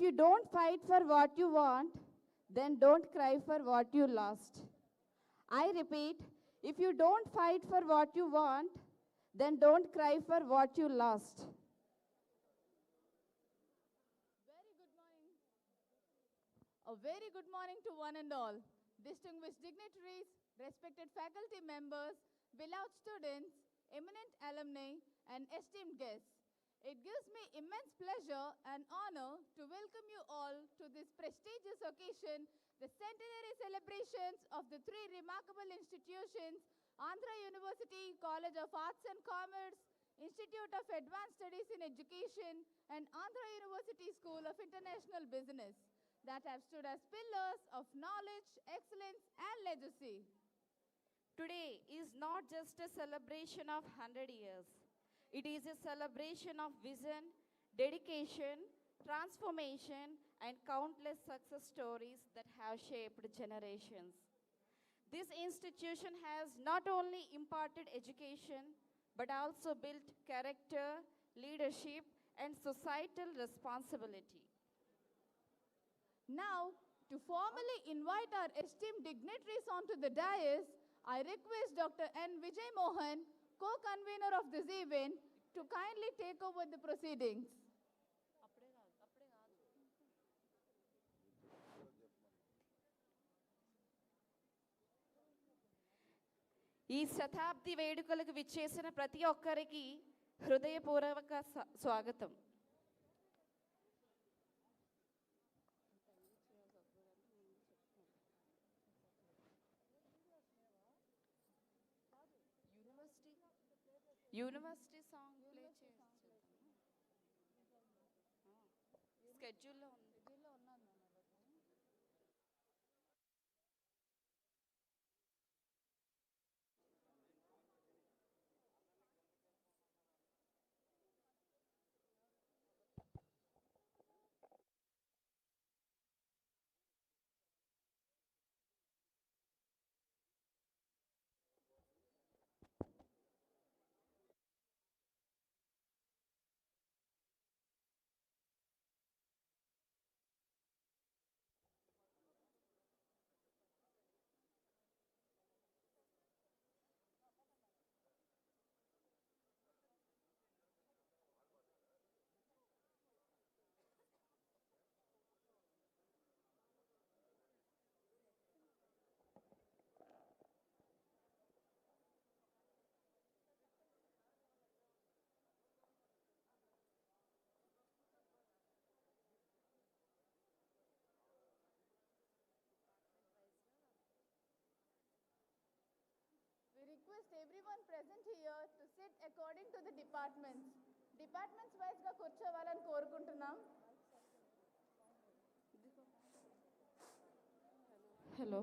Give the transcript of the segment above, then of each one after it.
you don't fight for what you want, then don't cry for what you lost. I repeat, if you don't fight for what you want, then don't cry for what you lost. Very good morning. A very good morning to one and all. Distinguished dignitaries, respected faculty members, beloved students, eminent alumni, and esteemed guests. It gives me immense pleasure and honor to welcome you all to this prestigious occasion, the centenary celebrations of the three remarkable institutions, Andhra University College of Arts and Commerce, Institute of Advanced Studies in Education, and Andhra University School of International Business, that have stood as pillars of knowledge, excellence, and legacy. Today is not just a celebration of 100 years. It is a celebration of vision, dedication, transformation, and countless success stories that have shaped generations. This institution has not only imparted education, but also built character, leadership, and societal responsibility. Now, to formally invite our esteemed dignitaries onto the dais, I request Dr. N. Vijay Mohan, co-convener of this event, to kindly take over the proceedings. ఈ శతాబ్ది వేడుకలకు విచ్చేసిన ప్రతి ఒక్కరికి హృదయపూర్వక స్వాగతం. University song play చేస్తాను. స్కెడ్యూల్లో ఉంది. We request everyone present here to sit according to the departments. Departments wise ga కూర్చోవాలని కోరుకుంటున్నాం. హలో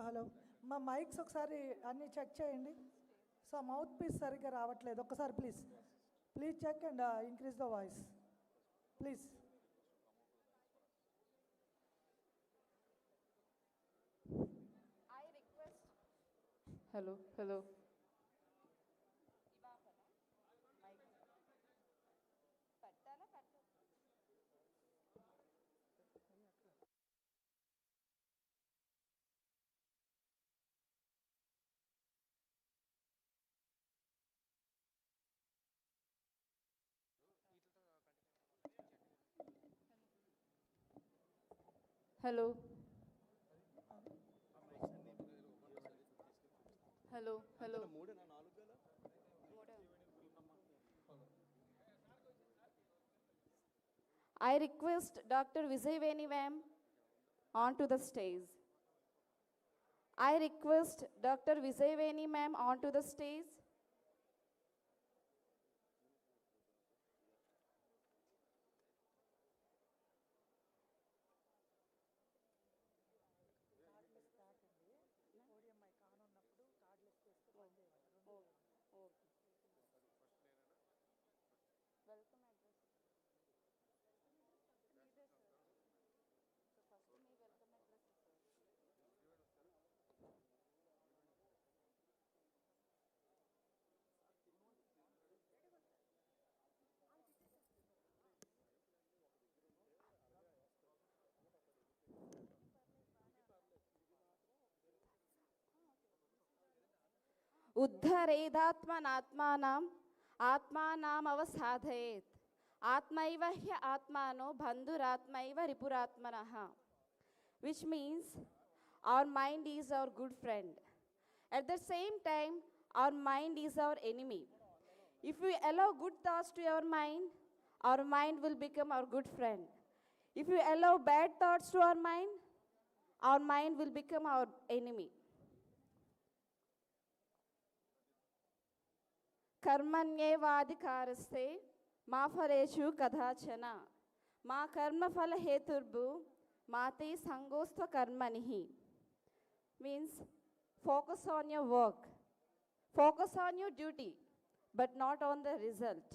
హలో మా మైక్స్ ఒకసారి అన్నీ చెక్ చేయండి. సో మౌత్ పీస్ సరిగ్గా రావట్లేదు. ఒకసారి please check and increase the voice please. Hello hello I request Dr. Vijay ma'am onto the stage. I request Dr. Vijay ma'am onto the stage. Welcome address. So first me welcome ఉద్ధరేదాత్మనాత్మానం ఆత్మానామవసాధయేత్ ఆత్మైవ హ్య ఆత్మానో బంధురాత్మైవ రిపురాత్మనః, which means our mind is our good friend. At the same time, our mind is our enemy. If we allow good thoughts to our mind will become our good friend. If we allow bad thoughts to our mind will become our enemy. कर्मण्येवाधिकारस्ते मा फलेषु कदाचन मा कर्मफल हेतुर्भु माते संगोस्त्व कर्मणिः, means focus on your work, focus on your duty, but not on the result.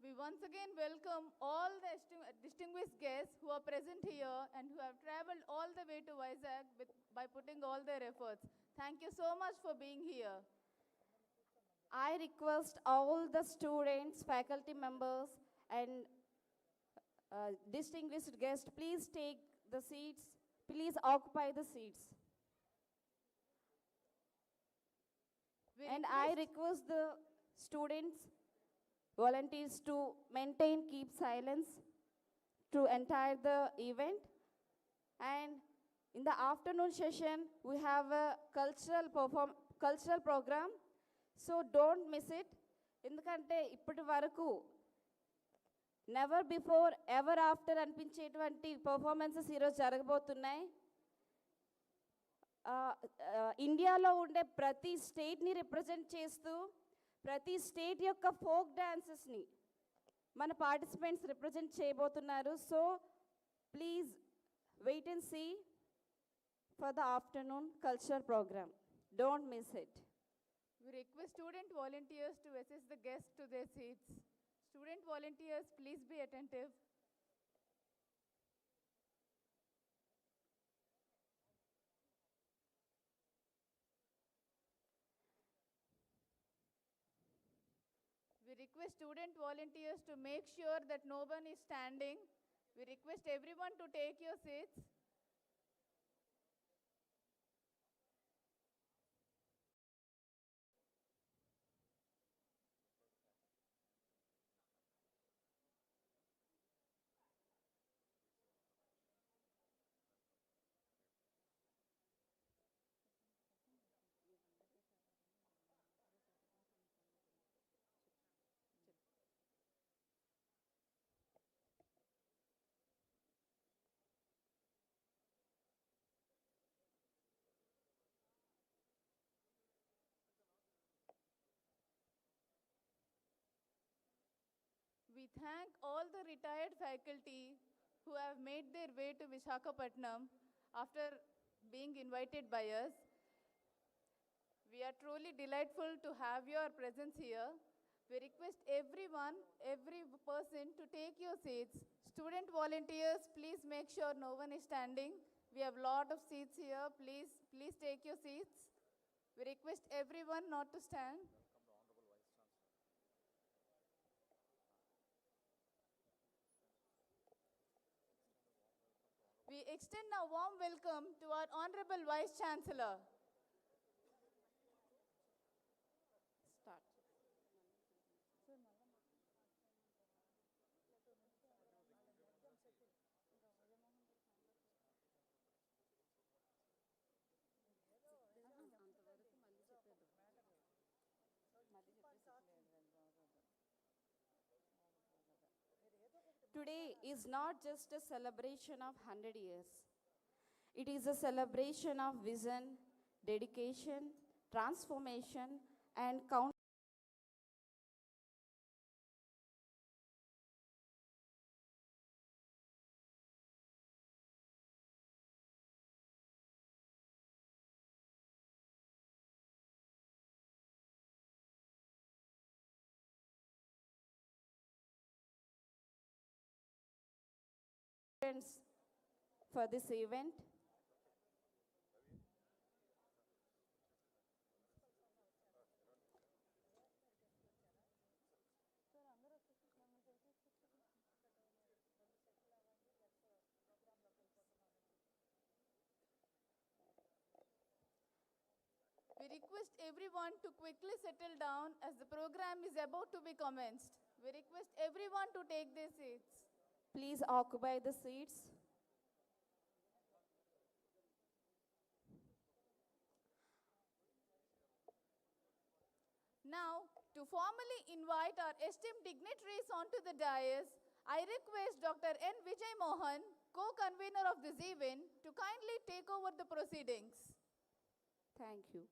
We once again welcome all the distinguished guests who are present here and who have traveled all the way to Vizag by putting all their efforts. Thank you so much for being here. I request all the students, faculty members, and distinguished guests, please take the seats. Please occupy the seats. And I request the students, volunteers to keep silence to entire the event. And in the afternoon session, we have a cultural program. So don't miss it. ఎందుకంటే ఇప్పటి వరకు never before ever after అనిపించేటువంటి performances ఈరోజు జరగబోతున్నాయి. ఇండియాలో ఉండే ప్రతి స్టేట్ని represent చేస్తూ ప్రతి స్టేట్ యొక్క ఫోక్ డాన్సెస్ని మన పార్టిసిపెంట్స్ రిప్రజెంట్ చేయబోతున్నారు. So please wait and see for the afternoon cultural programme. Don't miss it. We request student volunteers to assist the guests to their seats. Student volunteers, please be attentive. We request student volunteers to make sure that no one is standing. We request everyone to take your seats. We thank all the retired faculty who have made their way to Visakhapatnam after being invited by us. We are truly delightful to have your presence here. We request everyone, every person to take your seats. Student volunteers, please make sure no one is standing. We have a lot of seats here. Please take your seats. We request everyone not to stand. We extend a warm welcome to our Honorable Vice Chancellor. Start. Today is not just a celebration of 100 years. It is a celebration of vision, dedication, transformation, and countenance for this event. We request everyone to quickly settle down as the program is about to be commenced. We request everyone to take their seats. Please occupy the seats. Now, to formally invite our esteemed dignitaries onto the dais, I request Dr. N. Vijay Mohan, co-convener of this event, to kindly take over the proceedings. Thank you.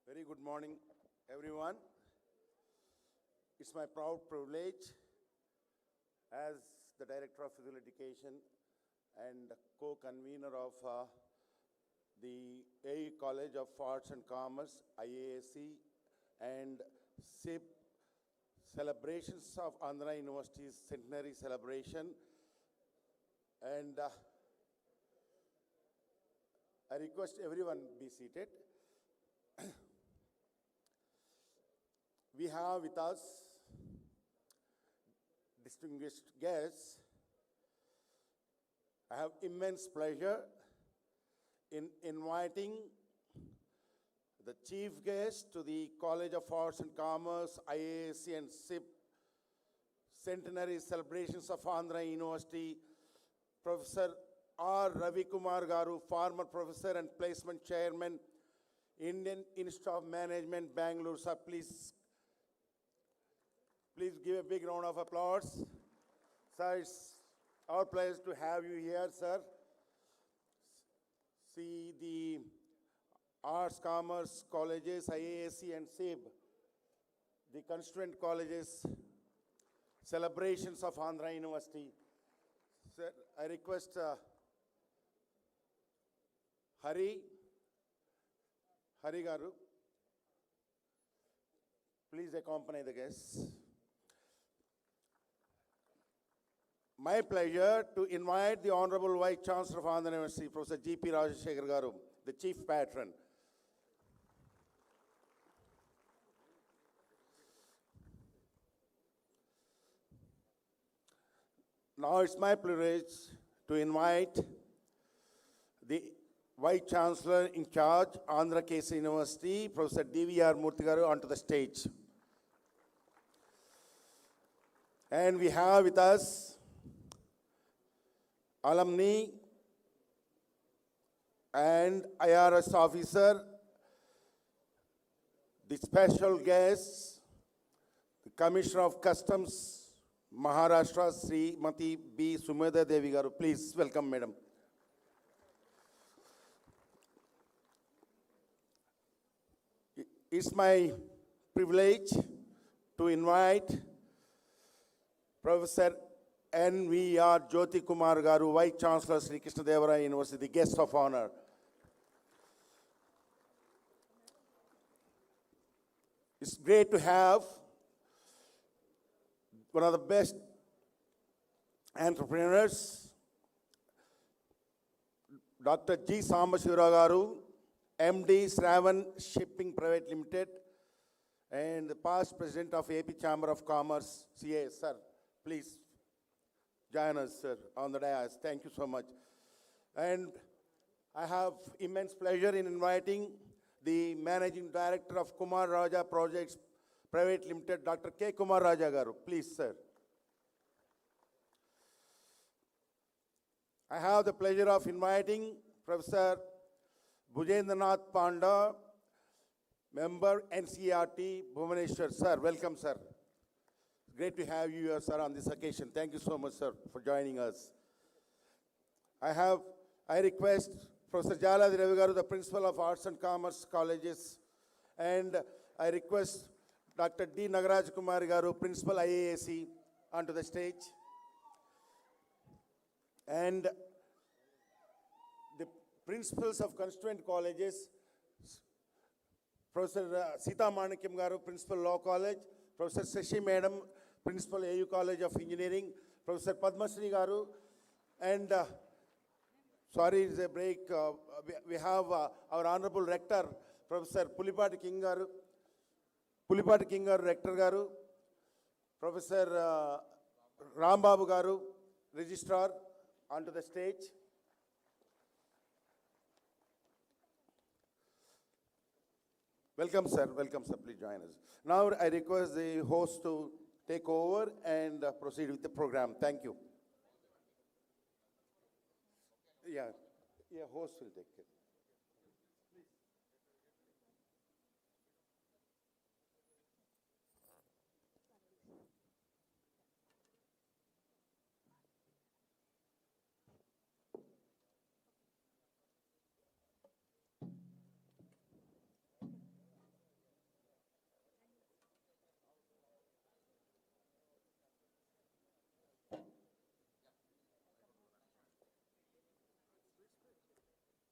Very good morning, everyone. It's my proud privilege as the Director of Physical Education and co-convener of the AE College of Arts and Commerce, IASE, and SIB celebrations of Andhra University's Centenary celebration. And I request everyone be seated. We have with us distinguished guests. I have immense pleasure in inviting the chief guest to the College of Arts and Commerce, IASE and SIB Centenary celebrations of Andhra University, Professor R. Ravi Kumar Garu, former professor and placement chairman, Indian Institute of Management, Bangalore. Sir, please give a big round of applause. Sir, it's our pleasure to have you here, sir. See the Arts, Commerce colleges, IASE and SIB, the constituent colleges, celebrations of Andhra University. Sir, I request Hari Garu, please accompany the guests. My pleasure to invite the Honorable Vice Chancellor of Andhra University, Professor G.P. Rajashekar Garu, the Chief Patron. Now it's my privilege to invite the Vice Chancellor in charge, Andhra Kesi University, Professor D.V.R. Murthy Garu, onto the stage. And we have with us alumni and IRS officer, the special guests, the Commissioner of Customs, Maharashtra, Srimati B. Sumedha Devi Garu. Please welcome, madam. It's my privilege to invite Professor N.V.R. Jyoti Kumar Garu, Vice Chancellor, Sri Krishna Devaraya University, the guest of honor. It's great to have one of the best entrepreneurs, Dr. G. Sambashivara Garu, MD, Shravan Shipping Private Limited, and the past president of AP Chamber of Commerce, CA. Sir, please join us, sir, on the dais. Thank you so much. And I have immense pleasure in inviting the Managing Director of Kumar Raja Projects Private Limited, Dr. K. Kumar Raja Garu. Please, sir. I have the pleasure of inviting Professor Bhujendranath Panda, member NCRT, Bhubaneswar. Sir, welcome, sir. Great to have you here, sir, on this occasion. Thank you so much, sir, for joining us. I request Professor Jaladi Ravi Garu, the Principal of Arts and Commerce Colleges, and I request Dr. D. Nagaraj Kumar Garu, Principal IASE, onto the stage. And the principals of constituent colleges, Professor Sita Manikyam Garu, Principal Law College, Professor Sashi Madam, Principal AU College of Engineering, Professor Padmasri Garu, and sorry, it's a break. We have our Honorable Rector, Professor Pulipati King Garu, Rector Garu, Professor Rambabu Garu, Registrar, onto the stage. Welcome, sir. Welcome, sir. Please join us. Now, I request the host to take over and proceed with the program. Thank you. Yeah, host will take it.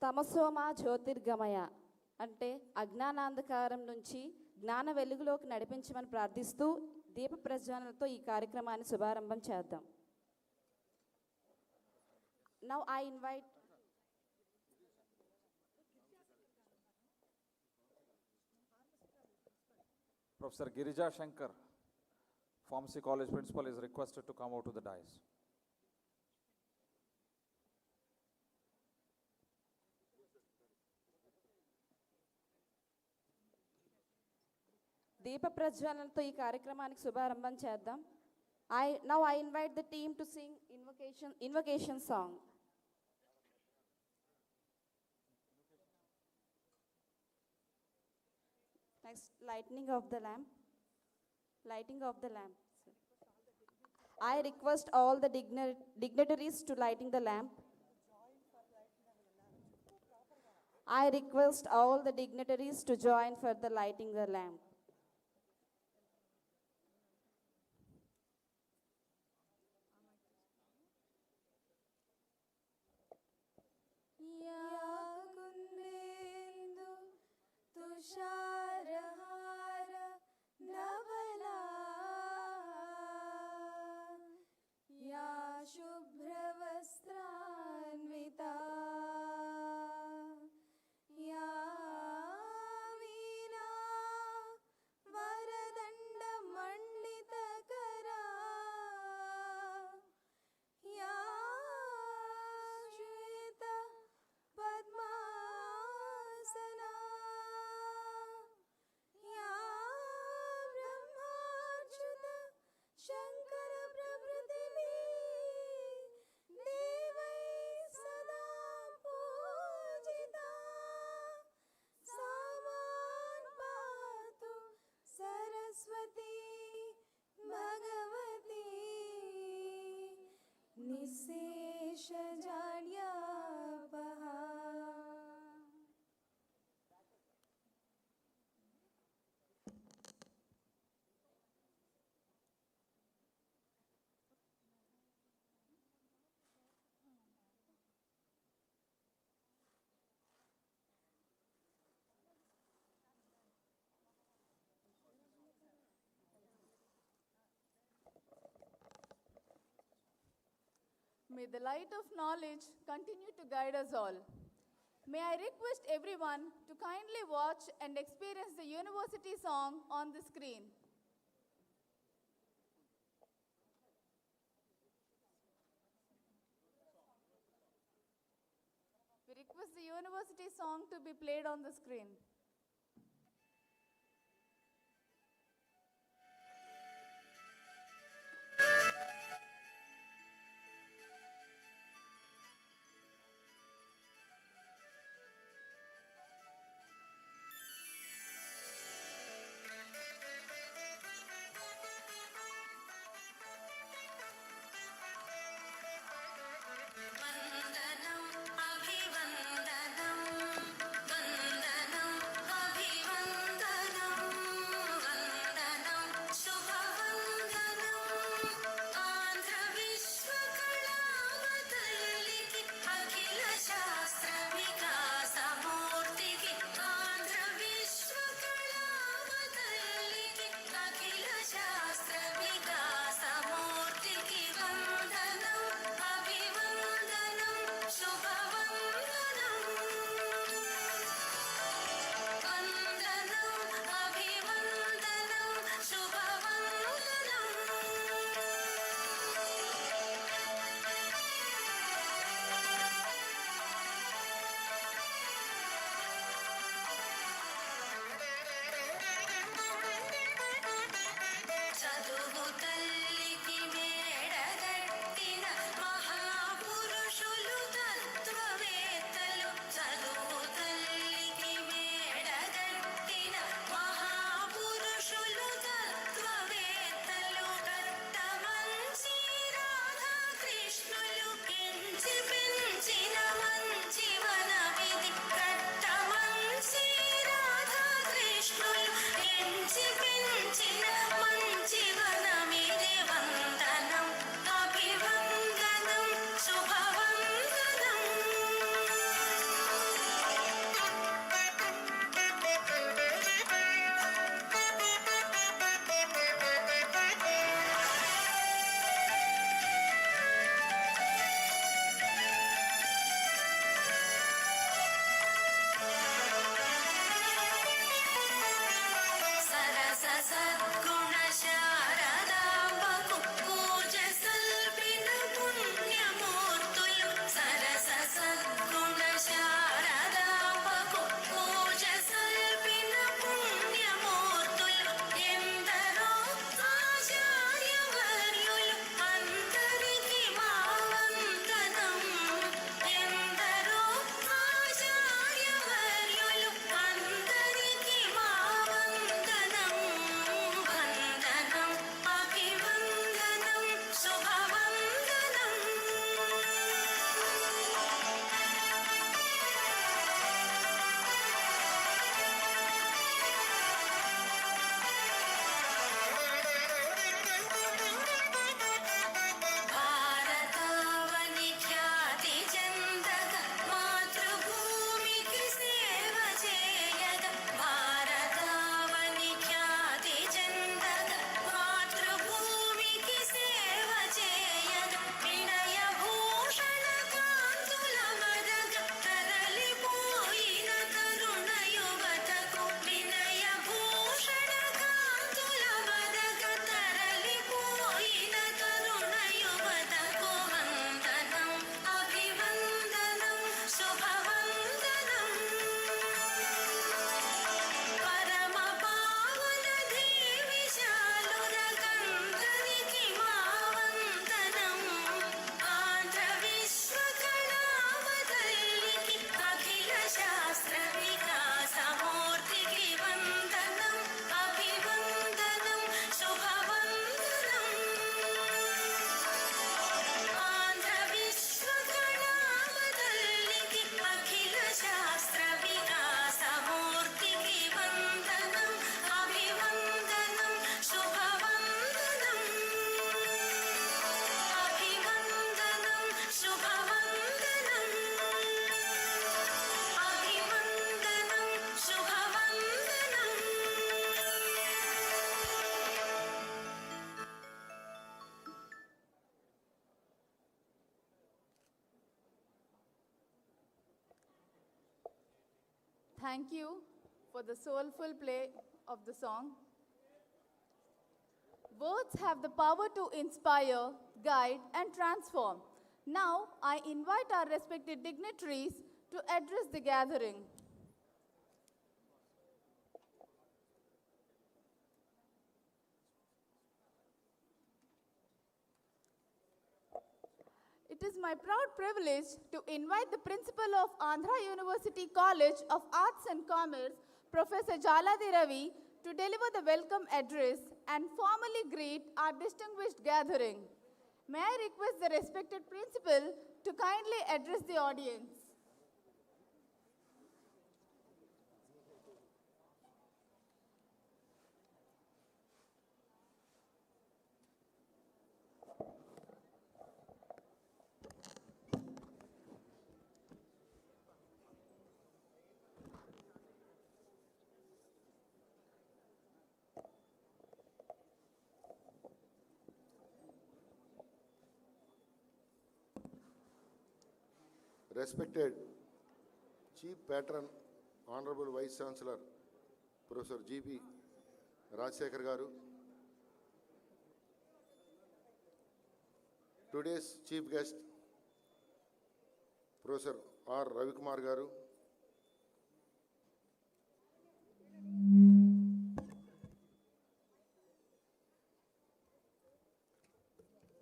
తమసోమ జ్యోతిర్గమయ అంటే అజ్ఞానాంధకారం నుంచి జ్ఞాన వెలుగులోకి నడిపించమని ప్రార్థిస్తూ దీప ప్రజ్వలనతో ఈ కార్యక్రమాన్ని శుభారంభం చేద్దాం. Now I invite Professor Girija Shankar, Pharmacy College Principal, is requested to come out to the dais. దీప ప్రజ్వలనతో ఈ కార్యక్రమానికి శుభారంభం చేద్దాం. Now I invite the team to sing invocation song. Next, lighting of the lamp. I request all the dignitaries to lighting the lamp. I request all the dignitaries to join for the lighting the lamp. याकुन्देन्दु तुषारहार नवला या शुभ्रवस्त्रान्विता या वीणा वरदण्डमण्डितकरा या पद्मासना या ब्रह्माच्युत शंकर प्रभृतिभिः देवैः सदा पूजिता सा मां पातु Saraswati Bhagwati निःशेषजाड्यापहा. May the light of knowledge continue to guide us all. May I request everyone to kindly watch and experience the university song on the screen. We request the university song to be played on the screen. Thank you for the soulful play of the song. Words have the power to inspire, guide, and transform. Now, I invite our respected dignitaries to address the gathering. It is my proud privilege to invite the principal of Andhra University College of Arts and Commerce, Professor Jaladi Ravi, to deliver the welcome address and formally greet our distinguished gathering. May I request the respected principal to kindly address the audience. Respected Chief Patron, Honorable Vice Chancellor, Professor G.P. Rajsekhar Garu, today's Chief Guest, Professor R. Ravikumar Garu,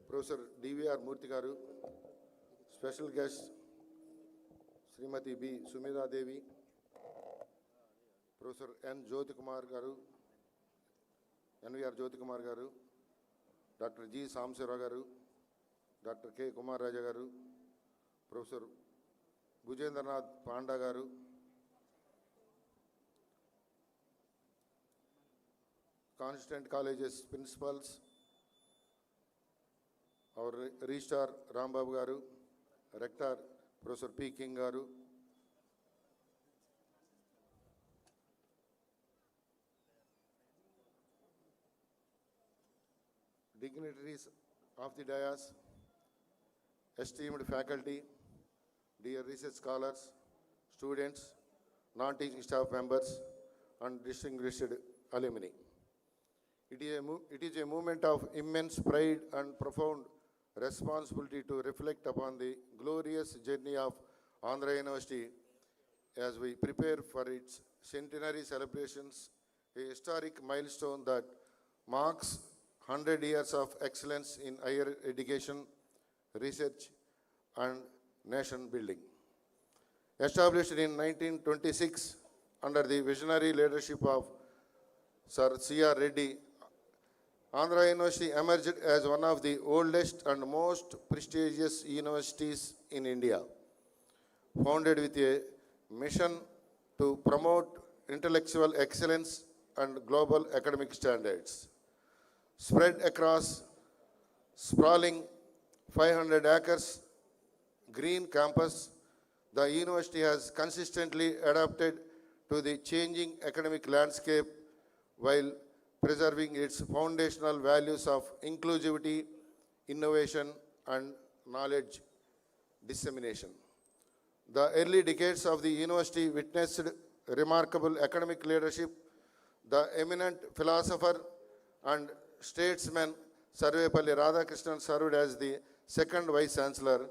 Professor D.V.R. Murthy Garu, special guest, Srimati B. Sumita Devi, Professor N. Jyoti Kumar Garu, NVR Jyoti Kumar Garu, Dr. G. Samsira Garu, Dr. K. Kumar Raja Garu, Professor Bujendranath Panda Garu, Constant Colleges Principals, our Registrar Rambabu Garu, Rector Professor P. King Garu, dignitaries of the dais, esteemed faculty, dear research scholars, students, non-teaching staff members, and distinguished alumni. It is a moment of immense pride and profound responsibility to reflect upon the glorious journey of Andhra University as we prepare for its centenary celebrations, a historic milestone that marks 100 years of excellence in higher education, research, and nation building. Established in 1926 under the visionary leadership of Sir C.R. Reddy, Andhra University emerged as one of the oldest and most prestigious universities in India, founded with a mission to promote intellectual excellence and global academic standards. Spread across sprawling 500 acres green campus, the university has consistently adapted to the changing academic landscape while preserving its foundational values of inclusivity, innovation, and knowledge dissemination. The early decades of the university witnessed remarkable academic leadership. The eminent philosopher and statesman Sarvepalli Radhakrishnan served as the second Vice Chancellor,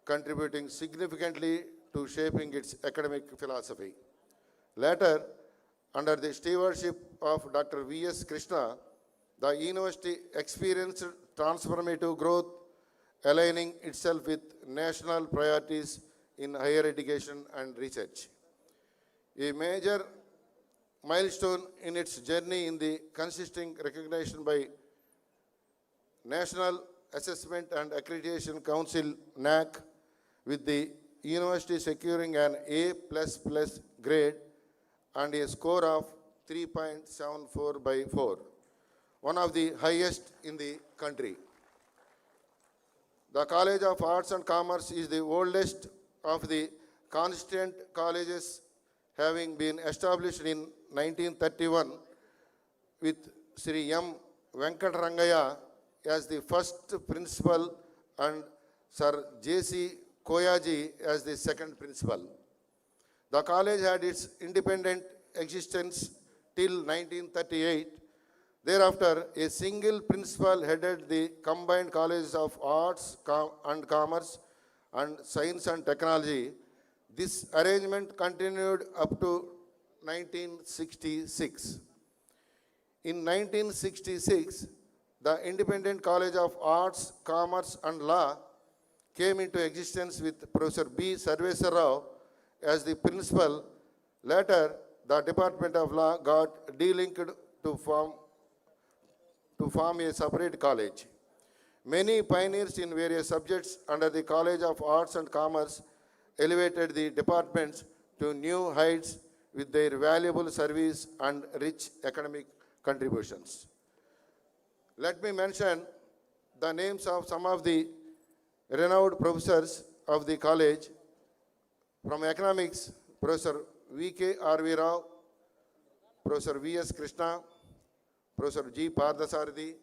contributing significantly to shaping its academic philosophy. Later, under the stewardship of Dr. V.S. Krishna, the university experienced transformative growth, aligning itself with national priorities in higher education and research. A major milestone in its journey in the consisting recognition by National Assessment and Accreditation Council, NAC, with the university securing an A++ grade and a score of 3.74 by 4, one of the highest in the country. The College of Arts and Commerce is the oldest of the constant colleges, having been established in 1931 with Sri M. Venkatarangaya as the first principal and Sir J.C. Koyaji as the second principal. The college had its independent existence till 1938. Thereafter, a single principal headed the combined colleges of arts and commerce and science and technology. This arrangement continued up to 1966. In 1966, the Independent College of Arts, Commerce and Law came into existence with Professor B. Sarveswar Rao as the principal. Later, the Department of Law got delinked to form a separate college. Many pioneers in various subjects under the College of Arts and Commerce elevated the departments to new heights with their valuable service and rich academic contributions. Let me mention the names of some of the renowned professors of the college. From economics, Professor V.K. R.V. Rao, Professor V.S. Krishna, Professor G. Pardasarthi,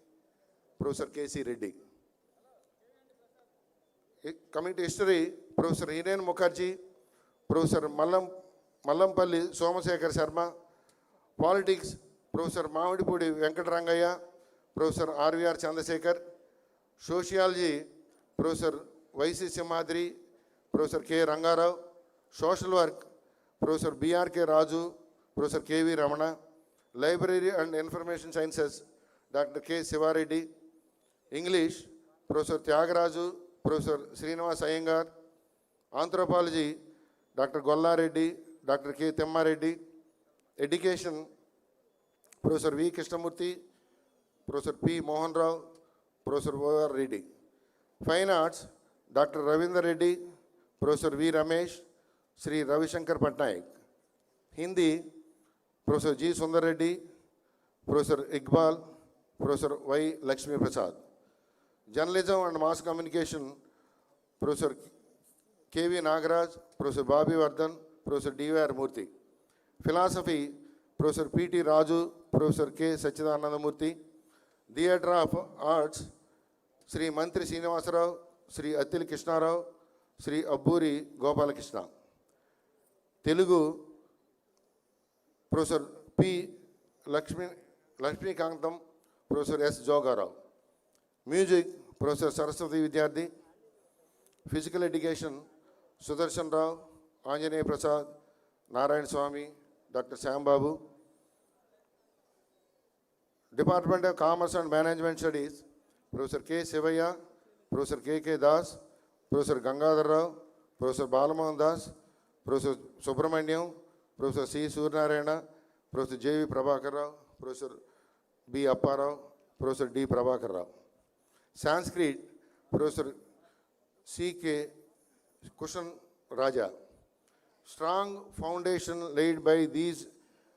Professor K.C. Reddy. Coming to history, Professor Hiren Mukherjee, Professor Mallampalli Somasekhar Sharma, politics, Professor Mavidipudi Venkatarangaya, Professor R.V.R. Chandrasekhar, sociology, Professor Y.C. Simhadri, Professor K. Rangarao, social work, Professor B.R.K. Raju, Professor K.V. Ramana, library and information sciences, Dr. K. Sivareddy, English, Professor Tyagaraju, Professor Srinivas Iyengar, anthropology, Dr. Golla Reddy, Dr. K. Temma Reddy, education, Professor V. Krishnamurthy, Professor P. Mohan Rao, Professor O. R. Reddy. Fine arts, Dr. Ravindra Reddy, Professor V. Ramesh, Sri Ravi Shankar Patnaik. Hindi, Professor G. Sundar Reddy, Professor Iqbal, Professor Y. Lakshmi Prasad. Journalism and mass communication, Professor K.V. Nagaraj, Professor Bobby Vardhan, Professor D.V.R. Murthy. Philosophy, Professor P.T. Raju, Professor K. Sachidanandamurthy. Theatre of Arts, Sri Mantri Srinivasa Rao, Sri Atil Krishna Rao, Sri Abburi Gopalakrishna. Telugu, Professor P. Lakshmi Kantam, Professor S. Jogarao. Music, Professor Saraswati Vidyarthi. Physical education, Sudarshan Rao, Anjaney Prasad, Narayan Swami, Dr. Sam Babu. Department of Commerce and Management Studies, Professor K. Sivaya, Professor K. K. Das, Professor Gangadhar Rao, Professor Balamohan Das, Professor Subramaniam, Professor C. Suryanarayana, Professor J. V. Prabhakar Rao, Professor B. Apparao, Professor D. Prabhakar Rao. Sanskrit, Professor C. K. Kushan Raja. Strong foundation laid by these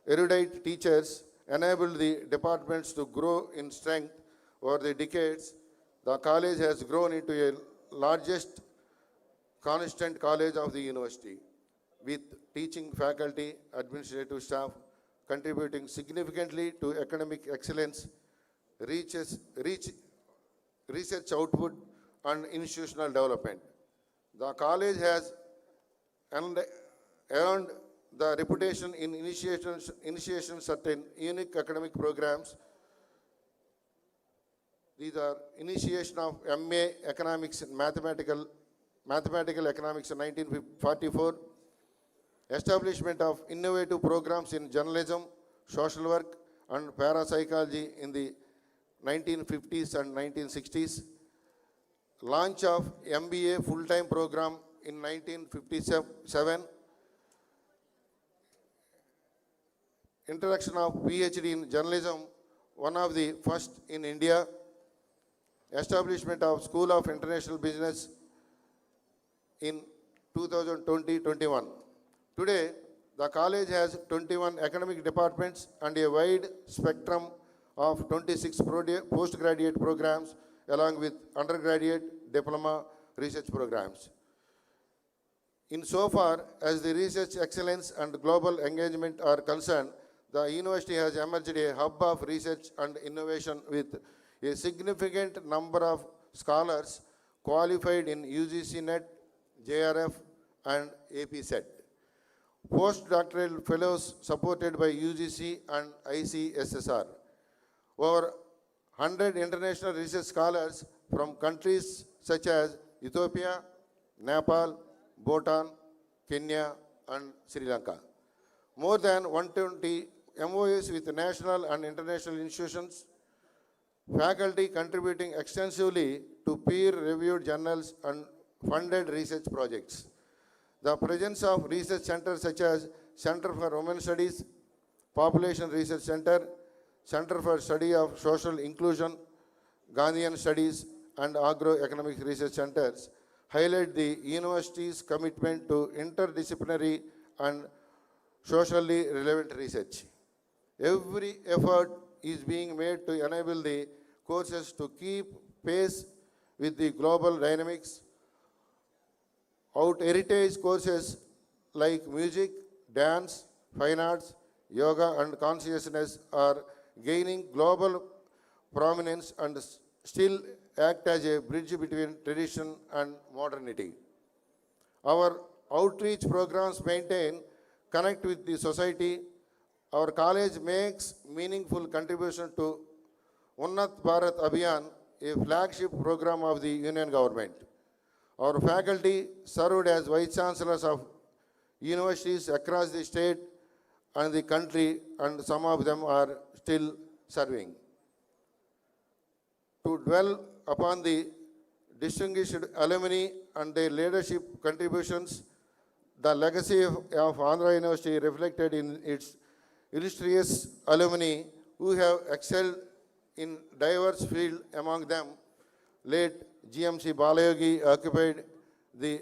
erudite teachers enabled the departments to grow in strength over the decades. The college has grown into a largest constant college of the university, with teaching faculty, administrative staff contributing significantly to academic excellence, research output, and institutional development. The college has earned the reputation in initiation certain unique academic programs. These are initiation of MA Economics in Mathematical Economics in 1944, establishment of innovative programs in journalism, social work, and parapsychology in the 1950s and 1960s, launch of MBA full-time program in 1957, introduction of PhD in journalism, one of the first in India, establishment of School of International Business in 2020-21. Today, the college has 21 academic departments and a wide spectrum of 26 postgraduate programs along with undergraduate, diploma, research programs. Insofar as the research excellence and global engagement are concerned, the university has emerged a hub of research and innovation with a significant number of scholars qualified in UGC NET, JRF, and AP set. postdoctoral fellows supported by UGC and ICSSR. Over 100 international research scholars from countries such as Ethiopia, Nepal, Bhutan, Kenya, and Sri Lanka. More than 120 MOUs with national and international institutions, faculty contributing extensively to peer-reviewed journals and funded research projects. The presence of research centers such as Center for Women Studies, Population Research Center, Center for Study of Social Inclusion, Ghanaian Studies, and Agroeconomic Research Centers highlight the university's commitment to interdisciplinary and socially relevant research. Every effort is being made to enable the courses to keep pace with the global dynamics. Out heritage courses like music, dance, fine arts, yoga, and consciousness are gaining global prominence and still act as a bridge between tradition and modernity. Our outreach programs maintain connect with the society. Our college makes meaningful contribution to Unnat Bharat Abhiyan, a flagship program of the Union government. Our faculty served as Vice Chancellors of universities across the state and the country, and some of them are still serving. To dwell upon the distinguished alumni and their leadership contributions, the legacy of Andhra University reflected in its illustrious alumni who have excelled in diverse fields. Among them, late GMC Balayogi occupied the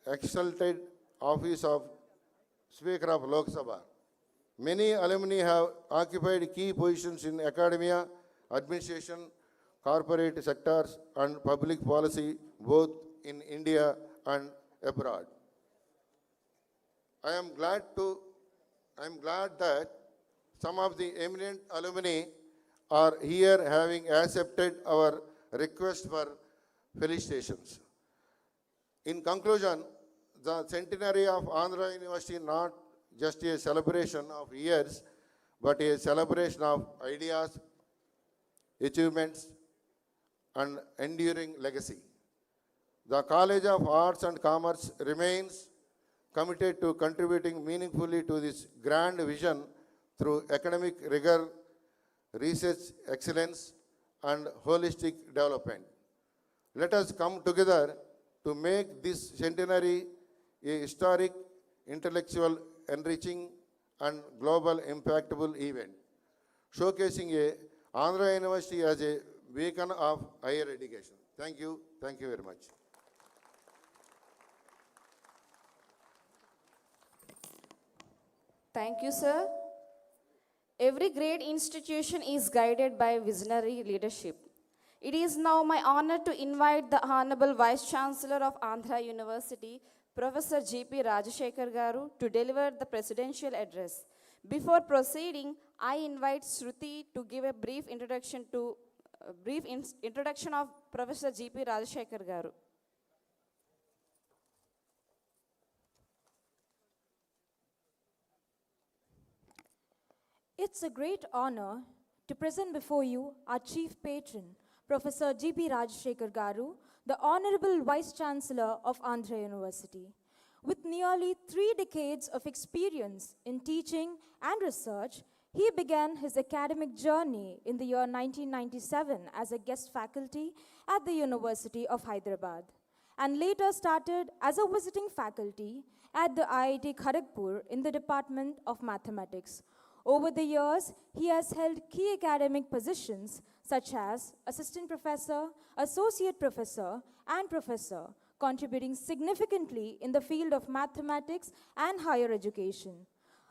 exalted office of Speaker of Lok Sabha. Many alumni have occupied key positions in academia, administration, corporate sectors, and public policy, both in India and abroad. I am glad that some of the eminent alumni are here, having accepted our request for felicitations. In conclusion, the centenary of Andhra University not just a celebration of years, but a celebration of ideas, achievements, and enduring legacy. The College of Arts and Commerce remains committed to contributing meaningfully to this grand vision through academic rigor, research excellence, and holistic development. Let us come together to make this centenary a historic, intellectual, enriching, and global impactful event, showcasing Andhra University as a beacon of higher education. Thank you very much. Thank you, sir. Every great institution is guided by visionary leadership. It is now my honor to invite the Honorable Vice Chancellor of Andhra University, Professor G.P. Rajashekhar Garu, to deliver the presidential address. Before proceeding, I invite Shruti to give a brief introduction of Professor G.P. Rajashekhar Garu. It's a great honor to present before you our chief patron, Professor G.P. Rajashekhar Garu, the Honorable Vice Chancellor of Andhra University. With nearly 3 decades of experience in teaching and research, he began his academic journey in the year 1997 as a guest faculty at the University of Hyderabad, and later started as a visiting faculty at the IIT Kharagpur in the Department of Mathematics. Over the years, he has held key academic positions such as assistant professor, associate professor, and professor, contributing significantly in the field of mathematics and higher education.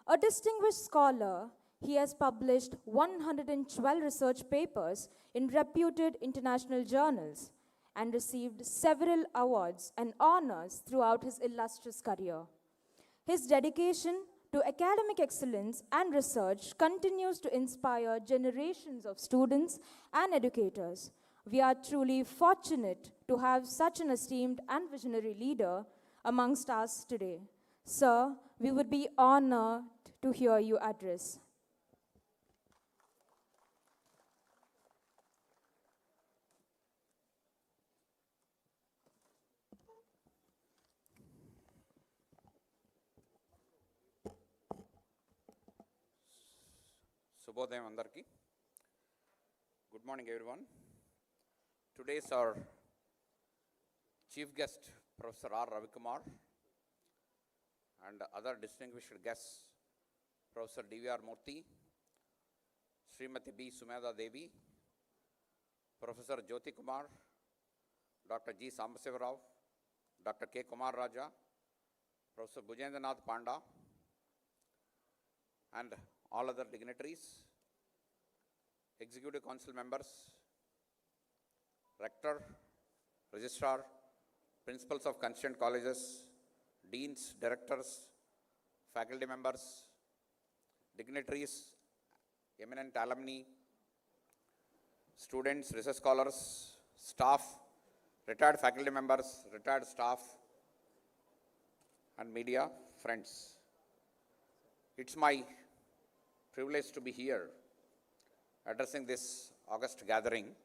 A distinguished scholar, he has published 112 research papers in reputed international journals and received several awards and honors throughout his illustrious career. His dedication to academic excellence and research continues to inspire generations of students and educators. We are truly fortunate to have such an esteemed and visionary leader amongst us today. Sir, we would be honored to hear you address. Subhodayam andarki. Good morning everyone. Today is our chief guest Professor R. Ravikumar and other distinguished guests Professor D.V.R. Murthy, Srimati B. Sumedha Devi, Professor Jyoti Kumar, Dr. G. Sambasiva Rao, Dr. K. Kumar Raja, Professor Bhujendranath Panda, and all other dignitaries, Executive Council members, Rector, Registrar, Principals of constituent colleges, Deans, Directors, Faculty members, dignitaries, eminent alumni, students, research scholars, staff, retired faculty members, retired staff, and media friends. It's my privilege to be here addressing this august gathering.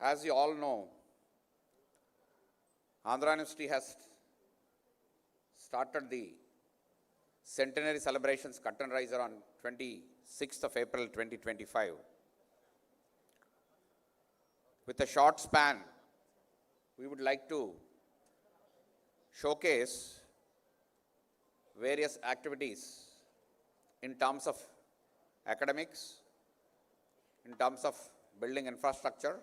As you all know, Andhra University has started the Centenary celebrations curtain raiser on 26th of April 2025. With a short span, we would like to showcase various activities in terms of academics, in terms of building infrastructure,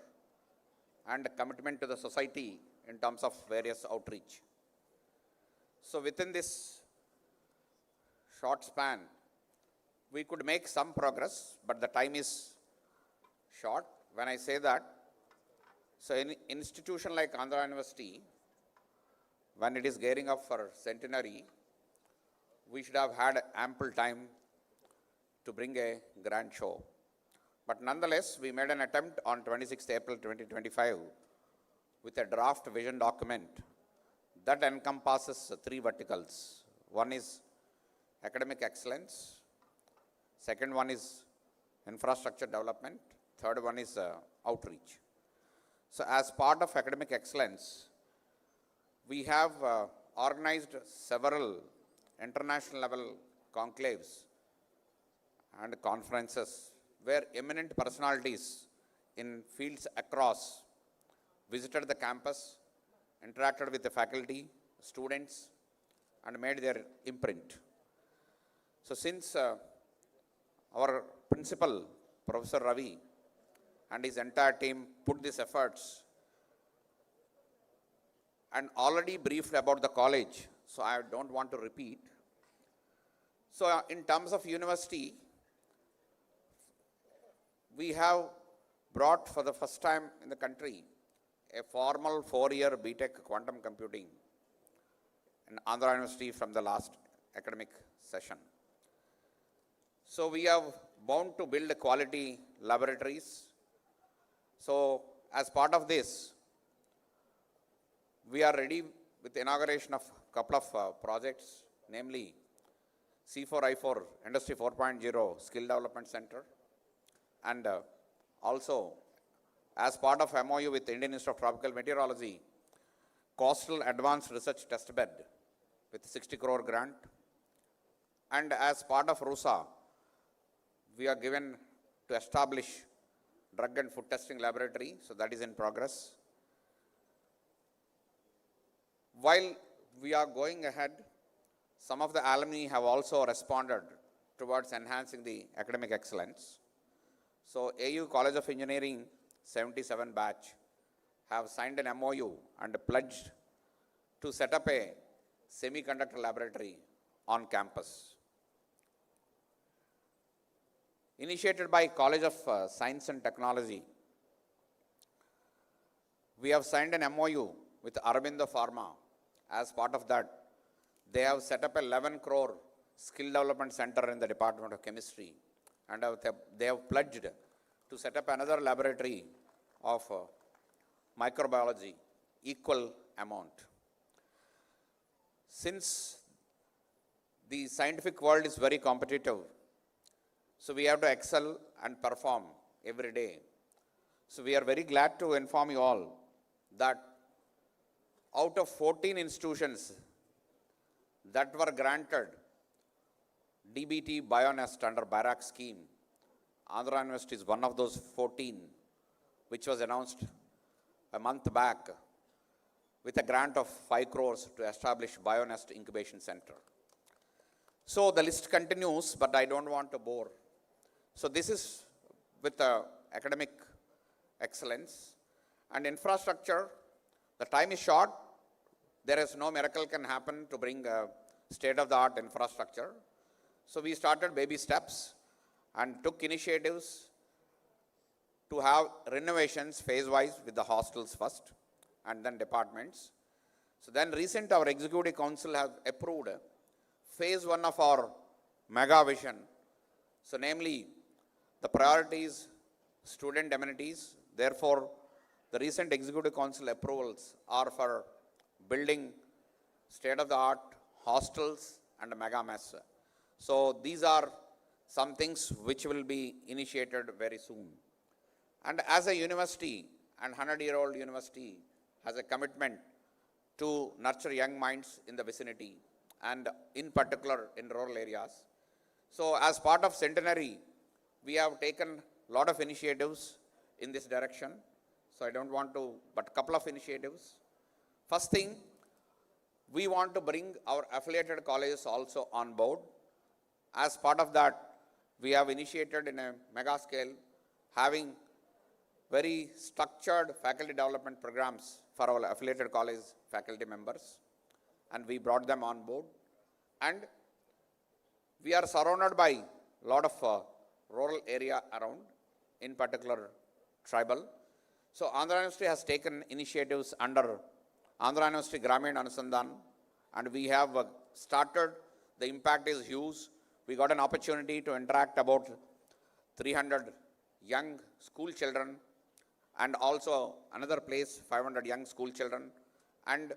and commitment to the society in terms of various outreach. So within this short span, we could make some progress, but the time is short. When I say that, so an institution like Andhra University, when it is gearing up for Centenary, we should have had ample time to bring a grand show. But nonetheless, we made an attempt on 26th April 2025 with a draft vision document that encompasses three verticals. One is academic excellence, second one is infrastructure development, third one is outreach. So as part of academic excellence, we have organized several international level conclaves and conferences where eminent personalities in fields across visited the campus, interacted with the faculty, students, and made their imprint. So since our principal, Professor Ravi, and his entire team put these efforts and already briefed about the college, so I don't want to repeat. So in terms of university, we have brought for the first time in the country a formal 4-year BTech quantum computing in Andhra University from the last academic session. So we have bound to build quality laboratories. So as part of this, we are ready with the inauguration of a couple of projects, namely C4I4 Industry 4.0 Skill Development Center, and also as part of MOU with the Indian Institute of Tropical Meteorology, Coastal Advanced Research Test Bed with 60 crore grant, and as part of RUSA, we are given to establish drug and food testing laboratory, so that is in progress. While we are going ahead, some of the alumni have also responded towards enhancing the academic excellence. So AU College of Engineering 77 batch have signed an MOU and pledged to set up a semiconductor laboratory on campus. Initiated by College of Science and Technology, we have signed an MOU with Aurobindo Pharma. As part of that, they have set up a 11 crore skill development center in the Department of Chemistry, and they have pledged to set up another laboratory of microbiology, equal amount. since the scientific world is very competitive, so we have to excel and perform every day. So we are very glad to inform you all that out of 14 institutions that were granted DBT Bionest under BARAC scheme, Andhra University is one of those 14, which was announced a month back with a grant of 5 crores to establish Bionest Incubation Center. So the list continues, but I don't want to bore. So this is with academic excellence and infrastructure. The time is short. There is no miracle can happen to bring state-of-the-art infrastructure. So we started baby steps and took initiatives to have renovations phase-wise with the hostels first and then departments. So then recent our executive council have approved phase 1 of our mega vision. So namely, the priorities, student amenities. Therefore, the recent executive council approvals are for building state-of-the-art hostels and a mega mess. So these are some things which will be initiated very soon. And as a university, and 100-year-old university has a commitment to nurture young minds in the vicinity and in particular in rural areas. So as part of Centenary, we have taken a lot of initiatives in this direction. So I don't want to, but a couple of initiatives. First thing, we want to bring our affiliated colleges also on board. As part of that, we have initiated in a mega scale having very structured faculty development programs for our affiliated college faculty members, and we brought them on board. And we are surrounded by a lot of rural area around, in particular tribal. So Andhra University has taken initiatives under Andhra University Gramin Anusandhan, and we have started. The impact is huge. We got an opportunity to interact about 300 young school children, and also another place 500 young school children. And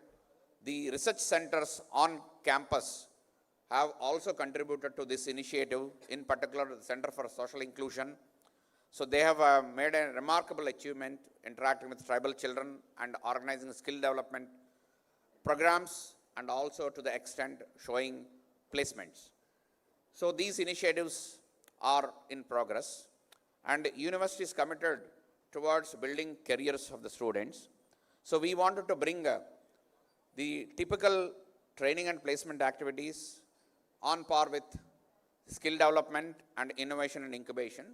the research centers on campus have also contributed to this initiative, in particular the Center for Social Inclusion. So they have made a remarkable achievement interacting with tribal children and organizing skill development programs, and also to the extent showing placements. So these initiatives are in progress, and university is committed towards building careers of the students. So we wanted to bring the typical training and placement activities on par with skill development and innovation and incubation.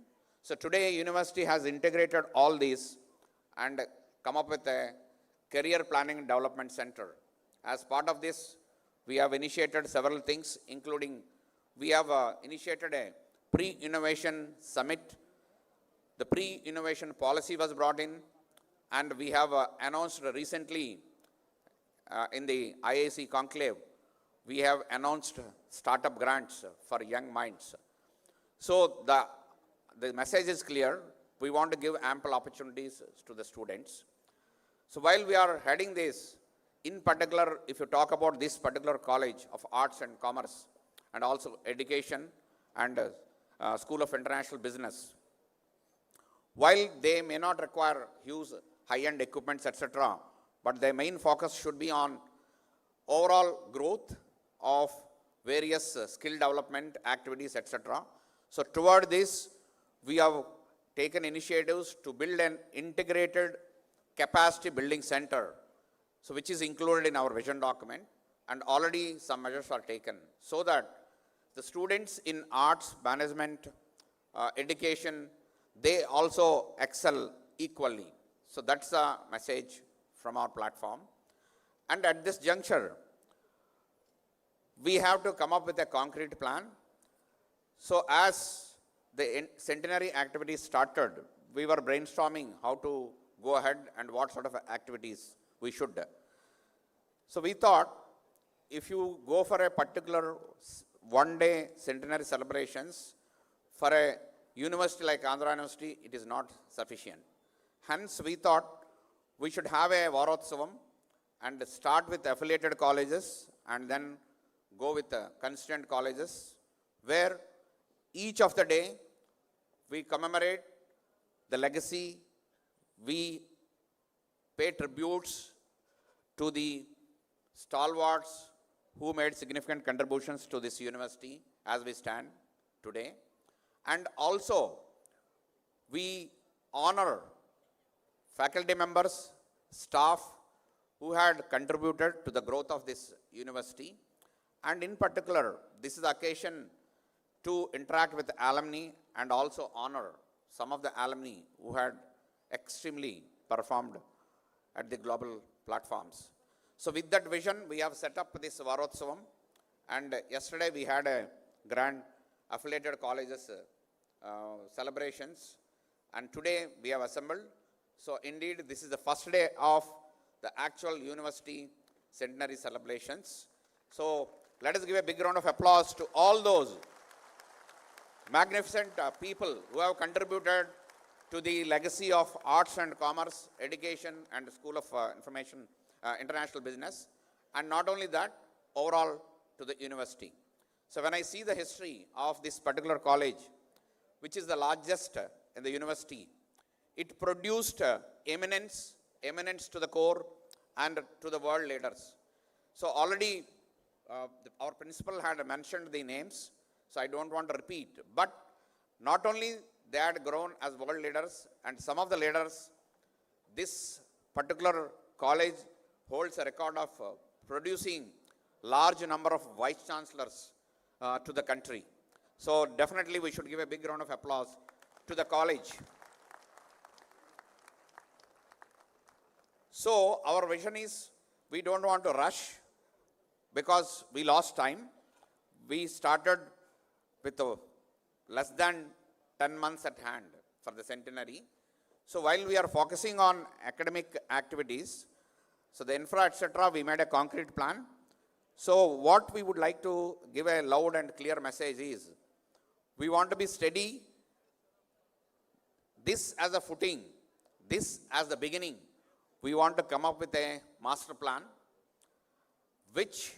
So today university has integrated all these and come up with a career planning and development center. As part of this, we have initiated several things, including we have initiated a pre-innovation summit. The pre-innovation policy was brought in, and we have announced recently in the IASE conclave, we have announced startup grants for young minds. So the message is clear. We want to give ample opportunities to the students. So while we are heading this, in particular, if you talk about this particular College of Arts and Commerce, and also Education and School of International Business, while they may not require huge high-end equipments, etc., but their main focus should be on overall growth of various skill development activities, etc. So toward this, we have taken initiatives to build an integrated capacity building center, so which is included in our vision document, and already some measures are taken so that the students in arts, management, education, they also excel equally. So that's the message from our platform. And at this juncture, we have to come up with a concrete plan. So as the Centenary activities started, we were brainstorming how to go ahead and what sort of activities we should. So we thought, if you go for a particular one-day Centenary celebrations, for a university like Andhra University, it is not sufficient. Hence, we thought we should have a Varotsavam and start with affiliated colleges and then go with the constituent colleges, where each of the day we commemorate the legacy, we pay tributes to the stalwarts who made significant contributions to this university as we stand today. And also, we honor faculty members, staff who had contributed to the growth of this university. And in particular, this is the occasion to interact with alumni and also honor some of the alumni who had extremely performed at the global platforms. So with that vision, we have set up this Varotsavam, and yesterday we had a grand affiliated colleges celebrations, and today we have assembled. So indeed, this is the first day of the actual university centenary celebrations. So let us give a big round of applause to all those magnificent people who have contributed to the legacy of arts and commerce, education, and School of International Business, and not only that, overall to the university. So when I see the history of this particular college, which is the largest in the university, it produced eminence to the core and to the world leaders. So already our principal had mentioned the names, so I don't want to repeat. But not only they had grown as world leaders, and some of the leaders, this particular college holds a record of producing large number of vice chancellors to the country. So definitely we should give a big round of applause to the college. So our vision is, we don't want to rush because we lost time. We started with less than 10 months at hand for the centenary. So while we are focusing on academic activities, so the infra, etc., we made a concrete plan. So what we would like to give a loud and clear message is, we want to be steady, this as a footing, this as the beginning. We want to come up with a master plan which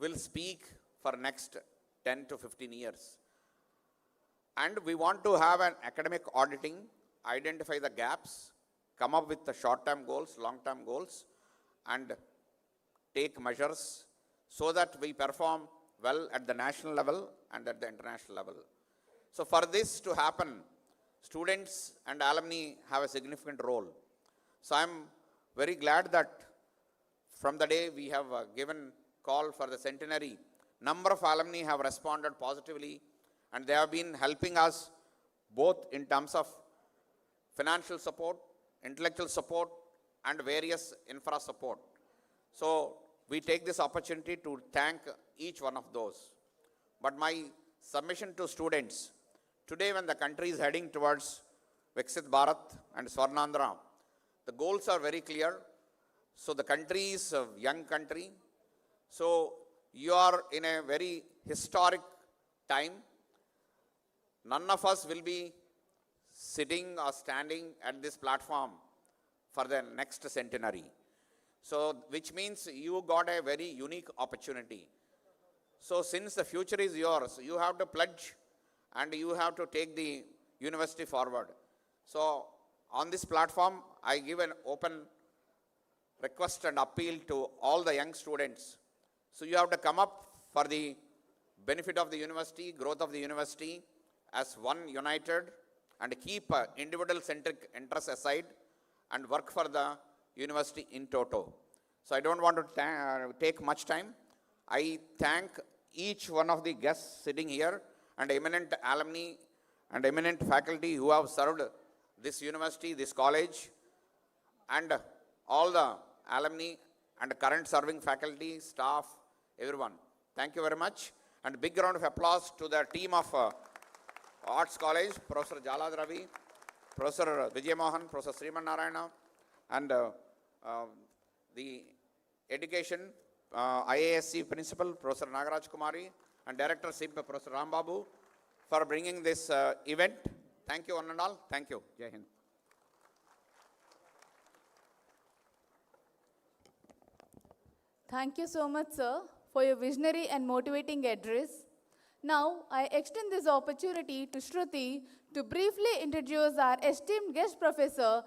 will speak for next 10 to 15 years. And we want to have an academic auditing, identify the gaps, come up with the short-term goals, long-term goals, and take measures so that we perform well at the national level and at the international level. So for this to happen, students and alumni have a significant role. So I'm very glad that from the day we have given call for the centenary, number of alumni have responded positively, and they have been helping us both in terms of financial support, intellectual support, and various infra support. So we take this opportunity to thank each one of those. But my submission to students, today when the country is heading towards Viksit Bharat and Swarnandhra, the goals are very clear. So the country is a young country. So you are in a very historic time. None of us will be sitting or standing at this platform for the next centenary. So which means you got a very unique opportunity. So since the future is yours, you have to pledge and you have to take the university forward. So on this platform, I give an open request and appeal to all the young students. So you have to come up for the benefit of the university, growth of the university, as one united, and keep individual-centric interests aside and work for the university in toto. So I don't want to take much time. I thank each one of the guests sitting here and eminent alumni and eminent faculty who have served this university, this college, and all the alumni and current serving faculty, staff, everyone. Thank you very much. And big round of applause to the team of Arts College, Professor Jalad Ravi, Professor Vijay Mohan, Professor Sriman Narayana, and the Education IASE Principal, Professor Nagaraj Kumari, and Director SIB, Professor Rambabu, for bringing this event. Thank you one and all. Thank you. Jai Hind. Thank you so much, sir. for your visionary and motivating address. Now, I extend this opportunity to Shruti to briefly introduce our esteemed guest professor,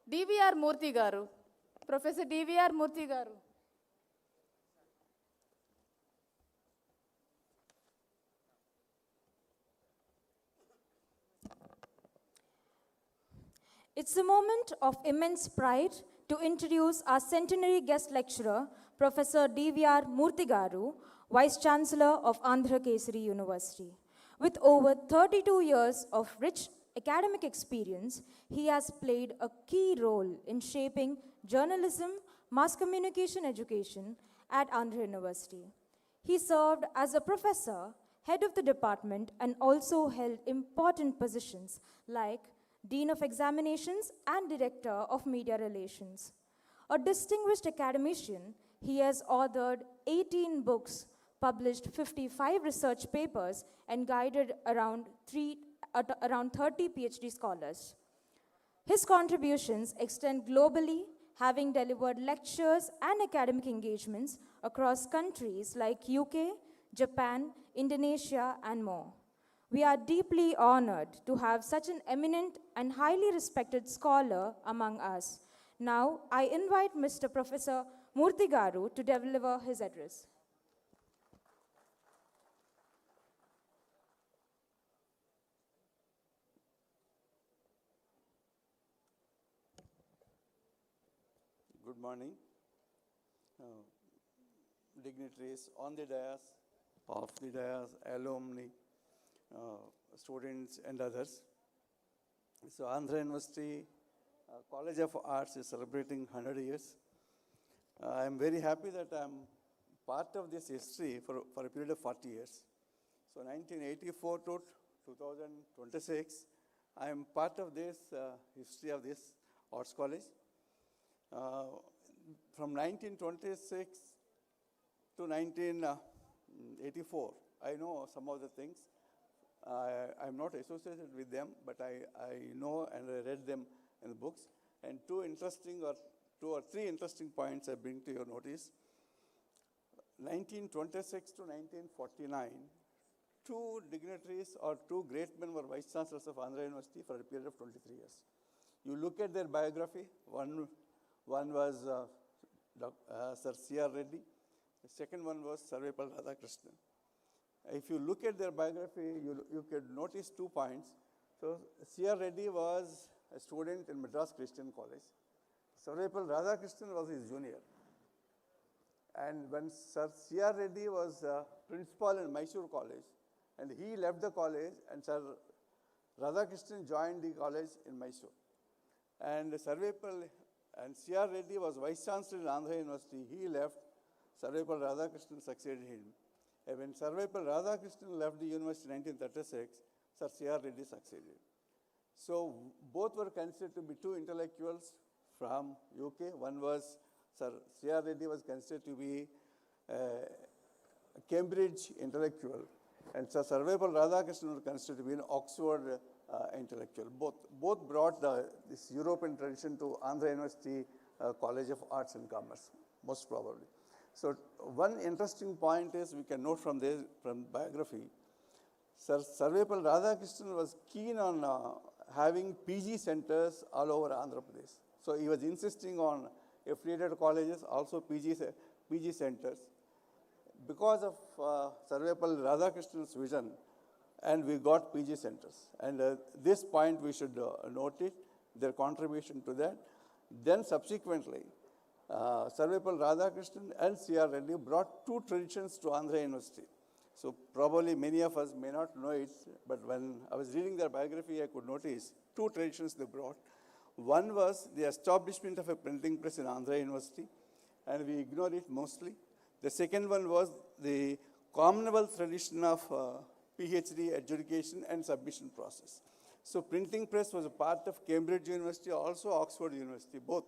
DVR Murthy Garu. Professor DVR Murthy Garu. It's a moment of immense pride to introduce our centenary guest lecturer, Professor DVR Murthy Garu, Vice Chancellor of Andhra Kesari University. With over 32 years of rich academic experience, he has played a key role in shaping journalism, mass communication education at Andhra University. He served as a professor, head of the department, and also held important positions like Dean of Examinations and Director of Media Relations. A distinguished academician, he has authored 18 books, published 55 research papers, and guided around 30 PhD scholars. His contributions extend globally, having delivered lectures and academic engagements across countries like UK, Japan, Indonesia, and more. We are deeply honored to have such an eminent and highly respected scholar among us. Now, I invite Mr. Professor Murthy Garu to deliver his address. Good morning, dignitaries on the dais, off the dais, alumni, students and others. So Andhra University College of Arts is celebrating 100 years. I am very happy that I am part of this history for a period of 40 years. So 1984 to 2026, I am part of this history of this arts college. From 1926 to 1984, I know some of the things. I'm not associated with them, but I know and I read them in the books. And two or three interesting points I bring to your notice. 1926 to 1949, two dignitaries or two great men were vice chancellors of Andhra University for a period of 23 years. You look at their biography, one was Sir C.R. Reddy, the second one was Sarvepalli Radhakrishnan. If you look at their biography, you could notice 2 points. So C.R. Reddy was a student in Madras Christian College. Sarvepalli Radhakrishnan was his junior. And when Sir C.R. Reddy was principal in Mysore College, and he left the college, and Sir Radhakrishnan joined the college in Mysore. And Sarvepalli and C.R. Reddy was vice chancellor in Andhra University. He left, Sarvepalli Radhakrishnan succeeded him. And when Sarvepalli Radhakrishnan left the university in 1936, Sir C.R. Reddy succeeded. So both were considered to be two intellectuals from UK. One was Sir C.R. Reddy was considered to be a Cambridge intellectual, and Sir Sarvepalli Radhakrishnan was considered to be an Oxford intellectual. Both brought this European tradition to Andhra University College of Arts and Commerce, most probably. So one interesting point is we can note from biography, Sir Sarvepalli Radhakrishnan was keen on having PG centers all over Andhra Pradesh. So he was insisting on affiliated colleges, also PG centers. Because of Sarvepalli Radhakrishnan's vision, and we got PG centers. And this point we should note it, their contribution to that. Then subsequently, Sarvepalli Radhakrishnan and C.R. Reddy brought two traditions to Andhra University. So probably many of us may not know it, but when I was reading their biography, I could notice two traditions they brought. One was the establishment of a printing press in Andhra University, and we ignore it mostly. The second one was the Commonwealth tradition of PhD adjudication and submission process. So printing press was a part of Cambridge University, also Oxford University, both.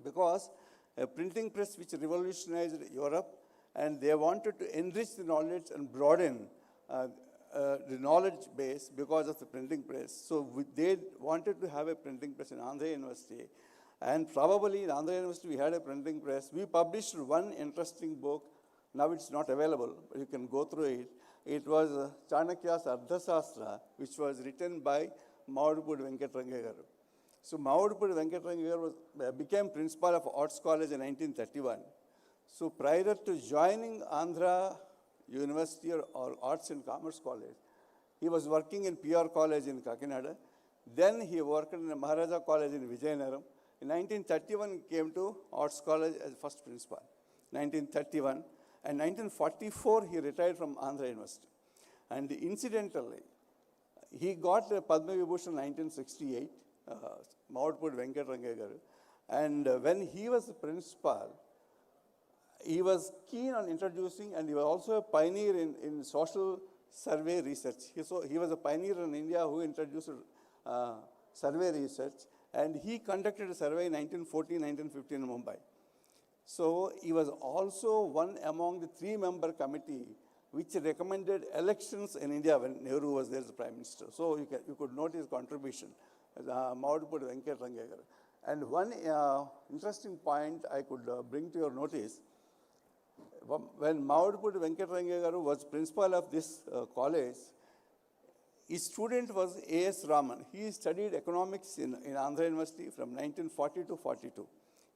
Because a printing press which revolutionized Europe, and they wanted to enrich the knowledge and broaden the knowledge base because of the printing press. So they wanted to have a printing press in Andhra University. And probably in Andhra University we had a printing press. We published one interesting book Now it's not available, but you can go through it. It was Chanakya's Ardhasastra, which was written by Mavadupudi Venkatrange garu. So Mavadupudi Venkatrange garu became principal of Arts College in 1931. So prior to joining Andhra University or Arts and Commerce College, he was working in PR College in Kakinada. Then he worked in the Maharaja College in Vijayanagar. In 1931, he came to Arts College as first principal. 1931. And 1944, he retired from Andhra University. And incidentally, he got a Padma Vibhushan in 1968, Mavadupudi Venkatrange garu. And when he was the principal, he was keen on introducing, and he was also a pioneer in social survey research. He was a pioneer in India who introduced survey research, and he conducted a survey in 1914, 1915 in Mumbai. So he was also one among the 3-member committee which recommended elections in India when Nehru was there as the Prime Minister. So you could note his contribution as Mavadupudi Venkatrange garu. And one interesting point I could bring to your notice, when Mavadupudi Venkatrange garu was principal of this college, his student was A.S. Raman. He studied economics in Andhra University from 1940 to 42.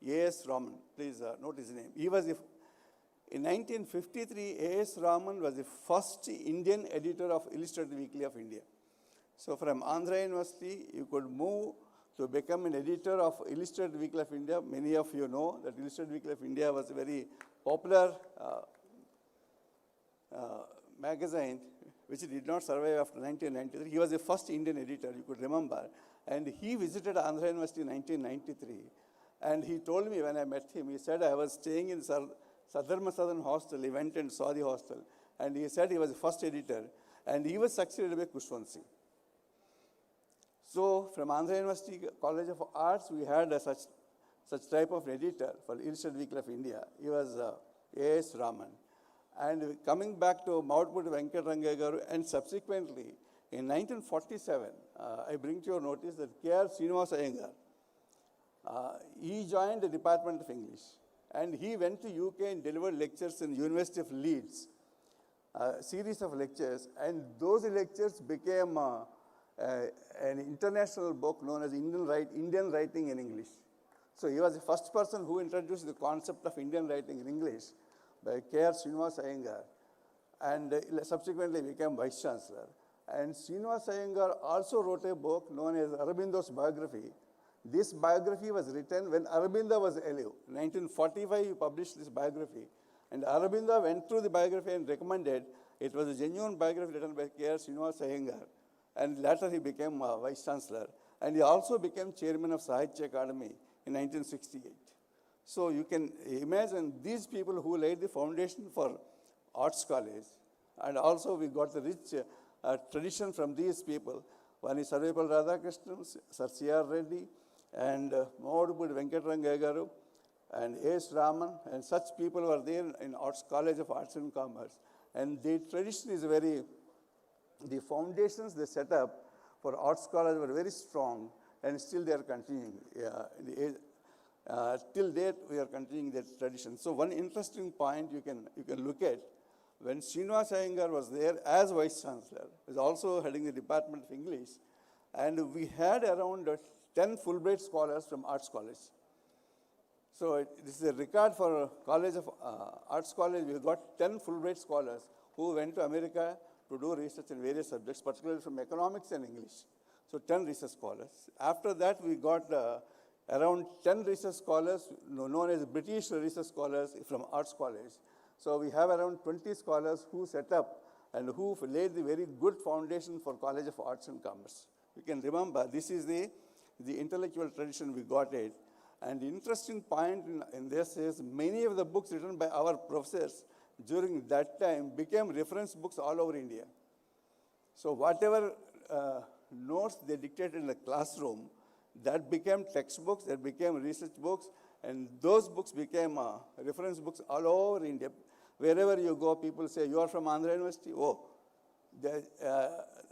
A.S. Raman, please note his name. He was, in 1953, A.S. Raman was the first Indian editor of Illustrated Weekly of India. So from Andhra University, you could move to become an editor of Illustrated Weekly of India. Many of you know that Illustrated Weekly of India was a very popular magazine which did not survive after 1993. He was the first Indian editor, you could remember. And he visited Andhra University in 1993. And he told me when I met him, he said, I was staying in Southern Hostel. He went and saw the hostel. And he said he was the first editor. And he was succeeded by Kushwant Singh. So from Andhra University College of Arts, we had such type of editor for Illustrated Weekly of India. He was A.S. Raman. And coming back to Mavadupudi Venkatrange garu, and subsequently, in 1947, I bring to your notice that K.R. Srinivasa Iyengar, he joined the Department of English, and he went to UK and delivered lectures in University of Leeds, a series of lectures, and those lectures became an international book known as Indian Writing in English. So he was the first person who introduced the concept of Indian writing in English by K.R. Srinivasa Iyengar, and subsequently became Vice Chancellor. And Srinivasa Iyengar also wrote a book known as Aurobindo's biography. This biography was written when Aurobindo was alive. In 1945, he published this biography. And Aurobindo went through the biography and recommended it was a genuine biography written by K.R. Srinivasa Iyengar. And later he became Vice Chancellor. And he also became Chairman of Sahitya Academy in 1968. So you can imagine these people who laid the foundation for Arts College. And also we got the rich tradition from these people. One is Sarvepalli Radhakrishnan, Sir C.R. Reddy, and Mavadupudi Venkatrange garu, and A.S. Raman, and such people were there in Arts College of Arts and Commerce. And the tradition is the foundations they set up for Arts College were very strong, and still they are continuing. Till date, we are continuing that tradition. So one interesting point you can look at, when Srinivasa Iyengar was there as Vice Chancellor, he was also heading the Department of English, and we had around 10 Fulbright scholars from Arts College. So this is a record for College of Arts College. We got 10 Fulbright scholars who went to America to do research in various subjects, particularly from economics and English. So 10 research scholars. After that, we got around 10 research scholars known as British research scholars from Arts College. So we have around 20 scholars who set up and who laid the very good foundation for College of Arts and Commerce. You can remember, this is the intellectual tradition we got it. And the interesting point in this is many of the books written by our professors during that time became reference books all over India. So whatever notes they dictated in the classroom, that became textbooks, that became research books, and those books became reference books all over India. Wherever you go, people say, you are from Andhra University? Oh,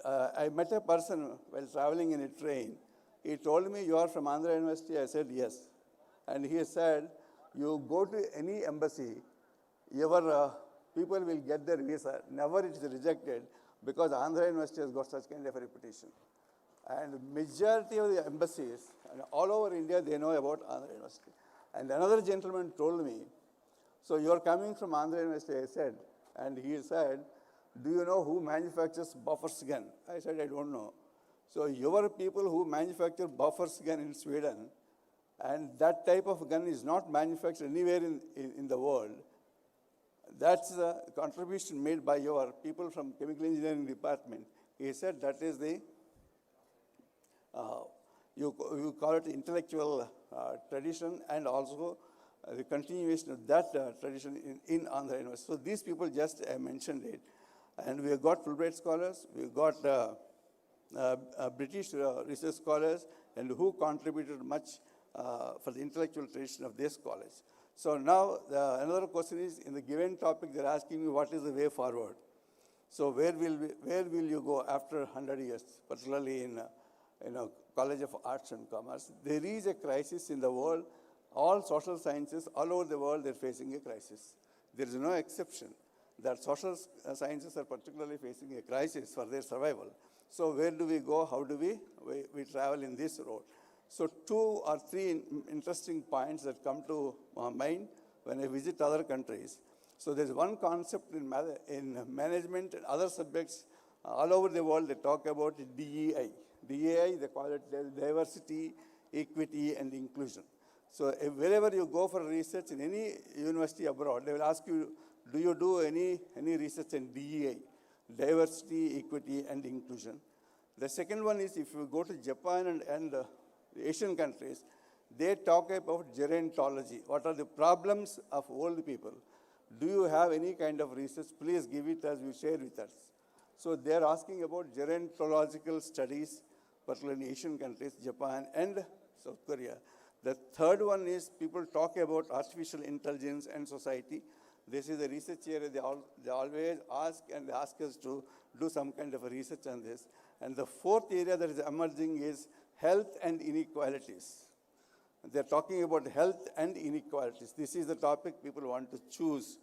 I met a person while traveling in a train. He told me, you are from Andhra University? I said, yes. And he said, you go to any embassy, your people will get their visa. Never it is rejected because Andhra University has got such kind of a reputation. And majority of the embassies and all over India, they know about Andhra University. And another gentleman told me, so you're coming from Andhra University, I said, and he said, do you know who manufactures Bofors gun? I said, I don't know. So your people who manufacture Bofors gun in Sweden, and that type of gun is not manufactured anywhere in the world. That's the contribution made by your people from chemical engineering department. He said that is the, you call it intellectual tradition and also the continuation of that tradition in Andhra University. So these people just mentioned it. And we have got Fulbright scholars, we've got British research scholars, and who contributed much for the intellectual tradition of this college. So now another question is, in the given topic, they're asking me what is the way forward. So where will you go after 100 years, particularly in College of Arts and Commerce? There is a crisis in the world. All social sciences all over the world, they're facing a crisis. There is no exception that social sciences are particularly facing a crisis for their survival. So where do we go? How do we travel in this road? So 2 or 3 interesting points that come to my mind when I visit other countries. So there's one concept in management and other subjects all over the world. They talk about DEI. DEI, they call it diversity, equity, and inclusion. So wherever you go for research in any university abroad, they will ask you, do you do any research in DEI, diversity, equity, and inclusion? The second one is, if you go to Japan and Asian countries, they talk about gerontology. What are the problems of old people? Do you have any kind of research? Please give it as you share with us. So they're asking about gerontological studies, particularly in Asian countries, Japan and South Korea. The third one is, people talk about artificial intelligence and society. This is a research area. They always ask us to do some kind of a research on this. And the fourth area that is emerging is health and inequalities. They're talking about health and inequalities. This is the topic people want to choose.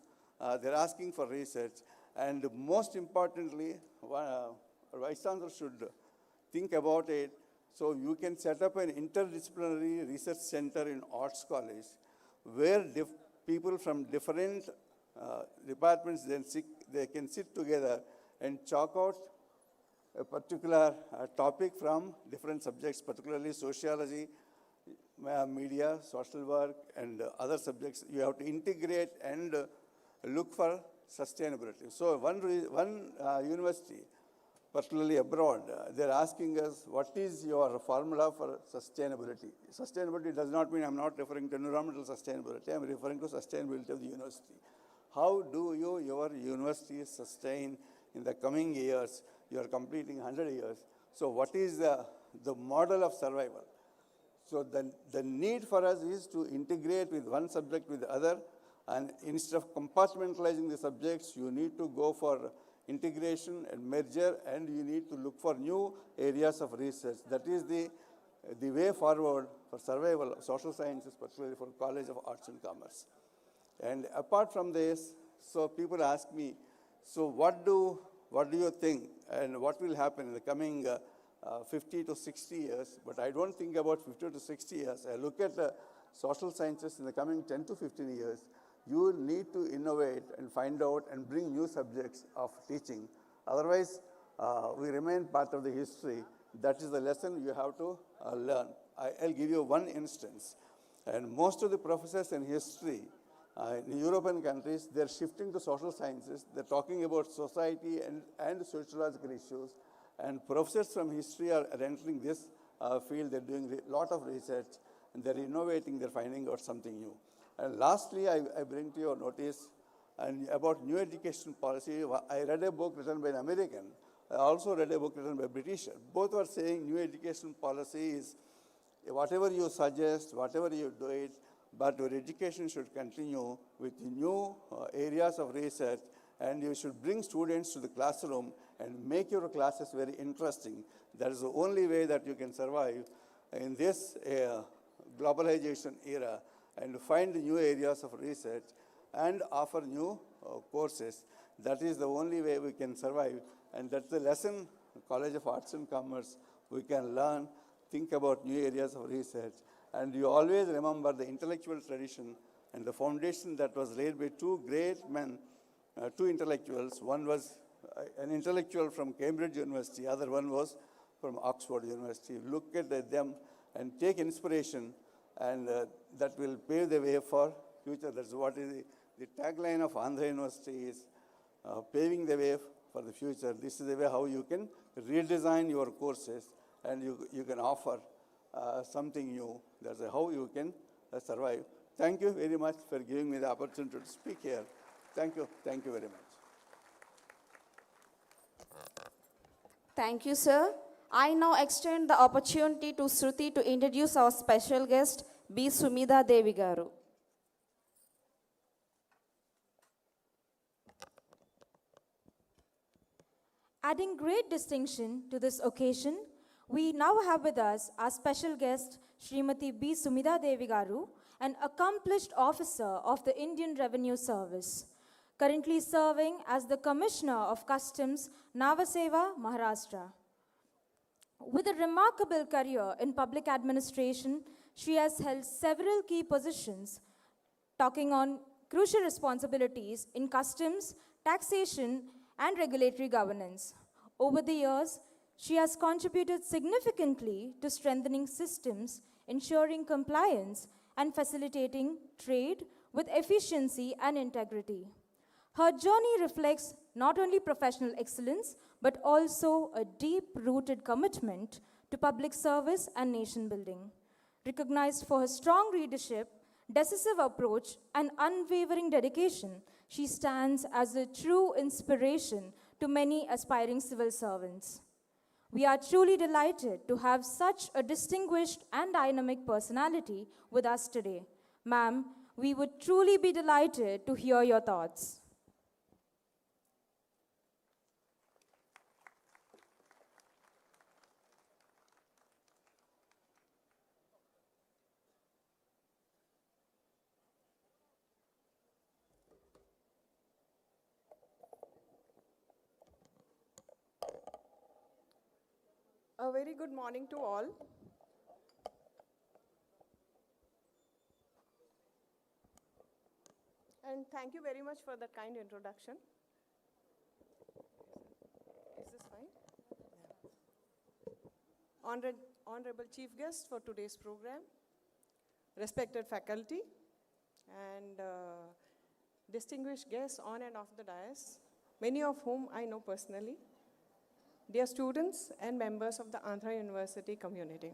They're asking for research. And most importantly, Vice Chancellor should think about it. So you can set up an interdisciplinary research center in Arts College where people from different departments, they can sit together and chalk out a particular topic from different subjects, particularly sociology, media, social work, and other subjects. You have to integrate and look for sustainability. So one university, particularly abroad, they're asking us, what is your formula for sustainability? Sustainability does not mean, I'm not referring to environmental sustainability, I'm referring to sustainability of the university. How do your university sustain in the coming years? You are completing 100 years. So what is the model of survival? So the need for us is to integrate with one subject with the other, and instead of compartmentalizing the subjects, you need to go for integration and merger, and you need to look for new areas of research. That is the way forward for survival of social sciences, particularly for College of Arts and Commerce. And apart from this, so people ask me, so what do you think and what will happen in the coming 50 to 60 years? But I don't think about 50 to 60 years. I look at social sciences in the coming 10 to 15 years. You need to innovate and find out and bring new subjects of teaching. Otherwise, we remain part of the history. That is the lesson you have to learn. I'll give you one instance. And most of the professors in history in European countries, they're shifting to social sciences. They're talking about society and sociological issues. And professors from history are entering this field. They're doing a lot of research, and they're innovating. They're finding out something new. And lastly, I bring to your notice about new education policy. I read a book written by an American. I also read a book written by a British. Both are saying new education policy is whatever you suggest, whatever you do it, but your education should continue with new areas of research, and you should bring students to the classroom and make your classes very interesting. That is the only way that you can survive in this globalization era, and find new areas of research and offer new courses. That is the only way we can survive, and that's the lesson College of Arts and Commerce we can learn, think about new areas of research, and you always remember the intellectual tradition and the foundation that was laid by two great men, two intellectuals. One was an intellectual from Cambridge University, other one was from Oxford University. Look at them and take inspiration, and that will pave the way for future. That's what is the tagline of Andhra University is, paving the way for the future. This is the way how you can redesign your courses, and you can offer something new. That's how you can survive. Thank you very much for giving me the opportunity to speak here. Thank you very much. Thank you, sir. I now extend the opportunity to Shruti to introduce our special guest, B. Sumida Devi Garu. Adding great distinction to this occasion, we now have with us our special guest, Srimati B. Sumida Devi Garu, an accomplished officer of the Indian Revenue Service, currently serving as the Commissioner of Customs, Navaseva, Maharashtra. With a remarkable career in public administration, she has held several key positions, talking on crucial responsibilities in customs, taxation, and regulatory governance. Over the years, she has contributed significantly to strengthening systems, ensuring compliance, and facilitating trade with efficiency and integrity. Her journey reflects not only professional excellence, but also a deep-rooted commitment to public service and nation building. Recognized for her strong leadership, decisive approach, and unwavering dedication, she stands as a true inspiration to many aspiring civil servants. We are truly delighted to have such a distinguished and dynamic personality with us today. Ma'am, we would truly be delighted to hear your thoughts. A very good morning to all. And thank you very much for the kind introduction. Is this fine? Honorable Chief Guest for today's program, respected faculty, and distinguished guests on and off the dais, many of whom I know personally, dear students and members of the Andhra University community.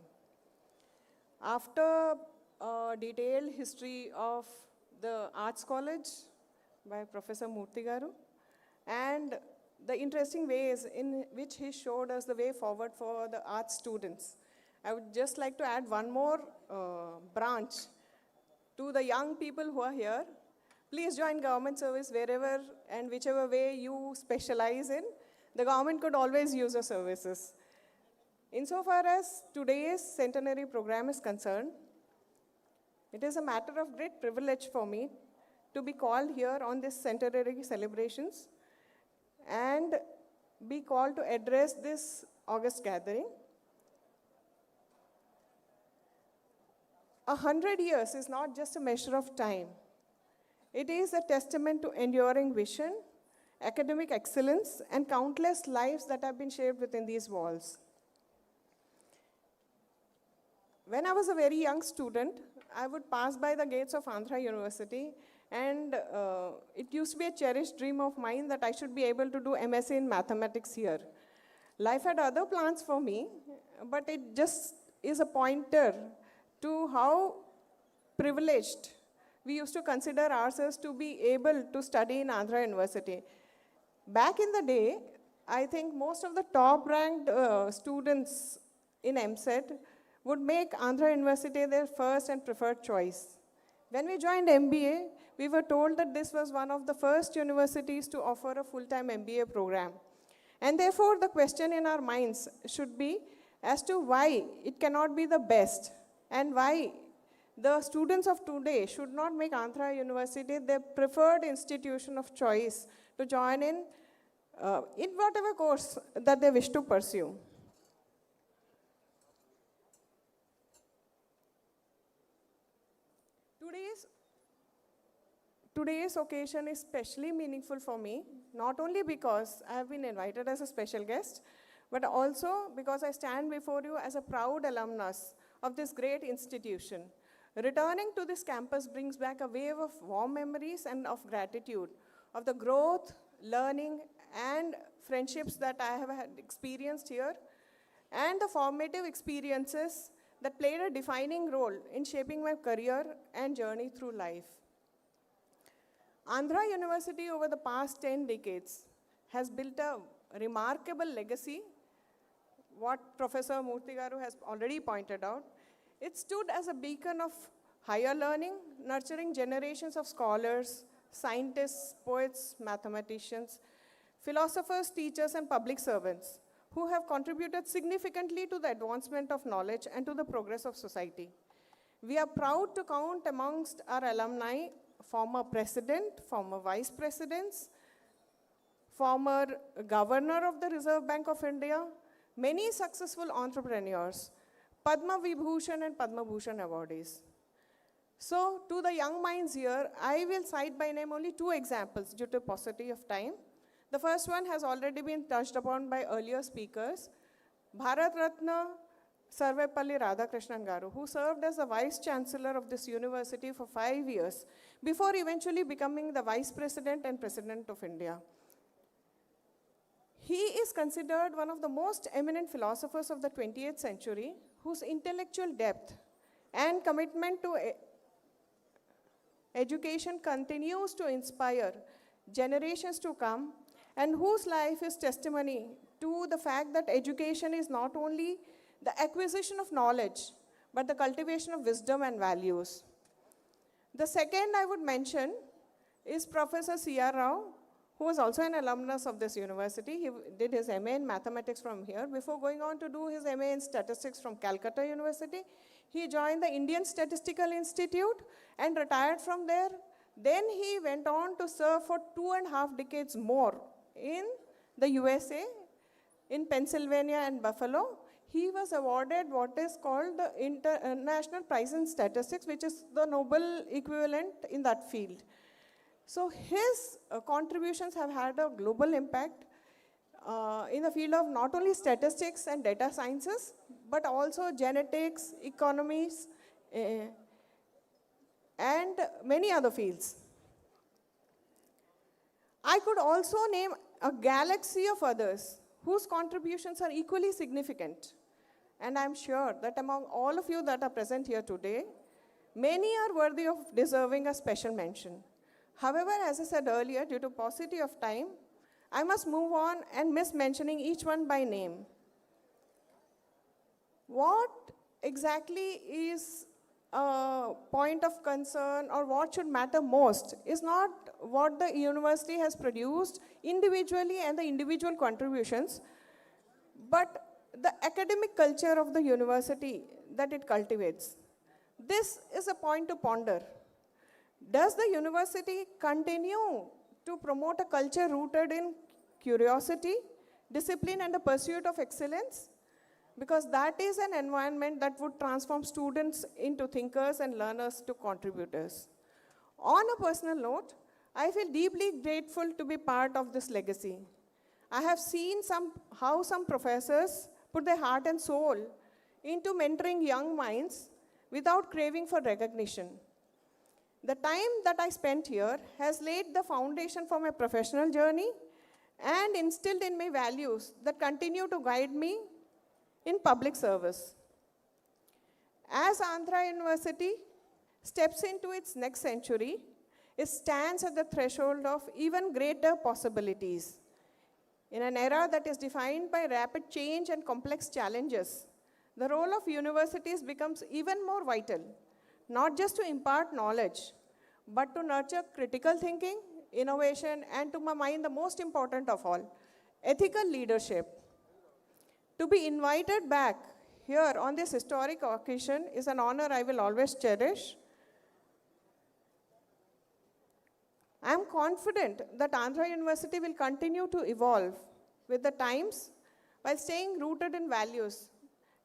After a detailed history of the Arts College by Professor Murthy Garu, and the interesting ways in which he showed us the way forward for the arts students, I would just like to add one more branch to the young people who are here. Please join government service wherever and whichever way you specialize in. The government could always use your services. Insofar as today's Centenary program is concerned, it is a matter of great privilege for me to be called here on this Centenary celebrations and be called to address this August gathering. 100 years is not just a measure of time. It is a testament to enduring vision, academic excellence, and countless lives that have been shaped within these walls. When I was a very young student, I would pass by the gates of Andhra University, and it used to be a cherished dream of mine that I should be able to do MSc in mathematics here. Life had other plans for me, but it just is a pointer to how privileged we used to consider ourselves to be able to study in Andhra University. Back in the day, I think most of the top-ranked students in MSET would make Andhra University their first and preferred choice. When we joined MBA, we were told that this was one of the first universities to offer a full-time MBA program. And therefore, the question in our minds should be as to why it cannot be the best and why the students of today should not make Andhra University their preferred institution of choice to join in whatever course that they wish to pursue. Today's occasion is especially meaningful for me, not only because I have been invited as a special guest, but also because I stand before you as a proud alumnus of this great institution. Returning to this campus brings back a wave of warm memories and of gratitude of the growth, learning, and friendships that I have had experienced here, and the formative experiences that played a defining role in shaping my career and journey through life. Andhra University over the past 10 decades has built a remarkable legacy, what Professor Murthy Garu has already pointed out. It stood as a beacon of higher learning, nurturing generations of scholars, scientists, poets, mathematicians, philosophers, teachers, and public servants who have contributed significantly to the advancement of knowledge and to the progress of society. We are proud to count amongst our alumni former president, former vice presidents, former governor of the Reserve Bank of India, many successful entrepreneurs, Padma Vibhushan and Padma Bhushan awardees. So to the young minds here, I will cite by name only two examples due to paucity of time. The first one has already been touched upon by earlier speakers. Bharat Ratna Sarvepalli Radhakrishnan Garu, who served as the Vice Chancellor of this university for 5 years before eventually becoming the Vice President and President of India. He is considered one of the most eminent philosophers of the 20th century, whose intellectual depth and commitment to education continues to inspire generations to come, and whose life is testimony to the fact that education is not only the acquisition of knowledge, but the cultivation of wisdom and values. The second I would mention is Professor C.R. Rao, who was also an alumnus of this university. He did his MA in mathematics from here. Before going on to do his MA in statistics from Calcutta University, he joined the Indian Statistical Institute and retired from there. Then he went on to serve for 2.5 decades more in the USA, in Pennsylvania and Buffalo. He was awarded what is called the International Prize in Statistics, which is the Nobel equivalent in that field. So his contributions have had a global impact in the field of not only statistics and data sciences, but also genetics, economies, and many other fields. I could also name a galaxy of others whose contributions are equally significant. And I'm sure that among all of you that are present here today, many are worthy of deserving a special mention. However, as I said earlier, due to paucity of time, I must move on and miss mentioning each one by name. What exactly is a point of concern, or what should matter most, is not what the university has produced individually and the individual contributions, but the academic culture of the university that it cultivates. This is a point to ponder. Does the university continue to promote a culture rooted in curiosity, discipline, and the pursuit of excellence? Because that is an environment that would transform students into thinkers and learners to contributors. On a personal note, I feel deeply grateful to be part of this legacy. I have seen how some professors put their heart and soul into mentoring young minds without craving for recognition. The time that I spent here has laid the foundation for my professional journey and instilled in me values that continue to guide me in public service. As Andhra University steps into its next century, it stands at the threshold of even greater possibilities. In an era that is defined by rapid change and complex challenges, the role of universities becomes even more vital, not just to impart knowledge, but to nurture critical thinking, innovation, and to my mind, the most important of all, ethical leadership. To be invited back here on this historic occasion is an honor I will always cherish. I am confident that Andhra University will continue to evolve with the times while staying rooted in values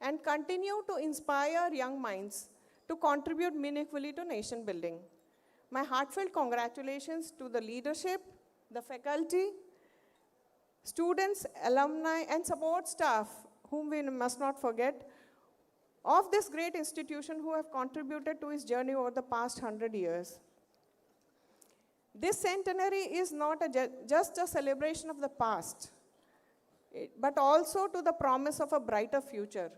and continue to inspire young minds to contribute meaningfully to nation building. My heartfelt congratulations to the leadership, the faculty, students, alumni, and support staff, whom we must not forget, of this great institution who have contributed to its journey over the past 100 years. This centenary is not just a celebration of the past, but also to the promise of a brighter future.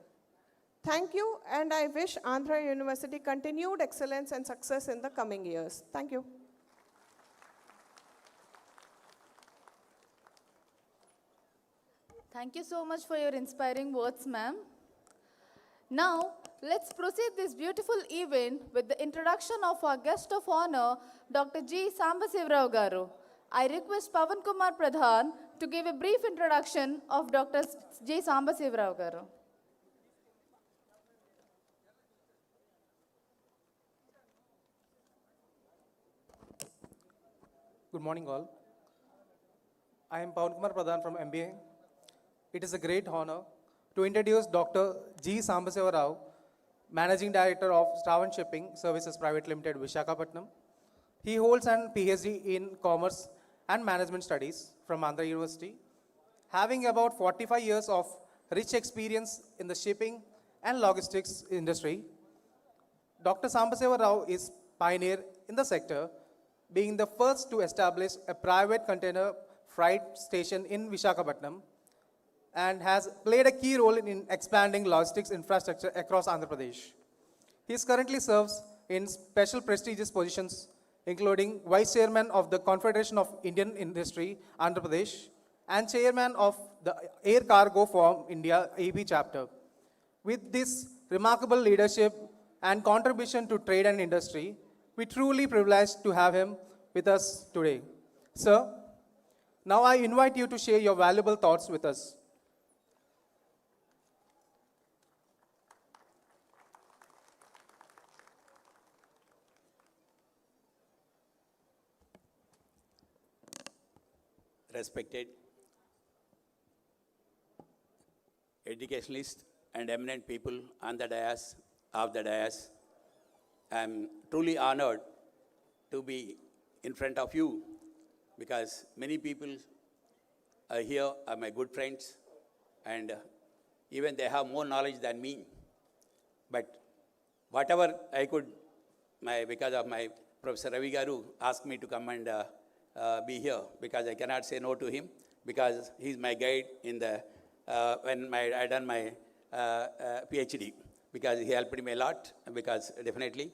Thank you, and I wish Andhra University continued excellence and success in the coming years. Thank you. Thank you so much for your inspiring words, ma'am. Now, let's proceed this beautiful event with the introduction of our guest of honor, Dr. G. Sambasivarao Garu. I request Pavan Kumar Pradhan to give a brief introduction of Dr. G. Sambasivarao Garu. Good morning, all. I am Pavan Kumar Pradhan from MBA. It is a great honor to introduce Dr. G. Sambasivarao, Managing Director of Stravan Shipping Services Private Limited, Visakhapatnam. He holds an PhD in Commerce and Management Studies from Andhra University, having about 45 years of rich experience in the shipping and logistics industry. Dr. Sambasivarao is pioneer in the sector, being the first to establish a private container freight station in Visakhapatnam, and has played a key role in expanding logistics infrastructure across Andhra Pradesh. He currently serves in special prestigious positions, including Vice Chairman of the Confederation of Indian Industry, Andhra Pradesh, and Chairman of the Air Cargo Forum India AB chapter. With this remarkable leadership and contribution to trade and industry, we truly privileged to have him with us today. Sir, now I invite you to share your valuable thoughts with us. Respected educationalists and eminent people on the dais, of the dais, I am truly honored to be in front of you because many people here are my good friends and even they have more knowledge than me. But whatever I could, because of my Professor Ravi Garu asked me to come and be here because I cannot say no to him because he's my guide in the when I done my PhD because he helped me a lot because definitely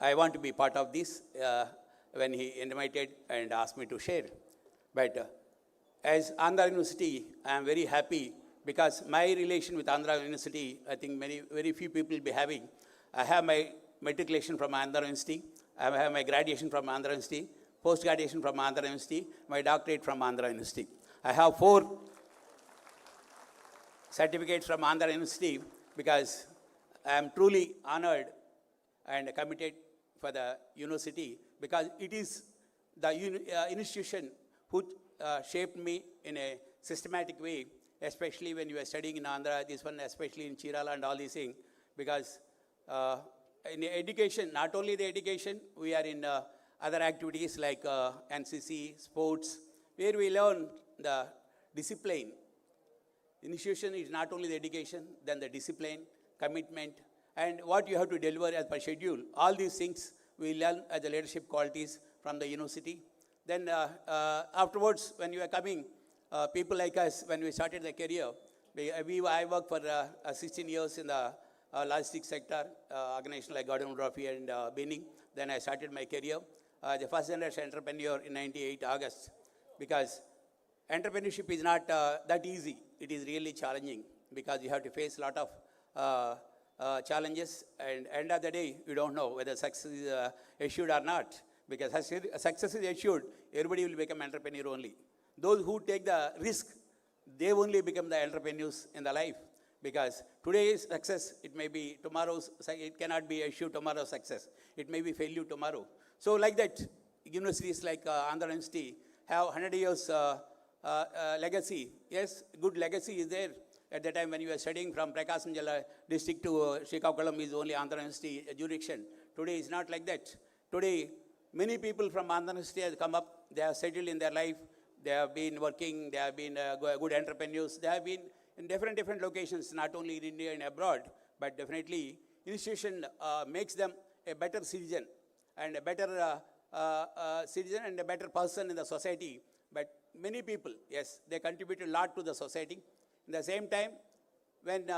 I want to be part of this when he invited and asked me to share. But as Andhra University, I am very happy because my relation with Andhra University, I think very few people will be having. I have my matriculation from Andhra University, I have my graduation from Andhra University, post-graduation from Andhra University, my doctorate from Andhra University. I have 4 certificates from Andhra University because I am truly honored and committed for the university because it is the institution who shaped me in a systematic way, especially when you are studying in Andhra, this one especially in Chirala and all these things, because in education, not only the education, we are in other activities like NCC, sports, where we learn the discipline. Institution is not only the education, then the discipline, commitment, and what you have to deliver as per schedule. All these things we learn as the leadership qualities from the university. Then afterwards, when you are coming, people like us, when we started the career, I worked for 16 years in the logistics sector, organization like Gordon Murphy and Binning. Then I started my career. The first generation entrepreneur in 98 August, because entrepreneurship is not that easy. It is really challenging because you have to face a lot of challenges, and end of the day, you don't know whether success is assured or not. Because success is assured, everybody will become entrepreneur only. Those who take the risk, they only become the entrepreneurs in the life. Because today's success, it may be tomorrow's, it cannot be assured tomorrow's success. It may be failure tomorrow. So like that, universities like Andhra University have 100 years legacy. Yes, good legacy is there. At the time when you were studying from Prakasam Jilla district to Srikakulam is only Andhra University jurisdiction. Today it's not like that. Today, many people from Andhra University have come up. They have settled in their life. They have been working. They have been good entrepreneurs. They have been in different locations, not only in India and abroad, but definitely institution makes them a better citizen and a better citizen and a better person in the society. But many people, yes, they contribute a lot to the society. In the same time, when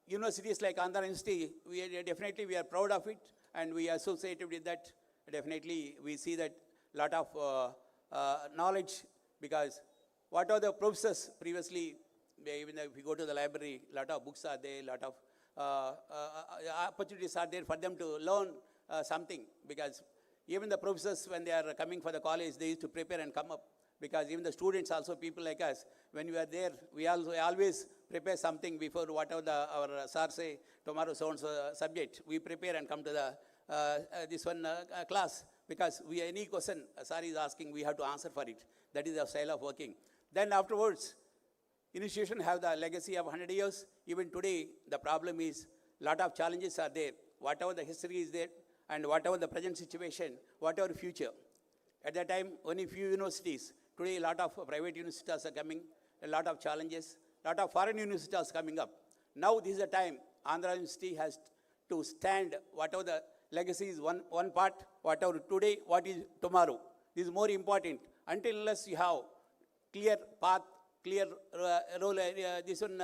universities like Andhra University, we are proud of it and we are associated with that. Definitely, we see that lot of knowledge, because what are the professors previously, even if you go to the library, lot of books are there, lot of opportunities are there for them to learn something, because even the professors, when they are coming for the college, they used to prepare and come up. Because even the students also, people like us, when we are there, we always prepare something before whatever our sir say, tomorrow so-and-so subject, we prepare and come to the this one class. Because any question sir is asking, we have to answer for it. That is our style of working. Then afterwards, institution have the legacy of 100 years. Even today, the problem is, lot of challenges are there. Whatever the history is there, and whatever the present situation, whatever future. At that time, only few universities. Today, a lot of private universities are coming, a lot of challenges, a lot of foreign universities coming up. Now, this is the time Andhra University has to stand, whatever the legacy is one part, whatever today, what is tomorrow. This is more important. Until unless you have clear path, clear role, this one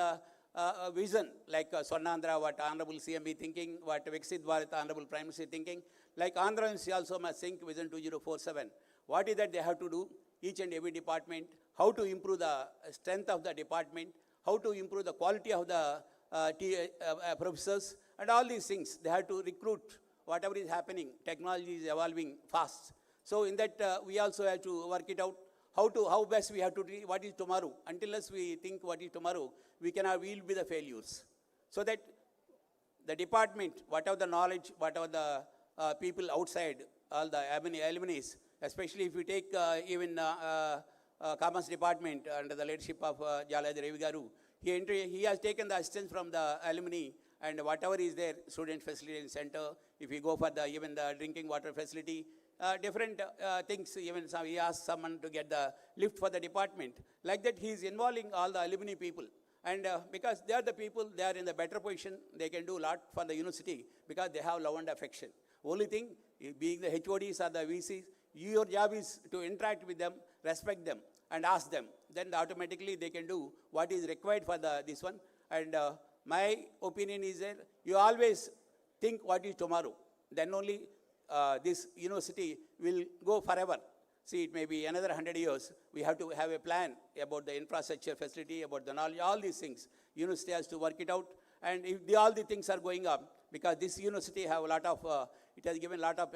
vision, like Swarnandhra, what Honorable CM is thinking, what Viksit Bharat, Honorable Prime Minister is thinking, like Andhra University also must think Vision 2047. What is that they have to do? Each and every department, how to improve the strength of the department, how to improve the quality of the professors, and all these things. They have to recruit whatever is happening. Technology is evolving fast. So in that, we also have to work it out. How best we have to do, what is tomorrow. Until we think what is tomorrow, we will be the failures. So that the department, whatever the knowledge, whatever the people outside, all the alumni, especially if you take even Commerce Department under the leadership of Jaladi Ravi Garu, he has taken the assistance from the alumni, and whatever is there, student facility center, if you go for even the drinking water facility, different things, even he asked someone to get the lift for the department. Like that, he is involving all the alumni people. And because they are the people, they are in the better position, they can do a lot for the university because they have love and affection. Only thing, being the HODs or the VCs, your job is to interact with them, respect them, and ask them. Then automatically they can do what is required for this one. And my opinion is that you always think what is tomorrow. Then only this university will go forever. See, it may be another 100 years. We have to have a plan about the infrastructure facility, about the knowledge, all these things. University has to work it out. And if all the things are going up, because this university have a lot of, it has given a lot of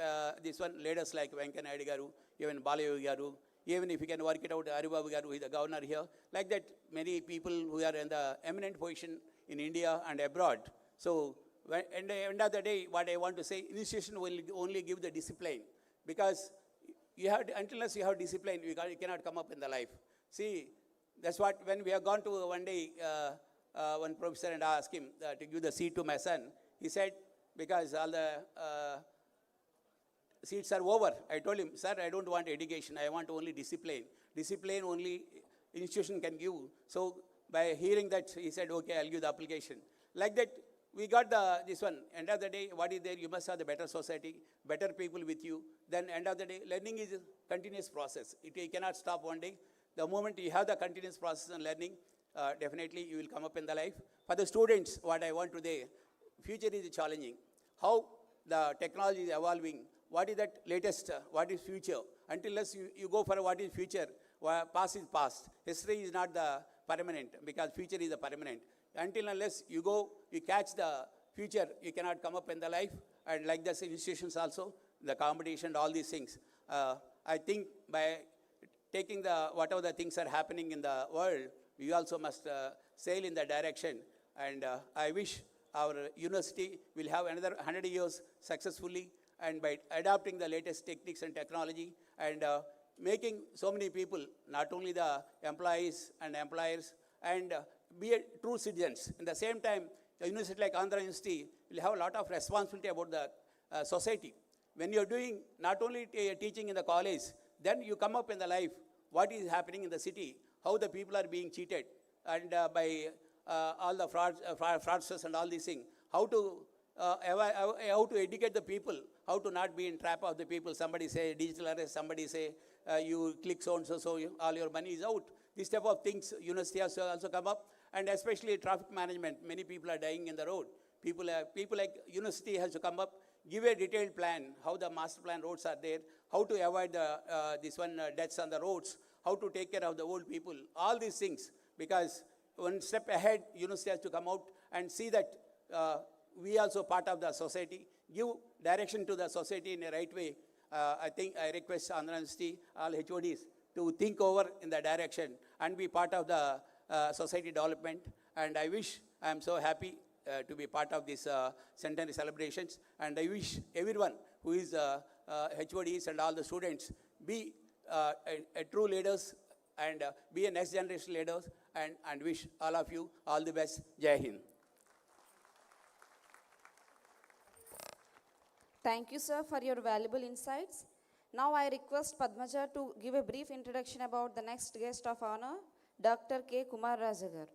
this one leaders like Venkaya Naidu Garu, even Balayogi Garu, even if you can work it out, Haribabu Garu is the governor here. Like that, many people who are in the eminent position in India and abroad. So, at the end of the day, what I want to say, institution will only give the discipline. Because you have, unless you have discipline, you cannot come up in the life. See, that's what, when we have gone to one day, one professor and asked him to give the seat to my son, he said, because all the seats are over. I told him, sir, I don't want education, I want only discipline. Discipline only institution can give. So by hearing that, he said, okay, I'll give the application. Like that, we got this one. End of the day, what is there? You must have the better society, better people with you. Then end of the day, learning is a continuous process. You cannot stop one day. The moment you have the continuous process and learning, definitely you will come up in the life. For the students, what I want today, future is challenging. How the technology is evolving. What is that latest? What is future? Until you go for what is future, past is past. History is not the permanent, because future is the permanent. Until unless you go, you catch the future, you cannot come up in the life. And like the institutions also, the competition, all these things. I think by taking whatever the things are happening in the world, we also must sail in that direction. And I wish our university will have another 100 years successfully, and by adopting the latest techniques and technology, and making so many people, not only the employees and employers, and be a true citizens. In the same time, the university like Andhra University will have a lot of responsibility about the society. When you're doing not only teaching in the college, then you come up in the life, what is happening in the city, how the people are being cheated, and by all the fraudsters and all these things, how to educate the people, how to not be in trap of the people. Somebody say digital arrest, somebody say you click so and so, all your money is out. These type of things university has also come up, and especially traffic management. Many people are dying in the road. People like university has to come up, give a detailed plan, how the master plan roads are there, how to avoid the deaths on the roads, how to take care of the old people, all these things. Because one step ahead, university has to come out and see that we also part of the society, give direction to the society in a right way. I think I request Andhra University, all HODs, to think over in that direction and be part of the society development. And I wish, I am so happy to be part of this centenary celebrations. And I wish everyone who is HODs and all the students be a true leaders and be a next generation leaders, and wish all of you all the best. Jai Hind. Thank you, sir, for your valuable insights. Now I request Padmaja to give a brief introduction about the next guest of honor, Dr. K. Kumar Rajagar.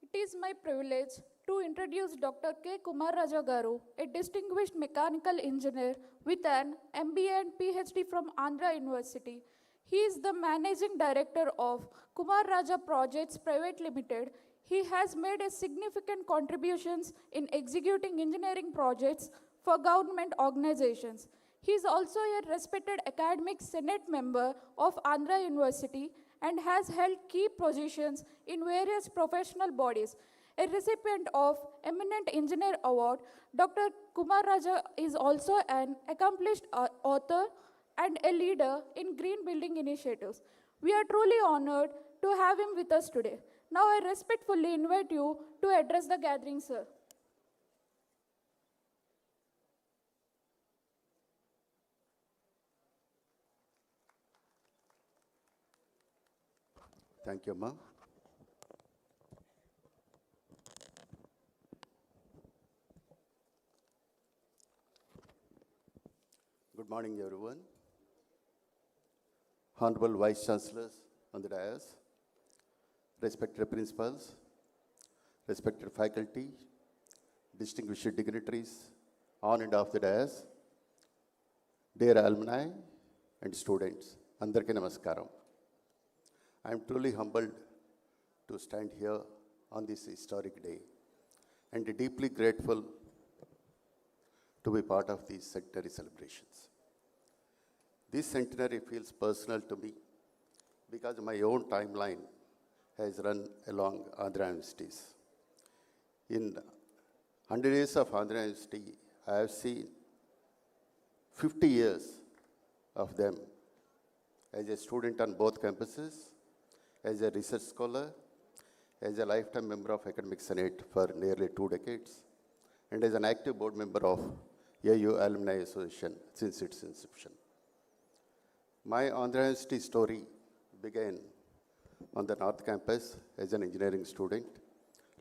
It is my privilege to introduce Dr. K. Kumar Rajagaru, a distinguished mechanical engineer with an MBA and PhD from Andhra University. He is the managing director of Kumar Raja Projects Private Limited. He has made a significant contributions in executing engineering projects for government organizations. He is also a respected academic senate member of Andhra University and has held key positions in various professional bodies. A recipient of Eminent Engineer Award, Dr. Kumar Raja is also an accomplished author and a leader in green building initiatives. We are truly honored to have him with us today. Now I respectfully invite you to address the gathering, sir. Thank you, ma'am. Good morning, everyone. Honorable Vice Chancellors on the dais, respected principals, respected faculty, distinguished dignitaries on and off the dais, dear alumni and students, Andarki Namaskaram. I am truly humbled to stand here on this historic day and deeply grateful to be part of these centenary celebrations. This centenary feels personal to me because my own timeline has run along Andhra Universities. In 100 years of Andhra University, I have seen 50 years of them as a student on both campuses, as a research scholar, as a lifetime member of Academic Senate for nearly 2 decades, and as an active board member of AU Alumni Association since its inception. My Andhra University story began on the North Campus as an engineering student,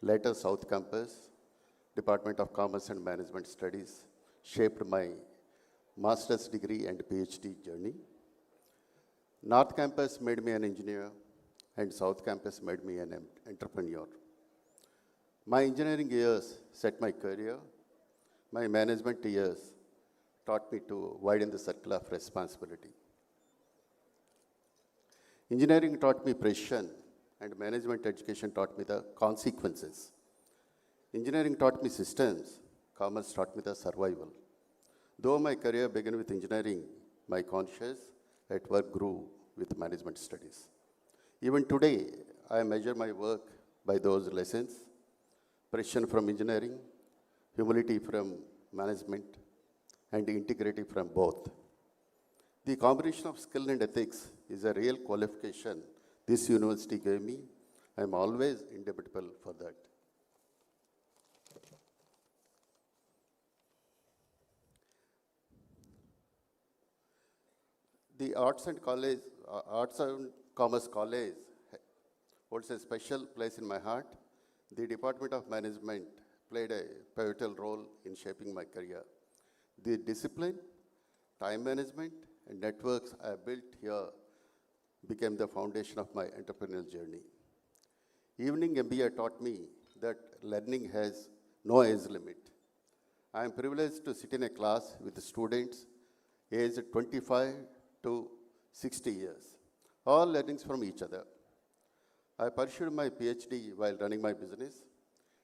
later South Campus, Department of Commerce and Management Studies, shaped my master's degree and PhD journey. North Campus made me an engineer, and South Campus made me an entrepreneur. My engineering years set my career. My management years taught me to widen the circle of responsibility. Engineering taught me precision, and management education taught me the consequences. Engineering taught me systems, commerce taught me the survival. Though my career began with engineering, my conscience at work grew with management studies. Even today, I measure my work by those lessons: precision from engineering, humility from management, and integrity from both. The combination of skill and ethics is a real qualification this university gave me. I am always indebtable for that. The Arts and Commerce College holds a special place in my heart. The Department of Management played a pivotal role in shaping my career. The discipline, time management, and networks I built here became the foundation of my entrepreneurial journey. Evening MBA taught me that learning has no age limit. I am privileged to sit in a class with students aged 25 to 60 years, all learning from each other. I pursued my PhD while running my business.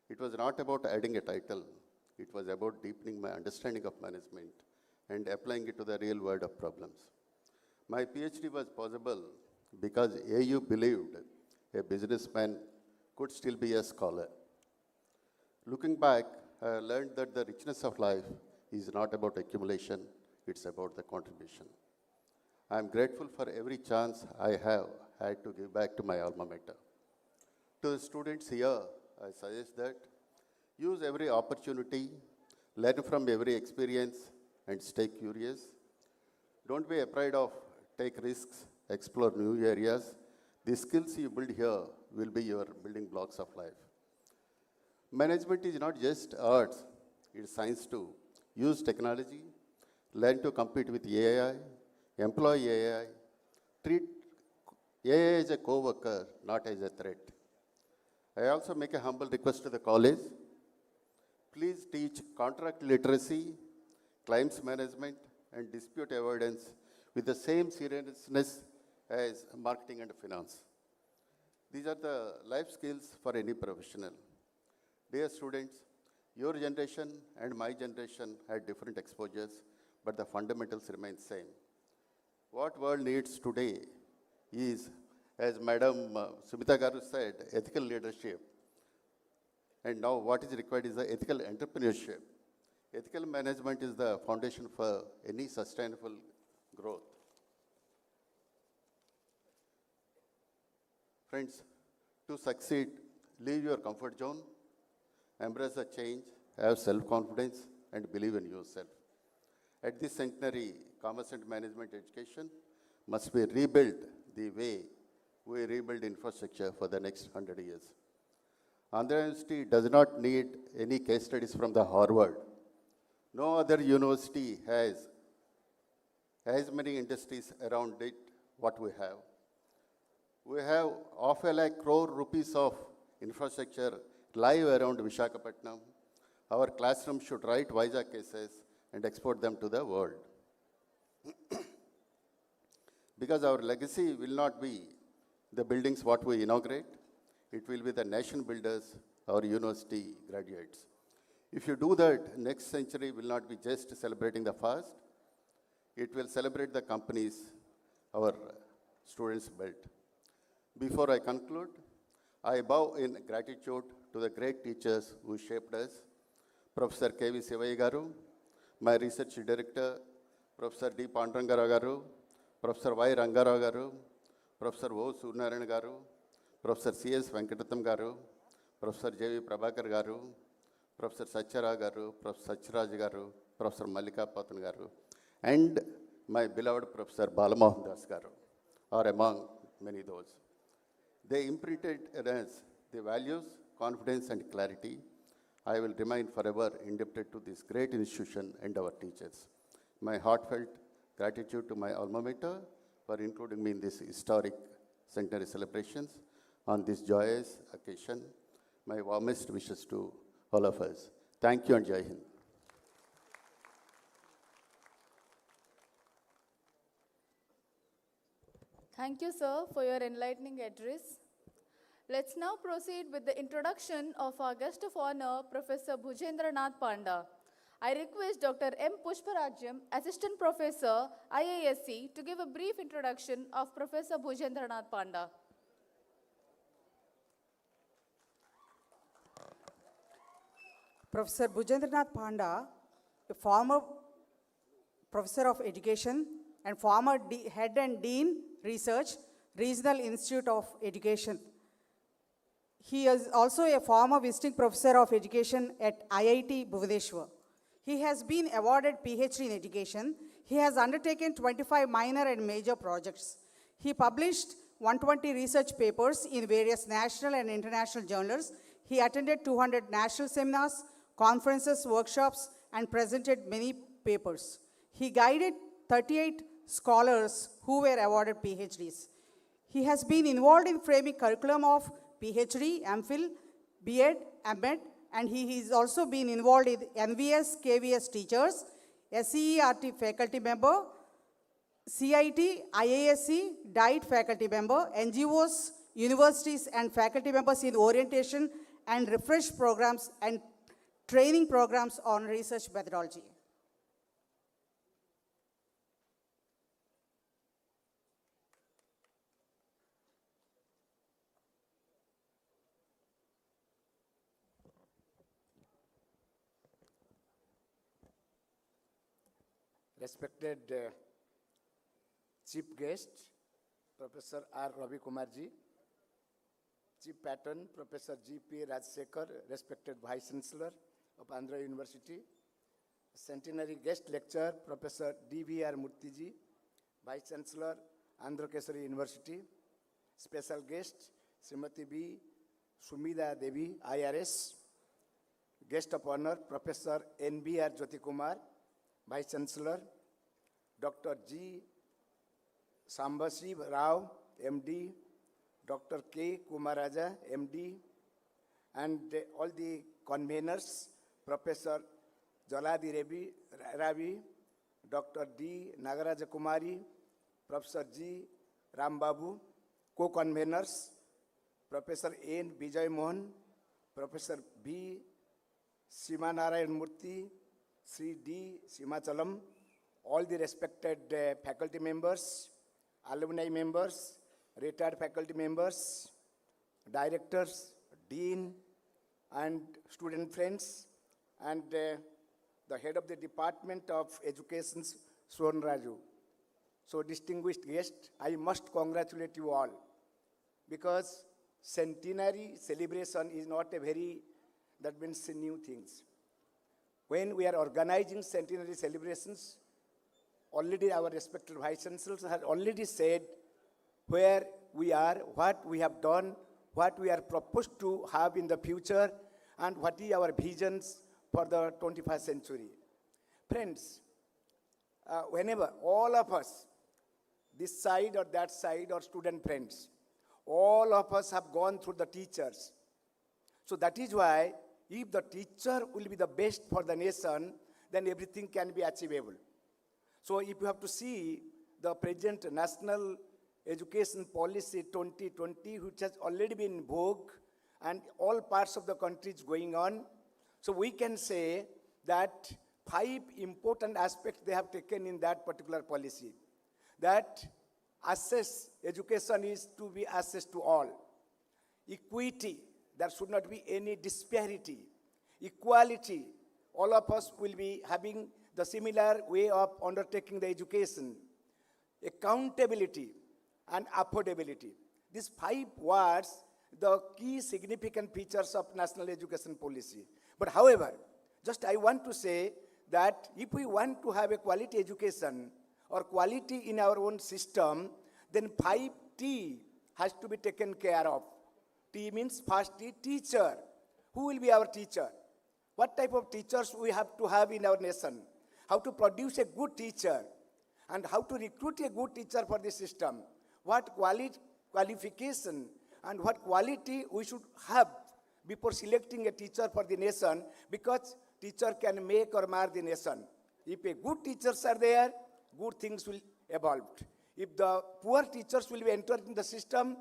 It was not about adding a title. It was about deepening my understanding of management and applying it to the real world of problems. My PhD was possible because AU believed a businessman could still be a scholar. Looking back, I learned that the richness of life is not about accumulation, it's about the contribution. I am grateful for every chance I have had to give back to my alma mater. To the students here, I suggest that use every opportunity, learn from every experience, and stay curious. Don't be afraid of take risks, explore new areas. The skills you build here will be your building blocks of life. Management is not just arts, it's science too. Use technology, learn to compete with AI, employ AI, treat AI as a co-worker, not as a threat. I also make a humble request to the college. Please teach contract literacy, claims management, and dispute avoidance with the same seriousness as marketing and finance. These are the life skills for any professional. Dear students, your generation and my generation had different exposures, but the fundamentals remain same. What world needs today is, as Madam Sumita Garu said, ethical leadership. And now what is required is the ethical entrepreneurship. Ethical management is the foundation for any sustainable growth. Friends, to succeed, leave your comfort zone, embrace the change, have self-confidence, and believe in yourself. At this centenary, commerce and management education must be rebuilt the way we rebuild infrastructure for the next 100 years. Andhra University does not need any case studies from the Harvard. No other university has as many industries around it what we have. We have ₹500,000 crore of infrastructure live around Visakhapatnam. Our classroom should write Vizag cases and export them to the world. Because our legacy will not be the buildings what we inaugurate, it will be the nation builders, our university graduates. If you do that, next century will not be just celebrating the past, it will celebrate the companies our students built. Before I conclude, I bow in gratitude to the great teachers who shaped us, Professor K.V. Sivaya Garu, my research director, Professor D. Pandrangarao Garu, Professor Y. Rangarao Garu, Professor O. Surnarayan Garu, Professor C.S. Venkatatham Garu, Professor J.V. Prabhakar Garu, Professor Satyara Garu, Professor Satyaraj Garu, Professor Mallika Patan Garu, and my beloved Professor Balamohan Das Garu are among many those. They imprinted in us the values, confidence, and clarity. I will remain forever indebted to this great institution and our teachers. My heartfelt gratitude to my alma mater for including me in this historic centenary celebrations on this joyous occasion. My warmest wishes to all of us. Thank you and Jai Hind. Thank you, sir, for your enlightening address. Let's now proceed with the introduction of our guest of honor, Professor Bhujendranath Panda. I request Dr. M. Pushparajyam, Assistant Professor, IASE, to give a brief introduction of Professor Bhujendranath Panda. Professor Bhujendranath Panda, a former Professor of Education and former Head and Dean Research, Regional Institute of Education. He is also a former visiting professor of education at IIT Bhubaneswar. He has been awarded PhD in education. He has undertaken 25 minor and major projects. He published 120 research papers in various national and international journals. He attended 200 national seminars, conferences, workshops, and presented many papers. He guided 38 scholars who were awarded PhDs. He has been involved in framing curriculum of PhD, MPhil, B.Ed, M.Ed, and he has also been involved in NVS, KVS teachers, SEERT faculty member, CIT, IASE, DIET faculty member, NGOs, universities and faculty members in orientation and refresh programs and training programs on research methodology. Respected Chief Guest, Professor R. Ravi Kumarji, Chief Patron, Professor G.P. Rajsekhar, respected Vice Chancellor of Andhra University, Centenary Guest Lecturer, Professor D.V.R. Murthyji, Vice Chancellor, Andhra Kesari University, Special Guest, Srimati B. Sumida Devi, IRS, Guest of Honor, Professor N.B.R. Jyoti Kumar, Vice Chancellor, Dr. G. Sambasiv Rao, MD, Dr. K. Kumaraja, MD, and all the conveners, Professor Jaladi Ravi, Dr. D. Nagaraja Kumari, Professor G. Rambabu, co-conveners, Professor N. Vijay Mohan, Professor B. Simanarayan Murthy, Sri D. Simachalam, all the respected faculty members, alumni members, retired faculty members, directors, dean, and student friends, and the head of the Department of Education, Swarn Raju. So distinguished guest, I must congratulate you all, because centenary celebration is not a very, that means new things. When we are organizing centenary celebrations, already our respected Vice Chancellors have already said where we are, what we have done, what we are proposed to have in the future, and what is our visions for the 21st century. Friends, whenever all of us, this side or that side, or student friends, all of us have gone through the teachers. So that is why if the teacher will be the best for the nation, then everything can be achievable. So if you have to see the present National Education Policy 2020, which has already been in vogue, and all parts of the country is going on, so we can say that 5 important aspects they have taken in that particular policy. That education is to be access to all. Equity, there should not be any disparity. Equality, all of us will be having the similar way of undertaking the education. Accountability and affordability. These 5 words, the key significant features of national education policy. But however, just I want to say that if we want to have a quality education or quality in our own system, then 5 T has to be taken care of. T means first T, teacher. Who will be our teacher? What type of teachers we have to have in our nation? How to produce a good teacher, and how to recruit a good teacher for the system. What qualification and what quality we should have before selecting a teacher for the nation, because teacher can make or mar the nation. If a good teachers are there, good things will evolve. If the poor teachers will be entering the system,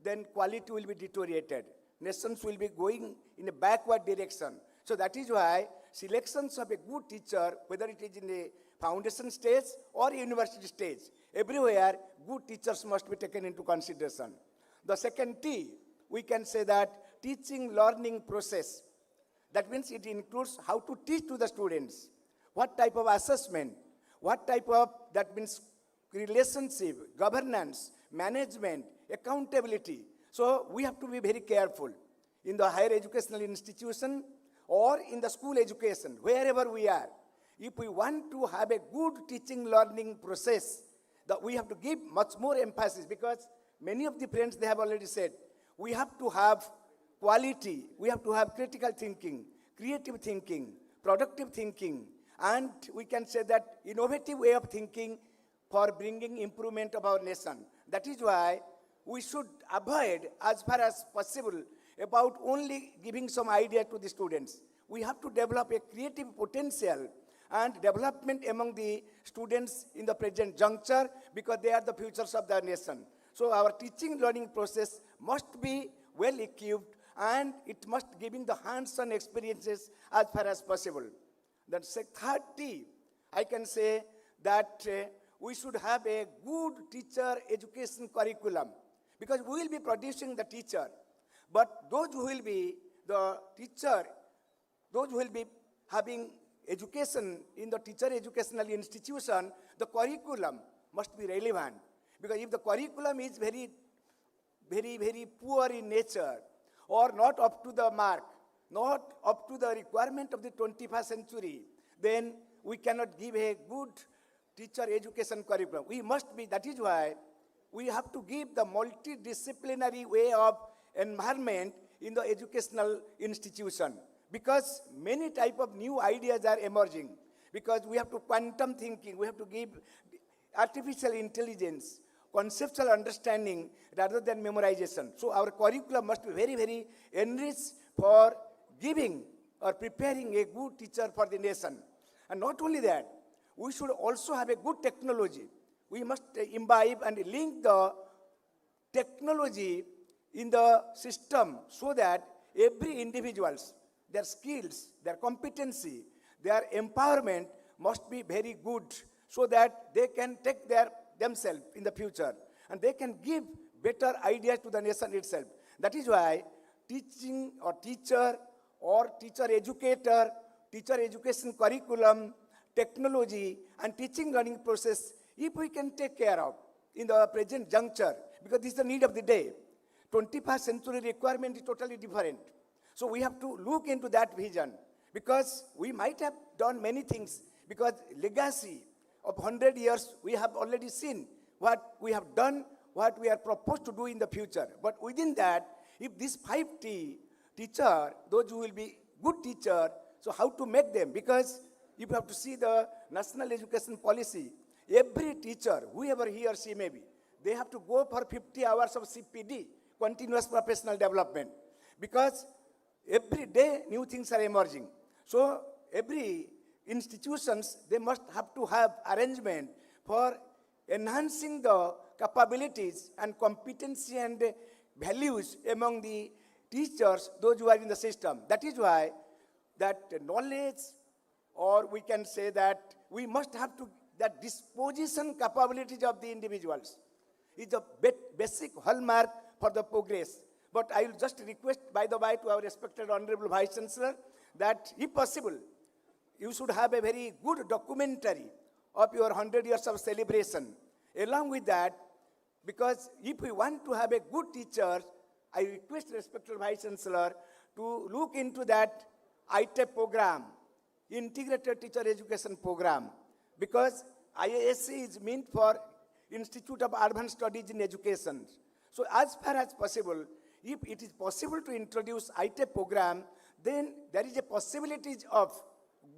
then quality will be deteriorated. Nations will be going in a backward direction. So that is why selections of a good teacher, whether it is in the foundation stage or university stage, everywhere good teachers must be taken into consideration. The second T, we can say that teaching learning process. That means it includes how to teach to the students, what type of assessment, what type of, that means relationship, governance, management, accountability. So we have to be very careful in the higher educational institution or in the school education, wherever we are. If we want to have a good teaching learning process, that we have to give much more emphasis, because many of the friends, they have already said, we have to have quality, we have to have critical thinking, creative thinking, productive thinking, and we can say that innovative way of thinking for bringing improvement of our nation. That is why we should avoid, as far as possible, about only giving some idea to the students. We have to develop a creative potential and development among the students in the present juncture, because they are the futures of the nation. So our teaching learning process must be well equipped, and it must giving the hands-on experiences as far as possible. Then third T, I can say that we should have a good teacher education curriculum, because we will be producing the teacher. But those who will be the teacher, those who will be having education in the teacher educational institution, the curriculum must be relevant. Because if the curriculum is very poor in nature, or not up to the mark, not up to the requirement of the 21st century, then we cannot give a good teacher education curriculum. We must be, that is why we have to give the multidisciplinary way of environment in the educational institution, because many type of new ideas are emerging. Because we have to quantum thinking, we have to give artificial intelligence, conceptual understanding rather than memorization. So our curriculum must be very, very enriched for giving or preparing a good teacher for the nation. And not only that, we should also have a good technology. We must imbibe and link the technology in the system, so that every individual's, their skills, their competency, their empowerment must be very good, so that they can take themselves in the future, and they can give better ideas to the nation itself. That is why teaching or teacher educator, teacher education curriculum, technology, and teaching learning process, if we can take care of in the present juncture, because this is the need of the day. 21st century requirement is totally different. So we have to look into that vision, because we might have done many things, because legacy of 100 years, we have already seen what we have done, what we are proposed to do in the future. But within that, if this 5T teacher, those who will be good teacher, so how to make them? Because if you have to see the national education policy, every teacher, whoever he or she may be, they have to go for 50 hours of CPD, continuous professional development. Because every day new things are emerging. So every institutions, they must have to have arrangement for enhancing the capabilities and competency and values among the teachers, those who are in the system. That is why that knowledge, or we can say that we must have to, that disposition capabilities of the individuals is a basic hallmark for the progress. But I will just request, by the way, to our respected Honorable Vice Chancellor, that if possible, you should have a very good documentary of your 100 years of celebration. Along with that, because if we want to have a good teacher, I request respected Vice Chancellor to look into that ITEP program, Integrated Teacher Education Program, because IASE is meant for Institute of Advanced Studies in Education. So as far as possible, if it is possible to introduce ITEP program, then there is a possibility of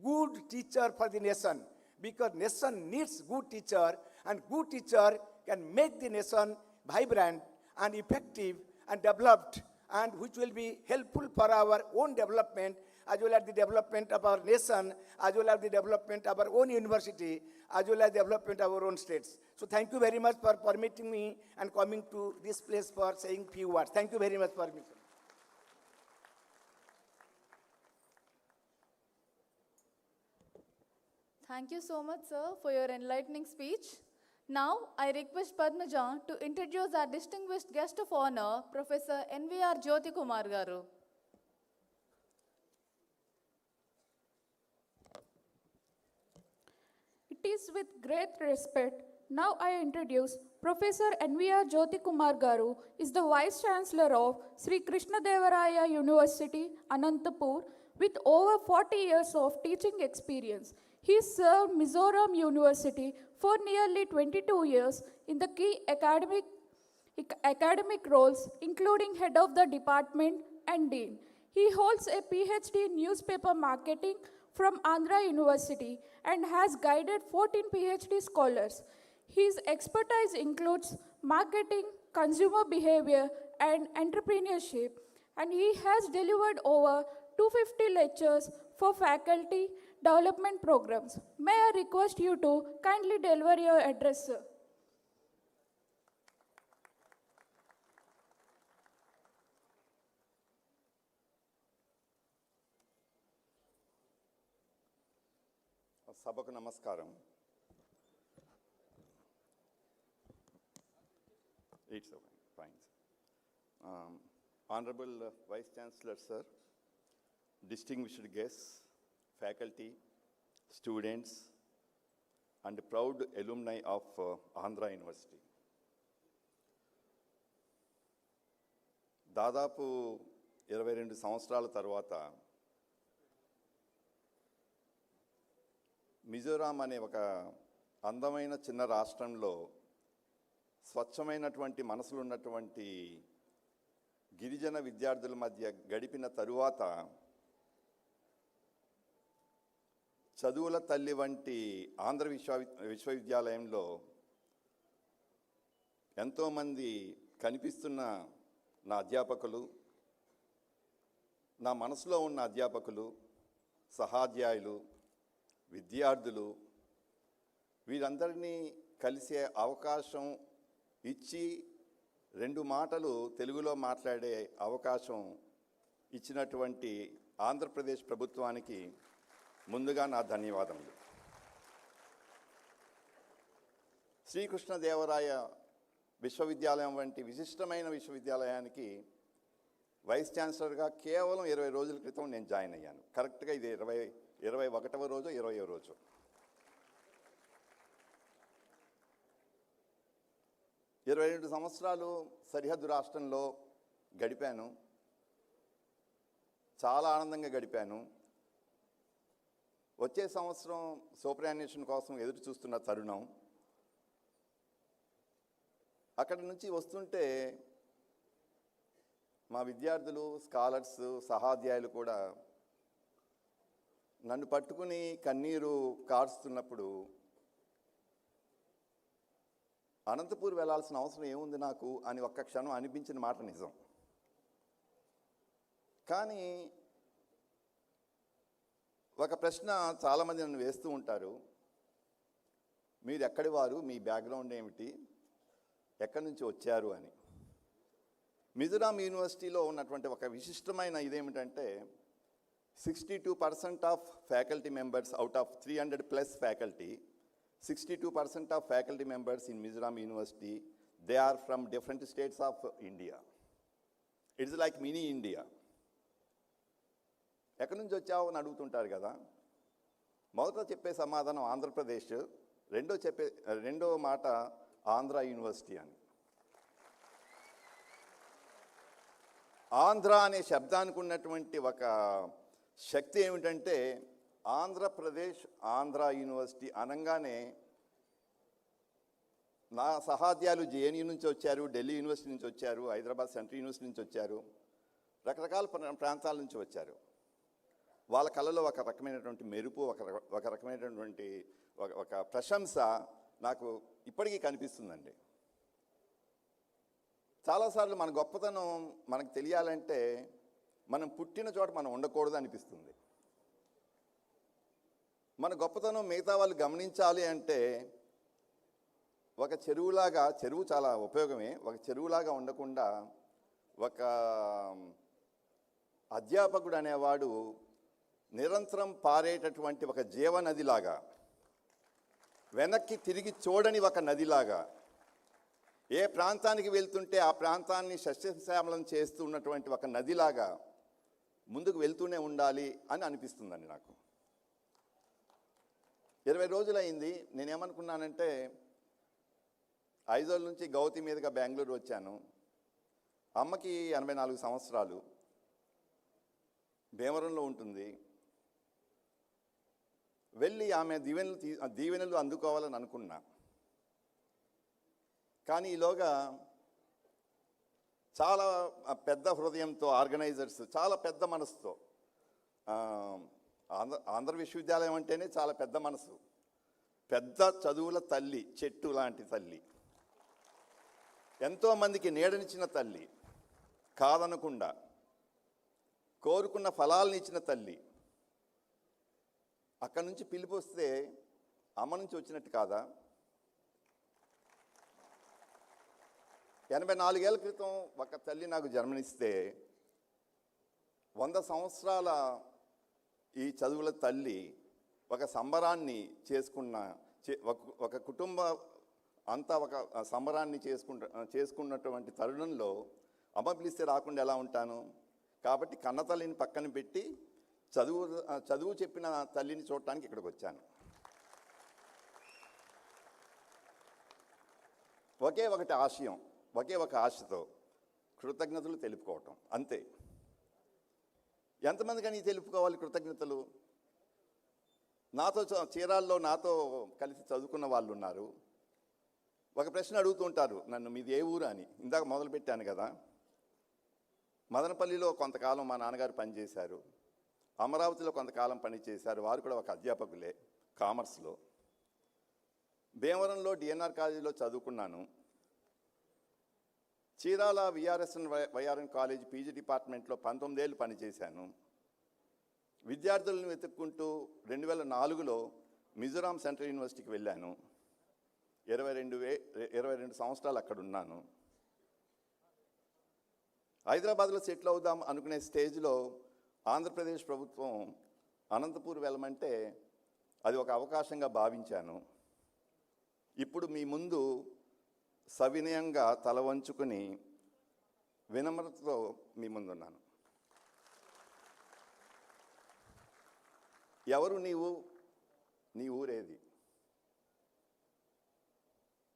good teacher for the nation, because nation needs good teacher, and good teacher can make the nation vibrant and effective and developed, and which will be helpful for our own development, as well as the development of our nation, as well as the development of our own university, as well as the development of our own states. So thank you very much for permitting me and coming to this place for saying few words. Thank you very much for me. Thank you so much, sir, for your enlightening speech. Now, I request Padmaja to introduce our distinguished guest of honor, Professor N.V.R. Jyoti Kumar Garu. It is with great respect Now I introduce Professor N.V.R. Jyoti Kumar Garu is the Vice Chancellor of Sri Krishna Devaraya University, Anantapur, with over 40 years of teaching experience. He served Mizoram University for nearly 22 years in the key academic roles, including head of the department and dean. He holds a PhD in newspaper marketing from Andhra University and has guided 14 PhD scholars. His expertise includes marketing, consumer behavior, and entrepreneurship, and he has delivered over 250 lectures for faculty development programs. May I request you to kindly deliver your address, sir? సభకు నమస్కారం. It's okay, fine. Honorable Vice Chancellor, sir, distinguished guests, faculty, students, and proud alumni of Andhra University. దాదాపు 22 సంవత్సరాల తర్వాత మిజోరాం అనే ఒక అందమైన చిన్న రాష్ట్రంలో స్వచ్ఛమైనటువంటి మనసులు ఉన్నటువంటి గిరిజన విద్యార్థుల మధ్య గడిపిన తరువాత చదువుల తల్లి వంటి ఆంధ్ర విశ్వవిద్యాలయంలో ఎంతోమంది కనిపిస్తున్న నా అధ్యాపకులు, నా మనసులో ఉన్న అధ్యాపకులు, సహాధ్యాయులు, విద్యార్థులు వీరందరినీ కలిసే అవకాశం ఇచ్చి 2 మాటలు తెలుగులో మాట్లాడే అవకాశం ఇచ్చినటువంటి ఆంధ్రప్రదేశ్ ప్రభుత్వానికి ముందుగా నా ధన్యవాదములు. శ్రీకృష్ణదేవరాయ విశ్వవిద్యాలయం వంటి విశిష్టమైన విశ్వవిద్యాలయానికి వైస్ ఛాన్సలర్గా కేవలం 20 రోజుల క్రితం నేను జాయిన్ అయ్యాను. కరెక్ట్గా ఇది 21వ రోజు 20వ రోజు. ఇరవై 22 సంవత్సరాలు సరిహద్దు రాష్ట్రంలో గడిపాను. చాలా ఆనందంగా గడిపాను. వచ్చే సంవత్సరం సూపరాన్వేషణ కోసం ఎదురు చూస్తున్న తరుణం. అక్కడి నుంచి వస్తుంటే మా విద్యార్థులు, స్కాలర్స్, సహాధ్యాయులు కూడా నన్ను పట్టుకుని కన్నీరు కారుస్తున్నప్పుడు అనంతపూర్ వెళ్ళాల్సిన అవసరం ఏముంది నాకు అని ఒక్క క్షణం అనిపించిన మాట నిజం. కానీ ఒక ప్రశ్న చాలామంది నన్ను వేస్తూ ఉంటారు, మీరు ఎక్కడి వారు, మీ బ్యాక్గ్రౌండ్ ఏమిటి, ఎక్కడి నుంచి వచ్చారు అని. మిజోరాం యూనివర్సిటీలో ఉన్నటువంటి ఒక విశిష్టమైన ఇదేమిటంటే 62% of faculty members out of 300+ faculty, 62% of faculty members in Mizoram University, they are from different states of India. It's like mini India. ఎక్కడి నుంచి వచ్చావు అని అడుగుతుంటారు కదా. మొదట చెప్పే సమాధానం ఆంధ్రప్రదేశ్, రెండో మాట ఆంధ్ర యూనివర్సిటీ అని. ఆంధ్ర అనే శబ్దానికి ఉన్నటువంటి ఒక శక్తి ఏమిటంటే ఆంధ్రప్రదేశ్, ఆంధ్ర యూనివర్సిటీ అనగానే నా సహాధ్యాయులు జేఎన్యూ నుంచి వచ్చారు, ఢిల్లీ యూనివర్సిటీ నుంచి వచ్చారు, హైదరాబాద్ సెంట్రల్ యూనివర్సిటీ నుంచి వచ్చారు, రకరకాల ప్రాంతాల నుంచి వచ్చారు. వాళ్ళ కళ్ళలో ఒక రకమైనటువంటి మెరుపు, ఒక రకమైనటువంటి ఒక ప్రశంస నాకు ఇప్పటికీ కనిపిస్తుందండి. చాలాసార్లు మన గొప్పతనం మనకు తెలియాలంటే మనం పుట్టిన చోట మనం ఉండకూడదు అనిపిస్తుంది. మన గొప్పతనం మిగతా వాళ్ళు గమనించాలి అంటే ఒక చెరువులాగా, చెరువు చాలా ఉపయోగమే, ఒక చెరువులాగా ఉండకుండా ఒక అధ్యాపకుడు అనేవాడు నిరంతరం పారేటటువంటి ఒక జీవనదిలాగా, వెనక్కి తిరిగి చూడని ఒక నదిలాగా, ఏ ప్రాంతానికి వెళ్తుంటే ఆ ప్రాంతాన్ని సస్యశ్యామలం చేస్తున్నటువంటి ఒక నదిలాగా ముందుకు వెళ్తూనే ఉండాలి అని అనిపిస్తుందండి నాకు. 20 రోజులైంది. నేనేమనుకున్నానంటే ఐజోల్ నుంచి గౌతి మీదుగా బెంగళూరు వచ్చాను. అమ్మకి 84 సంవత్సరాలు, భీమవరంలో ఉంటుంది. వెళ్ళి ఆమె దీవెనలు అందుకోవాలని అనుకున్నా. కానీ ఈలోగా చాలా పెద్ద హృదయంతో ఆర్గనైజర్స్, చాలా పెద్ద మనసుతో, ఆంధ్ర విశ్వవిద్యాలయం అంటేనే చాలా పెద్ద మనసు, పెద్ద చదువుల తల్లి, చెట్టు లాంటి తల్లి, ఎంతోమందికి నీడనిచ్చిన తల్లి, కాదనకుండా కోరుకున్న ఫలాలను ఇచ్చిన తల్లి. అక్కడి నుంచి పిలుపు వస్తే అమ్మ నుంచి వచ్చినట్టు కాదా? 84 ఏళ్ల క్రితం ఒక తల్లి నాకు జన్మనిస్తే 100 సంవత్సరాల ఈ చదువుల తల్లి ఒక సంబరాన్ని చేసుకున్న, ఒక కుటుంబ అంతా ఒక సంబరాన్ని చేసుకున్నటువంటి తరుణంలో అమ్మ పిలిస్తే రాకుండా ఎలా ఉంటాను? కాబట్టి కన్నతల్లిని పక్కన పెట్టి చదువు చెప్పిన తల్లిని చూడటానికి ఇక్కడికి వచ్చాను. ఒకే ఒకటి ఆశయం, ఒకే ఒక ఆశతో కృతజ్ఞతలు తెలుపుకోవటం, అంతే. ఎంతమంది కానీ తెలుపుకోవాలి కృతజ్ఞతలు? నాతో చీరాల్లో నాతో కలిసి చదువుకున్న వాళ్ళు ఉన్నారు. ఒక ప్రశ్న అడుగుతుంటారు నన్ను, మీది ఏ ఊరు అని. ఇందాక మొదలుపెట్టాను కదా, మదనపల్లిలో కొంతకాలం మా నాన్నగారు పనిచేశారు, అమరావతిలో కొంతకాలం పనిచేశారు, వారు కూడా ఒక అధ్యాపకులే కామర్స్లో. భీమవరంలో డిఎన్ఆర్ కాలేజీలో చదువుకున్నాను. చీరాల వైఆర్ఎన్ కాలేజ్ పీజీ డిపార్ట్మెంట్లో 19 ఏళ్ళు పనిచేశాను. విద్యార్థులను వెతుక్కుంటూ 2004లో మిజోరాం సెంట్రల్ యూనివర్సిటీకి వెళ్ళాను. 22 సంవత్సరాలు అక్కడ ఉన్నాను. హైదరాబాద్లో సెటిల్ అవుదాం అనుకునే స్టేజ్లో ఆంధ్రప్రదేశ్ ప్రభుత్వం అనంతపూర్ వెళ్ళమంటే అది ఒక అవకాశంగా భావించాను. ఇప్పుడు మీ ముందు సవినయంగా తల వంచుకుని వినమ్రతతో మీ ముందున్నాను. ఎవరు నీవు? నీ ఊరేది?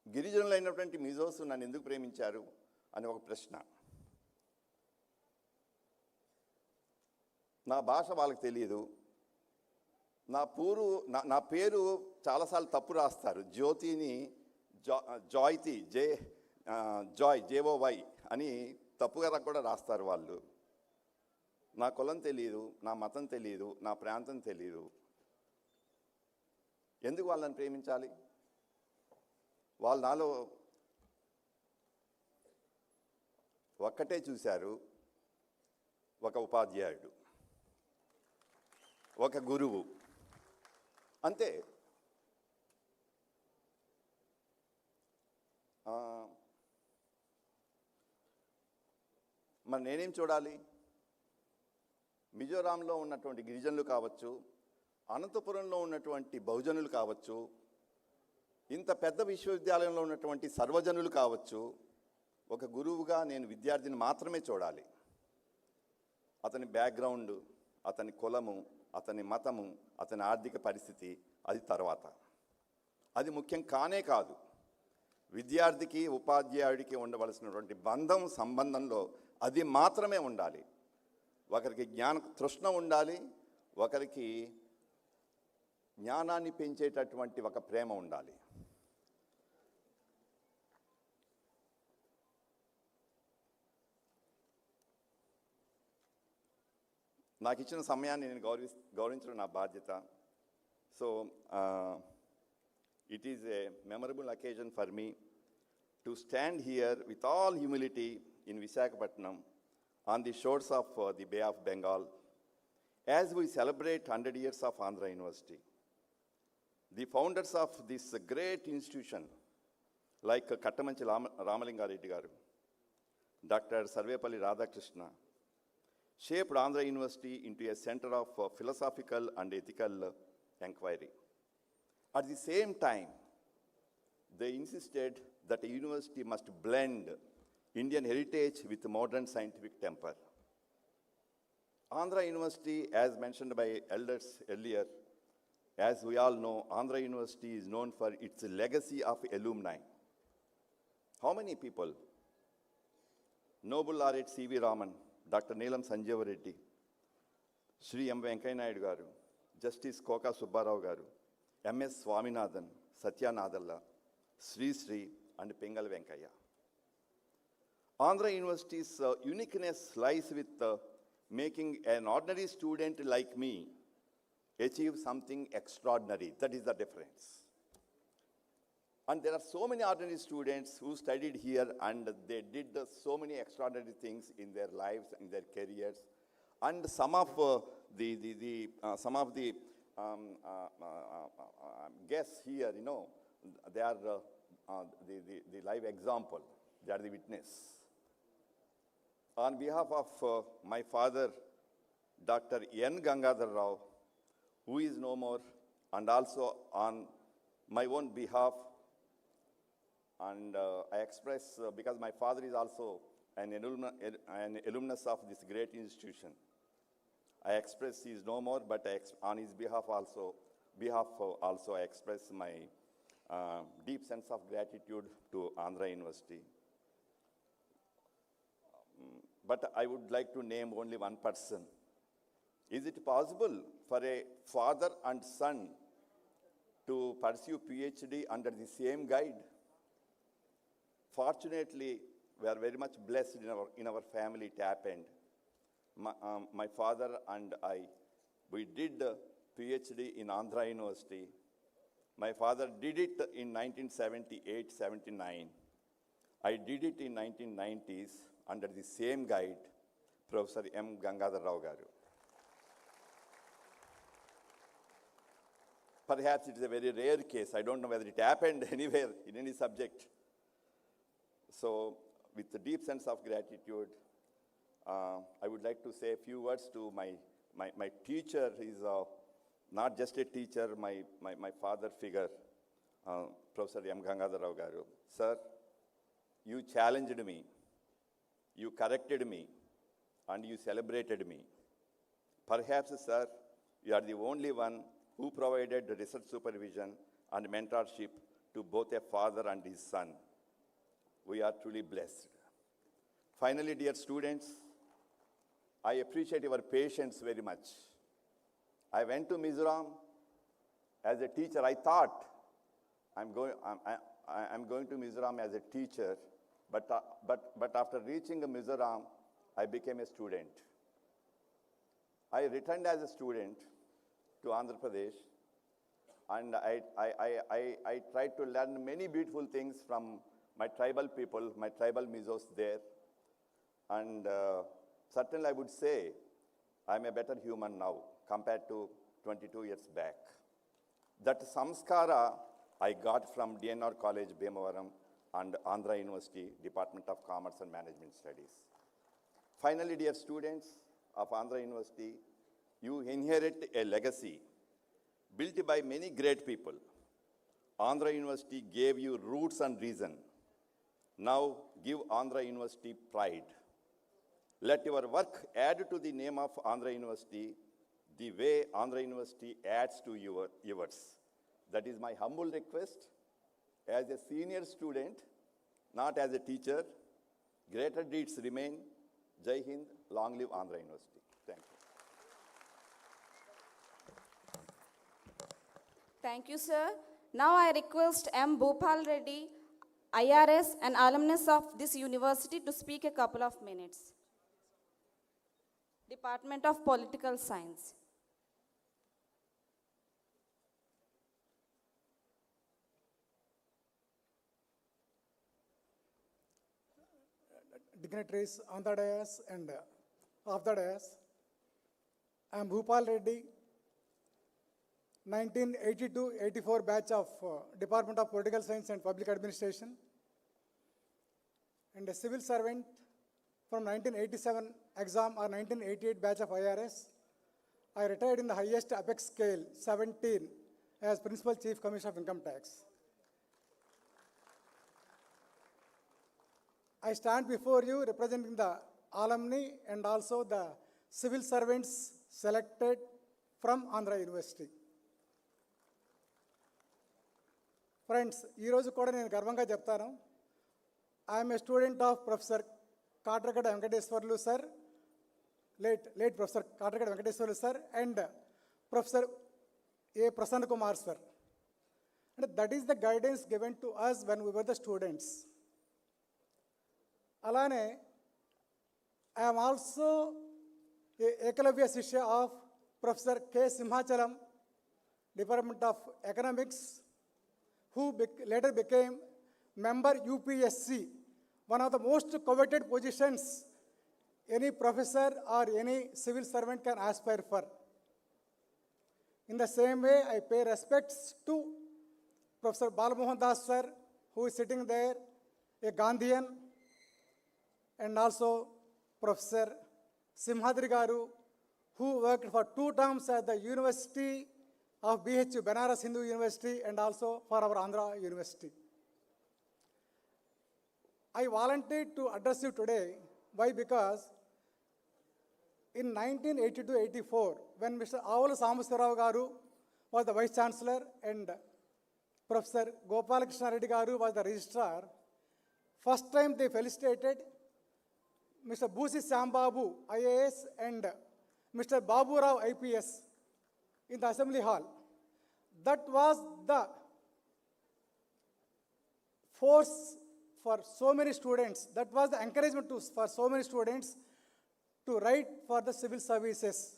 గిరిజనులైనటువంటి మిజోస్ నన్ను ఎందుకు ప్రేమించారు అని ఒక ప్రశ్న. నా భాష వాళ్ళకి తెలియదు. నా పేరు చాలాసార్లు తప్పు రాస్తారు. జ్యోతిని జాయ్తి, జాయ్ JOY అని తప్పుగా కూడా రాస్తారు వాళ్ళు. నా కులం తెలియదు, నా మతం తెలియదు, నా ప్రాంతం తెలియదు. ఎందుకు వాళ్ళని ప్రేమించాలి? వాళ్ళు నాలో ఒక్కటే చూశారు, ఒక ఉపాధ్యాయుడు, ఒక గురువు, అంతే. మరి నేనేం చూడాలి? మిజోరాంలో ఉన్నటువంటి గిరిజనులు కావచ్చు, అనంతపురంలో ఉన్నటువంటి బహుజనులు కావచ్చు, ఇంత పెద్ద విశ్వవిద్యాలయంలో ఉన్నటువంటి సర్వజనులు కావచ్చు, ఒక గురువుగా నేను విద్యార్థిని మాత్రమే చూడాలి. అతని బ్యాక్గ్రౌండ్, అతని కులము, అతని మతము, అతని ఆర్థిక పరిస్థితి అది తర్వాత. అది ముఖ్యం కానే కాదు. విద్యార్థికి ఉపాధ్యాయుడికి ఉండవలసినటువంటి సంబంధంలో అది మాత్రమే ఉండాలి. ఒకరికి జ్ఞాన తృష్ణ ఉండాలి, ఒకరికి జ్ఞానాన్ని పెంచేటటువంటి ఒక ప్రేమ ఉండాలి. నాకు ఇచ్చిన సమయాన్ని నేను గౌరవించడం నా బాధ్యత. So it is a memorable occasion for me to stand here with all humility in Visakhapatnam on the shores of the Bay of Bengal as we celebrate 100 years of Andhra University. The founders of this great institution like Kattamanchi Ramalingareddy garu, Dr. Sarvepalli Radhakrishna, shaped Andhra University into a center of philosophical and ethical inquiry. At the same time, they insisted that a university must blend Indian heritage with modern scientific temper. Andhra University, as mentioned by elders earlier, as we all know, Andhra University is known for its legacy of alumni. How many people? Noble Laureate C.V. Raman, Dr. Neelam Sanjeev Reddy, Sri M. Venkaiah Naidu Garu, Justice Koka Subbarao Garu, M.S. Swaminathan, Satya Nadalla, Sri Sri, and Pengal Venkaya. Andhra University's uniqueness lies with making an ordinary student like me achieve something extraordinary. That is the difference. And there are so many ordinary students who studied here and they did so many extraordinary things in their lives, in their careers. And some of the guests here, you know, they are the live example. They are the witness. On behalf of my father, Dr. N. Gangadhar Rao, who is no more, and also on my own behalf, and I express, because my father is also an alumnus of this great institution, I express he is no more, but on his behalf also I express my deep sense of gratitude to Andhra University. But I would like to name only one person. Is it possible for a father and son to pursue PhD under the same guide? Fortunately, we are very much blessed in our family. It happened. My father and I, we did PhD in Andhra University. My father did it in 1978-79. I did it in 1990s under the same guide, Professor M. Gangadhar Rao Garu. Perhaps it is a very rare case. I don't know whether it happened anywhere in any subject. So, with a deep sense of gratitude, I would like to say a few words to my teacher. He is not just a teacher, my father figure, Professor M. Gangadhar Rao Garu. Sir, you challenged me, you corrected me, and you celebrated me. Perhaps, sir, you are the only one who provided research supervision and mentorship to both a father and his son. We are truly blessed. Finally, dear students, I appreciate your patience very much. I went to Mizoram as a teacher. I thought I'm going to Mizoram as a teacher, but after reaching Mizoram, I became a student. I returned as a student to Andhra Pradesh, and I tried to learn many beautiful things from my tribal people, my tribal Mizos there. And certainly I would say I'm a better human now compared to 22 years back. That samskara I got from DNR College, Bhimavaram, and Andhra University, Department of Commerce and Management Studies. Finally, dear students of Andhra University, you inherit a legacy built by many great people. Andhra University gave you roots and reason. Now give Andhra University pride. Let your work add to the name of Andhra University the way Andhra University adds to yours. That is my humble request as a senior student, not as a teacher. Greater deeds remain. Jai Hind, long live Andhra University. Thank you. Thank you, sir. Now I request M. Bhopal Reddy, IRS and alumnus of this university, to speak a couple of minutes. Department of Political Science. Dignitaries on the dais and off the dais. I am Bhopal Reddy, 1982-84 batch of Department of Political Science and Public Administration, and a civil servant from 1987 exam or 1988 batch of IRS. I retired in the highest apex scale, 17, as Principal Chief Commissioner of Income Tax. I stand before you representing the alumni and also the civil servants selected from Andhra University. Friends, ee roju kuda nenu garvanga cheptanu. I am a student of Professor Katragada Venkateswarlu sir, late Professor Katragada Venkateswarlu sir, and Professor A. Prasanna Kumar sir. And that is the guidance given to us when we were the students. Alane, I am also a Ekalavya Shishya of Professor K. Simhachalam, Department of Economics, who later became member UPSC, one of the most coveted positions any professor or any civil servant can aspire for. In the same way, I pay respects to Professor Balamohan Das sir, who is sitting there, a Gandhian, and also Professor Simhadri Garu, who worked for 2 terms at the University of BHU, Banaras Hindu University, and also for our Andhra University. I volunteered to address you today. Why? Because in 1982-84, when Mr. Avala Sambasirao Garu was the Vice Chancellor and Professor Gopalakrishna Reddy Garu was the Registrar, first time they felicitated Mr. Busi Sambabu, IAS, and Mr. Babu Rao, IPS, in the Assembly Hall. That was the force for so many students. That was the encouragement for so many students to write for the civil services.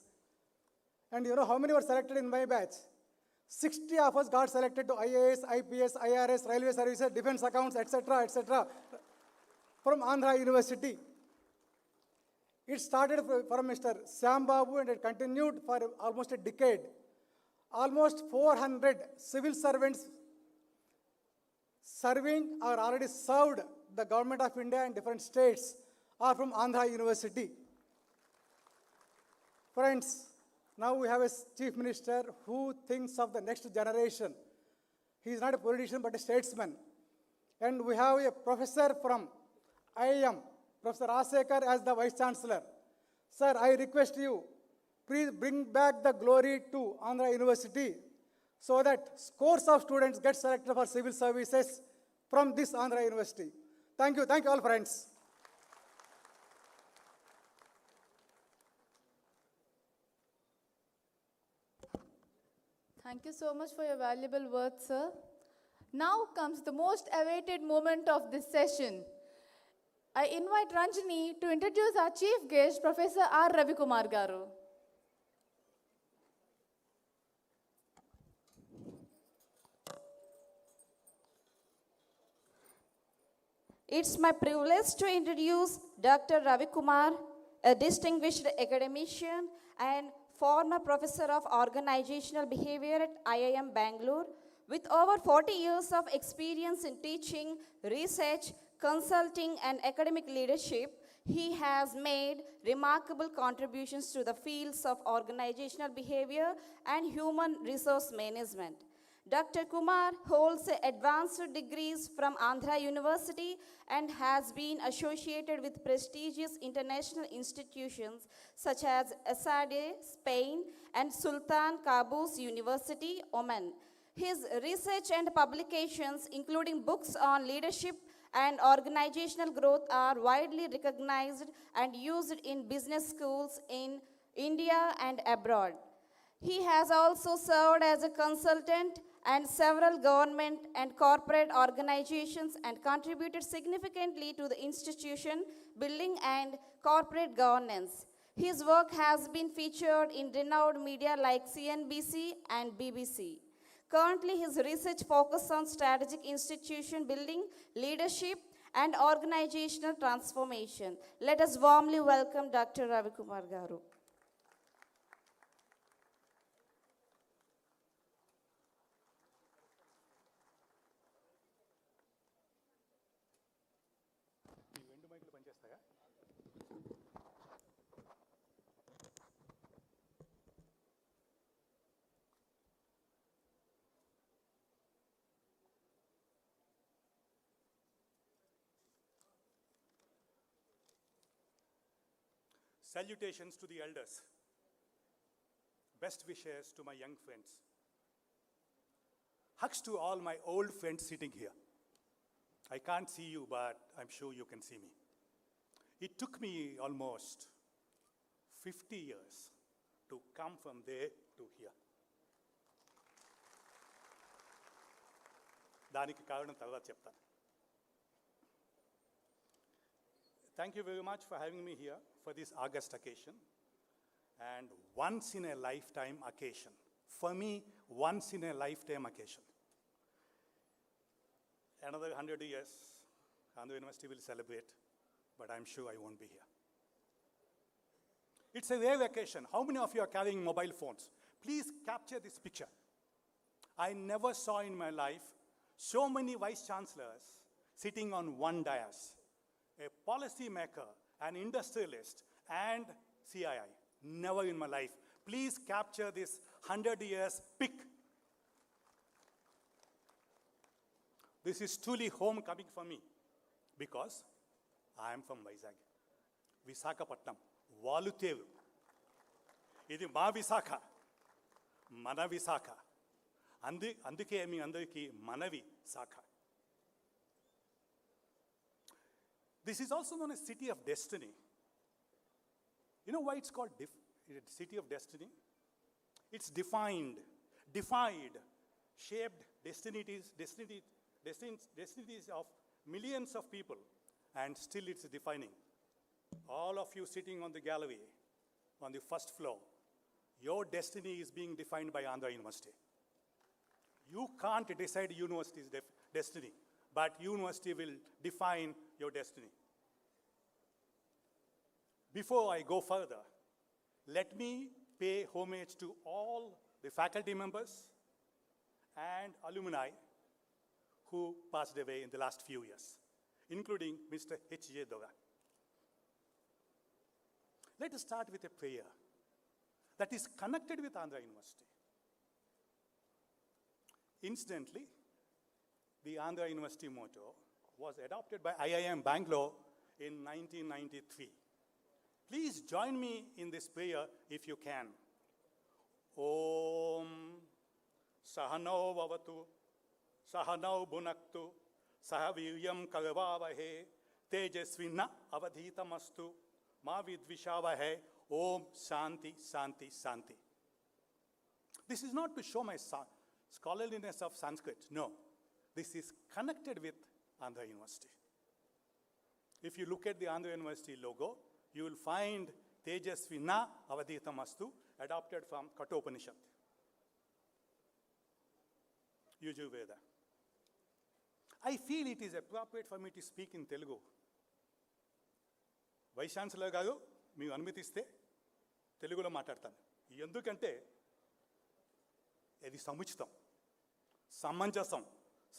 And you know how many were selected in my batch? 60 of us got selected to IAS, IPS, IRS, Railway Services, Defense Accounts, etc., from Andhra University. It started from Mr. Sam Babu and it continued for almost a decade. Almost 400 civil servants serving or already served the government of India in different states are from Andhra University. Friends, now we have a chief minister who thinks of the next generation. He is not a politician but a statesman. And we have a professor from IIM, Professor Rasekar, as the Vice Chancellor. Sir, I request you, please bring back the glory to Andhra University so that scores of students get selected for civil services from this Andhra University. Thank you all friends. Thank you so much for your valuable words, sir. Now comes the most awaited moment of this session. I invite Ranjini to introduce our chief guest, Professor R. Ravikumar Garu. It's my privilege to introduce Dr. Ravikumar, a distinguished academician and former professor of organizational behavior at IIM Bangalore, with over 40 years of experience in teaching, research, consulting, and academic leadership. He has made remarkable contributions to the fields of organizational behavior and human resource management. Dr. Kumar holds advanced degrees from Andhra University and has been associated with prestigious international institutions such as SIB, Spain, and Sultan Qaboos University, Oman. His research and publications, including books on leadership and organizational growth, are widely recognized and used in business schools in India and abroad. He has also served as a consultant and several government and corporate organizations and contributed significantly to the institution building and corporate governance. His work has been featured in renowned media like CNBC and BBC. Currently, his research focuses on strategic institution building, leadership, and organizational transformation. Let us warmly welcome Dr. Ravikumar Garu. Salutations to the elders. Best wishes to my young friends. Hugs to all my old friends sitting here. I can't see you, but I'm sure you can see me. It took me almost 50 years to come from there to here. దానికి కారణం తర్వాత చెప్తాను. Thank you very much for having me here for this August occasion, and once in a lifetime occasion. For me, once in a lifetime occasion. Another 100 years, Andhra University will celebrate, but I'm sure I won't be here. It's a rare occasion. How many of you are carrying mobile phones? Please capture this picture. I never saw in my life so many vice chancellors sitting on one dais. A policy maker, an industrialist, and CII. Never in my life. Please capture this 100 years pic. This is truly homecoming for me because I am from Vizag. Visakhapatnam, Valuteru. Idi ma Visakha, mana Visakha. Anduke mi andariki manavi Sakha. This is also known as City of Destiny. You know why it's called City of Destiny? It's defined, defied, shaped destinies of millions of people, and still it's defining. All of you sitting on the gallery, on the first floor, your destiny is being defined by Andhra University. You can't decide university's destiny, but university will define your destiny. Before I go further, let me pay homage to all the faculty members and alumni who passed away in the last few years, including Mr. H.J. Dora. Let us start with a prayer that is connected with Andhra University. Incidentally, the Andhra University motto was adopted by IIM Bangalore in 1993. Please join me in this prayer if you can. Om Sahano Vavatu, Sahano Bhunaktu, Sahaviryam Karavavahe, Tejasvina Avadhitamastu, Mavidvishavahe, Om Shanti, Shanti, Shanti. This is not to show my scholarliness of Sanskrit. No. This is connected with Andhra University. If you look at the Andhra University logo, you will find Tejasvina Avadhitamastu, adopted from Kathopanishad. Yajurveda. I feel it is appropriate for me to speak in Telugu. Vice Chancellor garu, meeru anumatiste Telugulo maatladtanu. Endukante ఇది సముచితం, సమంజసం,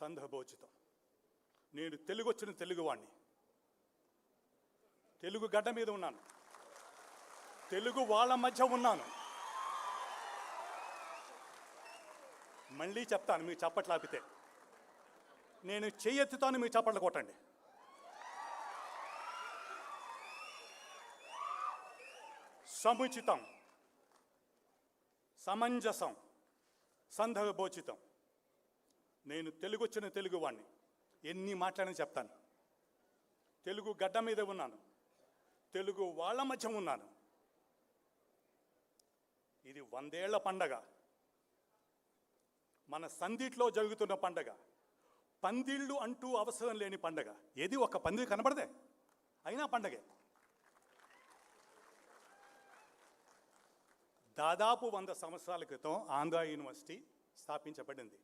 సందర్భోచితం. నేను తెలుగు వచ్చిన తెలుగువాణ్ణి, తెలుగు గడ్డ మీద ఉన్నాను, తెలుగు వాళ్ళ మధ్య ఉన్నాను. మళ్ళీ చెప్తాను, మీరు చప్పట్లు ఆపితే నేను చెయ్యెత్తుతాను, మీరు చప్పట్లు కొట్టండి. సముచితం, సమంజసం, సందర్భోచితం. నేను తెలుగు వచ్చిన తెలుగువాణ్ణి, ఎన్ని మాట్లాడని చెప్తాను. తెలుగు గడ్డ మీద ఉన్నాను, తెలుగు వాళ్ళ మధ్య ఉన్నాను. ఇది 100 ఏళ్ల పండగ, మన సందిట్లో జరుగుతున్న పండగ. పందిళ్ళు అంటూ అవసరం లేని పండగ. ఏది ఒక పందిరి కనబడదే, అయినా పండగే. దాదాపు 100 సంవత్సరాల క్రితం ఆంధ్ర యూనివర్సిటీ స్థాపించబడింది.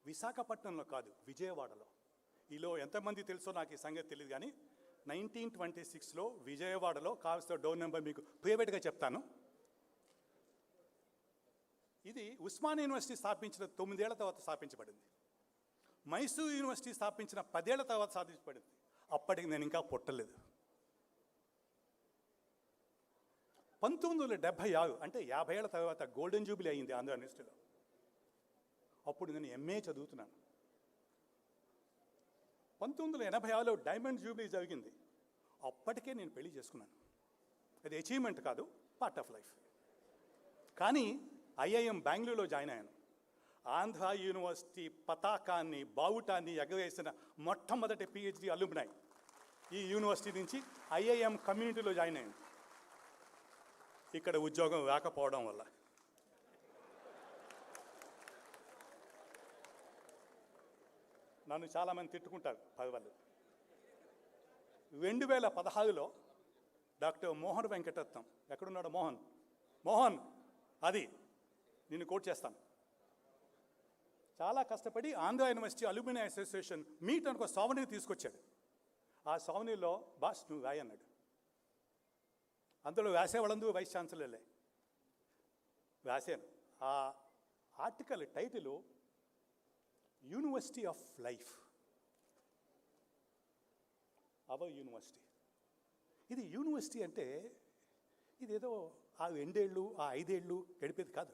విశాఖపట్నంలో కాదు, విజయవాడలో. ఈలో ఎంతమంది తెలుసో నాకు ఈ సంగతి తెలియదు, కానీ 1926లో విజయవాడలో, కావాల్సిన డోర్ నెంబర్ మీకు ప్రైవేట్గా చెప్తాను. ఇది ఉస్మానియా యూనివర్సిటీ స్థాపించిన 9 ఏళ్ల తర్వాత స్థాపించబడింది. మైసూరు యూనివర్సిటీ స్థాపించిన 10 ఏళ్ల తర్వాత స్థాపించబడింది. అప్పటికి నేను ఇంకా పుట్టలేదు. 1976 అంటే 50 ఏళ్ల తర్వాత గోల్డెన్ జూబిలీ అయింది ఆంధ్ర యూనివర్సిటీలో. అప్పుడు నేను ఎంఏ చదువుతున్నాను. 1986లో డైమండ్ జూబిలీ జరిగింది. అప్పటికే నేను పెళ్లి చేసుకున్నాను. అది అచీవ్మెంట్ కాదు, పార్ట్ ఆఫ్ లైఫ్. కానీ ఐఐఎం బెంగళూరులో జాయిన్ అయ్యాను. ఆంధ్ర యూనివర్సిటీ పతాకాన్ని బావుటాన్ని ఎగవేసిన మొట్టమొదటి పిహెచ్డి అలుమ్నై ఈ యూనివర్సిటీ నుంచి ఐఐఎం కమ్యూనిటీలో జాయిన్ అయింది. ఇక్కడ ఉద్యోగం రాకపోవడం వల్ల. నన్ను చాలామంది తిట్టుకుంటారు, పర్వాలేదు. 2016లో డాక్టర్ మోహన్ వెంకటరత్నం, ఎక్కడున్నాడు మోహన్? మోహన్, అది నేను కోట్ చేస్తాను. చాలా కష్టపడి Andhra university alumni association meet అనుకో సావనీని తీసుకొచ్చాడు. ఆ సావనీలో బాస్ నువ్వు రాయన్నాడు. అందులో రాసేవాళ్ళందరూ వైస్ ఛాన్సలర్లే. రాశాను. ఆ article title university of life, hour university. ఇది యూనివర్సిటీ అంటే ఇదేదో ఆ 2 ఏళ్ళు ఆ 5 ఏళ్ళు గడిపేది కాదు.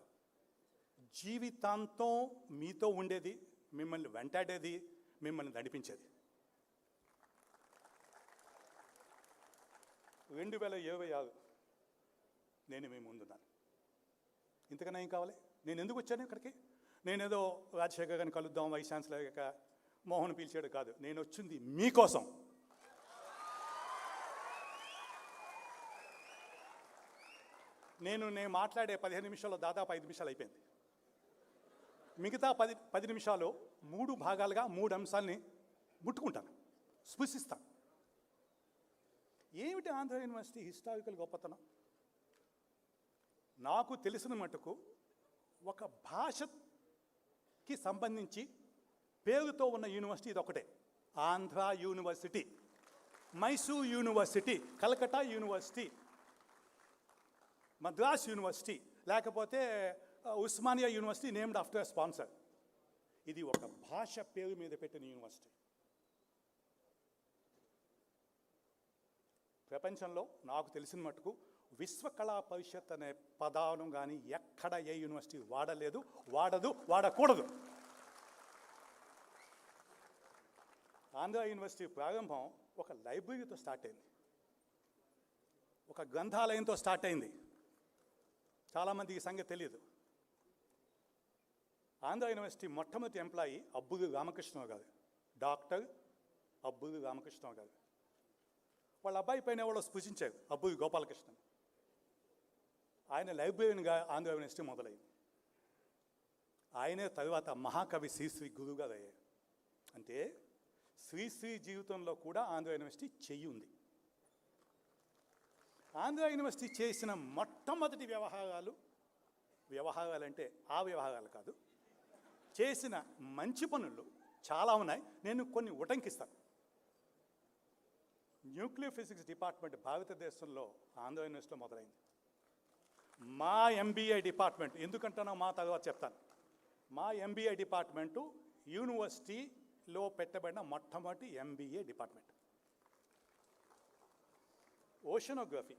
జీవితాంతం మీతో ఉండేది, మిమ్మల్ని వెంటాడేది, మిమ్మల్ని నడిపించేది. 2026 నేను మీ ముందున్నాను. ఇంతకన్నా ఏం కావాలి? నేను ఎందుకు వచ్చాను ఇక్కడికి? నేనేదో రాజశేఖర్ గారిని కలుద్దాం, వైస్ ఛాన్సలర్ మోహన్ పిలిచాడు కాదు. నేను వచ్చింది మీకోసం. నేను మాట్లాడే 15 నిమిషాల్లో దాదాపు 5 నిమిషాలు అయిపోయింది. మిగతా 10 నిమిషాలు 3 భాగాలుగా 3 అంశాలని ముట్టుకుంటాను, స్పృశిస్తాను. ఏమిటి ఆంధ్ర యూనివర్సిటీ హిస్టారికల్ గొప్పతనం? నాకు తెలిసిన మటుకు ఒక భాషకి సంబంధించి పేరుతో ఉన్న యూనివర్సిటీ ఇది ఒకటే, Andhra university. Mysore university, Calcutta university, Madras university, లేకపోతే Osmania university named after sponsor. ఇది ఒక భాష పేరు మీద పెట్టిన యూనివర్సిటీ. ప్రపంచంలో నాకు తెలిసిన మటుకు విశ్వకళా పరిషత్ అనే పదాలను కానీ ఎక్కడ ఏ యూనివర్సిటీ వాడలేదు, వాడదు, వాడకూడదు. ఆంధ్ర యూనివర్సిటీ ప్రారంభం ఒక లైబ్రరీతో స్టార్ట్ అయింది, ఒక గ్రంథాలయంతో స్టార్ట్ అయింది. చాలామందికి ఈ సంగతి తెలియదు. ఆంధ్ర యూనివర్సిటీ మొట్టమొదటి ఎంప్లాయీ అబ్బూరి రామకృష్ణరావు గారు, డాక్టర్ అబ్బూరి రామకృష్ణరావు గారు. వాళ్ళ అబ్బాయి పైన ఎవరో స్పృశించారు, అబ్బూరి గోపాలకృష్ణన్. ఆయన లైబ్రరీగా ఆంధ్ర యూనివర్సిటీ మొదలైంది. ఆయనే తరువాత మహాకవి శ్రీశ్రీ గురువు గారు అయ్యారు. అంటే శ్రీశ్రీ జీవితంలో కూడా ఆంధ్ర యూనివర్సిటీ చెయ్యి ఉంది. ఆంధ్ర యూనివర్సిటీ చేసిన మొట్టమొదటి వ్యవహారాలంటే ఆ వ్యవహారాలు కాదు, చేసిన మంచి పనులు చాలా ఉన్నాయి. నేను కొన్ని ఉటంకిస్తాను. న్యూక్లియర్ ఫిజిక్స్ డిపార్ట్మెంట్ భారతదేశంలో ఆంధ్ర యూనివర్సిటీలో మొదలైంది. మా ఎంబీఏ డిపార్ట్మెంట్, ఎందుకంటానో మా తర్వాత చెప్తాను. మా ఎంబీఏ డిపార్ట్మెంటు యూనివర్సిటీలో పెట్టబడిన మొట్టమొదటి MBA department. Oceanography,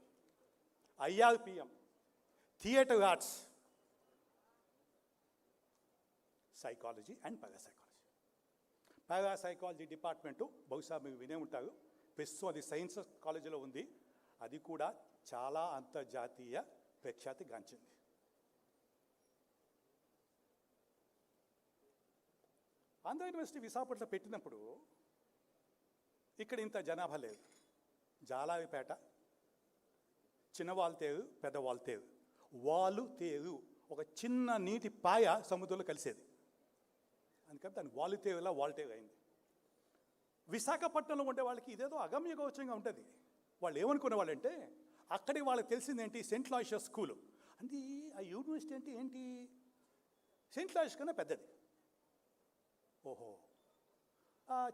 IRPM, theatre arts, psychology and parapsychology. Parapsychology department బహుశా మీరు వినే ఉంటారు, ప్రస్తుతం అది సైన్స్ కాలేజీలో ఉంది. అది కూడా చాలా అంతర్జాతీయ ప్రఖ్యాతి గాంచింది. ఆంధ్ర యూనివర్సిటీ విశాఖపట్నంలో పెట్టినప్పుడు ఇక్కడ ఇంత జనాభా లేదు. జాలారిపేట, చిన్న వాల్తేరు, పెద్ద వాల్తేరు, వాలుతేరు ఒక చిన్న నీటి పాయ సముద్రంలో కలిసేది. అందుకని దాని వాలుతేరులా వాల్తేరు అయింది. విశాఖపట్నంలో ఉండే వాళ్ళకి ఇదేదో అగమ్య గోచరంగా ఉంటుంది. వాళ్ళు ఏమనుకునే వాళ్ళంటే అక్కడి వాళ్ళకి తెలిసింది ఏంటి, సెయింట్ లాయిషియస్ స్కూలు. అంటే ఆ యూనివర్సిటీ అంటే ఏంటి, సెయింట్ లాయిష్ కన్నా పెద్దది. ఓహో,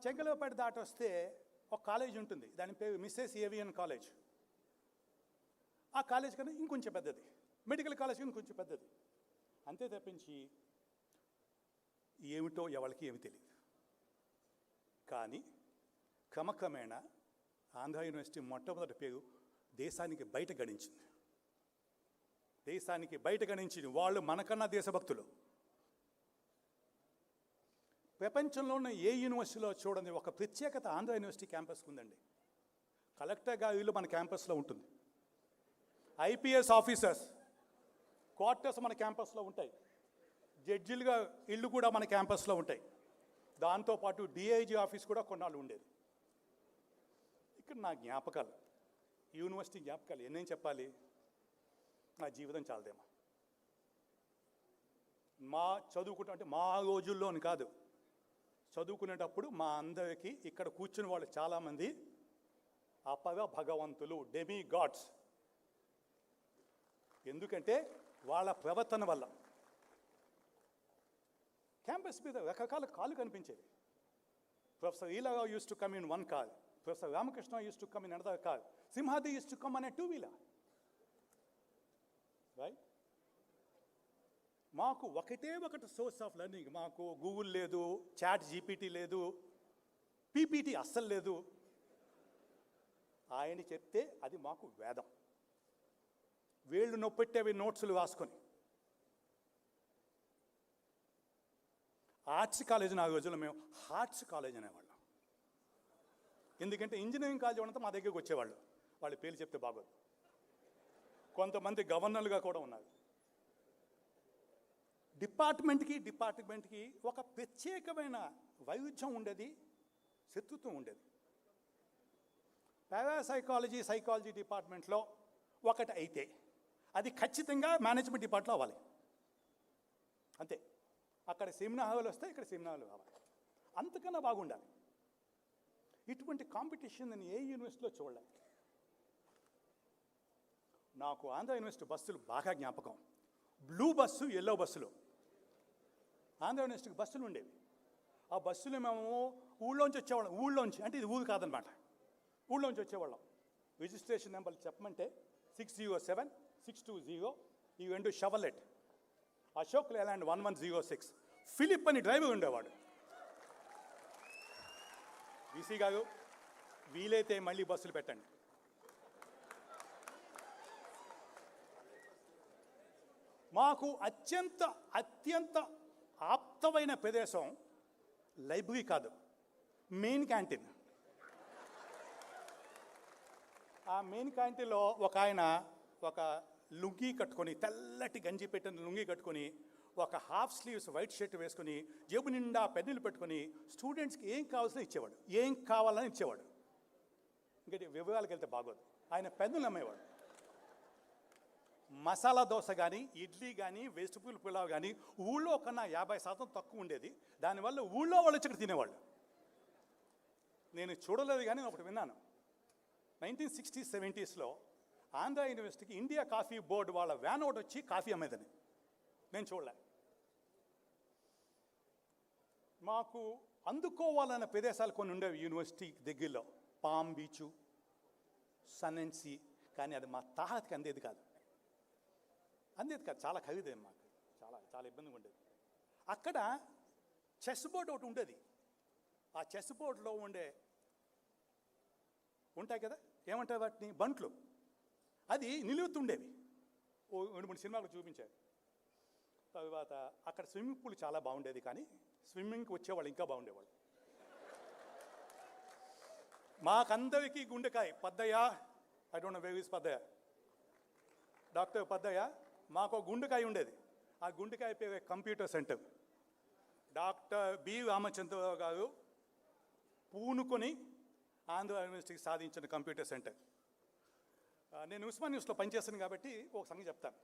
చెంగలపేట దాటి వస్తే ఒక కాలేజ్ ఉంటుంది, దాని పేరు మిస్సెస్ ఏవియన్ కాలేజ్. ఆ కాలేజ్ కన్నా ఇంకొంచెం పెద్దది, మెడికల్ కాలేజ్ కన్నా ఇంకొంచెం పెద్దది. అంతే తప్పించి ఏమిటో ఎవరికి ఏమి తెలియదు. కానీ క్రమక్రమేణా ఆంధ్ర యూనివర్సిటీ మొట్టమొదటి పేరు దేశానికి బయట గణించింది. దేశానికి బయట గణించింది వాళ్ళు మనకన్నా దేశభక్తులు. ప్రపంచంలో ఉన్న ఏ యూనివర్సిటీలో చూడండి ఒక ప్రత్యేకత ఆంధ్ర యూనివర్సిటీ క్యాంపస్కి ఉందండి. కలెక్టర్ గారి ఇల్లు మన క్యాంపస్లో ఉంటుంది, ఐపీఎస్ ఆఫీసర్స్ క్వార్టర్స్ మన క్యాంపస్లో ఉంటాయి, జడ్జిలుగా ఇళ్ళు కూడా మన క్యాంపస్లో ఉంటాయి. దాంతోపాటు డిఐజీ ఆఫీస్ కూడా కొన్నాళ్ళు ఉండేది. ఇక్కడ నా జ్ఞాపకాలు, యూనివర్సిటీ జ్ఞాపకాలు ఎన్నేం చెప్పాలి, నా జీవితం చాలదేమో. మా చదువుకుంటా అంటే మా రోజుల్లోని కాదు, చదువుకునేటప్పుడు మా అందరికీ ఇక్కడ కూర్చుని వాళ్ళు చాలామంది అపర భగవంతులు, డెమీ గాడ్స్. ఎందుకంటే వాళ్ళ ప్రవర్తన వల్ల క్యాంపస్ మీద రకరకాల కాళ్ళు కనిపించేవి. Professor Elarao used to come in one car, professor Ramakrishna used to come in another car, Simhadri used to come అనే 2-wheeler. రైట్? మాకు ఒకటే ఒకటి సోర్స్ ఆఫ్ లెర్నింగ్. మాకు గూగుల్ లేదు, చాట్ జీపీటీ లేదు, పీపీటీ అస్సలు లేదు. ఆయన చెప్తే అది మాకు వేదం. వేళ్ళు నొప్పెట్టేవి నోట్సులు రాసుకొని. ఆర్ట్స్ కాలేజ్ నా రోజుల్లో మేము హార్ట్స్ కాలేజ్ అనేవాళ్ళం. ఎందుకంటే ఇంజనీరింగ్ కాలేజ్ వాళ్ళంతా మా దగ్గరికి వచ్చేవాళ్ళు. వాళ్ళ పేర్లు చెప్తే బాగోదు. కొంతమంది గవర్నర్లుగా కూడా ఉన్నారు. డిపార్ట్మెంట్కి ఒక ప్రత్యేకమైన వైవిధ్యం ఉండేది, శత్రుత్వం ఉండేది. పారాసైకాలజీ, సైకాలజీ డిపార్ట్మెంట్లో ఒకటి అయితే అది ఖచ్చితంగా మేనేజ్మెంట్ డిపార్ట్లో అవ్వాలి. అంతే. అక్కడ సెమినార్ హాల్ వస్తే ఇక్కడ సెమినార్లు కావాలి. అంతకన్నా బాగుండాలి. ఇటువంటి కాంపిటీషన్ నేను ఏ యూనివర్సిటీలో చూడలేదు. నాకు ఆంధ్ర యూనివర్సిటీ బస్సులు బాగా జ్ఞాపకం. బ్లూ బస్సు, ఎల్లో బస్సులు. ఆంధ్ర యూనివర్సిటీకి బస్సులు ఉండేవి. ఆ బస్సులు మేము ఊళ్ళోంచి వచ్చేవాళ్ళం. ఊళ్ళోంచి అంటే ఇది ఊరు కాదనమాట, ఊళ్ళోంచి వచ్చేవాళ్ళం. రిజిస్ట్రేషన్ నెంబర్లు చెప్పమంటే 607, 620. ఈ రెండు షవలెట్, అశోక్ లేలాండ్ 1106. ఫిలిప్ అని డ్రైవర్ ఉండేవాడు. వీసీ గారు వీలైతే మళ్ళీ బస్సులు పెట్టండి. మాకు అత్యంత ఆప్తమైన ప్రదేశం లైబ్రరీ కాదు, మెయిన్ క్యాంటీన్. ఆ మెయిన్ క్యాంటీన్లో ఒక ఆయన ఒక లుంగీ కట్టుకొని, తెల్లటి గంజి పెట్టిన లుంగీ కట్టుకొని, ఒక హాఫ్ స్లీవ్స్ వైట్ షర్ట్ వేసుకొని, జేబు నిండా పెన్నులు పెట్టుకొని స్టూడెంట్స్కి ఏం కావాల్సిన ఇచ్చేవాడు, ఏం కావాలని ఇచ్చేవాడు. ఇంకా వివరాలకు వెళ్తే బాగోదు. ఆయన పెన్నులు అమ్మేవాడు. మసాలా దోశ కానీ, ఇడ్లీ కానీ, వెజిటబుల్ పులావ్ కానీ ఊళ్ళో కన్నా 50% తక్కువ ఉండేది. దానివల్ల ఊళ్ళో వాళ్ళు వచ్చి ఇక్కడ తినేవాళ్ళు. నేను చూడలేదు కానీ ఒకటి విన్నాను. 1960s, 70sలో ఆంధ్ర యూనివర్సిటీకి ఇండియా కాఫీ బోర్డు వాళ్ళ వ్యాన్ ఒకటి వచ్చి కాఫీ అమ్మేదని నేను చూడలే. మాకు అందుకోవాలన్న ప్రదేశాలు కొన్ని ఉండేవి యూనివర్సిటీ దగ్గరలో. Palm beach, sun and sea. కానీ అది మా తాహత్కి అందేది కాదు. చాలా ఖరీదేం. మాకు చాలా ఇబ్బందిగా ఉండేది. అక్కడ చెస్ బోర్డు ఒకటి ఉండేది. ఆ చెస్ బోర్డులో ఉంటాయి కదా, ఏమంటారు వాటిని, బంట్లు. అది నిలువుతుండేవి. 2-3 సినిమాలు చూపించారు. తర్వాత అక్కడ స్విమ్మింగ్ పూల్ చాలా బాగుండేది. కానీ స్విమ్మింగ్కి వచ్చేవాళ్ళు ఇంకా బాగుండేవాళ్ళు. మాకందరికీ గుండెకాయ Paddayya, I don't know where is Paddayya, doctor Paddayya. మాకు గుండెకాయ ఉండేది. ఆ గుండెకాయ పేరు computer centre. Doctor B Ramachandrarao garu పూనుకొని ఆంధ్ర యూనివర్సిటీకి సాధించిన కంప్యూటర్ సెంటర్. నేను ఉస్మాన్ యూనివర్సిటీలో పనిచేస్తాను కాబట్టి ఒక సంగతి చెప్తాను.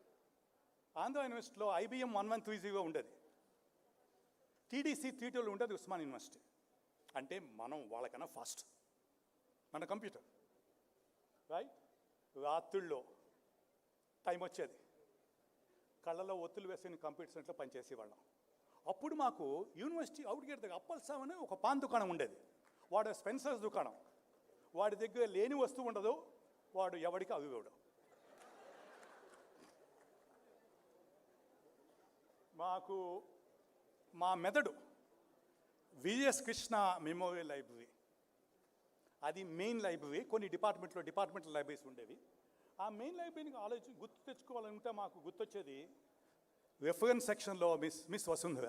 ఆంధ్ర యూనివర్సిటీలో IBM 1130 ఉండేది. TDC 312 ఉండేది ఉస్మాన్ యూనివర్సిటీ. అంటే మనం వాళ్ళకన్నా ఫాస్ట్ మన కంప్యూటర్. రైట్? రాత్రుల్లో టైం వచ్చేది, కళ్ళలో ఒత్తులు వేసుకుని కంప్యూటర్ సెంటర్లో పనిచేసేవాళ్ళం. అప్పుడు మాకు యూనివర్సిటీ అవుట్గేట్ దగ్గర అప్పల్సామ్ అనే ఒక పాన్ దుకాణం ఉండేది. వాడు స్పెన్సర్స్ దుకాణం. వాడి దగ్గర లేని వస్తువు ఉండదు, వాడు ఎవడికి అవివాడు. మాకు మా మెదడు VS కృష్ణ మెమోరియల్ లైబ్రరీ, అది మెయిన్ లైబ్రరీ. కొన్ని డిపార్ట్మెంటల్ లైబ్రరీస్ ఉండేవి. ఆ మెయిన్ లైబ్రరీని గుర్తు తెచ్చుకోవాలంటే మాకు గుర్తొచ్చేది రెఫరెన్స్ సెక్షన్లో మిస్ వసుంధర.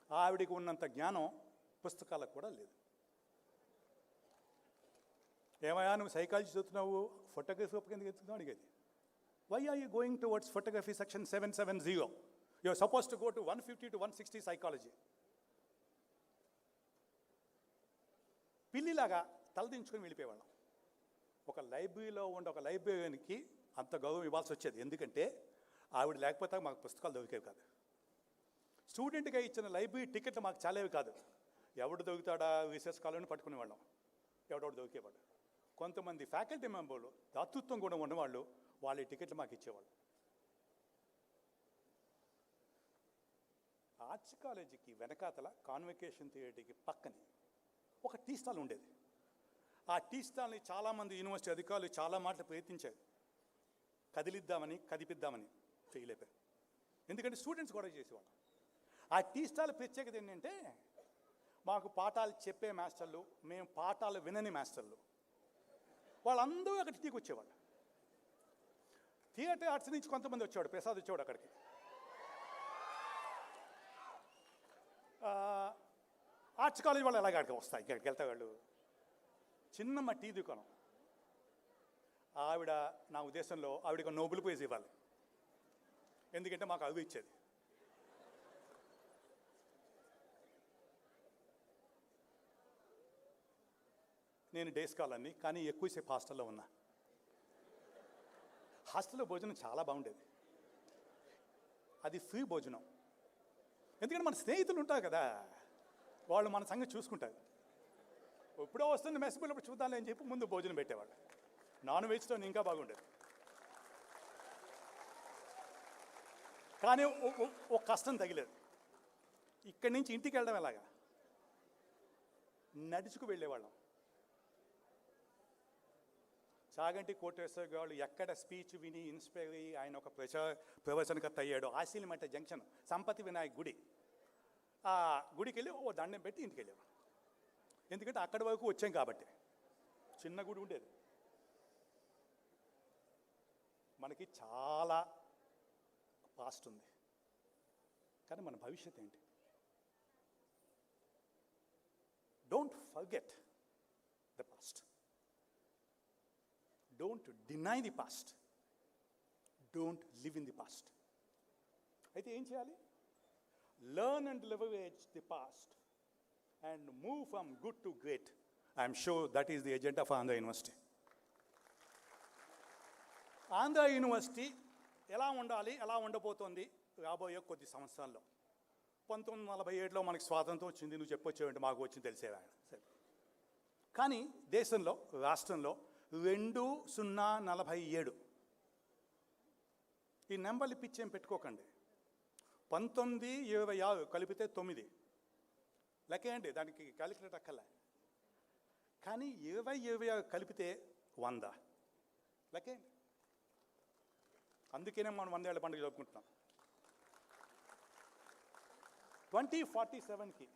ఆవిడికి ఉన్నంత జ్ఞానం పుస్తకాలకు కూడా లేదు. ఏమయ్యా నువ్వు సైకాలజీ చదువుతున్నావు, ఫోటోగ్రఫీ కింద ఎత్తుకున్నావు అడిగేది. Why are you going towards photography section 770? You're supposed to go to 150 to 160 psychology. పిల్లిలాగా తలదించుకొని వెళ్ళిపోయేవాళ్ళం. ఒక లైబ్రరీలో ఉండే ఒక లైబ్రరీకి అంత గౌరవం ఇవ్వాల్సి వచ్చేది. ఎందుకంటే ఆవిడ లేకపోతే మాకు పుస్తకాలు దొరికేవి కాదు. స్టూడెంట్గా ఇచ్చిన లైబ్రరీ టికెట్లు మాకు చాలేవి కాదు. ఎవడు దొరుకుతాడా రీసెర్చ్ కాలేజీని పట్టుకునేవాళ్ళం, ఎవడెవడు దొరికేవాడు. కొంతమంది ఫ్యాకల్టీ మెంబర్లు దాతృత్వం కూడా ఉన్నవాళ్ళు వాళ్ళ టికెట్లు మాకు ఇచ్చేవాళ్ళు. ఆర్ట్స్ కాలేజీకి వెనకాతల కాన్వకేషన్ థియేటర్కి పక్కనే ఒక టీ స్టాల్ ఉండేది. ఆ టీ స్టాల్ని చాలామంది యూనివర్సిటీ అధికారులు చాలా మాటలు ప్రయత్నించారు, కదిపిద్దామని చేయలేపారు. ఎందుకంటే స్టూడెంట్స్ కూడా చేసేవాళ్ళం. ఆ టీ స్టాల్ ప్రత్యేకత ఏంటంటే మాకు పాఠాలు చెప్పే మాస్టర్లు, మేము పాఠాలు వినని మాస్టర్లు, వాళ్ళందరూ అక్కడ టీకి వచ్చేవాళ్ళు. థియేటర్ ఆర్ట్స్ నుంచి కొంతమంది వచ్చేవాడు, ప్రసాద్ వచ్చేవాడు అక్కడికి. ఆర్ట్స్ కాలేజ్ వాళ్ళు ఎలాగ అక్కడికి వస్తాయి, ఇక్కడికి వెళ్తే వాళ్ళు. చిన్నమ్మ టీ దుకాణం ఆవిడ, నా ఉద్దేశంలో ఆవిడకి నోబెల్ ప్రైజ్ ఇవ్వాలి, ఎందుకంటే మాకు అవి ఇచ్చేది. నేను డే స్కాలర్ని, కానీ ఎక్కువసేపు హాస్టల్లో ఉన్నా. హాస్టల్లో భోజనం చాలా బాగుండేది. అది ఫ్రీ భోజనం. ఎందుకంటే మన స్నేహితులు ఉంటారు కదా, వాళ్ళు మన సంగతి చూసుకుంటారు. ఎప్పుడో వస్తుంది మెస్ బిల్, ఇప్పుడు చూద్దాం అని చెప్పి ముందు భోజనం పెట్టేవాళ్ళు. నాన్ వెజ్తో ఇంకా బాగుండేది. కానీ ఒక కష్టం తగిలేదు. ఇక్కడి నుంచి ఇంటికి వెళ్ళడం ఎలాగా, నడుచుకు వెళ్ళేవాళ్ళం. చాగంటి కోటేశ్వర గారు ఎక్కడ స్పీచ్ విని ఇన్స్పైర్ అయ్యి ఆయన ఒక ప్రవచనకర్త అయ్యాడు. ఆశీలమంట జంక్షన్ సంపతి వినాయక్ గుడి, ఆ గుడికి వెళ్ళి ఓ దండం పెట్టి ఇంటికి వెళ్ళాము. ఎందుకంటే అక్కడి వరకు వచ్చాం కాబట్టి. చిన్న గుడి ఉండేది. మనకి చాలా పాస్ట్ ఉంది, కానీ మన భవిష్యత్ ఏంటి? Don't forget the past. Don't deny the past. Don't live in the past. అయితే ఏం చేయాలి? Learn and leverage the past and move from good to great. I am sure that is the agenda for Andhra University. Andhra university ఎలా ఉండాలి, ఎలా ఉండబోతోంది రాబోయే కొద్ది సంవత్సరాల్లో. 1947లో మనకి స్వాతంత్రం వచ్చింది, నువ్వు చెప్పొచ్చేవంటే మాకు వచ్చింది తెలిసేవాడు. సరే, కానీ దేశంలో, రాష్ట్రంలో 2047 ఈ నెంబర్లు పిచ్చేం పెట్టుకోకండి. 1926 కలిపితే 9 లెక్కేయండి, దానికి క్యాలిక్యులేటర్ అక్కర్లే. కానీ 2026 కలిపితే 100 లెక్కేయండి. అందుకనే మనం 100 ఏళ్ల పండుగ జరుపుకుంటున్నాం. 2047కి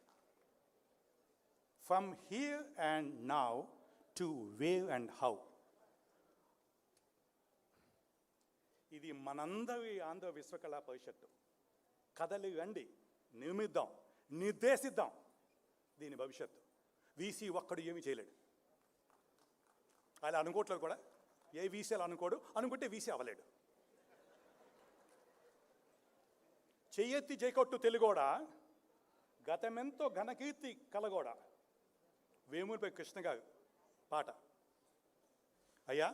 from here and now to where and how. ఇది మనందరి ఆంధ్ర విశ్వకళా పరిషత్తు. కథలు రండి, నిర్మిద్దాం, నిర్దేశిద్దాం దీని భవిష్యత్తు. వీసీ ఒక్కడు ఏమీ చేయలేడు. అలా అనుకోవట్లేదు కూడా. ఏ వీసీ అలా అనుకోడు, అనుకుంటే వీసీ అవ్వలేడు. చెయ్యెత్తి జైకొట్టు తెలుగోడా, గతమెంతో ఘనకీర్తి కలగోడా. వేమూరిపై కృష్ణ గారు పాట. అయ్యా,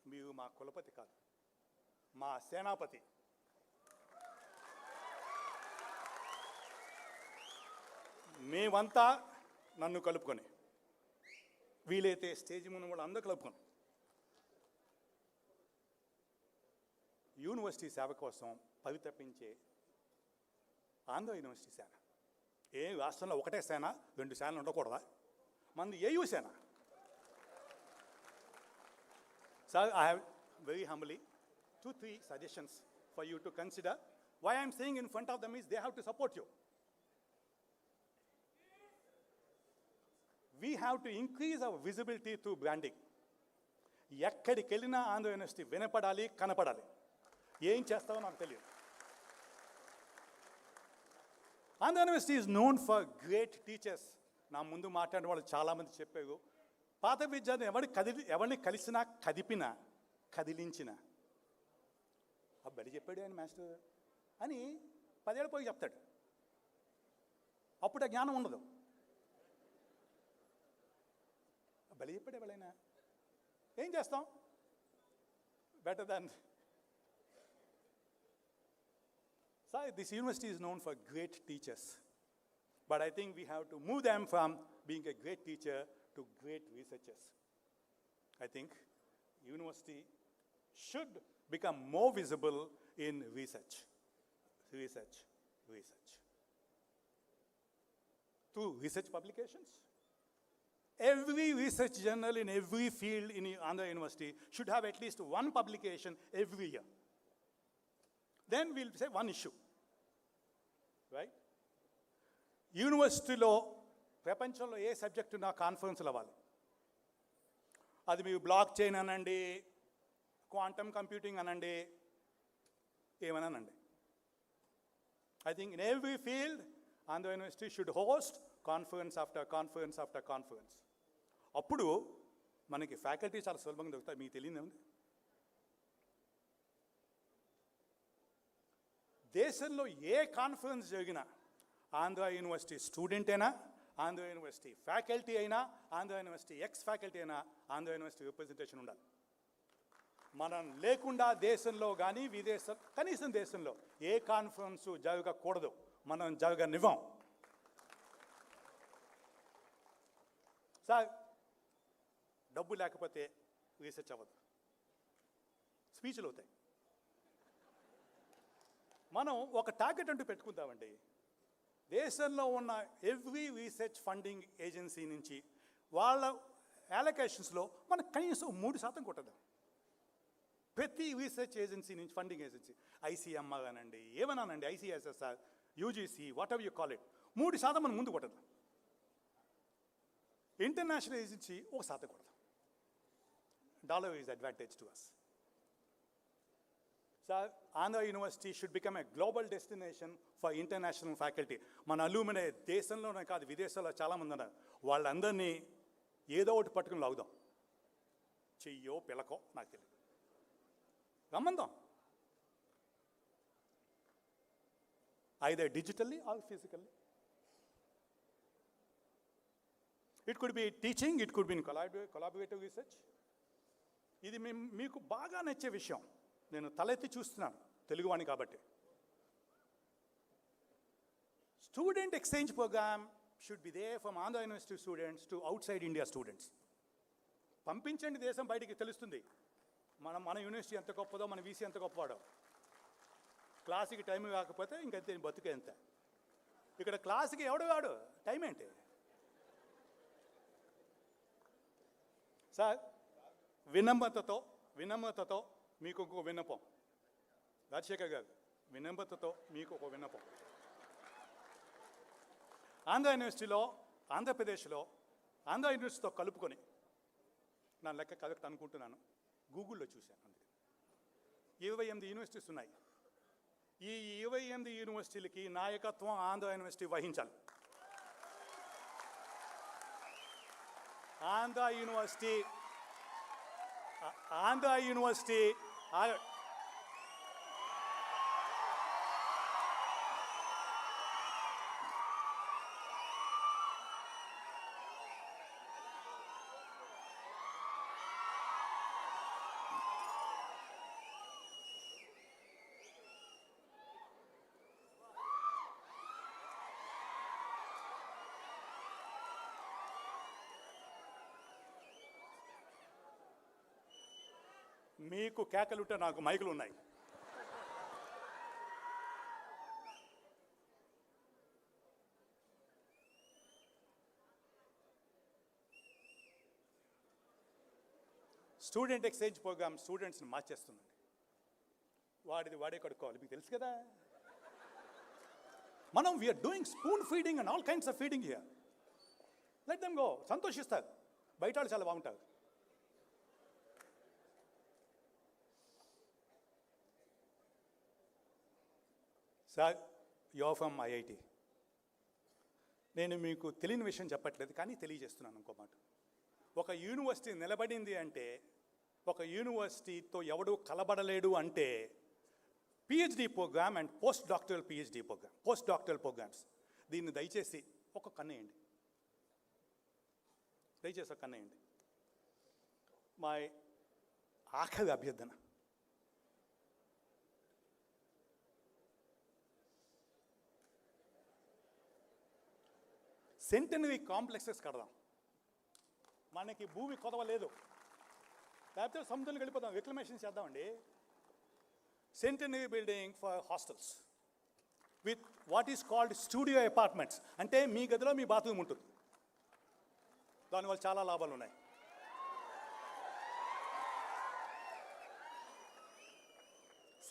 మీరు మా కులపతి కాదు, మా సేనాపతి. మేమంతా నన్ను కలుపుకొని, వీలైతే స్టేజ్ ముందు వాళ్ళు అందరూ కలుపుకొని యూనివర్సిటీ సేవ కోసం పరితపించే ఆంధ్ర యూనివర్సిటీ సేన. ఏ రాష్ట్రంలో ఒకటే సేన, 2 సేనలు ఉండకూడదా? మంది ఏయూ సేన. Sir, I have very humbly 2-3 suggestions for you to consider. Why I am saying in front of them is they have to support you. We have to increase our visibility through branding. ఎక్కడికి వెళ్ళినా Andhra university వినపడాలి, కనపడాలి. ఏం చేస్తావో నాకు తెలియదు. Andhra university is known for great teachers. నా ముందు మాట్లాడిన వాళ్ళు చాలామంది చెప్పారు, పాత విద్యార్థి ఎవరిని కలిసినా, కదిపినా, కదిలించిన, ఆ బడి చెప్పాడు ఆయన మాస్టర్ అని 10 ఏళ్ళు పోయి చెప్తాడు. అప్పుడు ఆ జ్ఞానం ఉండదు. బలి చెప్పాడు ఎవరైనా, ఏం చేస్తాం? Better than. So this university is known for great teachers, but I think we have to move them from being a great teacher to great researchers. I think university should become more visible in research. Through research publications. Every research journal in every field in Andhra University should have at least one publication every year. Then we'll say one issue, right? యూనివర్సిటీలో ప్రపంచంలో ఏ subject నా కాన్ఫరెన్స్లు అవ్వాలి, అది మీరు block chain అనండి, quantum computing అనండి, ఏమనండి. I think in every field, Andhra University should host conference after conference after conference. అప్పుడు మనకి ఫ్యాకల్టీ చాలా సులభంగా దొరుకుతాయి. మీకు తెలియదు ఉంది, దేశంలో ఏ కాన్ఫరెన్స్ జరిగినా ఆంధ్ర యూనివర్సిటీ స్టూడెంట్ అయినా, ఆంధ్ర యూనివర్సిటీ ఫ్యాకల్టీ అయినా, ఆంధ్ర యూనివర్సిటీ ఎక్స్ ఫ్యాకల్టీ అయినా ఆంధ్ర యూనివర్సిటీ రిప్రజెంటేషన్ ఉండాలి. మనం లేకుండా దేశంలో కానీ కనీసం దేశంలో ఏ కాన్ఫరెన్స్ జరగకూడదు, మనం జరగనివ్వం. సార్ డబ్బు లేకపోతే రీసెర్చ్ అవ్వదు, స్పీచ్లు అవుతాయి. మనం ఒక టార్గెట్ అంటూ పెట్టుకుందామండి. దేశంలో ఉన్న ఎవ్రీ రీసెర్చ్ ఫండింగ్ ఏజెన్సీ నుంచి వాళ్ళ అలొకేషన్స్లో మనకు కనీసం 3% కొట్టదు. ప్రతి రీసెర్చ్ ఏజెన్సీ నుంచి, ఫండింగ్ ఏజెన్సీ, ICMR అనండి, ఏమన్నానండి, ICSSR, UGC, what ever you call it, 3% మనం ముందు కొట్టదు. ఇంటర్నేషనల్ ఏజెన్సీ 1% కొడతాం. dollar is advantage to us. So Andhra University should become a global destination for international faculty. మన alumni దేశంలోనే కాదు విదేశాల్లో చాలామంది ఉన్నారు. వాళ్ళందరినీ ఏదో ఒకటి పట్టుకుని లాగుదాం, చెయ్యో పిలకో నాకు తెలియదు, రమ్మందాం. either digitally or physically. It could be teaching, it could be in collaborative research. ఇది మీకు బాగా నచ్చే విషయం, నేను తలెత్తి చూస్తున్నాను తెలుగువాణి కాబట్టి. Student exchange programme should be there from Andhra university students to outside India students. పంపించండి, దేశం బయటికి తెలుస్తుంది మన యూనివర్సిటీ ఎంత గొప్పదో, మన వీసీ ఎంత గొప్పవాడో. క్లాస్కి టైం కాకపోతే ఇంకంతే, బతుకే ఎంత. ఇక్కడ క్లాస్కి ఎవడు వాడు, టైం ఏంటి సార్? వినమ్రతతో మీకు ఒక విన్నపం, రాజశేఖర్ గారు, వినమ్రతతో మీకు ఒక విన్నపం. ఆంధ్ర యూనివర్సిటీలో, ఆంధ్రప్రదేశ్లో ఆంధ్ర యూనివర్సిటీతో కలుపుకొని, నా లెక్క కరెక్ట్ అనుకుంటున్నాను, గూగుల్లో చూశాను, అందుకే 28 యూనివర్సిటీస్ ఉన్నాయి. ఈ 28 యూనివర్సిటీలకి నాయకత్వం ఆంధ్ర యూనివర్సిటీ వహించాలి. ఆంధ్ర యూనివర్సిటీ మీకు కేకలుంటే నాకు మైకులు ఉన్నాయి. స్టూడెంట్ ఎక్స్చేంజ్ ప్రోగ్రామ్ స్టూడెంట్స్ని మార్చేస్తుందండి. వాడే కడుక్కోవాలి, మీకు తెలుసు కదా. మనం we are doing spoon feeding and all kinds of feeding here. Let them go, సంతోషిస్తారు, బయట వాళ్ళు చాలా బాగుంటారు. Sir, you from IIT. నేను మీకు తెలియని విషయం చెప్పట్లేదు, కానీ తెలియజేస్తున్నాను ఇంకో మాట. ఒక యూనివర్సిటీ నిలబడింది అంటే, ఒక యూనివర్సిటీతో ఎవడూ కలబడలేడు అంటే PhD program and postdoctoral PhD program, postdoctoral programs. దీన్ని దయచేసి ఒక కన్నేయండి, దయచేసి ఒక కన్నేయండి. మా ఆఖరి అభ్యర్థన, సెంటనరీ కాంప్లెక్సెస్ కడదాం. మనకి భూమి కొదవ లేదు, లేకపోతే సముద్రంలోకి వెళ్ళిపోదాం, రిక్లమేషన్ చేద్దామండి. Centenary building for hostels with what is called studio apartments. అంటే మీ గదిలో మీ బాత్రూమ్ ఉంటుంది, దానివల్ల చాలా లాభాలు ఉన్నాయి.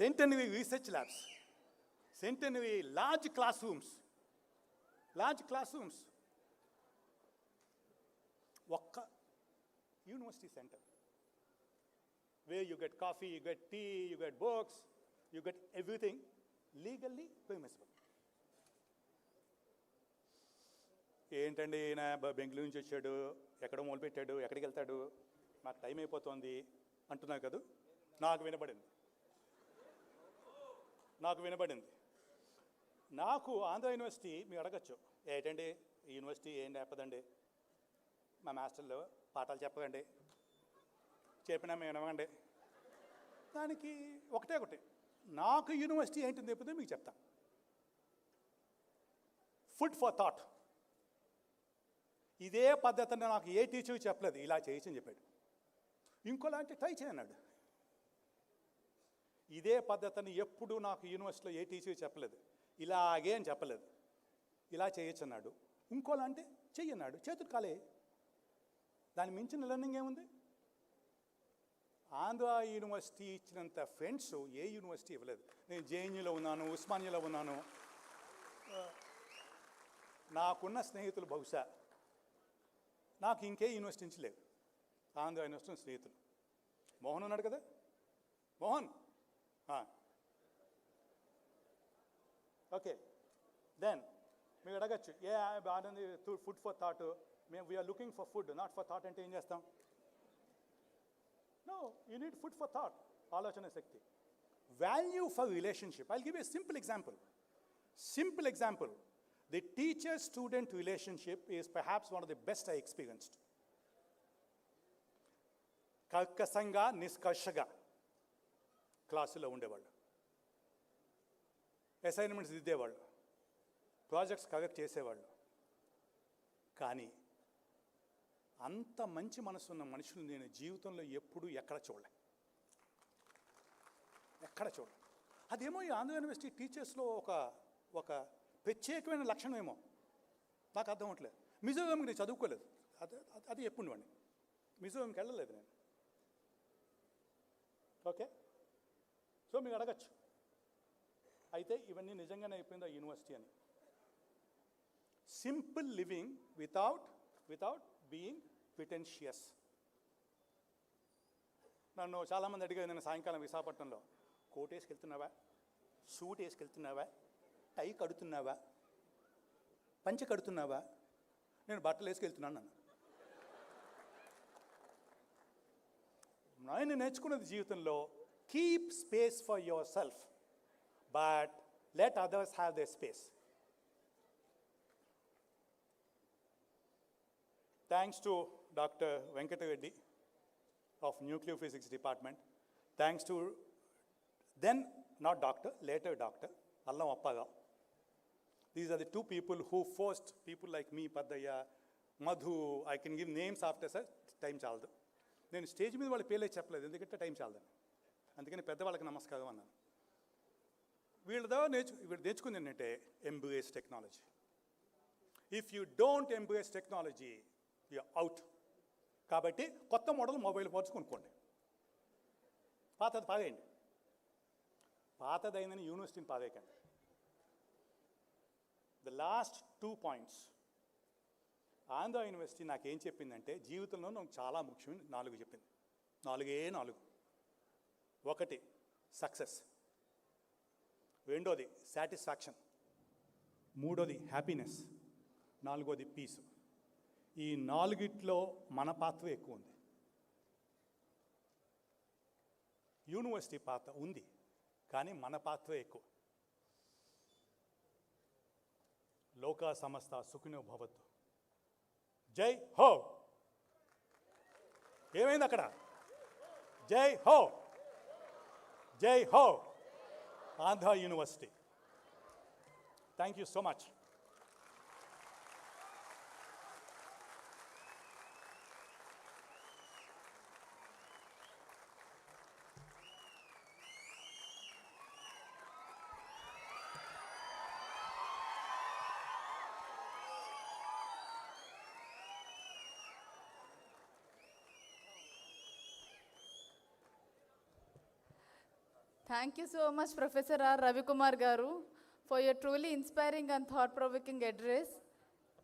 Centenary research labs, Centenary large classrooms, ఒక్క university centre where you get coffee, you get tea, you get books, you get everything legally permissible. ఏంటండి ఈయన బెంగళూరు నుంచి వచ్చాడు, ఎక్కడో మొదలుపెట్టాడు, ఎక్కడికి వెళ్తాడు, నాకు టైం అయిపోతుంది అంటున్నారు కదా. నాకు వినబడింది. నాకు ఆంధ్ర యూనివర్సిటీ మీరు అడగచ్చు, ఏంటండి ఈ యూనివర్సిటీ ఏం చెప్పదండి, మా మాస్టర్లు పాఠాలు చెప్పకండి, చెప్పినా మేము వినమండి. దానికి ఒకటే, నాకు యూనివర్సిటీ ఏంటి చెప్తే మీకు చెప్తా. Food for thought. ఇదే పద్ధతిని నాకు ఏ టీచర్ చెప్పలేదు, ఇలా చేయొచ్చని చెప్పాడు. ఇంకోలాంటి ట్రై చేయన్నాడు. ఇదే పద్ధతిని ఎప్పుడు నాకు యూనివర్సిటీలో ఏ టీచర్ చెప్పలేదు, ఇలాగే అని చెప్పలేదు, ఇలా చేయొచ్చు అన్నాడు. ఇంకోలాంటి చెయ్యన్నాడు, చేతులు కాలే. దాని మించిన లెర్నింగ్ ఏముంది? ఆంధ్ర యూనివర్సిటీ ఇచ్చినంత ఫ్రెండ్స్ ఏ యూనివర్సిటీ ఇవ్వలేదు. నేను జేఎన్యూలో ఉన్నాను, ఉస్మానియాలో ఉన్నాను, నాకున్న స్నేహితులు బహుశా నాకు ఇంకే యూనివర్సిటీ నుంచి లేవు. ఆంధ్ర యూనివర్సిటీ స్నేహితులు. మోహన్ ఉన్నాడు కదా, మోహన్. ఓకే, దెన్ మీరు అడగచ్చు, ఏ బాగుంది ఫుడ్ ఫర్ థాట్, మేము we are looking for food not for thought అంటే ఏం చేస్తాం? No, you need food for thought, Alochana Shakti. Value for relationship. I'll give you a simple example. The teacher-student relationship is perhaps one of the best I experienced. Karkasanga, Niskarshanga. క్లాసులో ఉండేవాళ్ళు, assignments దిద్దేవాళ్ళు, projects correct చేసేవాళ్ళు. కానీ అంత మంచి మనసు ఉన్న మనుషులు నేను జీవితంలో ఎప్పుడూ ఎక్కడ చూడలే. అదేమో ఈ ఆంధ్ర యూనివర్సిటీ టీచర్స్లో ఒక ప్రత్యేకమైన లక్షణం ఏమో నాకు అర్థం అవట్లేదు. మిజోరాంకి నేను చదువుకోలేదు, అది ఎప్పుడు వాడిని మిజోరాంకి వెళ్ళలేదు నేను. ఓకే, సో మీకు అడగచ్చు, అయితే ఇవన్నీ నిజంగానే అయిపోయిందా యూనివర్సిటీ అని? Simple living without being pretentious. నన్ను చాలామంది అడిగారు నేను సాయంకాలం విశాఖపట్నంలో, కోట్ వేసుకెళ్తున్నావా, సూట్ వేసుకెళ్తున్నావా, టై కడుతున్నావా, పంచె కడుతున్నావా? నేను బట్టలు వేసుకెళ్తున్నాను నన్ను. నేను నేర్చుకున్నది జీవితంలో, keep space for your self but let others have they space. Thanks to Dr. Venkata Reddy of Nuclear Physics Department. Thanks to then not doctor, later Dr. Allam Appaga. These are the two people who forced people like me, Padaya, Madhu, I can give names after such, time chaldu. నేను stage మీద వాళ్ళ పేర్లే చెప్పలేదు, ఎందుకంటే time చాలదని. అందుకని పెద్దవాళ్ళకి నమస్కారం అన్నాను. వీళ్ళు నేర్చుకుంది ఏంటంటే embrace technology. If you don't embrace technology you're out. కాబట్టి కొత్త మోడల్ మొబైల్ ఫోన్స్ కొనుక్కోండి, పాతది పాదేయండి. పాతదైందని యూనివర్సిటీని పాదేయకండి. The last 2 points. Andhra university నాకేం చెప్పిందంటే, జీవితంలో నాకు చాలా ముఖ్యమైన 4 చెప్పింది. 4 ఒకటి సక్సెస్, రెండోది సాటిస్ఫాక్షన్, మూడోది హ్యాపీనెస్, నాలుగోది పీస్. ఈ 4 మన పాత్ర ఎక్కువ ఉంది. యూనివర్సిటీ పాత్ర ఉంది కానీ మన పాత్ర ఎక్కువ. లోకా సమస్త సుఖినో భవతు. జై హో. ఏమైంది అక్కడ? జై హో, జై హో Andhra university. Thank you so much. Thank you so much, Professor R. Ravikumar Garu, for your truly inspiring and thought-provoking address.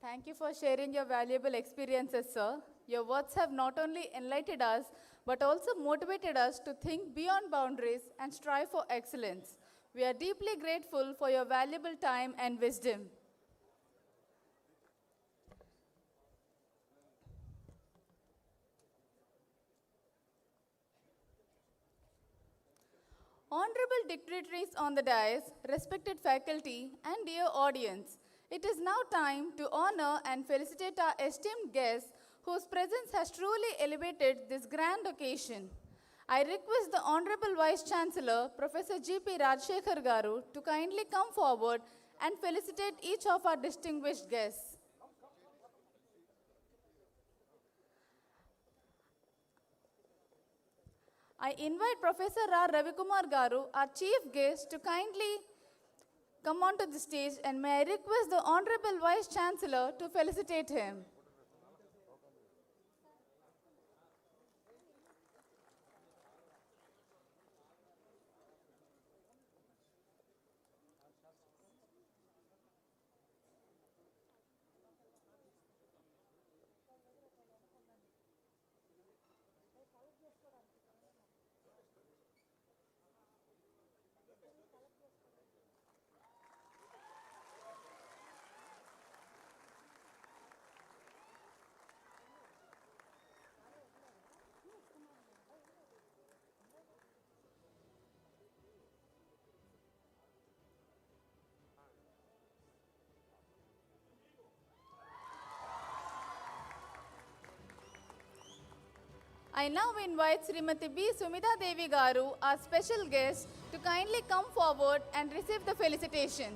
Thank you for sharing your valuable experiences, sir. Your words have not only enlightened us, but also motivated us to think beyond boundaries and strive for excellence. We are deeply grateful for your valuable time and wisdom. Honorable dignitaries on the dais, respected faculty, and dear audience, it is now time to honor and felicitate our esteemed guests whose presence has truly elevated this grand occasion. I request the Honorable Vice Chancellor, Professor G.P. Rajshekhar Garu, to kindly come forward and felicitate each of our distinguished guests. I invite Professor R. Ravikumar Garu, our chief guest, to kindly come onto the stage, and may I request the Honorable Vice Chancellor to felicitate him. I now invite Srimati B. Sumita Devi Garu, our special guest, to kindly come forward and receive the felicitation.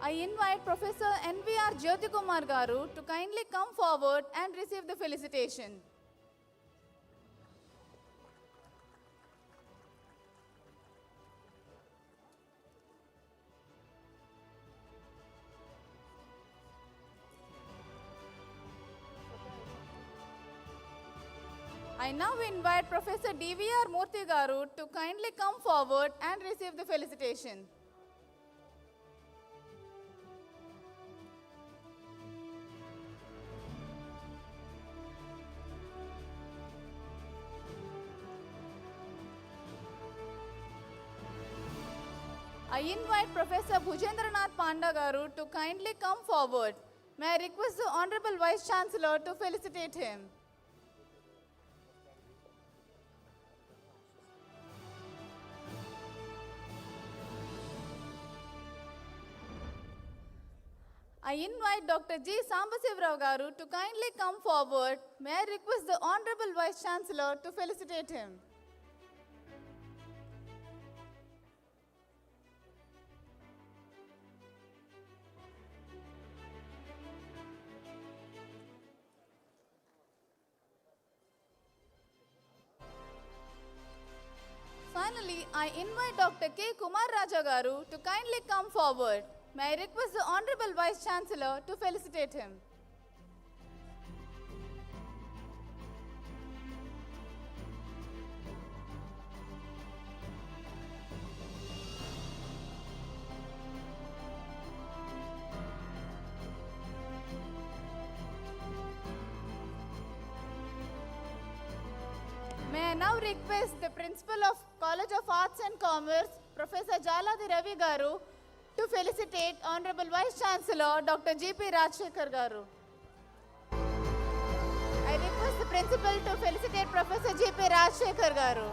I invite Professor N.V.R. Jyotikumar Garu to kindly come forward and receive the felicitation. I now invite Professor D.V.R. Murthy Garu to kindly come forward and receive the felicitation. I invite Professor Bhujendranath Panda Garu to kindly come forward. May I request the Honorable Vice Chancellor to felicitate him. I invite Dr. G. Sambasivarao Garu to kindly come forward. May I request the Honorable Vice Chancellor to felicitate him. Finally, I invite Dr. K. Kumar Raja Garu to kindly come forward. May I request the Honorable Vice Chancellor to felicitate him. May I now request the Principal of College of Arts and Commerce, Professor Jaladi Ravi Garu, to felicitate Honorable Vice Chancellor Dr. G.P. Rajshekhar Garu. I request the Principal to felicitate Professor G.P. Rajshekhar Garu.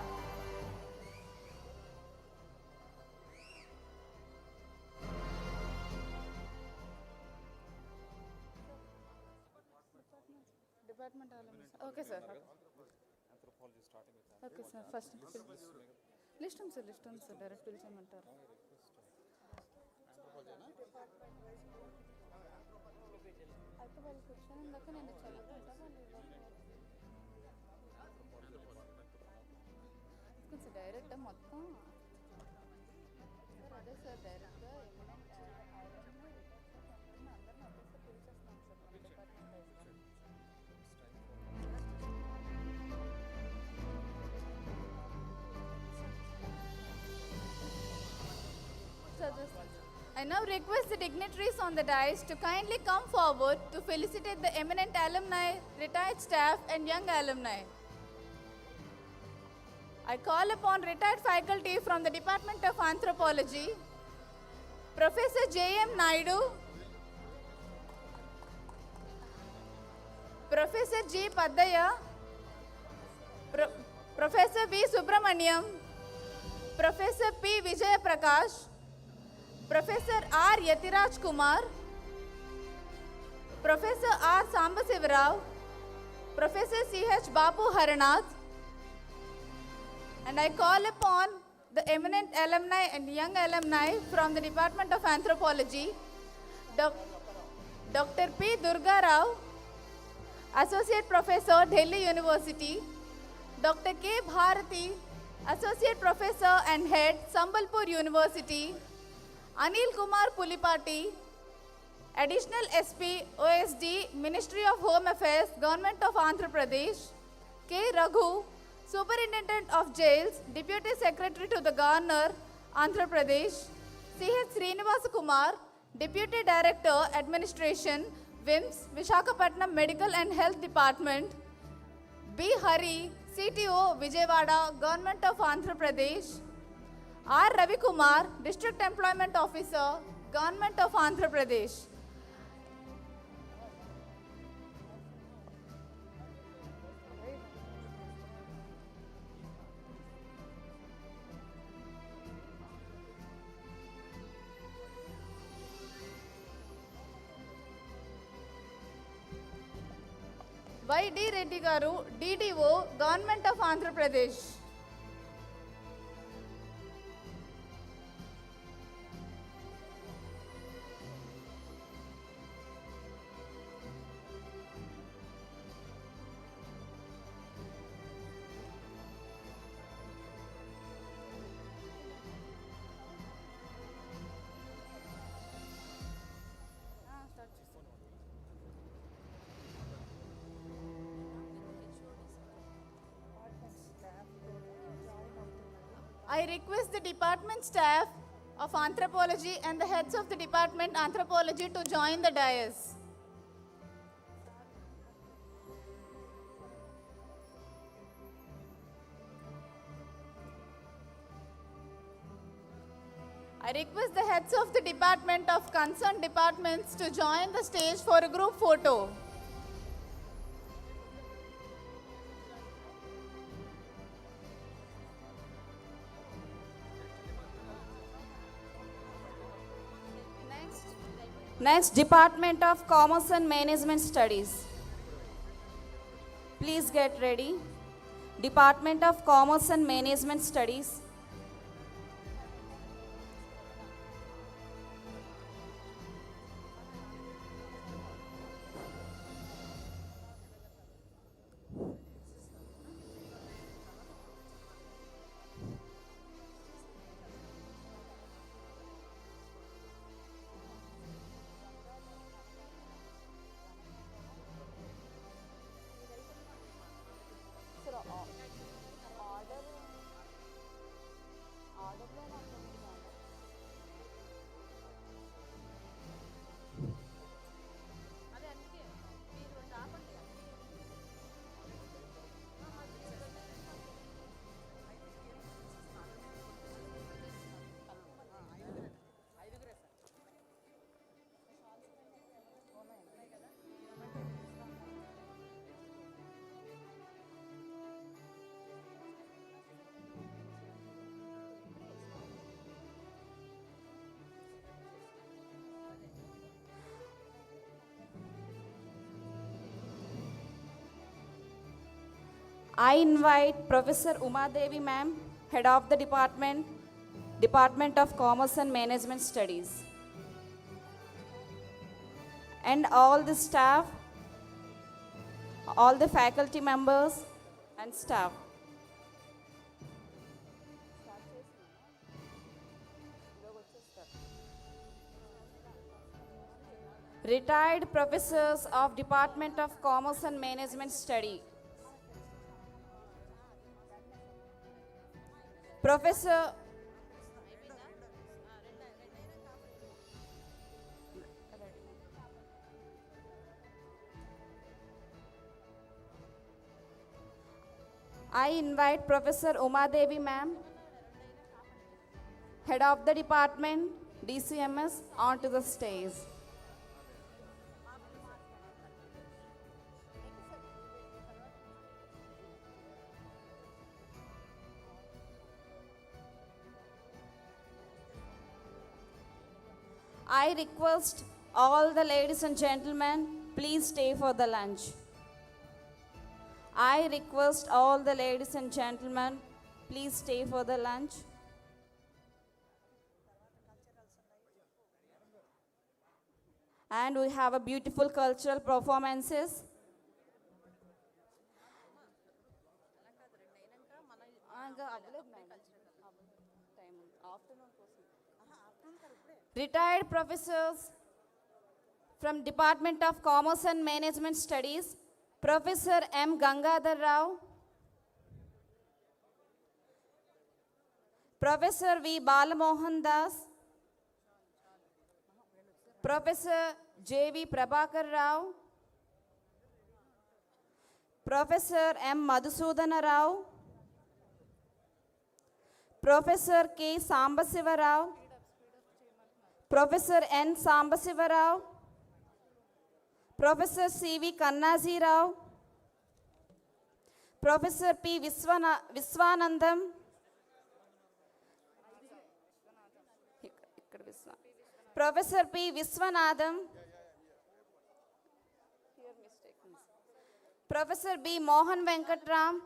Department Alumni. Okay, sir. Okay, sir. First, list on, sir. Direct పిలిచమంటారు. అయితే వాళ్ళు కూర్చొని ఇందాక నేను చదువుకుంటా వాళ్ళు sir direct మొత్తం sir అదే sir డైరెక్ట్గా ఎమినెంట్ అందరినీ ఒకేసారి పిలిచేస్తున్నాం సార్ మన డిపార్ట్మెంట్ వైజ్గా. I now request the dignitaries on the dais to kindly come forward to felicitate the eminent alumni, retired staff and young alumni. I call upon retired faculty from the Department of Anthropology, Professor J.M. Naidu, Professor G. Paddaya, Professor V. Subramaniam, Professor P. Vijaya Prakash, Professor R. Yatiraj Kumar, Professor R. Sambasivarao, Professor C.H. Bapu Haranath, and I call upon the eminent alumni and young alumni from the Department of Anthropology, Dr. P. Durga Rao, Associate Professor, Delhi University, Dr. K. Bharati, Associate Professor and Head, Sambalpur University, Anil Kumar Pulipati, Additional SP, OSD, Ministry of Home Affairs, Government of Andhra Pradesh, K. Raghu, Superintendent of Jails, Deputy Secretary to the Governor, Andhra Pradesh, C.H. Srinivasa Kumar, Deputy Director, Administration, WIMS, Visakhapatnam Medical and Health Department, B. Hari, CTO, Vijayawada, Government of Andhra Pradesh, R. Ravi Kumar, District Employment Officer, Government of Andhra Pradesh. Y. D. Reddy Garu, DDO, Government of Andhra Pradesh. I request the department staff of anthropology and the heads of the department anthropology to join the dais. I request the heads of the department of concerned departments to join the stage for a group photo. Next, Department of Commerce and Management Studies. Please get ready. Department of Commerce and Management Studies. I invite Professor Uma Devi ma'am, Head of the Department of Commerce and Management Studies, and all the staff, all the faculty members and staff. Retired professors of Department of Commerce and Management Study. Professor I invite Professor Uma Devi ma'am, Head of the Department, DCMS, onto the stage. I request all the ladies and gentlemen, please stay for the lunch. I request all the ladies and gentlemen, please stay for the lunch. And we have a beautiful cultural performances. Retired professors from Department of Commerce and Management Studies, Professor M. Gangadhar Rao, Professor V. Balamohan Das, Professor J. V. Prabhakar Rao, Professor M. Madhusudana Rao, Professor K. Sambasiva Rao, Professor N. Sambasiva Rao, Professor C. V. Kannaji Rao, Professor P. Viswanandam, Professor P. Viswanadam, Professor B. Mohan Venkatram,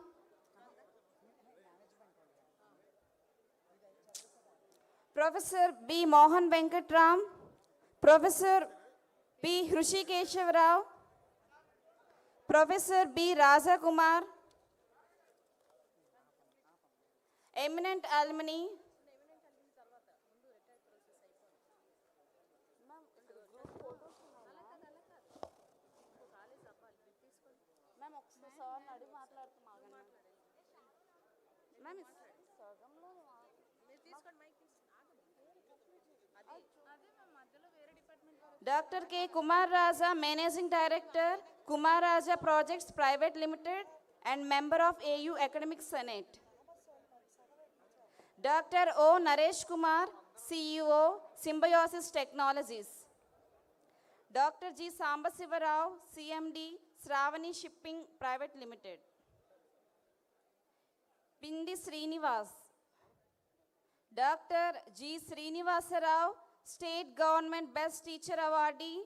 Professor B. Mohan Venkatram, Professor P. Hrishikeshav Rao, Professor B. Raja Kumar, eminent alumni, Dr. K. Kumar Raja, Managing Director, Kumar Raja Projects Private Limited and member of AU Academic Senate. Dr. O. Naresh Kumar, CEO, Symbiosis Technologies. Dr. G. Sambasiva Rao, CMD, Sravani Shipping Private Limited. Pindi Srinivas. Dr. G. Srinivasa Rao, State Government Best Teacher Awardee,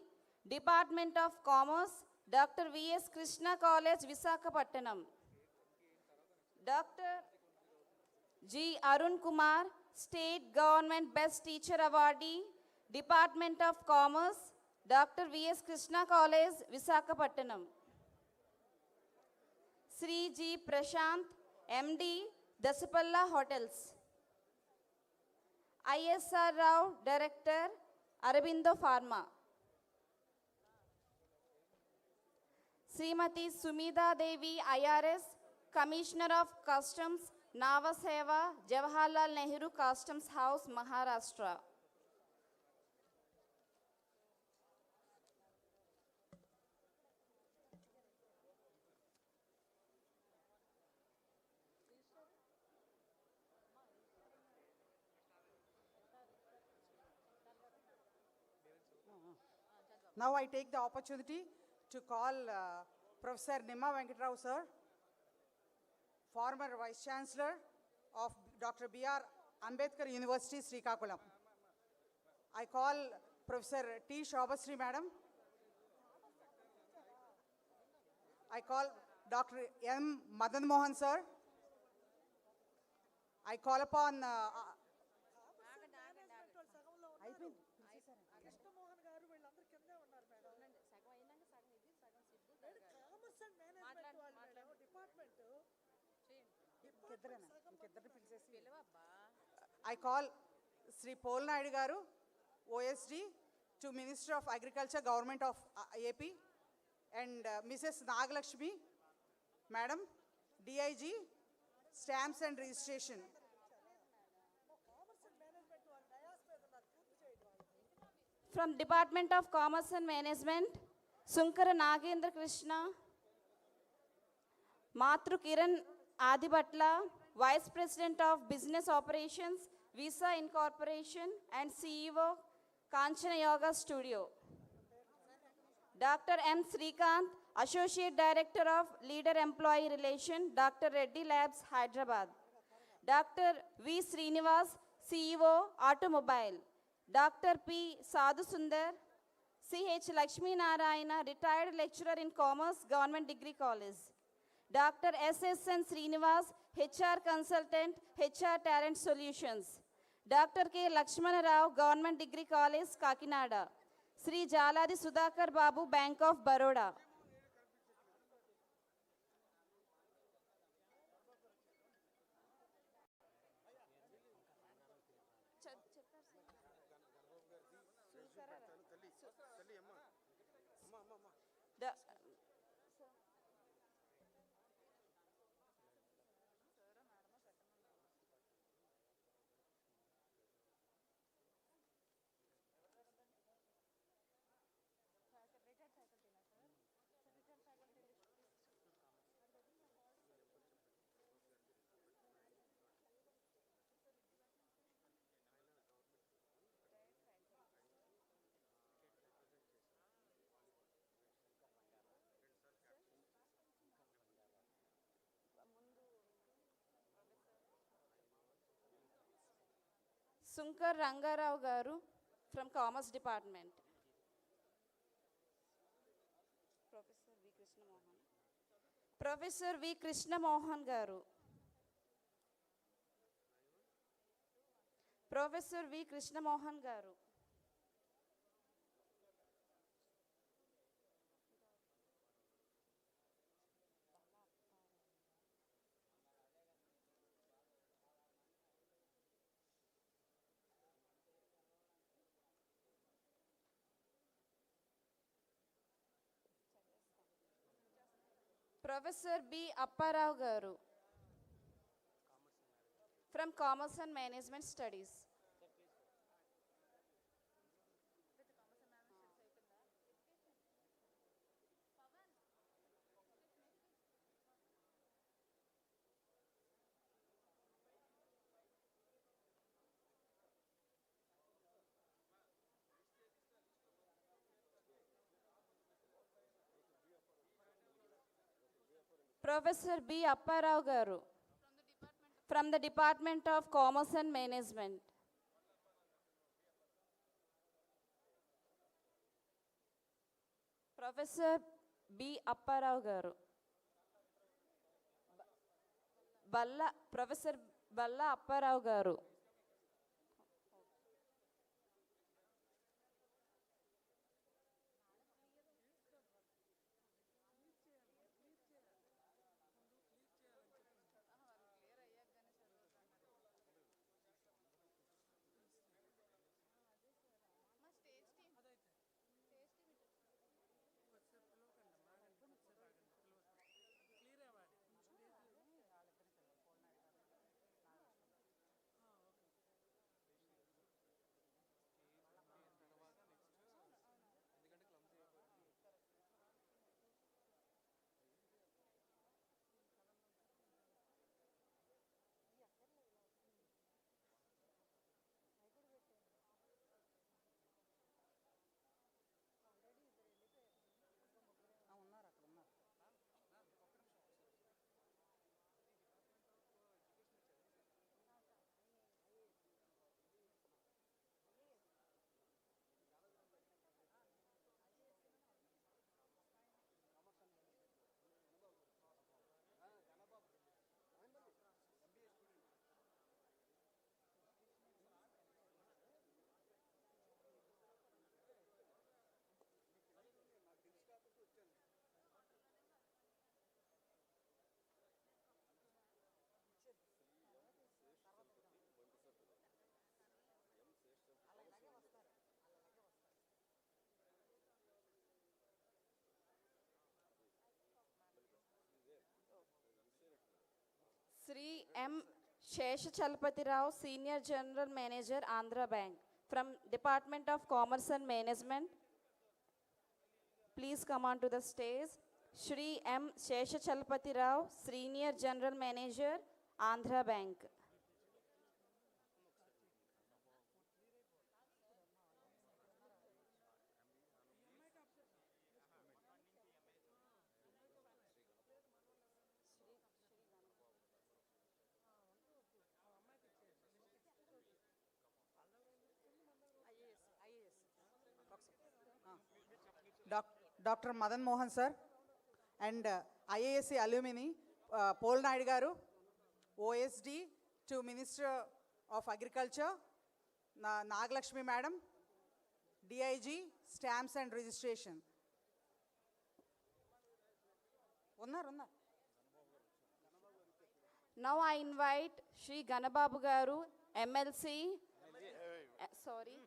Department of Commerce, Dr. V.S. Krishna College, Visakhapatnam. Dr. G. Arun Kumar, State Government Best Teacher Awardee, Department of Commerce, Dr. V.S. Krishna College, Visakhapatnam. Sri G. Prashant, MD, Dasapalla Hotels. ISR Rao, Director, Arabindo Pharma. Srimati Sumida Devi, IRS, Commissioner of Customs, Nava Seva, Jawaharlal Nehru Customs House, Maharashtra. Now I take the opportunity to call Professor Nimma Venkatrao sir, former Vice Chancellor of Dr. B.R. Ambedkar University, Srikakulam. I call Professor T. Shobhasri madam. I call Dr. M. Madan Mohan, sir. I call upon I call Sri Pol Naidu Garu, OSD, to Minister of Agriculture, Government of AP, and Mrs. Nagalakshmi, Madam, DIG, Stamps and Registration. From Department of Commerce and Management, Sunkara Nagendra Krishna, Matru Kiran Adibatla, Vice President of Business Operations, Visa Incorporation, and CEO, Kanchana Yoga Studio. Dr. M. Srikanth, Associate Director of Leader Employee Relation, Dr. Reddy Labs, Hyderabad. Dr. V. Srinivas, CEO, Automobile. Dr. P. Sadhu Sundar, C.H. Lakshmi Narayana, Retired Lecturer in Commerce, Government Degree College. Dr. S.S.N. Srinivas, HR Consultant, HR Talent Solutions. Dr. K. Lakshmana Rao, Government Degree College, Kakinada. Sri Jaladi Sudhakar Babu, Bank of Baroda. The, Sunkar Rangarao Garu from Commerce Department. Professor V. Krishna Mohan Garu. Professor V. Krishna Mohan Garu. Professor B. Apparao Garu from Commerce and Management Studies. Professor B. Apparao Garu from the Department of Commerce and Management. Professor B. Apparao Garu. Professor Balla Apparao Garu. Sri M. Sheshachalpati Rao, Senior General Manager, Andhra Bank, from Department of Commerce and Management. Please come on to the stage. Shri M. Sheshachalpati Rao, Senior General Manager, Andhra Bank. Dr. Madan Mohan sir and IASE Alumni, Pol Naidu garu, OSD to Minister of Agriculture, Nagalakshmi madam, DIG, Stamps and Registration. Now I invite Shri Ganababu Garu, MLC. Sorry.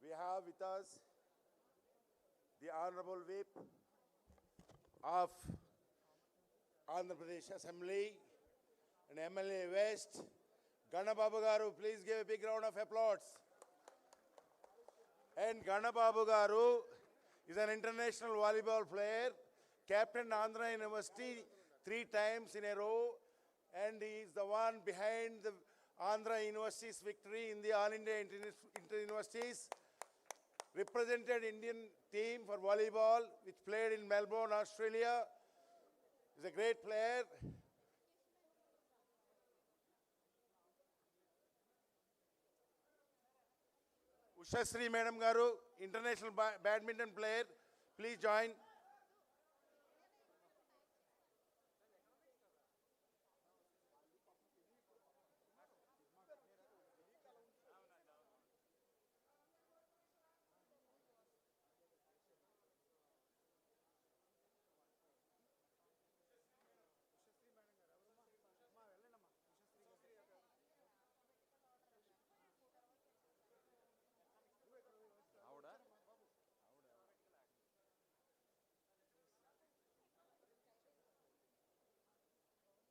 We have with us the Honorable Whip of Andhra Pradesh Assembly and MLA West, Ganababu Garu. Please give a big round of applause. And Ganababu Garu is an international volleyball player, captain Andhra University 3 times in a row, and he is the one behind the Andhra University's victory in the All India Inter-Universities. Represented Indian team for volleyball, which played in Melbourne, Australia. He's a great player. Ushasri Madam Garu, international badminton player. Please join.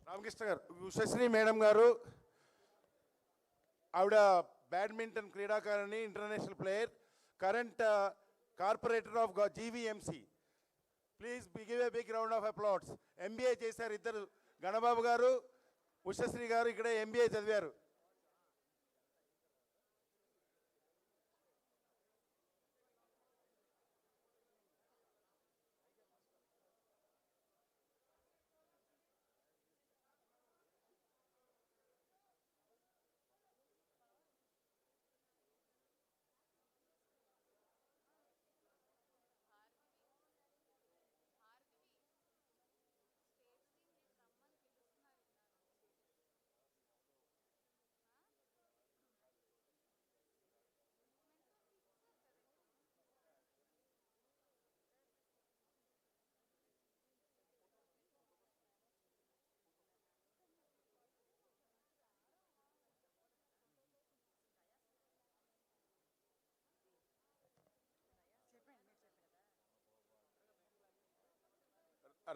Ramakrishna garu, Ushasri madam garu ఆవిడ badminton క్రీడాకారిణి, international player, current corporator of GVMC. Please give a big round of applause. MBA చేశారు ఇద్దరు, గణబాబు గారు, ఉషశ్రీ గారు ఇక్కడే MBA చదివారు.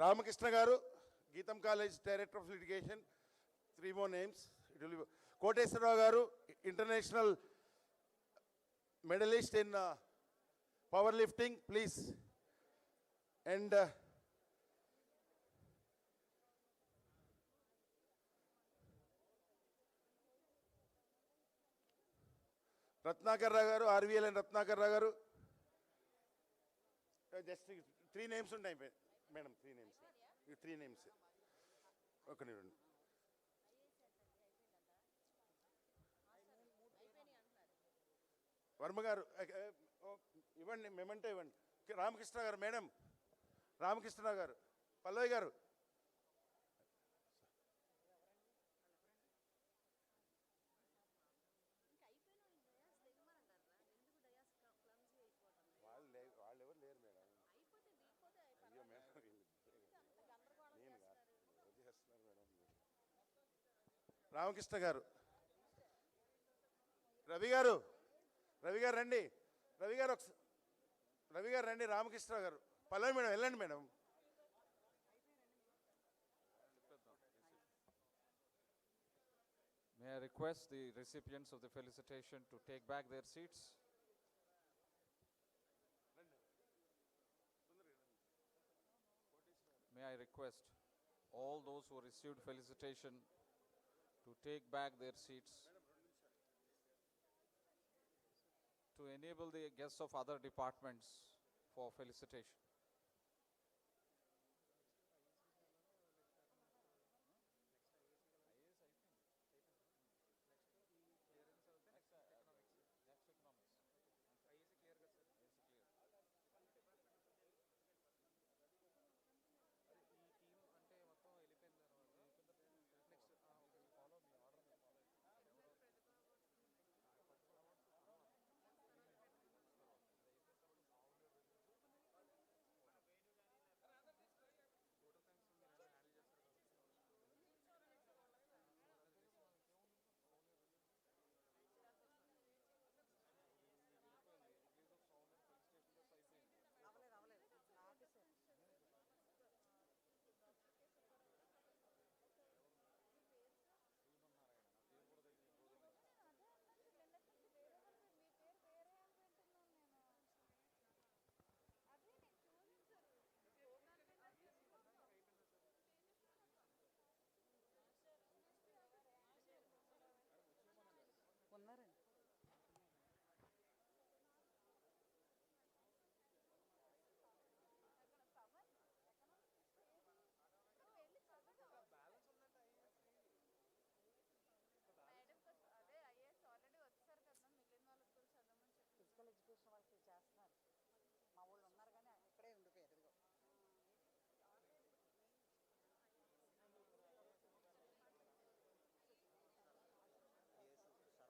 Ramakrishna garu, Gitam college director of litigation. 3 more names. Koteswararao garu, international medalist in power lifting, please. And Ratnakar Rao garu, RVL and Ratnakar Rao garu. Just 3 names ఉన్నాయి madam, 3 names. 3 names. ఒక నిమిషం. వర్మ గారు ఇవ్వండి, మేమంటే ఇవ్వండి. రామకృష్ణ గారు మేడం, రామకృష్ణరావు గారు, పల్లవి గారు. వాళ్ళెవరు లేరు మేడం. అయ్యో మేడం, నేను కాదు వదిలేస్తున్నారు మేడం. రామకృష్ణ గారు. రవి గారు రండి. రవి గారు రండి. రామకృష్ణ గారు పల్లవి మేడం వెళ్ళండి madam. May I request the recipients of the felicitation to take back their seats? May I request all those who received felicitation to take back their seats to enable the guests of other departments for felicitation.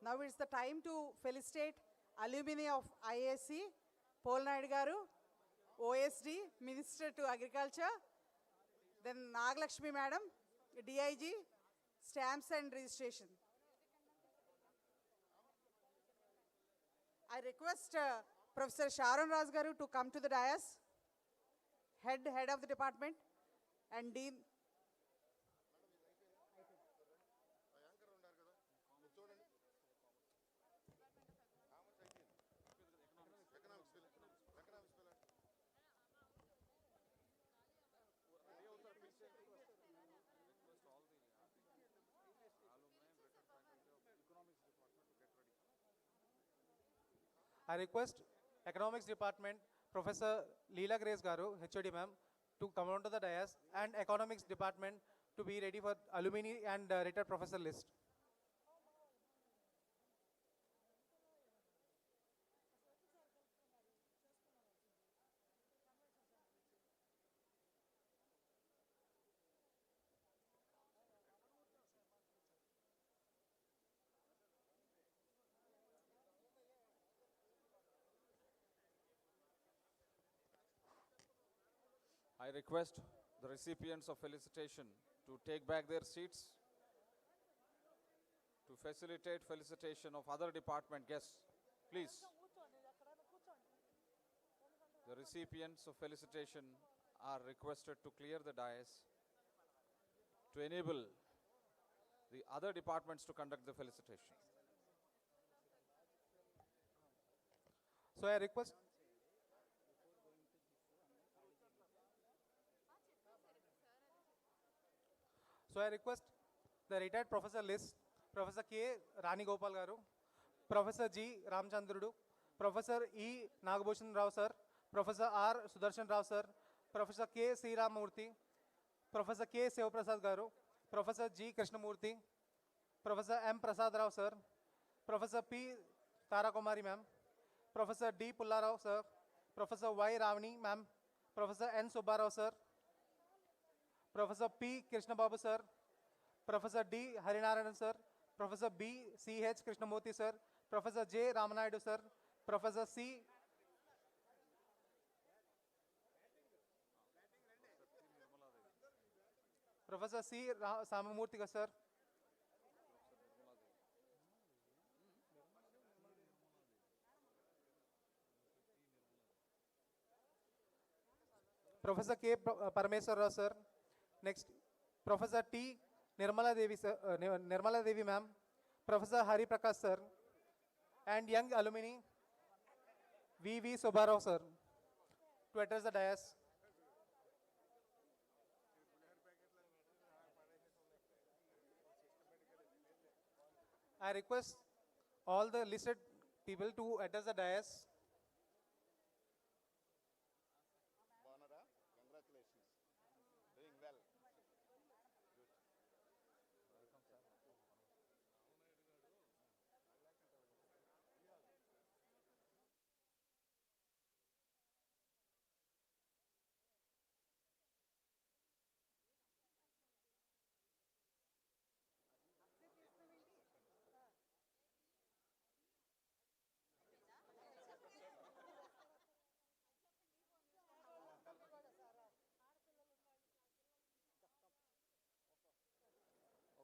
Now it's the time to felicitate alumni of IASE, Paul Naidu garu, OSD, Minister to Agriculture, then Nagalakshmi madam, DIG, stamps and registration. I request Professor Sharon Raj garu to come to the dais, head of the department, and Dean. I request Economics Department, Professor Leela Grace Garu, HOD ma'am, to come onto the dais, and Economics Department to be ready for alumni and retired professor list. I request the recipients of felicitation to take back their seats to facilitate felicitation of other department guests. Please. The recipients of felicitation are requested to clear the dais to enable the other departments to conduct the felicitation. So I request the retired professor list, Professor K. Rani Gopal Garu, Professor G. Ramchandrudu, Professor E. Nagabhushan Rao sir, Professor R. Sudarshan Rao sir, Professor K. C. Ramurthy, Professor K. Sevaprasad Garu, Professor G. Krishnamurthy, Professor M. Prasad Rao sir, Professor P. Tara Kumari ma'am, Professor D. Pullarao sir, Professor Y. Ravani ma'am, Professor N. Subbarao sir, Professor P. Krishna Babu sir, Professor D. Harinarayan sir, Professor B. C. H. Krishnamurthy sir, Professor J. Ramanaidu sir, Professor C. Samamurthy sir, Professor K. Parameswar Rao sir. Next, Professor T. Nirmala Devi sir, Nirmala Devi ma'am. Professor Hari Prakash sir. And young alumni, V.V. Subbarao sir, to address the dais. I request all the listed people to address the dais. Congratulations. Doing well.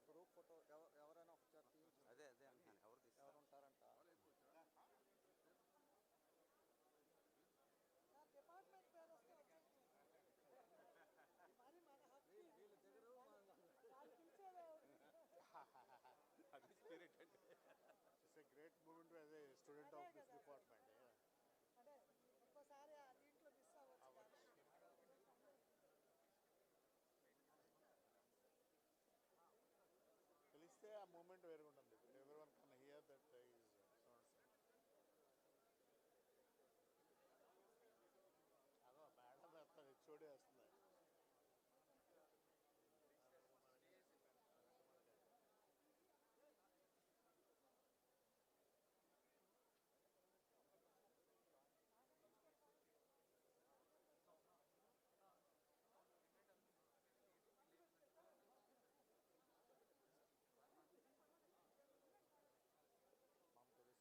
Group photo ఎవరైనా ఒకసారి తీయచ్చు. అదే అంటున్నాను, ఎవరు ఉంటారంట. అది spirit అంటే. It's a great moment as a student of this department. అంటే ఒక్కోసారి దీంట్లో మిస్ అవ్వచ్చు. తెలిస్తే ఆ మూమెంట్ వేరుగా ఉంటుంది. Everyone can hear that is అదో మేడం వస్తుంది, హెచ్ఓడి వస్తుంది.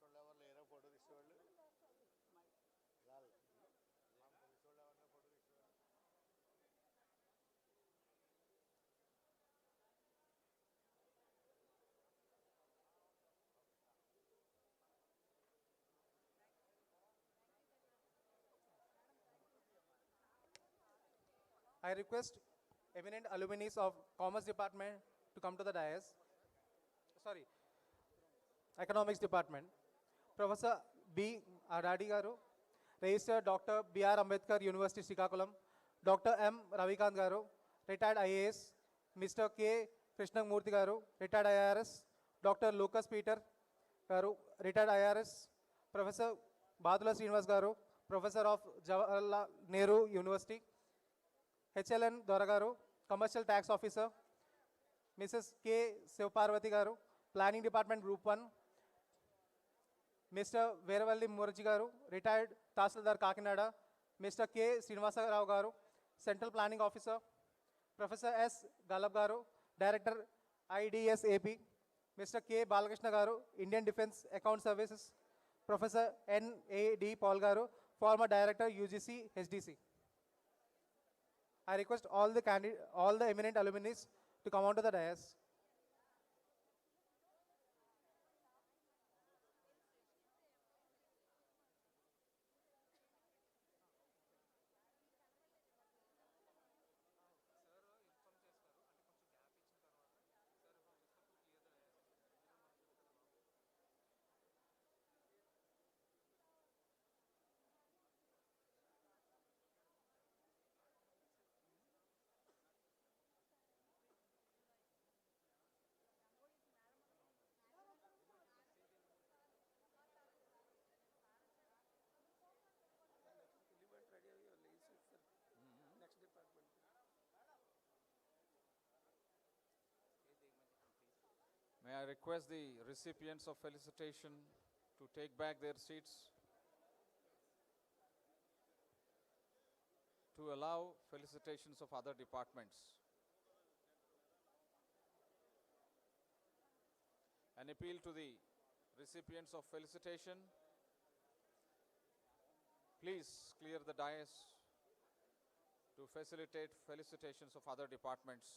ఎవరు లేరా ఫోటో తీసేవాళ్ళు? రాలేదు. తీసేవాళ్ళు ఎవరైనా ఫోటో తీసేవాళ్ళు? I request eminent alumni of Commerce Department to come to the dais. Sorry, Economics Department. Professor B. Aradi Garu, Registered Dr. B.R. Ambedkar University, Srikakulam. Dr. M. Ravikant Garu, retired IAS. Mr. K. Krishnamurthy Garu, retired IRS. Dr. Lucas Peter Garu, retired IRS. Professor Badula Srinivas Garu, Professor of Jawaharlal Nehru University. HLN Doragaru, Commercial Tax Officer. Mrs. K. Sivaparvati Garu, Planning Department Group 1. Mr. Veravalli Murji Garu, retired Tahsildar Kakinada. Mr. K. Srinivasa Rao Garu, Central Planning Officer. Professor S. Galab Garu, Director IDS AP. Mr. K. Balakrishna Garu, Indian Defence Account Services. Professor N. A. D. Paul Garu, former Director UGC HDC. I request all the eminent alumni to come onto the dais. May I request the recipients of felicitation to take back their seats to allow felicitations of other departments. An appeal to the recipients of felicitation. Please clear the dais to facilitate felicitations of other departments.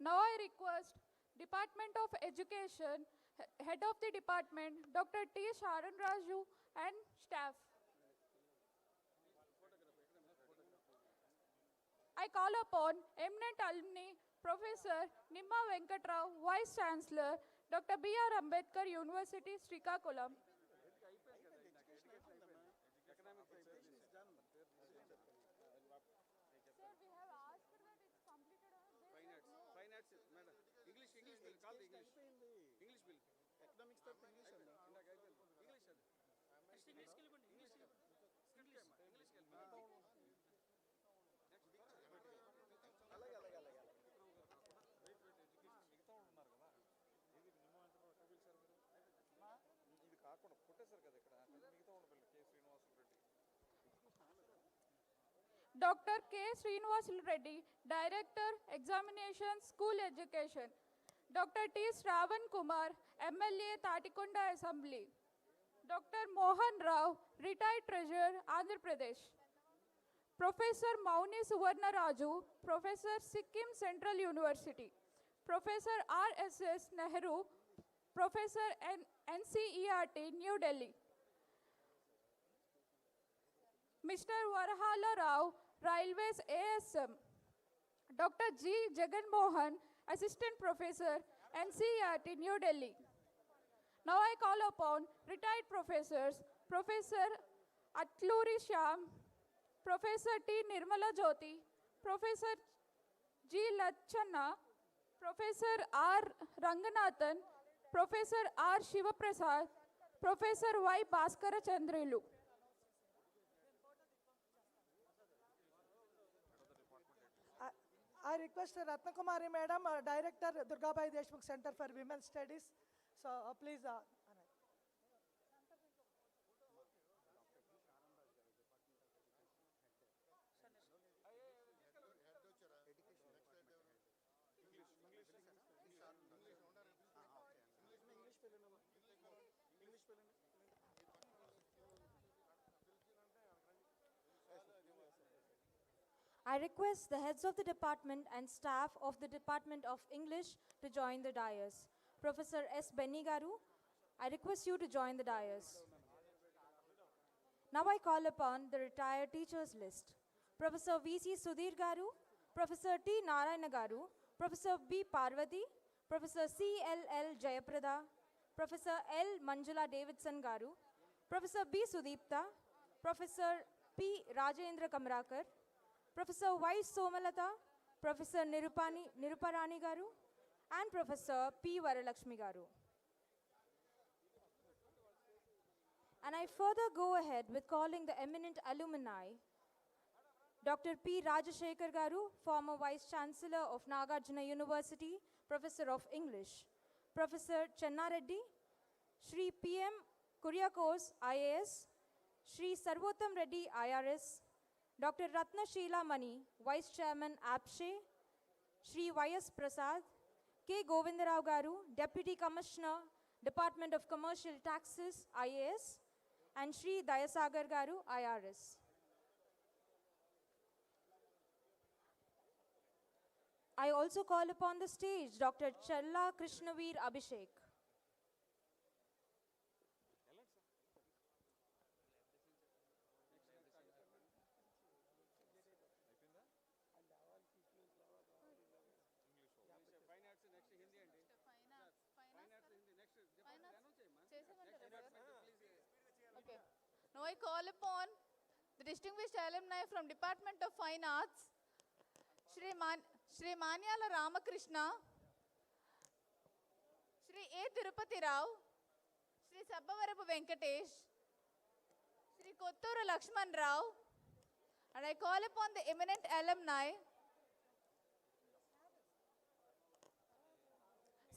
Now I request Department of Education, Head of the Department, Dr. T. Sharan Raju and staff. I call upon eminent alumni, Professor Nimma Venkatrao, Vice Chancellor, Dr. B.R. Ambedkar University, Srikakulam. Dr. K. Srinivasul Reddy, Director, Examinations, School Education. Dr. T. Shravan Kumar, MLA, Tatikonda Assembly. Dr. Mohan Rao, Retired Treasurer, Andhra Pradesh. Professor Mauni Suvarna Raju, Professor Sikkim Central University. Professor R.S.S. Nehru, Professor NCERT, New Delhi. Mr. Varhala Rao, Railways ASM. Dr. G. Jagan Mohan, Assistant Professor, NCERT, New Delhi. Now I call upon retired professors, Professor Atluri Shyam, Professor T. Nirmala Jyoti, Professor G. Lachanna, Professor R. Ranganathan, Professor R. Shivaprasad, Professor Y. Bhaskara Chandrilu. I request Ratnakumari Madam, Director, Durgabai Deshmukh Center for Women's Studies. So please. I request the heads of the department and staff of the Department of English to join the dais. Professor S. Benny Garu, I request you to join the dais. Now I call upon the retired teachers list. Professor V.C. Sudhir Garu, Professor T. Narayana Garu, Professor B. Parvati, Professor C.L.L. Jayaprada, Professor L. Manjula Davidson Garu, Professor B. Sudipta, Professor P. Rajendra Kamrakar, Professor Y. Somalata, Professor Niruparani Garu, and Professor P. Varalakshmi Garu. And I further go ahead with calling the eminent alumni, Dr. P. Rajashekhar Garu, former Vice Chancellor of Nagarjuna University, Professor of English, Professor Channa Reddy, Shri P.M. Kuriakose, IAS, Shri Sarvottam Reddy, IRS, Dr. Ratna Sheila Mani, Vice Chairman, APSHE, Shri Y.S. Prasad, K. Govindarao Garu, Deputy Commissioner, Department of Commercial Taxes, IAS, and Shri Dayasagar Garu, IRS. I also call upon the stage Dr. Challa Krishnaveer Abhishek. Okay. Now I call upon the distinguished alumni from Department of Fine Arts, Shri Manyala Ramakrishna, Shri A. Tirupati Rao, Shri Sabbavarapu Venkatesh, Shri Kotturu Lakshman Rao, and I call upon the eminent alumni,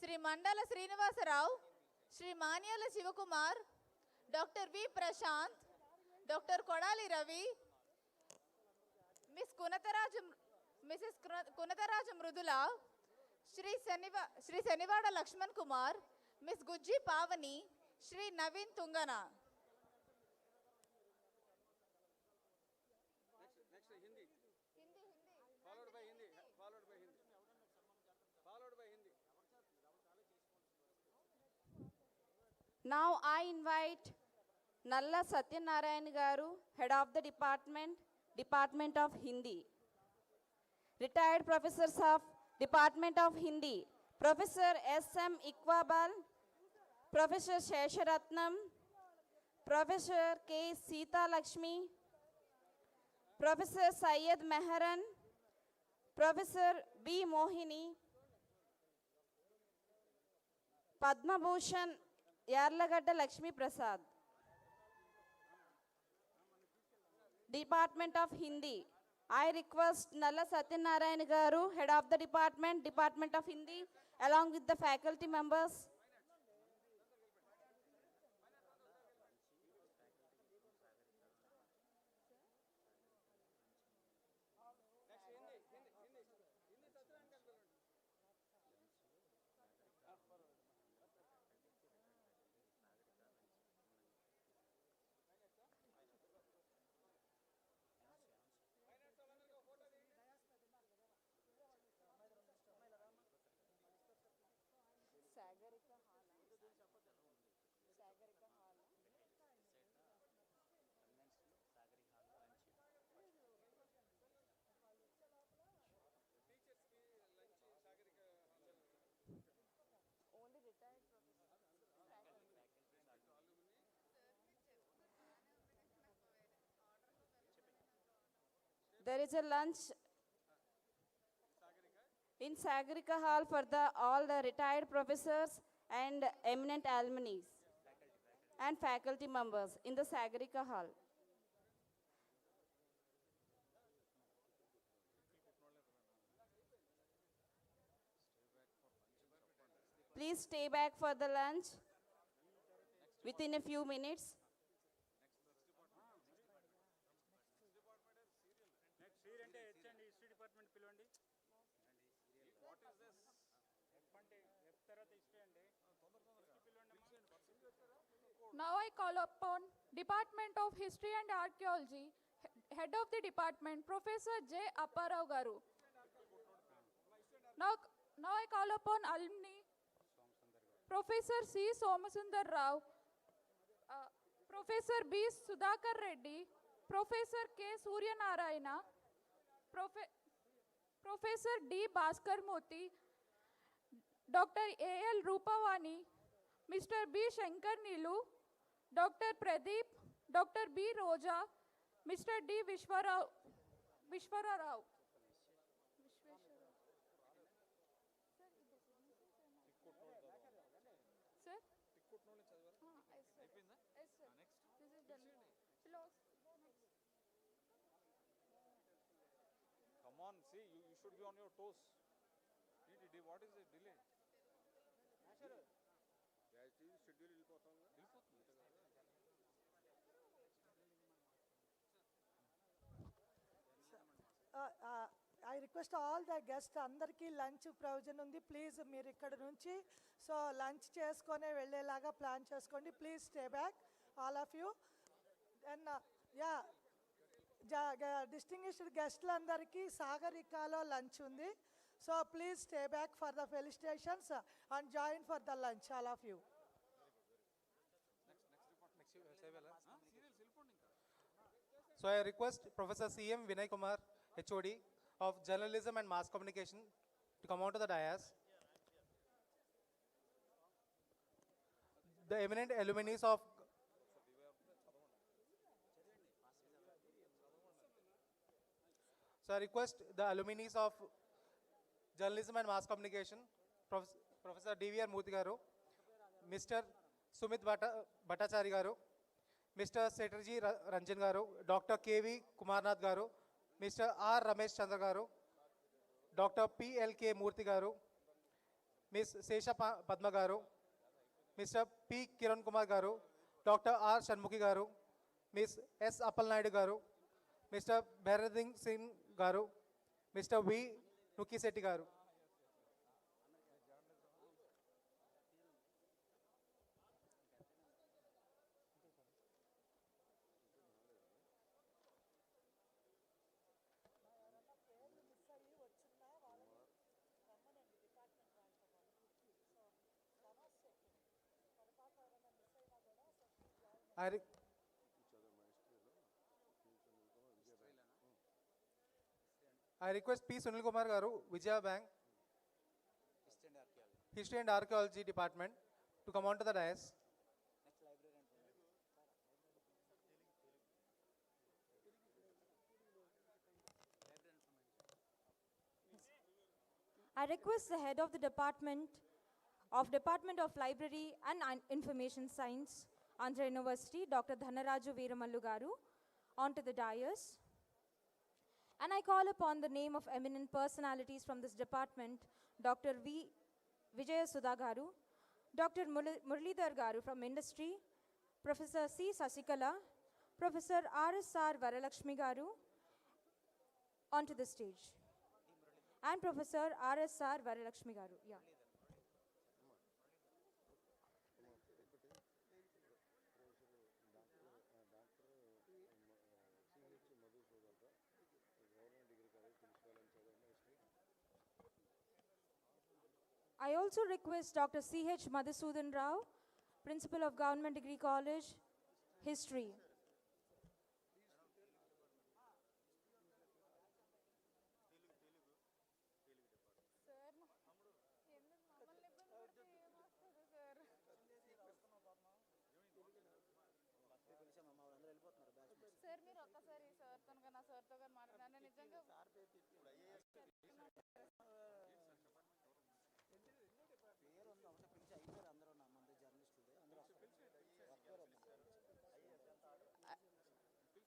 Shri Mandala Srinivasa Rao, Shri Manyala Shivakumar, Dr. V. Prashant, Dr. Kodali Ravi, Mrs. Kunataraj Mrudula, Shri Sanivada Lakshman Kumar, Ms. Gujji Pavani, Shri Naveen Tungana. Followed by Hindi. Now I invite Nalla Satyanarayan Garu, Head of the Department, Department of Hindi. Retired Professors of Department of Hindi, Professor S.M. Iqbal, Professor Shesharatnam, Professor K. Sita Lakshmi, Professor Syed Meharan, Professor B. Mohini, Padma Bhushan Yarlagadda Lakshmi Prasad. Department of Hindi. I request Nalla Satyanarayan Garu, Head of the Department, Department of Hindi, along with the faculty members. There is a lunch in Sagarika Hall for all the retired professors and eminent alumni and faculty members in the Sagarika Hall. Please stay back for the lunch within a few minutes. Now I call upon Department of History and Archaeology, Head of the Department, Professor J. Apparao Garu. Now I call upon Alumni, Professor C. Somasundar Rao, Professor B. Sudhakar Reddy, Professor K. Surya Narayana, Professor D. Bhaskar Moti, Dr. A. L. Rupavani, Mr. B. Shankar Nilu, Dr. Pradeep, Dr. B. Roja, Mr. D. Vishwara Rao. Sir? Yes, sir. This is done. Come on, see, you should be on your toes. What is the delay? I request all the guests అందరికీ lunch provision ఉంది please మీరు ఇక్కడ నుంచి so lunch చేసుకొని వెళ్ళేలాగా plan చేసుకోండి please stay back all of you and distinguished గెస్ట్లందరికీ సాగరికాలో లంచ్ ఉంది so please stay back for the felicitations and join for the lunch all of you. So I request Professor C.M. Vinay Kumar, HOD of Journalism and Mass Communication, to come on to the dais. The eminent alumni of So I request the alumni of Journalism and Mass Communication, Professor D.V.R. Murthy Garu, Mr. Sumit Bhattachary Garu, Mr. Setarji Ranjan Garu, Dr. K.V. Kumarnath Garu, Mr. R. Ramesh Chandra Garu, Dr. P.L.K. Murthy Garu, Ms. Sesha Padma Garu, Mr. P. Kiran Kumar Garu, Dr. R. Shanmukhi Garu, Ms. S. Appal Naidu Garu, Mr. Bharading Singh Garu, Mr. V. Nuki Setti Garu. I, re- I request P. Sunil Kumar Garu, Vijaya Bank, History and Archaeology Department, to come on to the dais. I request the head of the Department of Library and Information Science, Andhra University, Dr. Dhanaraju Veeramallu Garu, onto the dais. And I call upon the name of eminent personalities from this department, Dr. V. Vijaya Sudha Garu, Dr. Muralidhar Garu from Industry, Professor C. Sasikala, Professor R.S.R. Varalakshmi Garu, onto the stage. And Professor R.S.R. Varalakshmi Garu. Yeah. I also request Dr. C.H. Madhusudan Rao, Principal of Government Degree College, History.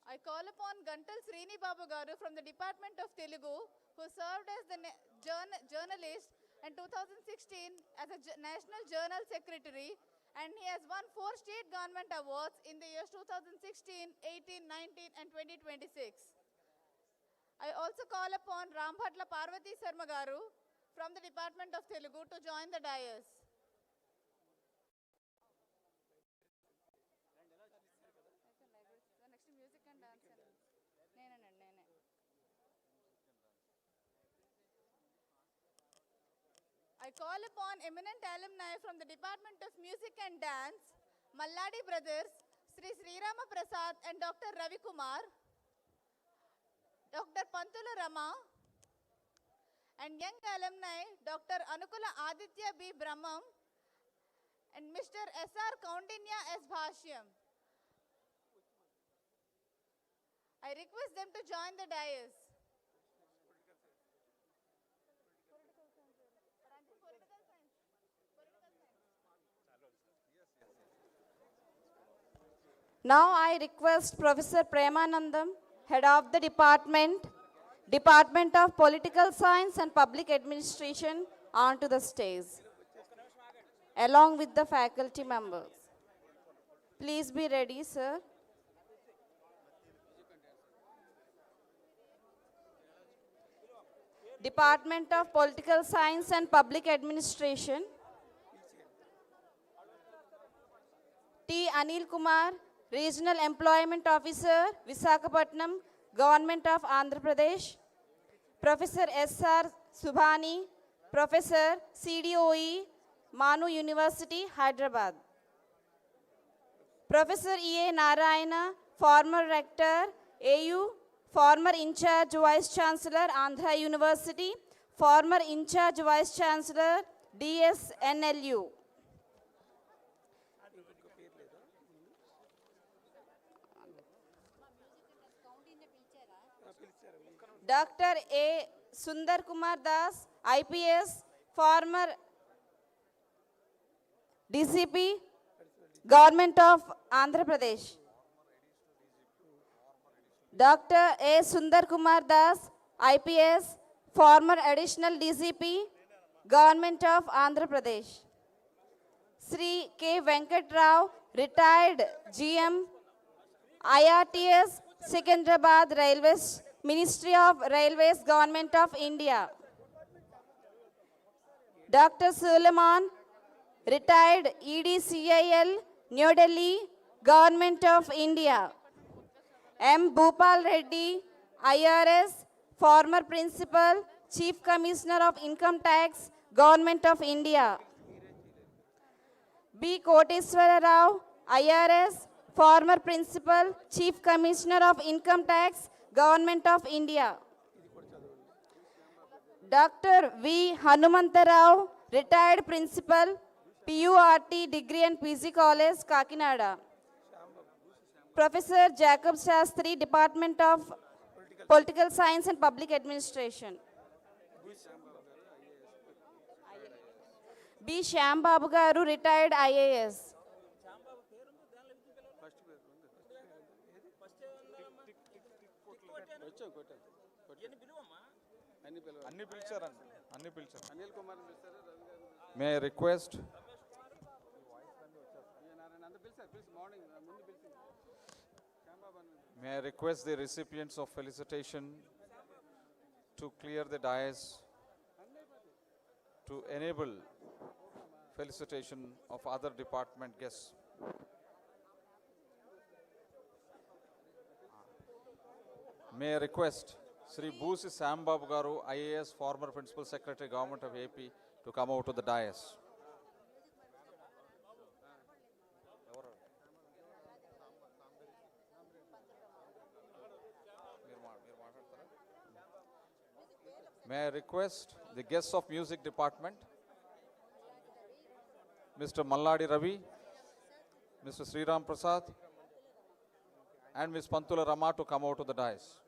I call upon Gantal Srini Babu Garu from the Department of Telugu, who served as the journalist in 2016 as a National Journal Secretary, and he has won 4 state government awards in the years 2016, 18, 19, and 2026. I also call upon Rambhatla Parvati Sarma Garu from the Department of Telugu to join the dais. I call upon eminent alumni from the Department of Music and Dance, Malladi Brothers, Sri Srirama Prasad and Dr. Ravi Kumar, Dr. Pantula Rama, and young alumni Dr. Anukula Aditya B. Brahmam and Mr. S.R. Kaundinya S. Bhashyam. I request them to join the dais. Now I request Professor Premanandam, Head of the Department of Political Science and Public Administration, onto the stage, along with the faculty members. Please be ready, sir. Department of Political Science and Public Administration, T. Anil Kumar, Regional Employment Officer, Visakhapatnam, Government of Andhra Pradesh. Professor S.R. Subhani, Professor, CDOE, Manu University, Hyderabad. Professor E.A. Narayana, former Rector, AU, former In-Charge Vice Chancellor, Andhra University, former In-Charge Vice Chancellor, DSNLU. Dr. A. Sundar Kumar Das, IPS, former DCP, Government of Andhra Pradesh. Dr. A. Sundar Kumar Das, IPS, former Additional DCP, Government of Andhra Pradesh. Sri K. Venkat Rao, retired GM, IRTS, Secunderabad Railways, Ministry of Railways, Government of India. Dr. Suleiman, retired EDCIL, New Delhi, Government of India. M. Bhupal Reddy, IRS, former Principal, Chief Commissioner of Income Tax, Government of India. B. Koteswara Rao, IRS, former Principal, Chief Commissioner of Income Tax, Government of India. Dr. V. Hanumantarao, retired Principal, PURT Degree and PG College, Kakinada. Professor Jacob Shastri, Department of Political Science and Public Administration. B. Shyam Babu Garu, retired IAS. May I request the recipients of felicitation to clear the dais to enable felicitation of other department guests. May I request Sri Boosi Sambabu Garu, IAS, former Principal Secretary, Government of AP, to come out to the dais. May I request the guests of music department, Mr. Malladi Ravi, Mr. Sriram Prasad, and Ms. Pantula Rama to come out to the dais.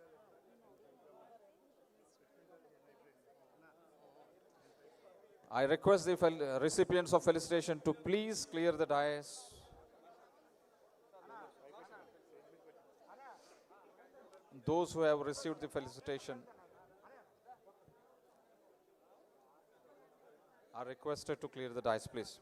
I request the recipients of felicitation to please clear the dais. Those who have received the felicitation are requested to clear the dais, please.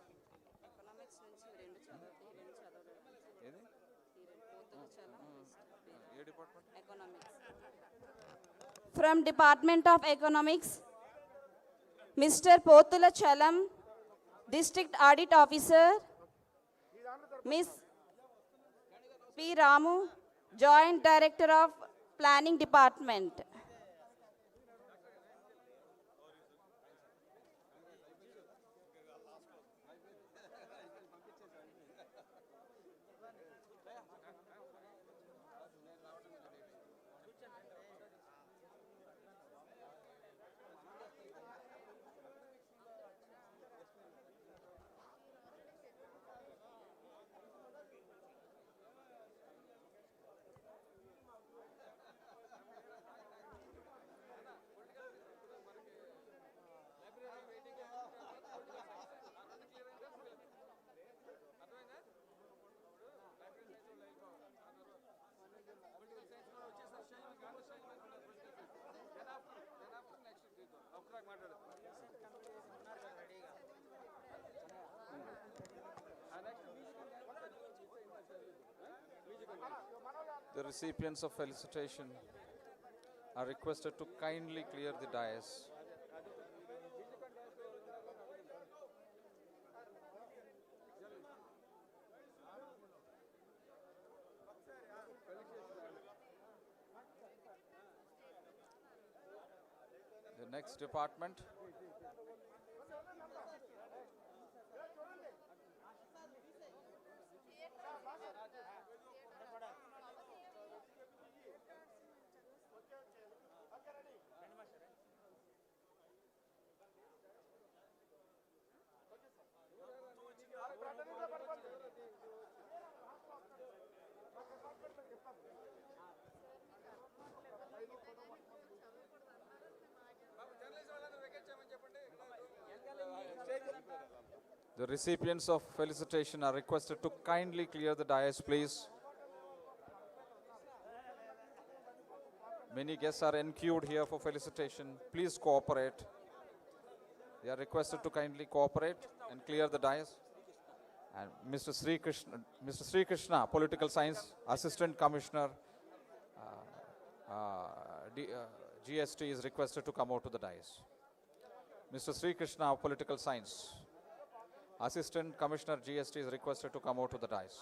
From Department of Economics, Mr. Potula Chalam, District Audit Officer, Ms. P. Ramu, Joint Director of Planning Department. The recipients of felicitation are requested to kindly clear the dais. The next department. The recipients of felicitation are requested to kindly clear the dais, please. Many guests are enqueued here for felicitation. Please cooperate. They are requested to kindly cooperate and clear the dais. And Mr. Sri Krishna, Political Science Assistant Commissioner, GST, is requested to come out to the dais. Mr. Sri Krishna, Political Science Assistant Commissioner, GST, is requested to come out to the dais.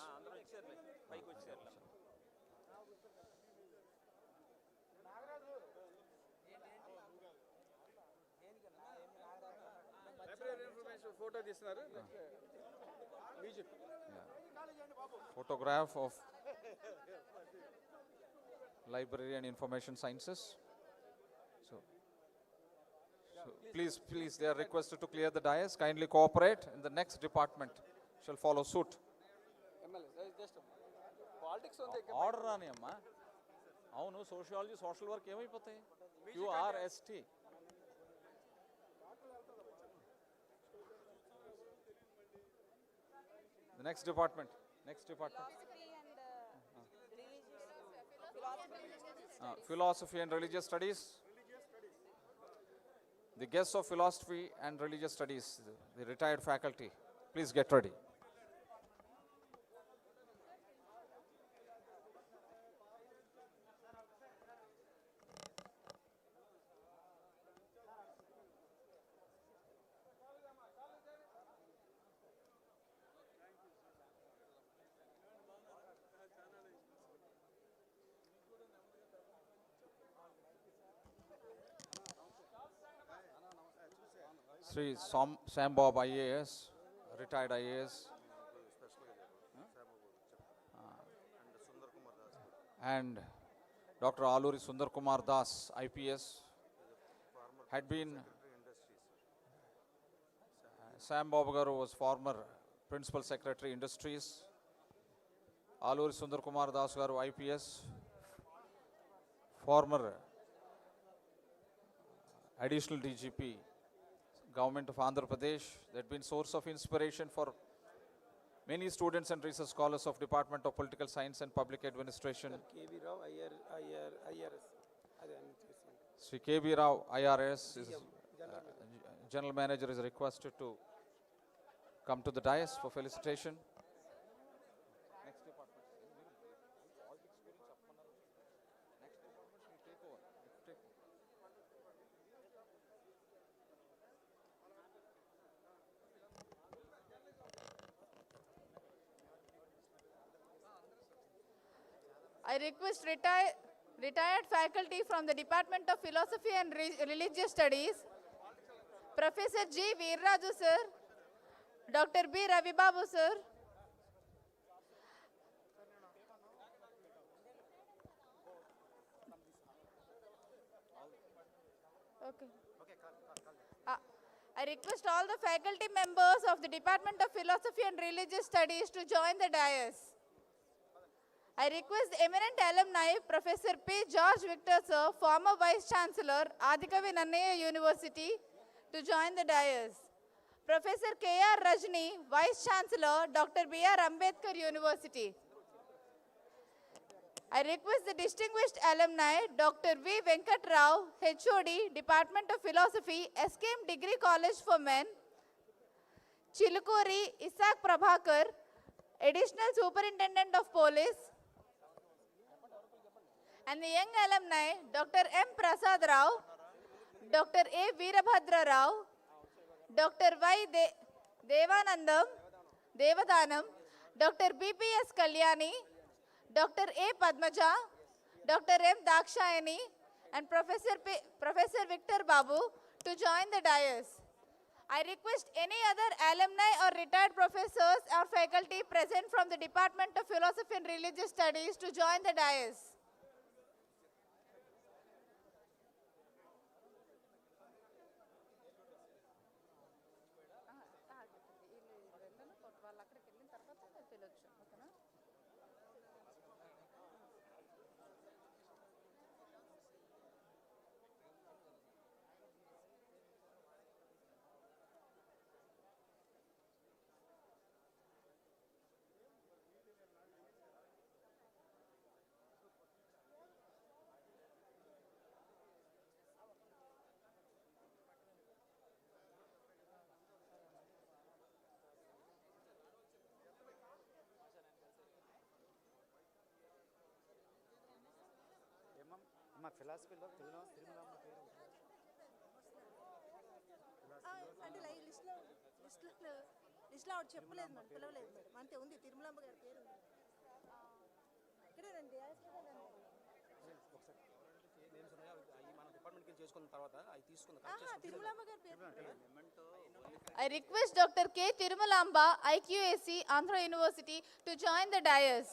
Photograph of Library and Information Sciences. So please, they are requested to clear the dais. Kindly cooperate, and the next department shall follow suit. Order rani amma. Avunu sociology, social work ఏమైపోతాయి? QRST. The next department. Philosophy and religious studies. The guests of philosophy and religious studies, the retired faculty, please get ready. Sri Sam Bob IAS, retired IAS. And Dr. Aluri Sundar Kumar Das, IPS, had been, Sam Bob Garu was former Principal Secretary Industries. Aluri Sundar Kumar Das Garu, IPS, former Additional DGP, Government of Andhra Pradesh. They had been source of inspiration for many students and research scholars of Department of Political Science and Public Administration. Sri K.B. Rao, IRS, General Manager, is requested to come to the dais for felicitation. I request retired faculty from the Department of Philosophy and Religious Studies, Professor G. Veerraju sir, Dr. B. Ravi Babu sir, I request all the faculty members of the Department of Philosophy and Religious Studies to join the dais. I request the eminent alumni, Professor P. George Victor sir, former Vice Chancellor, Adikavi Nannaya University, to join the dais. Professor K.R. Rajni, Vice Chancellor, Dr. B.R. Ambedkar University. I request the distinguished alumni, Dr. V. Venkat Rao, HOD, Department of Philosophy, SKM Degree College for Men, Chilukuri Isaac Prabhakar, Additional Superintendent of Police, and the young alumni, Dr. M. Prasad Rao, Dr. A. Veerabhadra Rao, Dr. Y. Devadanam, Dr. B.P.S. Kalyani, Dr. A. Padmaja, Dr. M. Dakshayani, and Professor Victor Babu to join the dais. I request any other alumni or retired professors or faculty present from the Department of Philosophy and Religious Studies to join the dais. ఫిలాసఫీలో తిరుమలమ్మ పేరు అంటే లిస్ట్లో ఆవిడ చెప్పలేదు మనం పిలవలేదు madam అంతే ఉంది తిరుమలమ్మ గారి పేరు ఉంది ఇక్కడేనండి మన డిపార్ట్మెంట్కి చేసుకున్న తర్వాత అవి తీసుకుందాం తిరుమలమ్మ గారి పేరు. I request Dr. K. Tirumalamba, IQAC, Andhra University, to join the dais.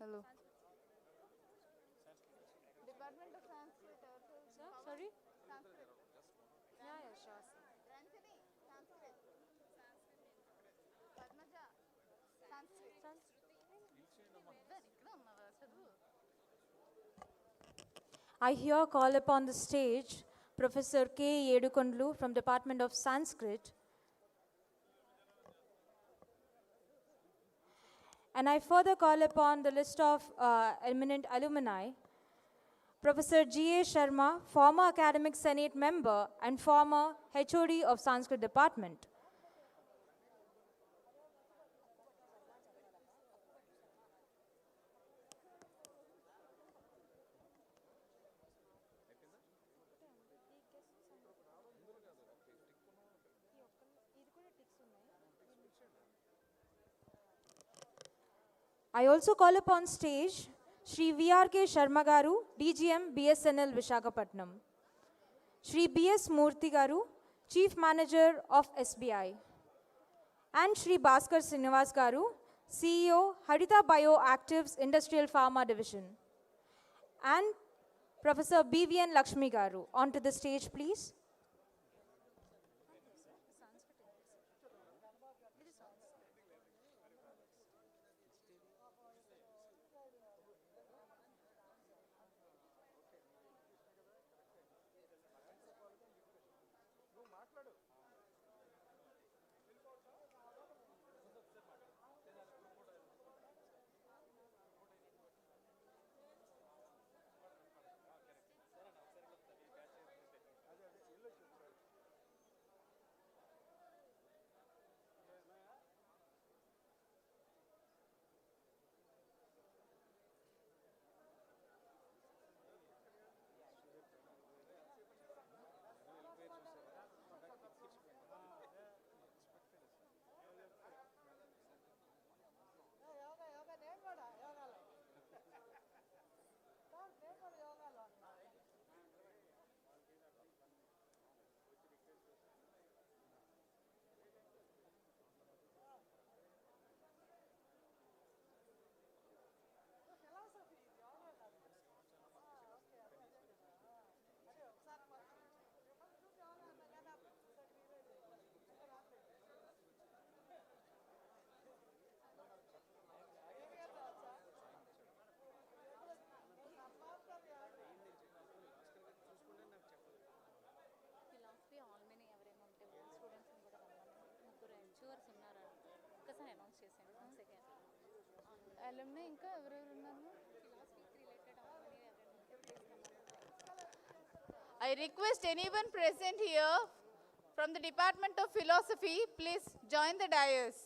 Hello. Department of Sanskrit. Sir, sorry? Sanskrit. Yeah, yeah, sure, sir. Ranjini, Sanskrit. Padmaja, Sanskrit. I here call upon the stage Professor K. Yedukondlu from Department of Sanskrit. And I further call upon the list of eminent alumni, Professor G. A. Sharma, former Academic Senate member and former HOD of Sanskrit Department. I also call upon stage Shri V.R.K. Sharma Garu, DGM, BSNL, Visakhapatnam. Shri B.S. Murthy Garu, Chief Manager of SBI. And Shri Bhaskar Srinivas Garu, CEO, Harita Bioactives Industrial Pharma Division. And Professor B.V.N. Lakshmi Garu. Onto the stage, please. Alumni ఇంకా ఎవరెవరు ఉన్నారు? I request anyone present here from the Department of Philosophy, please join the dais.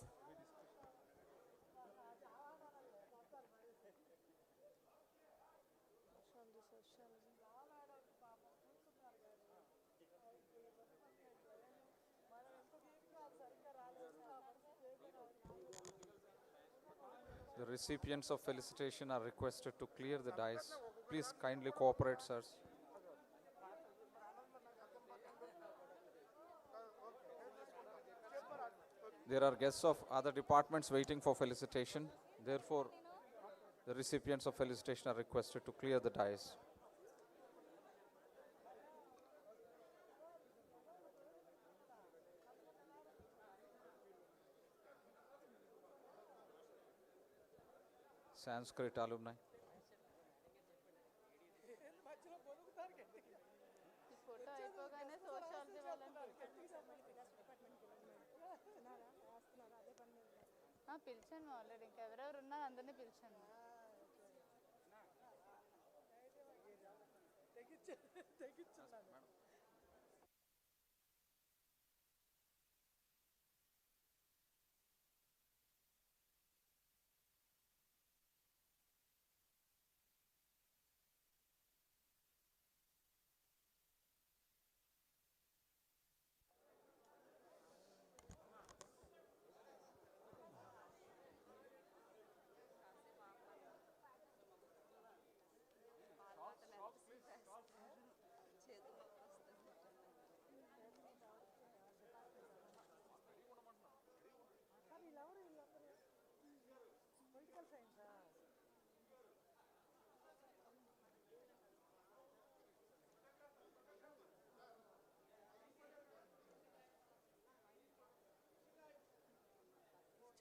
The recipients of felicitation are requested to clear the dais. Please kindly cooperate, sirs. There are guests of other departments waiting for felicitation. Therefore, the recipients of felicitation are requested to clear the dais. Sanskrit alumni. Photo అయిపోగానే sociology వాళ్ళని పిలిచాను already. ఇంకెవరెవరు ఉన్నారు అందరినీ పిలిచాను.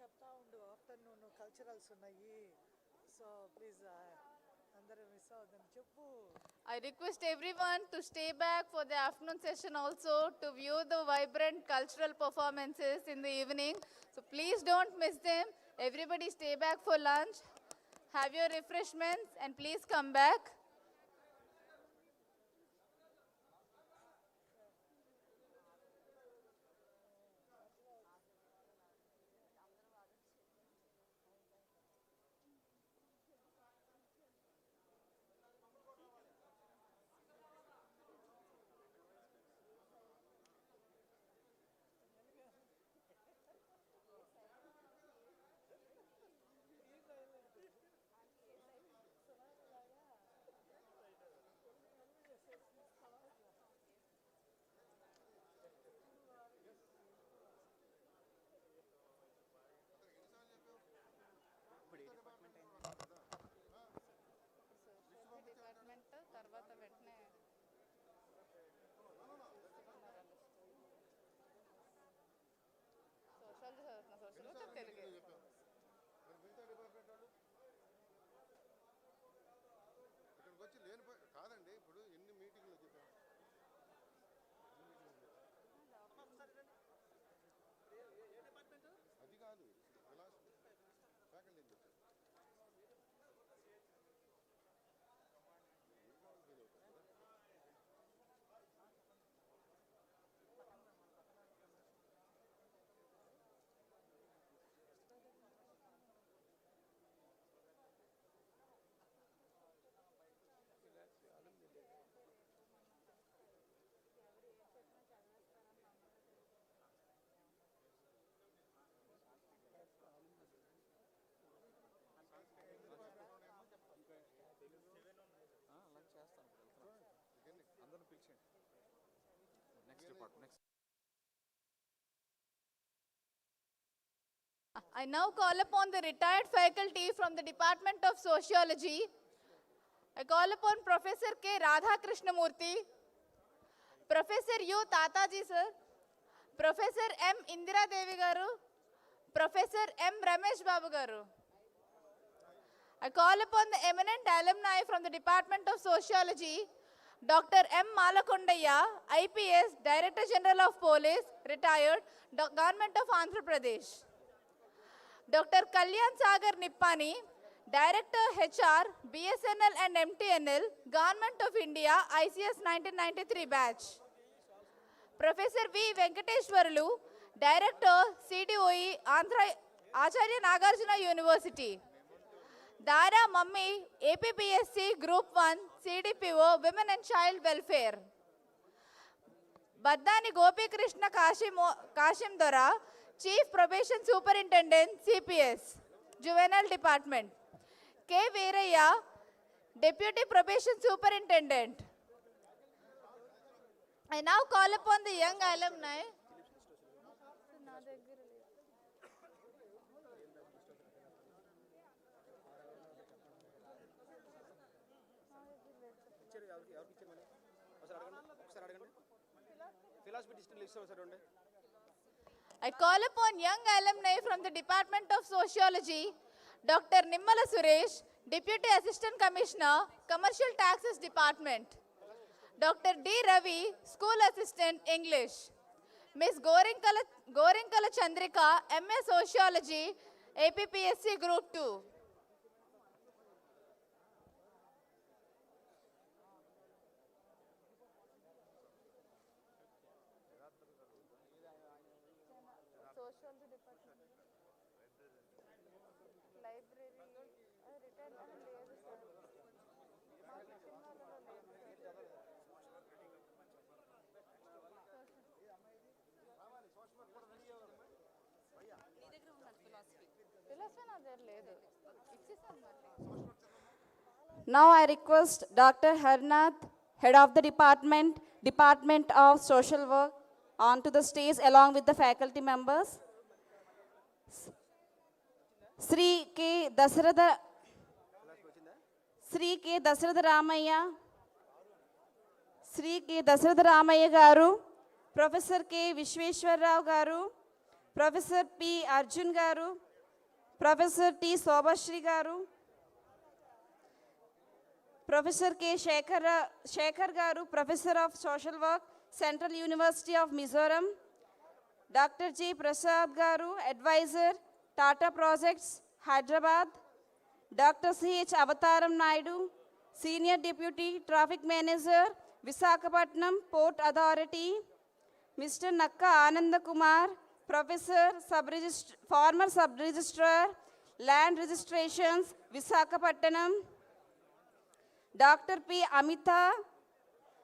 చెప్తా ఉండు afternoon culturals ఉన్నాయి so please అందరూ మిస్ అవుతుంది చెప్పు. I request everyone to stay back for the afternoon session also to view the vibrant cultural performances in the evening. So please don't miss them. Everybody stay back for lunch. Have your refreshments and please come back. ఇక్కడికి వచ్చి లేని కాదండి ఇప్పుడు ఎన్ని మీటింగ్లు చెప్పాను. అది కాదు faculty I now call upon the retired faculty from the Department of Sociology. I call upon Professor K. Radha Krishnamurthy, Professor U. Tataji sir, Professor M. Indira Devi garu, Professor M. Ramesh Babu garu. I call upon the eminent alumni from the Department of Sociology, Dr. M. Malakondaya, IPS, Director General of Police, retired, Government of Andhra Pradesh. Dr. Kalyan Sagar Nippani, Director HR, BSNL and MTNL, Government of India, ICS 1993 batch. Professor V. Venkateshwarlu, Director, CDOE, Andhra Acharya Nagarjuna University. Dara Mummy, APPSC Group 1, CDPO, Women and Child Welfare. Baddani Gopi Krishna Kashim Dora, Chief Probation Superintendent, CPS, Juvenile Department. K. Veeraya, Deputy Probation Superintendent. I now call upon the young alumni. I call upon young alumni from the Department of Sociology, Dr. Nimmala Suresh, Deputy Assistant Commissioner, Commercial Taxes Department. Dr. D. Ravi, School Assistant, English. Ms. Gorinkala Chandrika, MA Sociology, APPSC Group 2. Now I request Dr. Harnath, Head of the Department, Department of Social Work, onto the stage along with the faculty members. Sri K. Dasratha Ramaya, Sri K. Dasratha Ramaya garu, Professor K. Vishweshwar Rao garu, Professor P. Arjun garu, Professor T. Sobashri Garu, Professor K. Shekhar Garu, Professor of Social Work, Central University of Mizoram, Dr. G. Prasad Garu, Advisor, Tata Projects, Hyderabad, Dr. C.H. Avataram Naidu, Senior Deputy Traffic Manager, Visakhapatnam Port Authority, Mr. Nakka Ananda Kumar, Professor, former Sub-Registrar, Land Registrations, Visakhapatnam, Dr. P. Amita,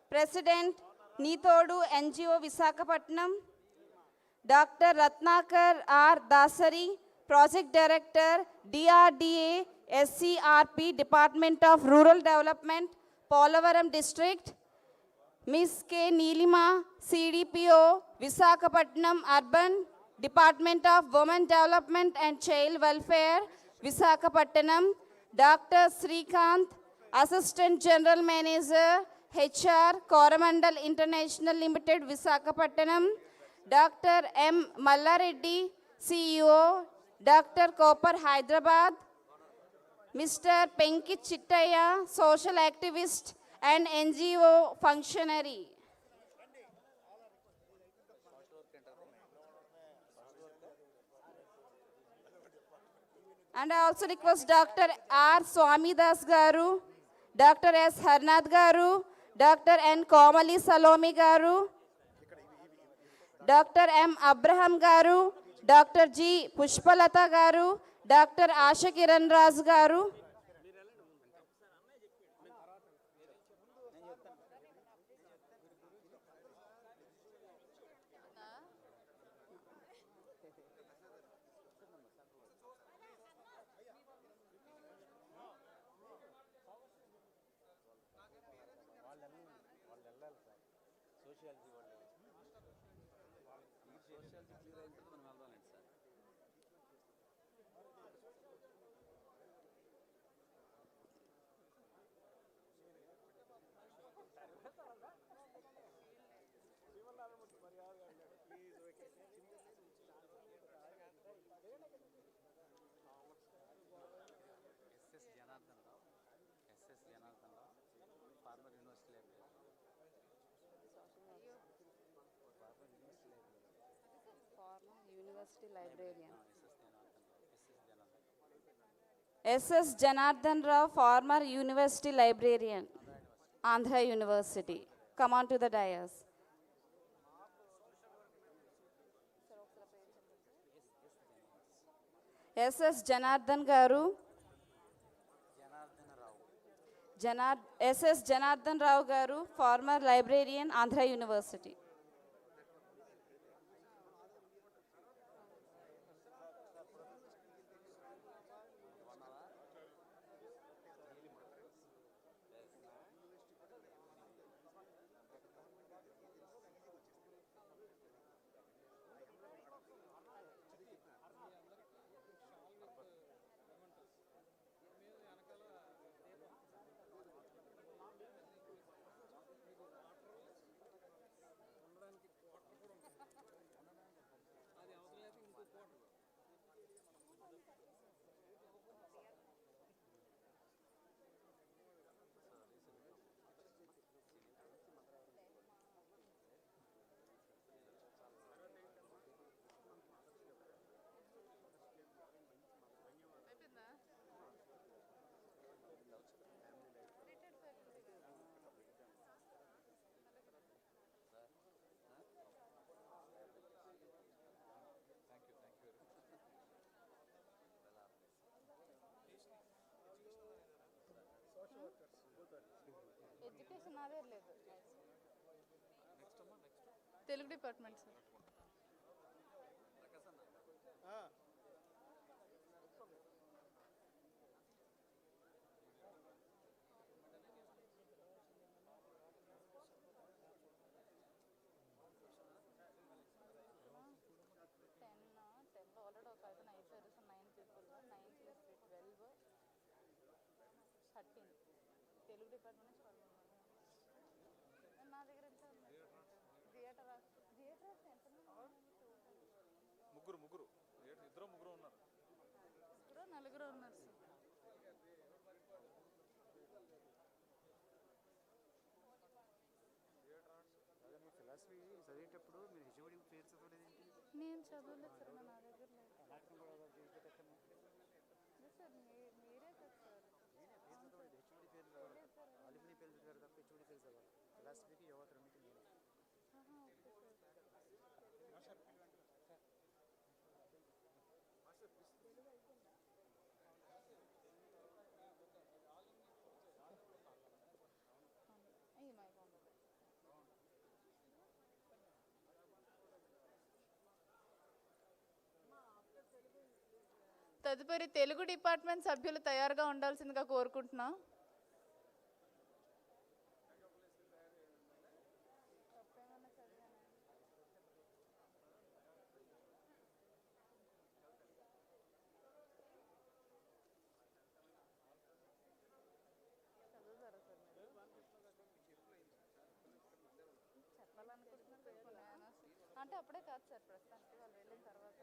President, Neetodu NGO, Visakhapatnam, Dr. Ratnakar R. Dasari, Project Director, DRDA, SCRP, Department of Rural Development, Polavaram District, Ms. K. Neelima, CDPO, Visakhapatnam Urban, Department of Women Development and Child Welfare, Visakhapatnam, Dr. Srikanth, Assistant General Manager, HR, Coromandel International Limited, Visakhapatnam, Dr. M. Mallareddy, CEO, Dr. Copper, Hyderabad, Mr. Penkit Chittaya, Social Activist and NGO Functionary. And I also request Dr. R. Swamidas Garu, Dr. S. Harnath Garu, Dr. N. Komali Salomi Garu, Dr. M. Abraham Garu, Dr. G. Pushpalata Garu, Dr. Asha Kiran Raj Garu. University Librarian. S.S. Janardhan Rao, former University Librarian, Andhra University. Come on to the dais. S.S. Janardhan Garu. S.S. Janardhan Rao Garu, former Librarian, Andhra University. Education అదే లేదు Telugu department sir already ఒక అతను అయిపోయారు so 9 people 9 plus 12 13 Telugu department నుంచి 12 నా దగ్గర ఎంత theatre ఎంత ముగ్గురు ఇద్దరు ముగ్గురు ఉన్నారు నలుగురు ఉన్నారు సార్. ఫిలాసఫీ చదివేటప్పుడు మీరు హెచ్ఓడి పేరు చదవలేదేంటి? నేను చదవలేదు సార్, నా దగ్గర లేదు. అలాంటి కూడా సార్ మీరే కదా సార్. హెచ్ఓడి పేరు చదవాలి, ఆలిమిని పేరు చదివారు తప్ప హెచ్ఓడి పేరు చదవాలి. ఫిలాసఫీకి యోగా రెండింటి నేను తదుపరి తెలుగు డిపార్ట్మెంట్ సభ్యులు తయారుగా ఉండాల్సిందిగా కోరుకుంటున్నా. అంటే అప్పుడే కాదు సార్, ప్రస్తుతానికి వాళ్ళు వెళ్ళిన తర్వాత.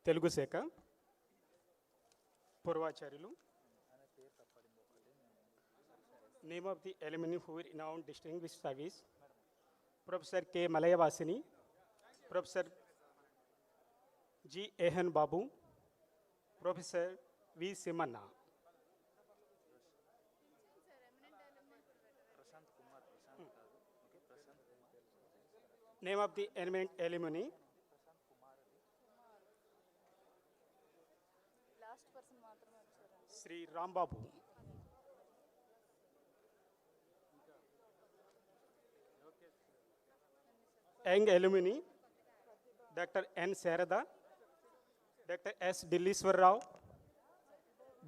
తెలుగు శాఖ పూర్వాచార్యులు. Name of the alumni who were renowned distinguished service: Professor K. Malayavasini, Professor G. Ehan Babu, Professor V. Simanna. Name of the eminent alumni: last person మాత్రమే వచ్చారు. Sri Rambabu. Young alumni: Dr. N. Sarada, Dr. S. Dilliswar Rao,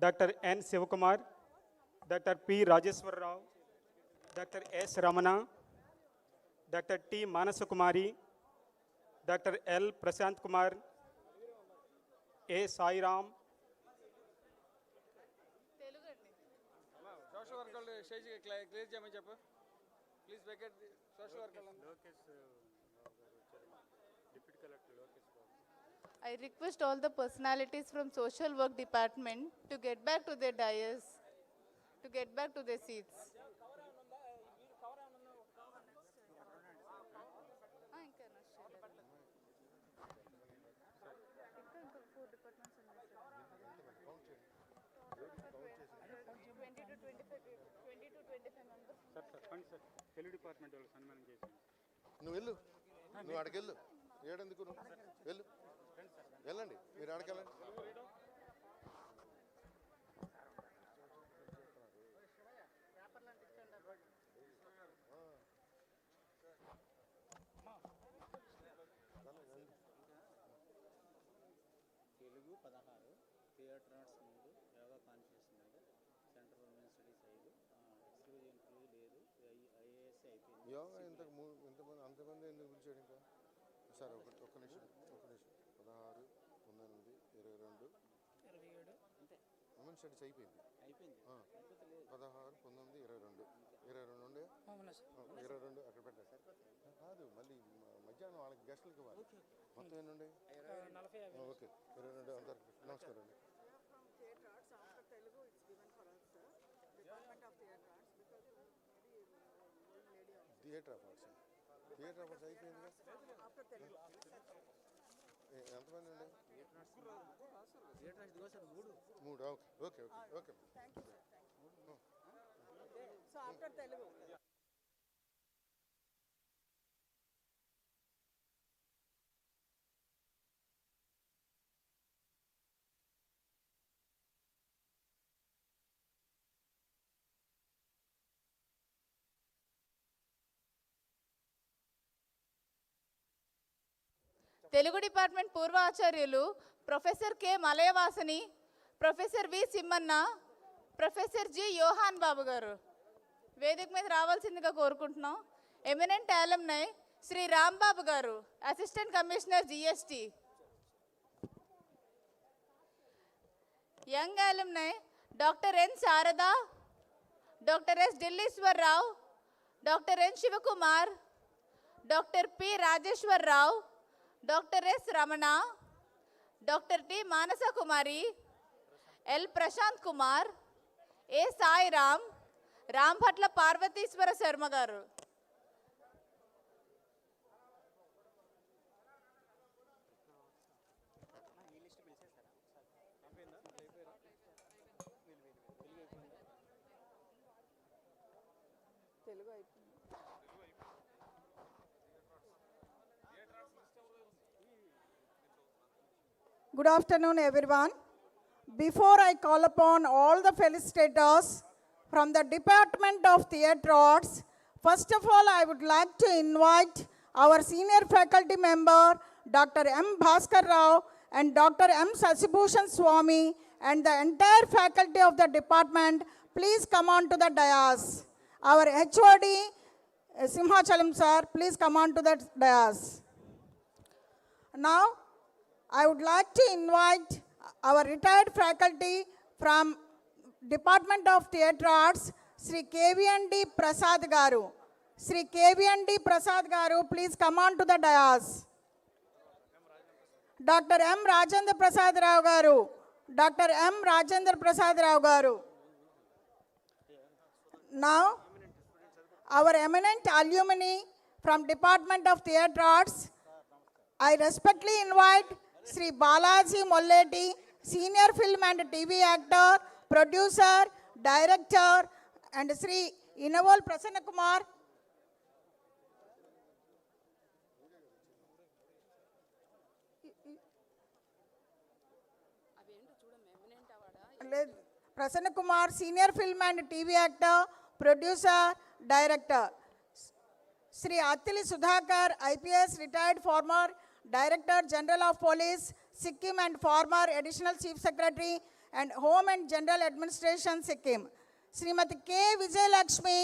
Dr. N. Sivakumar, Dr. P. Rajeswar Rao, Dr. S. Ramana, Dr. T. Manasakumari, Dr. L. Prashant Kumar, A. Sai Ram. Social వర్కర్లు stage clear చేయమని చెప్పు please. Vacate social వర్కర్లు. Deputy collector Lokesh Babu. I request all the personalities from social work department to get back to their dais, to get back to their seats. Telugu department వాళ్ళు సన్మానం చేసింది. నువ్వు వెళ్ళు, నువ్వు అడగెళ్ళు. ఏడెందుకు నువ్వు వెళ్ళు, వెళ్ళండి మీరు అడగెళ్ళండి. Telugu 16, theatre arts 3, yoga conscious 3, centre for women studies 5, exclusive లేదు, IASE అయిపోయింది. యోగా ఇంతమంది అంతమంది ఎందుకు పిలిచాడు ఇంకా? సార్ ఒక్క నిమిషం 16, 19, 22, 27 ఉమెన్ స్టడీస్ అయిపోయింది. 16, 19, 22 ఉండే 22 అక్కడ పెట్టారు కాదు. మళ్ళీ మధ్యాహ్నం వాళ్ళకి గెస్టులకి ఇవ్వాలి. మొత్తం ఏంటండి? 40. ఓకే, 22 అందరు నమస్కారం అండి. థియేటర్ ఆఫ్ ఆర్ట్స్ అయిపోయిందిగా. ఎంతమంది అండి? 3. Okay. So after Telugu. Telugu department పూర్వాచార్యులు professor K Malayavasani, professor V Simmanna, professor G Yohan Babu garu వేదిక మీద రావాల్సిందిగా కోరుకుంటున్నాం. Eminent alumni Shri Rambabu garu, assistant commissioner GST. Young alumni doctor N Sharada, doctor S Dilleswararao, doctor N Sivakumar, doctor P Rajeswararao, doctor S Ramana, doctor T Manasa Kumari, L Prasanth Kumar, A Sairam, Rambhatla Parvatheeswara Sharma garu. Good afternoon, everyone. Before I call upon all the felicitators from the Department of Theatre Arts, first of all, I would like to invite our senior faculty member, Dr. M. Bhaskar Rao and Dr. M. Sasibhushan Swami and the entire faculty of the department, please come on to the dais. Our HOD, Simhachalam sir, please come on to the dais. Now, I would like to invite our retired faculty from Department of Theatre Arts, Sri KVND Prasad Garu. Sri KVND Prasad Garu, please come on to the dais. Dr. M. Rajendra Prasad Rao Garu. Dr. M. Rajendra Prasad Rao Garu. Now, our eminent alumni from Department of Theatre Arts, I respectfully invite Sri Balaji Molleti, senior film and TV actor, producer, director, and Sri Inavol Prasanna Kumar. Prasanna Kumar, senior film and TV actor, producer, director. Sri Attili Sudhakar, IPS, retired former Director General of Police, Sikkim and former Additional Chief Secretary and Home and General Administration, Sikkim. Srimati K. Vijayalakshmi,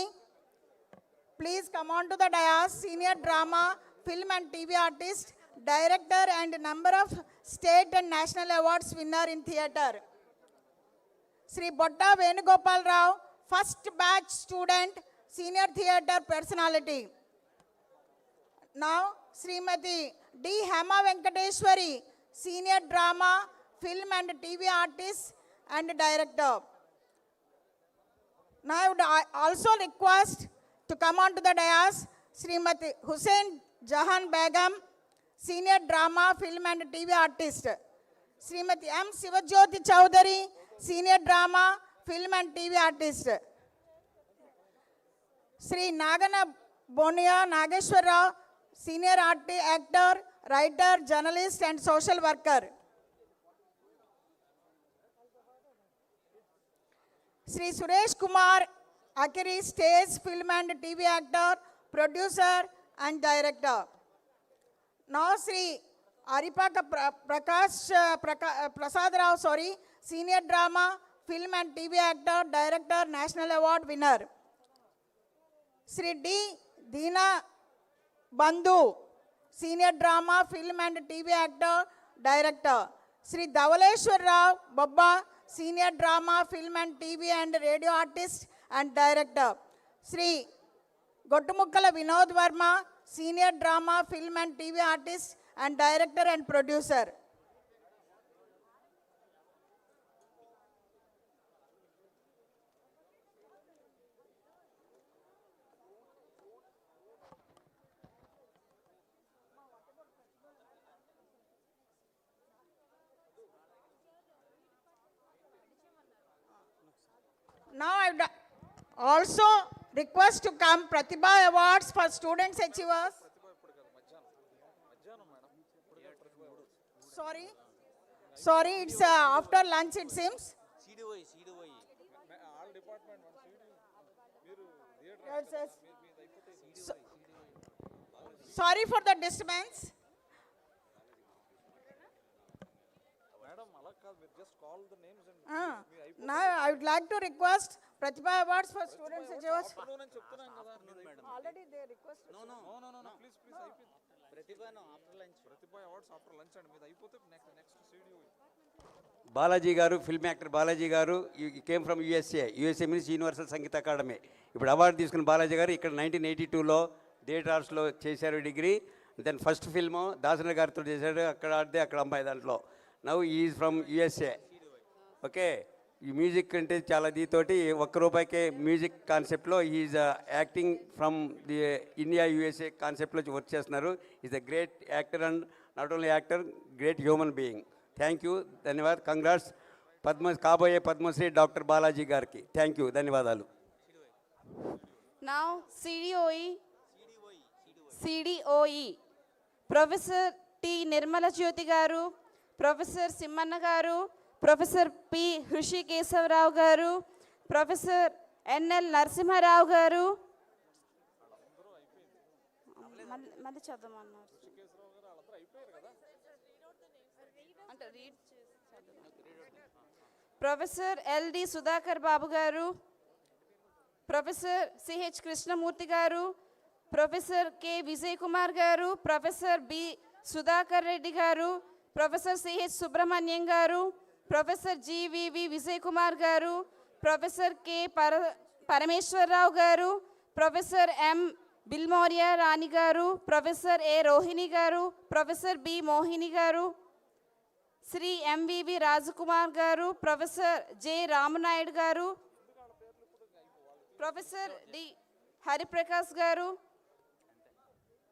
please come on to the dais, senior drama, film and TV artist, director and number of state and national awards winner in theatre. Sri Botta Venugopal Rao, first batch student, senior theatre personality. Now, Srimati D. Hema Venkateshwari, senior drama, film and TV artist and director. Now I would also request to come on to the dais, Srimati Hussain Jahan Begum, senior drama, film and TV artist. Srimati M. Sivajyoti Chowdhury, senior drama, film and TV artist. Sri Nagana Bonia Nageshwar Rao, senior actor, writer, journalist and social worker. Sri Suresh Kumar Akiri, stage, film and TV actor, producer and director. Now Sri Aripaka Prasad Rao, senior drama, film and TV actor, director, national award winner. Sri D. Deena Bandhu, senior drama, film and TV actor, director. Sri Dhavaleshwar Rao Babba, senior drama, film and TV and radio artist and director. Sri Gottumukkala Vinod Verma, senior drama, film and TV artist, and director and producer. Now I would also request to come Pratibha Awards for students achievers. Sorry, it's after lunch it seems. Yes, yes. Sorry for the disturbance. Now I would like to request Pratibha Awards for students achievers. Already they requested. No, please, Pratibha after lunch. Pratibha Awards after lunch and next CDO. Balaji Garu, film actor Balaji Garu, he came from USA. USA means Universal Sangeet Academy. ఇప్పుడు award తీసుకున్న బాలాజీ గారు ఇక్కడ 1982లో theatre ఆర్ట్స్లో చేశారు degree. Then first film దాసన గారితో చేశాడు, అక్కడ ఆడితే అక్కడ అమ్మాయి దాంట్లో. Now is from USA. Okay, ఈ మ్యూజిక్ అంటే చాలా దీతోటి ₹1 మ్యూజిక్ కాన్సెప్ట్లో is acting from the India USA కాన్సెప్ట్లో వర్క్ చేస్తున్నారు. Is a great actor and not only actor, great human being. Thank you, ధన్యవాదాలు. కంగ్రాట్స్ కాబోయే పద్మశ్రీ డాక్టర్ బాలాజీ గారికి. థ్యాంక్ యూ, ధన్యవాదాలు. Now CDOE, Professor T. Nirmala Jyoti Garu, Professor Simmanna Garu, Professor P. Hrishi Kesavarao Garu, Professor N.L. Narsimha Rao Garu. మళ్ళీ చదవమన్నారు. అంటే read professor ఎల్.డి. Sudhakar బాబు గారు, professor CH Krishnamurthy గారు, professor K Vijay Kumar గారు, professor B Sudhakar Reddy గారు, professor CH Subrahmanyam గారు, professor GVV Vijay Kumar గారు, professor K Parameswara Rao గారు, professor ఎం బిల్మోరియా రాణి గారు, ప్రొఫెసర్ ఏ రోహిణి గారు, ప్రొఫెసర్ బి మోహిని గారు, శ్రీ ఎంవివి రాజకుమార్ గారు, ప్రొఫెసర్ జె రామనాయుడు గారు, ప్రొఫెసర్ డి హరిప్రకాష్ గారు,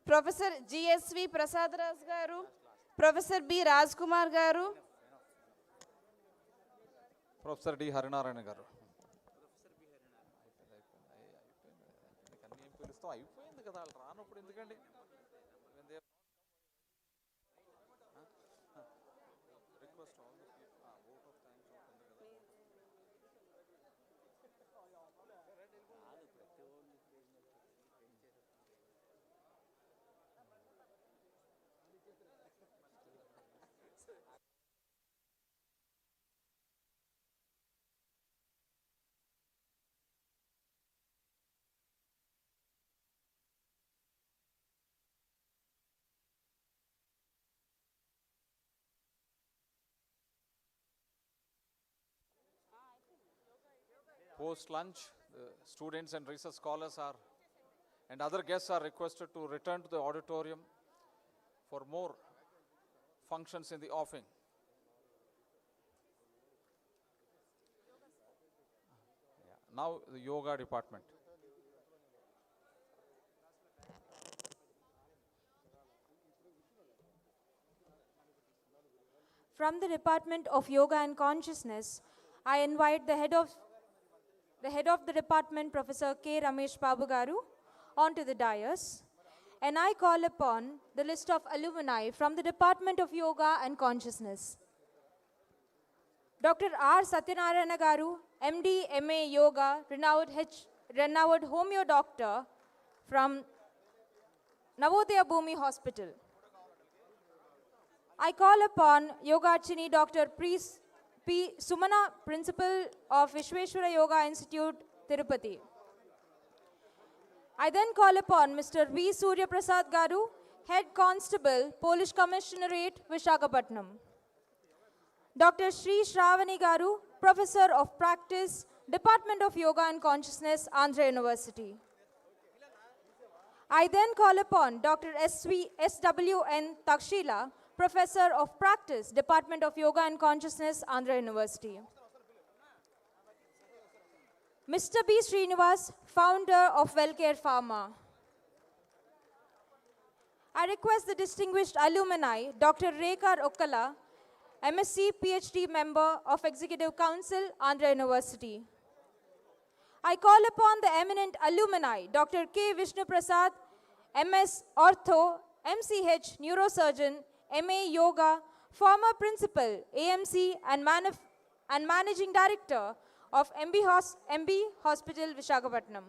ప్రొఫెసర్ జిఎస్వి ప్రసాదరాజ్ గారు, ప్రొఫెసర్ బి రాజ్ కుమార్ గారు, ప్రొఫెసర్ డి హరినారాయణ గారు. అయిపోయింది కదా, వాళ్ళు రానప్పుడు ఎందుకండి? Post lunch, the students and research scholars and other guests are requested to return to the auditorium for more functions in the offing. Now the yoga department. From the Department of Yoga and Consciousness, I invite the head of the department, Professor K. Ramesh Babu Garu, onto the dais, and I call upon the list of alumni from the Department of Yoga and Consciousness. Dr. R. Satyanarayana Garu, MD, MA Yoga, renowned homeo doctor from Navodaya Bhumi Hospital. I call upon Yogachini Dr. P. Sumana, Principal of Vishweshwara Yoga Institute, Tirupati. I then call upon Mr. V. Surya Prasad Garu, Head Constable, Police Commissionerate, Visakhapatnam. Dr. Sri Shravani Garu, Professor of Practice, Department of Yoga and Consciousness, Andhra University. I then call upon Dr. SWN Takshila, Professor of Practice, Department of Yoga and Consciousness, Andhra University. Mr. B. Srinivas, founder of Wellcare Pharma. I request the distinguished alumni, Dr. Rekha Okkala, MSc PhD member of Executive Council, Andhra University. I call upon the eminent alumni, Dr. K. Vishnu Prasad, MS Ortho, MCH Neurosurgeon, MA Yoga, former principal, AMC and Managing Director of MB Hospital, Visakhapatnam.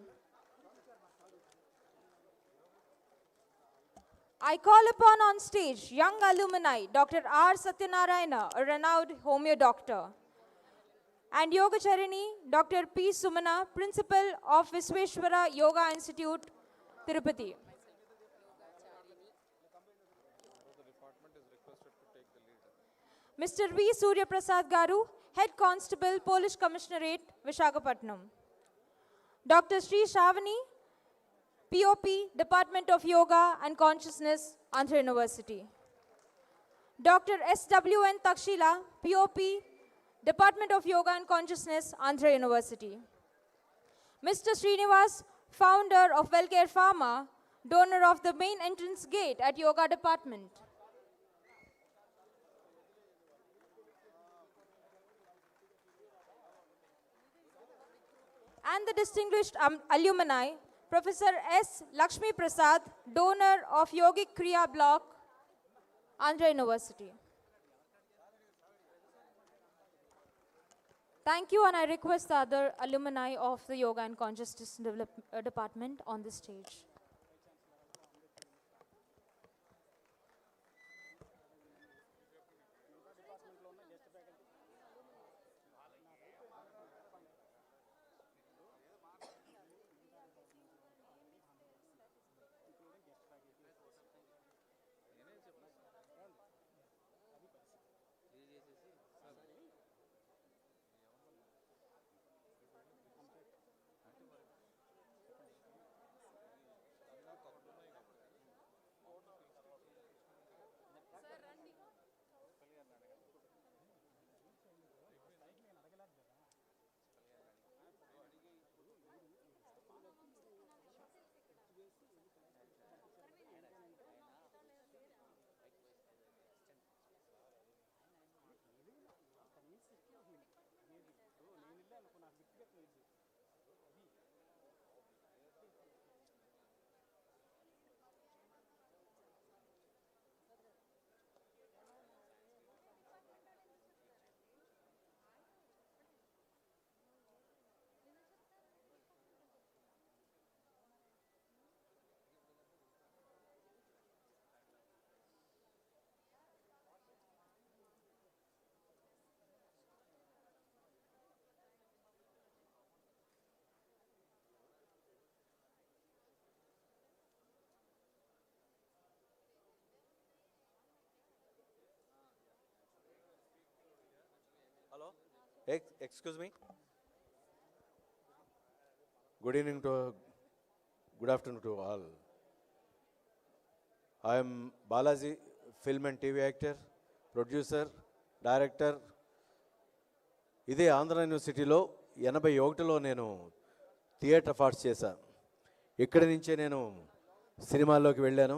I call upon on stage young alumni, Dr. R. Satyanarayana, a renowned homeo doctor, and Yogacharini, Dr. P. Sumana, Principal of Visveshwara Yoga Institute, Tirupati. Mr. V. Surya Prasad Garu, Head Constable, Police Commissionerate, Visakhapatnam. Dr. Sri Shavani, POP, Department of Yoga and Consciousness, Andhra University. Dr. SWN Takshila, POP, Department of Yoga and Consciousness, Andhra University. Mr. Srinivas, founder of Wellcare Pharma, donor of the main entrance gate at Yoga Department. And the distinguished alumni, Professor S. Lakshmi Prasad, donor of Yogic Kriya Block, Andhra University. Thank you, and I request the other alumni of the Yoga and Consciousness Department on the stage. Excuse me. Good evening to, good afternoon to all. I am Balaji, film and TV actor, producer, director. ఇదే ఆంధ్ర యూనివర్సిటీలో 81లో నేను theatre of arts చేశాను. ఇక్కడి నుంచే నేను సినిమాల్లోకి వెళ్ళాను.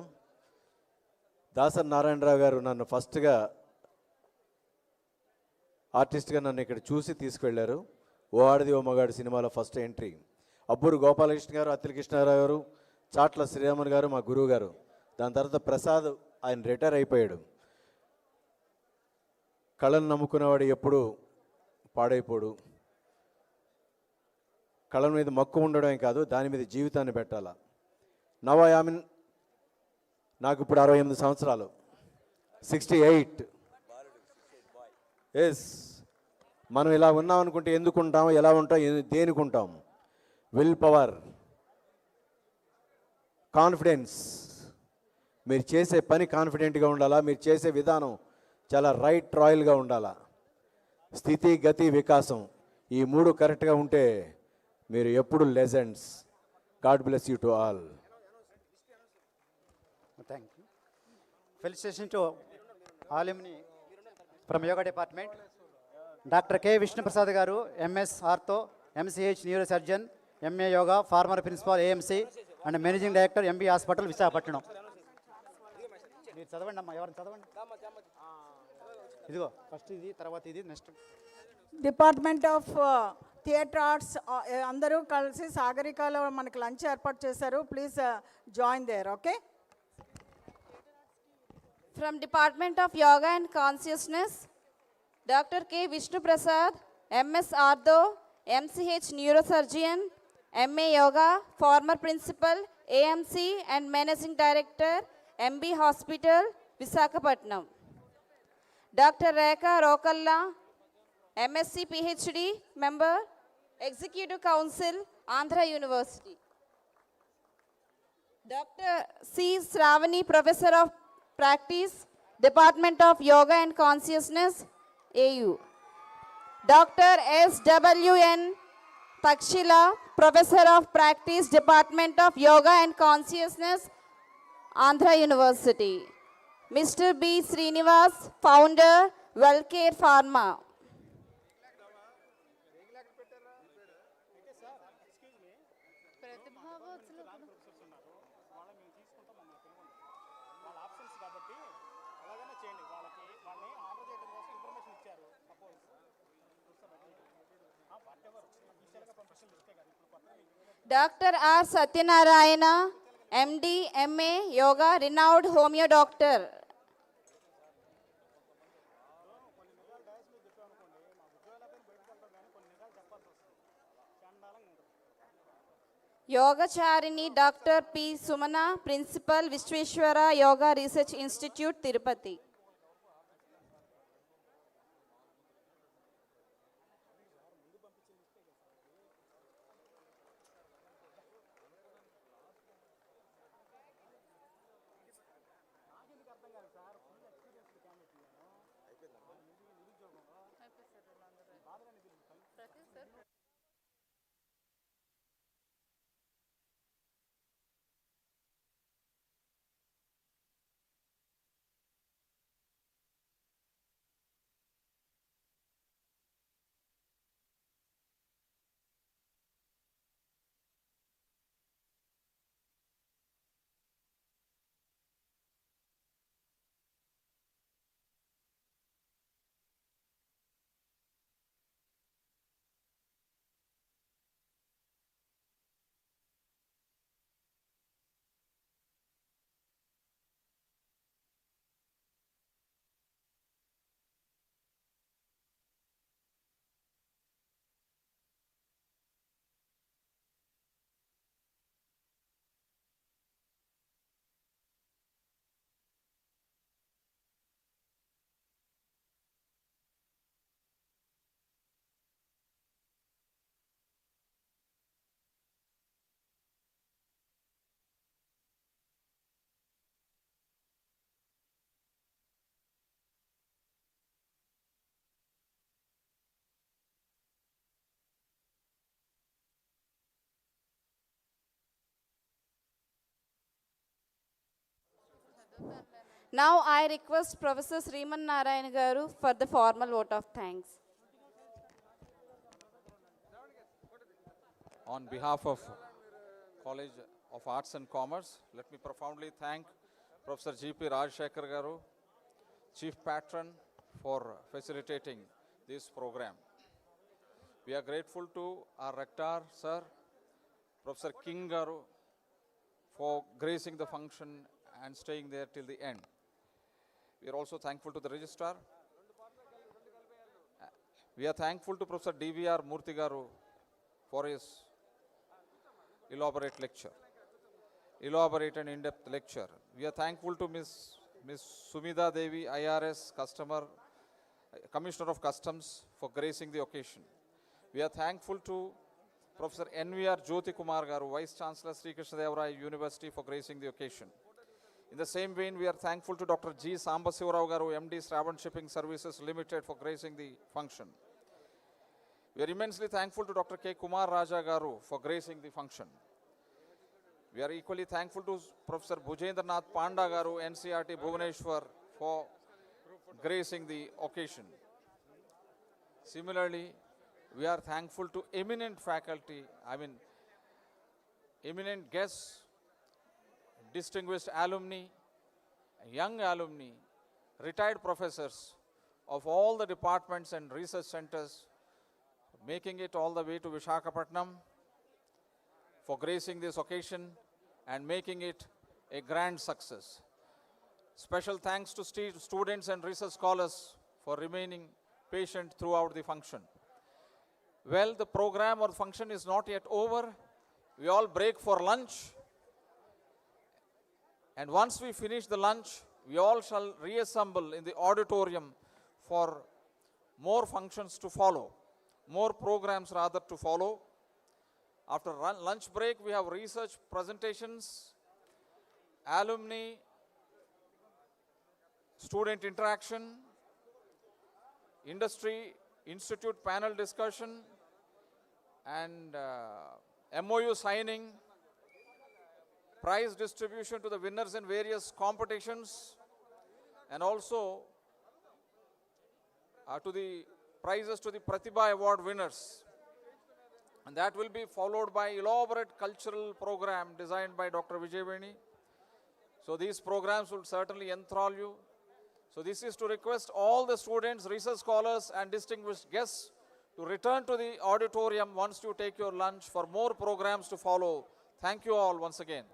దాసరి నారాయణరావు గారు నన్ను ఫస్ట్గా ఆర్టిస్ట్గా నన్ను ఇక్కడ చూసి తీసుకువెళ్ళారు. ఓ ఆడది ఓ మగాడు సినిమాలో ఫస్ట్ ఎంట్రీ. అబ్బూరు గోపాలకృష్ణ గారు, అత్తిలి కృష్ణారావు గారు, చాట్ల శ్రీరామన్ గారు మా గురువు గారు. దాని తర్వాత ప్రసాద్, ఆయన రిటైర్ అయిపోయాడు. కళను నమ్ముకునేవాడు ఎప్పుడు పాడైపోడు. కళ మీద మక్కువ ఉండడమే కాదు, దాని మీద జీవితాన్ని పెట్టాలా. నవ్ ఐ మీన్ నాకు ఇప్పుడు 68 సంవత్సరాలు, 68. ఎస్, మనం ఇలా ఉన్నాం అనుకుంటే ఎందుకు ఉంటాం, ఎలా ఉంటాం, దేనికి ఉంటాం? Will power, confidence. మీరు చేసే పని కాన్ఫిడెంట్గా ఉండాలా, మీరు చేసే విధానం చాలా రాయల్గా ఉండాలా. స్థితి, గతి, వికాసం, ఈ 3 కరెక్ట్గా ఉంటే మీరు ఎప్పుడు legends. God bless you to all. Thank you. Felicitation to Alumni from Yoga Department. Dr. K. Vishnu Prasad Garu, MS Ortho, MCH Neurosurgeon, MA Yoga, former Principal AMC, and Managing Director MB Hospital, Visakhapatnam. మీరు చదవండి అమ్మా, ఎవరిని చదవండి. ఇదిగో first ఇది, తర్వాత ఇది, next. Department of theatre arts అందరూ కలిసి సాగరికాలో మనకి లంచ్ ఏర్పాటు చేశారు. Please join there. Okay. From Department of Yoga and Consciousness, Dr. K. Vishnu Prasad, MS Ortho, MCH Neurosurgeon, MA Yoga, former Principal, AMC and Managing Director, MB Hospital, Visakhapatnam. Dr. Rekha Rokalla, MSc PhD, Member, Executive Council, Andhra University. Dr. C. Sravani, Professor of Practice, Department of Yoga and Consciousness, AU. Dr. S.W.N. Takshila, Professor of Practice, Department of Yoga and Consciousness, Andhra University. Mr. B. Srinivas, Founder, Wellcare Pharma. Dr. R. Satyanarayana, MD, MA, Yoga, renowned homeo doctor. Yogacharini Dr. P. Sumana, Principal, Vishweshwara Yoga Research Institute, Tirupati. Now I request Professor Sriman Narayan Garu for the formal vote of thanks. On behalf of College of Arts and Commerce, let me profoundly thank Professor G.P. Rajshekhar Garu, Chief Patron, for facilitating this program. We are grateful to our Rector, Sir, Professor King Garu, for gracing the function and staying there till the end. We are also thankful to the Registrar. We are thankful to Professor D.V.R. Murthy Garu for his elaborate and in-depth lecture. We are thankful to Ms. Sumida Devi, IRS Commissioner of Customs, for gracing the occasion. We are thankful to Professor N.V.R. Jyoti Kumar Garu, Vice Chancellor Sri Krishna Deva Raya University, for gracing the occasion. In the same vein, we are thankful to Dr. G. Sambasivarao Garu, MD, Shravan Shipping Services Limited, for gracing the function. We are immensely thankful to Dr. K. Kumar Raja Garu for gracing the function. We are equally thankful to Professor Bhujendranath Panda Garu, NCRT Bhubaneswar, for gracing the occasion. Similarly, we are thankful to eminent faculty, eminent guests, distinguished alumni, young alumni, retired professors of all the departments and research centers, making it all the way to Visakhapatnam for gracing this occasion and making it a grand success. Special thanks to students and research scholars for remaining patient throughout the function. Well, the program or function is not yet over. We all break for lunch. And once we finish the lunch, we all shall reassemble in the auditorium for more functions to follow, more programs rather to follow. After lunch break, we have research presentations, alumni, student interaction, industry, institute panel discussion, and MOU signing, prize distribution to the winners in various competitions, and also to the prizes to the Pratibha Award winners. And that will be followed by elaborate cultural program designed by Dr. Vijayveni. So these programs will certainly enthrall you. So this is to request all the students, research scholars, and distinguished guests to return to the auditorium once you take your lunch for more programs to follow. Thank you all once again.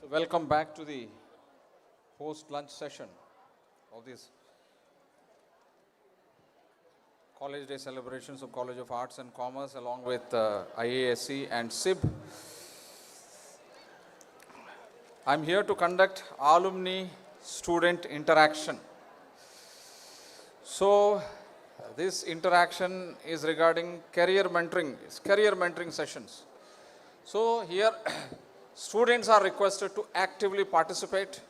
So welcome back to the post-lunch session of this College Day celebrations of College of Arts and Commerce along with IASE and SIB. I'm here to conduct alumni-student interaction. So this interaction is regarding career mentoring sessions. So here students are requested to actively participate.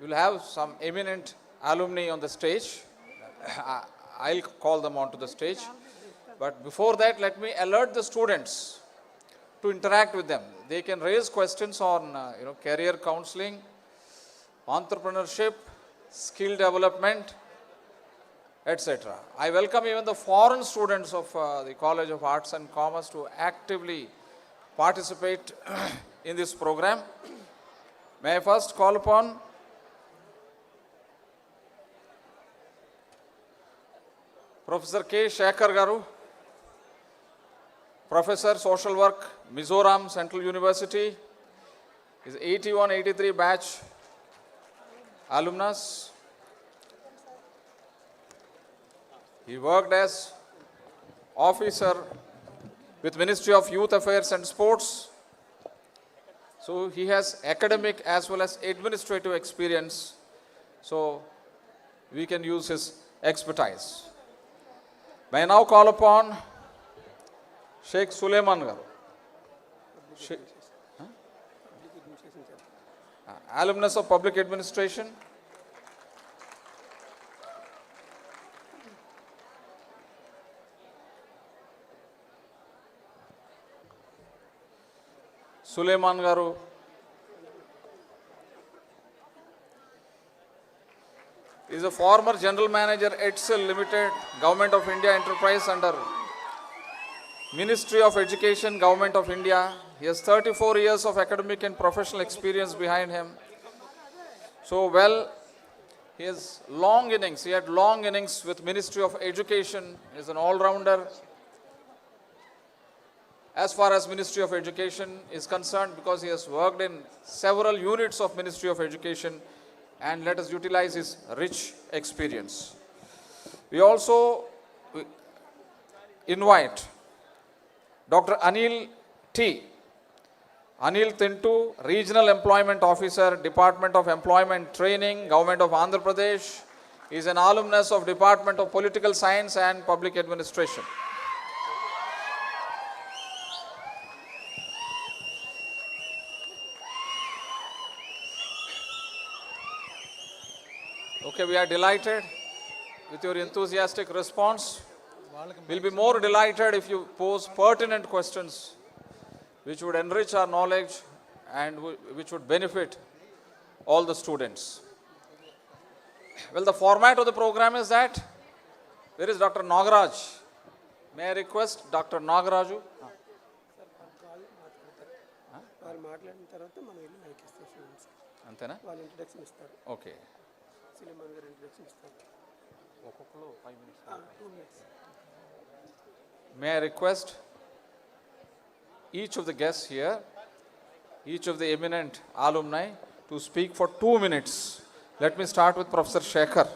We'll have some eminent alumni on the stage. I'll call them onto the stage. But before that, let me alert the students to interact with them. They can raise questions on career counseling, entrepreneurship, skill development, etc. I welcome even the foreign students of the College of Arts and Commerce to actively participate in this program. May I first call upon Professor K. Shekhar Garu, Professor Social Work, Mizoram Central University, is 81-83 batch alumnus. He worked as officer with Ministry of Youth Affairs and Sports. So he has academic as well as administrative experience. So we can use his expertise. May I now call upon Sheikh Suleiman Garu, alumnus of Public Administration. Suleiman Garu is a former General Manager Edsel Limited, Government of India Enterprise under Ministry of Education, Government of India. He has 34 years of academic and professional experience behind him. So well, he has long innings. He had long innings with Ministry of Education. He is an all-rounder. As far as Ministry of Education is concerned, because he has worked in several units of Ministry of Education, and let us utilize his rich experience. We also invite Dr. Anil T. Anil Tintu, Regional Employment Officer, Department of Employment Training, Government of Andhra Pradesh. He is an alumnus of Department of Political Science and Public Administration. Okay, we are delighted with your enthusiastic response. We'll be more delighted if you pose pertinent questions which would enrich our knowledge and which would benefit all the students. Well, the format of the program is that there is Dr. Nagaraj. May I request Dr. Nagaraju? Antena? Okay. May I request each of the guests here, each of the eminent alumni, to speak for 2 minutes. Let me start with Professor Shekhar.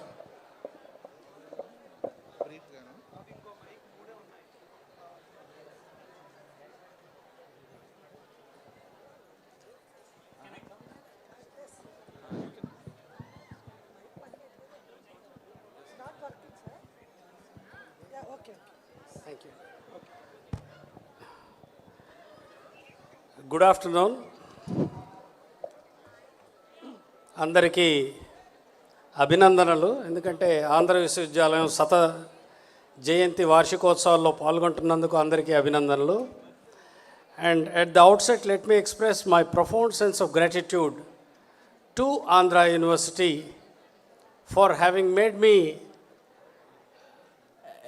Good afternoon అందరికీ అభినందనలు. ఎందుకంటే ఆంధ్ర విశ్వవిద్యాలయం శత జయంతి వార్షికోత్సవాల్లో పాల్గొంటున్నందుకు అందరికీ అభినందనలు. And at the outset let me express my profound sense of gratitude to Andhra university for having made me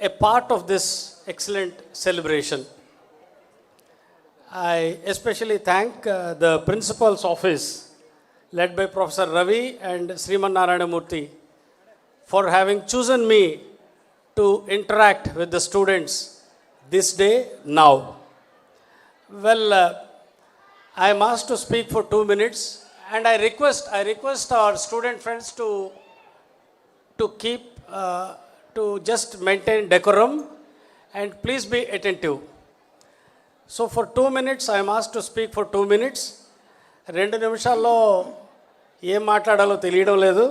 a part of this excellent celebration. I especially thank the principal's office led by Professor Ravi and Sriman Narayanamurthy for having chosen me to interact with the students this day now. Well, I am asked to speak for 2 minutes, and I request our student friends to keep to just maintain decorum and please be attentive. So for 2 minutes, I am asked to speak for 2 minutes. 2 నిమిషాల్లో ఏం మాట్లాడాలో తెలియడం లేదు.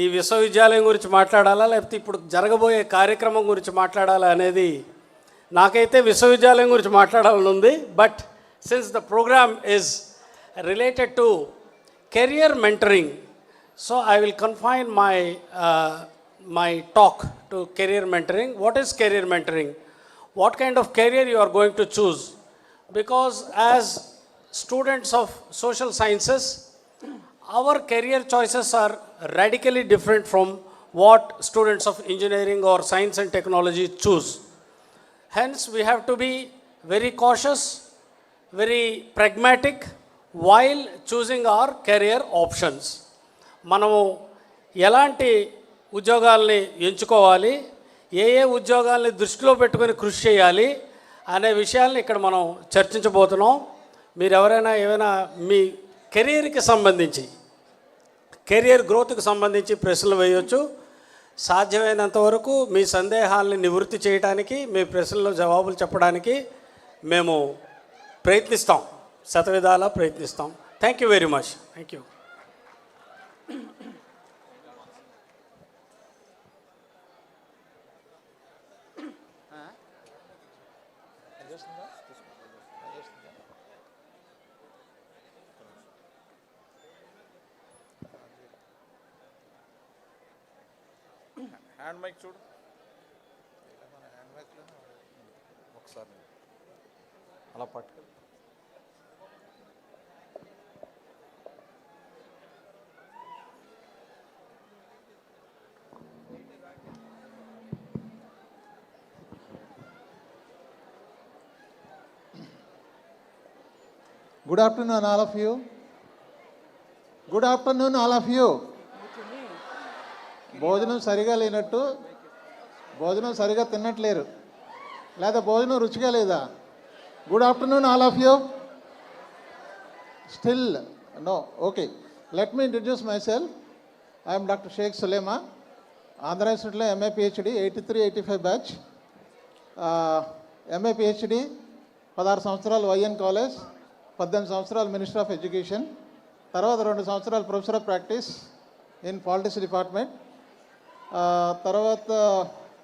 ఈ విశ్వవిద్యాలయం గురించి మాట్లాడాలా లేకపోతే ఇప్పుడు జరగబోయే కార్యక్రమం గురించి మాట్లాడాలా అనేది నాకైతే విశ్వవిద్యాలయం గురించి మాట్లాడాలని ఉంది. But since the programme is related to career mentoring, so I will confine my talk to career mentoring. What is career mentoring? What kind of career you are going to choose? Because as students of social sciences, our career choices are radically different from what students of engineering or science and technology choose. Hence, we have to be very cautious, very pragmatic while choosing our career options. మనము ఎలాంటి ఉద్యోగాల్ని ఎంచుకోవాలి, ఏ ఉద్యోగాల్ని దృష్టిలో పెట్టుకొని కృషి చేయాలి అనే విషయాల్ని ఇక్కడ మనం చర్చించబోతున్నాం. మీరు ఎవరైనా ఏమైనా మీ కెరీర్కి సంబంధించి, కెరియర్ గ్రోత్కి సంబంధించి ప్రశ్నలు వేయొచ్చు. సాధ్యమైనంత వరకు మీ సందేహాలని నివృత్తి చేయడానికి, మీ ప్రశ్నల్లో జవాబులు చెప్పడానికి మేము ప్రయత్నిస్తాం, శతవిధాలా ప్రయత్నిస్తాం. Thank you very much. Thank you. Hand mic చూడు ఒకసారి అలా పట్టుకు. Good afternoon, all of you. Good afternoon, all of you. భోజనం సరిగా లేనట్టు, భోజనం సరిగా తిన్నట్లేరు, లేదా భోజనం రుచిగా లేదా? Good afternoon all of you. Still no? Okay, let me introduce myself. I'm doctor Shaik Sulema, Andhra యూనివర్సిటీలో MA PhD 83-85 batch. MA PhD 16 సంవత్సరాలు వైఎన్ కాలేజ్, 18 సంవత్సరాలు మినిస్టర్ ఆఫ్ ఎడ్యుకేషన్, తర్వాత 2 సంవత్సరాలు professor of practice in politics department. తర్వాత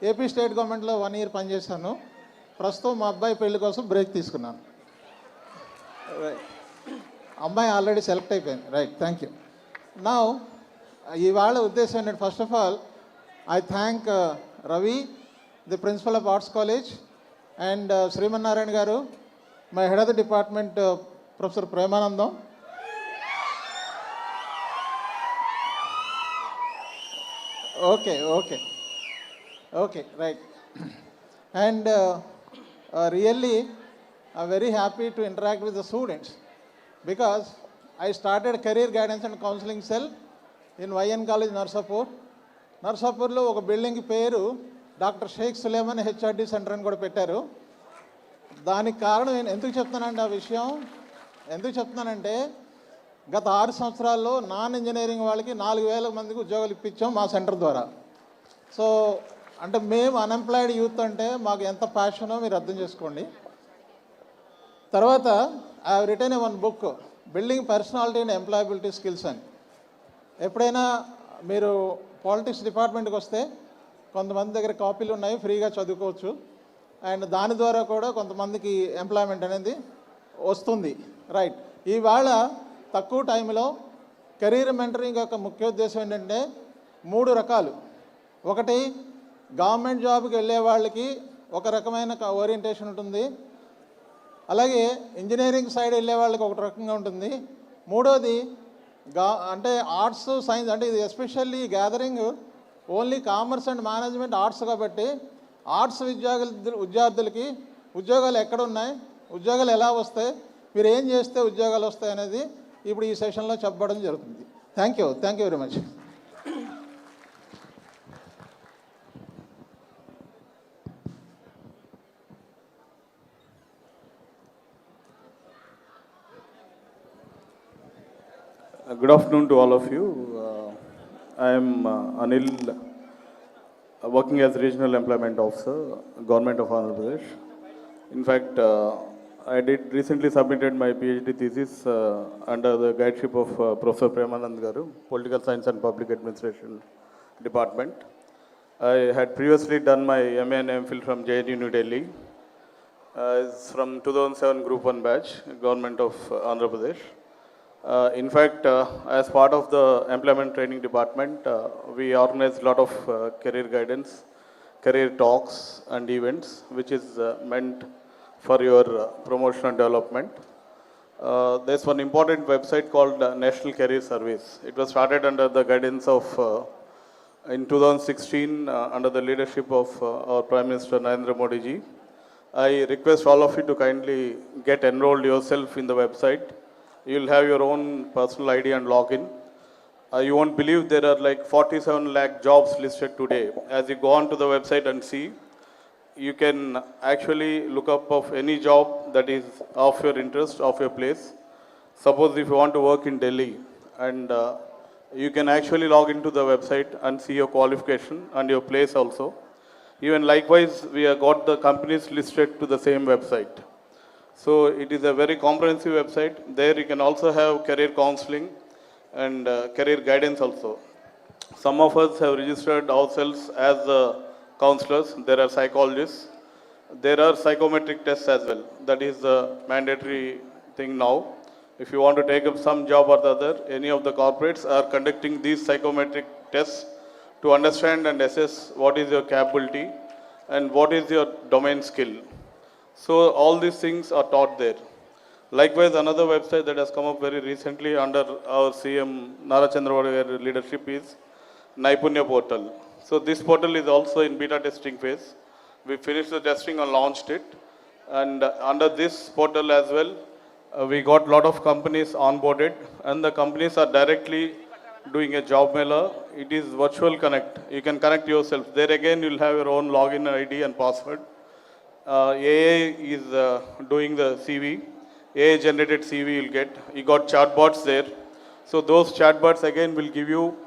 AP state గవర్నమెంట్లో 1 year పనిచేశాను. ప్రస్తుతం మా అబ్బాయి పెళ్లి కోసం బ్రేక్ తీసుకున్నాను. అమ్మాయి ఆల్రెడీ సెలెక్ట్ అయిపోయింది. Right, thank you. నా ఇవాళ ఉద్దేశం ఏంటంటే, first of all I thank Ravi, the principal of arts college, and Srimannarayana garu, my head of the department professor Premanandam. Okay, right. And really, I'm very happy to interact with the students, because I started career guidance and counseling cell in YN College, Narsapur. నర్సాపూర్లో ఒక building పేరు doctor Sheikh Suleman HRD centre అని కూడా పెట్టారు. దానికి కారణం నేను ఎందుకు చెప్తున్నానంటే, ఆ విషయం ఎందుకు చెప్తున్నానంటే, గత 6 సంవత్సరాల్లో నాన్ ఇంజనీరింగ్ వాళ్ళకి 4,000 మందికి ఉద్యోగాలు ఇప్పించాం మా సెంటర్ ద్వారా. సో అంటే మేము అన్ఎంప్లాయిడ్ యూత్ అంటే మాకు ఎంత ప్యాషనో మీరు అర్థం చేసుకోండి. తర్వాత I have written a 1 book, building personality and employability skills అని. ఎప్పుడైనా మీరు పాలిటిక్స్ డిపార్ట్మెంట్కి వస్తే కొంతమంది దగ్గర కాపీలు ఉన్నాయి, ఫ్రీగా చదువుకోవచ్చు. అండ్ దాని ద్వారా కూడా కొంతమందికి ఎంప్లాయ్మెంట్ అనేది వస్తుంది. రైట్, ఇవాళ తక్కువ టైంలో కెరీర్ మెంటరింగ్ యొక్క ముఖ్య ఉద్దేశం ఏంటంటే 3 రకాలు. ఒకటి, గవర్నమెంట్ జాబ్కి వెళ్ళే వాళ్ళకి ఒక రకమైన ఓరియంటేషన్ ఉంటుంది, అలాగే ఇంజనీరింగ్ సైడ్ వెళ్ళే వాళ్ళకి ఒక రకంగా ఉంటుంది. మూడోది అంటే ఆర్ట్స్ సైన్స్, అంటే ఇది especially gathering only commerce and management arts కాబట్టి ఆర్ట్స్ విద్యార్థులకి ఉద్యోగాలు ఎక్కడ ఉన్నాయి, ఉద్యోగాలు ఎలా వస్తాయి, మీరు ఏం చేస్తే ఉద్యోగాలు వస్తాయి అనేది ఇప్పుడు ఈ సెషన్లో చెప్పడం జరుగుతుంది. Thank you very much. Good afternoon to all of you. I am Anil, working as Regional Employment Officer, Government of Andhra Pradesh. In fact, I did recently submitted my PhD thesis under the guideship of Professor Premanand Garu, Political Science and Public Administration Department. I had previously done my MA and MPhil from JNU New Delhi. It's from 2007 Group 1 batch, Government of Andhra Pradesh. In fact, as part of the employment training department, we organize a lot of career guidance, career talks and events, which is meant for your promotion and development. There's one important website called National Career Service. It was started under the guidance of in 2016 under the leadership of our Prime Minister Narendra Modi ji. I request all of you to kindly get enrolled yourself in the website. You will have your own personal ID and login. You won't believe there are like 47 lakh jobs listed today. As you go on to the website and see, you can actually look up of any job that is of your interest, of your place. Suppose if you want to work in Delhi, and you can actually log into the website and see your qualification and your place also. Even likewise, we have got the companies listed to the same website. So it is a very comprehensive website. There you can also have career counseling and career guidance also. Some of us have registered ourselves as counselors. There are psychologists. There are psychometric tests as well. That is the mandatory thing now. If you want to take up some job or the other, any of the corporates are conducting these psychometric tests to understand and assess what is your capability and what is your domain skill. So all these things are taught there. Likewise, another website that has come up very recently under our CM Nara Chandrababu leadership is Naipunya portal. So this portal is also in beta testing phase. We finished the testing and launched it. And under this portal as well, we got a lot of companies onboarded, and the companies are directly doing a job mailer. It is virtual connect. You can connect yourself. There again, you'll have your own login ID and password. AI is doing the CV. AI generated CV you'll get. You got chatbots there. So those chatbots again will give you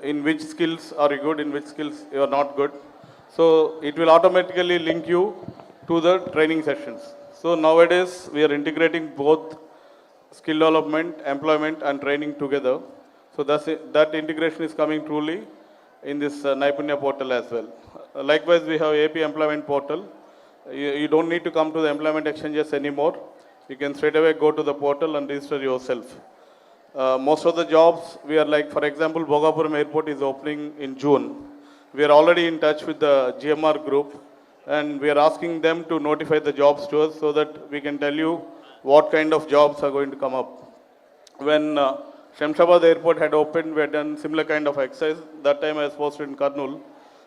in which skills are you good, in which skills you are not good. So it will automatically link you to the training sessions. So nowadays we are integrating both skill development, employment and training together. So that integration is coming truly in this Naipunya portal as well. Likewise, we have AP employment portal. You don't need to come to the employment exchanges anymore. You can straight away go to the portal and register yourself. Most of the jobs we are like, for example, Bhogapuram Airport is opening in June. We are already in touch with the GMR group, and we are asking them to notify the jobs to us so that we can tell you what kind of jobs are going to come up. When Shamshabad Airport had opened, we had done similar kind of exercise. That time I was posted in Kurnool,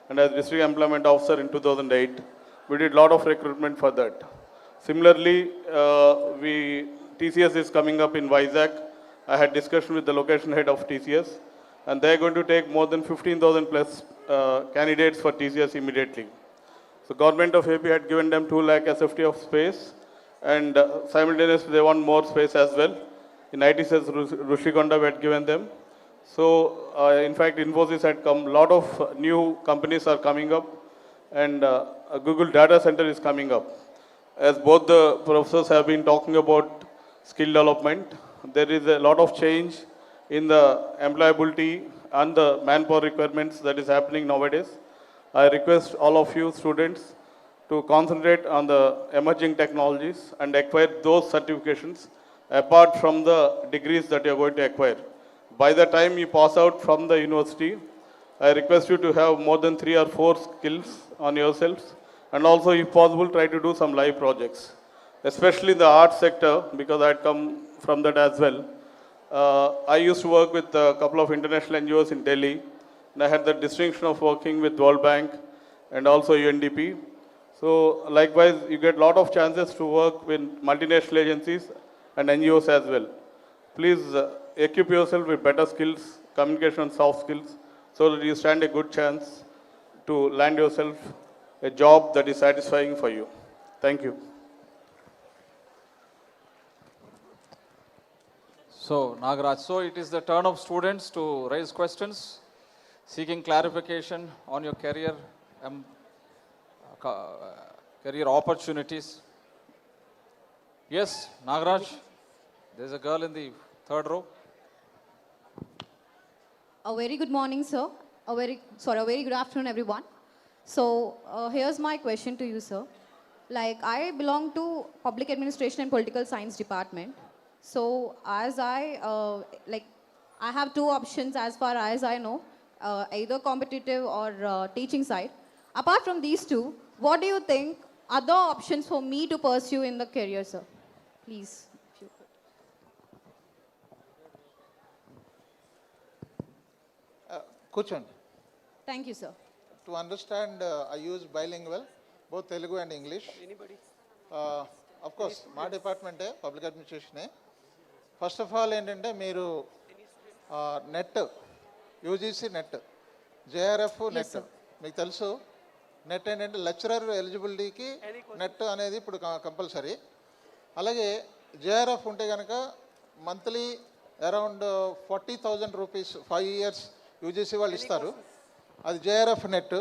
and as District Employment Officer in 2008, we did a lot of recruitment for that. Similarly, TCS is coming up in Vizag. I had discussion with the location head of TCS, and they are going to take more than 15,000 plus candidates for TCS immediately. So government of AP had given them 2 lakh SFT of space, and simultaneously they want more space as well. In ITCS Rushikonda we had given them. So in fact Infosys had come, a lot of new companies are coming up, and a Google data center is coming up. As both the professors have been talking about skill development, there is a lot of change in the employability and the manpower requirements that is happening nowadays. I request all of you students to concentrate on the emerging technologies and acquire those certifications apart from the degrees that you are going to acquire. By the time you pass out from the university, I request you to have more than 3 or 4 skills on yourselves, and also if possible try to do some live projects, especially in the art sector, because I had come from that as well. I used to work with a couple of international NGOs in Delhi, and I had the distinction of working with World Bank and also UNDP. So likewise, you get a lot of chances to work with multinational agencies and NGOs as well. Please equip yourself with better skills, communication and soft skills, so that you stand a good chance to land yourself a job that is satisfying for you. Thank you. So, Nagaraj, so it is the turn of students to raise questions, seeking clarification on your career, career opportunities. Yes, Nagaraj, there's a girl in the third row. A very good morning, sir. A very good afternoon, everyone. So, here's my question to you, sir. Like, I belong to Public Administration and Political Science Department. So, as I have 2 options as far as I know, either competitive or teaching side. Apart from these 2, what do you think other options for me to pursue in the career, sir? Please. If you could. కూర్చోండి Thank you, sir. To understand, I use bilingual, both Telugu and English. Of course, my department public administration. First of all, ఏంటంటే మీరు net UGC net JRF net మీకు తెలుసు. Net ఏంటంటే lecturer ఎలిజిబిలిటీకి net అనేది ఇప్పుడు compulsory. అలాగే JRF ఉంటే కనుక monthly around 40,000 rupees 5 years UGC వాళ్ళు ఇస్తారు. అది జేఆర్ఎఫ్ నెట్.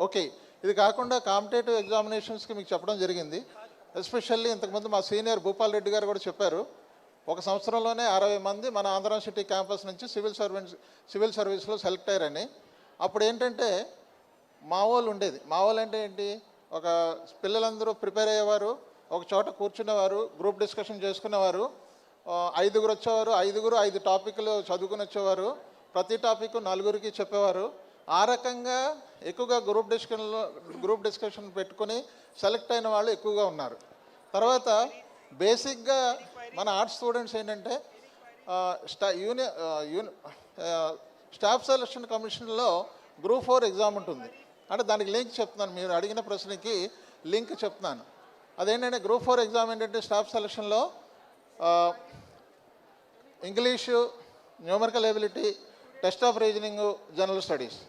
ఓకే, ఇది కాకుండా కాంపిటేటివ్ ఎగ్జామినేషన్స్కి మీకు చెప్పడం జరిగింది. ఎస్పెషల్లీ ఇంతకుముందు మా సీనియర్ భూపాల్ రెడ్డి గారు కూడా చెప్పారు, ఒక సంవత్సరంలోనే 60 మంది మన ఆంధ్ర యూనివర్సిటీ క్యాంపస్ నుంచి సివిల్ సర్వీస్లో సెలెక్ట్ అయ్యారని. అప్పుడు ఏంటంటే మా వాళ్ళు ఉండేది. మా వాళ్ళు అంటే ఏంటి, ఒక పిల్లలందరూ ప్రిపేర్ అయ్యేవారు, ఒక చోట కూర్చునేవారు, గ్రూప్ డిస్కషన్ చేసుకునేవారు. 5 వచ్చేవారు, 5 టాపిక్లు చదువుకుని వచ్చేవారు. ప్రతి టాపిక్ 4కి చెప్పేవారు. ఆ రకంగా ఎక్కువగా గ్రూప్ డిస్కషన్ పెట్టుకుని సెలెక్ట్ అయిన వాళ్ళు ఎక్కువగా ఉన్నారు. తర్వాత బేసిక్గా మన ఆర్ట్స్ స్టూడెంట్స్ ఏంటంటే స్టాఫ్ సెలక్షన్ కమిషన్లో Group 4 ఎగ్జామ్ ఉంటుంది. అంటే దానికి లింక్ చెప్తున్నాను, మీరు అడిగిన ప్రశ్నకి లింక్ చెప్తున్నాను. అదేంటంటే Group 4 ఎగ్జామ్ ఏంటంటే స్టాఫ్ సెలక్షన్లో English, numerical ability, test of reasoning, general studies,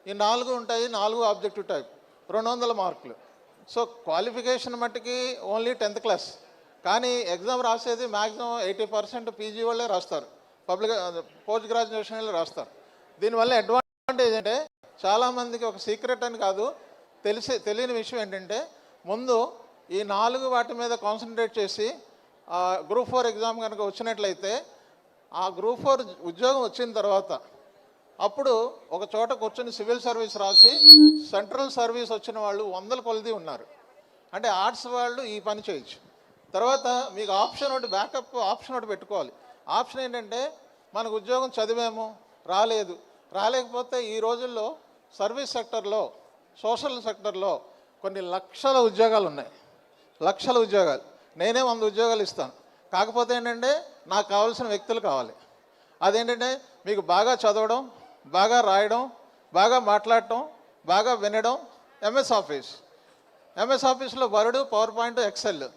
ఈ 4 ఉంటాయి. 4 ఆబ్జెక్టివ్ టైప్, 200 మార్కులు. సో క్వాలిఫికేషన్ మట్టుకి ఓన్లీ 10th క్లాస్. కానీ ఎగ్జామ్ రాసేది మ్యాక్సిమం 80% పీజీ వాళ్ళే రాస్తారు, పోస్ట్ గ్రాడ్యుయేషన్ వాళ్ళే రాస్తారు. దీనివల్ల అడ్వాంటేజ్ అంటే చాలామందికి ఒక సీక్రెట్ అని కాదు, తెలియని విషయం ఏంటంటే ముందు ఈ 4 వాటి మీద కాన్సన్ట్రేట్ చేసి Group 4 ఎగ్జామ్ కనుక వచ్చినట్లయితే ఆ Group 4 ఉద్యోగం వచ్చిన తర్వాత అప్పుడు ఒక చోట కూర్చొని సివిల్ సర్వీస్ రాసి సెంట్రల్ సర్వీస్ వచ్చిన వాళ్ళు 100 కొలది ఉన్నారు. అంటే ఆర్ట్స్ వాళ్ళు ఈ పని చేయొచ్చు. తర్వాత మీకు ఆప్షన్ ఒకటి, బ్యాకప్ ఆప్షన్ ఒకటి పెట్టుకోవాలి. ఆప్షన్ ఏంటంటే మనకు ఉద్యోగం చదివాము, రాలేకపోతే ఈ రోజుల్లో సర్వీస్ సెక్టర్లో, సోషల్ సెక్టర్లో కొన్ని లక్షల ఉద్యోగాలు ఉన్నాయి. లక్షల ఉద్యోగాలు. నేనే 100 ఉద్యోగాలు ఇస్తాను. కాకపోతే ఏంటంటే నాకు కావాల్సిన వ్యక్తులు కావాలి. అదేంటంటే మీకు బాగా చదవడం, బాగా రాయడం, బాగా మాట్లాడటం, బాగా వినడం. ఎంఎస్ ఆఫీస్లో వర్డ్, పవర్ పాయింట్, ఎక్సెల్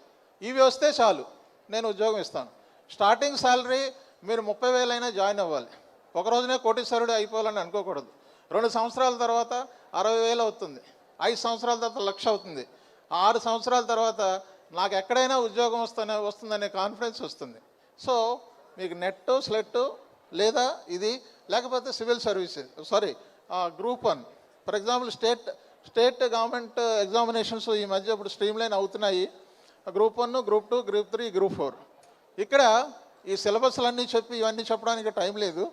ఇవి వస్తే చాలు, నేను ఉద్యోగం ఇస్తాను. స్టార్టింగ్ శాలరీ మీరు 30,000 అయినా జాయిన్ అవ్వాలి. ఒక రోజునే కోటీశ్వరుడు అయిపోవాలని అనుకోకూడదు. 2 సంవత్సరాల తర్వాత 60,000 అవుతుంది, 5 సంవత్సరాల తర్వాత 1,00,000 అవుతుంది, 6 సంవత్సరాల తర్వాత నాకు ఎక్కడైనా ఉద్యోగం వస్తుందనే కాన్ఫిడెన్స్ వస్తుంది. సో మీకు నెట్, స్లెట్ లేదా ఇది, లేకపోతే civil services, Group 1. For example state government examinations ఈ మధ్య ఇప్పుడు స్ట్రీమ్లైన్ అవుతున్నాయి. Group 1, Group 2, Group 3, Group 4. ఇక్కడ ఈ సిలబస్లన్నీ చెప్పి ఇవన్నీ చెప్పడానికి టైం లేదు.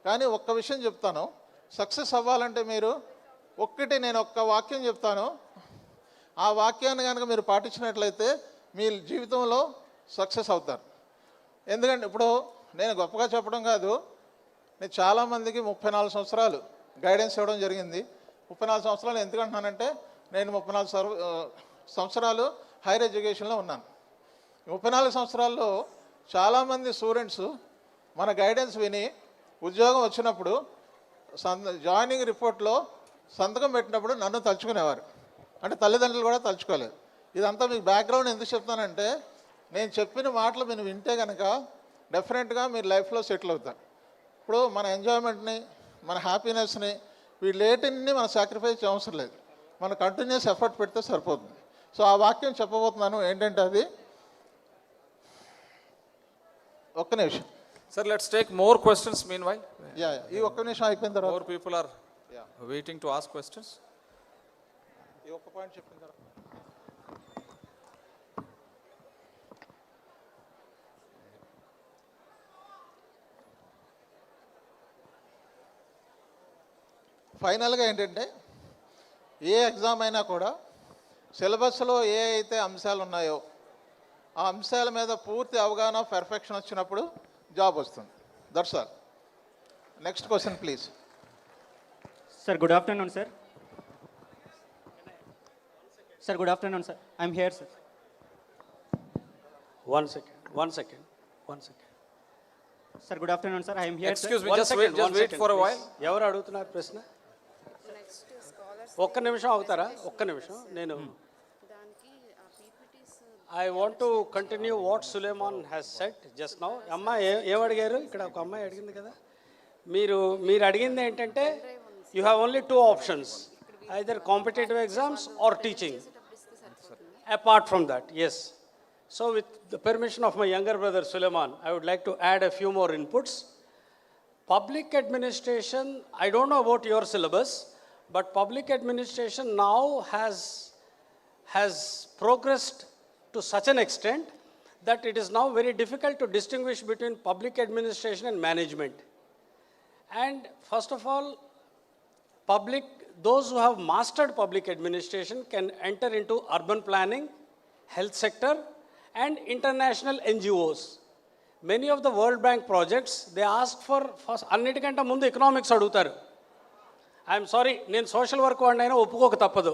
కానీ ఒక్క విషయం చెప్తాను, సక్సెస్ అవ్వాలంటే మీరు నేను ఒక్క వాక్యం చెప్తాను, ఆ వాక్యాన్ని కనుక మీరు పాటించినట్లయితే మీ జీవితంలో సక్సెస్ అవుతారు. ఎందుకంటే ఇప్పుడు నేను గొప్పగా చెప్పడం కాదు, నేను చాలామందికి 34 సంవత్సరాలు గైడెన్స్ ఇవ్వడం జరిగింది. 34 సంవత్సరాలు ఎందుకంటున్నానంటే నేను 34 సంవత్సరాలు హైయర్ ఎడ్యుకేషన్లో ఉన్నాను. 34 సంవత్సరాల్లో చాలామంది స్టూడెంట్స్ మన గైడెన్స్ విని ఉద్యోగం వచ్చినప్పుడు జాయినింగ్ రిపోర్ట్లో సంతకం పెట్టినప్పుడు నన్ను తలుచుకునేవారు. అంటే తల్లిదండ్రులు కూడా తలుచుకోలేదు. ఇదంతా మీకు బ్యాక్గ్రౌండ్ ఎందుకు చెప్తానంటే నేను చెప్పిన మాటలు మీరు వింటే కనుక డెఫినెట్గా మీరు లైఫ్లో సెటిల్ అవుతారు. ఇప్పుడు మన ఎంజాయ్మెంట్ని, మన హ్యాపీనెస్ని, వీళ్ళేటిని మనం సాక్రిఫైస్ అవసరం లేదు, మన కంటిన్యూస్ ఎఫర్ట్ పెడితే సరిపోతుంది. సో ఆ వాక్యం చెప్పబోతున్నాను. ఏంటంటే అది ఒక్క నిమిషం. Sir, let's take more questions meanwhile. ఈ ఒక్క నిమిషం అయిపోయిన తర్వాత More people are waiting to ask questions. ఈ ఒక్క పాయింట్ చెప్పిన తర్వాత ఫైనల్గా ఏంటంటే ఏ ఎగ్జామ్ అయినా కూడా సిలబస్లో ఏ అయితే అంశాలు ఉన్నాయో ఆ అంశాల మీద పూర్తి అవగాహన, పర్ఫెక్షన్ వచ్చినప్పుడు జాబ్ వస్తుంది. That's all. Next question please. Sir good afternoon sir. Sir good afternoon sir. I'm here sir. One second. Sir good afternoon sir. I'm here. Excuse me, just wait for a while. ఎవరు అడుగుతున్నారు ప్రశ్న? ఒక్క నిమిషం అవుతారా? ఒక్క నిమిషం నేను I want to continue what Suleman has set just now. అమ్మాయి ఏం అడిగారు? ఇక్కడ ఒక అమ్మాయి అడిగింది కదా, మీరు అడిగింది ఏంటంటే you have only 2 options, either competitive exams or teaching. Apart from that, yes. So with the permission of my younger brother Suleiman, I would like to add a few more inputs. Public administration, I don't know about your syllabus, but public administration now has progressed to such an extent that it is now very difficult to distinguish between public administration and management. And first of all, those who have mastered public administration can enter into urban planning, health sector, and international NGOs. Many of the World Bank projects, they ask for అన్నిటికంటే ముందు economics అడుగుతారు. I'm sorry, నేను social work వాడినైనా ఒప్పుకోక తప్పదు.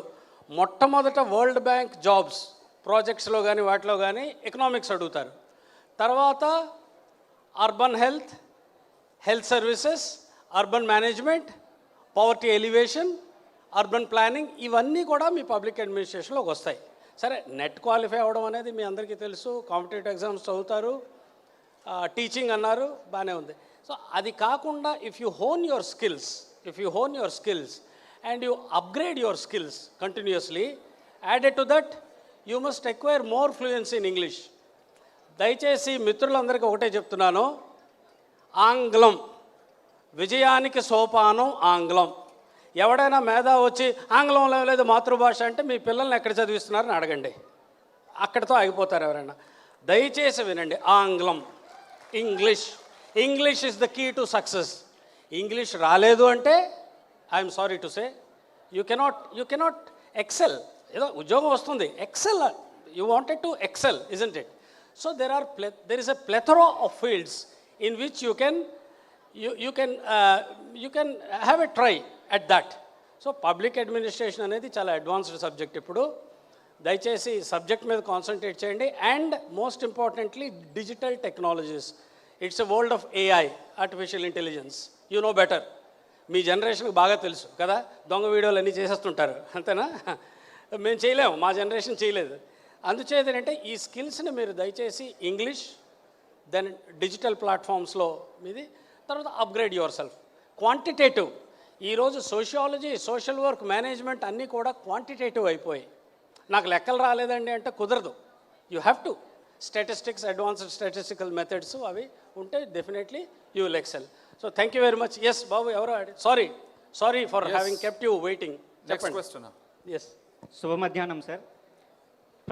మొట్టమొదట world bank jobs ప్రాజెక్ట్స్లో కానీ వాటిలో కానీ economics అడుగుతారు. తర్వాత urban health services, urban management, poverty elevation, urban planning, ఇవన్నీ కూడా మీ పబ్లిక్ అడ్మినిస్ట్రేషన్లోకి వస్తాయి. సరే, నెట్ క్వాలిఫై అవ్వడం అనేది మీ అందరికీ తెలుసు, కాంపిటేటివ్ ఎగ్జామ్స్ చదువుతారు, టీచింగ్ అన్నారు, బాగానే ఉంది. సో అది కాకుండా if you hone your skills and you upgrade your skills continuously, added to that you must acquire more fluency in English. దయచేసి మిత్రులందరికీ ఒకటే చెప్తున్నాను, ఆంగ్లం విజయానికి సోపానం ఆంగ్లం. ఎవడైనా మేధా వచ్చి ఆంగ్లంలో లేదు మాతృభాష అంటే మీ పిల్లల్ని ఎక్కడ చదివిస్తున్నారని అడగండి, అక్కడితో ఆగిపోతారు ఎవరైనా. దయచేసి వినండి, ఆంగ్లం, English is the key to success. English రాలేదు అంటే I'm sorry to say you cannot excel. ఏదో ఉద్యోగం వస్తుంది, excel, you wanted to excel, isn't it? So there is a plethora of fields in which you can have a try at that. So public administration అనేది చాలా advanced subject. ఇప్పుడు దయచేసి subject మీద concentrate చేయండి. And most importantly digital technologies. It's a world of AI, artificial intelligence. You know better. మీ జనరేషన్కి బాగా తెలుసు కదా, దొంగ వీడియోలు అన్నీ చేసేస్తుంటారు, అంతేనా? మేము చేయలేము, మా జనరేషన్ చేయలేదు. అందుచేత ఏంటంటే ఈ స్కిల్స్ని మీరు దయచేసి ఇంగ్లీష్, దెన్ డిజిటల్ ప్లాట్ఫామ్స్లో మీది, తర్వాత అప్గ్రేడ్ యువర్ సెల్ఫ్. క్వాంటిటేటివ్, ఈరోజు సోషియాలజీ, సోషల్ వర్క్, మేనేజ్మెంట్ అన్నీ కూడా క్వాంటిటేటివ్ అయిపోయాయి. నాకు లెక్కలు రాలేదండి అంటే కుదరదు. You have to statistics, advanced statistical methods అవి ఉంటే definitely you will excel. So thank you very much. Yes Babu, ఎవరో sorry for having kept you waiting. Yes, శుభ మధ్యాహ్నం సార్.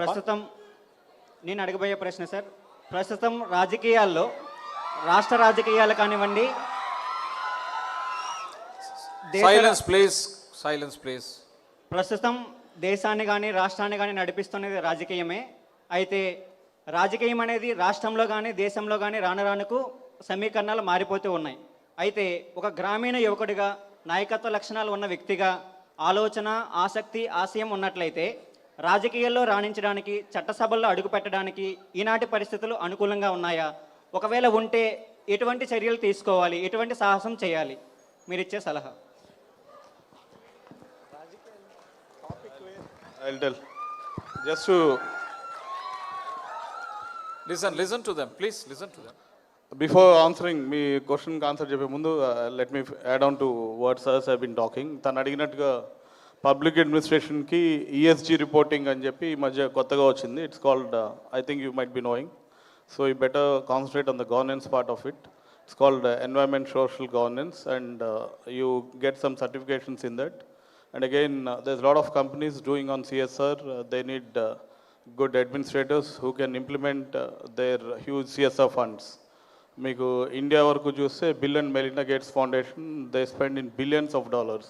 ప్రస్తుతం నేను అడగబోయే ప్రశ్న సార్, ప్రస్తుతం రాజకీయాల్లో, రాష్ట్ర రాజకీయాలు కానివ్వండి, సైలెన్స్ ప్లీజ్. ప్రస్తుతం దేశాన్ని కానీ రాష్ట్రాన్ని కానీ నడిపిస్తున్నది రాజకీయమే. అయితే రాజకీయం అనేది రాష్ట్రంలో కానీ దేశంలో కానీ రానుకు సమీకరణాలు మారిపోతూ ఉన్నాయి. అయితే ఒక గ్రామీణ యువకుడిగా, నాయకత్వ లక్షణాలు ఉన్న వ్యక్తిగా, ఆలోచన, ఆసక్తి, ఆశయం ఉన్నట్లయితే రాజకీయాల్లో రాణించడానికి, చట్టసభల్లో అడుగుపెట్టడానికి ఈనాటి పరిస్థితులు అనుకూలంగా ఉన్నాయా? ఒకవేళ ఉంటే ఎటువంటి చర్యలు తీసుకోవాలి, ఎటువంటి సాహసం చేయాలి? మీరిచ్చే సలహా. I'll tell. Just to listen to them, please listen to them. Before answering me question answer చెప్పే ముందు let me add on to what sirs have been talking. తను అడిగినట్టుగా పబ్లిక్ అడ్మినిస్ట్రేషన్కి ESG రిపోర్టింగ్ అని చెప్పి ఈ మధ్య కొత్తగా వచ్చింది. It's called, I think you might be knowing. So you better concentrate on the governance part of it. It's called environment social governance, and you get some certifications in that. And again, there's a lot of companies doing on CSR. They need good administrators who can implement their huge CSR funds. Meeku India varaku chuste Bill and Melinda Gates Foundation, they spend in billions of dollars,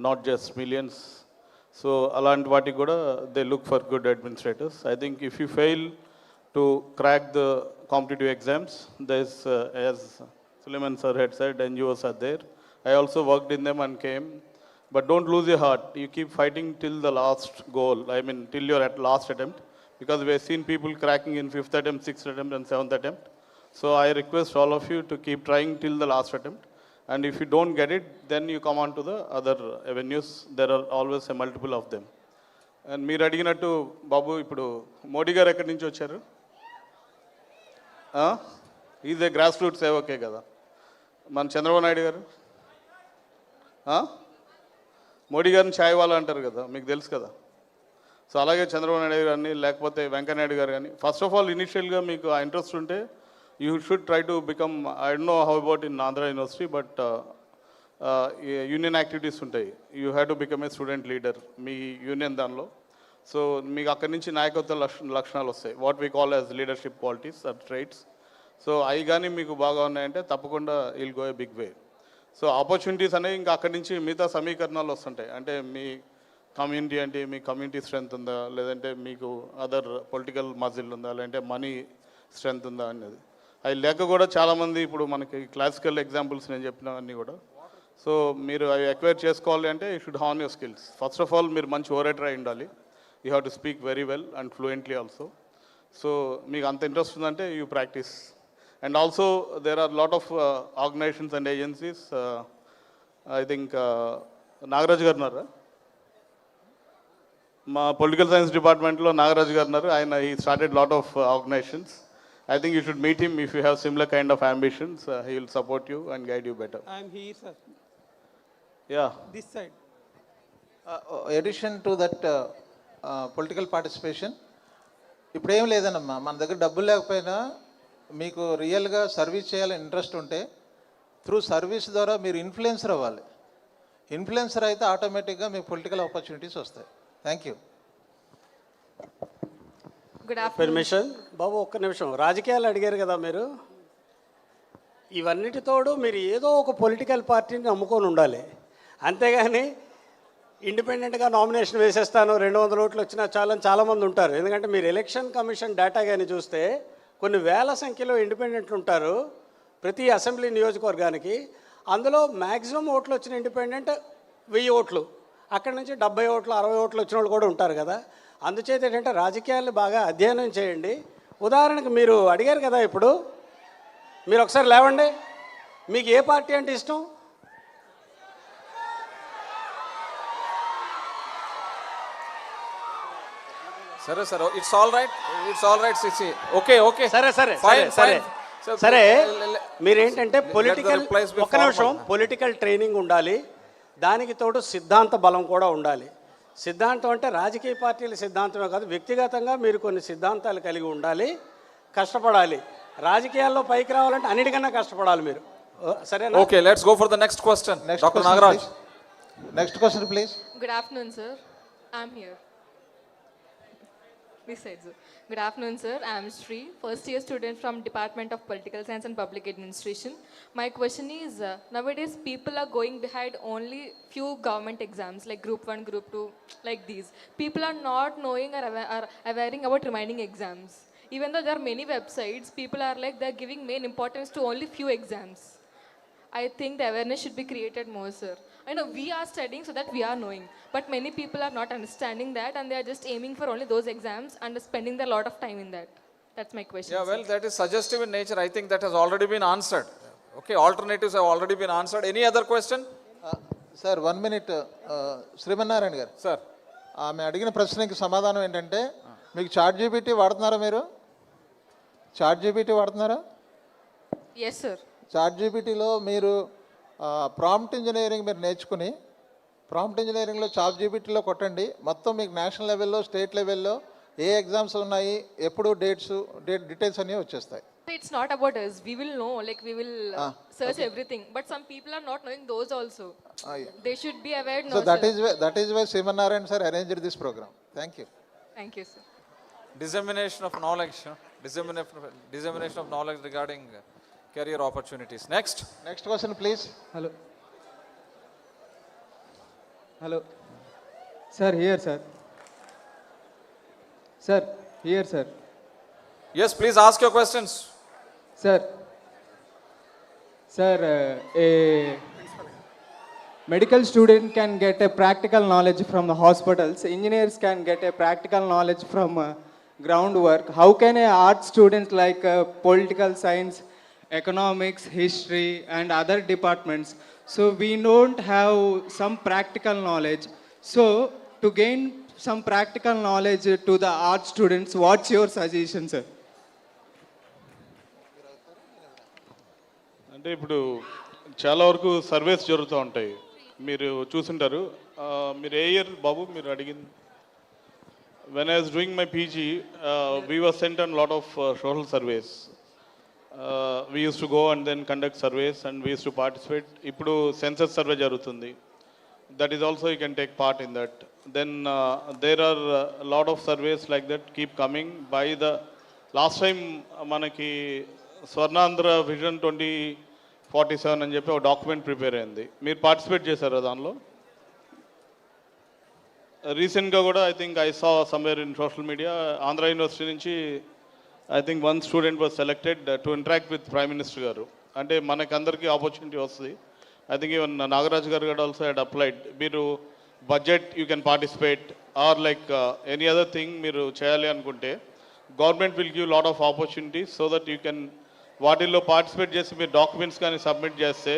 not just millions. So alanti vaati kuda they look for good administrators. I think if you fail to crack the competitive exams, there's as Suleiman sir had said, NGOs are there. I also worked in them and came. But don't lose your heart. You keep fighting till the last goal. I mean, till your last attempt. Because we have seen people cracking in 5th attempt, 6th attempt, and 7th attempt. So I request all of you to keep trying till the last attempt. And if you don't get it, then you come on to the other avenues. There are always a multiple of them. And మీరు అడిగినట్టు బాబు ఇప్పుడు మోడీ గారు ఎక్కడి నుంచి వచ్చారు? Is a grass root సేవకే కదా. మన చంద్రబాబు నాయుడు గారు మోడీ గారిని ఛాయ్ వాళ్ళ అంటారు కదా, మీకు తెలుసు కదా. సో అలాగే చంద్రబాబు నాయుడు గారిని లేకపోతే వెంకయ్యనాయుడు గారు కానీ, ఫస్ట్ ఆఫ్ ఆల్ ఇనిషియల్గా మీకు ఆ ఇంట్రెస్ట్ ఉంటే you should try to become, I don't know how about in Andhra University, but union activities ఉంటాయి. You have to become a student leader మీ యూనియన్ దానిలో. సో మీకు అక్కడి నుంచి నాయకత్వ లక్షణాలు వస్తాయి, what we call as leadership qualities or traits. So అవి కానీ మీకు బాగా ఉన్నాయంటే తప్పకుండా will go a big way. So opportunities అనేవి ఇంకా అక్కడి నుంచి మిగతా సమీకరణాలు వస్తుంటాయి. అంటే మీ కమ్యూనిటీ అంటే మీ కమ్యూనిటీ స్ట్రెంత్ ఉందా, లేదంటే మీకు అదర్ పొలిటికల్ మజిల్ ఉందా, లేదంటే మనీ స్ట్రెంత్ ఉందా అనేది. అవి లేక కూడా చాలామంది ఇప్పుడు మనకి క్లాసికల్ ఎగ్జాంపుల్స్ నేను చెప్పినవన్నీ కూడా. సో మీరు అవి ఎక్వైర్ చేసుకోవాలి అంటే you should hone your skills. First of all మీరు మంచి ఓరేటర్ అయి ఉండాలి. You have to speak very well and fluently also. So మీకు అంత ఇంట్రెస్ట్ ఉందంటే you practice. And also there are lot of organisations and agencies. I think Nagaraju garu ఉన్నారా, మా political science డిపార్ట్మెంట్లో నాగరాజు గారు ఉన్నారు. ఆయన ఈ started lot of organisations. I think you should meet him if you have similar kind of ambitions. He will support you and guide you better. I am here, sir. Yeah. This side. Addition to that political participation, ఇప్పుడు ఏం లేదన్నమ్మా, మన దగ్గర డబ్బులు లేకపోయినా మీకు రియల్గా service చేయాలని interest ఉంటే త్రూ సర్వీస్ ద్వారా మీరు ఇన్ఫ్లుయెన్సర్ అవ్వాలి. ఇన్ఫ్లుయెన్సర్ అయితే ఆటోమేటిక్గా మీకు పొలిటికల్ ఆపర్చునిటీస్ వస్తాయి. Thank you. పర్మిషన్ బాబు, ఒక్క నిమిషం. రాజకీయాలు అడిగారు కదా మీరు, ఇవన్నిటితోడు మీరు ఏదో ఒక పొలిటికల్ పార్టీని నమ్ముకొని ఉండాలి. అంతేగాని ఇండిపెండెంట్గా నామినేషన్ వేసేస్తాను 200 ఓట్లు వచ్చినా చాలని చాలామంది ఉంటారు. ఎందుకంటే మీరు ఎలక్షన్ కమిషన్ డేటా కానీ చూస్తే కొన్ని వేల సంఖ్యలో ఇండిపెండెంట్లు ఉంటారు ప్రతి అసెంబ్లీ నియోజకవర్గానికి. అందులో మ్యాక్సిమం ఓట్లు వచ్చిన ఇండిపెండెంట్ 1000 ఓట్లు, అక్కడి నుంచి 70 ఓట్లు 60 ఓట్లు వచ్చిన వాళ్ళు కూడా ఉంటారు కదా. అందుచేత ఏంటంటే రాజకీయాలు బాగా అధ్యయనం చేయండి. ఉదాహరణకు మీరు అడిగారు కదా, ఇప్పుడు మీరు ఒకసారి లేవండి, మీకు ఏ పార్టీ అంటే ఇష్టం? సరే సరే, it's all right CC. Okay okay, సరే సరే సరే సరే. మీరేంటంటే పొలిటికల్, ఒక్క నిమిషం, పొలిటికల్ ట్రైనింగ్ ఉండాలి, దానికి తోడు సిద్ధాంత బలం కూడా ఉండాలి. సిద్ధాంతం అంటే రాజకీయ పార్టీల సిద్ధాంతమే కాదు, వ్యక్తిగతంగా మీరు కొన్ని సిద్ధాంతాలు కలిగి ఉండాలి, కష్టపడాలి. రాజకీయాల్లో పైకి రావాలంటే అన్నిటికన్నా కష్టపడాలి మీరు. సరేనా? Okay, let's go for the next question. Doctor Nagaraj. Next question please. Good afternoon, sir. I'm here. This side, sir. Good afternoon, sir. I'm Sri, first year student from Department of Political Science and Public Administration. My question is, nowadays people are going behind only few government exams like Group 1, Group 2, like these. People are not knowing or awareing about remaining exams. Even though there are many websites, people are like they're giving main importance to only few exams. I think the awareness should be created more, sir. I know we are studying so that we are knowing, but many people are not understanding that and they are just aiming for only those exams and spending a lot of time in that. That's my question. Yeah, well, that is suggestive in nature. I think that has already been answered. Okay, alternatives have already been answered. Any other question? Sir, 1 minute. Srimannarayana గారు. Sir. ఆమె అడిగిన ప్రశ్నకి సమాధానం ఏంటంటే, మీకు chat GPT వాడుతున్నారా? మీరు chat GPT వాడుతున్నారా? Yes, sir. చాట్ జీపీటీలో మీరు ప్రాంప్ట్ ఇంజనీరింగ్ మీరు నేర్చుకుని ప్రాంప్ట్ ఇంజనీరింగ్లో చాట్ జీపీటీలో కొట్టండి, మొత్తం మీకు నేషనల్ లెవెల్లో, స్టేట్ లెవెల్లో ఏ ఎగ్జామ్స్ ఉన్నాయి, ఎప్పుడు డీటెయిల్స్ అన్నీ వచ్చేస్తాయి. It's not about us. We will know, like we will search everything. But some people are not knowing those also. They should be aware. So that is why Simanarayan sir arranged this program. Thank you. Thank you, sir. Dissemination of knowledge. Dissemination of knowledge regarding career opportunities. Next question please. Hello sir. Here sir. Yes, please ask your questions. Sir, a medical student can get a practical knowledge from the hospitals. Engineers can get a practical knowledge from groundwork. How can a art student like political science economics, history, and other departments. So we don't have some practical knowledge. So to gain some practical knowledge to the art students, what's your suggestion, sir? అంటే ఇప్పుడు చాలా వరకు surveys జరుగుతూ ఉంటాయి, మీరు చూసుంటారు. మీరు ఏ year బాబు మీరు అడిగింది? When I was doing my PG, we were sent on a lot of social surveys. We used to go and then conduct surveys and we used to participate. Ippudu census survey jarugutundi. That is also you can take part in that. Then there are a lot of surveys like that keep coming. By the last time manaki Swarnandhra Vision 2047 అని చెప్పి ఒక document prepare అయింది. మీరు participate చేశారా దానిలో? రీసెంట్గా కూడా I think I saw somewhere in social media, Andhra university నుంచి I think one student was selected to interact with prime minister garu. అంటే మనకి అందరికీ ఆపర్చునిటీ వస్తుంది. ఐ థింక్ ఈవెన్ నాగరాజ్ గారు కూడా ఆల్సో హ్యాడ్ అప్లైడ్. మీరు budget you can participate or like any other thing మీరు చేయాలి అనుకుంటే government will give lot of opportunities so that you can వాటిల్లో పార్టిసిపేట్ చేసి మీరు డాక్యుమెంట్స్ కానీ సబ్మిట్ చేస్తే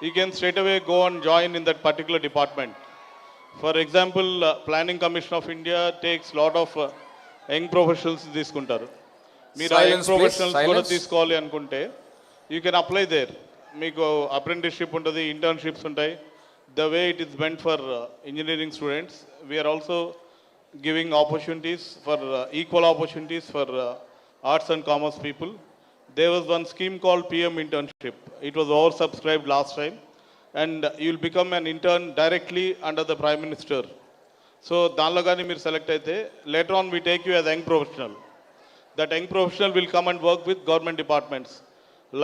you can straight away go and join in that particular department. For example, Planning Commission of India takes lot of young professionals తీసుకుంటారు. మీరు ఆ young professionals కూడా తీసుకోవాలి అనుకుంటే యూ కెన్ అప్లై దేర్. మీకు అప్రెంటిస్షిప్ ఉంటుంది, ఇంటర్న్షిప్స్ ఉంటాయి. The way it is meant for engineering students, we are also giving opportunities for equal opportunities for arts and commerce people. There was one scheme called PM internship. It was oversubscribed last time. And you will become an intern directly under the Prime Minister. So, దానిలో కానీ మీరు select అయితే later on we take you as a young professional. That young professional will come and work with government departments.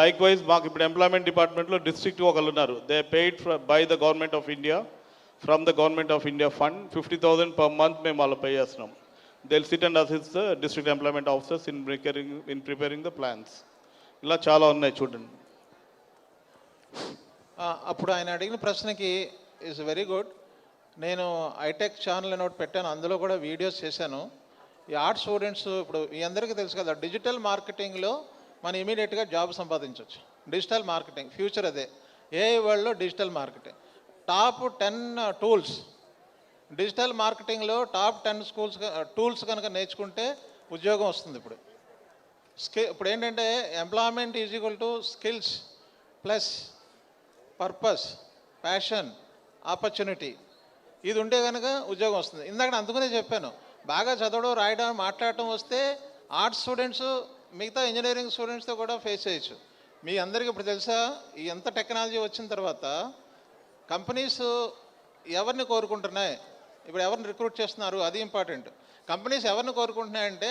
Likewise, మాకు ఇప్పుడు employment డిపార్ట్మెంట్లో district ఒకళ్ళు ఉన్నారు. They are paid by the Government of India, from the Government of India fund, 50,000 per month మేము వాళ్ళు pay చేస్తున్నాం. They'll sit and assist the district employment officers in preparing the plans. ఇలా చాలా ఉన్నాయి చూడండి. అప్పుడు ఆయన అడిగిన ప్రశ్నకి ఈజ్ వెరీ గుడ్. నేను ఐటెక్ ఛానల్ అని ఒకటి పెట్టాను, అందులో కూడా వీడియోస్ చేశాను. ఈ ఆర్ట్ స్టూడెంట్స్ ఇప్పుడు మీ అందరికీ తెలుసు కదా, డిజిటల్ మార్కెటింగ్లో మనం ఇమీడియట్గా జాబ్ సంపాదించవచ్చు. డిజిటల్ మార్కెటింగ్ ఫ్యూచర్ అదే. ఏఐ వరల్డ్లో digital marketing top 10 tools. Digital మార్కెటింగ్లో టాప్ 10 టూల్స్ కనుక నేర్చుకుంటే ఉద్యోగం వస్తుంది. ఇప్పుడు ఏంటంటే employment is equal to skills plus purpose, passion, opportunity. ఇది ఉంటే కనుక ఉద్యోగం వస్తుంది. ఇందాక అందుకనే చెప్పాను, బాగా చదవడం, రాయడం, మాట్లాడటం వస్తే ఆర్ట్స్ స్టూడెంట్స్ మిగతా ఇంజనీరింగ్ స్టూడెంట్స్తో కూడా ఫేస్ చేయొచ్చు. మీ అందరికీ ఇప్పుడు తెలుసా, ఎంత టెక్నాలజీ వచ్చిన తర్వాత కంపెనీస్ ఎవరిని కోరుకుంటున్నాయి, ఇప్పుడు ఎవరిని రిక్రూట్ చేస్తున్నారు, అది ఇంపార్టెంట్. కంపెనీస్ ఎవరిని కోరుకుంటున్నాయంటే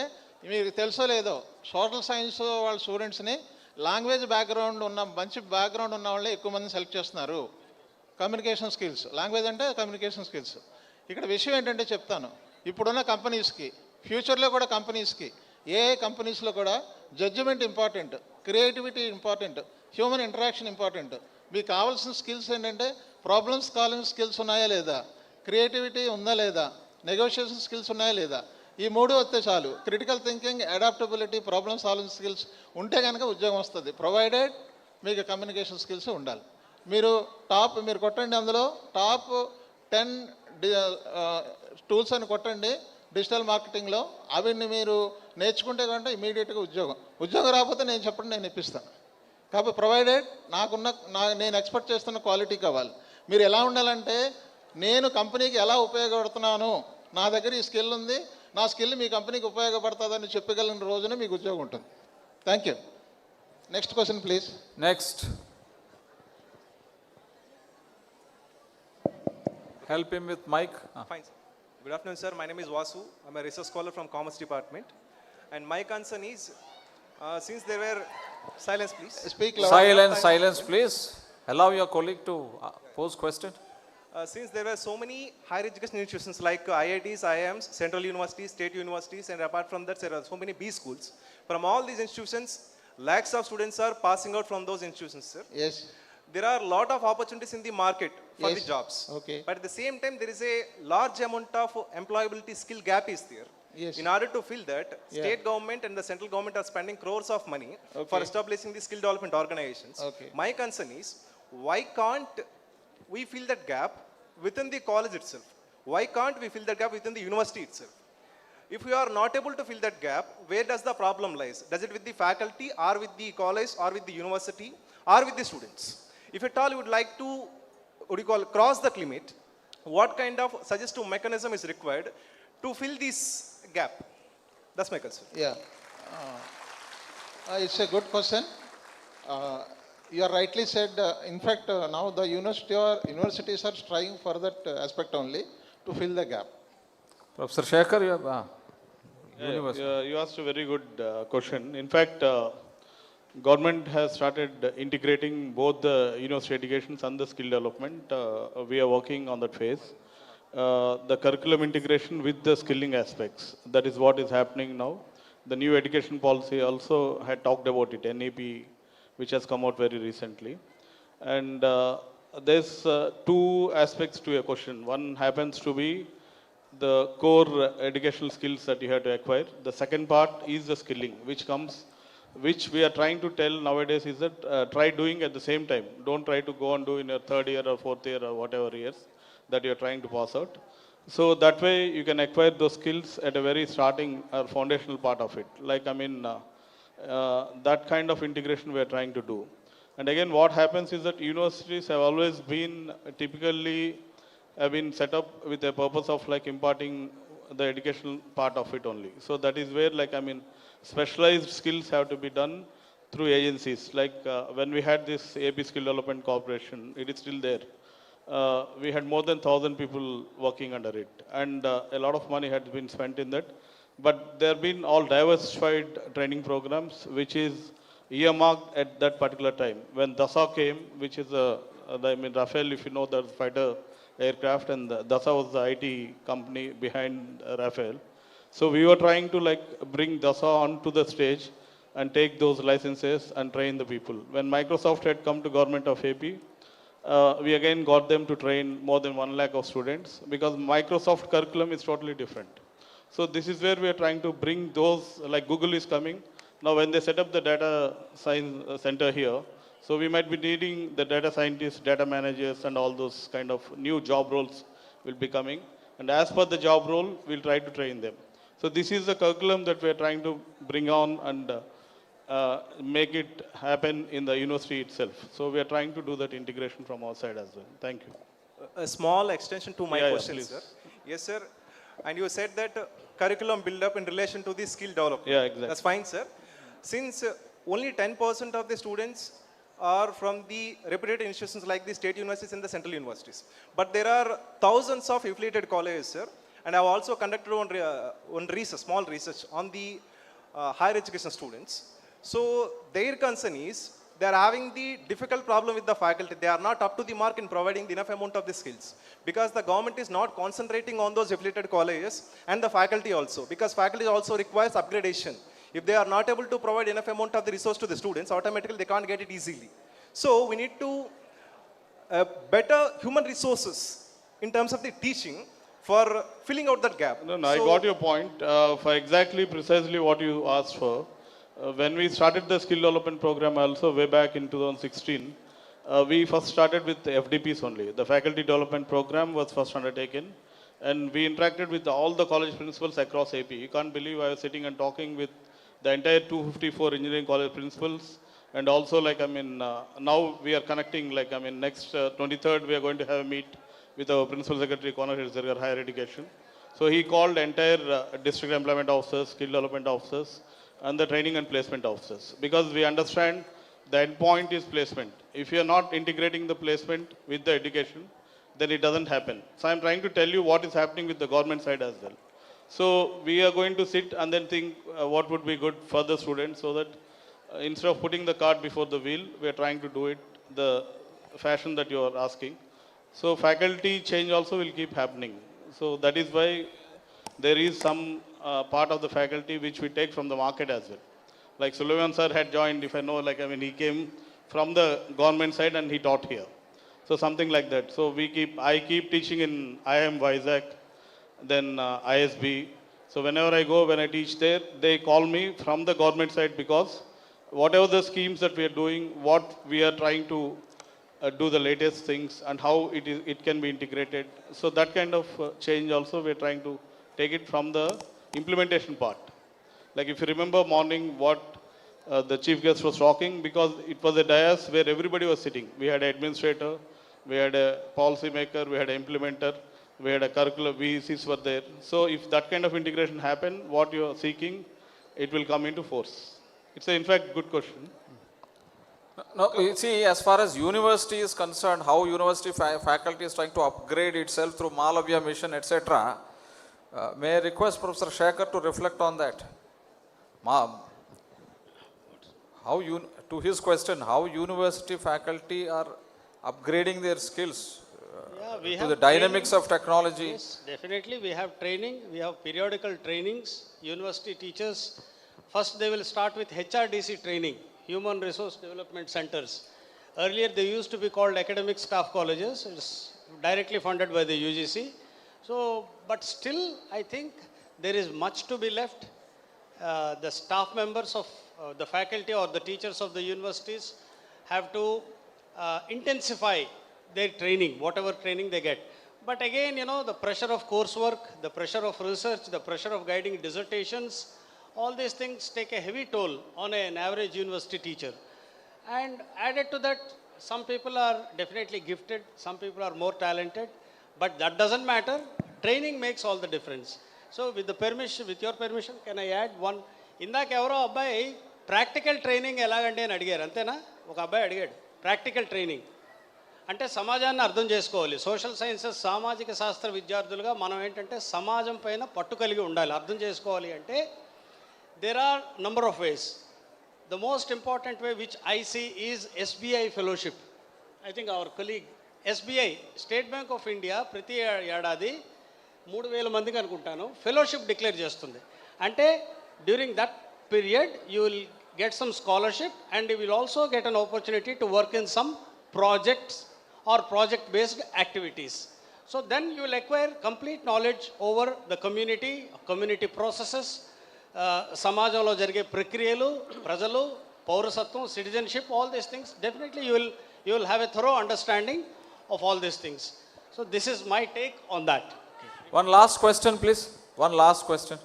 మీకు తెలుసో లేదో, సోషల్ సైన్స్ వాళ్ళ స్టూడెంట్స్ని లాంగ్వేజ్ బ్యాక్గ్రౌండ్ ఉన్న మంచి బ్యాక్గ్రౌండ్ ఉన్న వాళ్ళే ఎక్కువ మంది సెలెక్ట్ చేస్తున్నారు. కమ్యూనికేషన్ స్కిల్స్, లాంగ్వేజ్ అంటే కమ్యూనికేషన్ స్కిల్స్. ఇక్కడ విషయం ఏంటంటే చెప్తాను, ఇప్పుడున్న కంపెనీస్కి, ఫ్యూచర్లో కూడా కంపెనీస్కి, ఏ కంపెనీస్లో కూడా judgement important, creativity important, human interaction important. మీకు కావాల్సిన స్కిల్స్ ఏంటంటే ప్రాబ్లమ్స్ సాల్వింగ్ స్కిల్స్ ఉన్నాయా లేదా, క్రియేటివిటీ ఉందా లేదా, నెగోషియేషన్ స్కిల్స్ ఉన్నాయా లేదా, ఈ 3 వస్తే చాలు. Critical thinking, adaptability, problem solving skills ఉంటే కనుక ఉద్యోగం వస్తుంది. ప్రొవైడెడ్ మీకు కమ్యూనికేషన్ స్కిల్స్ ఉండాలి. మీరు కొట్టండి, అందులో టాప్ 10 టూల్స్ అని కొట్టండి డిజిటల్ మార్కెటింగ్లో. అవిని మీరు నేర్చుకుంటే కంటే ఇమీడియట్గా ఉద్యోగం రాకపోతే నేను చెప్పండి, నేను ఇప్పిస్తాను. కాబట్టి ప్రొవైడెడ్ నేను ఎక్స్పెక్ట్ చేస్తున్న క్వాలిటీ కావాలి. మీరు ఎలా ఉండాలంటే, నేను కంపెనీకి ఎలా ఉపయోగపడుతున్నాను, నా దగ్గర ఈ స్కిల్ ఉంది, నా స్కిల్ మీ కంపెనీకి ఉపయోగపడుతుందని చెప్పగలిగిన రోజున మీకు ఉద్యోగం ఉంటుంది. Thank you. Next question please. Next. Help him with mic. Fine, sir. Good afternoon, sir. My name is Vasu. I'm a research scholar from Commerce Department. And my concern is, since there were... Silence, please. Speak loud. Silence, please. Allow your colleague to pose question. Since there were so many higher education institutions like IITs, IIMs, central universities, state universities, and apart from that, there are so many B schools. From all these institutions, lakhs of students are passing out from those institutions, sir. Yes. There are a lot of opportunities in the market for the jobs. Okay. But at the same time, there is a large amount of employability skill gap is there. Yes. In order to fill that, Yeah. state government and the central government are spending crores of money for Okay. establishing the skill development organizations. Okay. My concern is, why can't we fill that gap within the college itself? Why can't we fill that gap within the university itself? If we are not able to fill that gap, where does the problem lies? Does it with the faculty, or with the college, or with the university, or with the students? If at all you would like to, what do you call, cross that limit, what kind of suggestive mechanism is required to fill this gap? That's my concern. Yeah. It's a good question. You are rightly said, in fact, now the universities are trying for that aspect only to fill the gap. Professor Shekhar, you have, university. You asked a very good question. In fact, government has started integrating both the university educations and the skill development. We are working on that phase. The curriculum integration with the skilling aspects, that is what is happening now. The new education policy also had talked about it, NEP, which has come out very recently. And there's two aspects to your question. One happens to be the core educational skills that you have to acquire. The second part is the skilling, which we are trying to tell nowadays is that try doing at the same time. Don't try to go and do in your third year or fourth year or whatever years that you're trying to pass out. So that way you can acquire those skills at a very starting or foundational part of it. Like, that kind of integration we are trying to do. And again, what happens is that universities have always been set up with a purpose of like imparting the educational part of it only. So that is where specialized skills have to be done through agencies. Like when we had this AP Skill Development Corporation, it is still there. We had more than 1,000 people working under it, and a lot of money had been spent in that. But there have been all diversified training programs, which is earmarked at that particular time. When DASA came, which is Rafale, if you know, the fighter aircraft, and DASA was the IT company behind Rafale. So we were trying to bring DASA onto the stage and take those licenses and train the people. When Microsoft had come to government of AP, we again got them to train more than 1 lakh of students, because Microsoft curriculum is totally different. So this is where we are trying to bring those, like Google is coming. Now when they set up the data science center here, so we might be needing the data scientists, data managers, and all those kind of new job roles will be coming. And as per the job role, we'll try to train them. So this is the curriculum that we are trying to bring on and make it happen in the university itself. So we are trying to do that integration from our side as well. Thank you. A small extension to my question, please. sir. Yes, sir. And you said that curriculum build up in relation to the skill development. Yeah, exactly. That's fine, sir. Since only 10% of the students are from the reputed institutions like the state universities and the central universities. But there are thousands of affiliated colleges, sir. And I have also conducted one research, small research on the higher education students. So their concern is they are having the difficult problem with the faculty. They are not up to the mark in providing enough amount of the skills, because the government is not concentrating on those affiliated colleges and the faculty also, because faculty also requires upgradation. If they are not able to provide enough amount of the resource to the students, automatically they can't get it easily. So we need to better human resources in terms of the teaching for filling out that gap. No, I got your point. For precisely what you asked for. When we started the skill development program also way back in 2016, we first started with the FDPs only. The faculty development program was first undertaken, and we interacted with all the college principals across AP. You can't believe I was sitting and talking with the entire 254 engineering college principals, and also now we are connecting, next 23rd we are going to have a meet with our principal secretary, Conor Hirzergar, higher education. So he called entire district employment officers, skill development officers, and the training and placement officers, because we understand the end point is placement. If you are not integrating the placement with the education, then it doesn't happen. So I'm trying to tell you what is happening with the government side as well. So we are going to sit and then think what would be good for the students, so that instead of putting the cart before the wheel, we are trying to do it the fashion that you are asking. So faculty change also will keep happening. So that is why there is some part of the faculty which we take from the market as well. Like Sullivan sir had joined, if I know, he came from the government side and he taught here. So something like that. So I keep teaching in IIM Vizag, then ISB, So whenever I go, when I teach there, they call me from the government side because whatever the schemes that we are doing, what we are trying to do the latest things and how it can be integrated. So that kind of change also we are trying to take it from the implementation part. Like if you remember morning what the chief guest was talking, because it was a dais where everybody was sitting. We had an administrator, we had a policy maker, we had an implementer, we had a curriculum, VECs were there. So if that kind of integration happened, what you are seeking, it will come into force. It's in fact good question. No, you see, as far as university is concerned, how university faculty is trying to upgrade itself through Malavya mission, etc. May I request Professor Shekhar to reflect on that? To his question, how university faculty are upgrading their skills to the dynamics of technology? Yes, definitely. We have training. We have periodical trainings. University teachers, first they will start with HRDC training, Human Resource Development Centers. Earlier they used to be called academic staff colleges. It's directly funded by the UGC. So, but still I think there is much to be left. The staff members of the faculty or the teachers of the universities have to intensify their training, whatever training they get. But again, you know, the pressure of coursework, the pressure of research, the pressure of guiding dissertations, all these things take a heavy toll on an average university teacher. And added to that, some people are definitely gifted, some people are more talented, but that doesn't matter. Training makes all the difference. So with the permission, with your permission, can I add one? ఇందాక ఎవరో అబ్బాయి practical training ఎలాగంటే అని అడిగారు, అంతేనా? ఒక అబ్బాయి అడిగాడు ప్రాక్టికల్ ట్రైనింగ్ అంటే సమాజాన్ని అర్థం చేసుకోవాలి. సోషల్ సైన్సెస్ సామాజిక శాస్త్ర విద్యార్థులుగా మనం ఏంటంటే సమాజం పైన పట్టు కలిగి ఉండాలి. అర్థం చేసుకోవాలి అంటే there are number of ways. The most important way which I see is SBI fellowship. I think our colleague SBI, State Bank of India, ప్రతి ఏడాది 3,000 మందికి అనుకుంటాను ఫెలోషిప్ డిక్లేర్ చేస్తుంది. అంటే during that period you will get some scholarship and you will also get an opportunity to work in some projects or project based activities. So then you will acquire complete knowledge over the community processes, సమాజంలో జరిగే ప్రక్రియలు, ప్రజలు, పౌరసత్వం, citizenship, all these things. Definitely you will have a thorough understanding of all these things. So this is my take on that. One last question, please. One last question.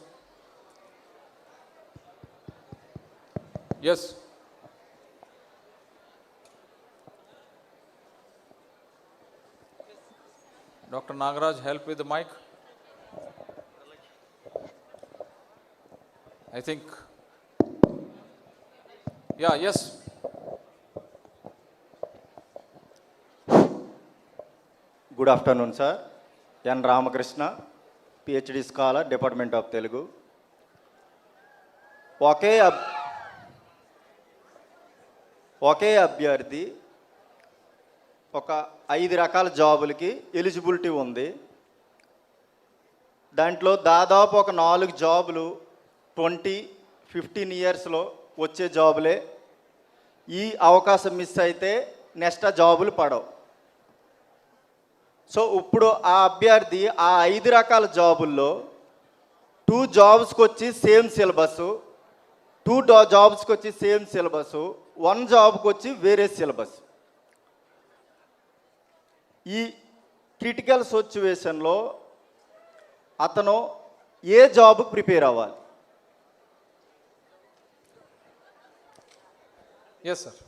Yes. Dr. Nagaraj, help with the mic. I think. Yeah, yes. Good afternoon, sir. N. Ramakrishna, PhD scholar, Department of Telugu. ఒకే అభ్యర్థి ఒక 5 రకాల జాబులకి eligibility ఉంది. దాంట్లో దాదాపు ఒక 4 జాబులు 20-15 ఇయర్స్లో వచ్చే జాబులే. ఈ అవకాశం మిస్ అయితే నెక్స్ట్ జాబులు పడవు. సో ఇప్పుడు ఆ అభ్యర్థి ఆ 5 రకాల జాబుల్లో 2 జాబ్స్కి వచ్చి సేమ్ సిలబస్, 2 జాబ్స్కి వచ్చి సేమ్ సిలబస్, 1 జాబ్కి వచ్చి వేరే సిలబస్. ఈ క్రిటికల్ సిచ్యువేషన్లో అతను ఏ జాబ్కి ప్రిపేర్ అవ్వాలి? Yes sir.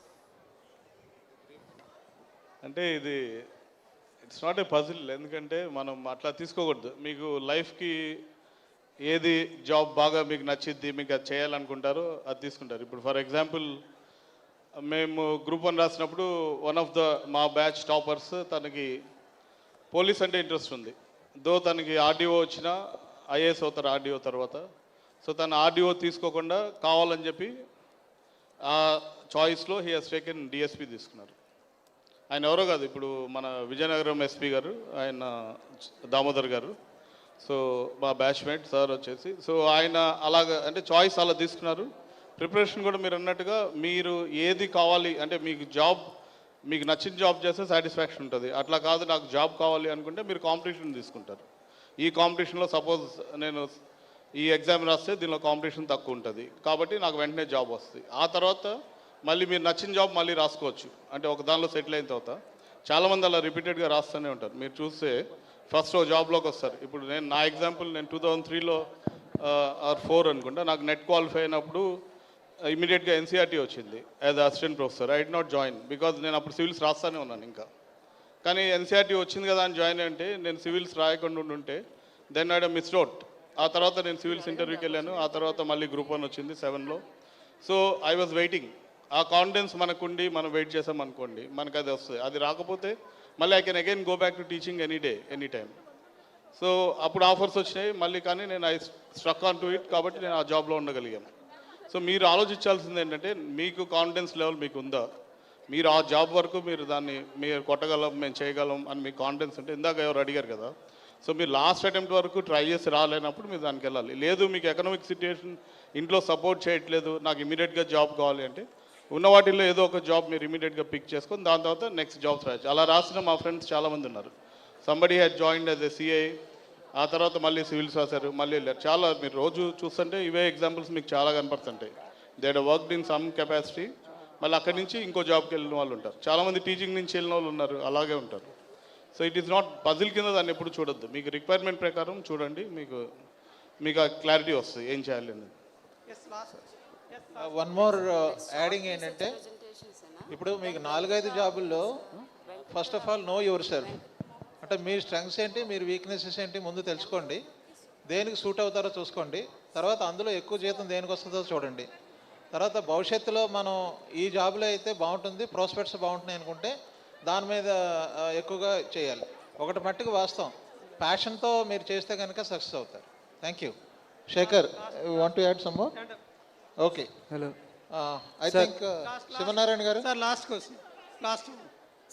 అంటే ఇది ఇట్స్ నాట్ ఏ పజిల్, ఎందుకంటే మనం అట్లా తీసుకోకూడదు. మీకు లైఫ్కి ఏది జాబ్ బాగా మీకు నచ్చిద్ది, మీకు అది చేయాలనుకుంటారో అది తీసుకుంటారు. ఇప్పుడు ఫర్ ఎగ్జాంపుల్ మేము గ్రూప్ 1 రాసినప్పుడు మా బ్యాచ్ టాపర్స్ తనకి పోలీస్ అంటే ఇంట్రెస్ట్ ఉంది. తనకి ఆర్డీఓ వచ్చినా ఐఏఎస్ అవుతారు ఆర్డీఓ తర్వాత. సో తను ఆర్డీఓ తీసుకోకుండా కావాలని చెప్పి ఆ చాయిస్లో హీ హాస్ టేకెన్ డిఎస్పీ తీసుకున్నారు. ఆయన ఎవరో కాదు, ఇప్పుడు మన విజయనగరం ఎస్పీ గారు, ఆయన దామోదర్ గారు. సో మా బ్యాచ్మేట్ సార్ వచ్చేసి, సో ఆయన అలాగ అంటే చాయిస్ అలా తీసుకున్నారు. ప్రిపరేషన్ కూడా మీరు అన్నట్టుగా మీరు ఏది కావాలి అంటే మీకు నచ్చిన జాబ్ చేస్తే సాటిస్ఫాక్షన్ ఉంటుంది. అట్లా కాదు నాకు జాబ్ కావాలి అనుకుంటే మీరు కాంపిటీషన్ తీసుకుంటారు. ఈ కాంపిటీషన్లో సపోజ్ నేను ఈ ఎగ్జామ్ రాస్తే దీనిలో కాంపిటీషన్ తక్కువ ఉంటుంది కాబట్టి నాకు వెంటనే జాబ్ వస్తుంది. ఆ తర్వాత మళ్ళీ మీరు నచ్చిన జాబ్ మళ్ళీ రాసుకోవచ్చు. అంటే ఒక దానిలో సెటిల్ అయిన తర్వాత చాలామంది అలా రిపీటెడ్గా రాస్తూనే ఉంటారు. మీరు చూస్తే ఫస్ట్ జాబ్లోకి వస్తారు. ఇప్పుడు నా ఎగ్జాంపుల్, నేను 2003లో ఆర్ 4 అనుకుంటా, నాకు నెట్ క్వాలిఫై అయినప్పుడు ఇమీడియట్గా ఎన్సీఆర్టీ వచ్చింది as assistant professor. I did not join because నేను అప్పుడు సివిల్స్ రాస్తూనే ఉన్నాను ఇంకా. కానీ ఎన్సీఆర్టీ వచ్చింది కదా అని జాయిన్ అంటే నేను సివిల్స్ రాయకుండా ఉంటే దెన్ ఐ మిస్డ్ అవుట్. ఆ తర్వాత నేను సివిల్స్ ఇంటర్వ్యూకి వెళ్ళాను. ఆ తర్వాత మళ్ళీ గ్రూప్ 1 వచ్చింది 7లో. So I was waiting. ఆ కాన్ఫిడెన్స్ మనకుండి మనం వెయిట్ చేసాం అనుకోండి, మనకు అది వస్తుంది. అది రాకపోతే మళ్ళీ I can again go back to teaching any day any time. So అప్పుడు ఆఫర్స్ వచ్చినాయి మళ్ళీ, కానీ నేను I struck on to it. కాబట్టి నేను ఆ జాబ్లో ఉండగలిగాను. సో మీరు ఆలోచించాల్సింది ఏంటంటే మీకు కాన్ఫిడెన్స్ లెవెల్ మీకు ఉందా, మీరు ఆ జాబ్ వరకు మీరు దాన్ని మీరు కొట్టగలం, మేము చేయగలం అని మీకు కాన్ఫిడెన్స్ ఉంటే, ఇందాక ఎవరు అడిగారు కదా, సో మీరు లాస్ట్ అటెంప్ట్ వరకు ట్రై చేసి రాలేనప్పుడు మీరు దానికి వెళ్ళాలి. లేదు మీకు ఎకనామిక్ సిచ్యుయేషన్ ఇంట్లో సపోర్ట్ చేయట్లేదు, నాకు ఇమీడియట్గా జాబ్ కావాలి అంటే ఉన్న వాటిల్లో ఏదో ఒక జాబ్ మీరు ఇమీడియట్గా పిక్ చేసుకొని దాని తర్వాత నెక్స్ట్ జాబ్స్ రాయచ్చు. అలా రాసిన మా ఫ్రెండ్స్ చాలామంది ఉన్నారు. Somebody had joined as a CI, ఆ తర్వాత మళ్ళీ సివిల్స్ రాశారు, మళ్ళీ వెళ్ళారు. చాలా మీరు రోజు చూస్తుంటే ఇవే ఎగ్జాంపుల్స్ మీకు చాలా కనపడుతుంటాయి. They had worked in some capacity, మళ్ళీ అక్కడి నుంచి ఇంకో జాబ్కి వెళ్ళిన వాళ్ళు ఉంటారు. చాలామంది టీచింగ్ నుంచి వెళ్ళిన వాళ్ళు ఉన్నారు, అలాగే ఉంటారు. So it is not puzzle కింద దాన్ని ఎప్పుడు చూడొద్దు. మీకు రిక్వైర్మెంట్ ప్రకారం చూడండి, మీకు ఆ క్లారిటీ వస్తుంది ఏం చేయాలి అనేది. వన్ మోర్ యాడింగ్ ఏంటంటే, ఇప్పుడు మీకు 4-5 జాబుల్లో first of all know yourself. అంటే మీ స్ట్రెంగ్స్ ఏంటి, మీరు వీక్నెసెస్ ఏంటి ముందు తెలుసుకోండి, దేనికి సూట్ అవుతారో చూసుకోండి. తర్వాత అందులో ఎక్కువ జీతం దేనికి వస్తుందో చూడండి. తర్వాత భవిష్యత్తులో మనం ఈ జాబ్లో అయితే బాగుంటుంది, ప్రాస్పెక్ట్స్ బాగుంటున్నాయి అనుకుంటే దాని మీద ఎక్కువగా చేయాలి. ఒకటి మట్టుకు వాస్తవం, ప్యాషన్తో మీరు చేస్తే కనుక సక్సెస్ అవుతారు. Thank you. Shekhar, want to add some more? Okay, hello. I think Sivanarayana garu. Sir last question, last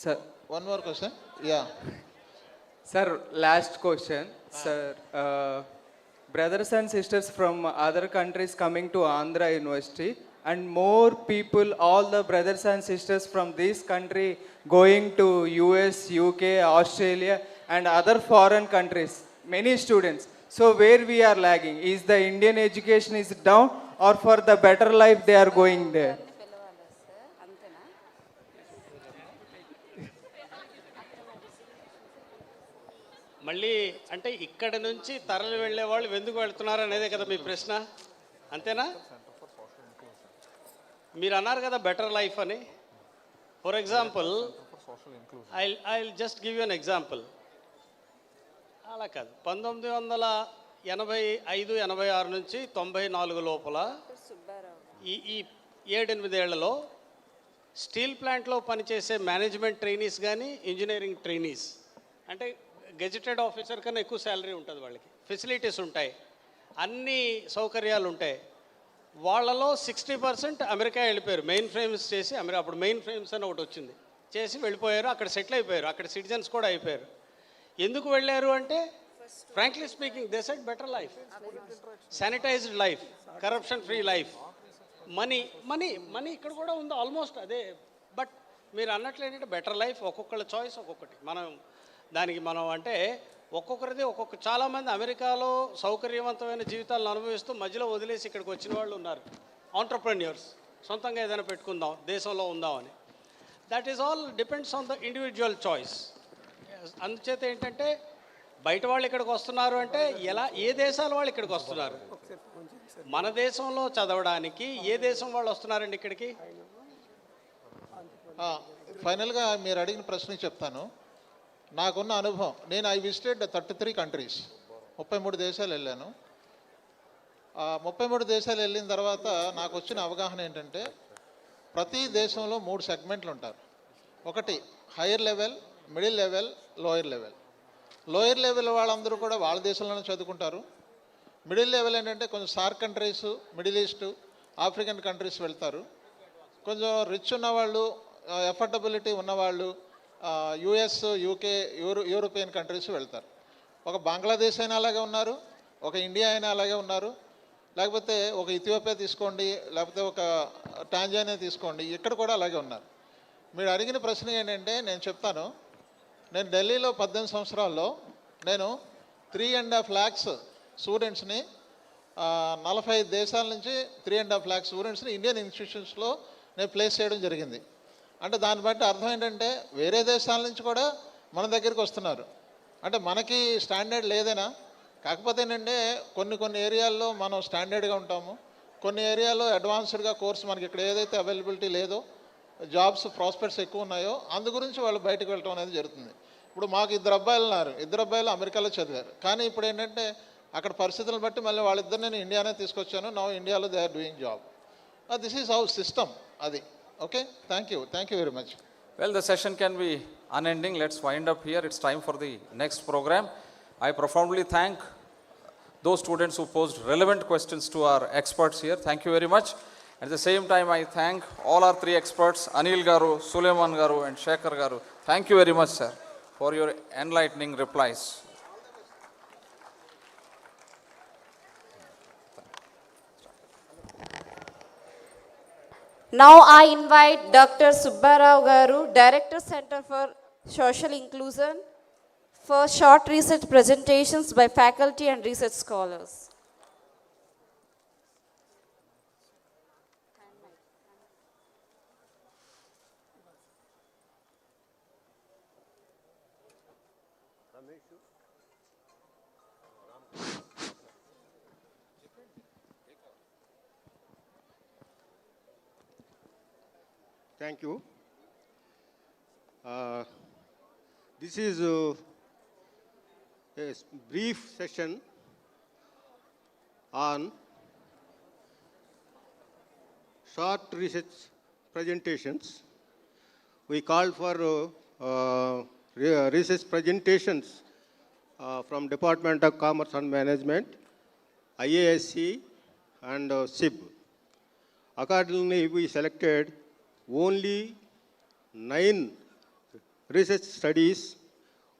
sir one more question. Yeah sir, last question. Sir, brothers and sisters from other countries coming to Andhra University, and more people, all the brothers and sisters from this country going to US, UK, Australia and other foreign countries, many students. So where we are lagging? Is the Indian education is down, or for the better life they are going there? మళ్ళీ అంటే ఇక్కడ నుంచి తరలి వెళ్ళే వాళ్ళు ఎందుకు వెళ్తున్నారు అనేదే కదా మీ ప్రశ్న, అంతేనా? మీరు అన్నారు కదా బెటర్ లైఫ్ అని. For example, I just give you an example. అలా కాదు, 1985-86 నుంచి 94 లోపల ఈ 7-8 ఏళ్లలో స్టీల్ ప్లాంట్లో పనిచేసే మేనేజ్మెంట్ ట్రైనీస్ కానీ ఇంజనీరింగ్ ట్రైనీస్ అంటే గెజిటెడ్ ఆఫీసర్ కన్నా ఎక్కువ శాలరీ ఉంటుంది వాళ్ళకి, ఫెసిలిటీస్ ఉంటాయి, అన్ని సౌకర్యాలు ఉంటాయి. వాళ్ళలో 60% అమెరికా వెళ్ళిపోయారు. మెయిన్ ఫ్రేమ్స్ చేసి అప్పుడు మెయిన్ ఫ్రేమ్స్ అని ఒకటి వచ్చింది, చేసి వెళ్ళిపోయారు, అక్కడ సెటిల్ అయిపోయారు, అక్కడ సిటిజన్స్ కూడా అయిపోయారు. ఎందుకు వెళ్ళారు అంటే, frankly speaking, they said better life, sanitised life, corruption free life, money money money ఇక్కడ కూడా ఉంది ఆల్మోస్ట్ అదే. బట్ మీరు అన్నట్లు ఏంటంటే బెటర్ లైఫ్, ఒక్కొక్కళ్ళ చాయిస్ ఒక్కొక్కటి. దానికి మనం అంటే ఒక్కొక్కరిది చాలామంది అమెరికాలో సౌకర్యవంతమైన జీవితాలను అనుభవిస్తూ మధ్యలో వదిలేసి ఇక్కడికి వచ్చిన వాళ్ళు ఉన్నారు, ఆంటర్ప్రెన్యూర్స్, సొంతంగా ఏదైనా పెట్టుకుందాం, దేశంలో ఉందామని. That is all depends on the individual choice. అందుచేత ఏంటంటే బయట వాళ్ళు ఇక్కడికి వస్తున్నారు అంటే ఏ దేశాల వాళ్ళు ఇక్కడికి వస్తున్నారు, మన దేశంలో చదవడానికి ఏ దేశం వాళ్ళు వస్తున్నారండి ఇక్కడికి? ఫైనల్గా మీరు అడిగిన ప్రశ్న చెప్తాను. నాకున్న అనుభవం, నేను ఐ విజిటెడ్ 33 కంట్రీస్, 33 దేశాలు వెళ్ళాను. 33 దేశాలు వెళ్ళిన తర్వాత నాకు వచ్చిన అవగాహన ఏంటంటే, ప్రతి దేశంలో 3 సెగ్మెంట్లు ఉంటారు. ఒకటి higher level, middle level, lower level. Lower level వాళ్ళందరూ కూడా వాళ్ళ దేశంలోనే చదువుకుంటారు. మిడిల్ లెవెల్ ఏంటంటే కొంచెం SAARC countries, middle east, African countries వెళ్తారు. కొంచెం రిచ్ ఉన్నవాళ్ళు, ఎఫర్డబిలిటీ ఉన్నవాళ్ళు యుఎస్, యూకే, యూరోపియన్ కంట్రీస్ వెళ్తారు. ఒక బంగ్లాదేశ్ అయినా అలాగే ఉన్నారు, ఒక ఇండియా అయినా అలాగే ఉన్నారు, లేకపోతే ఒక ఇథియోపియా తీసుకోండి, లేకపోతే ఒక టాంజానియా తీసుకోండి, ఇక్కడ కూడా అలాగే ఉన్నారు. మీరు అడిగిన ప్రశ్న ఏంటంటే నేను చెప్తాను. నేను ఢిల్లీలో 18 సంవత్సరాల్లో నేను 3.5 lakhs స్టూడెంట్స్ని 45 దేశాల నుంచి 3.5 lakh స్టూడెంట్స్ని ఇండియన్ ఇన్స్టిట్యూషన్స్లో నేను ప్లేస్ చేయడం జరిగింది. అంటే దాన్ని బట్టి అర్థం ఏంటంటే వేరే దేశాల నుంచి కూడా మన దగ్గరికి వస్తున్నారు. అంటే మనకి స్టాండర్డ్ లేదేనా? కాకపోతే ఏంటంటే కొన్ని ఏరియాల్లో మనం స్టాండర్డ్గా ఉంటాము, కొన్ని ఏరియాలో అడ్వాన్స్డ్గా కోర్స్ మనకి ఇక్కడ ఏదైతే అవైలబిలిటీ లేదో, జాబ్స్ ప్రాస్పెక్ట్స్ ఎక్కువ ఉన్నాయో అందు గురించి వాళ్ళు బయటకు వెళ్ళటం అనేది జరుగుతుంది. ఇప్పుడు మాకు 2 అబ్బాయిలు ఉన్నారు, 2 అబ్బాయిలు అమెరికాలో చదివారు. కానీ ఇప్పుడు ఏంటంటే అక్కడ పరిస్థితులను బట్టి మళ్ళీ వాళ్ళిద్దరు నేను ఇండియానే తీసుకొచ్చాను. నా ఇండియాలో they are doing job. This is our system. అది okay. Thank you very much. Well, the session can be unending. Let's wind up here. It's time for the next program. I profoundly thank those students who posed relevant questions to our experts here. Thank you very much. At the same time, I thank all our 3 experts, Anil Garu, Suleiman Garu and Shekhar Garu. Thank you very much, sir, for your enlightening replies. Now I invite Dr. Subbarao Garu, Director Center for Social Inclusion, for short research presentations by faculty and research scholars. Thank you. This is a brief session on short research presentations. We called for research presentations from Department of Commerce and Management, IASE and SIB. Accordingly, we selected only 9 research studies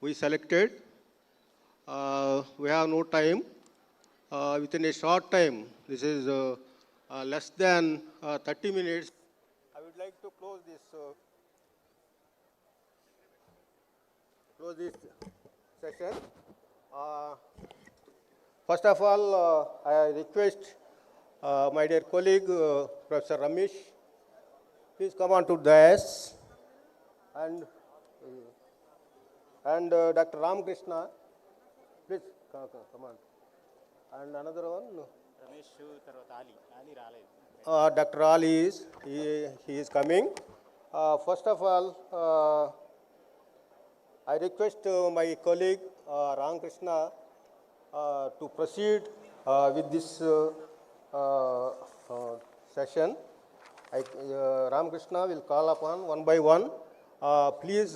we selected. We have no time. Within a short time, this is less than 30 minutes. I would like to close this session. First of all, I request my dear colleague, Professor Ramesh, please come on to dais, and Dr. Ram Krishna, please come on. And another one, Dr. Ali he is coming. First of all, I request my colleague Ram Krishna to proceed with this session. Ramakrishna will call upon one by one. Please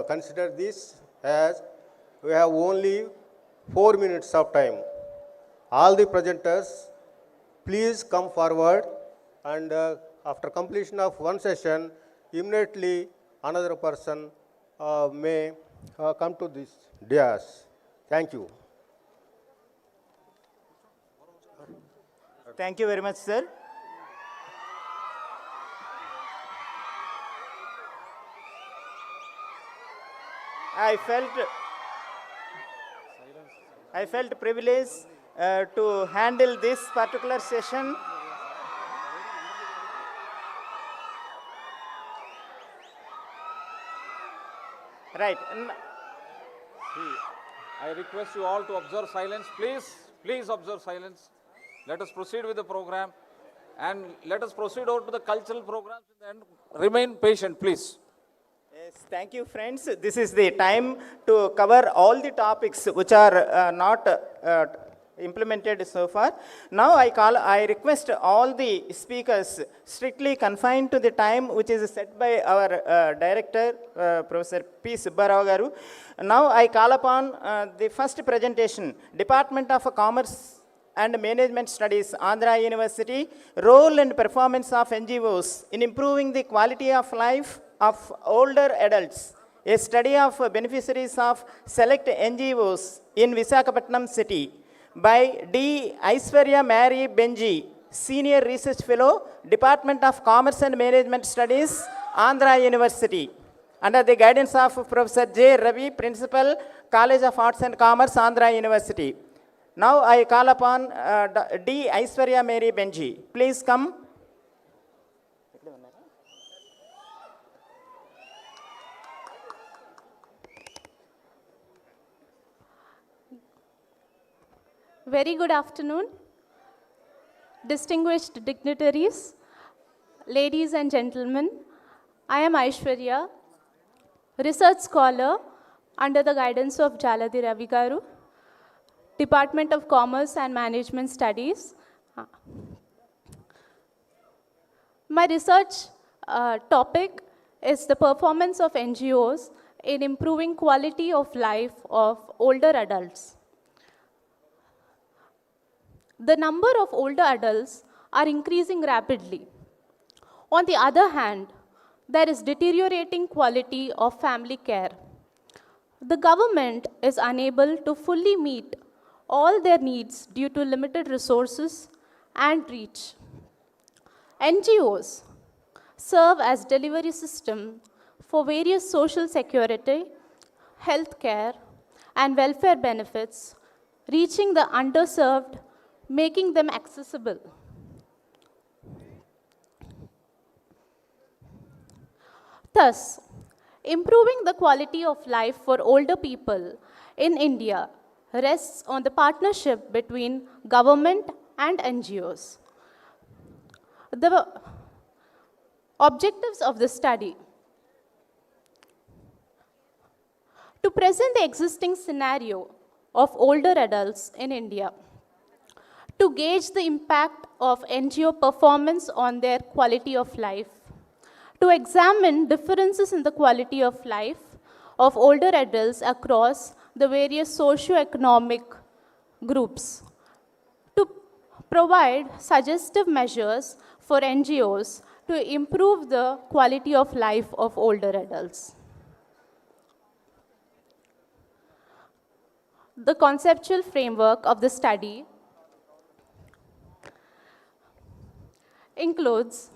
consider this as we have only 4 minutes of time. All the presenters, please come forward, and after completion of one session, immediately another person may come to this dais. Thank you. Thank you very much, sir. I felt privileged to handle this particular session. Right. I request you all to observe silence. Please observe silence. Let us proceed with the program, and let us proceed over to the cultural programs in the end. Remain patient, please. Yes, thank you, friends. This is the time to cover all the topics which are not implemented so far. Now I request all the speakers strictly confined to the time which is set by our director, Professor P. Subbarao Garu. Now I call upon the first presentation, Department of Commerce and Management Studies, Andhra University, role and performance of NGOs in improving the quality of life of older adults, a study of beneficiaries of select NGOs in Visakhapatnam city, by D. Aishwarya Mary Benji, Senior Research Fellow, Department of Commerce and Management Studies, Andhra University, under the guidance of Professor J. Ravi, Principal, College of Arts and Commerce, Andhra University. Now I call upon D. Aishwarya Mary Benji. Please come. Very good afternoon, distinguished dignitaries, ladies and gentlemen. I am Aishwarya, research scholar under the guidance of Jaladi Ravi Garu, Department of Commerce and Management Studies. My research topic is the performance of NGOs in improving quality of life of older adults. The number of older adults are increasing rapidly. On the other hand, there is deteriorating quality of family care. The government is unable to fully meet all their needs due to limited resources and reach. NGOs serve as delivery system for various social security, health care, and welfare benefits, reaching the underserved, making them accessible. Thus, improving the quality of life for older people in India rests on the partnership between government and NGOs. The objectives of the study: to present the existing scenario of older adults in India, to gauge the impact of NGO performance on their quality of life, to examine differences in the quality of life of older adults across the various socio-economic groups, to provide suggestive measures for NGOs to improve the quality of life of older adults. The conceptual framework of the study includes,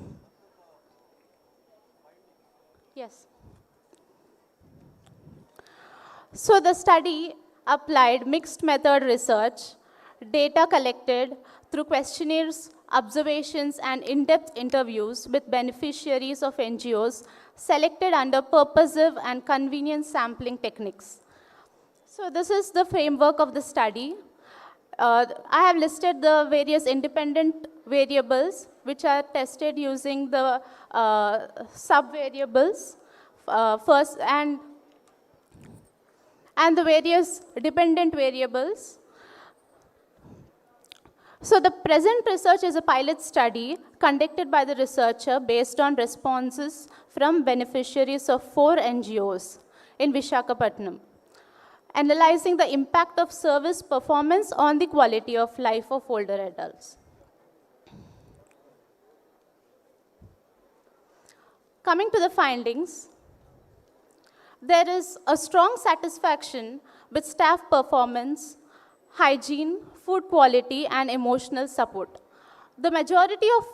So the study applied mixed method research, data collected through questionnaires, observations, and in-depth interviews with beneficiaries of NGOs selected under purposive and convenient sampling techniques. So this is the framework of the study. I have listed the various independent variables which are tested using the sub-variables first and the various dependent variables. So the present research is a pilot study conducted by the researcher based on responses from beneficiaries of 4 NGOs in Visakhapatnam, analyzing the impact of service performance on the quality of life of older adults. Coming to the findings, there is a strong satisfaction with staff performance, hygiene, food quality, and emotional support. The majority of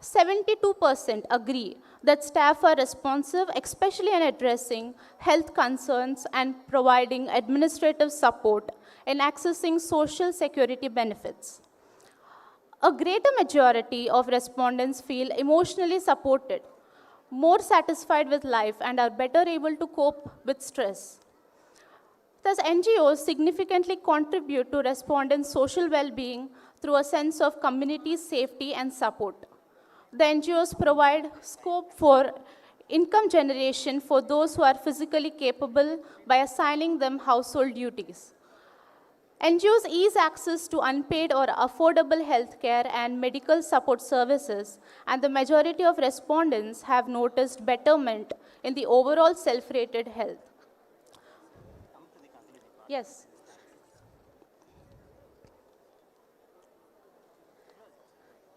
72% agree that staff are responsive, especially in addressing health concerns and providing administrative support in accessing social security benefits. A greater majority of respondents feel emotionally supported, more satisfied with life, and are better able to cope with stress. Thus, NGOs significantly contribute to respondents' social well-being through a sense of community safety and support. The NGOs provide scope for income generation for those who are physically capable by assigning them household duties. NGOs ease access to unpaid or affordable healthcare and medical support services, and the majority of respondents have noticed betterment in the overall self-rated health. Yes.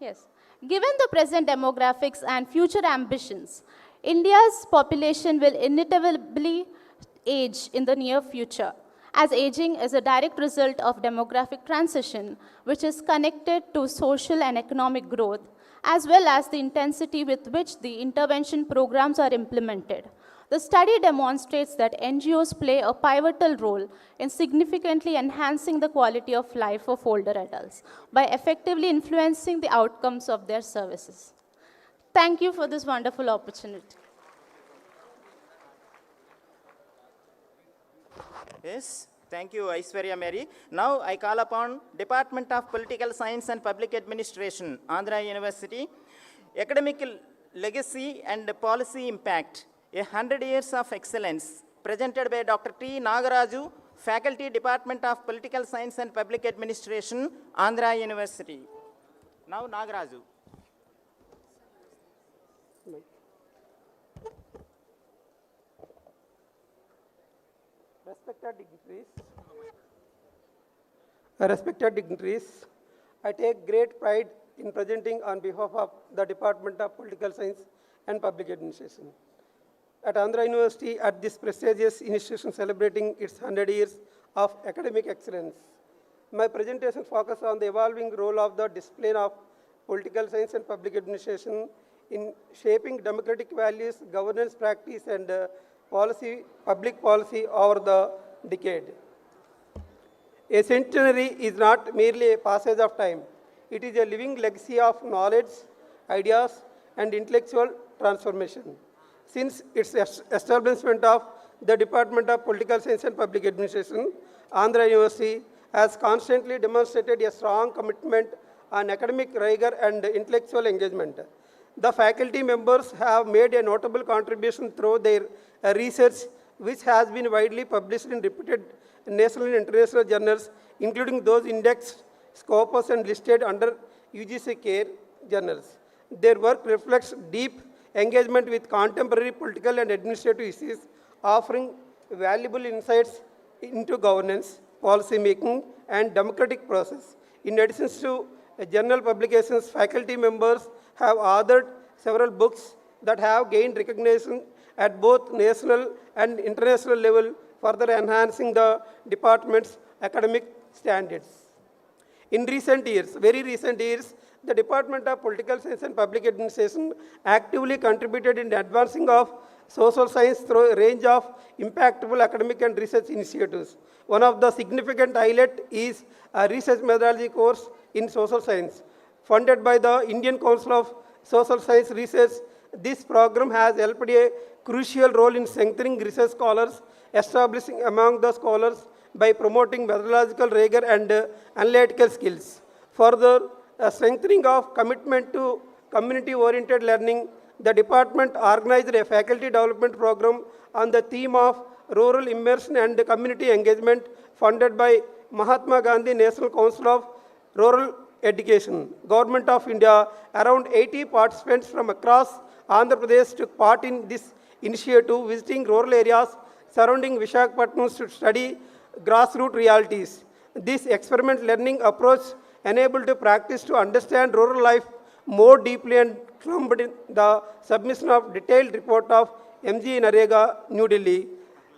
Yes. Given the present demographics and future ambitions, India's population will inevitably age in the near future, as aging is a direct result of demographic transition, which is connected to social and economic growth, as well as the intensity with which the intervention programs are implemented. The study demonstrates that NGOs play a pivotal role in significantly enhancing the quality of life of older adults by effectively influencing the outcomes of their services. Thank you for this wonderful opportunity. Yes, thank you, Aishwarya Mary. Now I call upon Department of Political Science and Public Administration, Andhra University, Academic Legacy and Policy Impact, 100 Years of Excellence, presented by Dr. T. Nagaraju, Faculty, Department of Political Science and Public Administration, Andhra University. Now Nagaraju. Respected dignitaries, I take great pride in presenting on behalf of the Department of Political Science and Public Administration at Andhra University at this prestigious institution celebrating its 100 years of academic excellence. My presentation focuses on the evolving role of the discipline of political science and public administration in shaping democratic values, governance practice, and public policy over the decade. A centenary is not merely a passage of time. It is a living legacy of knowledge, ideas, and intellectual transformation. Since its establishment of the Department of Political Science and Public Administration, Andhra University has constantly demonstrated a strong commitment on academic rigor and intellectual engagement. The faculty members have made a notable contribution through their research, which has been widely published in reputed national and international journals, including those indexed, scopus, and listed under UGC care journals. Their work reflects deep engagement with contemporary political and administrative issues, offering valuable insights into governance, policy making, and democratic process. In addition to journal publications, faculty members have authored several books that have gained recognition at both national and international level, further enhancing the department's academic standards. In recent years, very recent years, the Department of Political Science and Public Administration actively contributed in advancing of social science through a range of impactful academic and research initiatives. One of the significant highlights is a research methodology course in social science. Funded by the Indian Council of Social Science Research, this program has helped a crucial role in strengthening research scholars, establishing among the scholars by promoting methodological rigor and analytical skills. Further, a strengthening of commitment to community-oriented learning, the department organized a faculty development program on the theme of rural immersion and community engagement, funded by Mahatma Gandhi National Council of Rural Education, Government of India. Around 80 participants from across Andhra Pradesh took part in this initiative, visiting rural areas surrounding Visakhapatnam to study grassroots realities. This experiment learning approach enabled to practice to understand rural life more deeply and culminated in the submission of detailed report of MG Narega, New Delhi.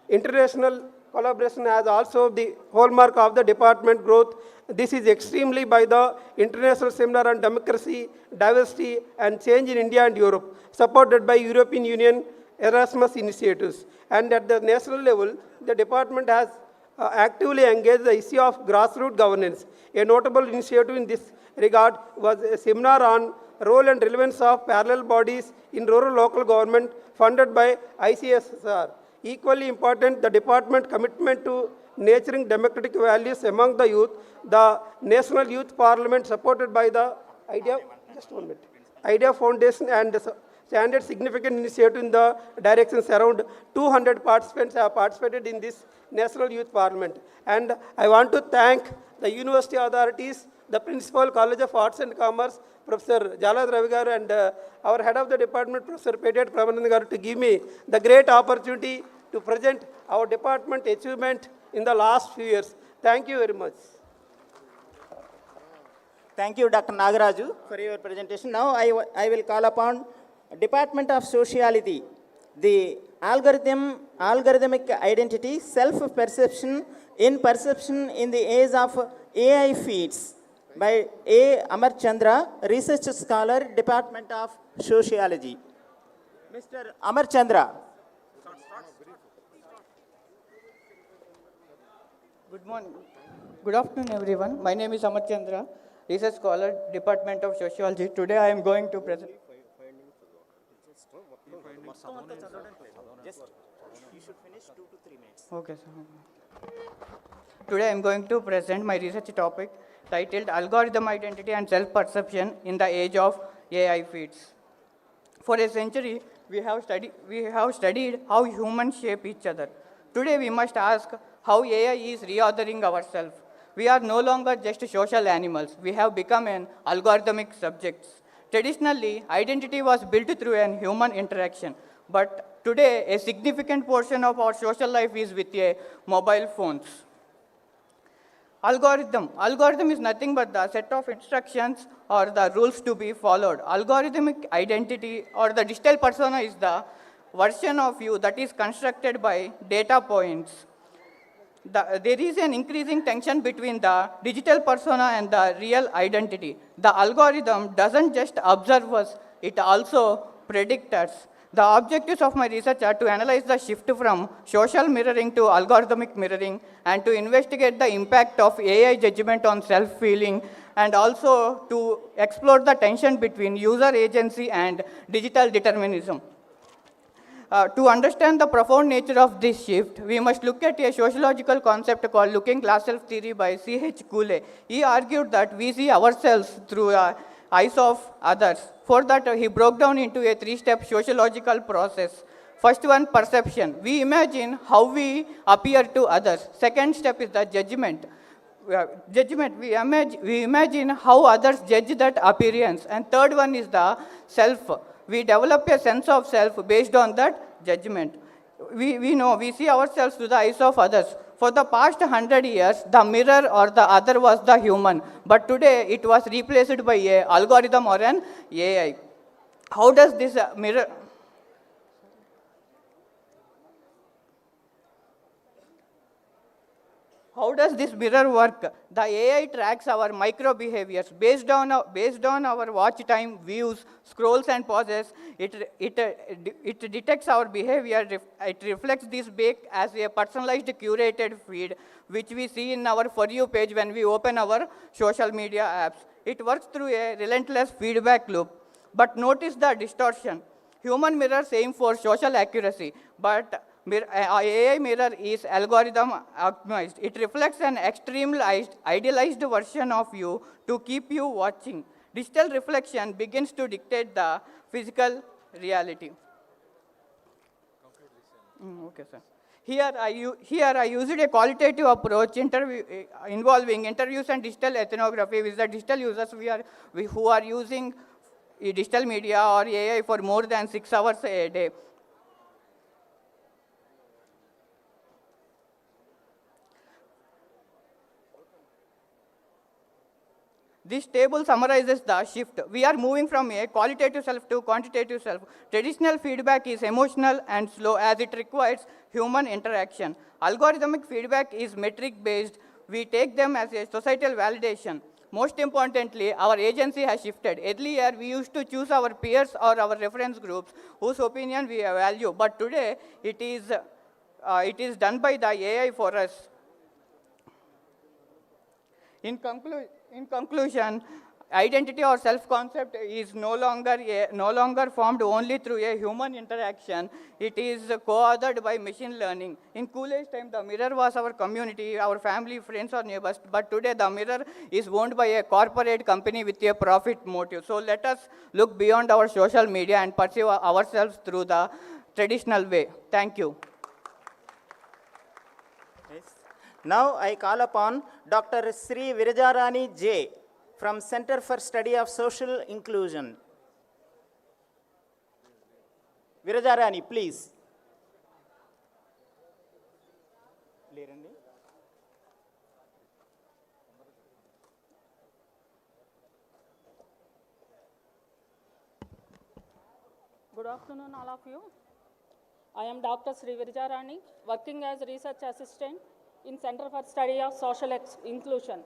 International collaboration has also the hallmark of the department growth. This is extremely by the International Seminar on Democracy, Diversity and Change in India and Europe, supported by European Union Erasmus initiatives. And at the national level, the department has actively engaged the issue of grassroots governance. A notable initiative in this regard was a seminar on role and relevance of parallel bodies in rural local government, funded by ICSR. Equally important, the department commitment to nurturing democratic values among the youth. The National Youth Parliament, supported by the Idea Foundation and standard significant initiative in the directions. Around 200 participants have participated in this National Youth Parliament. And I want to thank the university authorities, the Principal, College of Arts and Commerce, Professor Jalad Ravi garu, and our head of the department, Professor Petiat Pramanand garu, to give me the great opportunity to present our department achievement in the last few years. Thank you very much. Thank you, Dr. Nagaraju, for your presentation. Now I will call upon Department of Sociology, the algorithmic identity, self-perception in the age of AI feeds, by A. Amar Chandra, research scholar, Department of Sociology. Mr. Amar Chandra. Good morning. Good afternoon, everyone. My name is Amar Chandra, research scholar, Department of Sociology. Today I am going to present. You should finish 2 to 3 minutes. Okay, sir. Today I am going to present my research topic titled Algorithm Identity and Self-Perception in the Age of AI Feeds. For a century, we have studied how humans shape each other. Today we must ask how AI is reordering ourselves. We are no longer just social animals. We have become an algorithmic subjects. Traditionally, identity was built through an human interaction. But today, a significant portion of our social life is with a mobile phones. Algorithm is nothing but the set of instructions or the rules to be followed. Algorithmic identity or the digital persona is the version of you that is constructed by data points. There is an increasing tension between the digital persona and the real identity. The algorithm doesn't just observe us, it also predicts us. The objectives of my research are to analyze the shift from social mirroring to algorithmic mirroring and to investigate the impact of AI judgment on self-feeling and also to explore the tension between user agency and digital determinism. To understand the profound nature of this shift, we must look at a sociological concept called looking glass self theory by C.H. Cooley. He argued that we see ourselves through the eyes of others. For that, he broke down into a 3-step sociological process. First one, perception. We imagine how we appear to others. Second step is the judgment. We imagine how others judge that appearance. And third one is the self. We develop a sense of self based on that judgment. We see ourselves through the eyes of others. For the past 100 years, the mirror or the other was the human. But today, it was replaced by an algorithm or an AI. How does this mirror... How does this mirror work? The AI tracks our micro behaviors based on our watch time, views, scrolls, and pauses. It detects our behavior. It reflects this back as a personalized, curated feed, which we see in our For You page when we open our social media apps. It works through a relentless feedback loop. But notice the distortion. Human mirrors aim for social accuracy, but AI mirror is algorithm optimized. It reflects an extremely idealized version of you to keep you watching. Digital reflection begins to dictate the physical reality. Okay, sir. Here I used a qualitative approach involving interviews and digital ethnography with the digital users who are using digital media or AI for more than 6 hours a day. This table summarizes the shift. We are moving from a qualitative self to quantitative self. Traditional feedback is emotional and slow as it requires human interaction. Algorithmic feedback is metric-based. We take them as a societal validation. Most importantly, our agency has shifted. Earlier, we used to choose our peers or our reference groups whose opinion we value. But today, it is done by the AI for us. In conclusion, identity or self-concept is no longer formed only through a human interaction. It is co-authored by machine learning. In Cooley's time, the mirror was our community, our family, friends, or neighbors. But today, the mirror is owned by a corporate company with a profit motive. So let us look beyond our social media and perceive ourselves through the traditional way. Thank you. Now I call upon Dr. Sri Virajarani J. from Center for Study of Social Inclusion. Virajarani, please. Good afternoon, all of you. I am Dr. Sri Virajarani, working as research assistant in Center for Study of Social Inclusion.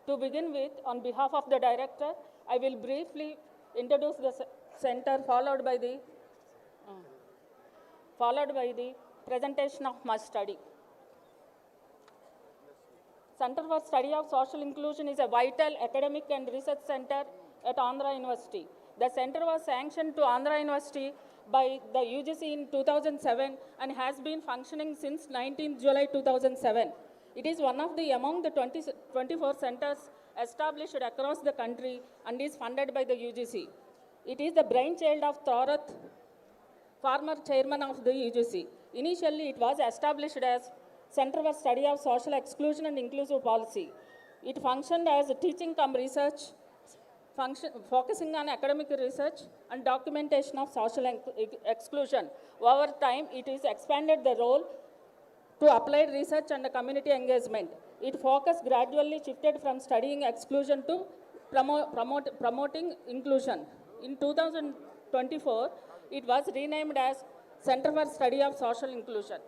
To begin with, on behalf of the director, I will briefly introduce the center, followed by the presentation of my study. Center for Study of Social Inclusion is a vital academic and research center at Andhra University. The center was sanctioned to Andhra University by the UGC in 2007 and has been functioning since 19 July 2007. It is one of the among the 24 centers established across the country and is funded by the UGC. It is the brainchild of Thorath, former chairman of the UGC. Initially, it was established as Center for Study of Social Exclusion and Inclusive Policy. It functioned as a teaching cum research, focusing on academic research and documentation of social exclusion. Over time, it has expanded the role to applied research and community engagement. Its focus gradually shifted from studying exclusion to promoting inclusion. In 2024, it was renamed as Center for Study of Social Inclusion.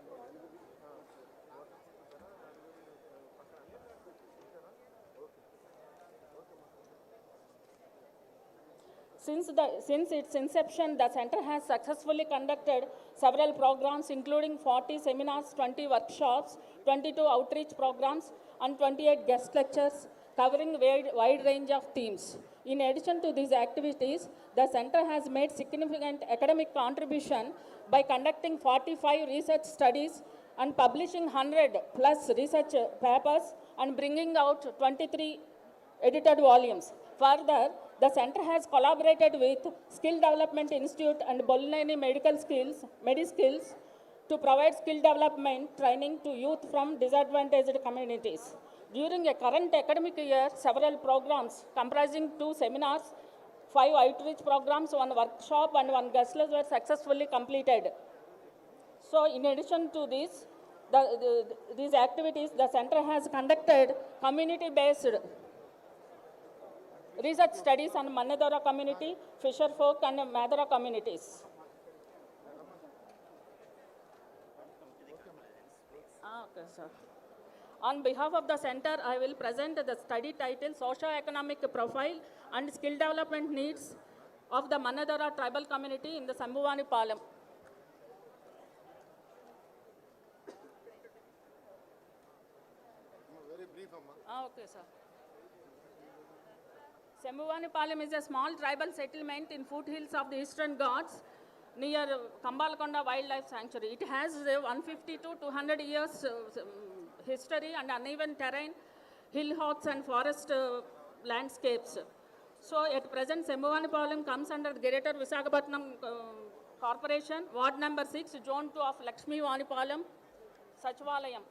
Since its inception, the center has successfully conducted several programs, including 40 seminars, 20 workshops, 22 outreach programs, and 28 guest lectures covering a wide range of themes. In addition to these activities, the center has made significant academic contribution by conducting 45 research studies and publishing 100 plus research papers and bringing out 23 edited volumes. Further, the center has collaborated with Skill Development Institute and Bolnani MediSkills to provide skill development training to youth from disadvantaged communities. During a current academic year, several programs comprising 2 seminars, 5 outreach programs, 1 workshop and 1 guest lecture were successfully completed. So in addition to this, these activities, the center has conducted community-based research studies on Manadora community, Fisher folk and Madara communities. Okay, sir. On behalf of the center, I will present the study title, Socio-Economic Profile and Skill Development Needs of the Manadara tribal community in the Sambuvani Palam. Very brief, Okay, sir. Sambuvani is a small tribal settlement in foothills of the Eastern Ghats near Kambalkonda Wildlife Sanctuary. It has 150 to 200 years history and uneven terrain, hill hawks and forest landscapes. So at present, Sambuvani comes under the Greater Visakhapatnam Corporation, Ward number 6, Zone 2 of Lakshmi Vanipalam, Sachvalayam.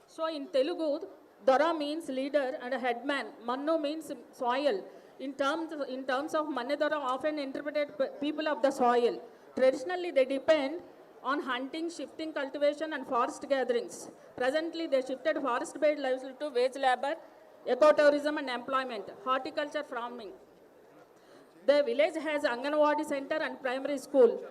So in Telugu, Dora means leader and headman. Mannu means soil. In terms of Manadora, often interpreted people of the soil. Traditionally, they depend on hunting, shifting, cultivation, and forest gatherings. Presently, they shifted forest-based livelihood to wage labor, ecotourism, and employment, horticulture, farming. The village has Anganwadi center and primary school.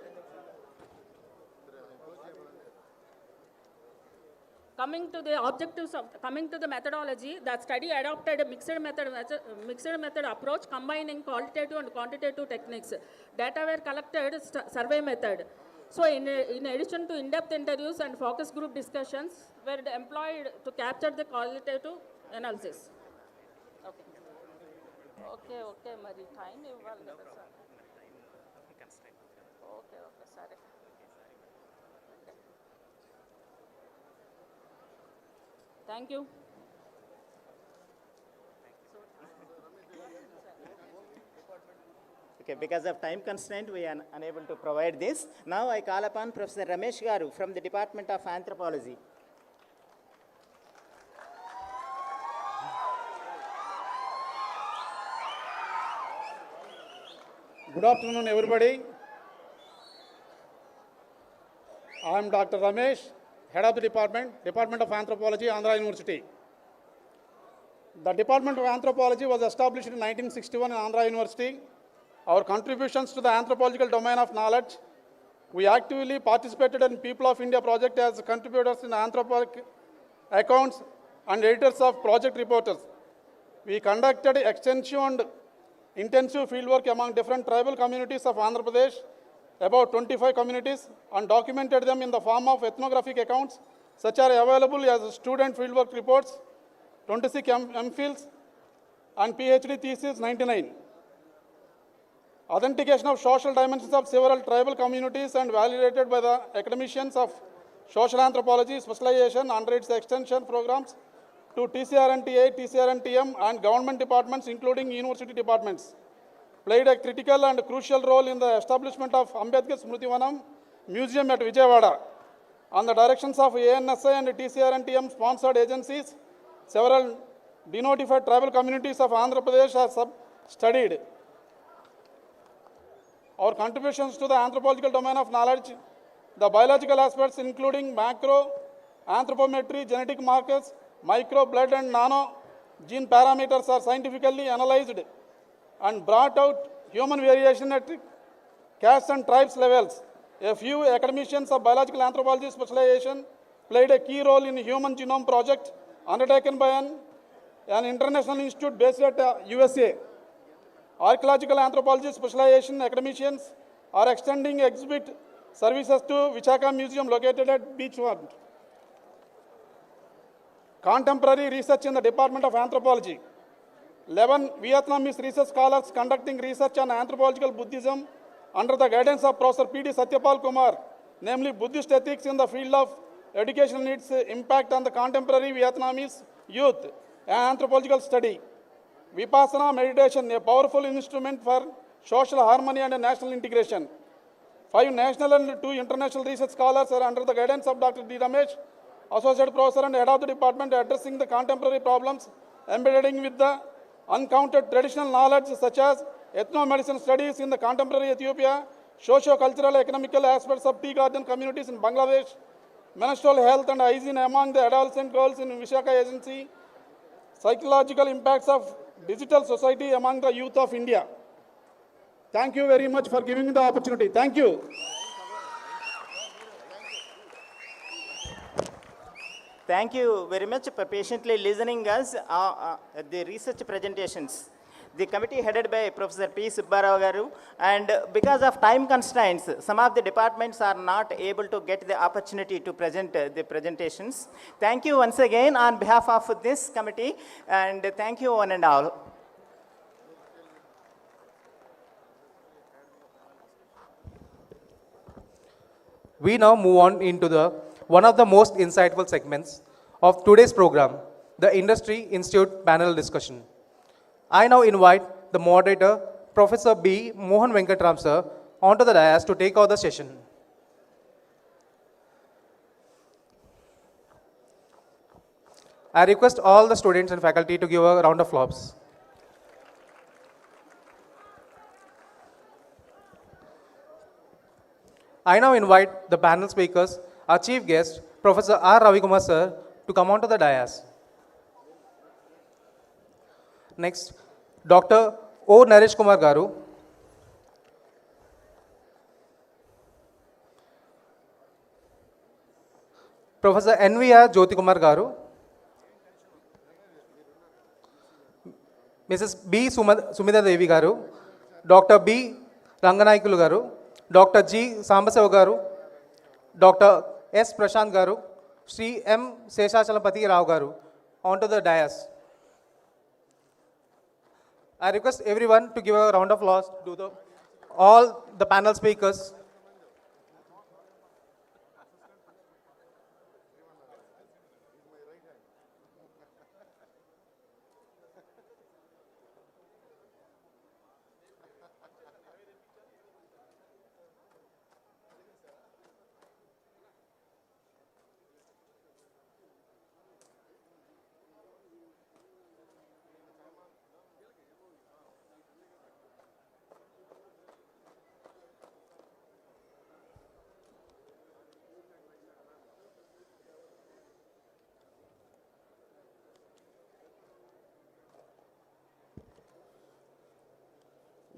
Coming to the methodology, the study adopted a mixed method approach combining qualitative and quantitative techniques. Data were collected survey method. So in addition to in-depth interviews and focus group discussions were employed to capture the qualitative analysis. Okay, Mari, time ఇవ్వాలి కదా sir. Okay, సరే. Thank you. Okay, because of time constraint, we are unable to provide this. Now I call upon Professor Ramesh Garu from the Department of Anthropology. Good afternoon, everybody. I am Dr. Ramesh, Head of the Department of Anthropology, Andhra University. The Department of Anthropology was established in 1961 in Andhra University. Our contributions to the anthropological domain of knowledge, we actively participated in People of India project as contributors in anthropological accounts and editors of project reporters. We conducted extensive and intensive fieldwork among different tribal communities of Andhra Pradesh, about 25 communities and documented them in the form of ethnographic accounts, such are available as student fieldwork reports, 26 MPhils, and PhD thesis 99. Authentication of social dimensions of several tribal communities and validated by the academicians of social anthropology specialization under its extension programs to TCRNTA, TCRNTM, and government departments, including university departments, played a critical and crucial role in the establishment of Ambedkar Smritivanam Museum at Vijayawada. On the directions of ANSI and TCRNTM sponsored agencies, several denotified tribal communities of Andhra Pradesh are studied. Our contributions to the anthropological domain of knowledge, the biological aspects including macro, anthropometry, genetic markers, micro, blood and nano gene parameters are scientifically analyzed and brought out human variation at caste and tribes levels. A few academicians of biological anthropology specialization played a key role in Human Genome Project undertaken by an international institute based at USA. Archaeological anthropology specialization academicians are extending exhibit services to Vichaka Museum located at Beachfront. Contemporary research in the Department of Anthropology. 11 Vietnamese research scholars conducting research on anthropological Buddhism under the guidance of Professor P.D. Satyapal Kumar, namely Buddhist ethics in the field of education and its impact on the contemporary Vietnamese youth, an anthropological study. Vipassana meditation, a powerful instrument for social harmony and national integration. 5 national and 2 international research scholars are under the guidance of Dr. D. Ramesh, Associate Professor and Head of the Department, addressing the contemporary problems embedding with the uncounted traditional knowledge such as ethnomedicine studies in the contemporary Ethiopia, socio-cultural economical aspects of tea garden communities in Bangladesh, menstrual health and hygiene among the adolescent girls in Vishaka Agency, psychological impacts of digital society among the youth of India. Thank you very much for giving me the opportunity. Thank you. Thank you very much for patiently listening us the research presentations. The committee headed by Professor P. Subbarao Garu, and because of time constraints, some of the departments are not able to get the opportunity to present the presentations. Thank you once again on behalf of this committee, and thank you one and all. We now move on into one of the most insightful segments of today's program, the Industry Institute panel discussion. I now invite the moderator, Professor B. Mohan Venkatram sir, onto the dais to take over the session. I request all the students and faculty to give a round of applause. I now invite the panel speakers, our chief guest, Professor R. Ravikumar sir, to come onto the dais. Next, Dr. O. Naresh Kumar Garu, Professor N.V.R. Jyoti Kumar Garu, Mrs. B. Sumida Devi Garu, Dr. B. Ranganayakulu Garu, Dr. G. Sambaseva Garu, Dr. S. Prashant Garu, Sri M. Seshachalapati Rao Garu, onto the dais. I request everyone to give a round of applause to all the panel speakers.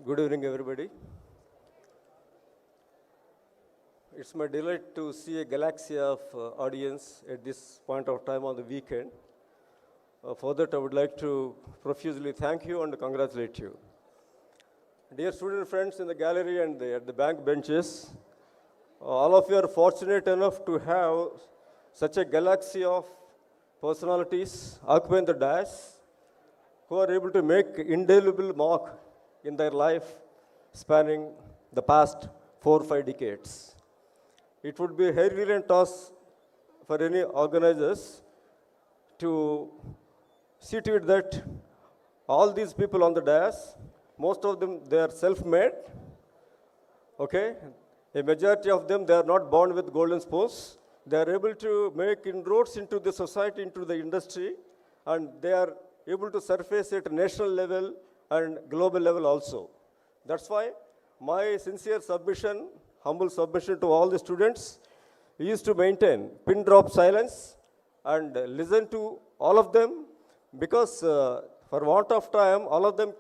Good evening, everybody. It's my delight to see a galaxy of audience at this point of time on the weekend. For that, I would like to profusely thank you and congratulate you. dear student friends in the gallery and at the bank benches, all of you are fortunate enough to have such a galaxy of personalities occupying the dais who are able to make indelible mark in their life spanning the past 4 or 5 decades. It would be a Herculean task for any organizers to see to it that all these people on the dais, most of them, they are self-made, okay? A majority of them, they are not born with golden spoons. They are able to make inroads into the society, into the industry, and they are able to surface at national level and global level also. That's why my sincere submission, humble submission to all the students is to maintain pin drop silence and listen to all of them, because for want of time, all of them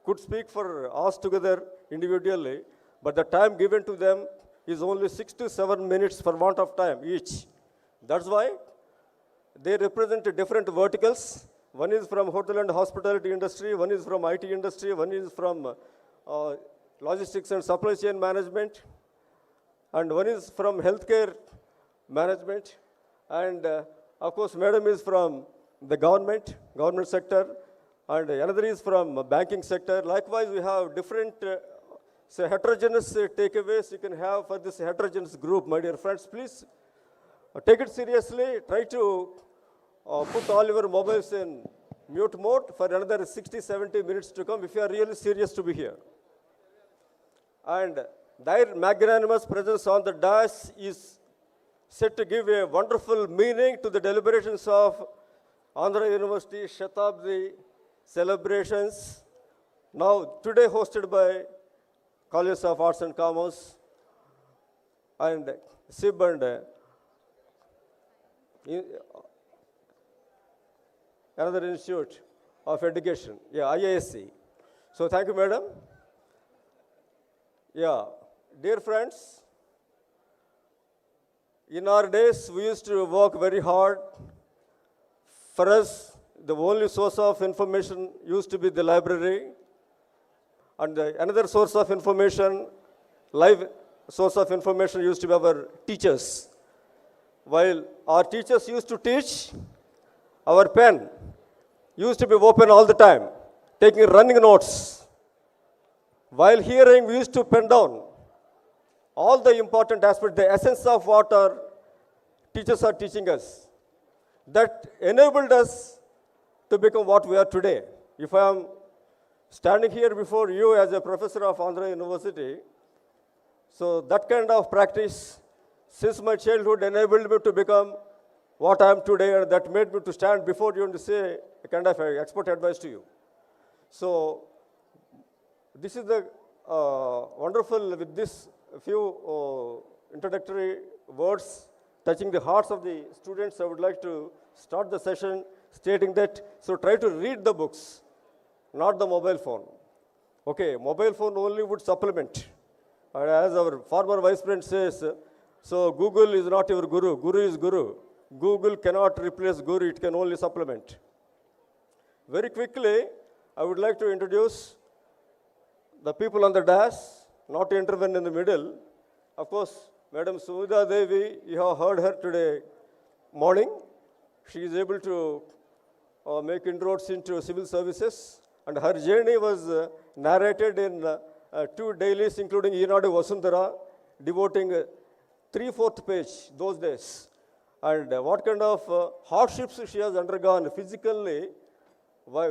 could speak for us together individually, but the time given to them is only 6 to 7 minutes for want of time each. That's why they represent different verticals. One is from hotel and hospitality industry, one is from IT industry, one is from logistics and supply chain management, and one is from healthcare management, and of course madam is from the government sector, and another is from banking sector. Likewise, we have different heterogeneous takeaways you can have for this heterogeneous group. My dear friends, please take it seriously. Try to put all your mobiles in mute mode for another 60-70 minutes to come if you are really serious to be here. And their magnanimous presence on the dais is set to give a wonderful meaning to the deliberations of Andhra University Shatabdi celebrations, now today hosted by College of Arts and Commerce and SIB and another institute of education, IASE. So thank you, madam. Dear friends, in our days, we used to work very hard. For us, the only source of information used to be the library, and another source of information, live source of information, used to be our teachers. While our teachers used to teach, our pen used to be open all the time, taking running notes. While hearing, we used to pen down all the important aspects, the essence of what our teachers are teaching us. That enabled us to become what we are today. If I am standing here before you as a professor of Andhra University, so that kind of practice since my childhood enabled me to become what I am today, and that made me to stand before you and to say a kind of expert advice to you. So this is the wonderful, with this few introductory words touching the hearts of the students, I would like to start the session stating that, so try to read the books, not the mobile phone. Okay, mobile phone only would supplement. And as our former vice president says, so Google is not your guru, guru is guru. Google cannot replace guru, it can only supplement. Very quickly, I would like to introduce the people on the dais, not to intervene in the middle. Of course, Madam Sumita Devi, you have heard her today morning. She is able to make inroads into civil services, and her journey was narrated in 2 dailies, including Eenadu Vasundhara, devoting 3/4 page those days. And what kind of hardships she has undergone physically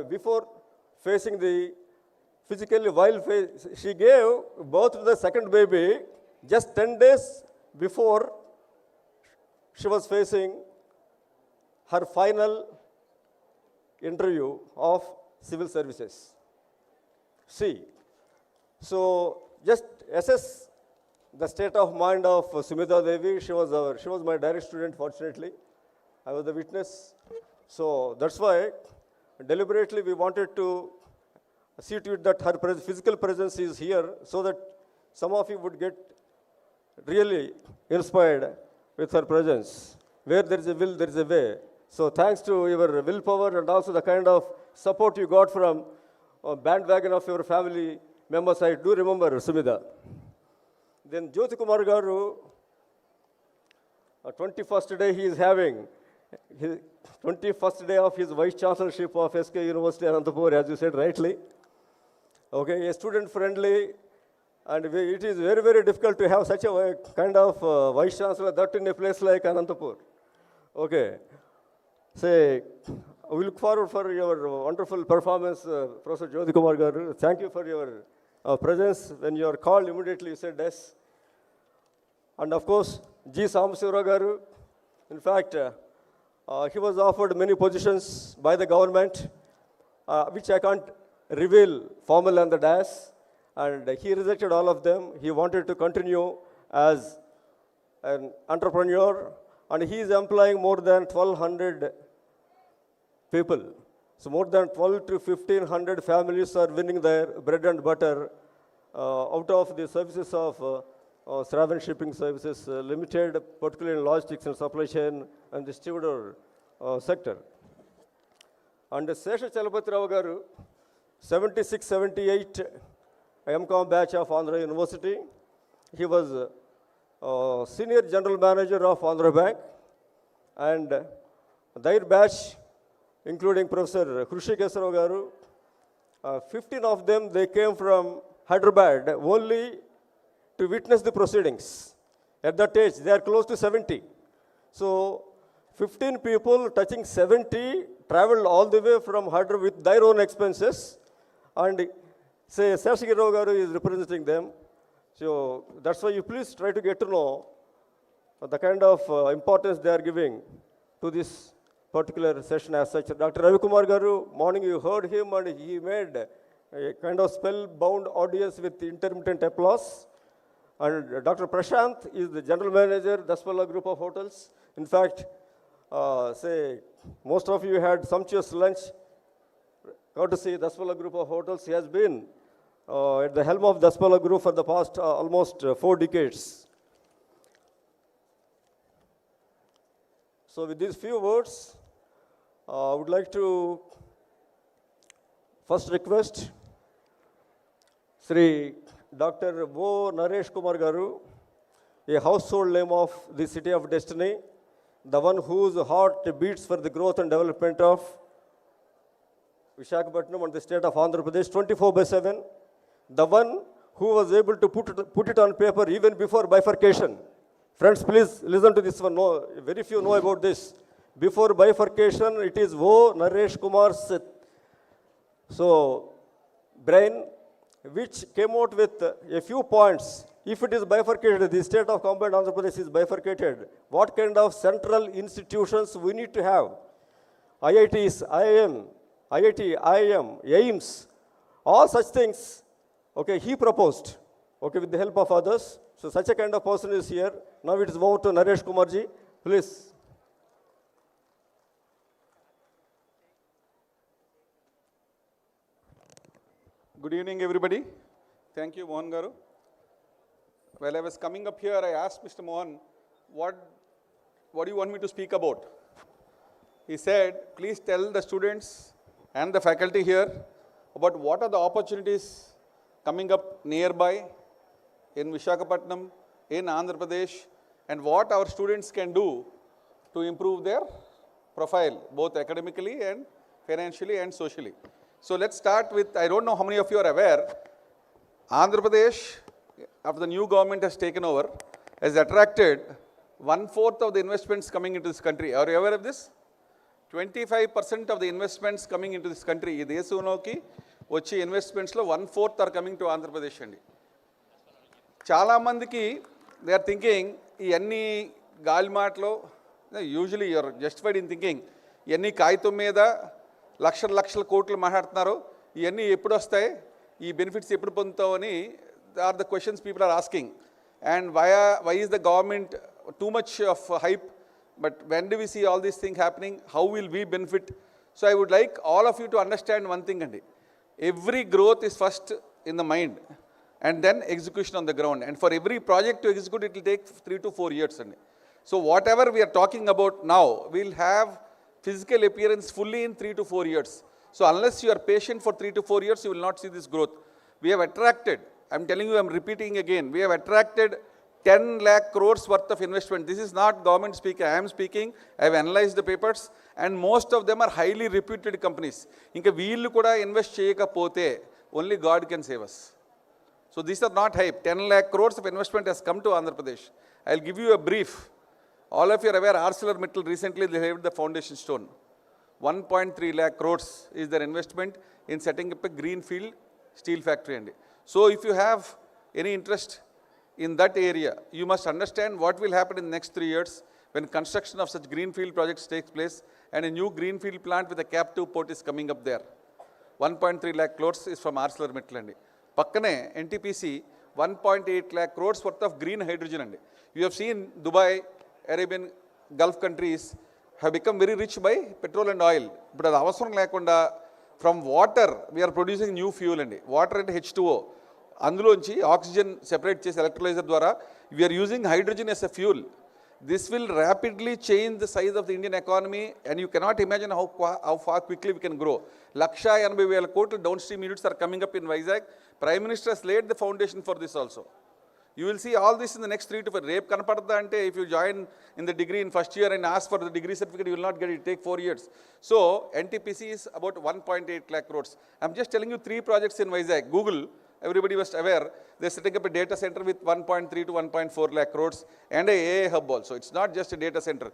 before facing the physically, while she gave birth to the second baby just 10 days before she was facing her final interview of civil services. See, so just assess the state of mind of Sumita Devi. She was my direct student, fortunately. I was the witness. So that's why deliberately we wanted to see to it that her physical presence is here, so that some of you would get really inspired with her presence. Where there is a will, there is a way. So thanks to your willpower and also the kind of support you got from a bandwagon of your family members, I do remember Sumida. Then Jyoti Kumar Garu, 21st day he is having, his 21st day of his Vice Chancellorship of SK University Anantapur, as you said rightly. Okay, a student friendly, and it is very, very difficult to have such a kind of Vice Chancellor, that in a place like Anantapur. Okay, say, we look forward for your wonderful performance, Professor Jyoti Kumar Garu. Thank you for your presence. When you are called, immediately you said yes. And of course, G. Samasura Garu, in fact, he was offered many positions by the government, which I can't reveal formally on the dais, and he rejected all of them. He wanted to continue as an entrepreneur, and he is employing more than 1,200 people. So more than 12 to 1,500 families are winning their bread and butter out of the services of Shravan Shipping Services Limited, particularly in logistics and supply chain and distributor sector. And Sesha Chalapati Rao Garu, 76-78 MCOM batch of Andhra University. He was senior general manager of Andhra Bank, and their batch, including Professor Hrishikesh Rao Garu, 15 of them, they came from Hyderabad only to witness the proceedings. At that age, they are close to 70. So 15 people touching 70 traveled all the way from Hyderabad with their own expenses, and say Seshagiri Rao Garu is representing them. So that's why you please try to get to know the kind of importance they are giving to this particular session as such. Dr. Ravi Kumar Garu, morning you heard him, and he made a kind of spellbound audience with intermittent applause. And Dr. Prashant is the general manager, Daspala Group of Hotels. In fact, say most of you had sumptuous lunch courtesy Daspala Group of Hotels. He has been at the helm of Daspala Group for the past almost 4 decades. So with these few words, I would like to first request Sri Dr. O. Naresh Kumar Garu, a household name of the city of destiny, the one whose heart beats for the growth and development of Visakhapatnam and the state of Andhra Pradesh 24/7, the one who was able to put it on paper even before bifurcation. Friends, please listen to this one. No, very few know about this. Before bifurcation, it is O. Naresh Kumar's brain, which came out with a few points. If it is bifurcated, the state of combined Andhra Pradesh is bifurcated, what kind of central institutions we need to have? IITs, IIT, IIM, AIMS, all such things, okay, he proposed, okay, with the help of others. So such a kind of person is here. Now it is over to Naresh Kumarji, please. Good evening, everybody. Thank you, Mohan Garu. While I was coming up here, I asked Mr. Mohan, what do you want me to speak about? He said, please tell the students and the faculty here about what are the opportunities coming up nearby in Visakhapatnam, in Andhra Pradesh, and what our students can do to improve their profile, both academically and financially and socially. So let's start with, I don't know how many of you are aware, Andhra Pradesh, after the new government has taken over, has attracted 1/4 of the investments coming into this country. Are you aware of this? 25% of the investments coming into this country, ఈ దేశంలోకి వచ్చే ఇన్వెస్ట్మెంట్స్లో 1/4 are coming to Andhra Pradesh అండి. చాలామందికి they are thinking ఇవన్నీ గాలి మాటలో, usually you're justified in thinking ఇవన్నీ కాగితం మీద లక్షల కోట్లు మాట్లాడుతున్నారు, ఇవన్నీ ఎప్పుడు వస్తాయి, ఈ బెనిఫిట్స్ ఎప్పుడు పొందుతామని are the questions people are asking. And why is the government too much of hype, but when do we see all these things happening? How will we benefit? So I would like all of you to understand one thing, andi. Every growth is first in the mind and then execution on the ground, and for every project to execute it will take 3 to 4 years andi. So whatever we are talking about now will have physical appearance fully in 3 to 4 years. So unless you are patient for 3 to 4 years, you will not see this growth. We have attracted, I'm telling you, I'm repeating again, we have attracted 10 lakh crores worth of investment. This is not government speaking, I am speaking, I have analyzed the papers, and most of them are highly reputed companies. Inka veellu kuda invest cheyakapote, only God can save us. So these are not hype. 10 lakh crores of investment has come to Andhra Pradesh. I'll give you a brief. All of you are aware, ArcelorMittal recently they laid the foundation stone. 1.3 lakh crores is their investment in setting up a greenfield steel factory. So if you have any interest in that area, you must understand what will happen in the next 3 years when construction of such greenfield projects takes place and a new greenfield plant with a captive port is coming up there. 1.3 lakh crores is from ArcelorMittal. Pakkane, NTPC, 1.8 lakh crores worth of green hydrogen. You have seen Dubai, Arabian Gulf countries have become very rich by petrol and oil. But from water, we are producing new fuel. Water and H2O. Andulonchi, oxygen separate chase electrolyzer dwara, we are using hydrogen as a fuel. This will rapidly change the size of the Indian economy, and you cannot imagine how far quickly we can grow. Laksha 80,000 crore downstream units are coming up in Vizag. Prime Minister has laid the foundation for this also. You will see all this in the next 3 to 4 years. If you join in the degree in first year and ask for the degree certificate, you will not get it. It will take 4 years. So NTPC is about 1.8 lakh crores. I'm just telling you 3 projects in Vizag. Google, everybody was aware, they're setting up a data center with 1.3 to 1.4 lakh crores and a AI hub also. It's not just a data center.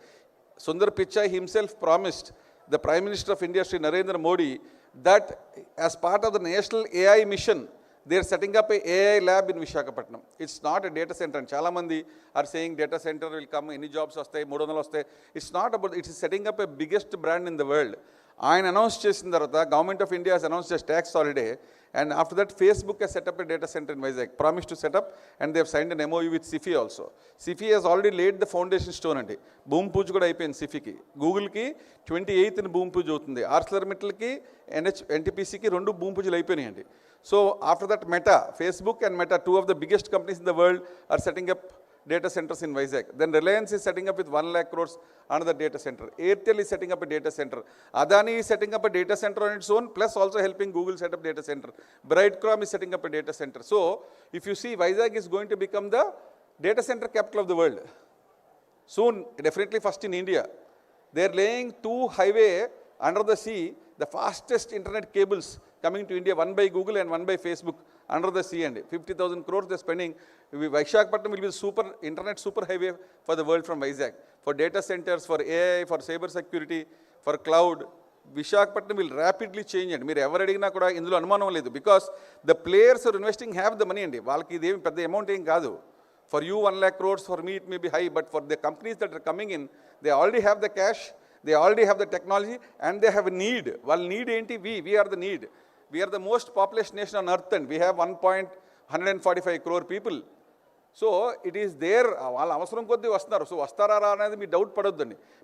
Sundar Pichai himself promised the Prime Minister of India, Shri Narendra Modi, that as part of the national AI mission, they are setting up a AI lab in Visakhapatnam. It's not a data center. And Chala Mandi are saying data center will come, any jobs vastayi, 300 vastayi. It's not about, it's setting up a biggest brand in the world. I announced in the Government of India has announced a tax holiday, and after that Facebook has set up a data center in Vizag, promised to set up, and they have signed an MOU with SIFI also. SIFI has already laid the foundation stone andi. Boom Puj kuda ayipoyindi SIFI ki. Google ki 28th in Boom Puj avutundi. ArcelorMittal ki NTPC ki 2 Boom Pujlu ayipoyindi. So after that Meta, Facebook and Meta, 2 of the biggest companies in the world, are setting up data centers in Vizag. Then Reliance is setting up with 1 lakh crores another data center. Airtel is setting up a data center. Adani is setting up a data center on its own, plus also helping Google set up data center. Brightcom is setting up a data center. So if you see, Vizag is going to become the data center capital of the world. Soon, definitely first in India. They are laying 2 highway under the sea, the fastest internet cables coming to India, one by Google and one by Facebook under the sea. And 50,000 crores they are spending. Visakhapatnam will be the internet super highway for the world from Vizag. For data centers, for AI, for cyber security, for cloud, Visakhapatnam will rapidly change. And because the players who are investing have the money. The amount for you 1 lakh crores, for me it may be high, but for the companies that are coming in, they already have the cash, they already have the technology, and they have a need. Well, need ain't we are the need. We are the most populous nation on earth, and we have 1.145 crore people. So it is there. So doubt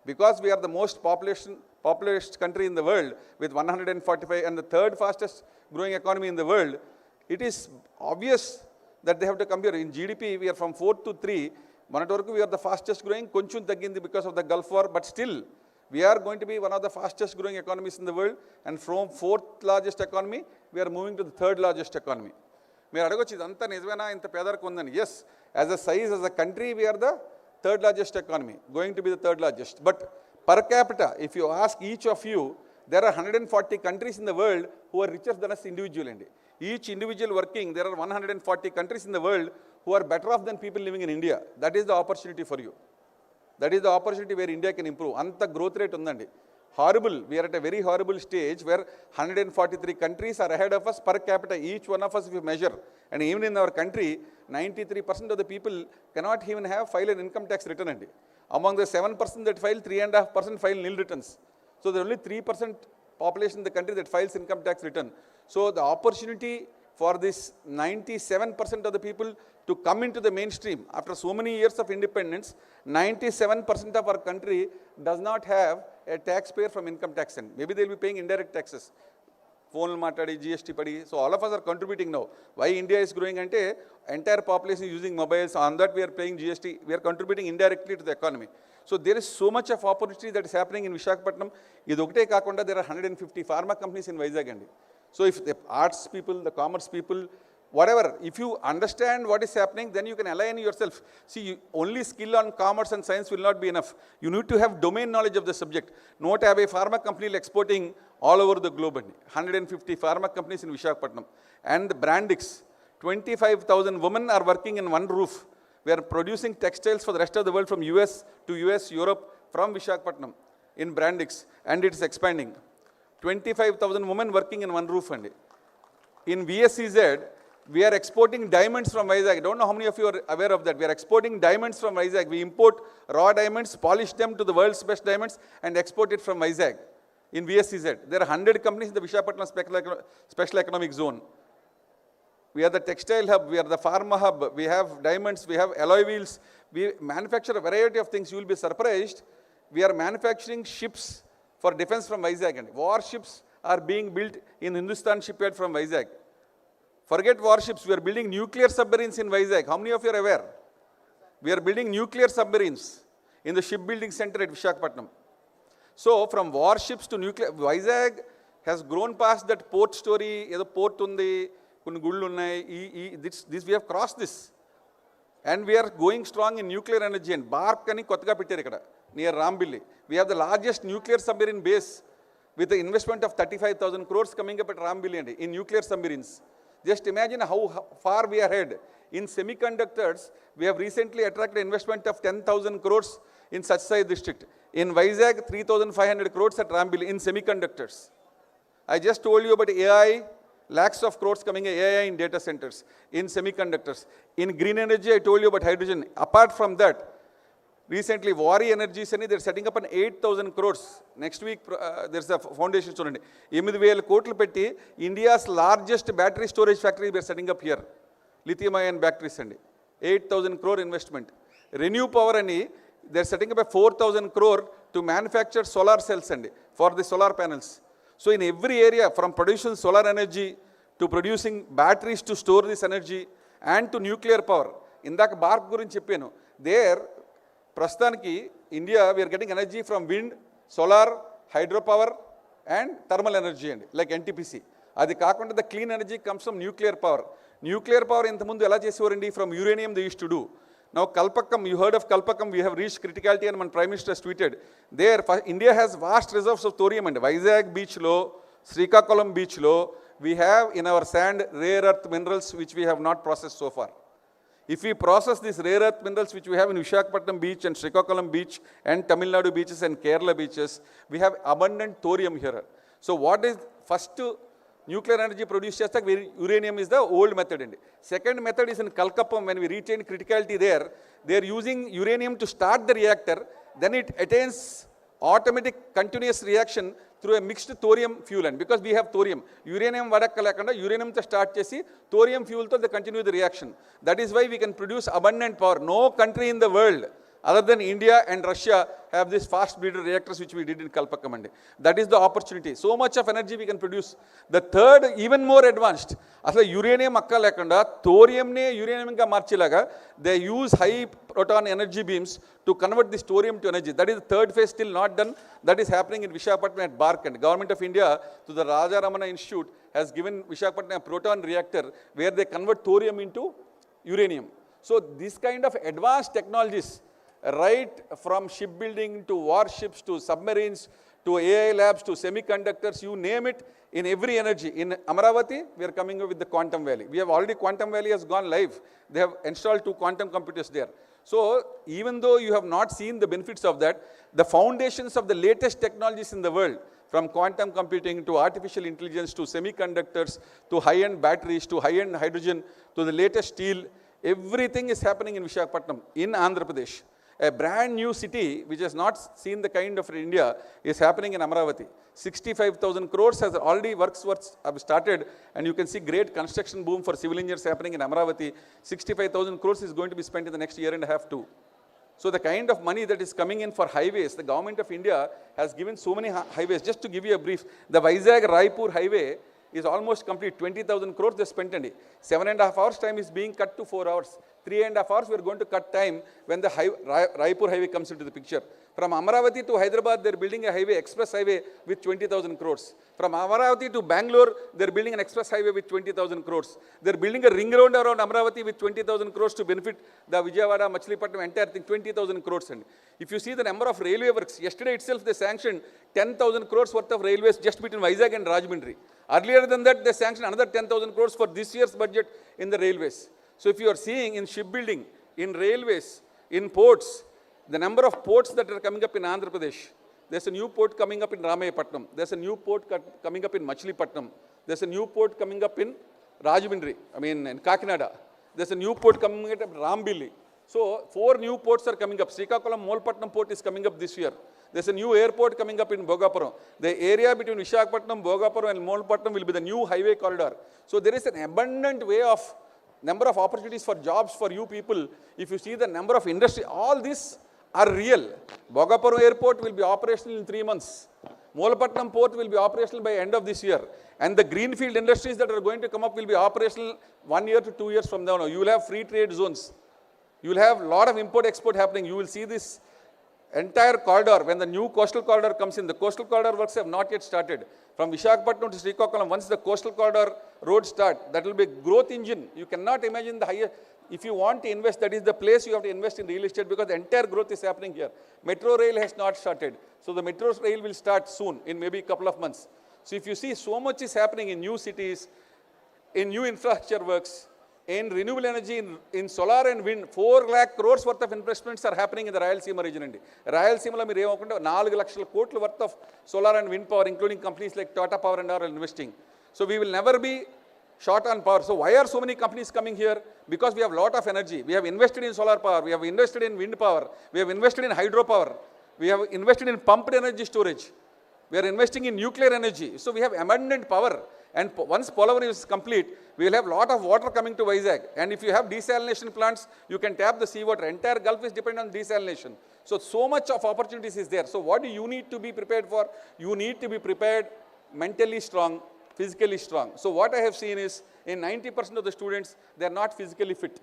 because we are the most populous country in the world with 145 and the 3rd fastest growing economy in the world. It is obvious that they have to come here. In GDP, we are from 4th to 3. We are the fastest growing. Konchun taggindi because of the Gulf War, but still, we are going to be one of the fastest growing economies in the world, and from 4th largest economy, we are moving to the 3rd largest economy. Yes, as a size, as a country, we are the 3rd largest economy, going to be the 3rd largest. But per capita, if you ask each of you, there are 140 countries in the world who are richer than us individually. Each individual working, there are 140 countries in the world who are better off than people living in India. That is the opportunity for you. That is the opportunity where India can improve. Anta growth rate undandi. Horrible. We are at a very horrible stage where 143 countries are ahead of us per capita. Each one of us, if you measure. And even in our country, 93% of the people cannot even file an income tax return. Among the 7% that file, 3.5% file nil returns. So there are only 3% population in the country that files income tax return. So the opportunity for this 97% of the people to come into the mainstream after so many years of independence, 97% of our country does not have a taxpayer from income tax. Maybe they will be paying indirect taxes. Phone matadi, GST padi. So all of us are contributing now. Why India is growing ante entire population is using mobiles. On that we are paying GST. We are contributing indirectly to the economy. So there is so much of opportunity that is happening in Visakhapatnam. There are 150 pharma companies in Vizag. So if the arts people, the commerce people, whatever, if you understand what is happening, then you can align yourself. See, only skill on commerce and science will not be enough. You need to have domain knowledge of the subject. Not have a pharma company exporting all over the globe. 150 pharma companies in Visakhapatnam. And Brandix, 25,000 women are working in one roof. We are producing textiles for the rest of the world from US to US, Europe, from Visakhapatnam in Brandix. And it is expanding. 25,000 women working in one roof. In VSCZ, we are exporting diamonds from Vizag. I don't know how many of you are aware of that. We are exporting diamonds from Vizag. We import raw diamonds, polish them to the world's best diamonds, and export it from Vizag in VSCZ. There are 100 companies in the Visakhapatnam Special Economic Zone. We are the textile hub, we are the pharma hub, we have diamonds, we have alloy wheels. We manufacture a variety of things. You will be surprised. We are manufacturing ships for defense from Vizag. And warships are being built in Hindustan shipyard from Vizag. Forget warships, we are building nuclear submarines in Vizag. How many of you are aware? We are building nuclear submarines in the shipbuilding center at Visakhapatnam. So from warships to nuclear, Vizag has grown past that port story, port undi, this we have crossed this. And we are going strong in nuclear energy. And Bark ani kottaga pettaru ikkada near Rambilli. We have the largest nuclear submarine base with the investment of 35,000 crores coming up at Rambilli in nuclear submarines. Just imagine how far we are ahead. In semiconductors, we have recently attracted investment of 10,000 crores in Satsai district. In Vizag, 3,500 crores at Rambilli in semiconductors. I just told you about AI, lakhs of crores coming in AI in data centers, in semiconductors. In green energy, I told you about hydrogen. Apart from that, recently, Wari Energies, they're setting up an 8,000 crores. Next week, there's a foundation. 8,000 crores petti, India's largest battery storage factory we're setting up here. Lithium-ion batteries. 8,000 crore investment. Renew Power, they're setting up a 4,000 crore to manufacture solar cells for the solar panels. So in every area, from producing solar energy to producing batteries to store this energy and to nuclear power. Indaka Bark gurinchi cheppanu. There, Prastanki, India, we are getting energy from wind, solar, hydropower, and thermal energy, like NTPC. Adi kaakunda the clean energy comes from nuclear power. Nuclear power intamundu ela chesevaranడి from uranium they used to do. Now Kalpakam, you heard of Kalpakam, we have reached criticality and my Prime Minister has tweeted. There, India has vast reserves of thorium and Vizag beach lo, Srikakulam beach lo, we have in our sand rare earth minerals which we have not processed so far. If we process these rare earth minerals which we have in Visakhapatnam beach and Srikakulam beach and Tamil Nadu beaches and Kerala beaches, we have abundant thorium here. So what is first nuclear energy produced chestak, uranium is the old method. Second method is in Kalkapam, when we retain criticality there, they are using uranium to start the reactor, then it attains automatic continuous reaction through a mixed thorium fuel. And because we have thorium, uranium vadakkalakanda, uranium to start chesi, thorium fuel to they continue the reaction. That is why we can produce abundant power. No country in the world other than India and Russia have these fast breeder reactors which we did in Kalpakam. That is the opportunity. So much of energy we can produce. The third, even more advanced, asla uranium akka lekanda thorium ne uranium ga marchilaga, they use high proton energy beams to convert this thorium to energy. That is the third phase still not done. That is happening in Visakhapatnam at Bark. And Government of India to the Raja Ramana Institute has given Visakhapatnam a proton reactor where they convert thorium into uranium. So this kind of advanced technologies, right from shipbuilding to warships to submarines to AI labs to semiconductors, you name it, in every energy. In Amaravati, we are coming up with the Quantum Valley. We have already, Quantum Valley has gone live. They have installed 2 quantum computers there. So even though you have not seen the benefits of that, the foundations of the latest technologies in the world, from quantum computing to artificial intelligence to semiconductors to high-end batteries to high-end hydrogen to the latest steel, everything is happening in Visakhapatnam, in Andhra Pradesh. A brand new city which has not seen the kind of India is happening in Amaravati. 65,000 crores has already works have started, and you can see great construction boom for civil engineers happening in Amaravati. 65,000 crores is going to be spent in the next year and a half too. So the kind of money that is coming in for highways, the government of India has given so many highways. Just to give you a brief, the Vizag-Raipur highway is almost complete, 20,000 crores they spent in it. 7.5 hours time is being cut to 4 hours. 3.5 hours, we are going to cut time when the Raipur highway comes into the picture. From Amaravati to Hyderabad, they are building a highway, express highway with 20,000 crores. From Amaravati to Bangalore, they are building an express highway with 20,000 crores. They are building a ring road around Amaravati with 20,000 crores to benefit the Vijayawada, Machilipatnam, entire thing, 20,000 crores. And if you see the number of railway works, yesterday itself they sanctioned 10,000 crores worth of railways just between Vizag and Rajahmundry. Earlier than that, they sanctioned another 10,000 crores for this year's budget in the railways. So if you are seeing in shipbuilding, in railways, in ports, the number of ports that are coming up in Andhra Pradesh, there's a new port coming up in Ramayapatnam, there's a new port coming up in Machilipatnam, there's a new port coming up in Rajahmundry, in Kakinada, there's a new port coming up in Rambilli. So 4 new ports are coming up. Srikakulam Molpatnam port is coming up this year. There's a new airport coming up in Bhogapuram. The area between Visakhapatnam, Bhogapuram and Molpatnam will be the new highway corridor. So there is an abundant way of number of opportunities for jobs for you people. If you see the number of industry, all these are real. Bhogapuram airport will be operational in 3 months. Molpatnam port will be operational by end of this year. And the greenfield industries that are going to come up will be operational 1 year to 2 years from now. You will have free trade zones. You will have a lot of import-export happening. You will see this entire corridor, when the new coastal corridor comes in, the coastal corridor works have not yet started. From Visakhapatnam to Srikakulam, once the coastal corridor road start, that will be a growth engine. You cannot imagine the higher, if you want to invest, that is the place you have to invest in real estate because the entire growth is happening here. Metro rail has not started. So the metro rail will start soon, in maybe a couple of months. So if you see so much is happening in new cities, in new infrastructure works, in renewable energy, in solar and wind, 4 lakh crores worth of investments are happening in the Rayalaseema region. Rayalaseema, we have 4 lakhs crores worth of solar and wind power, including companies like Tata Power and are investing. So we will never be short on power. So why are so many companies coming here? Because we have a lot of energy. We have invested in solar power, we have invested in wind power, we have invested in hydropower, we have invested in pumped energy storage, we are investing in nuclear energy. So we have abundant power. And once Polavaram is complete, we will have a lot of water coming to Vizag. And if you have desalination plants, you can tap the seawater. Entire Gulf is dependent on desalination. So much of opportunities is there. So what do you need to be prepared for? You need to be prepared mentally strong, physically strong. So what I have seen is, in 90% of the students, they are not physically fit.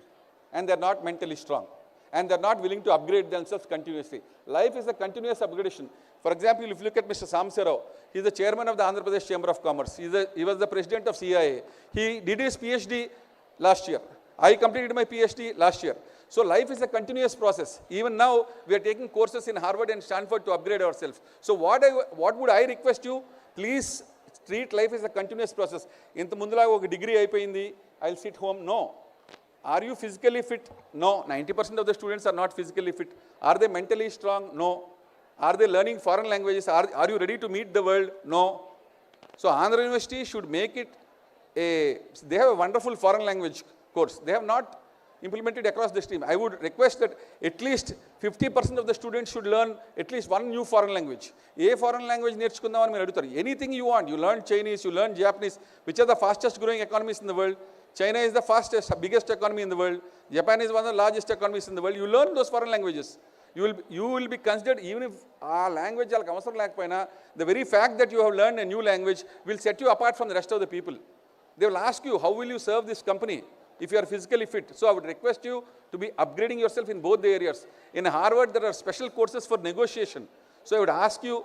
And they are not mentally strong. And they are not willing to upgrade themselves continuously. Life is a continuous upgradation. For example, if you look at Mr. Samsarao, he is the chairman of the Andhra Pradesh Chamber of Commerce. He was the president of CIA. He did his PhD last year. I completed my PhD last year. So life is a continuous process. Even now, we are taking courses in Harvard and Stanford to upgrade ourselves. So what would I request you? Please treat life as a continuous process. Inta mundula oka degree ayipayindi, I'll sit home. No. Are you physically fit? No. 90% of the students are not physically fit. Are they mentally strong? No. Are they learning foreign languages? Are you ready to meet the world? No. So Andhra University should make it they have a wonderful foreign language course. They have not implemented across the stream. I would request that at least 50% of the students should learn at least one new foreign language. Foreign language నేర్చుకుందామని మీరు అడుగుతారు. Anything you want. You learn Chinese, you learn Japanese. Which are the fastest growing economies in the world? China is the biggest economy in the world. Japan is one of the largest economies in the world. You learn those foreign languages. You will be considered, even if language the very fact that you have learned a new language will set you apart from the rest of the people. They will ask you, how will you serve this company if you are physically fit? So I would request you to be upgrading yourself in both the areas. In Harvard, there are special courses for negotiation. So I would ask you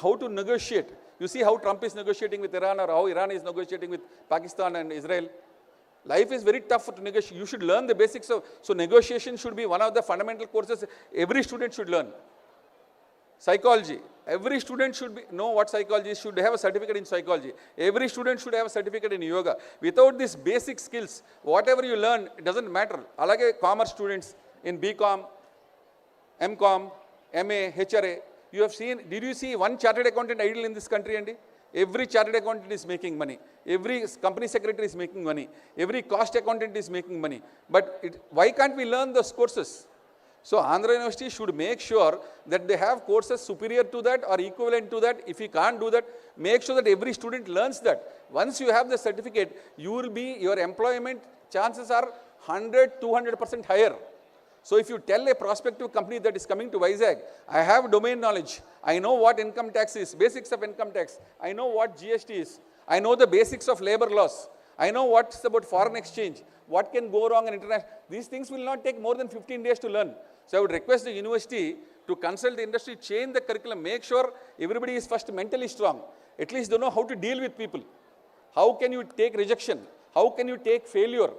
how to negotiate. You see how Trump is negotiating with Iran or how Iran is negotiating with Pakistan and Israel. Life is very tough to negotiate. You should learn the basics of, so negotiation should be one of the fundamental courses every student should learn. Psychology. Every student should know what psychology is, should have a certificate in psychology. Every student should have a certificate in yoga. Without these basic skills, whatever you learn, it doesn't matter. Alage commerce students in BCom, MCom, MA, HRA, you have seen, did you see one chartered accountant idle in this country, Andy? Every chartered accountant is making money. Every company secretary is making money. Every cost accountant is making money. But why can't we learn those courses? So Andhra University should make sure that they have courses superior to that or equivalent to that. If you can't do that, make sure that every student learns that. Once you have the certificate, your employment chances are 100, 200% higher. So if you tell a prospective company that is coming to Vizag, I have domain knowledge, I know what income tax is, basics of income tax, I know what GST is, I know the basics of labor laws, I know what's about foreign exchange, what can go wrong in international. These things will not take more than 15 days to learn. So I would request the university to consult the industry, change the curriculum, make sure everybody is first mentally strong. At least they know how to deal with people. How can you take rejection? How can you take failure?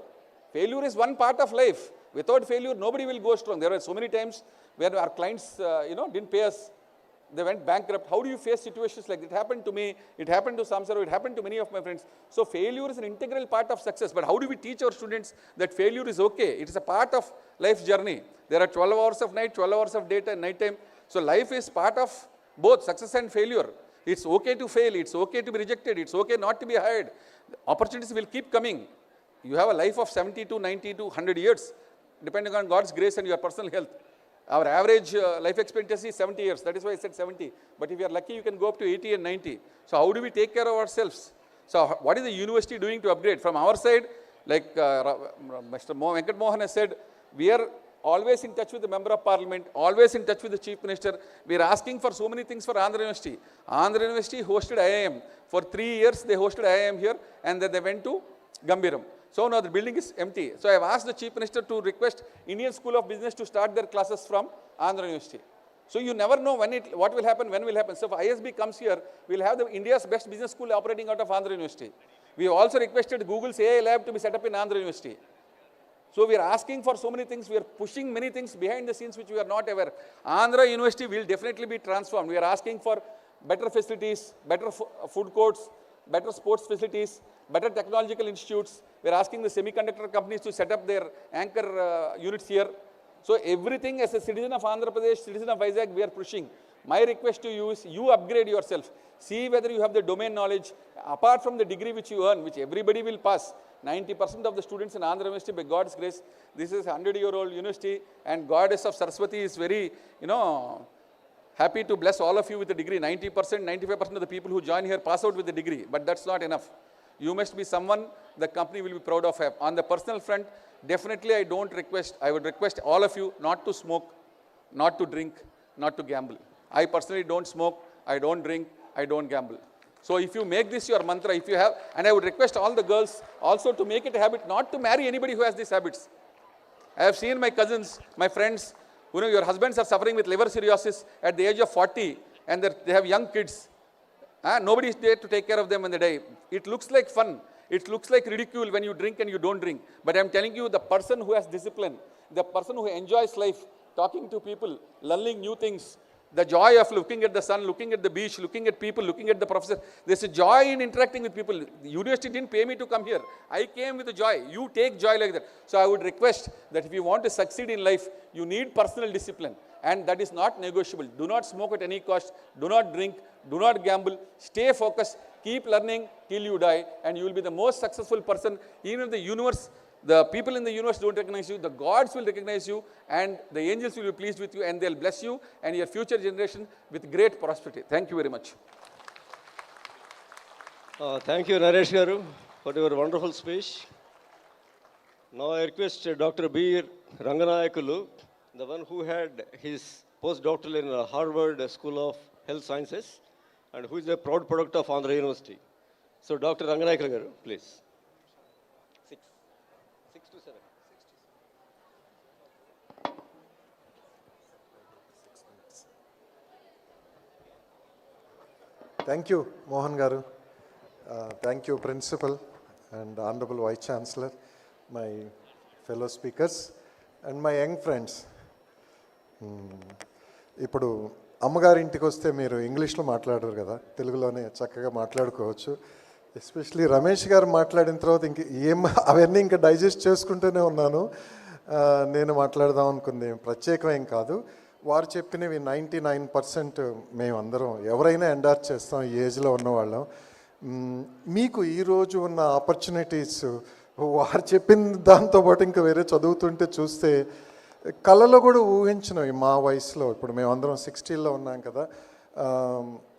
Failure is one part of life. Without failure, nobody will go strong. There were so many times where our clients, didn't pay us. They went bankrupt. How do you face situations like that? It happened to me, it happened to Samsara, it happened to many of my friends. So failure is an integral part of success. But how do we teach our students that failure is okay? It is a part of life's journey. There are 12 hours of night, 12 hours of daytime, night time. So life is part of both success and failure. It's okay to fail, it's okay to be rejected, it's okay not to be hired. Opportunities will keep coming. You have a life of 70 to 90 to 100 years, depending on God's grace and your personal health. Our average life expectancy is 70 years. That is why I said 70. But if you are lucky, you can go up to 80 and 90. So how do we take care of ourselves? So what is the university doing to upgrade? From our side, like Mr. Venkat Mohan has said, we are always in touch with the Member of Parliament, always in touch with the Chief Minister. We are asking for so many things for Andhra University. Andhra University hosted IIM. For 3 years, they hosted IIM here, and then they went to Gambiram. So now the building is empty. So I have asked the Chief Minister to request Indian School of Business to start their classes from Andhra University. So you never know what will happen, when will happen. So if ISB comes here, we will have India's best business school operating out of Andhra University. We have also requested Google's AI lab to be set up in Andhra University. So we are asking for so many things. We are pushing many things behind the scenes which we are not aware. Andhra University will definitely be transformed. We are asking for better facilities, better food courts, better sports facilities, better technological institutes. We are asking the semiconductor companies to set up their anchor units here. So everything as a citizen of Andhra Pradesh, citizen of Vizag, we are pushing. My request to you is you upgrade yourself. See whether you have the domain knowledge. Apart from the degree which you earn, which everybody will pass, 90% of the students in Andhra University, by God's grace, this is a 100-year-old university, and Goddess of Saraswati is very, happy to bless all of you with a degree. 90%, 95% of the people who join here pass out with a degree, but that's not enough. You must be someone the company will be proud of. On the personal front, definitely I would request all of you not to smoke, not to drink, not to gamble. I personally don't smoke, I don't drink, I don't gamble. So if you make this your mantra, if you have, and I would request all the girls also to make it a habit not to marry anybody who has these habits. I have seen my cousins, my friends, your husbands are suffering with liver cirrhosis at the age of 40 and they have young kids. Nobody is there to take care of them when they die. It looks like fun. It looks like ridicule when you drink and you don't drink. But I'm telling you, the person who has discipline, the person who enjoys life, talking to people, learning new things, the joy of looking at the sun, looking at the beach, looking at people, looking at the professor. There's a joy in interacting with people. The university didn't pay me to come here. I came with a joy. You take joy like that. So I would request that if you want to succeed in life, you need personal discipline. And that is not negotiable. Do not smoke at any cost. Do not drink. Do not gamble. Stay focused. Keep learning till you die. And you will be the most successful person. Even if the universe, the people in the universe don't recognize you, the gods will recognize you, and the angels will be pleased with you, and they'll bless you and your future generation with great prosperity. Thank you very much. Thank you, Naresh Garu, for your wonderful speech. Now I request Dr. B. Ranganayakulu, the one who had his postdoctoral in Harvard School of Health Sciences, and who is a proud product of Andhra University. So Dr. Ranganayakulu Garu, please. 6 to 7. Thank you, Mohan Garu. Thank you, Principal and Honorable Vice Chancellor, my fellow speakers, and my young friends. ఇప్పుడు అమ్మగారి ఇంటికి వస్తే మీరు ఇంగ్లీష్లో మాట్లాడరు కదా, తెలుగులోనే చక్కగా మాట్లాడుకోవచ్చు. ఎస్పెషలీ రమేష్ గారు మాట్లాడిన తర్వాత అవన్నీ ఇంకా డైజెస్ట్ చేసుకుంటూనే ఉన్నాను. నేను మాట్లాడదాం అనుకుంది ప్రత్యేకమేం కాదు. వారు చెప్పినవి 99% మేమందరం ఎవరైనా ఎండార్జ్ చేస్తాం ఈ ఏజ్లో ఉన్నవాళ్ళం. మీకు ఈరోజు ఉన్న ఆపర్చునిటీస్ వారు చెప్పిన దాంతోపాటు ఇంకా వేరే చదువుతుంటే చూస్తే కళలో కూడా ఊహించినవి. మా వయసులో ఇప్పుడు మేమందరం 60లో ఉన్నాం కదా,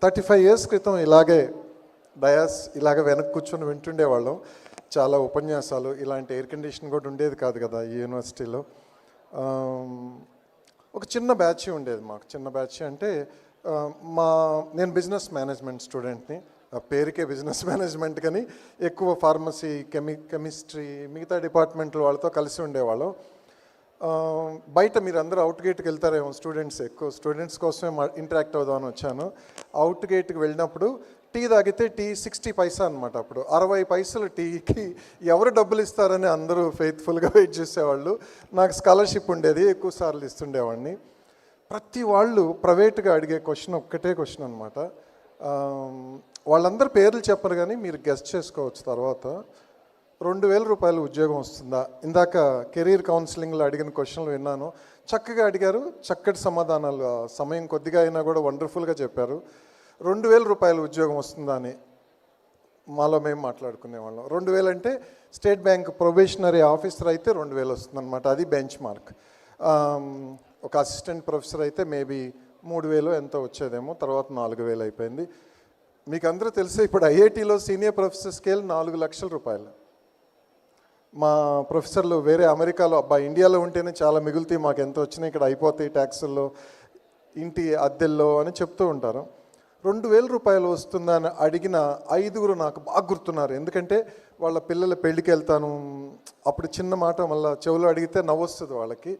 35 years క్రితం ఇలాగే డయాస్ ఇలాగ వెనక్కి కూర్చొని వింటుండేవాళ్ళం. చాలా ఉపన్యాసాలు, ఇలాంటి ఎయిర్ కండిషన్ కూడా ఉండేది కాదు కదా ఈ యూనివర్సిటీలో. ఒక చిన్న బ్యాచ్ ఉండేది మాకు. చిన్న బ్యాచ్ అంటే నేను బిజినెస్ మేనేజ్మెంట్ స్టూడెంట్ని, పేరుకే బిజినెస్ మేనేజ్మెంట్ కానీ ఎక్కువ ఫార్మసీ, కెమిస్ట్రీ, మిగతా డిపార్ట్మెంట్ల వాళ్ళతో కలిసి ఉండేవాళ్ళం. బయట మీరు అందరూ అవుట్ గేట్కి వెళ్తారేమో, స్టూడెంట్స్ ఎక్కువ స్టూడెంట్స్ కోసమే ఇంటరాక్ట్ అవుదామని వచ్చాను. అవుట్ గేట్కి వెళ్ళినప్పుడు టీ తాగితే టీ 60 పైసా అనమాట. అప్పుడు 60 పైసలు టీకి ఎవరు డబ్బులు ఇస్తారని అందరూ ఫెయిత్ఫుల్గా వెయిట్ చేసేవాళ్ళు. నాకు స్కాలర్షిప్ ఉండేది, ఎక్కువ సార్లు ఇస్తుండేవాడిని. ప్రతి వాళ్ళు ప్రైవేట్గా అడిగే క్వశ్చన్ ఒక్కటే క్వశ్చన్ అనమాట. వాళ్ళందరూ పేర్లు చెప్పరు కానీ మీరు గెస్ట్ చేసుకోవచ్చు. తర్వాత 2000 రూపాయలు ఉద్యోగం వస్తుందా? ఇందాక కెరీర్ కౌన్సిలింగ్లో అడిగిన క్వశ్చన్లు విన్నాను, చక్కగా అడిగారు, చక్కటి సమాధానాలు. సమయం కొద్దిగా అయినా కూడా వండర్ఫుల్గా చెప్పారు. 2000 రూపాయలు ఉద్యోగం వస్తుందా అని మాలో మేము మాట్లాడుకునేవాళ్ళం. 2000 అంటే స్టేట్ బ్యాంక్ ప్రొబేషనరీ ఆఫీసర్ అయితే 2000 వస్తుందన్నమాట, అది బెంచ్ మార్క్. ఒక అసిస్టెంట్ ప్రొఫెసర్ అయితే మేబీ 3000 ఎంతో వచ్చేదేమో, తర్వాత 4000 అయిపోయింది. మీకు అందరూ తెలిసే ఇప్పుడు ఐఐటీలో సీనియర్ ప్రొఫెసర్ స్కేల్ 4 లక్షల రూపాయలు. మా ప్రొఫెసర్లు వేరే అమెరికాలో, అబ్బా ఇండియాలో ఉంటేనే చాలా మిగులుతాయి, మాకు ఎంత వచ్చినాయి, ఇక్కడ అయిపోతాయి ట్యాక్సుల్లో, ఇంటి అద్దెల్లో అని చెప్తూ ఉంటారు. 2000 రూపాయలు వస్తుందని అడిగిన 5గురు నాకు బాగా గుర్తున్నారు. ఎందుకంటే వాళ్ళ పిల్లల పెళ్ళికి వెళ్తాను, అప్పుడు చిన్న మాట మళ్ళీ చెవులో అడిగితే నవ్వొస్తుంది వాళ్ళకి.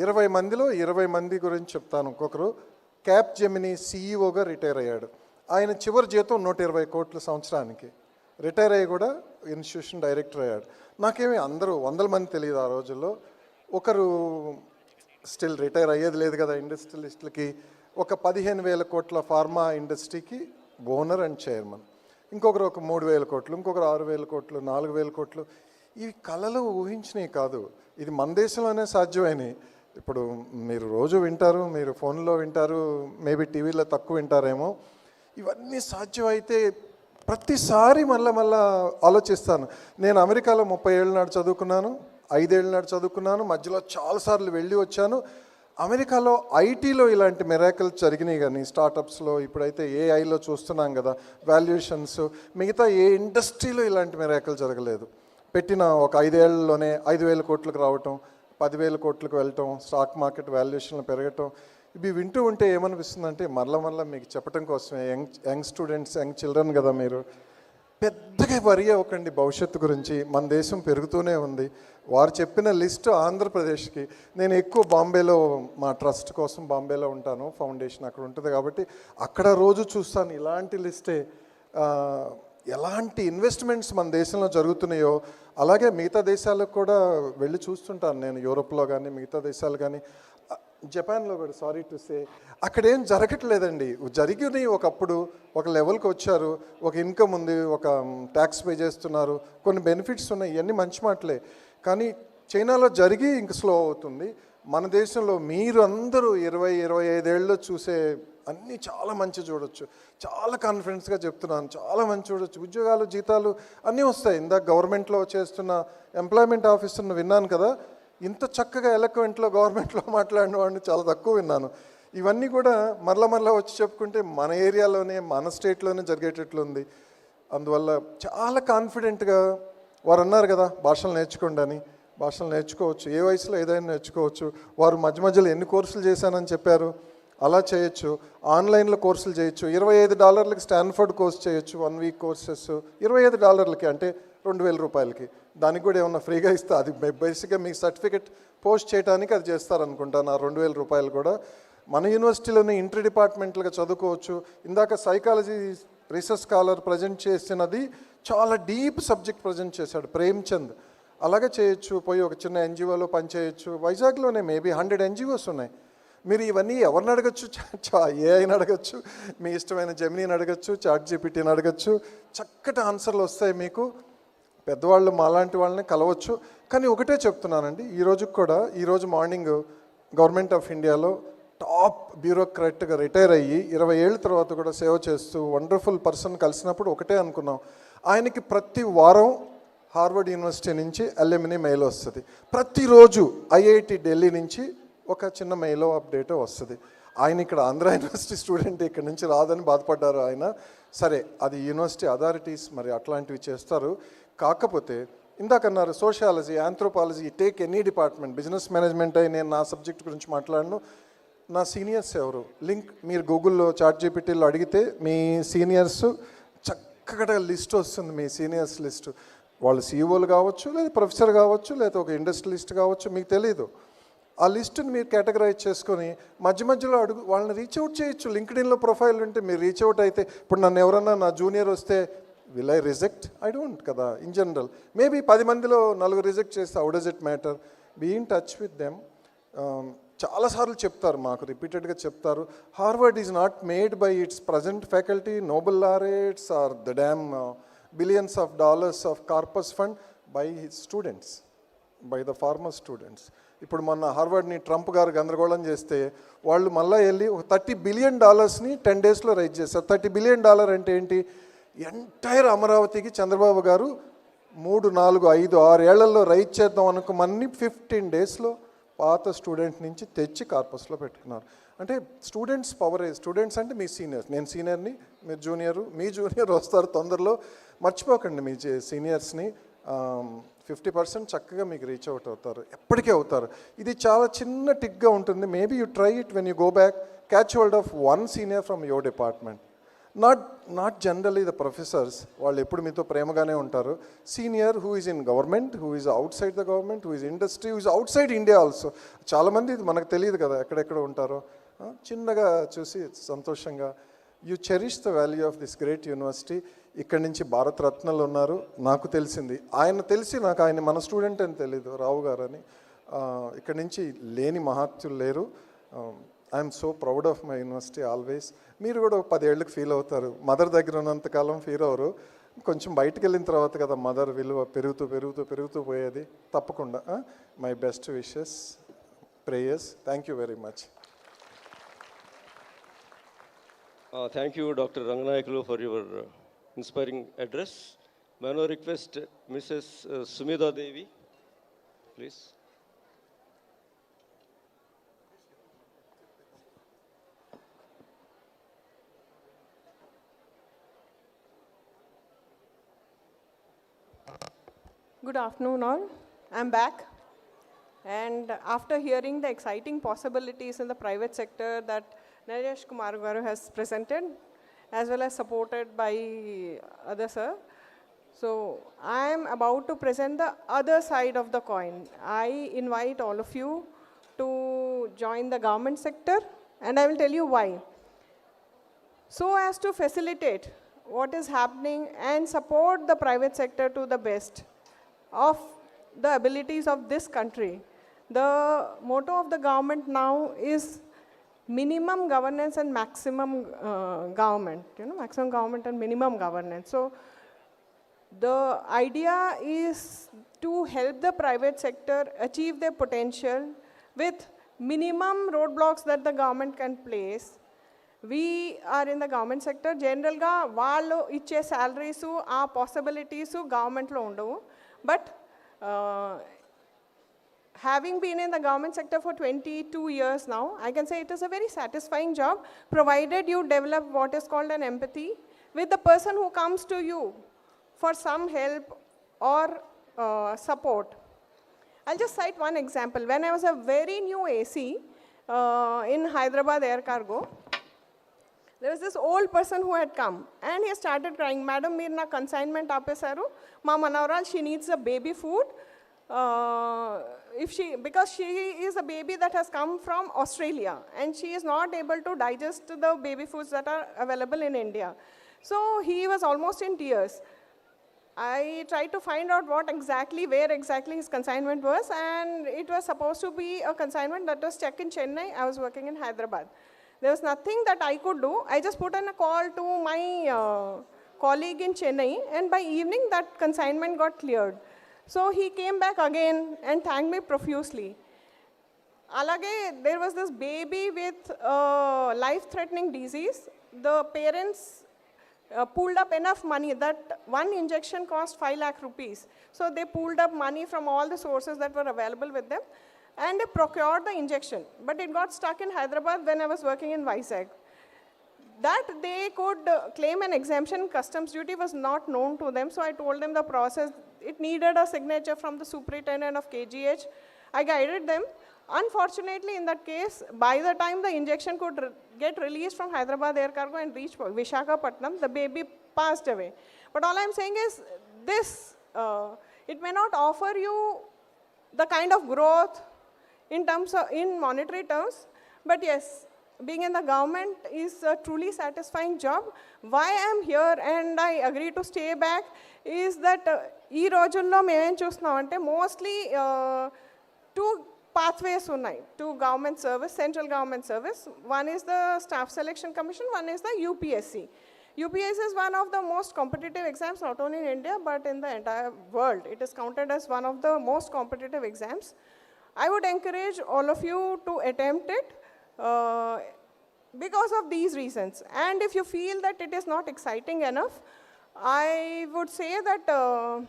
20 మందిలో 20 మంది గురించి చెప్తాను. ఇంకొకరు క్యాప్ జెమినీ సీఈఓగా రిటైర్ అయ్యాడు. ఆయన చివరి జీతం 120 కోట్ల సంవత్సరానికి. రిటైర్ అయ్యి కూడా ఇన్స్టిట్యూషన్ డైరెక్టర్ అయ్యాడు. నాకేమీ అందరూ 100 మంది తెలియదు ఆ రోజుల్లో. ఒకరు స్టిల్ రిటైర్ అయ్యేది లేదు కదా ఇండస్ట్రియలిస్టులకి. ఒక 15,000 కోట్ల ఫార్మా ఇండస్ట్రీకి ఓనర్ అండ్ చైర్మన్. ఇంకొకరు ఒక 3,000 కోట్లు, ఇంకొకరు 6,000 కోట్లు, 4,000 కోట్లు. ఇవి కళలు ఊహించినవి కాదు, ఇది మన దేశంలోనే సాధ్యమైనవి. ఇప్పుడు మీరు రోజు వింటారు, మీరు ఫోన్లో వింటారు, మేబీ టీవీలో తక్కువ వింటారేమో. ఇవన్నీ సాధ్యమైతే ప్రతిసారి మళ్ళా ఆలోచిస్తాను. నేను అమెరికాలో 30 ఏళ్ళ నాడు చదువుకున్నాను, 5 ఏళ్ళ నాడు చదువుకున్నాను, మధ్యలో చాలాసార్లు వెళ్ళి వచ్చాను. అమెరికాలో ఐటీలో ఇలాంటి మిరాకిల్ జరిగినాయి కానీ స్టార్టప్స్లో, ఇప్పుడైతే ఏఐలో చూస్తున్నాం కదా వాల్యుయేషన్స్, మిగతా ఏ ఇండస్ట్రీలో ఇలాంటి మిరాకిల్ జరగలేదు. పెట్టిన ఒక 5 ఏళ్లలోనే 5,000 కోట్లకు రావటం, 10,000 కోట్లకు వెళ్ళటం, స్టాక్ మార్కెట్ వాల్యుయేషన్లు పెరగటం. ఇవి వింటూ ఉంటే ఏమనిపిస్తుందంటే మళ్ళా మీకు చెప్పడం కోసమే, యంగ్ స్టూడెంట్స్, యంగ్ చిల్డ్రన్ కదా మీరు, పెద్దగా వరి అవ్వకండి భవిష్యత్తు గురించి. మన దేశం పెరుగుతూనే ఉంది. వారు చెప్పిన లిస్టు ఆంధ్రప్రదేశ్కి, నేను ఎక్కువ బాంబేలో మా ట్రస్ట్ కోసం బాంబేలో ఉంటాను, ఫౌండేషన్ అక్కడ ఉంటుంది కాబట్టి అక్కడ రోజు చూస్తాను ఇలాంటి లిస్టే. ఎలాంటి ఇన్వెస్ట్మెంట్స్ మన దేశంలో జరుగుతున్నాయో అలాగే మిగతా దేశాలకు కూడా వెళ్ళి చూస్తుంటాను నేను, యూరోప్లో కానీ మిగతా దేశాలు కానీ, జపాన్లో కూడా. సారీ టు సే అక్కడేం జరగట్లేదండి. జరిగినాయి ఒకప్పుడు, ఒక లెవెల్కి వచ్చారు, ఒక ఇన్కమ్ ఉంది, ఒక ట్యాక్స్ పే చేస్తున్నారు, కొన్ని బెనిఫిట్స్ ఉన్నాయి, ఇవన్నీ మంచి మాటలే. కానీ చైనాలో జరిగి ఇంక స్లో అవుతుంది. మన దేశంలో మీరు అందరూ 20-25 ఏళ్ళలో చూసే అన్నీ చాలా మంచి చూడొచ్చు. చాలా కాన్ఫిడెన్స్గా చెప్తున్నాను, చాలా మంచి చూడొచ్చు. ఉద్యోగాలు, జీతాలు అన్నీ వస్తాయి. ఇందాక గవర్నమెంట్లో చేస్తున్న ఎంప్లాయ్మెంట్ ఆఫీసర్ను విన్నాను కదా, ఇంత చక్కగా ఎలక్వెంట్లో గవర్నమెంట్లో మాట్లాడిన వాడిని చాలా తక్కువ విన్నాను. ఇవన్నీ కూడా మరలా వచ్చి చెప్పుకుంటే మన ఏరియాలోనే, మన స్టేట్లోనే జరిగేటట్లుంది. అందువల్ల చాలా కాన్ఫిడెంట్గా వారు అన్నారు కదా భాషలు నేర్చుకోండి అని. భాషలు నేర్చుకోవచ్చు, ఏ వయసులో ఏదైనా నేర్చుకోవచ్చు. వారు మధ్యలో ఎన్ని కోర్సులు చేశానని చెప్పారు, అలా చేయొచ్చు. ఆన్లైన్లో కోర్సులు చేయొచ్చు. $25 స్టాన్ఫర్డ్ కోర్స్ చేయొచ్చు, 1 వీక్ కోర్సెస్. $25 అంటే 2,000 రూపాయలకి. దానికి కూడా ఏమన్నా ఫ్రీగా ఇస్తే అది బేసిక్గా మీకు సర్టిఫికెట్ పోస్ట్ చేయడానికి అది చేస్తారనుకుంటాను. ఆ 2,000 రూపాయలు కూడా మన యూనివర్సిటీలోనే ఇంటర్ డిపార్ట్మెంట్లుగా చదువుకోవచ్చు. ఇందాక సైకాలజీ రీసెర్చ్ స్కాలర్ ప్రజెంట్ చేసినది చాలా డీప్ సబ్జెక్ట్ ప్రజెంట్ చేశాడు ప్రేమ్చంద్. అలాగే చేయొచ్చు. పోయి ఒక చిన్న ఎన్జిఓలో పనిచేయచ్చు. వైజాగ్లోనే మేబీ 100 ఎన్జిఓస్ ఉన్నాయి. మీరు ఇవన్నీ ఎవరిని అడగచ్చు? ఏఐని అడగచ్చు, మీ ఇష్టమైన జెమినీని అడగచ్చు, చాట్‌జీపీటీని అడగచ్చు. చక్కటి ఆన్సర్లు వస్తాయి మీకు. పెద్దవాళ్ళు మాలాంటి వాళ్ళని కలవచ్చు. కానీ ఒకటే చెప్తున్నానండి, ఈరోజు మార్నింగ్ గవర్నమెంట్ ఆఫ్ ఇండియాలో టాప్ బ్యూరోక్రాట్గా రిటైర్ అయ్యి 20 ఏళ్ళ తర్వాత కూడా సేవ చేస్తూ వండర్ఫుల్ పర్సన్ కలిసినప్పుడు ఒకటే అనుకున్నాం, ఆయనకి ప్రతి వారం హార్వర్డ్ యూనివర్సిటీ నుంచి అల్యూమినీ మెయిల్ వస్తుంది. ప్రతిరోజు ఐఐటి ఢిల్లీ నుంచి ఒక చిన్న మెయిలో అప్డేటో వస్తుంది. ఆయన ఇక్కడ ఆంధ్ర యూనివర్సిటీ స్టూడెంట్, ఇక్కడ నుంచి రాదని బాధపడ్డారు ఆయన. సరే, అది యూనివర్సిటీ అథారిటీస్ మరి అట్లాంటివి చేస్తారు. కాకపోతే ఇందాకన్నారు sociology, anthropology, take any department, business management అయి నేను నా సబ్జెక్ట్ గురించి మాట్లాడను. నా సీనియర్స్ ఎవరు లింక్ మీరు గూగుల్లో చాట్ జీపీటీలో అడిగితే మీ సీనియర్స్ చక్కగా లిస్ట్ వస్తుంది, మీ సీనియర్స్ లిస్టు. వాళ్ళు సీఈఓలు కావచ్చు, లేదా ప్రొఫెసర్ కావచ్చు, లేదా ఒక ఇండస్ట్రియలిస్ట్ కావచ్చు, మీకు తెలీదు. ఆ లిస్టుని మీరు కేటగరైజ్ చేసుకొని మధ్య మధ్యలో వాళ్ళని రీచ్ అవుట్ చేయొచ్చు. లింక్డ్ఇన్లో ప్రొఫైల్ ఉంటే మీరు రీచ్ అవుట్ అయితే, ఇప్పుడు నన్ను ఎవరన్నా నా జూనియర్ వస్తే will I reject? I don't కదా. ఇన్ జనరల్ మేబీ 10 మందిలో 4 రిజెక్ట్ చేస్తే how does it matter? Be in touch with them. చాలాసార్లు చెప్తారు, మాకు రిపీటెడ్గా చెప్తారు, Harvard is not made by its present faculty, Nobel laureates or the damn billions of dollars of corpus fund, by his students, by the former students. ఇప్పుడు మొన్న హార్వర్డ్ని Trump గారు గందరగోళం చేస్తే వాళ్ళు మళ్ళీ వెళ్ళి ఒక $30 బిలియన్ 10 డేస్లో రైజ్ చేశారు. $30 బిలియన్ అంటే ఏంటి? ఎంటైర్ అమరావతికి చంద్రబాబు గారు 3, 4, 5, 6 ఏళ్లలో రైజ్ చేద్దాం అనుకోమని 15 డేస్లో పాత స్టూడెంట్ నుంచి తెచ్చి కార్పస్లో పెట్టుకున్నారు. అంటే స్టూడెంట్స్ పవరే. స్టూడెంట్స్ అంటే మీ సీనియర్స్, నేను సీనియర్ని, మీరు జూనియరు, మీ జూనియర్ వస్తారు తొందరలో. మర్చిపోకండి మీ సీనియర్స్ని. 50% చక్కగా మీకు రీచ్ అవుట్ అవుతారు, ఎప్పటికీ అవుతారు. ఇది చాలా చిన్న టిక్గా ఉంటుంది. Maybe you try it when you go back, catch hold of one senior from your department. Not generally the professors, వాళ్ళు ఎప్పుడు మీతో ప్రేమగానే ఉంటారు. Senior who is in government, who is out side the government, who is industry, who is out side India also. చాలామంది ఇది మనకు తెలియదు కదా ఎక్కడెక్కడ ఉంటారో. చిన్నగా చూసి సంతోషంగా you cherish the value of this great university. ఇక్కడి నుంచి భారతరత్నలు ఉన్నారు, నాకు తెలిసింది. ఆయన తెలిసి నాకు ఆయన మన స్టూడెంట్ అని తెలీదు, రావు గారు అని. ఇక్కడి నుంచి లేని మహాత్యులు లేరు. I'm so proud of my university always. మీరు కూడా 10 ఏళ్ళకి ఫీల్ అవుతారు. మదర్ దగ్గర ఉన్నంతకాలం ఫీల్ అవ్వరు. కొంచెం బయటకు వెళ్ళిన తర్వాత కదా మదర్ విలువ పెరుగుతూ పోయేది. తప్పకుండా my best wishes, prayers. Thank you very much. Thank you, Dr. Ranganayakulu, for your inspiring address. May I now request Mrs. Sumida Devi, please. Good afternoon all. I'm back. And after hearing the exciting possibilities in the private sector that Naresh Kumar Garu has presented, as well as supported by other sir, so I am about to present the other side of the coin. I invite all of you to join the government sector, and I will tell you why. So as to facilitate what is happening and support the private sector to the best of the abilities of this country. The motto of the government now is minimum governance and maximum government, maximum government and minimum governance. So the idea is to help the private sector achieve their potential with minimum roadblocks that the government can place. We are in the government sector, general ga vallu iche salaries aa possibilities government lo undavu. But having been in the government sector for 22 years now, I can say it is a very satisfying job, provided you develop what is called an empathy with the person who comes to you for some help or support. I'll just cite one example. When I was a very new AC in Hyderabad Air Cargo, there was this old person who had come and he started crying, "Madam, meer na consignment aapesaru, ma manavaral, she needs a baby food. Because she is a baby that has come from Australia and she is not able to digest the baby foods that are available in India." So he was almost in tears. I tried to find out where exactly his consignment was, and it was supposed to be a consignment that was checked in Chennai. I was working in Hyderabad. There was nothing that I could do. I just put in a call to my colleague in Chennai, and by evening that consignment got cleared. So he came back again and thanked me profusely. Alage, there was this baby with life-threatening disease. The parents pooled up enough money that one injection cost 5 lakh rupees. So they pooled up money from all the sources that were available with them, and they procured the injection. But it got stuck in Hyderabad when I was working in Vizag. That they could claim an exemption, customs duty was not known to them. So I told them the process. It needed a signature from the superintendent of KGH. I guided them. Unfortunately, in that case, by the time the injection could get released from Hyderabad Air Cargo and reach Vishakhapatnam, the baby passed away. But all I'm saying is this, it may not offer you the kind of growth in terms of, in monetary terms, but yes, being in the government is a truly satisfying job. Why I'm here and I agree to stay back is that ee rojullo memem chustunam ante mostly two pathways unnai to government service, central government service. One is the Staff Selection Commission, one is the UPSC. UPSC is one of the most competitive exams, not only in India, but in the entire world. It is counted as one of the most competitive exams. I would encourage all of you to attempt it because of these reasons. And if you feel that it is not exciting enough, I would say that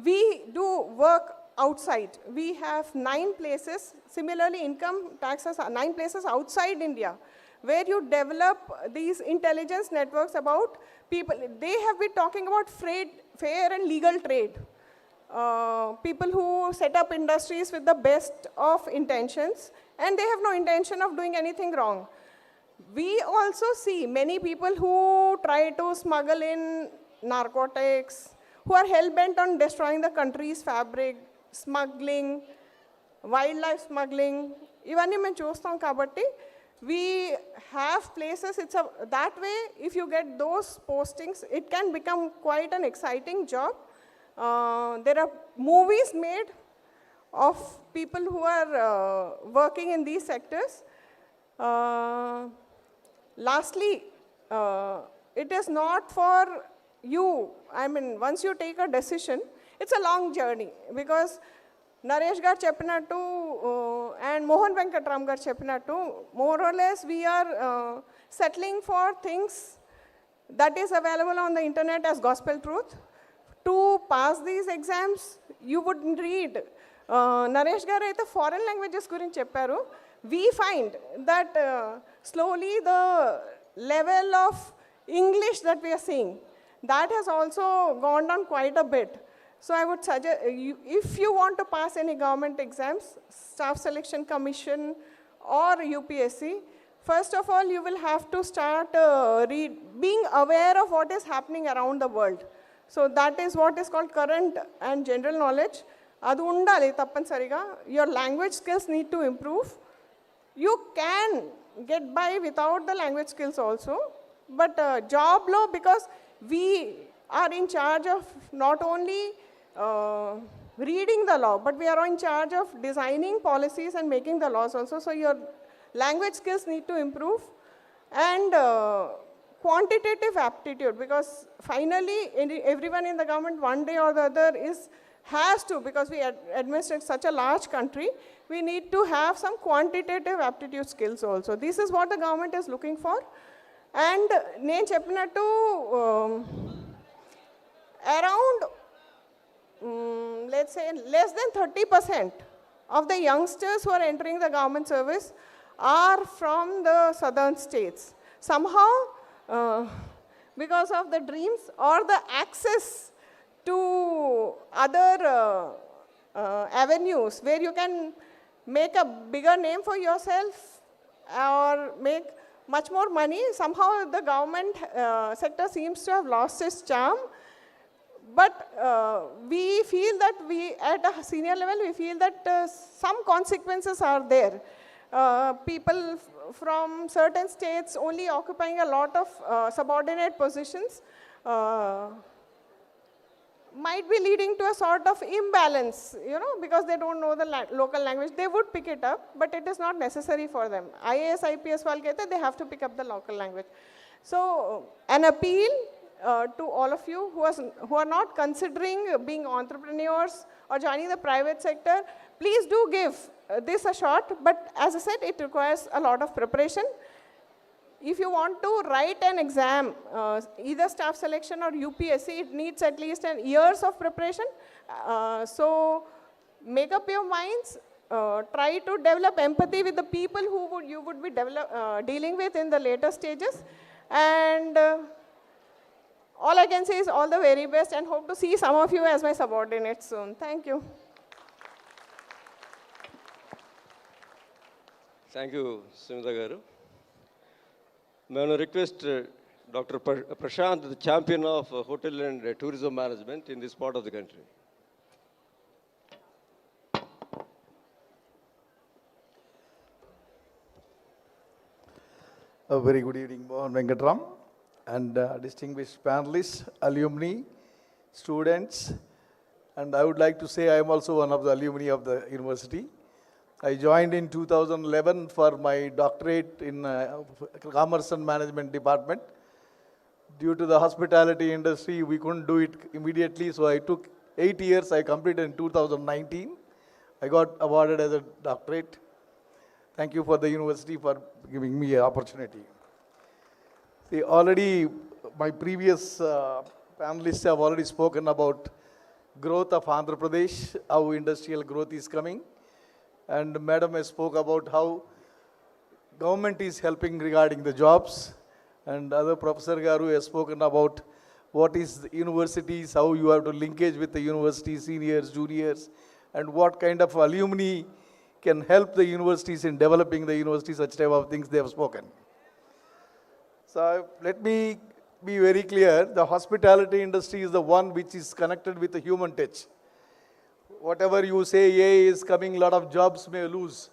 we do work outside. We have 9 places, similarly income taxes are 9 places outside India, where you develop these intelligence networks about people. They have been talking about fair and legal trade. People who set up industries with the best of intentions, and they have no intention of doing anything wrong. We also see many people who try to smuggle in narcotics, who are hell-bent on destroying the country's fabric, smuggling, wildlife smuggling. Ivanni men chustam kabatti, we have places, that way, if you get those postings, it can become quite an exciting job. There are movies made of people who are working in these sectors. Lastly, it is not for you. I mean, once you take a decision, it's a long journey, because Naresh gar cheppinattu and Mohan Venkatram gar cheppinattu, more or less we are settling for things that is available on the internet as gospel truth. To pass these exams, you would read. Naresh garu aithe foreign languages gurinchi chepparu. We find that slowly the level of English that we are seeing, that has also gone down quite a bit. So I would suggest, if you want to pass any government exams, Staff Selection Commission or UPSC, first of all, you will have to start being aware of what is happening around the world. So that is what is called current and general knowledge. Adu undali tappanisariga. Your language skills need to improve. You can get by without the language skills also, but job law, because we are in charge of not only reading the law, but we are in charge of designing policies and making the laws also. So your language skills need to improve. And quantitative aptitude, because finally everyone in the government one day or the other has to, because we administer such a large country, we need to have some quantitative aptitude skills also. This is what the government is looking for. And nenu cheppinattu around let's say less than 30% of the youngsters who are entering the government service are from the southern states. Somehow, because of the dreams or the access to other avenues where you can make a bigger name for yourself or make much more money, somehow the government sector seems to have lost its charm. But we feel that at a senior level, we feel that some consequences are there. People from certain states only occupying a lot of subordinate positions might be leading to a sort of imbalance, because they don't know the local language. They would pick it up, but it is not necessary for them. IAS, IPS valkete, they have to pick up the local language. So an appeal to all of you who are not considering being entrepreneurs or joining the private sector, please do give this a shot. But as I said, it requires a lot of preparation. If you want to write an exam, either staff selection or UPSC, it needs at least years of preparation. So make up your minds. Try to develop empathy with the people who you would be dealing with in the later stages. And all I can say is all the very best, and hope to see some of you as my subordinates soon. Thank you. Thank you, Sumita Garu. May I request Dr. Prashant, the champion of hotel and tourism management in this part of the country. A very good evening, Mohan Venkatram, and distinguished panelists, alumni, students, and I would like to say I am also one of the alumni of the university. I joined in 2011 for my doctorate in Commerce and Management Department. Due to the hospitality industry, we couldn't do it immediately, so I took 8 years. I completed in 2019. I got awarded as a doctorate. Thank you for the university for giving me an opportunity. See, already my previous panelists have already spoken about growth of Andhra Pradesh, how industrial growth is coming. And Madam has spoke about how government is helping regarding the jobs. And other Professor Garu has spoken about what is the universities, how you have to linkage with the university, seniors, juniors, and what kind of alumni can help the universities in developing the university, such type of things they have spoken. So let me be very clear, the hospitality industry is the one which is connected with the human touch. Whatever you say, AI is coming, a lot of jobs may lose.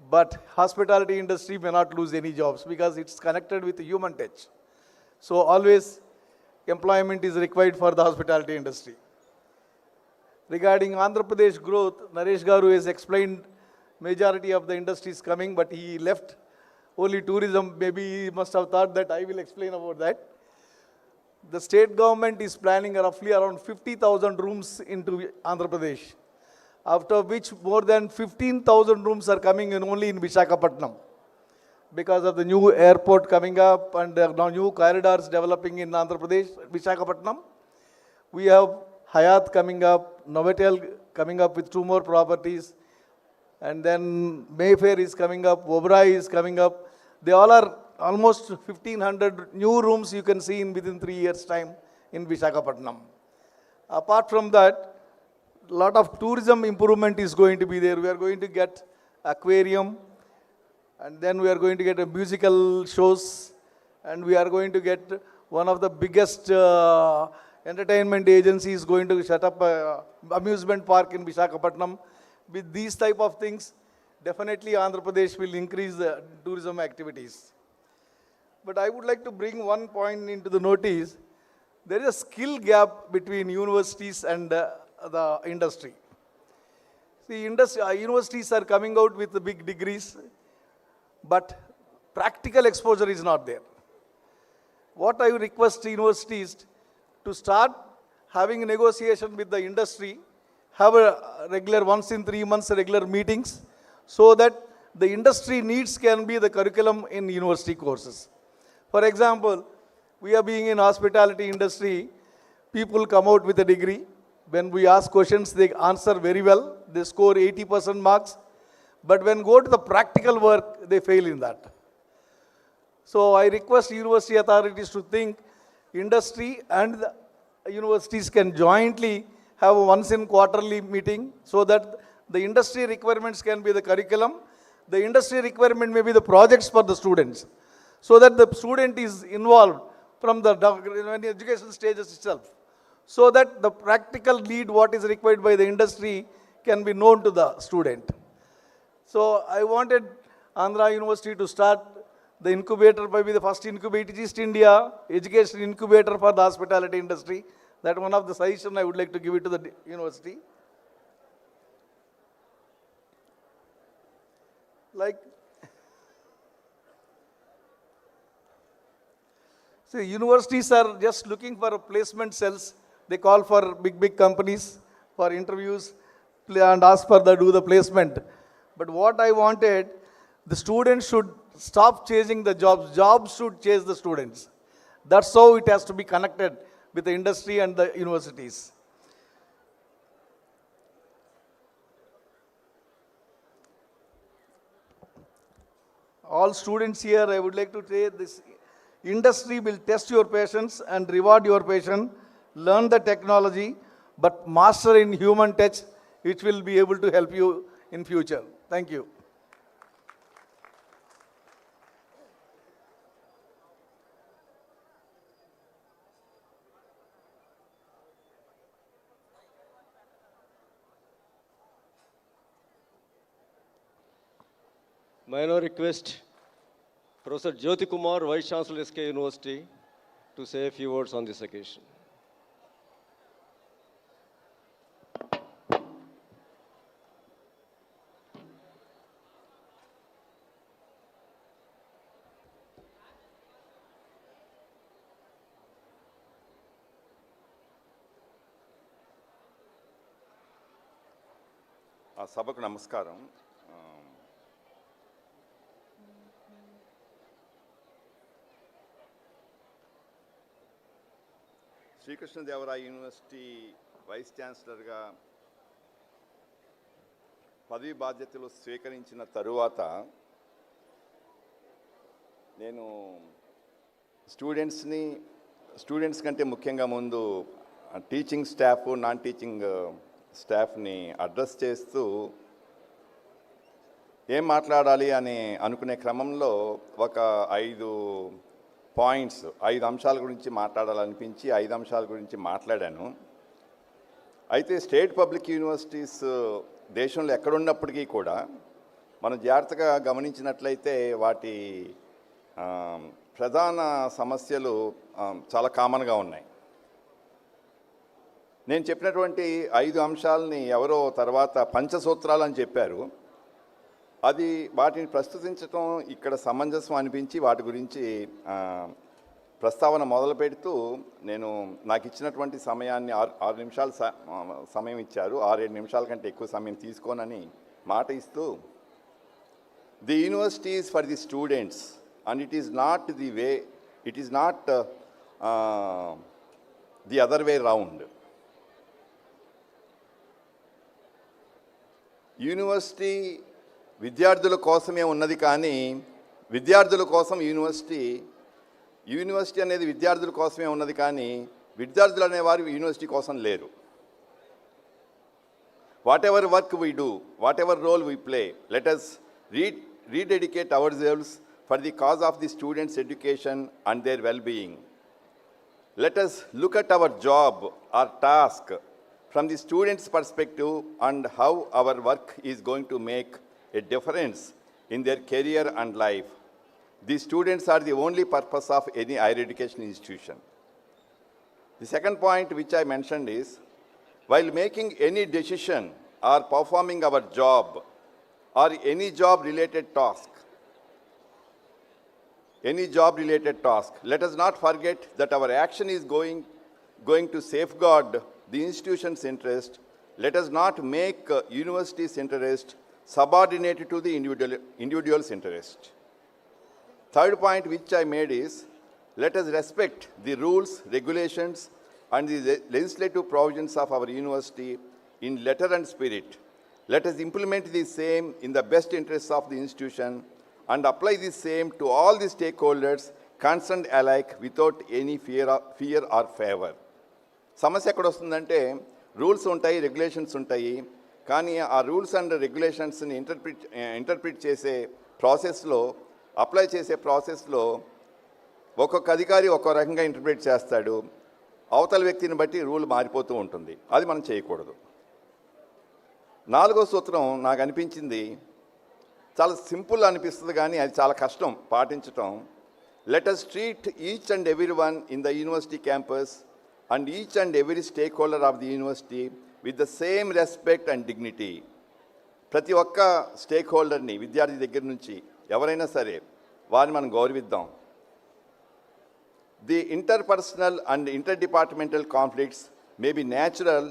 But hospitality industry may not lose any jobs because it's connected with the human touch. So always employment is required for the hospitality industry. Regarding Andhra Pradesh growth, Naresh Garu has explained majority of the industry is coming, but he left only tourism. Maybe he must have thought that I will explain about that. The state government is planning roughly around 50,000 rooms into Andhra Pradesh, after which more than 15,000 rooms are coming in only in Visakhapatnam. Because of the new airport coming up and now new corridors developing in Andhra Pradesh, Visakhapatnam. We have Hayat coming up, Novotel coming up with 2 more properties, and then Mayfair is coming up, Oberoi is coming up. They all are almost 1,500 new rooms you can see in within 3 years' time in Visakhapatnam. Apart from that, a lot of tourism improvement is going to be there. We are going to get aquarium, and then we are going to get a musical shows, and we are going to get one of the biggest entertainment agencies going to set up an amusement park in Visakhapatnam. With these type of things, definitely Andhra Pradesh will increase the tourism activities. But I would like to bring one point into the notice. There is a skill gap between universities and the industry. See, universities are coming out with the big degrees, but practical exposure is not there. What I request universities to start having a negotiation with the industry, have a regular once in 3 months regular meetings, so that the industry needs can be the curriculum in university courses. For example, we are being in hospitality industry, people come out with a degree. When we ask questions, they answer very well. They score 80% marks. But when go to the practical work, they fail in that. So I request university authorities to think industry and the universities can jointly have a once in quarterly meeting so that the industry requirements can be the curriculum. The industry requirement may be the projects for the students, so that the student is involved from the education stages itself, so that the practical need what is required by the industry can be known to the student. So I wanted Andhra University to start the incubator, maybe the first incubator East India education incubator for the hospitality industry. That one of the suggestions I would like to give it to the university. Like, see, universities are just looking for placement cells. They call for big companies for interviews and ask for do the placement. But what I wanted, the students should stop chasing the jobs. Jobs should chase the students. That's how it has to be connected with the industry and the universities. All students here, I would like to say this. Industry will test your patience and reward your patience. Learn the technology, but master in human touch, which will be able to help you in future. Thank you. May I now request Professor Jyoti Kumar, Vice Chancellor, SK University, to say a few words on this occasion. సభకు నమస్కారం. Sri Krishnadevaraya university vice ఛాన్సలర్గా పదవి బాధ్యతలు స్వీకరించిన తరువాత నేను students కంటే ముఖ్యంగా ముందు టీచింగ్ స్టాఫ్, నాన్ టీచింగ్ స్టాఫ్ని అడ్రస్ చేస్తూ ఏం మాట్లాడాలి అని అనుకునే క్రమంలో ఒక 5 అంశాల గురించి మాట్లాడాలనిపించి 5 అంశాల గురించి మాట్లాడాను. అయితే స్టేట్ పబ్లిక్ యూనివర్సిటీస్ దేశంలో ఎక్కడున్నప్పటికీ కూడా మనం జాగ్రత్తగా గమనించినట్లయితే వాటి ప్రధాన సమస్యలు చాలా కామన్గా ఉన్నాయి. నేను చెప్పినటువంటి 5 అంశాలని ఎవరో తర్వాత పంచసూత్రాలు అని చెప్పారు. వాటిని ప్రస్తుతించడం ఇక్కడ సమంజసం అనిపించి వాటి గురించి ప్రస్తావన మొదలు పెడుతూ నాకు ఇచ్చినటువంటి సమయాన్ని 6 నిమిషాలు సమయం ఇచ్చారు. 6-7 నిమిషాల కంటే ఎక్కువ సమయం తీసుకోనని మాట ఇస్తూ, the university is for the students and it is not the other way round. University విద్యార్థుల కోసమే ఉన్నది, కానీ విద్యార్థుల కోసం యూనివర్సిటీ అనేది విద్యార్థుల కోసమే ఉన్నది, కానీ విద్యార్థులు అనేవారు యూనివర్సిటీ కోసం లేరు. Whatever work we do, whatever role we play, let us rededicate ourselves for the cause of the students' education and their well-being. Let us look at our job, our task, from the students' perspective and how our work is going to make a difference in their career and life. The students are the only purpose of any higher education institution. The second point which I mentioned is, while making any decision or performing our job or any job-related task, let us not forget that our action is going to safeguard the institution's interest. Let us not make university's interest subordinated to the individual's interest. Third point which I made is, let us respect the rules, regulations, and the legislative provisions of our university in letter and spirit. Let us implement the same in the best interests of the institution and apply the same to all the stakeholders concerned alike without any fear or favor. సమస్య ఎక్కడ వస్తుందంటే, rules ఉంటాయి, regulations ఉంటాయి, కానీ ఆ rules and రెగ్యులేషన్స్ని interpret చేసే ప్రాసెస్లో, apply చేసే ప్రాసెస్లో ఒక్కొక్క అధికారి ఒక్కో రకంగా ఇంటర్ప్రిట్ చేస్తాడు. అవతల వ్యక్తిని బట్టి రూల్ మారిపోతూ ఉంటుంది. అది మనం చేయకూడదు. 4వ సూత్రం నాకు అనిపించింది చాలా సింపుల్ అనిపిస్తుంది, కానీ అది చాలా కష్టం పాటించటం. Let us treat each and everyone in the university campus and each and every stakeholder of the university with the same respect and dignity. ప్రతి ఒక్క స్టేక్ హోల్డర్ని, విద్యార్థి దగ్గర నుంచి ఎవరైనా సరే, వారిని మనం గౌరవిద్దాం. The interpersonal and interdepartmental conflicts may be natural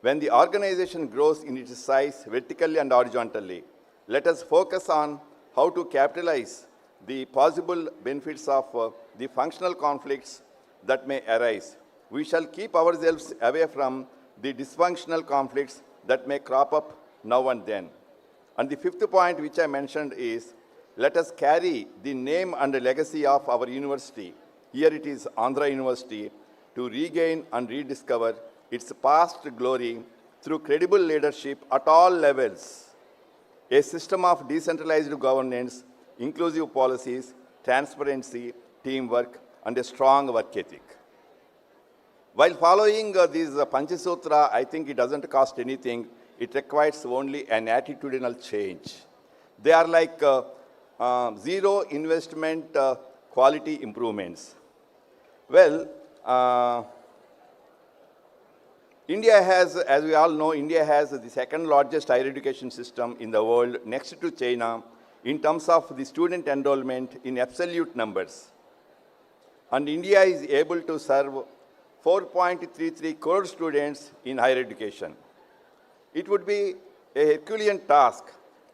when the organization grows in its size vertically and horizontally. Let us focus on how to capitalize the possible benefits of the functional conflicts that may arise. We shall keep ourselves away from the dysfunctional conflicts that may crop up now and then. And the 5th point which I mentioned is, let us carry the name and the legacy of our university, here it is Andhra University, to regain and rediscover its past glory through credible leadership at all levels, a system of decentralized governance, inclusive policies, transparency, teamwork, and a strong work ethic. While following these Panchasutra, I think it doesn't cost anything. It requires only an attitudinal change. They are like zero investment quality improvements. Well, India has, as we all know, India has the second largest higher education system in the world, next to China, in terms of the student enrollment in absolute numbers. And India is able to serve 4.33 crore students in higher education. It would be a Herculean task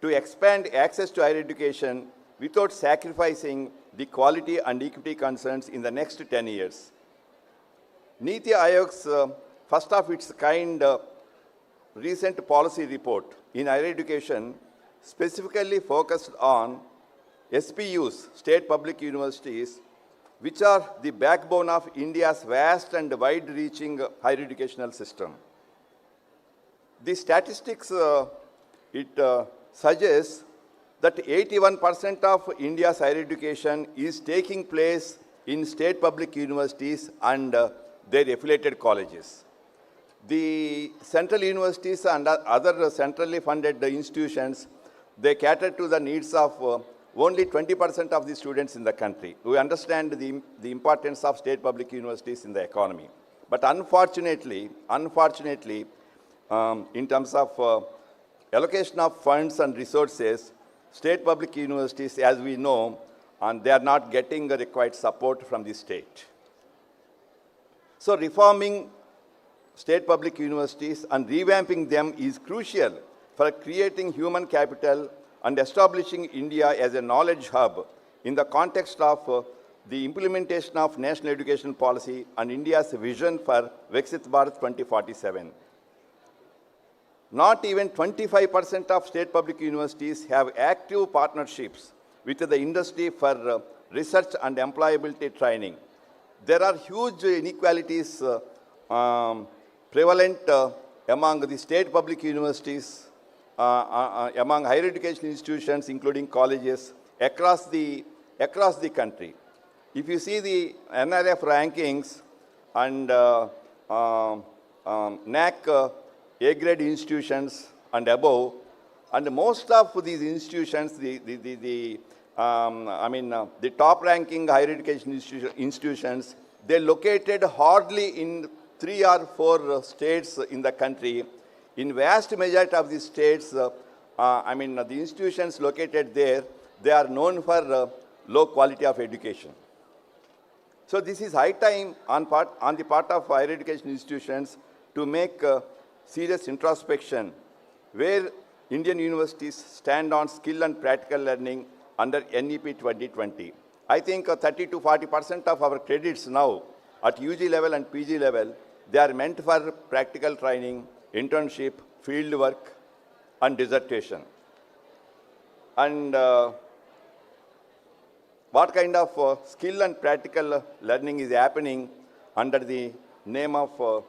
to expand access to higher education without sacrificing the quality and equity concerns in the next 10 years. Niti Ayog's first of its kind recent policy report in higher education specifically focused on SPUs, state public universities, which are the backbone of India's vast and wide-reaching higher educational system. The statistics suggests that 81% of India's higher education is taking place in state public universities and their affiliated colleges. The central universities and other centrally funded institutions, they cater to the needs of only 20% of the students in the country. We understand the importance of state public universities in the economy. But unfortunately, in terms of allocation of funds and resources, state public universities, as we know, and they are not getting the required support from the state. So reforming state public universities and revamping them is crucial for creating human capital and establishing India as a knowledge hub in the context of the implementation of national education policy and India's vision for Viksit Bharat 2047. Not even 25% of state public universities have active partnerships with the industry for research and employability training. There are huge inequalities prevalent among the state public universities, among higher education institutions, including colleges, across the country. If you see the NRF rankings and NAC A-grade institutions and above, and most of these institutions, the top-ranking higher education institutions, they're located hardly in 3 or 4 states in the country. In vast majority of the states, the institutions located there, they are known for low quality of education. So this is high time on the part of higher education institutions to make serious introspection where Indian universities stand on skill and practical learning under NEP 2020. I think 30 to 40% of our credits now at UG level and PG level, they are meant for practical training, internship, field work, and dissertation. And what kind of skill and practical learning is happening under the name of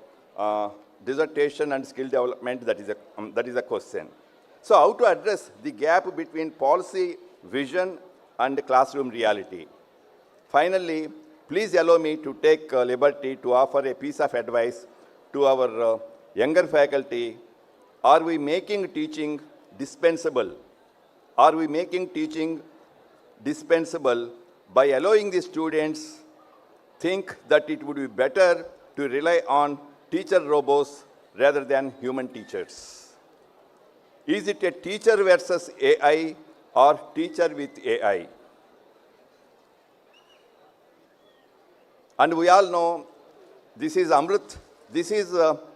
dissertation and skill development, that is a question. So how to address the gap between policy, vision, and classroom reality? Finally, please allow me to take liberty to offer a piece of advice to our younger faculty. Are we making teaching dispensable? Are we making teaching dispensable by allowing the students think that it would be better to rely on teacher robots rather than human teachers? Is it a teacher versus AI or teacher with AI? And we all know this is Amrit. This is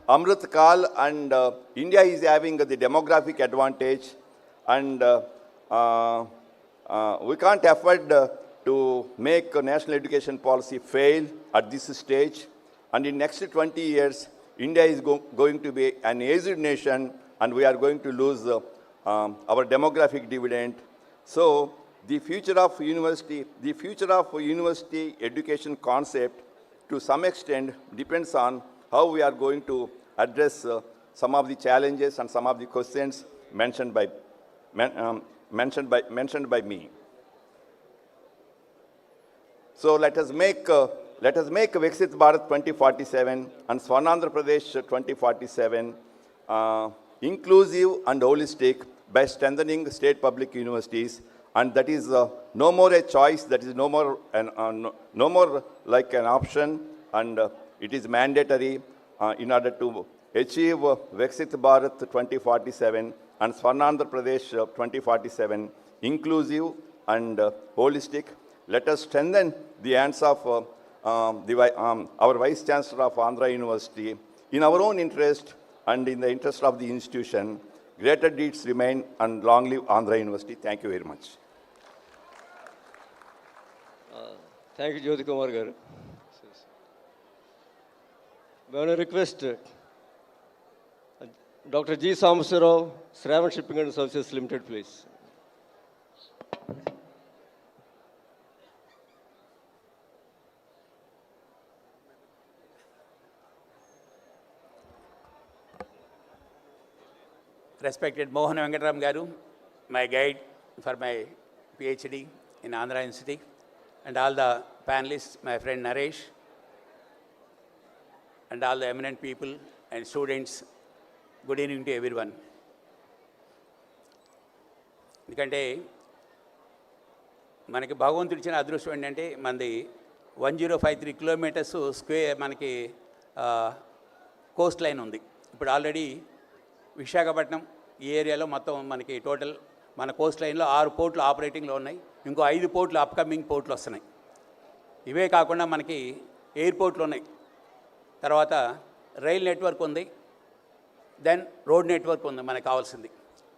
Amrit Kal, and India is having the demographic advantage, and we can't afford to make a national education policy fail at this stage. And in next 20 years, India is going to be an aged nation, and we are going to lose our demographic dividend. So the future of university education concept, to some extent, depends on how we are going to address some of the challenges and some of the questions mentioned by me. So let us make Viksit Bharat 2047 and Swarnandhra Pradesh 2047 inclusive and holistic by strengthening state public universities and that is no more a choice, that is no more no more like an option, and it is mandatory in order to achieve Viksit Bharat 2047 and Swarnandhra Pradesh 2047 inclusive and holistic. Let us strengthen the hands of our Vice Chancellor of Andhra University in our own interest and in the interest of the institution. Greater deeds remain, and long live Andhra University. Thank you very much. Thank you, Jyoti Kumar garu. May I request Dr. G. Samasarao, Shravan Shipping and Services Limited, please. Respected Mohan Venkatram Garu, my guide for my PhD in Andhra University, and all the panelists, my friend Naresh, and all the eminent people and students, good evening to everyone. ఎందుకంటే మనకి భగవంతుడు ఇచ్చిన అదృష్టం ఏంటంటే మనది 1053 kilometres square మనకి Coast line ఉంది. ఇప్పుడు ఆల్రెడీ విశాఖపట్నం ఈ ఏరియాలో మొత్తం మనకి టోటల్ మన కోస్ట్ లైన్లో 6 పోర్ట్లు ఆపరేటింగ్లో ఉన్నాయి. ఇంకో 5 పోర్ట్లు అప్కమింగ్ పోర్ట్లు వస్తున్నాయి. ఇవే కాకుండా మనకి ఎయిర్పోర్ట్లు ఉన్నాయి, తర్వాత రైల్ నెట్వర్క్ ఉంది, దెన్ రోడ్ నెట్వర్క్ ఉంది మనకు కావాల్సింది.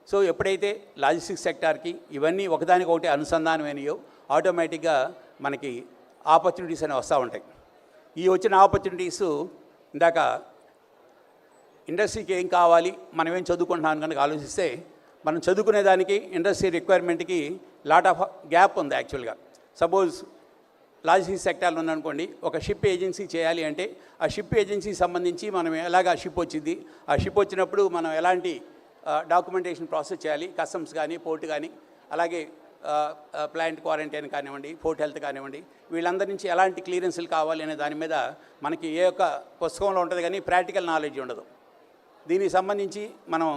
సో ఎప్పుడైతే లాజిస్టిక్స్ సెక్టార్కి ఇవన్నీ ఒకదానికొకటి అనుసంధానమైనయో ఆటోమేటిక్గా మనకి ఆపర్చునిటీస్ అనేవి వస్తూ ఉంటాయి. ఈ వచ్చిన ఆపర్చునిటీస్ ఇందాక ఇండస్ట్రీకి ఏం కావాలి, మనం ఏం చదువుకుంటున్నాం కనుక ఆలోచిస్తే మనం చదువుకునే దానికి ఇండస్ట్రీ రిక్వైర్మెంట్కి లాట్ ఆఫ్ గ్యాప్ ఉంది యాక్చువల్గా. సపోజ్ లాజిస్టిక్స్ సెక్టార్లో ఉందనుకోండి, ఒక షిప్ ఏజెన్సీ చేయాలి అంటే ఆ షిప్ ఏజెన్సీకి సంబంధించి మనం ఎలాగా షిప్ వచ్చింది, ఆ షిప్ వచ్చినప్పుడు మనం ఎలాంటి డాక్యుమెంటేషన్ ప్రాసెస్ చేయాలి, కస్టమ్స్ కానీ పోర్ట్ కానీ, అలాగే ప్లాంట్ క్వారంటైన్ కానివ్వండి, పోర్ట్ హెల్త్ కానివ్వండి, వీళ్ళందరి నుంచి ఎలాంటి క్లియరెన్స్లు కావాలి అనే దాని మీద మనకి ఏ ఒక్క పుస్తకంలో ఉంటుంది కానీ ప్రాక్టికల్ నాలెడ్జ్ ఉండదు. దీనికి సంబంధించి మనం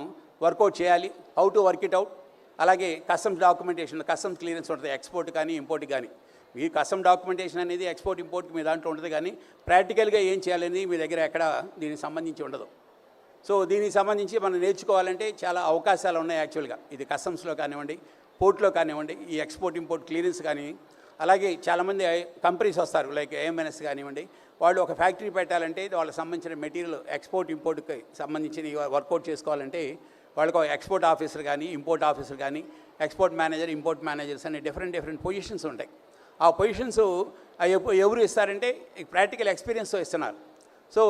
వర్కౌట్ చేయాలి, how to work it out. అలాగే కస్టమ్స్ డాక్యుమెంటేషన్, కస్టమ్స్ క్లియరెన్స్ ఉంటుంది ఎక్స్పోర్ట్ కానీ ఇంపోర్ట్ కానీ. మీ కస్టమ్ డాక్యుమెంటేషన్ అనేది ఎక్స్పోర్ట్ ఇంపోర్ట్కి మీ దాంట్లో ఉంటుంది, కానీ ప్రాక్టికల్గా ఏం చేయాలనేది మీ దగ్గర ఎక్కడ దీనికి సంబంధించి ఉండదు. సో దీనికి సంబంధించి మనం నేర్చుకోవాలంటే చాలా అవకాశాలు ఉన్నాయి యాక్చువల్గా. ఇది కస్టమ్స్లో కానివ్వండి, పోర్ట్లో కానివ్వండి, ఈ ఎక్స్పోర్ట్ ఇంపోర్ట్ క్లియరెన్స్ కానీ. అలాగే చాలామంది కంపెనీస్ వస్తారు, లైక్ ఏఎంఎన్ఎస్ కానివ్వండి, వాళ్ళు ఒక ఫ్యాక్టరీ పెట్టాలంటే వాళ్ళకి సంబంధించిన మెటీరియల్ ఎక్స్పోర్ట్ ఇంపోర్ట్కి సంబంధించిన వర్కౌట్ చేసుకోవాలంటే వాళ్ళకు ఎక్స్పోర్ట్ ఆఫీసర్ కానీ, ఇంపోర్ట్ ఆఫీసర్ కానీ, ఎక్స్పోర్ట్ మేనేజర్, ఇంపోర్ట్ మేనేజర్స్ అనే డిఫరెంట్ పొజిషన్స్ ఉంటాయి. ఆ పొజిషన్స్ ఎవరు ఇస్తారంటే ప్రాక్టికల్ ఎక్స్పీరియన్స్తో ఇస్తున్నారు. సో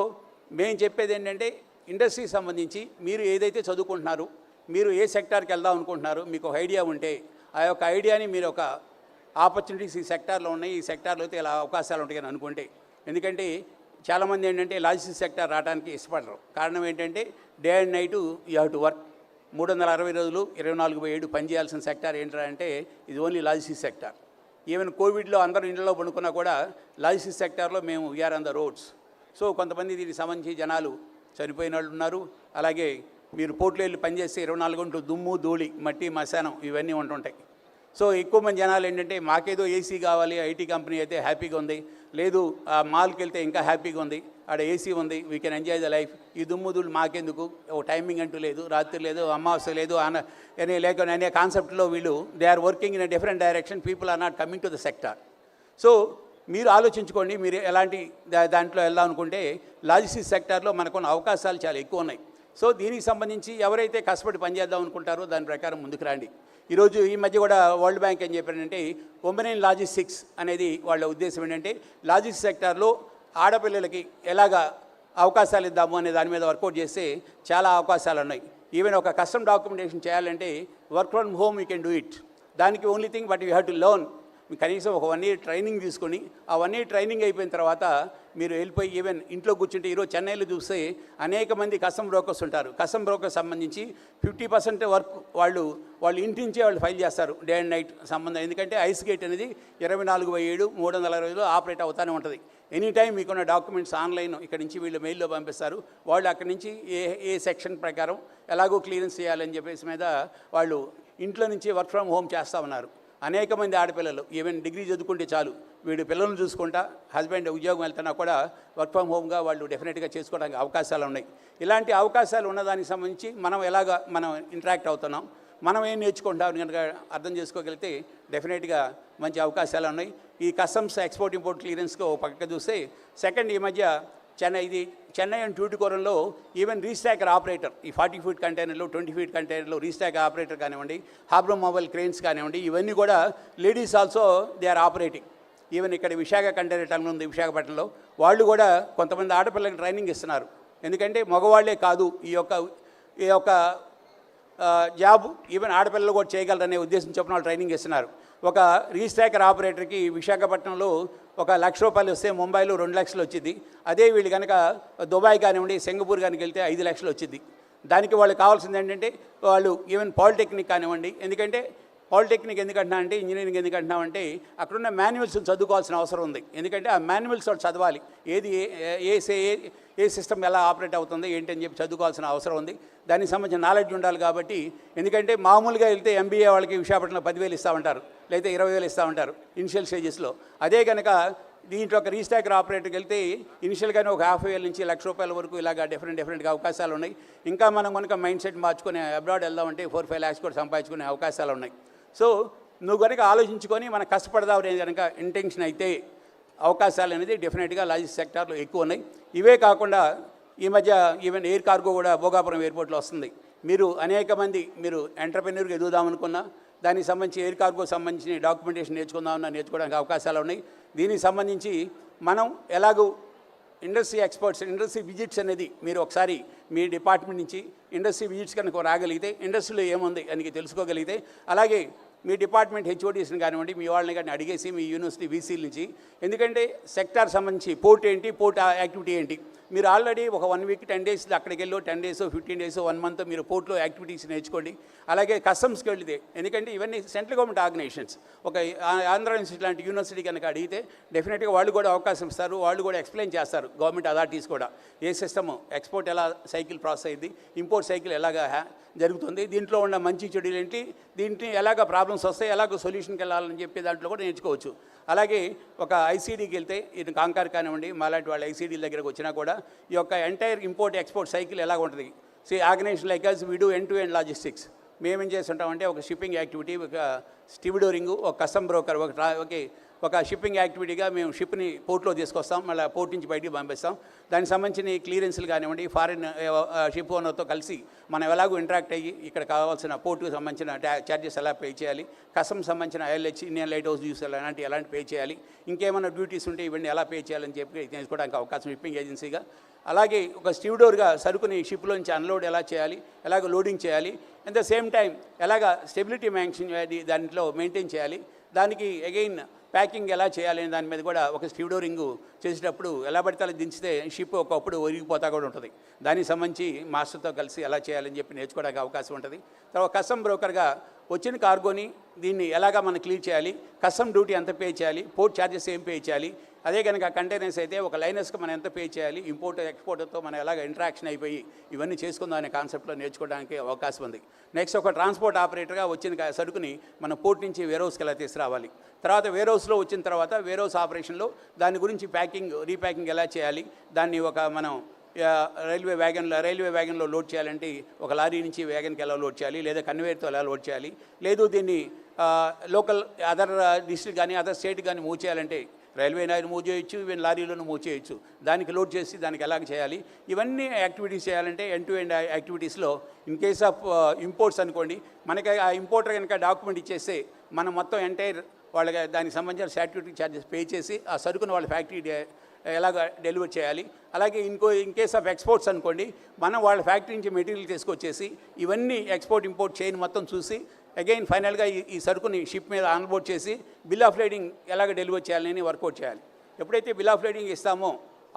మేము చెప్పేది ఏంటంటే ఇండస్ట్రీకి సంబంధించి మీరు ఏదైతే చదువుకుంటున్నారు, మీరు ఏ సెక్టార్కి వెళ్దాం అనుకుంటున్నారు, మీకు ఒక ఐడియా ఉంటే ఆ యొక్క ఐడియాని మీరు ఒక ఆపర్చునిటీస్ ఈ సెక్టార్లో ఉన్నాయి, ఈ సెక్టార్లో అయితే ఇలా అవకాశాలు ఉంటాయని అనుకుంటే. ఎందుకంటే చాలామంది ఏంటంటే లాజిస్టిక్స్ సెక్టార్ రావడానికి ఇష్టపడరు. కారణం ఏంటంటే day and night you have to work. 360 రోజులు 24/7 పనిచేయాల్సిన సెక్టార్ ఏంటంటే ఇది ఓన్లీ లాజిస్టిక్స్ సెక్టార్. ఈవెన్ కోవిడ్లో అందరూ ఇంట్లో పడుకున్నా కూడా లాజిస్టిక్స్ సెక్టార్లో మేము we are on the roads. So కొంతమంది దీనికి సంబంధించి జనాలు చనిపోయిన వాళ్ళు ఉన్నారు. అలాగే మీరు పోర్ట్లో వెళ్ళి పనిచేస్తే 24 గంటలు దుమ్ము, ధూళి, మట్టి, మశానం ఇవన్నీ ఉంటుంటాయి. సో ఎక్కువ మంది జనాలు ఏంటంటే మాకేదో ఏసీ కావాలి, ఐటీ కంపెనీ అయితే హ్యాపీగా ఉంది, లేదు ఆ మాల్కి వెళ్తే ఇంకా హ్యాపీగా ఉంది, ఆడ ఏసీ ఉంది, we can enjoy the life, ఈ దుమ్ము ధూళి మాకెందుకు, ఓ టైమింగ్ అంటూ లేదు, రాత్రి లేదు, అమావాస్య లేదు అనే కాన్సెప్ట్లో వీళ్ళు they are working in a different direction. People are not coming to the sector. So మీరు ఆలోచించుకోండి, మీరు ఎలాంటి దాంట్లో వెళ్దాం అనుకుంటే లాజిస్టిక్స్ సెక్టార్లో మనకున్న అవకాశాలు చాలా ఎక్కువ ఉన్నాయి. సో దీనికి సంబంధించి ఎవరైతే కష్టపడి పనిచేద్దాం అనుకుంటారో దాని ప్రకారం ముందుకు రండి. ఈరోజు ఈ మధ్య కూడా వరల్డ్ బ్యాంక్ ఏం చెప్పారంటే ఉమెన్ ఇన్ లాజిస్టిక్స్ అనేది వాళ్ళ ఉద్దేశం ఏంటంటే లాజిస్టిక్స్ సెక్టార్లో ఆడపిల్లలకి ఎలాగా అవకాశాలు ఇద్దాము అనే దాని మీద వర్కౌట్ చేస్తే చాలా అవకాశాలు ఉన్నాయి. ఈవెన్ ఒక కస్టమ్ డాక్యుమెంటేషన్ చేయాలంటే work from home you can do it. దానికి only thing but you have to learn. కనీసం ఒక 1 year ట్రైనింగ్ తీసుకొని ఆ 1 year ట్రైనింగ్ అయిపోయిన తర్వాత మీరు వెళ్ళిపోయి ఈవెన్ ఇంట్లో కూర్చుంటే ఈరోజు చెన్నైలో చూస్తే అనేక మంది కస్టమ్ బ్రోకర్స్ ఉంటారు. కస్టమ్ బ్రోకర్స్ సంబంధించి 50% వర్క్ వాళ్ళు ఇంటి నుంచే వాళ్ళు ఫైల్ చేస్తారు డే అండ్ నైట్ సంబంధం. ఎందుకంటే ఐస్ గేట్ అనేది 24/7 360 రోజులు ఆపరేట్ అవుతూనే ఉంటుంది. ఎనీ టైం మీకున్న డాక్యుమెంట్స్ ఆన్లైన్ ఇక్కడ నుంచి వీళ్ళు మెయిల్లో పంపిస్తారు. వాళ్ళు అక్కడి నుంచి ఏ సెక్షన్ ప్రకారం ఎలాగో క్లియరెన్స్ చేయాలని చెప్పేసి మీద వాళ్ళు ఇంట్లో నుంచి వర్క్ ఫ్రమ్ హోమ్ చేస్తూ ఉన్నారు. అనేక మంది ఆడపిల్లలు ఈవెన్ డిగ్రీ చదువుకుంటే చాలు, వీడు పిల్లలను చూసుకుంటా హస్బెండ్ ఉద్యోగం వెళ్తున్నా కూడా వర్క్ ఫ్రమ్ హోమ్గా వాళ్ళు డెఫినెట్గా చేసుకోవడానికి అవకాశాలు ఉన్నాయి. ఇలాంటి అవకాశాలు ఉన్నదానికి సంబంధించి మనం ఇంటరాక్ట్ అవుతున్నాం, మనం ఏం నేర్చుకుంటాం కనుక అర్థం చేసుకోగలిగితే డెఫినెట్గా మంచి అవకాశాలు ఉన్నాయి. ఈ కస్టమ్స్ ఎక్స్పోర్ట్ ఇంపోర్ట్ క్లియరెన్స్కి ఒక పక్క చూస్తే సెకండ్ ఈ మధ్య చెన్నై అండ్ ట్యూటికోరంలో ఈవెన్ రీస్టాకర్ ఆపరేటర్, ఈ 40 ఫీట్ కంటైనర్లు 20 ఫీట్ కంటైనర్లు రీస్టాకర్ ఆపరేటర్ కానివ్వండి, హార్బర్ మొబైల్ క్రెయిన్స్ కానివ్వండి, ఇవన్నీ కూడా ladies also they are operating. Even ఇక్కడ విశాఖ కంటైనర్ టర్మినల్ ఉంది విశాఖపట్నంలో, వాళ్ళు కూడా కొంతమంది ఆడపిల్లలకి ట్రైనింగ్ ఇస్తున్నారు. ఎందుకంటే మగవాళ్లే కాదు ఈ యొక్క జాబ్ ఈవెన్ ఆడపిల్లలు కూడా చేయగలరనే ఉద్దేశం చొప్పున వాళ్ళు ట్రైనింగ్ ఇస్తున్నారు. ఒక రీస్టాకర్ ఆపరేటర్కి విశాఖపట్నంలో ₹1,00,000 వస్తే ముంబైలో 2 లక్షలు వచ్చింది. అదే వీళ్ళు కనుక దుబాయ్ కానివ్వండి సింగపూర్ కానీ వెళ్తే 5 లక్షలు వచ్చింది. దానికి వాళ్ళు కావాల్సింది ఏంటంటే వాళ్ళు ఈవెన్ పాలిటెక్నిక్ కానివ్వండి, ఎందుకంటే పాలిటెక్నిక్ ఎందుకంటున్నా అంటే ఇంజనీరింగ్ ఎందుకంటున్నామంటే అక్కడున్న మాన్యువల్స్ చదువుకోవాల్సిన అవసరం ఉంది. ఎందుకంటే ఆ మాన్యువల్స్ వాళ్ళు చదవాలి, ఏది ఏ సిస్టమ్ ఎలా ఆపరేట్ అవుతుంది ఏంటి అని చెప్పి చదువుకోవాల్సిన అవసరం ఉంది. దానికి సంబంధించిన నాలెడ్జ్ ఉండాలి కాబట్టి, ఎందుకంటే మామూలుగా వెళ్తే ఎంబీఏ వాళ్ళకి విశాఖపట్నంలో 10,000 ఇస్తామంటారు, లేదా 20,000 ఇస్తామంటారు ఇనిషియల్ స్టేజెస్లో. అదే కనుక దీంట్లో ఒక రీస్టాకర్ ఆపరేటర్కి వెళ్తే ఇనిషియల్గానే ఒక 50,000 నుంచి ₹1,00,000 వరకు ఇలాగా డిఫరెంట్గా అవకాశాలు ఉన్నాయి. ఇంకా మనం కనుక మైండ్ సెట్ మార్చుకొని అబ్రాడ్ వెళ్దామంటే 4-5 lakhs కూడా సంపాదించుకునే అవకాశాలు ఉన్నాయి. సో నువ్వు కనుక ఆలోచించుకొని మనం కష్టపడదాం అనేది కనుక ఇంటెన్షన్ అయితే అవకాశాలు అనేది డెఫినెట్గా లాజిస్టిక్స్ సెక్టార్లో ఎక్కువ ఉన్నాయి. ఇవే కాకుండా ఈ మధ్య ఈవెన్ ఎయిర్ కార్గో కూడా భోగాపురం ఎయిర్పోర్ట్లో వస్తుంది. మీరు అనేక మంది మీరు ఎంటర్ప్రెన్యూర్గా ఎదుగుదామనుకున్నా దానికి సంబంధించి ఎయిర్ కార్గో సంబంధించిన డాక్యుమెంటేషన్ నేర్చుకోవడానికి అవకాశాలు ఉన్నాయి. దీనికి సంబంధించి మనం ఎలాగూ ఇండస్ట్రీ ఎక్స్పర్ట్స్ ఇండస్ట్రీ విజిట్స్ అనేది మీరు ఒకసారి మీ డిపార్ట్మెంట్ నుంచి ఇండస్ట్రీ విజిట్స్ కనుక రాగలిగితే ఇండస్ట్రీలో ఏముంది అని తెలుసుకోగలిగితే, అలాగే మీ డిపార్ట్మెంట్ హెచ్ఓడీస్ని కానివ్వండి మీ వాళ్ళని కానీ అడిగేసి మీ యూనివర్సిటీ వీసీల నుంచి, ఎందుకంటే సెక్టార్ సంబంధించి పోర్ట్ ఏంటి, పోర్ట్ యాక్టివిటీ ఏంటి, మీరు ఆల్రెడీ ఒక 1 week 10 days అక్కడికి వెళ్ళి 10 days 15 days 1 month మీరు పోర్ట్లో యాక్టివిటీస్ నేర్చుకోండి. అలాగే కస్టమ్స్కి వెళ్తే, ఎందుకంటే ఇవన్నీ సెంట్రల్ గవర్నమెంట్ ఆర్గనైజేషన్స్, ఒక ఆంధ్ర యూనివర్సిటీ లాంటి యూనివర్సిటీ కనుక అడిగితే డెఫినెట్గా వాళ్ళు కూడా అవకాశం ఇస్తారు, వాళ్ళు కూడా ఎక్స్ప్లెయిన్ చేస్తారు. గవర్నమెంట్ అథారిటీస్ కూడా ఏ సిస్టమ్ ఎక్స్పోర్ట్ ఎలా సైకిల్ ప్రాసెస్ అయింది, ఇంపోర్ట్ సైకిల్ ఎలాగా జరుగుతుంది, దీంట్లో ఉన్న మంచి చెడులు ఏంటి, దీంట్లో ఎలాగ ప్రాబ్లమ్స్ వస్తాయి, ఎలాగో సొల్యూషన్కి వెళ్ళాలని చెప్పి దాంట్లో కూడా నేర్చుకోవచ్చు. అలాగే ఒక ఐసీడీకి వెళ్తే ఇది కాంకార్ కానివ్వండి మాలాంటి వాళ్ళ ఐసీడీ దగ్గరకు వచ్చినా కూడా ఈ యొక్క ఎంటైర్ ఇంపోర్ట్ ఎక్స్పోర్ట్ సైకిల్ ఎలాగ ఉంటుంది. Organisation like us we do end to end logistics. మేమేం చేస్తుంటామంటే ఒక షిప్పింగ్ యాక్టివిటీ, ఒక స్టీవెడోరింగ్, ఒక కస్టమ్ బ్రోకర్, ఒక షిప్పింగ్ యాక్టివిటీగా మేము షిప్ని పోర్ట్లో తీసుకొస్తాం, మళ్ళీ పోర్ట్ నుంచి బయటికి పంపిస్తాం. దానికి సంబంధించిన క్లియరెన్స్లు కానివ్వండి ఫారిన్ షిప్ ఓనర్తో కలిసి మనం ఎలాగో ఇంటరాక్ట్ అయ్యి ఇక్కడ కావాల్సిన పోర్టుకు సంబంధించిన ఛార్జెస్ ఎలా పే చేయాలి, కస్టమ్ సంబంధించిన ఐఎల్హెచ్ ఇండియన్ లైట్ హౌస్ యూస్ ఎలాంటి పే చేయాలి, ఇంకేమైనా డ్యూటీస్ ఉంటే ఇవన్నీ ఎలా పే చేయాలని చెప్పి తెలుసుకోవడానికి అవకాశం షిప్పింగ్ ఏజెన్సీగా. అలాగే ఒక స్టీవెడోర్గా సరుకుని షిప్లో నుంచి అన్లోడ్ ఎలా చేయాలి, ఎలాగ లోడింగ్ చేయాలి, అట్ ద సేమ్ టైం ఎలాగ స్టెబిలిటీ మ్యాన్షన్ దాంట్లో మెయింటైన్ చేయాలి, దానికి అగైన్ ప్యాకింగ్ ఎలా చేయాలి దాని మీద కూడా ఒక స్టీవెడోరింగ్ చేసేటప్పుడు ఎలా పడితే అలా దించితే షిప్ ఒకప్పుడు ఒరిగిపోతా కూడా ఉంటుంది. దానికి సంబంధించి మాస్టర్తో కలిసి ఎలా చేయాలని చెప్పి నేర్చుకోవడానికి అవకాశం ఉంటుంది. తర్వాత కస్టమ్ బ్రోకర్గా వచ్చిన కార్గోని దీన్ని ఎలాగా మనం క్లియర్ చేయాలి, కస్టమ్ డ్యూటీ ఎంత పే చేయాలి, పోర్ట్ ఛార్జెస్ ఏం పే చేయాలి, అదే కనుక కంటైనర్స్ అయితే ఒక లైనర్స్కి మనం ఎంత పే చేయాలి, ఇంపోర్ట్ ఎక్స్పోర్ట్తో మనం ఎలాగ ఇంటరాక్షన్ అయిపోయి ఇవన్నీ చేసుకుందాం అనే కాన్సెప్ట్లో నేర్చుకోవడానికి అవకాశం ఉంది. నెక్స్ట్ ఒక ట్రాన్స్పోర్ట్ ఆపరేటర్గా వచ్చిన సరుకుని మన పోర్ట్ నుంచి వేర్హౌస్కి ఎలా తీసుకురావాలి, తర్వాత వేర్హౌస్లో వచ్చిన తర్వాత వేర్హౌస్ ఆపరేషన్లో దాని గురించి రీప్యాకింగ్ ఎలా చేయాలి, దాన్ని ఒక మనం రైల్వే వ్యాగన్లో లోడ్ చేయాలంటే ఒక లారీ నుంచి వ్యాగన్కి ఎలా లోడ్ చేయాలి, లేదా కన్వేయర్తో ఎలా లోడ్ చేయాలి, లేదు దీన్ని లోకల్ అదర్ డిస్ట్రిక్ట్ కానీ అదర్ స్టేట్ కానీ మూవ్ చేయాలంటే రైల్వే లైన్ మూవ్ చేయొచ్చు, ఈవెన్ లారీలను మూవ్ చేయొచ్చు, దానికి లోడ్ చేసి దానికి ఎలాగ చేయాలి, ఇవన్నీ యాక్టివిటీస్ చేయాలంటే ఎండ్ టు ఎండ్ యాక్టివిటీస్లో ఇన్ కేస్ ఆఫ్ ఇంపోర్ట్స్ అనుకోండి, మనకి ఆ ఇంపోర్టర్ కనుక డాక్యుమెంట్ ఇచ్చేస్తే మనం మొత్తం ఎంటైర్ వాళ్ళకి దానికి సంబంధించిన స్టాట్యూటరీ ఛార్జెస్ పే చేసి ఆ సరుకును వాళ్ళ ఫ్యాక్టరీ ఎలాగ డెలివర్ చేయాలి. అలాగే ఇన్ కేస్ ఆఫ్ ఎక్స్పోర్ట్స్ అనుకోండి, మనం వాళ్ళ ఫ్యాక్టరీ నుంచి మెటీరియల్ తీసుకొచ్చేసి ఇవన్నీ ఎక్స్పోర్ట్ ఇంపోర్ట్ చైన్ మొత్తం చూసి అగైన్ ఫైనల్గా ఈ సరుకుని షిప్ మీద ఆన్బోర్డ్ చేసి బిల్ ఆఫ్ లేడింగ్ ఎలాగ డెలివర్ చేయాలని వర్కౌట్ చేయాలి. ఎప్పుడైతే బిల్ ఆఫ్ లేడింగ్ ఇస్తామో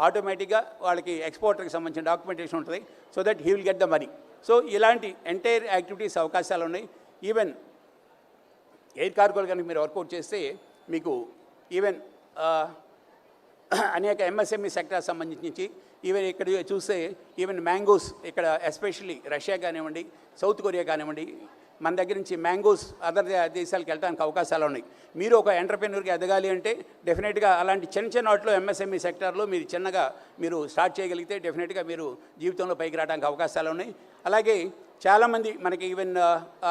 ఆటోమేటిక్గా వాళ్ళకి ఎక్స్పోర్టర్కి సంబంధించిన డాక్యుమెంటేషన్ ఉంటుంది, so that he will get the money. So ఇలాంటి ఎంటైర్ యాక్టివిటీస్ అవకాశాలు ఉన్నాయి. ఈవెన్ ఎయిర్ కార్గోలు కనుక మీరు వర్కౌట్ చేస్తే మీకు ఈవెన్ అనేక ఎంఎస్ఎంఈ సెక్టార్ సంబంధించి ఈవెన్ ఇక్కడ చూస్తే ఈవెన్ మ్యాంగోస్ ఇక్కడ ఎస్పెషల్లీ రష్యా కానివ్వండి, సౌత్ కొరియా కానివ్వండి, మన దగ్గర నుంచి మ్యాంగోస్ అదర్ దేశాలకు వెళ్ళడానికి అవకాశాలు ఉన్నాయి. మీరు ఒక ఎంటర్ప్రెన్యూర్గా ఎదగాలి అంటే డెఫినెట్గా అలాంటి చిన్న చిన్న వాటిలో ఎంఎస్ఎంఈ సెక్టార్లో మీరు చిన్నగా మీరు స్టార్ట్ చేయగలిగితే డెఫినెట్గా మీరు జీవితంలో పైకి రావడానికి అవకాశాలు ఉన్నాయి. అలాగే చాలామంది మనకి ఈవెన్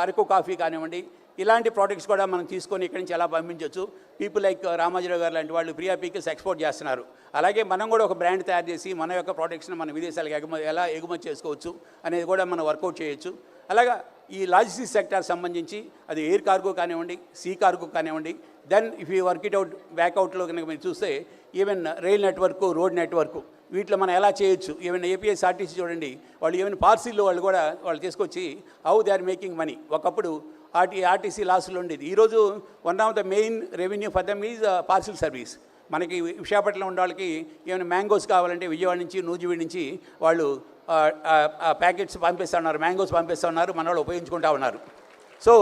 అరకు కాఫీ కానివ్వండి, ఇలాంటి ప్రోడక్ట్స్ కూడా మనం తీసుకొని ఇక్కడి నుంచి ఎలా పంపించవచ్చు. పీపుల్ లైక్ రామాజీరావు గారు లాంటి వాళ్ళు ప్రియా పీకిల్స్ ఎక్స్పోర్ట్ చేస్తున్నారు. అలాగే మనం కూడా ఒక బ్రాండ్ తయారు చేసి మన యొక్క ప్రోడక్ట్స్ని మన విదేశాలకు ఎలా ఎగుమతి చేసుకోవచ్చు అనేది కూడా మనం వర్కౌట్ చేయొచ్చు. అలాగా ఈ లాజిస్టిక్స్ సెక్టార్ సంబంధించి అది ఎయిర్ కార్గో కానివ్వండి, సీ కార్గో కానివ్వండి, then if you work it out బ్యాక్అవుట్లో కనుక మీరు చూస్తే even rail network, road network, వీటిలో మనం ఎలా చేయొచ్చు. ఈవెన్ ఏపీఎస్ఆర్టీసీ చూడండి, వాళ్ళు ఈవెన్ పార్సిల్లో వాళ్ళు తీసుకొచ్చి how they are making money. ఒకప్పుడు ఆర్టీసీ లాస్లో ఉండేది. ఈరోజు one of the main revenue for them is parcel service. మనకి విశాఖపట్నం ఉన్న వాళ్ళకి ఏమైనా మ్యాంగోస్ కావాలంటే విజయవాడ నుంచి, నూజివీడి నుంచి వాళ్ళు ప్యాకెట్స్ పంపిస్తూ ఉన్నారు, మ్యాంగోస్ పంపిస్తూ ఉన్నారు, మన వాళ్ళు ఉపయోగించుకుంటూ ఉన్నారు. సో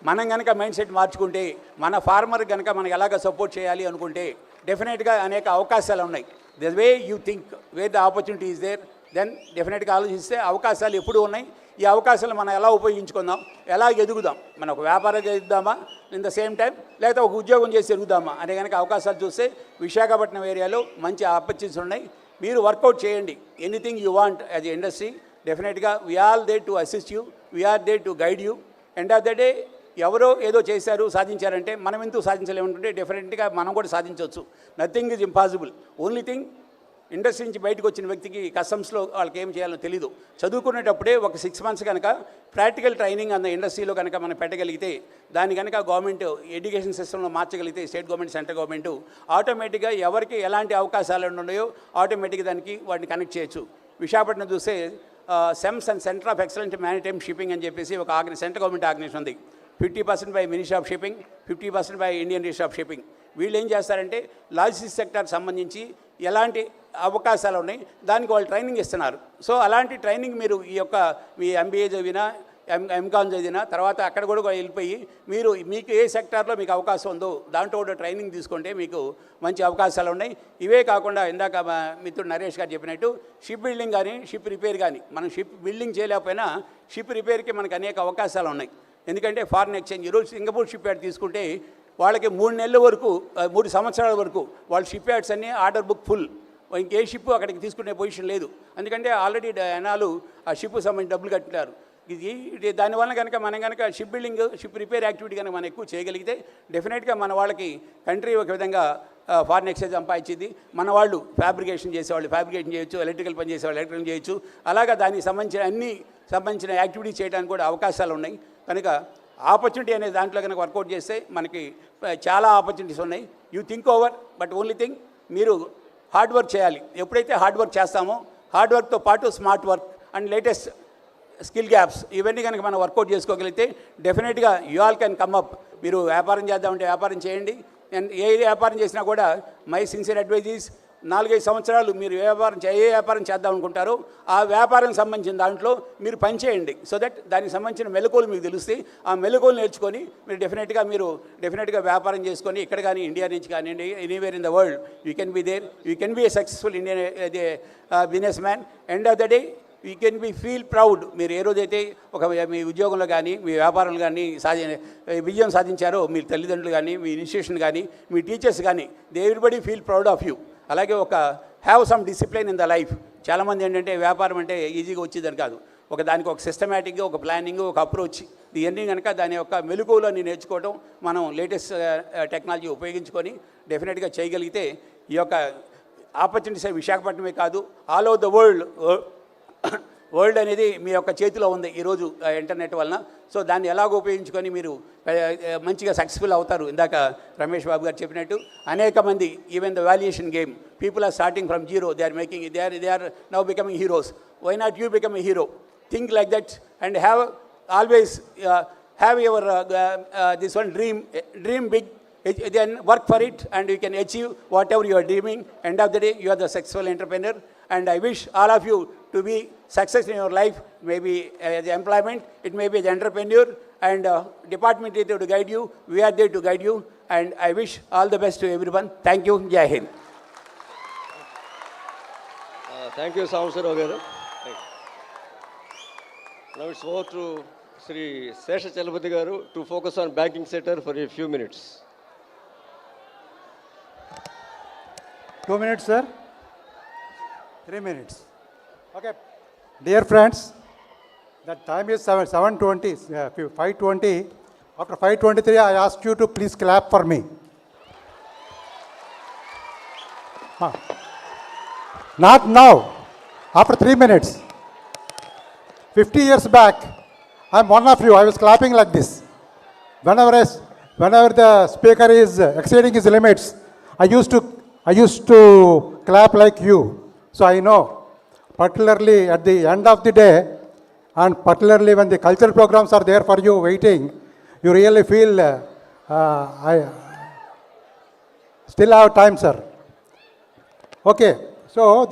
మనం కనుక మైండ్ సెట్ మార్చుకుంటే, మన ఫార్మర్ కనుక మనకి ఎలాగ సపోర్ట్ చేయాలి అనుకుంటే డెఫినెట్గా అనేక అవకాశాలు ఉన్నాయి. The way you think, where the opportunity is there, then డెఫినెట్గా ఆలోచిస్తే అవకాశాలు ఎప్పుడూ ఉన్నాయి. ఈ అవకాశాలు మనం ఎలా ఉపయోగించుకుందాం, ఎలా ఎదుగుదాం, మనం ఒక వ్యాపారం ఎదుగుదామా, ఇన్ ద సేమ్ టైం లేకపోతే ఒక ఉద్యోగం చేసి ఎదుగుదామా అనే కనుక అవకాశాలు చూస్తే విశాఖపట్నం ఏరియాలో మంచి ఆపర్చునిటీస్ ఉన్నాయి. మీరు వర్కౌట్ చేయండి. Anything you want as a industry, డెఫినెట్గా we are there to assist you, we are there to guide you. End of the day ఎవరో ఏదో చేశారు, సాధించారంటే మనం ఎందుకు సాధించలేమంటుంటే డెఫినెట్గా మనం కూడా సాధించవచ్చు. Nothing is impossible. Only thing, industry నుంచి బయటకు వచ్చిన వ్యక్తికి కస్టమ్స్లో వాళ్ళకి ఏం చేయాలో తెలీదు. చదువుకునేటప్పుడే ఒక 6 months కనుక ప్రాక్టికల్ ట్రైనింగ్ అన్న ఇండస్ట్రీలో కనుక మనం పెట్టగలిగితే, దాన్ని కనుక గవర్నమెంట్ ఎడ్యుకేషన్ సిస్టంలో మార్చగలిగితే, స్టేట్ గవర్నమెంట్, సెంట్రల్ గవర్నమెంట్, ఆటోమేటిక్గా ఎవరికి ఎలాంటి అవకాశాలు ఉన్నాయో ఆటోమేటిక్గా దానికి వాటిని కనెక్ట్ చేయొచ్చు. విశాఖపట్నం చూస్తే sems and centre of excellent maritime shipping అని చెప్పేసి ఒక సెంట్రల్ గవర్నమెంట్ ఆర్గనైజేషన్ ఉంది. 50% by ministry of shipping, 50% by Indian ministry of shipping. వీళ్ళు ఏం చేస్తారంటే లాజిస్టిక్స్ సెక్టార్కి సంబంధించి ఎలాంటి అవకాశాలు ఉన్నాయి దానికి వాళ్ళు ట్రైనింగ్ ఇస్తున్నారు. సో అలాంటి ట్రైనింగ్ మీరు ఈ యొక్క మీ ఎంబీఏ చదివినా, ఎంకామ్ చదివినా తర్వాత అక్కడ కూడా వెళ్ళిపోయి మీరు మీకు ఏ సెక్టార్లో మీకు అవకాశం ఉందో దాంట్లో కూడా ట్రైనింగ్ తీసుకుంటే మీకు మంచి అవకాశాలు ఉన్నాయి. ఇవే కాకుండా ఇందాక మా మిత్రుడు నరేష్ గారు చెప్పినట్టు షిప్ బిల్డింగ్ కానీ, షిప్ రిపేర్ కానీ, మనం షిప్ బిల్డింగ్ చేయలేకపోయినా షిప్ రిపేర్కి మనకు అనేక అవకాశాలు ఉన్నాయి. ఎందుకంటే ఫారిన్ ఎక్స్చేంజ్, ఈరోజు సింగపూర్ షిప్ యార్డ్ తీసుకుంటే వాళ్ళకి 3 నెలల వరకు, 3 సంవత్సరాల వరకు వాళ్ళ షిప్ యార్డ్స్ అన్నీ ఆర్డర్ బుక్ ఫుల్. ఇంకే షిప్ అక్కడికి తీసుకునే పొజిషన్ లేదు. ఎందుకంటే ఆల్రెడీ జనాలు ఆ షిప్కు సంబంధించి డబ్బులు కట్టినారు. ఇది దానివల్ల కనుక మనం కనుక ship building, ship repair activity కనుక మనం ఎక్కువ చేయగలిగితే డెఫినెట్గా మన వాళ్ళకి కంట్రీ ఒక విధంగా ఫారిన్ ఎక్స్చేంజ్ సంపాదించింది. మన వాళ్ళు ఫ్యాబ్రికేషన్ చేసేవాళ్ళు ఫ్యాబ్రికేషన్ చేయొచ్చు, ఎలక్ట్రికల్ పని చేసేవాళ్ళు ఎలక్ట్రికల్ చేయొచ్చు. అలాగా దానికి సంబంధించిన యాక్టివిటీ చేయడానికి కూడా అవకాశాలు ఉన్నాయి. కనుక ఆపర్చునిటీ అనే దాంట్లో కనుక వర్కౌట్ చేస్తే మనకి చాలా ఆపర్చునిటీస్ ఉన్నాయి. You think over, but only thing మీరు హార్డ్ వర్క్ చేయాలి. ఎప్పుడైతే హార్డ్ వర్క్ చేస్తామో, హార్డ్ వర్క్తో పాటు smart work and latest skill gaps ఇవన్నీ కనుక మనం వర్కౌట్ చేసుకోగలిగితే డెఫినెట్గా you all can come up. మీరు వ్యాపారం చేద్దామంటే వ్యాపారం చేయండి. అండ్ ఏ వ్యాపారం చేసినా కూడా మై సిన్సియర్ అడ్వైజ్ ఈజ్ 4-5 సంవత్సరాలు మీరు ఏ వ్యాపారం చేద్దాం అనుకుంటారో ఆ వ్యాపారం సంబంధించిన దాంట్లో మీరు పనిచేయండి. సో దట్ దానికి సంబంధించిన మెలకువలు మీకు తెలుస్తాయి. ఆ మెలకువలు నేర్చుకొని మీరు డెఫినెట్గా వ్యాపారం చేసుకొని ఇక్కడ కానీ ఇండియా నుంచి కానివ్వండి, anywhere in the world you can be there. You can be a successful Indian businessman. End of the day you can be feel proud. మీరు ఏ రోజైతే మీ ఉద్యోగంలో కానీ మీ వ్యాపారంలో కానీ విజయం సాధించారో మీ తల్లిదండ్రులు కానీ, మీ ఇన్స్టిట్యూషన్ కానీ, మీ టీచర్స్ కానీ, they everybody feel proud of you. అలాగే have some discipline in the life. చాలామంది ఏంటంటే వ్యాపారం అంటే ఈజీగా వచ్చేదని కాదు, దానికి ఒక సిస్టమేటిక్గా ఒక ప్లానింగ్, ఒక అప్రోచ్, ఇవన్నీ కనుక దాని యొక్క మెలకువలని నేర్చుకోవడం, మనం లేటెస్ట్ టెక్నాలజీ ఉపయోగించుకొని డెఫినెట్గా చేయగలిగితే ఈ యొక్క ఆపర్చునిటీస్ విశాఖపట్నమే కాదు, ఆల్ ఓవర్ ద వరల్డ్ అనేది మీ యొక్క చేతిలో ఉంది ఈరోజు ఇంటర్నెట్ వలన. సో దాన్ని ఎలాగో ఉపయోగించుకొని మీరు మంచిగా సక్సెస్ఫుల్ అవుతారు. ఇందాక రమేష్ బాబు గారు చెప్పినట్టు అనేక మంది even the valuation game people are starting from zero, they are now becoming heroes. Why not you become a hero? Think like that and always have your this one dream big, then work for it and you can achieve whatever you are dreaming. End of the day you are the successful entrepreneur, and I wish all of you to be success in your life. Maybe as employment, it may be as entrepreneur, and department is there to guide you, we are there to guide you, and I wish all the best to everyone. Thank you. Jai Hind. Thank you, Samsarao garu. Now it's over to Sri Sesha Chalapati Garu to focus on banking sector for a few minutes. 2 minutes, sir. 3 minutes. Okay. Dear friends, the time is 7:20, 5:20. After 5:23, I ask you to please clap for me. Not now. After 3 minutes. 50 years back, I'm one of you. I was clapping like this. Whenever the speaker is exceeding his limits, I used to clap like you. So I know, particularly at the end of the day, and particularly when the cultural programs are there for you waiting, you really feel I still have time, sir. Okay, so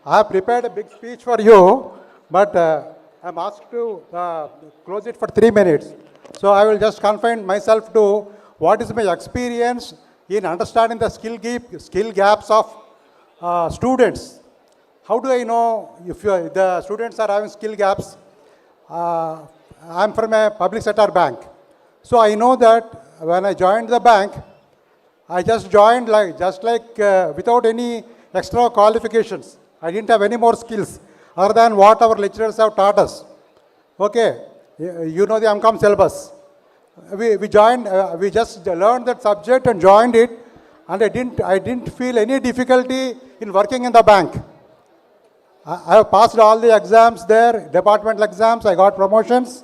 I have prepared a big speech for you, but I'm asked to close it for 3 minutes. So I will just confine myself to what is my experience in understanding the skill gaps of students. How do I know if the students are having skill gaps? I'm from a public sector bank. So I know that when I joined the bank, I just joined without any extra qualifications. I didn't have any more skills other than what our lecturers have taught us. Okay, you know the AMCOM syllabus. We joined, we just learned that subject and joined it, and I didn't feel any difficulty in working in the bank. I have passed all the exams there, departmental exams, I got promotions.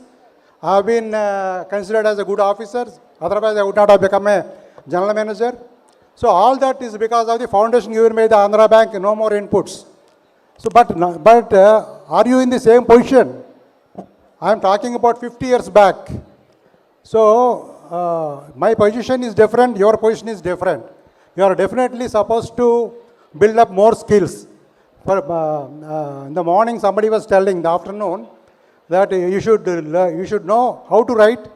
I have been considered as a good officer, otherwise I would not have become a general manager. So all that is because of the foundation given by the Andhra Bank, no more inputs. So, but are you in the same position? I am talking about 50 years back. So, my position is different, your position is different. You are definitely supposed to build up more skills. In the morning, somebody was telling, in the afternoon, that you should know how to write,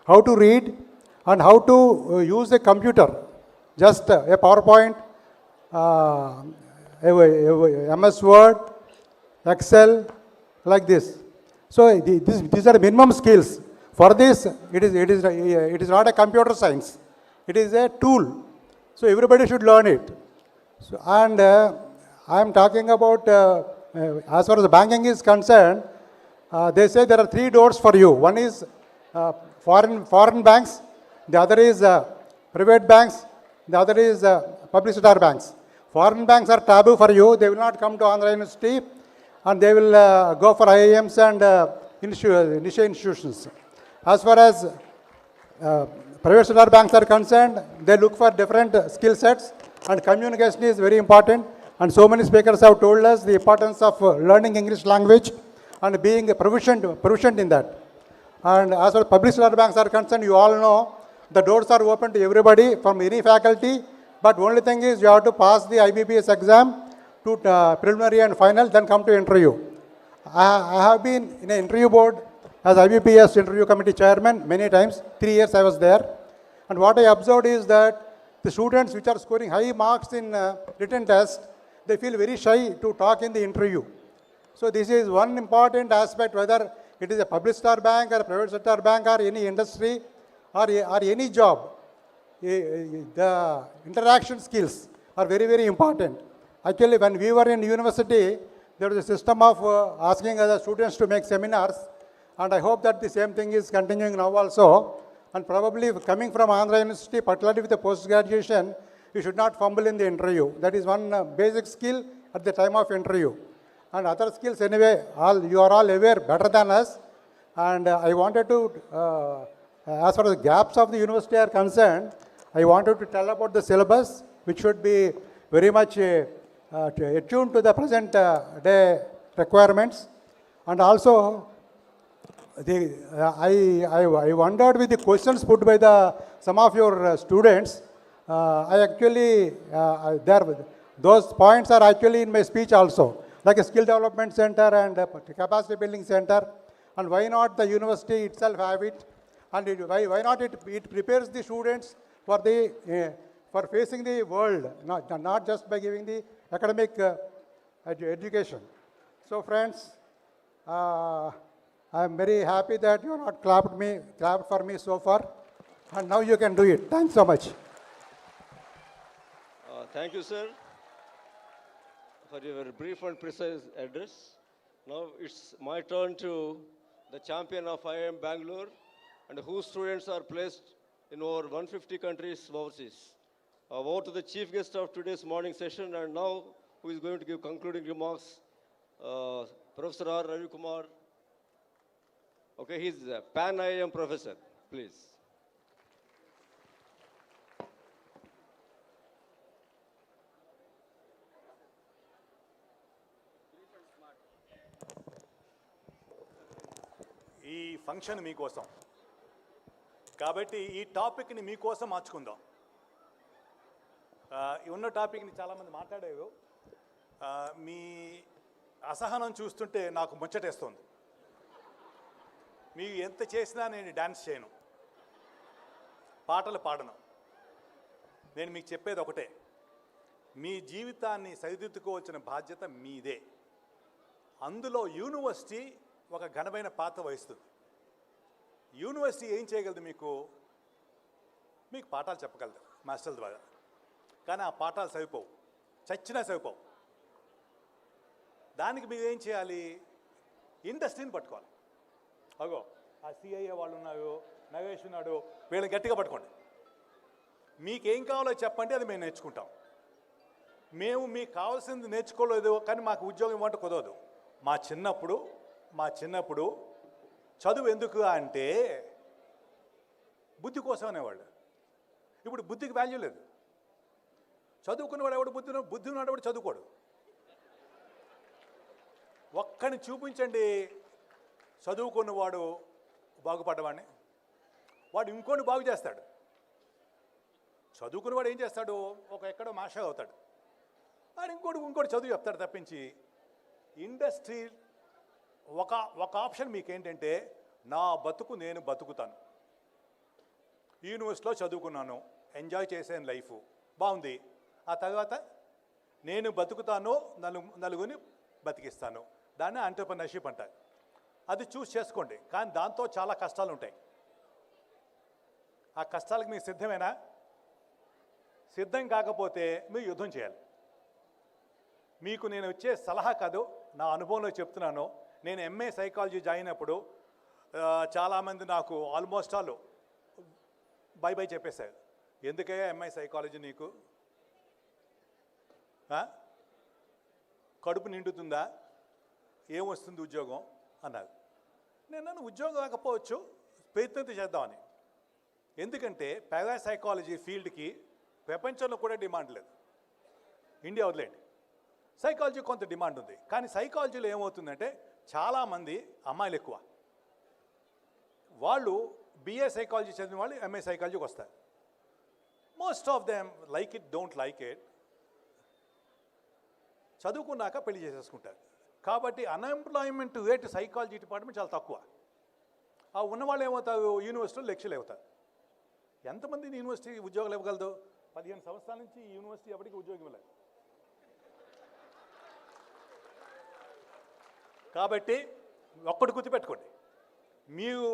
how to read, and how to use a computer. Just a PowerPoint, MS Word, Excel, like this. So these are minimum skills. For this, it is not a computer science. It is a tool. So everybody should learn it. So, and I am talking about, as far as banking is concerned, they say there are 3 doors for you. One is foreign banks, the other is private banks, the other is public sector banks. Foreign banks are taboo for you. They will not come to Andhra University, and they will go for IIMs and niche institutions. As far as private sector banks are concerned, they look for different skill sets, and communication is very important. And so many speakers have told us the importance of learning English language and being proficient in that. And as far as public sector banks are concerned, you all know the doors are open to everybody from any faculty, but only thing is you have to pass the IBPS exam to preliminary and final, then come to interview. I have been in an interview board as IBPS interview committee chairman many times. 3 years I was there. And what I observed is that the students which are scoring high marks in written test, they feel very shy to talk in the interview. So this is one important aspect, whether it is a public sector bank or a private sector bank or any industry or any job. The interaction skills are very, very important. Actually, when we were in university, there was a system of asking other students to make seminars, and I hope that the same thing is continuing now also. And probably coming from Andhra University, particularly with the post-graduation, you should not fumble in the interview. That is one basic skill at the time of interview. And other skills, anyway, you are all aware better than us. And I wanted to, as far as the gaps of the university are concerned, I wanted to tell about the syllabus, which should be very much attuned to the present day requirements. And also, I wondered with the questions put by some of your students, those points are actually in my speech also, like a skill development center and a capacity building center. And why not the university itself have it? And why not it prepares the students for facing the world, not just by giving the academic education. So friends, I am very happy that you have not clapped for me so far, and now you can do it. Thanks so much. Thank you, sir, for your brief and precise address. Now it's my turn to the champion of IIM Bangalore, and whose students are placed in over 150 countries overseas. Over to the chief guest of today's morning session, and now who is going to give concluding remarks, Professor R. Ravi Kumar. Okay, he's a pan-IIM professor, please. ఈ function మీకోసం కాబట్టి ఈ టాపిక్ని మీకోసం మార్చుకుందాం. ఉన్న టాపిక్ని చాలామంది మాట్లాడేవి. మీ అసహనం చూస్తుంటే నాకు ముచ్చటేస్తుంది. మీకు ఎంత చేసినా నేను డ్యాన్స్ చేయను, పాటలు పాడను. నేను మీకు చెప్పేది ఒకటే, మీ జీవితాన్ని సరిదిద్దుకోవాల్సిన బాధ్యత మీదే. అందులో యూనివర్సిటీ ఒక ఘనమైన పాత్ర వహిస్తుంది. యూనివర్సిటీ ఏం చేయగలదు? మీకు పాఠాలు చెప్పగలదు మాస్టర్ల ద్వారా, కానీ ఆ పాఠాలు సరిపోవు, చచ్చినా సరిపోవు. దానికి మీరు ఏం చేయాలి? ఇండస్ట్రీని పట్టుకోవాలి. అగో ఆ సిఐఏ వాళ్ళు ఉన్నారు, నగేష్ ఉన్నాడు, వీళ్ళని గట్టిగా పట్టుకోండి. మీకేం కావాలో చెప్పండి, అది మేము నేర్చుకుంటాం. మేము మీకు కావాల్సింది నేర్చుకోలేదు, కానీ మాకు ఉద్యోగం ఇవ్వమంటే కుదరదు. మా చిన్నప్పుడు చదువు ఎందుకు అంటే బుద్ధి కోసం అనేవాళ్ళు. ఇప్పుడు బుద్ధికి వాల్యూ లేదు. చదువుకున్నవాడు ఎవడు బుద్ధి ఉన్నాడు ఎవడు చదువుకోడు. ఒక్కడిని చూపించండి చదువుకున్నవాడు బాగుపడ్డవాడిని, వాడు ఇంకోటి బాగు చేస్తాడు. చదువుకున్నవాడు ఏం చేస్తాడు? ఎక్కడో మాస్టర్ అవుతాడు, వాడు ఇంకోటి చదువు చెప్తాడు తప్పించి. ఇండస్ట్రీ ఒక ఆప్షన్ మీకేంటంటే, నా బతుకు నేను బతుకుతాను, యూనివర్సిటీలో చదువుకున్నాను, ఎంజాయ్ చేసాను, లైఫ్ బాగుంది, ఆ తర్వాత నేను బతుకుతాను, నలుగురిని బతికిస్తాను. దాన్ని ఎంటర్‌ప్రెన్యూర్‌షిప్ అంటారు. అది చూస్ చేసుకోండి, కానీ దాంతో చాలా కష్టాలు ఉంటాయి. ఆ కష్టాలకు మీకు సిద్ధమేనా? సిద్ధం కాకపోతే మీరు యుద్ధం చేయాలి. మీకు నేను వచ్చే సలహా కాదు, నా అనుభవంలో చెప్తున్నాను. నేను ఎంఏ సైకాలజీ జాయిన్ అయినప్పుడు చాలామంది నాకు ఆల్మోస్ట్ ఆల్ బై చెప్పేశారు. ఎందుకయ్యా ఎంఏ సైకాలజీ నీకు? కడుపు నిండుతుందా? ఏమొస్తుంది ఉద్యోగం అన్నారు. నేను ఉద్యోగం రాకపోవచ్చు, ప్రయత్నం చేద్దామని. ఎందుకంటే పారాసైకాలజీ ఫీల్డ్కి ప్రపంచంలో కూడా డిమాండ్ లేదు. ఇండియా వదిలేండి, సైకాలజీ కొంత డిమాండ్ ఉంది. కానీ సైకాలజీలో ఏమవుతుందంటే చాలామంది అమ్మాయిలు ఎక్కువ. వాళ్ళు బిఏ సైకాలజీ చదివిన వాళ్ళు ఎంఏ సైకాలజీకి వస్తారు. Most of them like it, don't like it, చదువుకున్నాక పెళ్లి చేసేసుకుంటారు. కాబట్టి అన్ఎంప్లాయ్మెంట్ రేట్ సైకాలజీ డిపార్ట్మెంట్ చాలా తక్కువ. ఆ ఉన్నవాళ్ళు ఏమవుతారు? యూనివర్సిటీలో లెక్చర్లు అవుతారు. ఎంతమంది యూనివర్సిటీ ఉద్యోగాలు ఇవ్వగలదు? 15 సంవత్సరాల నుంచి యూనివర్సిటీ ఎవరికి ఉద్యోగం ఇవ్వలేదు. కాబట్టి ఒక్కటి గుర్తుపెట్టుకోండి, మీరు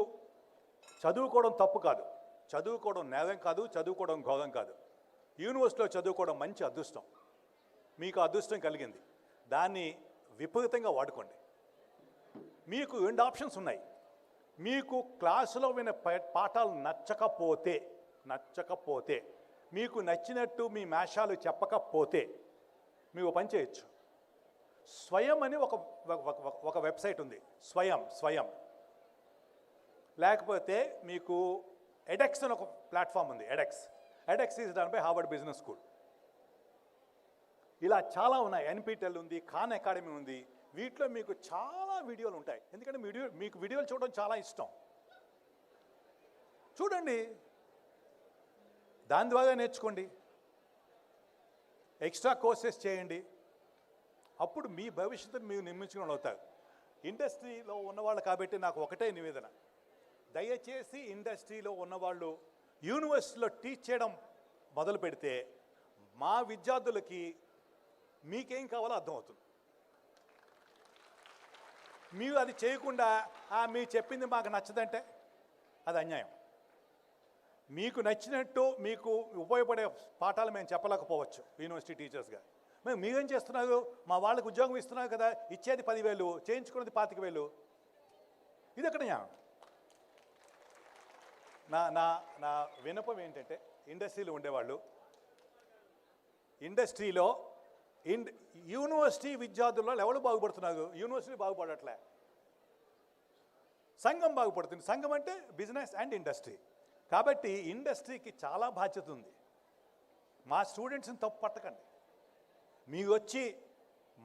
చదువుకోవడం తప్పు కాదు, చదువుకోవడం నేరం కాదు, చదువుకోవడం గౌరవం కాదు. యూనివర్సిటీలో చదువుకోవడం మంచి అదృష్టం. మీకు అదృష్టం కలిగింది, దాన్ని విపరీతంగా వాడుకోండి. మీకు 2 ఆప్షన్స్ ఉన్నాయి. మీకు క్లాసులో విన్న పాఠాలు నచ్చకపోతే మీకు నచ్చినట్టు మీ మేషాలు చెప్పకపోతే మీకు పని చేయొచ్చు. స్వయం అని ఒక వెబ్సైట్ ఉంది, స్వయం. లేకపోతే మీకు ఎడెక్స్ అని ఒక ప్లాట్ఫామ్ ఉంది. EdX is done by Harvard business school. ఇలా చాలా ఉన్నాయి. ఎన్పిటెల్ ఉంది, ఖాన్ అకాడమీ ఉంది. వీటిలో మీకు చాలా వీడియోలు ఉంటాయి. ఎందుకంటే మీకు వీడియోలు చూడడం చాలా ఇష్టం. చూడండి, దాని ద్వారా నేర్చుకోండి, ఎక్స్ట్రా కోర్సెస్ చేయండి. అప్పుడు మీ భవిష్యత్తును మీరు నిర్మించుకుని అవుతారు. ఇండస్ట్రీలో ఉన్నవాళ్ళు కాబట్టి నాకు ఒకటే నివేదన, దయచేసి ఇండస్ట్రీలో ఉన్నవాళ్ళు యూనివర్సిటీలో టీచ్ చేయడం మొదలు పెడితే మా విద్యార్థులకి మీకేం కావాలో అర్థమవుతుంది. మీరు అది చేయకుండా మీరు చెప్పింది మాకు నచ్చదంటే అది అన్యాయం. మీకు నచ్చినట్టు మీకు ఉపయోగపడే పాఠాలు మేము చెప్పలేకపోవచ్చు యూనివర్సిటీ టీచర్స్గా. మీరేం చేస్తున్నారు? మా వాళ్ళకి ఉద్యోగం ఇస్తున్నారు కదా, ఇచ్చేది 10,000, చేయించుకున్నది 25,000. ఇది ఎక్కడ న్యాయం? నా వినపం ఏంటంటే, ఇండస్ట్రీలో ఉండేవాళ్ళు, ఇండస్ట్రీలో యూనివర్సిటీ విద్యార్థుల్లో ఎవరు బాగుపడుతున్నారు? యూనివర్సిటీ బాగుపడట్లే, సంఘం బాగుపడుతుంది. సంఘం అంటే బిజినెస్ అండ్ ఇండస్ట్రీ. కాబట్టి ఇండస్ట్రీకి చాలా బాధ్యత ఉంది. మా స్టూడెంట్స్ని తప్పు పట్టకండి, మీరు వచ్చి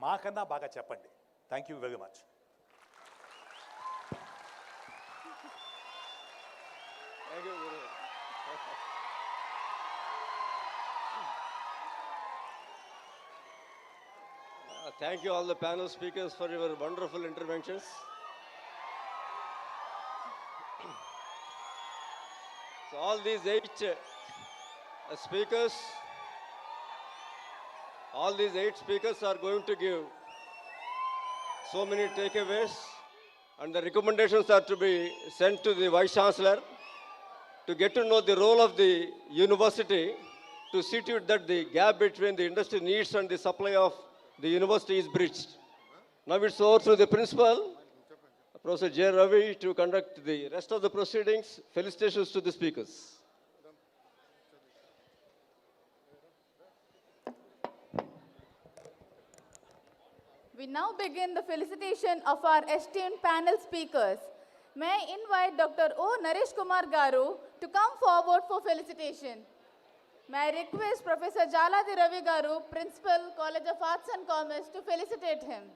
మాకన్నా బాగా చెప్పండి. Thank you very much. Thank you all the panel speakers for your wonderful interventions. So all these 8 speakers, are going to give so many takeaways, and the recommendations are to be sent to the Vice Chancellor to get to know the role of the university to see to it that the gap between the industry needs and the supply of the university is bridged. Now it's over to the principal, Professor J. Ravi, to conduct the rest of the proceedings. Felicitations to the speakers. We now begin the felicitation of our esteemed panel speakers. May I invite Dr. O. Naresh Kumar Garu to come forward for felicitation. May I request Professor Jaladi Ravi Garu, Principal, College of Arts and Commerce, to felicitate him.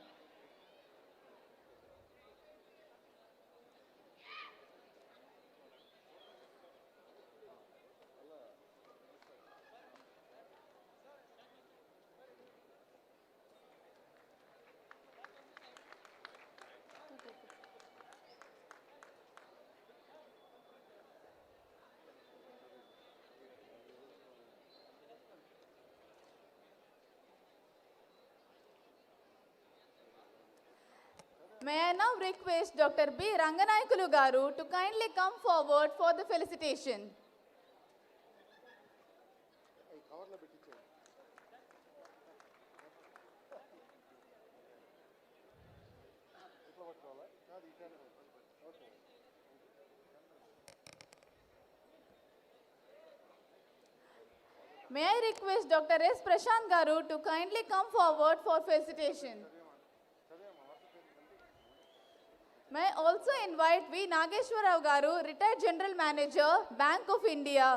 May I now request Dr. B. Ranganayakulu Garu to kindly come forward for the felicitation. May I request Dr. S. Prashant Garu to kindly come forward for felicitation. May I also invite V. Nageshwarao Garu, Retired General Manager, Bank of India.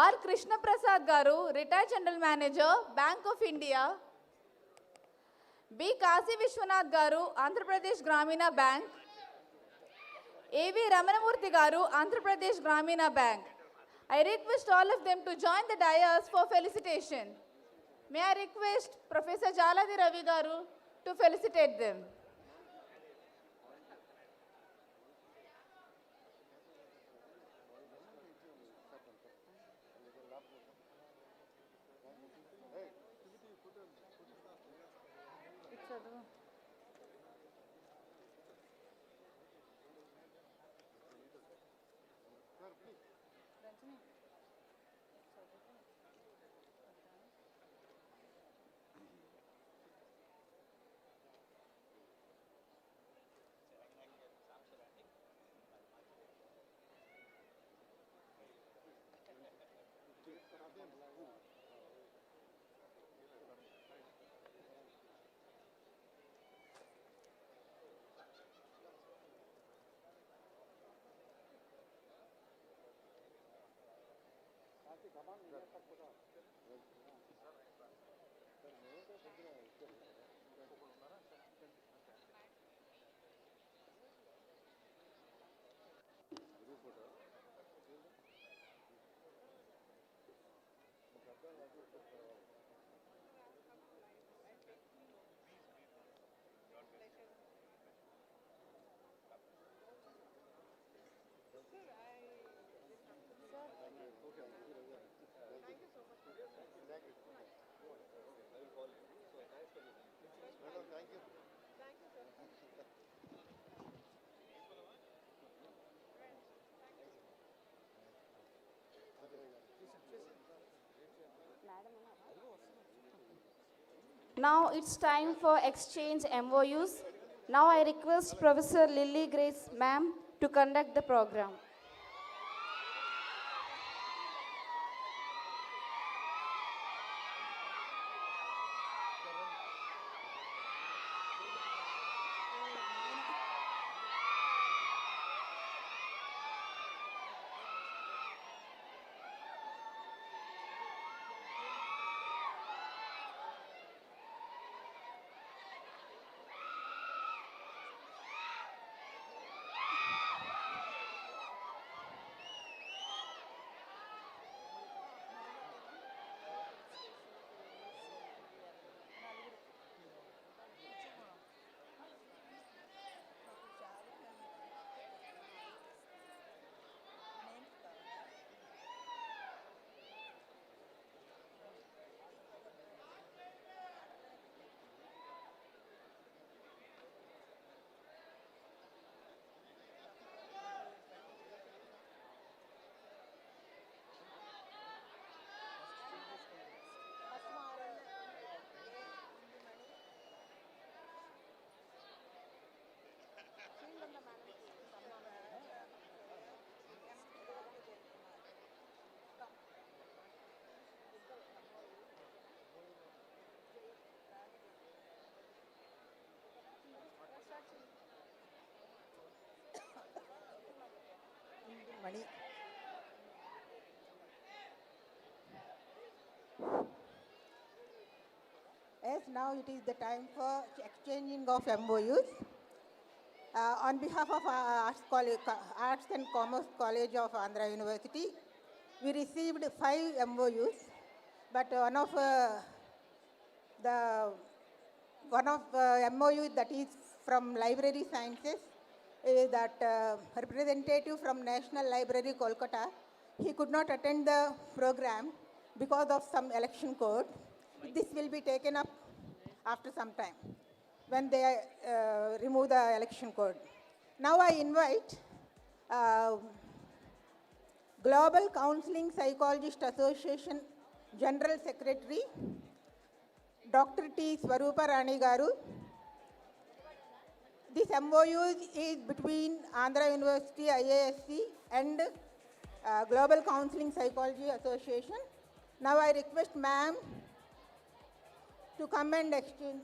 R. Krishna Prasad Garu, Retired General Manager, Bank of India. B. Kasi Vishwanath Garu, Andhra Pradesh Gramina Bank. A. V. Ramanamurthy Garu, Andhra Pradesh Gramina Bank. I request all of them to join the dais for felicitation. May I request Professor Jaladi Ravi Garu to felicitate them. Now it's time for exchange MOUs. Now I request Professor Lily Grace ma'am to conduct the program. Money. As now it is the time for exchanging of MOUs. On behalf of Arts and Commerce College of Andhra University, we received 5 MOUs, but one of MOU that is from Library Sciences, that representative from National Library, Kolkata, he could not attend the program because of some election code. This will be taken up after some time when they remove the election code. Now I invite Global Counseling Psychologist Association General Secretary, Dr. T. Swarupa Rani Garu. This MOU is between Andhra University, IASE and Global Counseling Psychology Association. Now I request ma'am to come and exchange.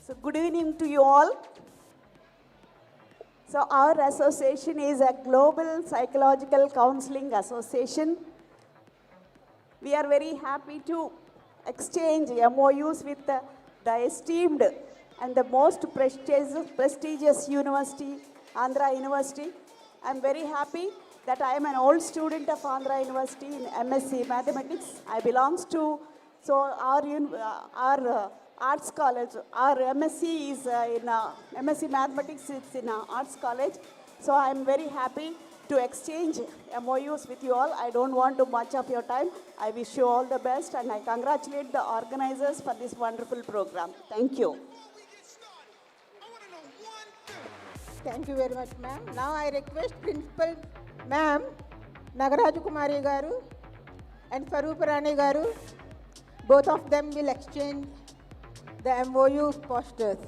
So good evening to you all. So our association is a Global Psychological Counseling Association. We are very happy to exchange MOUs with the esteemed and the most prestigious university, Andhra University. I am very happy that I am an old student of Andhra University in MSc Mathematics. I belong to, so our Arts College, our MSc is in MSc Mathematics, it's in Arts College. So I am very happy to exchange MOUs with you all. I don't want to much of your time. I wish you all the best and I congratulate the organizers for this wonderful program. Thank you. Thank you very much, ma'am. Now I request Principal Ma'am Nagaraju Kumari Garu and Swarupa Rani Garu. Both of them will exchange the MOU posters.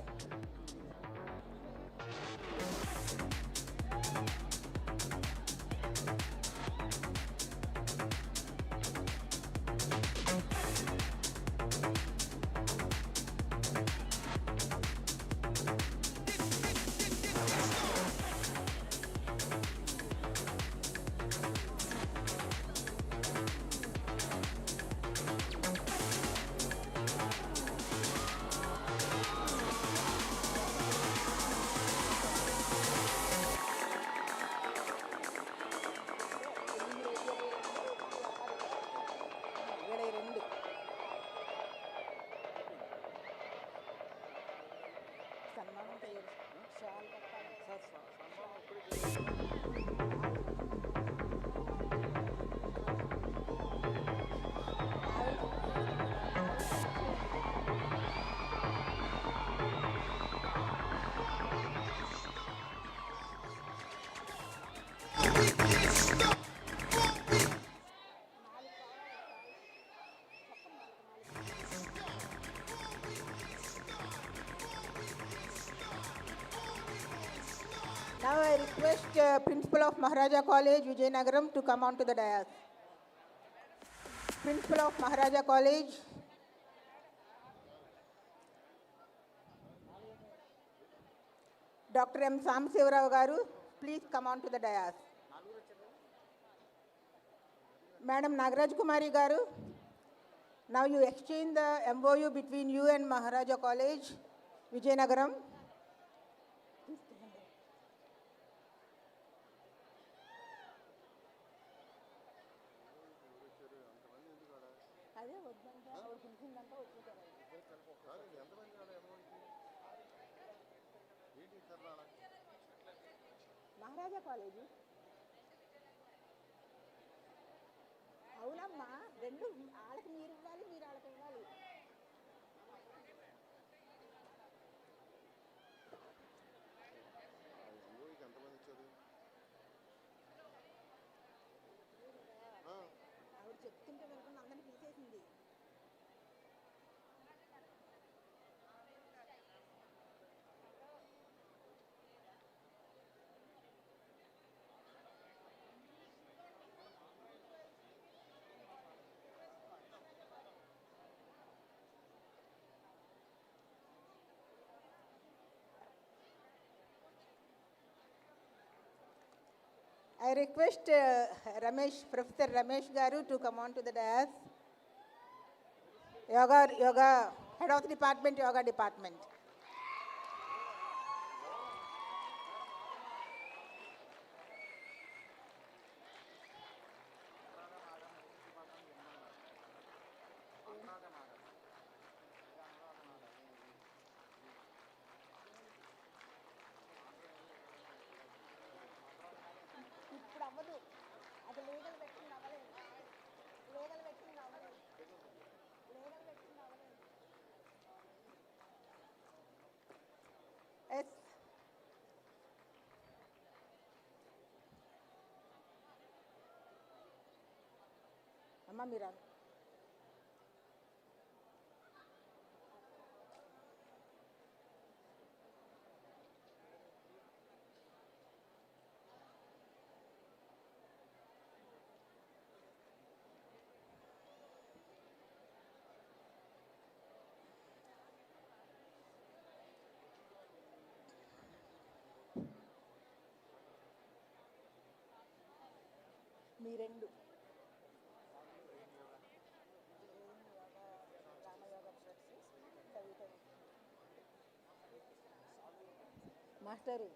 request Principal of Maharaja College, Vijayanagaram, to come onto the dais. Principal of Maharaja College. Dr. M. Samsivarav Garu, please come on to the dais. Madam Nagaraj Kumari Garu, now you exchange the MOU between you and Maharaja College, Vijayanagaram. Maharaja College. అవునమ్మా రెండు వాళ్ళకి మీరు ఇవ్వాలి మీరు వాళ్ళకి ఇవ్వాలి ఆవిడ చెప్తుంటే వెళ్ళకుండా అందరినీ పిలిచేసింది I request Professor Ramesh Garu to come on to the dais. Yoga, Head of the Department, Yoga Department. Yes. Amma Mira. మీ రెండు master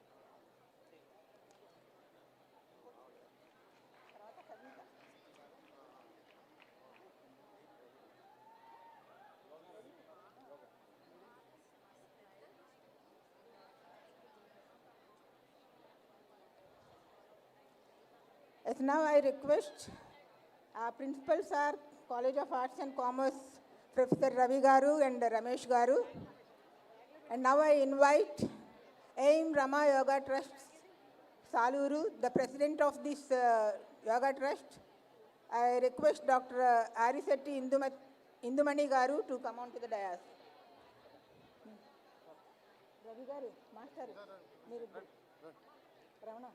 As now I request our principals are College of Arts and Commerce, Professor Ravi Garu and Ramesh Garu. And now I invite AIM Rama Yoga Trust, Saluru, the president of this Yoga Trust. I request Dr. Arisetti Indumani Garu to come on to the dais. Ravi Garu, Master, Meeru Ravana,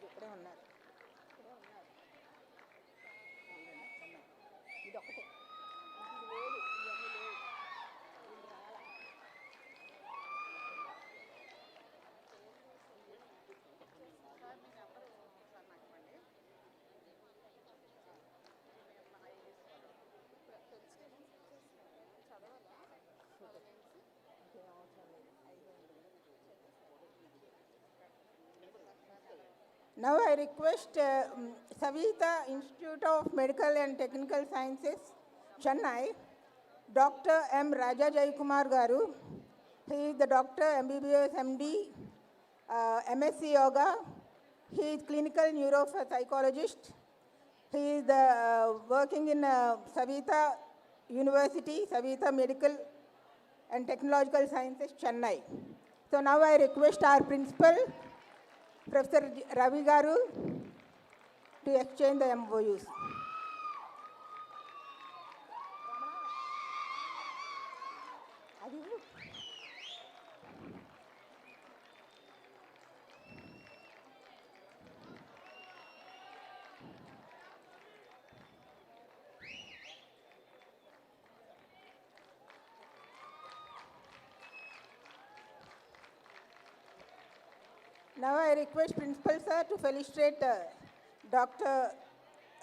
ఇక్కడే ఉన్నారు ఇది ఒకటే ఇది లేదు ఇవన్నీ లేవు వీళ్ళు రాలా Now I request Savita Institute of Medical and Technical Sciences, Chennai, Dr. M. Raja Jaikumar Garu. He is the doctor, MBBS, MD, MSc Yoga. He is clinical neuropsychologist. He is working in Savita University, Savita Medical and Technological Sciences, Chennai. So now I request our principal, Professor Ravi Garu, to exchange the MOUs. Now I request Principal Sir to felicitate Dr.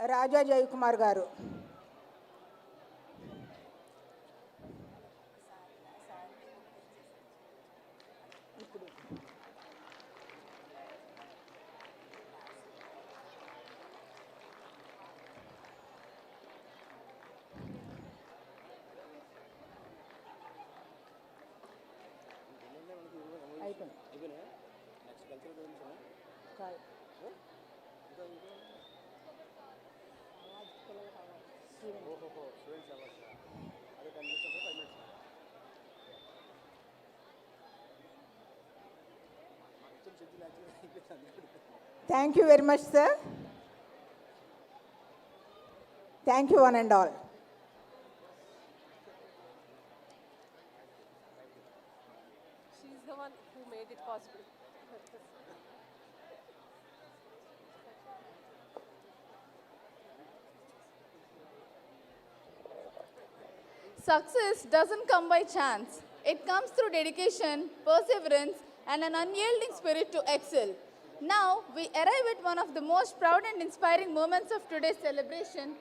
Raja Jayakumar Garu. Thank you very much, sir. Thank you, one and all. She's the one who made it possible. Success doesn't come by chance. It comes through dedication, perseverance, and an unyielding spirit to excel. Now, we arrive at one of the most proud and inspiring moments of today's celebration.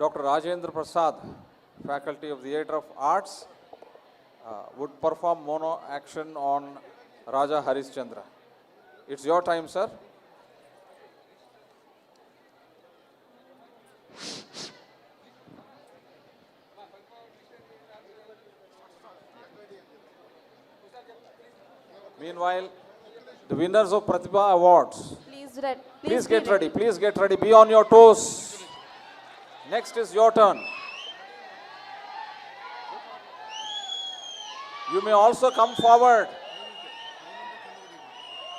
Dr. Rajendra Prasad, Faculty of Theatre of Arts, would perform mono action on Raja Harishchandra. It's your time, sir. Meanwhile, the winners of Pratibha Awards, please get ready. Please get ready. Be on your toes. Next is your turn. You may also come forward.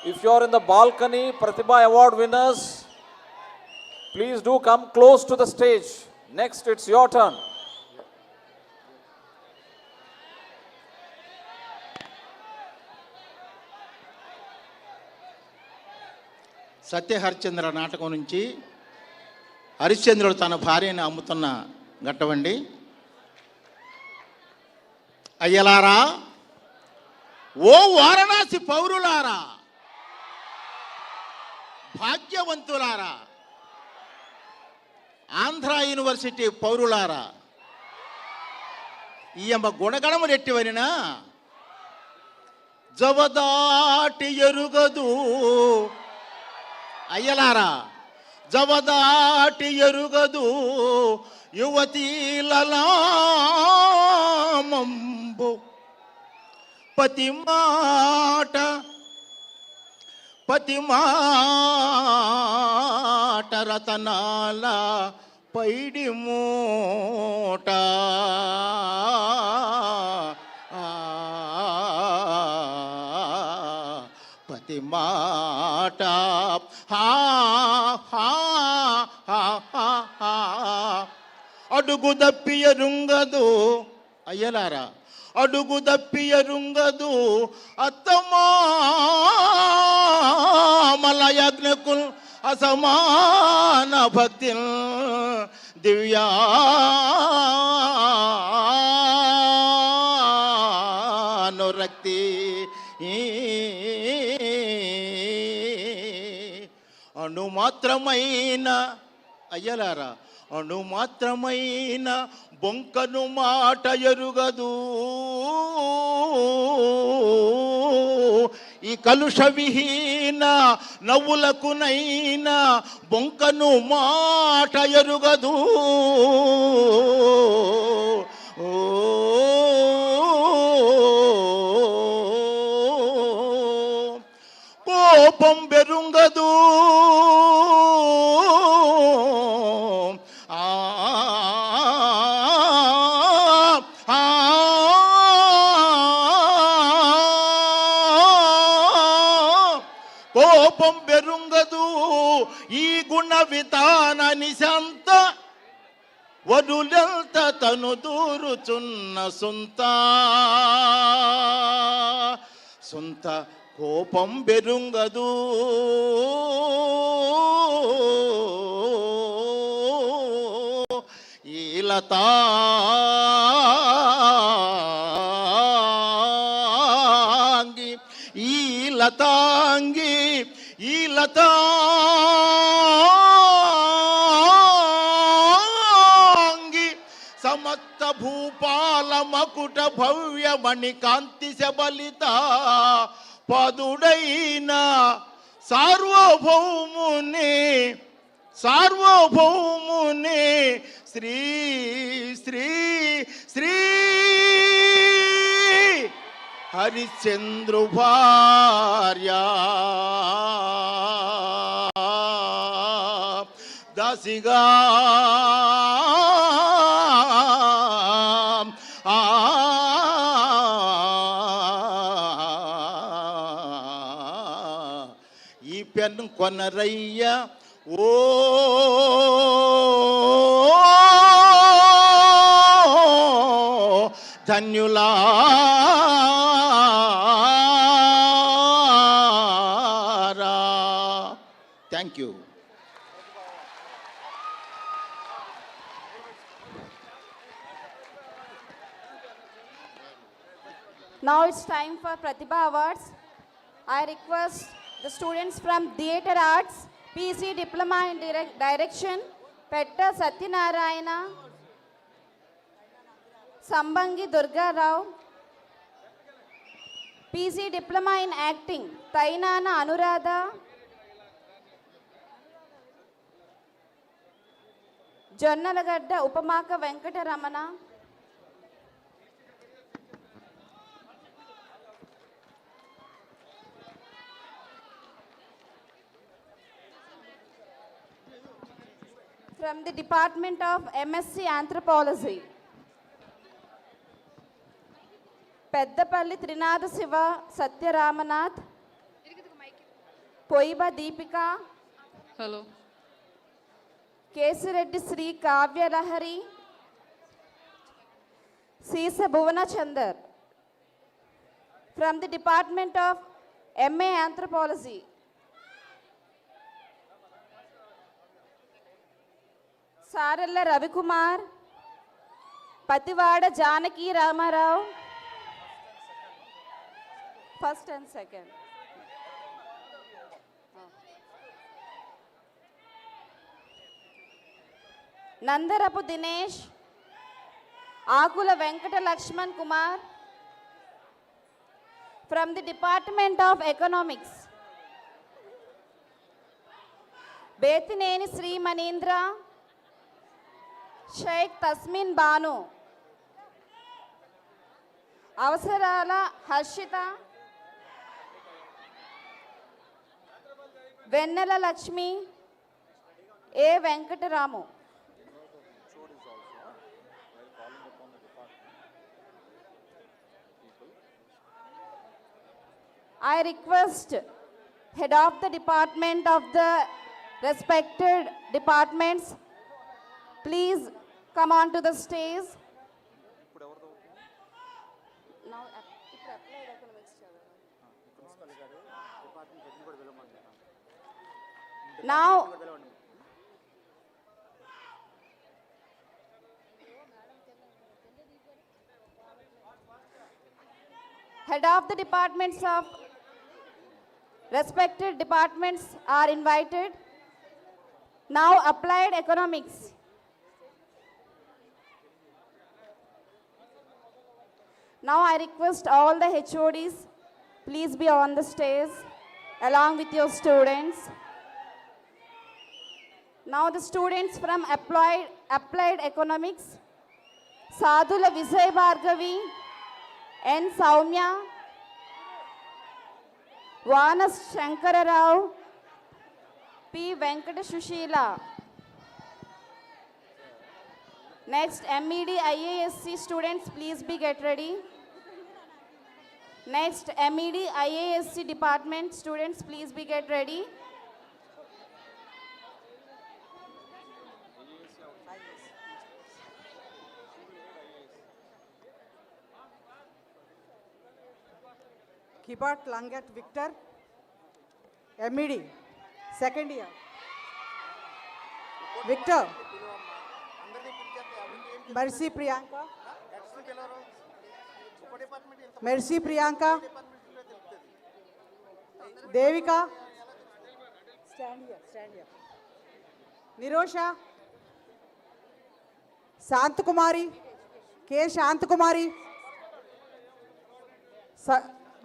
If you are in the balcony, Pratibha Award winners, please do come close to the stage. Next, it's your turn. సత్య హరిశ్చంద్ర నాటకం నుంచి హరిశ్చంద్రుడు తన భార్యని అమ్ముతున్న ఘట్టమండి. అయ్యలారా, ఓ Varanasi పౌరులారా, భాగ్యవంతులారా, Andhra university పౌరులారా, ఈయమ్మ గుణగణములెట్టివనినా జవదాటి ఎరుగదు. అయ్యలారా, జవదాటి ఎరుగదు యువతీలలామంబు పతి మాట రతనాల పైడి మూట. పతి మాట అడుగు దప్పియరుంగదు. అయ్యలారా, అడుగు దప్పియరుంగదు అత్తమామలయజ్ఞకుల్ అసమాన భక్తి దివ్యానురక్తి అణుమాత్రమైన అయ్యలారా అణుమాత్రమైన బొంకను మాట ఎరుగదు ఈ కలుష విహీన నవ్వులకునైనా బొంకను మాట ఎరుగదు కోపం బెరుంగదు కోపం బెరుంగదు ఈ గుణ విధాన నిశాంత వరులెంత తను దూరుచున్న సొంత కోపం బెరుంగదు ఈ లతాంగి సమస్త భూపాల మకుట భవ్యమణి కాంతి శబలిత పదుడైన సార్వభౌముని శ్రీ శ్రీ శ్రీ హరిశ్చంద్రు భార్య దాసిగా ఈ పెన్ను కొనరయ్య ఓ ధన్యులారా. Thank you. Now it's time for Pratibha Awards. I request the students from Theatre Arts, PC Diploma in Direction, Petta Satyanarayana, Sambangi Durga Rao, PC Diploma in Acting, Tainana Anuradha, Jonnalagadda Upamaka Venkataramana, from the Department of MSc Anthropology, Peddapalli Trinada Siva Satyaramanath, Poiba Deepika, hello, Kesireddy Sri Kavya Lahari, Sisa Bhuvana Chandar, from the Department of MA Anthropology, Saralla Ravikumar, Pativada Janaki Ramarao, first and second. Nandarapu Dinesh, Akula Venkata Lakshman Kumar, from the Department of Economics, Betineni Sri Manindra, Sheikh Tasmin Banu, Avasarala Harshita, Vennala Lakshmi, A. Venkataramu. I request head of the department of the respected departments, please come on to the stage. Head of the departments of respected departments are invited. Now applied economics. Now I request all the HODs, please be on the stage along with your students. Now the students from applied economics, Sadhula Vijay Bhargavi, N. Saumya, Vanas Shankara Rao, P. Venkata Shushila. Next, MED IASC students, please be get ready. Next, MED IASC department students, please be get ready. Kibat Langat Victor, MED, second year. Victor. Mercy Priyanka. Mercy Priyanka. Devika. Stand here. Nirosha. Shantakumari. K. Shantakumari.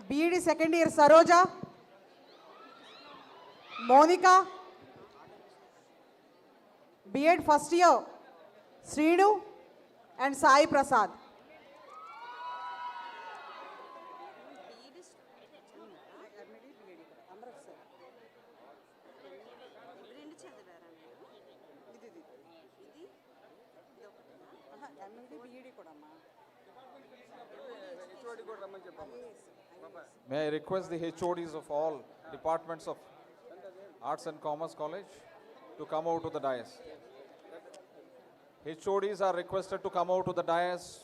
BEd second year Saroja. Monica. BEd first year Srinu and Sai Prasad. May I request the HODs of all departments of Arts and Commerce College to come out to the dais. HODs are requested to come out to the dais.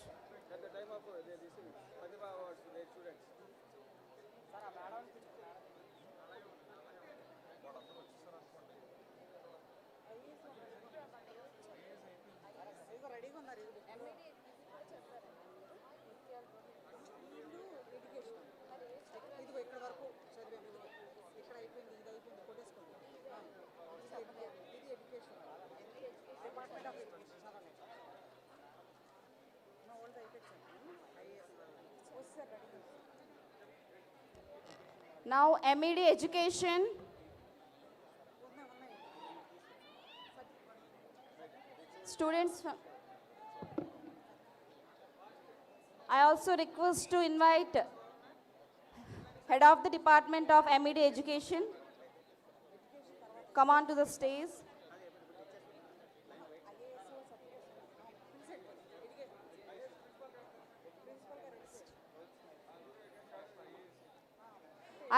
Now MED Education. Students, I also request to invite Head of the Department of MED Education. Come on to the stage.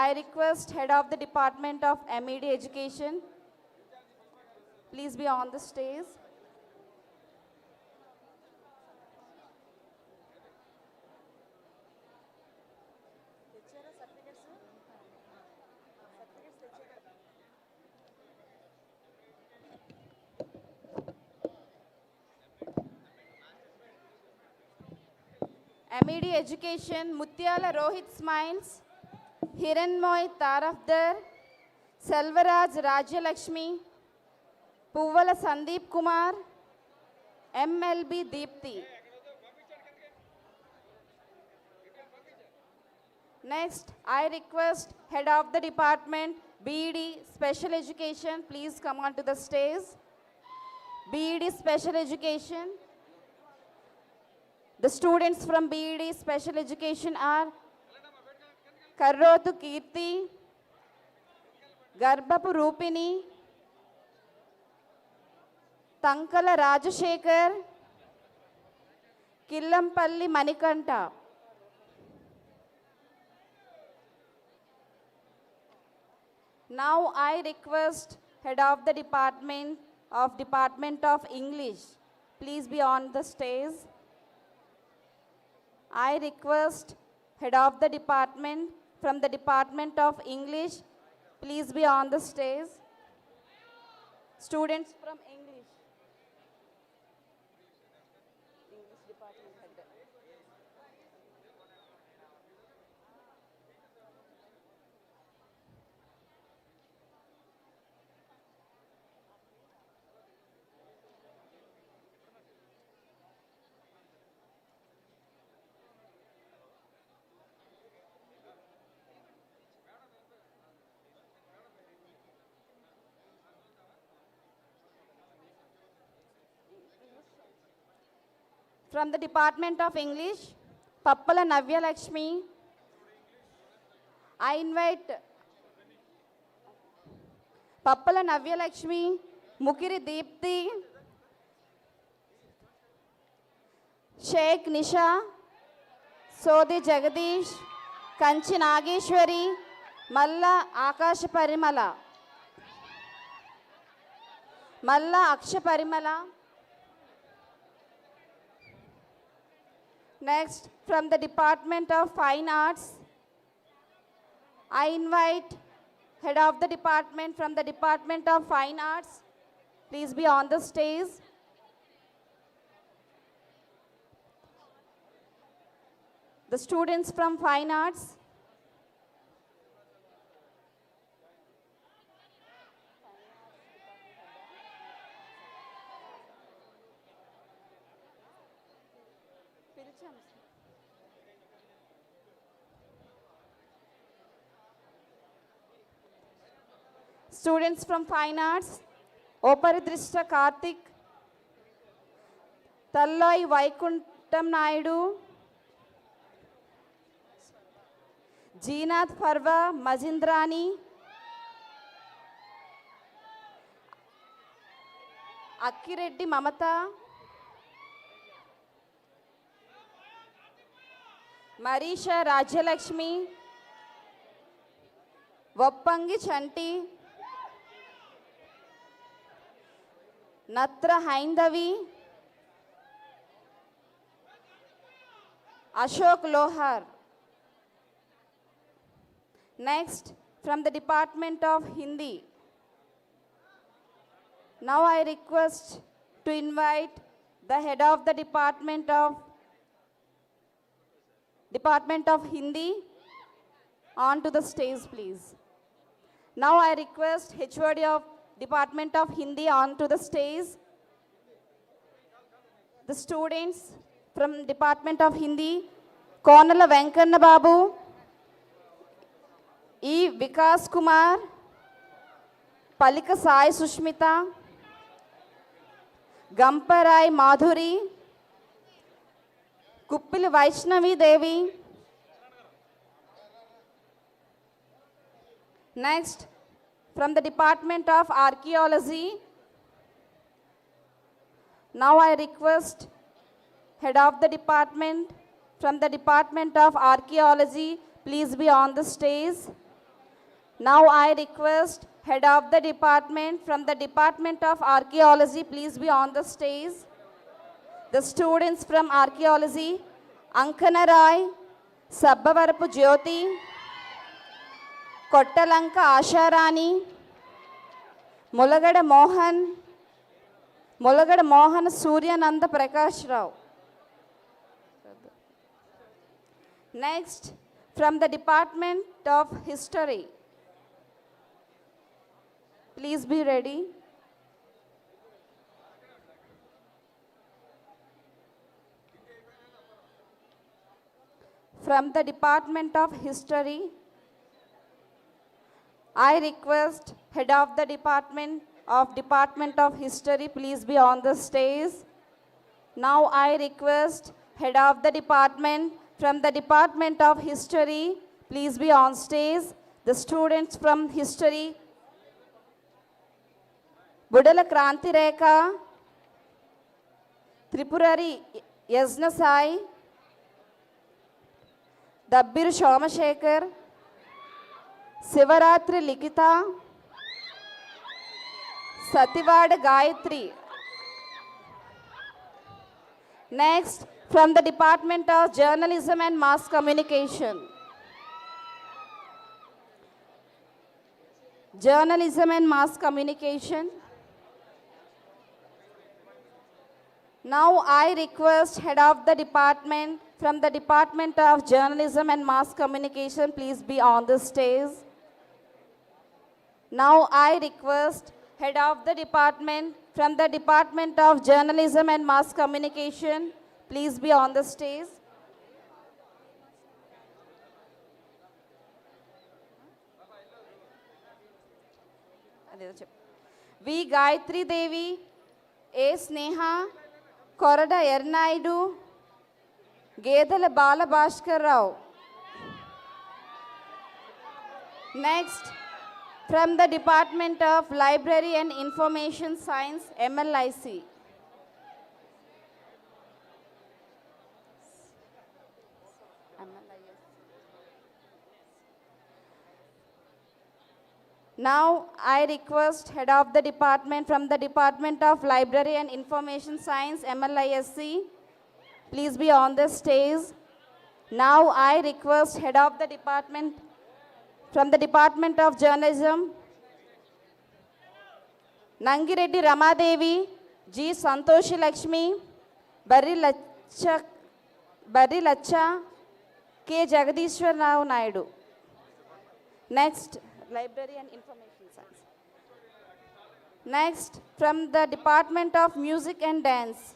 I request Head of the Department of MED Education, please be on the stage. MED Education, Mutyala Rohit Smiles, Hiranmoy Tarafdar, Selvaraj Rajalakshmi, Puvala Sandeep Kumar, MLB Deepthi. Next, I request Head of the Department, BEd Special Education, please come on to the stage. BEd Special Education. The students from BEd Special Education are Karrotu Kirti, Garbapu Rupini, Tankala Rajashekar, Killampalli Manikanta. Now I request Head of the Department of English, please be on the stage. I request Head of the Department from the Department of English, please be on the stage. Students from English. English Department Head. From the Department of English, Pappala Navya Lakshmi. I invite Pappala Navya Lakshmi, Mukiri Deepthi, Sheikh Nisha, Sodhi Jagadish, Kanchi Nageshwari, Malla Akash Parimala, Malla Aksha Parimala. Next, from the Department of Fine Arts, I invite Head of the Department from the Department of Fine Arts. Please be on the stage. The students from Fine Arts. Students from Fine Arts, Oparidrishta Karthik, Tallai Vaikuntam Naidu, Jeenath Parva Mazindrani, Akkireddy Mamata, Marisha Rajalakshmi, Vappangi Chanti, Natra Haindavi, Ashok Lohar. Next, from the Department of Hindi. Now I request to invite the head of the Department of Hindi onto the stage, please. Now I request HOD of Department of Hindi onto the stage. The students from Department of Hindi, Konala Venkanna Babu, E. Vikas Kumar, Palika Sai Sushmita, Gamparai Madhuri, Kuppili Vaishnavi Devi. Next, from the Department of Archaeology, now I request Head of the Department from the Department of Archaeology, please be on the stage. Now I request Head of the Department from the Department of Archaeology, please be on the stage. The students from Archaeology, Ankana Rai, Sabbavarapu Jyoti, Kottalanka Asharani, Mulagada Mohan Suryananda Prakash Rao. Next, from the Department of History, please be ready. From the Department of History, I request Head of the Department of History, please be on the stage. Now I request Head of the Department from the Department of History, please be on stage. The students from History, Budala Kranti Rekha, Tripurari Yasna Sai, Dabbiru Shomashekar, Sivaratri Likita, Sativada Gayatri. Next, from the Department of Journalism and Mass Communication. Journalism and Mass Communication. Now I request Head of the Department from the Department of Journalism and Mass Communication, please be on the stage. Now I request Head of the Department from the Department of Journalism and Mass Communication, please be on the stage. V. Gayatri Devi, A. Sneha, Korada Ernaidu, Gedala Bala Bhaskar Rao. Next, from the Department of Library and Information Science, MLIC. Now, I request Head of the Department from the Department of Library and Information Science, MLISC, please be on the stage. Now, I request Head of the Department from the Department of Journalism, Nangireddy Ramadevi, G. Santoshi Lakshmi, Barri Lacha, K. Jagadishwar Rao Naidu. Next, Library and Information Science. Next, from the Department of Music and Dance.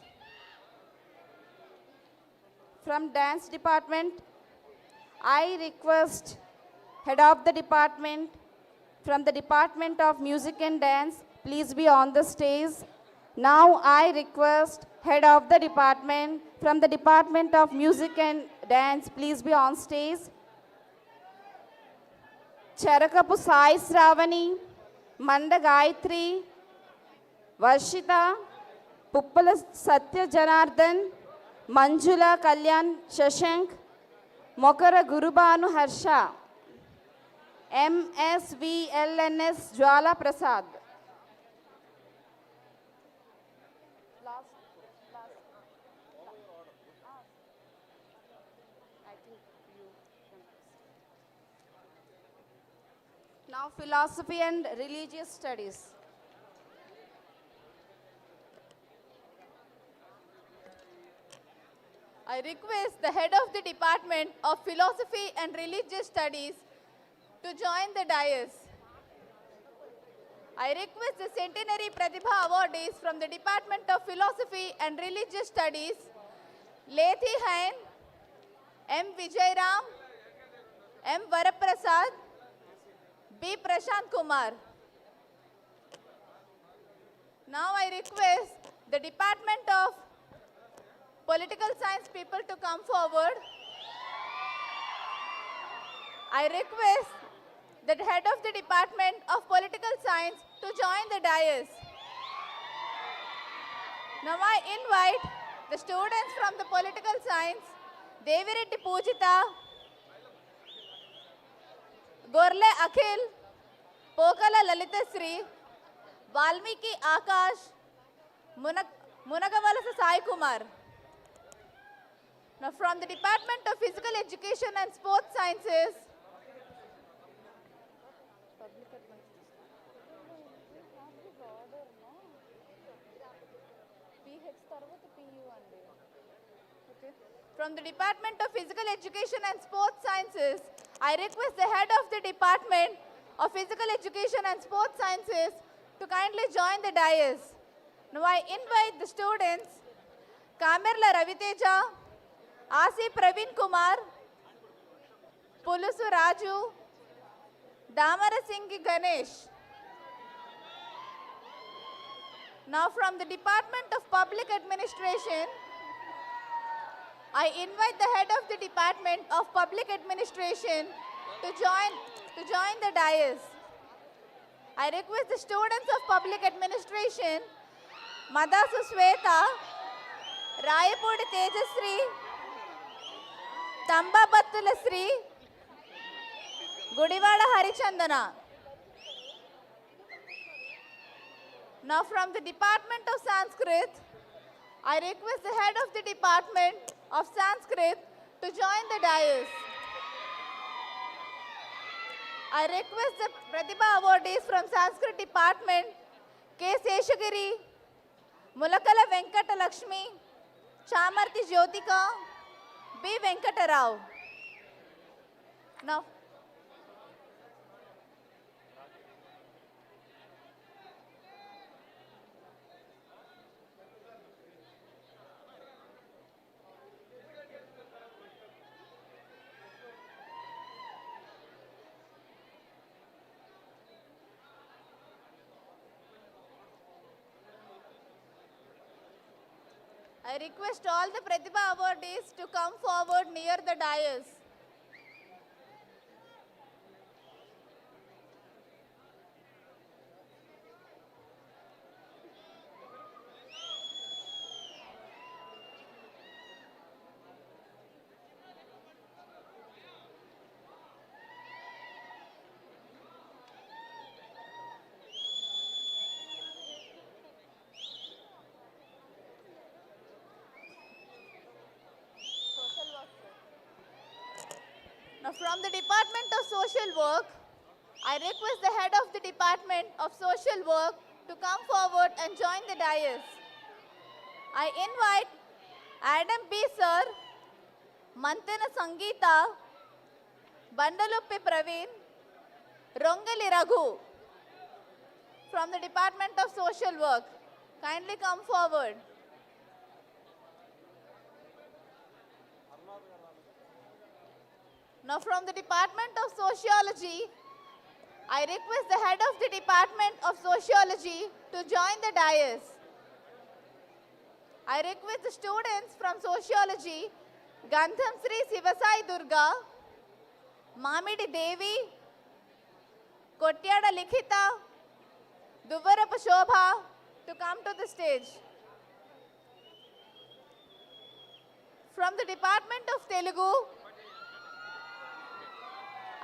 From Dance Department, I request Head of the Department from the Department of Music and Dance, please be on the stage. Now I request Head of the Department from the Department of Music and Dance, please be on stage. Charakapu Sai Sravani, Manda Gayatri, Varshita, Puppala Satya Janardhan, Manjula Kalyan Shashank, Mokara Gurubanu Harsha, MSVLNS Jwala Prasad. Now, Philosophy and Religious Studies. I request the Head of the Department of Philosophy and Religious Studies to join the dais. I request the Centenary Pratibha Awardees from the Department of Philosophy and Religious Studies, Lethi Hain, M. Vijayram, M. Varaprasad, B. Prashant Kumar. Now I request the Department of Political Science people to come forward. I request the Head of the Department of Political Science to join the dais. Now I invite the students from the Political Science, Devireddy Poojita, Gorle Akhil, Pokala Lalitasri, Valmiki Akash, Munagavalasa Sai Kumar. Now from the Department of Physical Education and Sports Sciences, from the Department of Physical Education and Sports Sciences, I request the Head of the Department of Physical Education and Sports Sciences to kindly join the dais. Now I invite the students, Kamerla Raviteja, Asi Praveen Kumar, Pulusu Raju, Damara Singh Ganesh. Now from the Department of Public Administration, I invite the Head of the Department of Public Administration to join the dais. I request the students of Public Administration, Madasu Sweta, Rayapudi Tejasri, Tamba Battulasri, Gudivada Harichandana. Now from the Department of Sanskrit, I request the Head of the Department of Sanskrit to join the dais. I request the Pratibha Awardees from Sanskrit Department, K. Seshagiri, Mulakala Venkata Lakshmi, Chamarthi Jyotika, B. Venkata Rao. Now, I I request all the Pratibha awardees to come forward near the dais. Now from the Department of Social Work, I request the head of the Department of Social Work to come forward and join the dais. I invite Adam B. Sir, Mantana Sangeeta, Bandaluppi Praveen, Rongali Raghu from the Department of Social Work. Kindly come forward. Now from the Department of Sociology, I request the head of the Department of Sociology to join the dais. I request the students from Sociology, Gandham Sri Sivasai Durga, Mamidi Devi, Kotyada Likhita, Duvarapa Shobha to come to the stage. From the Department of Telugu,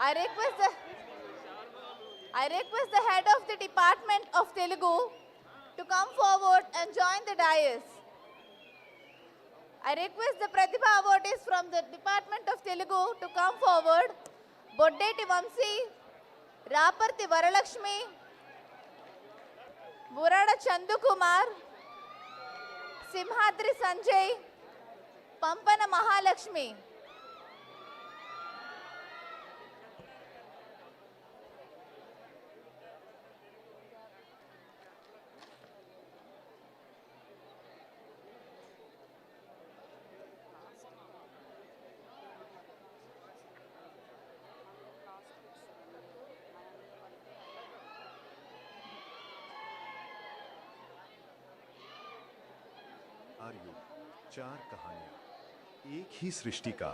I request the head of the Department of Telugu to come forward and join the dais. I request the Pratibha awardees from the Department of Telugu to come forward. Boddeti Vamsi, Raparthi Varalakshmi, Burada Chandu Kumar, Simhadri Sanjay, Pampana Mahalakshmi. आर्यु चार कहानियां एक ही सृष्टि का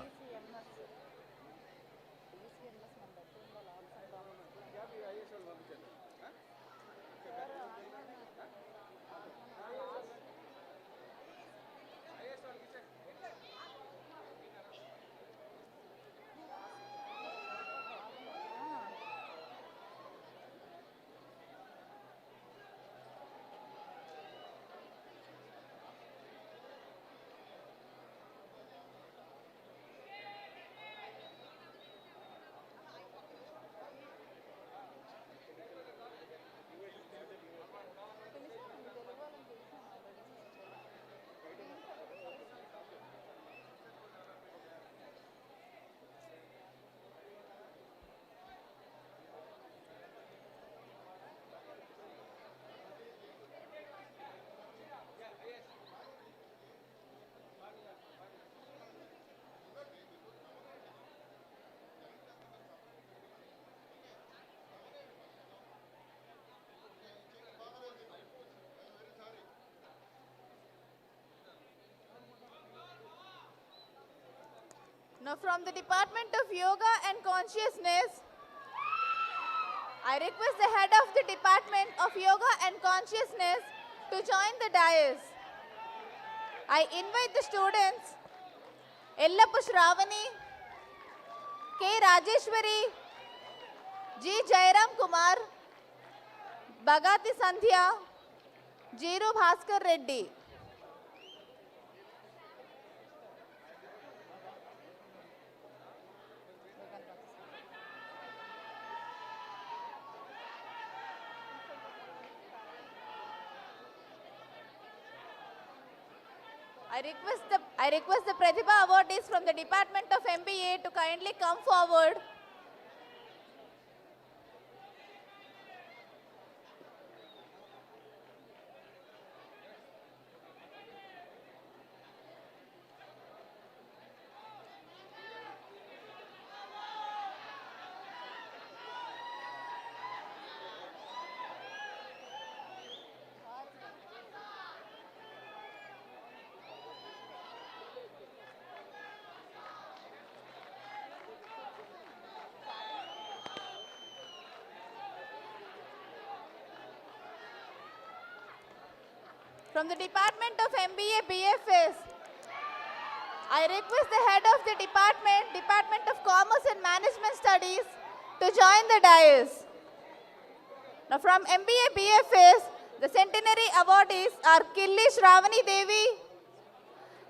Now from the Department of Yoga and Consciousness, I request the head of the Department of Yoga and Consciousness to join the dais. I invite the students Ellappu Shravani, K. Rajeshwari, G. Jairam Kumar, Bhagati Sandhya, Jiru Bhaskar Reddy. I request the Pratibha awardees from the Department of MBA to kindly come forward. From the Department of MBA BFS, I request the head of the Department of Commerce and Management Studies, to join the dais. Now from MBA BFS, the Centenary awardees are Killi Shravani Devi,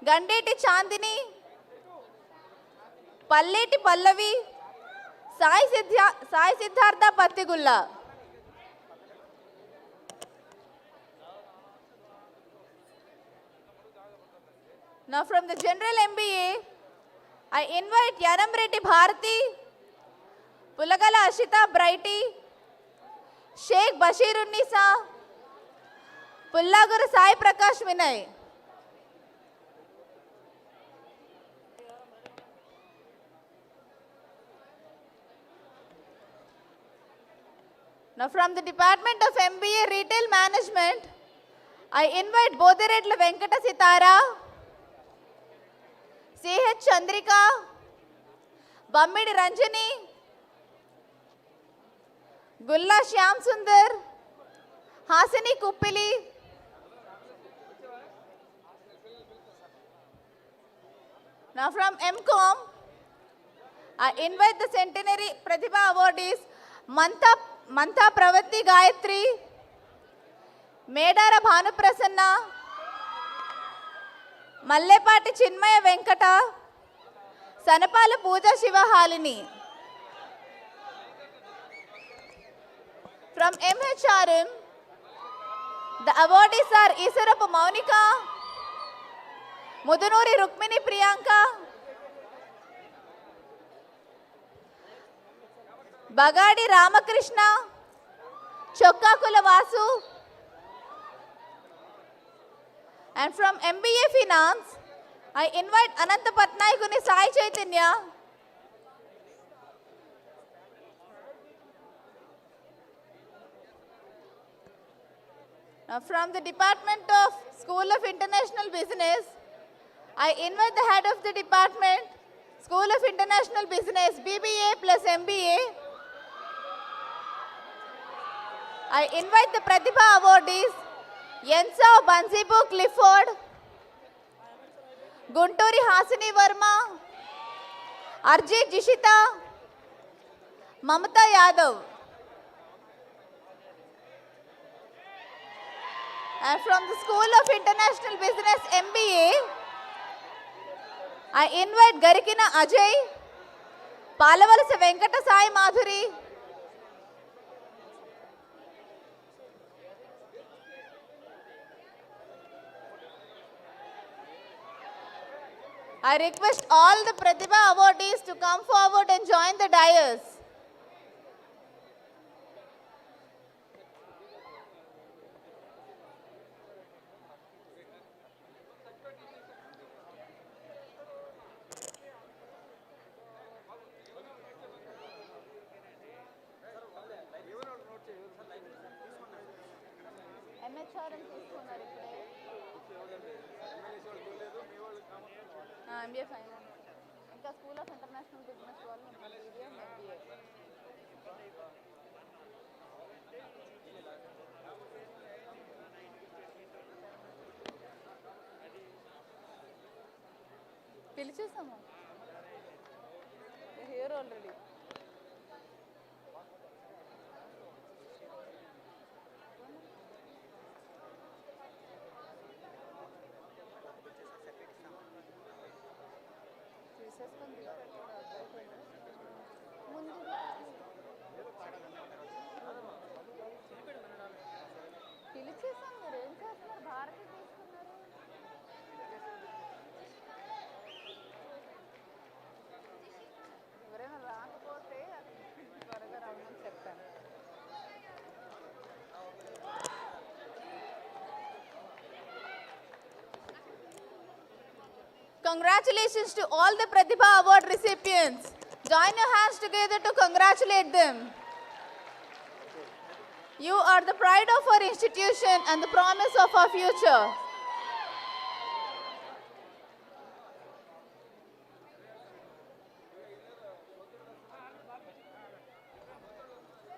Gandeti Chandini, Palleti Pallavi, Sai Siddhartha Pattigulla. Now from the General MBA, I invite Yaram Reddy Bharati, Pulagala Ashita Brighty, Sheikh Bashirunnisa, Pullaguru Sai Prakash Vinay. Now from the Department of MBA Retail Management, I invite Bodiredla Venkata Sitara, C.H. Chandrika, Bammidi Ranjani, Gulla Shyam Sundar, Hasini Kuppili, now from MCOM, I invite the Centenary Pratibha awardees Mantha Pravati Gayatri, Medara Bhanu Prasanna, Mallepati Chinmaya Venkata, Sanapala Pooja Shiva Halini. From MHRM, the awardees are Isarapu Maunika, Mudunuri Rukmini Priyanka, Bagadi Ramakrishna, Chokkakula Vasu, and from MBA Finance, I invite Ananta Patnaikuni Sai Chaitanya, now from the Department of School of International Business, I invite the head of the department, School of International Business, BBA plus MBA. I invite the Pratibha awardees, Yensa Bansipu Clifford, Gunturi Hasini Verma, Arjit Jishita, Mamata Yadav. And from the School of International Business MBA, I invite Garikina Ajay, Palavalasa Venkata Sai Madhuri, I request all the Pratibha awardees to come forward and join the dais. MBA Finance. ఇంకా School of International Business వాళ్ళు MBA. పిలిచేసాము. Here already. పిలిచేసాం మీరు ఏం చేస్తున్నారు భారతి తీసుకున్నారు ఎవరైనా రాకపోతే త్వరగా రమ్మని చెప్పాను Congratulations to all the Pratibha Award recipients. Join your hands together to congratulate them. You are the pride of our institution and the promise of our future.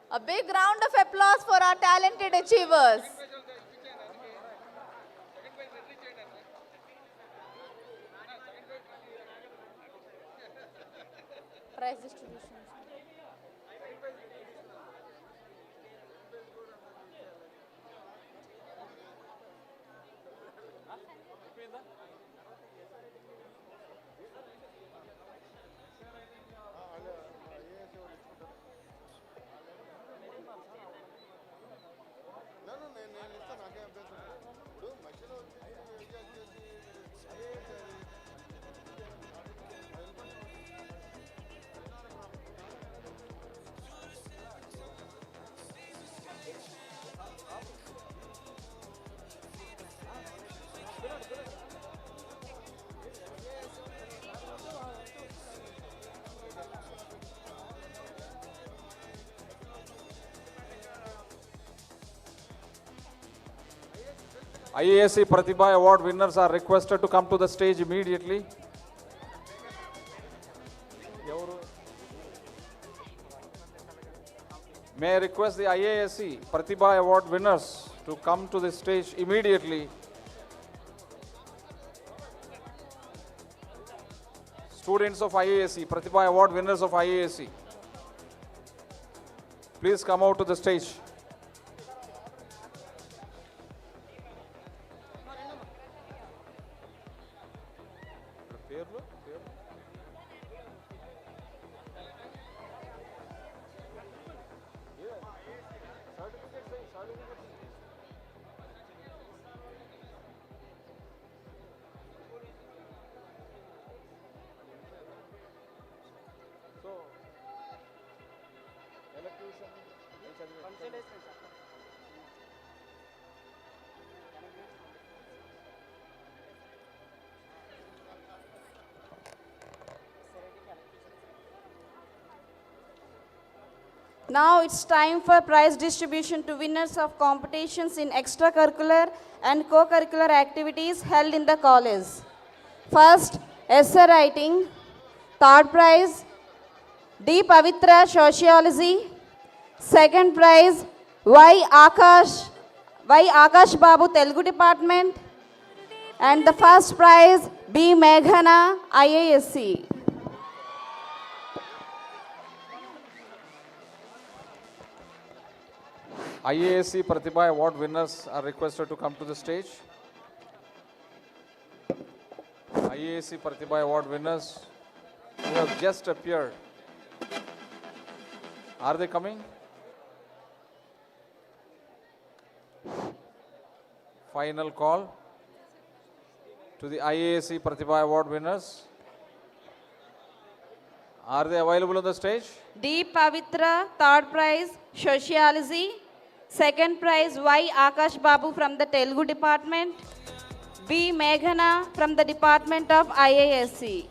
A big round of applause for our talented achievers. prize distribution. IASE Pratibha Award winners are requested to come to the stage immediately. May I request the IASE Pratibha Award winners to come to the stage immediately. Students of IASE, Pratibha Award winners of IASE, please come out to the stage. Now it's time for prize distribution to winners of competitions in extracurricular and co-curricular activities held in the college. First, essay writing. Third prize, D. Pavitra, Sociology. Second prize, Y. Akash Babu, Telugu Department. And the first prize, B. Meghana, IASE. IASE Pratibha Award winners are requested to come to the stage. IASE Pratibha Award winners who have just appeared. Are they coming? Final call to the IASE Pratibha Award winners. Are they available on the stage? D. Pavitra, third prize, Sociology. Second prize, Y. Akash Babu from the Telugu Department. B. Meghana from the Department of IASE.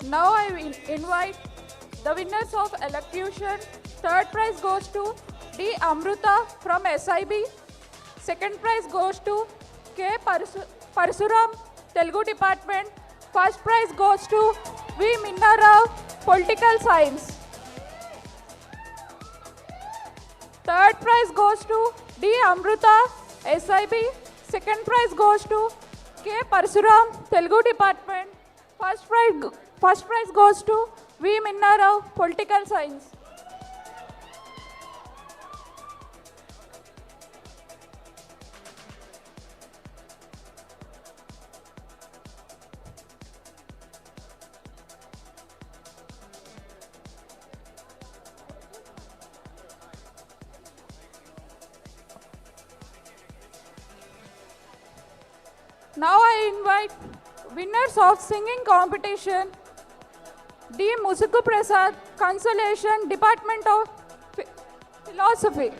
Now I invite the winners of elocution. Third prize goes to D. Amruta from SIB. Second prize goes to K. Parsuram, Telugu Department. First prize goes to V. Minna Rao, Political Science. Third prize goes to D. Amruta, SIB. Second prize goes to K. Parsuram, Telugu Department. First prize goes to V. Minna Rao, Political Science. Now I invite winners of singing competition, D. Musuku Prasad, Consolation, Department of Philosophy.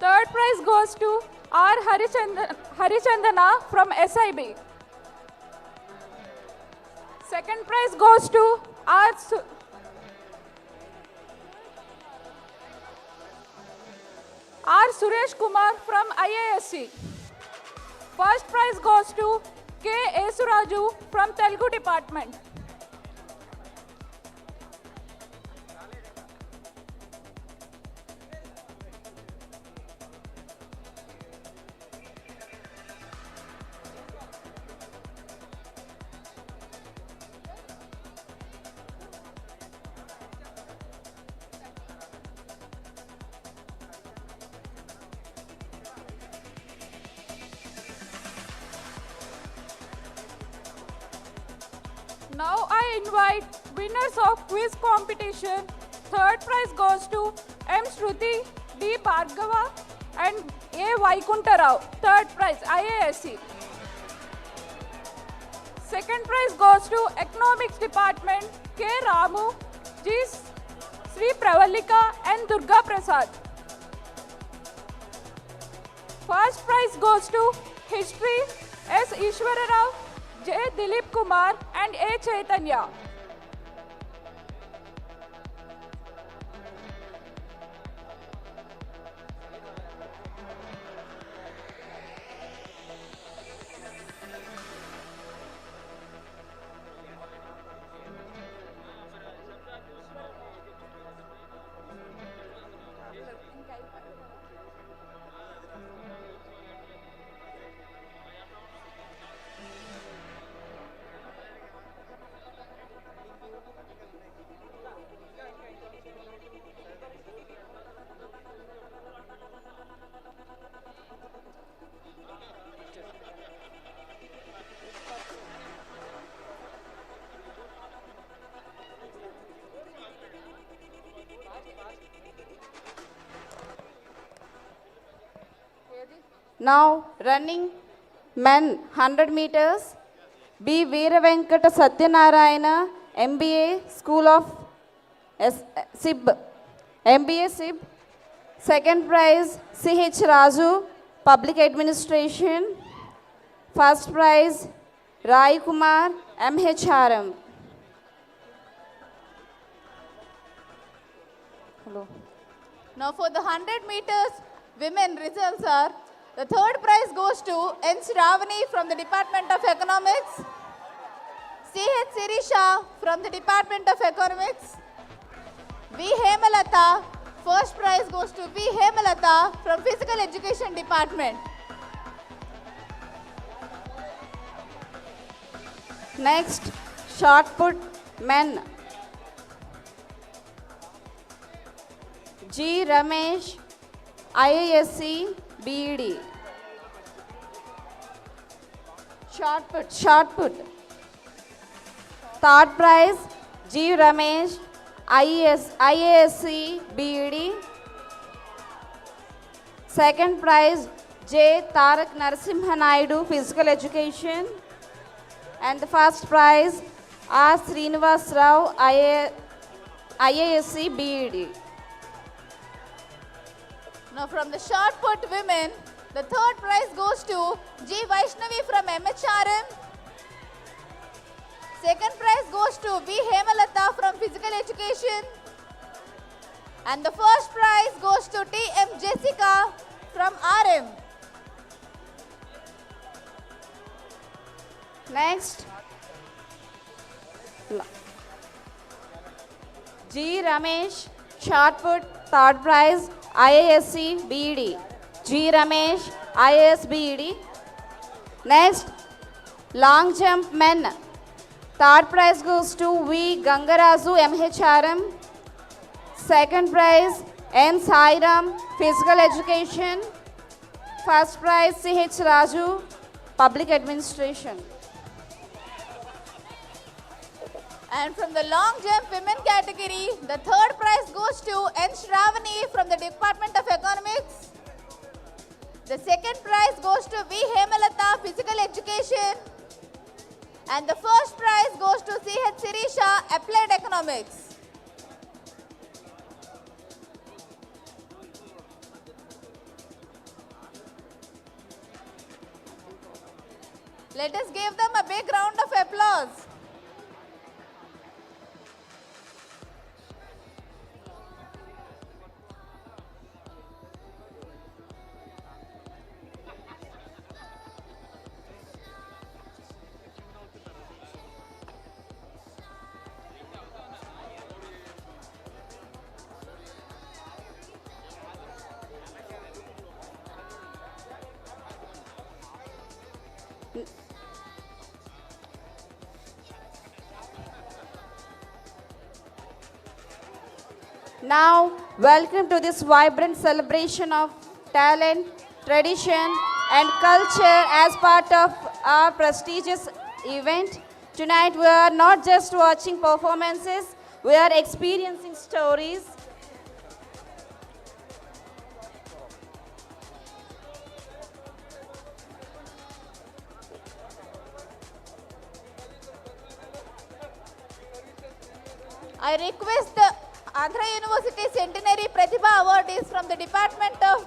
Third prize goes to R. Harichandana from SIB. Second prize goes to R. Suresh Kumar from IASE. First prize goes to K. Esuraju from Telugu department. Now I invite winners of quiz competition. Third prize goes to M. Shruti, D. Bhargava and A. Vaikuntarao. Third prize, IASE. Second prize goes to Economics Department, K. Ramu, G. Sri Pravalika and Durga Prasad. First prize goes to History, S. Ishwara Rao, J. Dilip Kumar and A. Chaitanya. Now running men 100 meters. B. Veera Venkata Satyanarayana, MBA, School of SIB. MBA SIB. Second prize, CH Raju, Public Administration. First prize, Rai Kumar, MHRM. Hello. Now for the 100 meters women results are, the third prize goes to N. Shravani from the Department of Economics, C.H. Sirisha from the Department of Economics, V. Hemalata, first prize goes to V. Hemalata from Physical Education Department. Next, shot put men. G. Ramesh, IASE, BED. Shot put, shot put. Third prize, G. Ramesh, IASE, BED. Second prize, J. Tarak Narasimha Naidu, Physical Education. And the first prize, R. Srinivas Rao, IASE, BED. Now from the shot put women, the third prize goes to G. Vaishnavi from MHRM. Second prize goes to V. Hemalata from Physical Education. And the first prize goes to T. M. Jessica from RM. Next, G. Ramesh, shot put, third prize, IASE, BED. G. Ramesh, IAS, BED. Next, long jump men. Third prize goes to V. Gangarazu, MHRM. Second prize, N. Sairam, Physical Education. First prize, CH Raju, Public Administration. And from the long jump women category, the third prize goes to N. Shravani from the Department of Economics. The second prize goes to V. Hemalata, Physical Education. And the first prize goes to C.H. Sirisha, Applied Economics. Let us give them a big round of applause. Now, welcome to this vibrant celebration of talent, tradition, and culture as part of our prestigious event. Tonight, we are not just watching performances, we are experiencing stories. I request the Andhra University Centenary Pratibha awardees from the Department of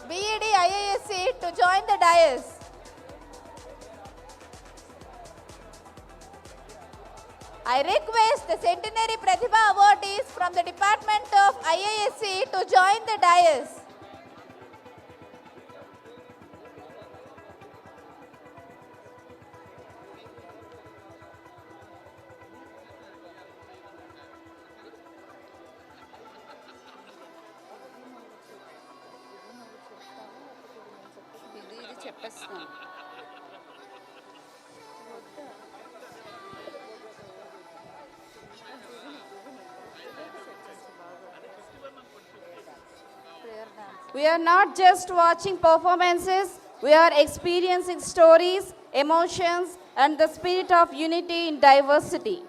BEd IASE to join the dais. I request the Centenary Pratibha awardees from the Department of IASE to join the dais. We are not just watching performances, we are experiencing stories, emotions, and the spirit of unity in diversity.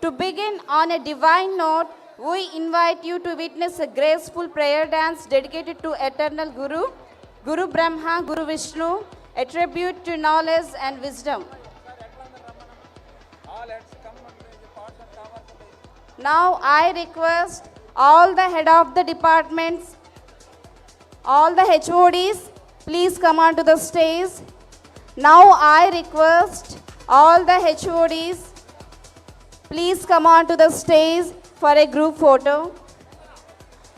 To begin on a divine note, we invite you to witness a graceful prayer dance dedicated to Eternal Guru, Guru Brahma, Guru Vishnu, a tribute to knowledge and wisdom. Now I request all the head of the departments, all the HODs, please come onto the stage. Now I request all the HODs, please come onto the stage for a group photo.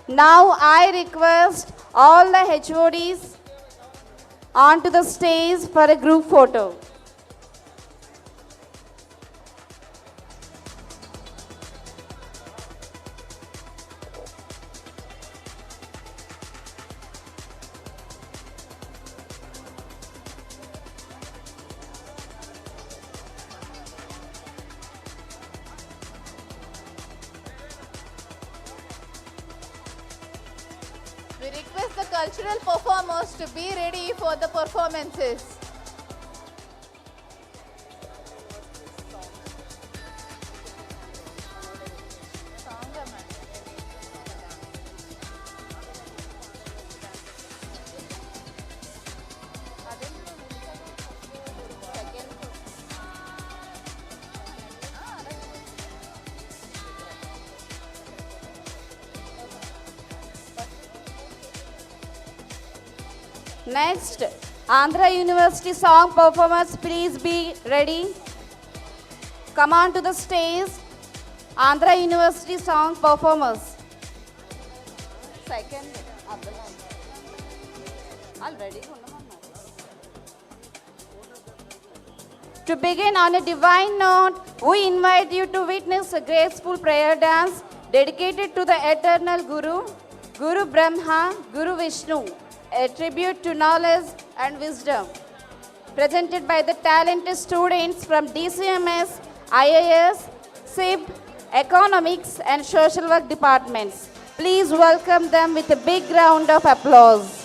Now I request all the HODs onto the stage for a group photo. We request the cultural performers to be ready for the performances. Next, Andhra University song performers, please be ready. Come on to the stage. Andhra University song performers. Second, already. To begin on a divine note, we invite you to witness a graceful prayer dance dedicated to the Eternal Guru, Guru Brahma, Guru Vishnu, a tribute to knowledge and wisdom, presented by the talented students from DCMS, IAS, SIB, Economics and Social Work departments. Please welcome them with a big round of applause.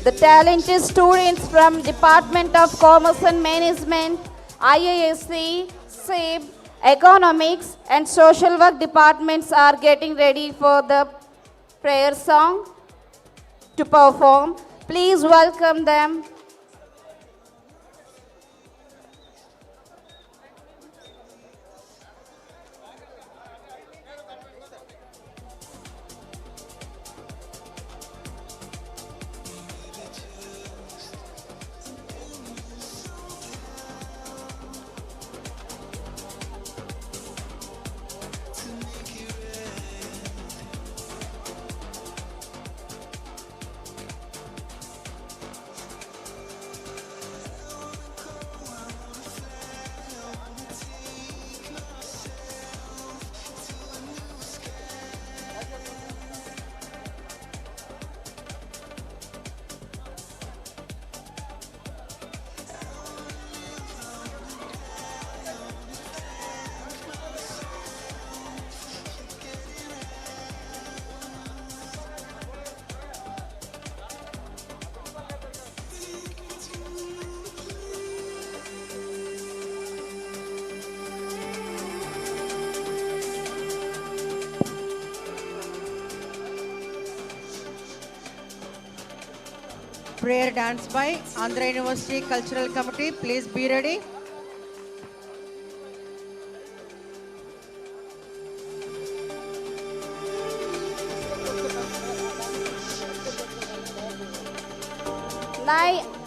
The talented students from Department of Commerce and Management, IASE, SIB, Economics and Social Work departments are getting ready for the prayer song to perform. Please welcome them. prayer dance by Andhra University Cultural Committee. Please be ready.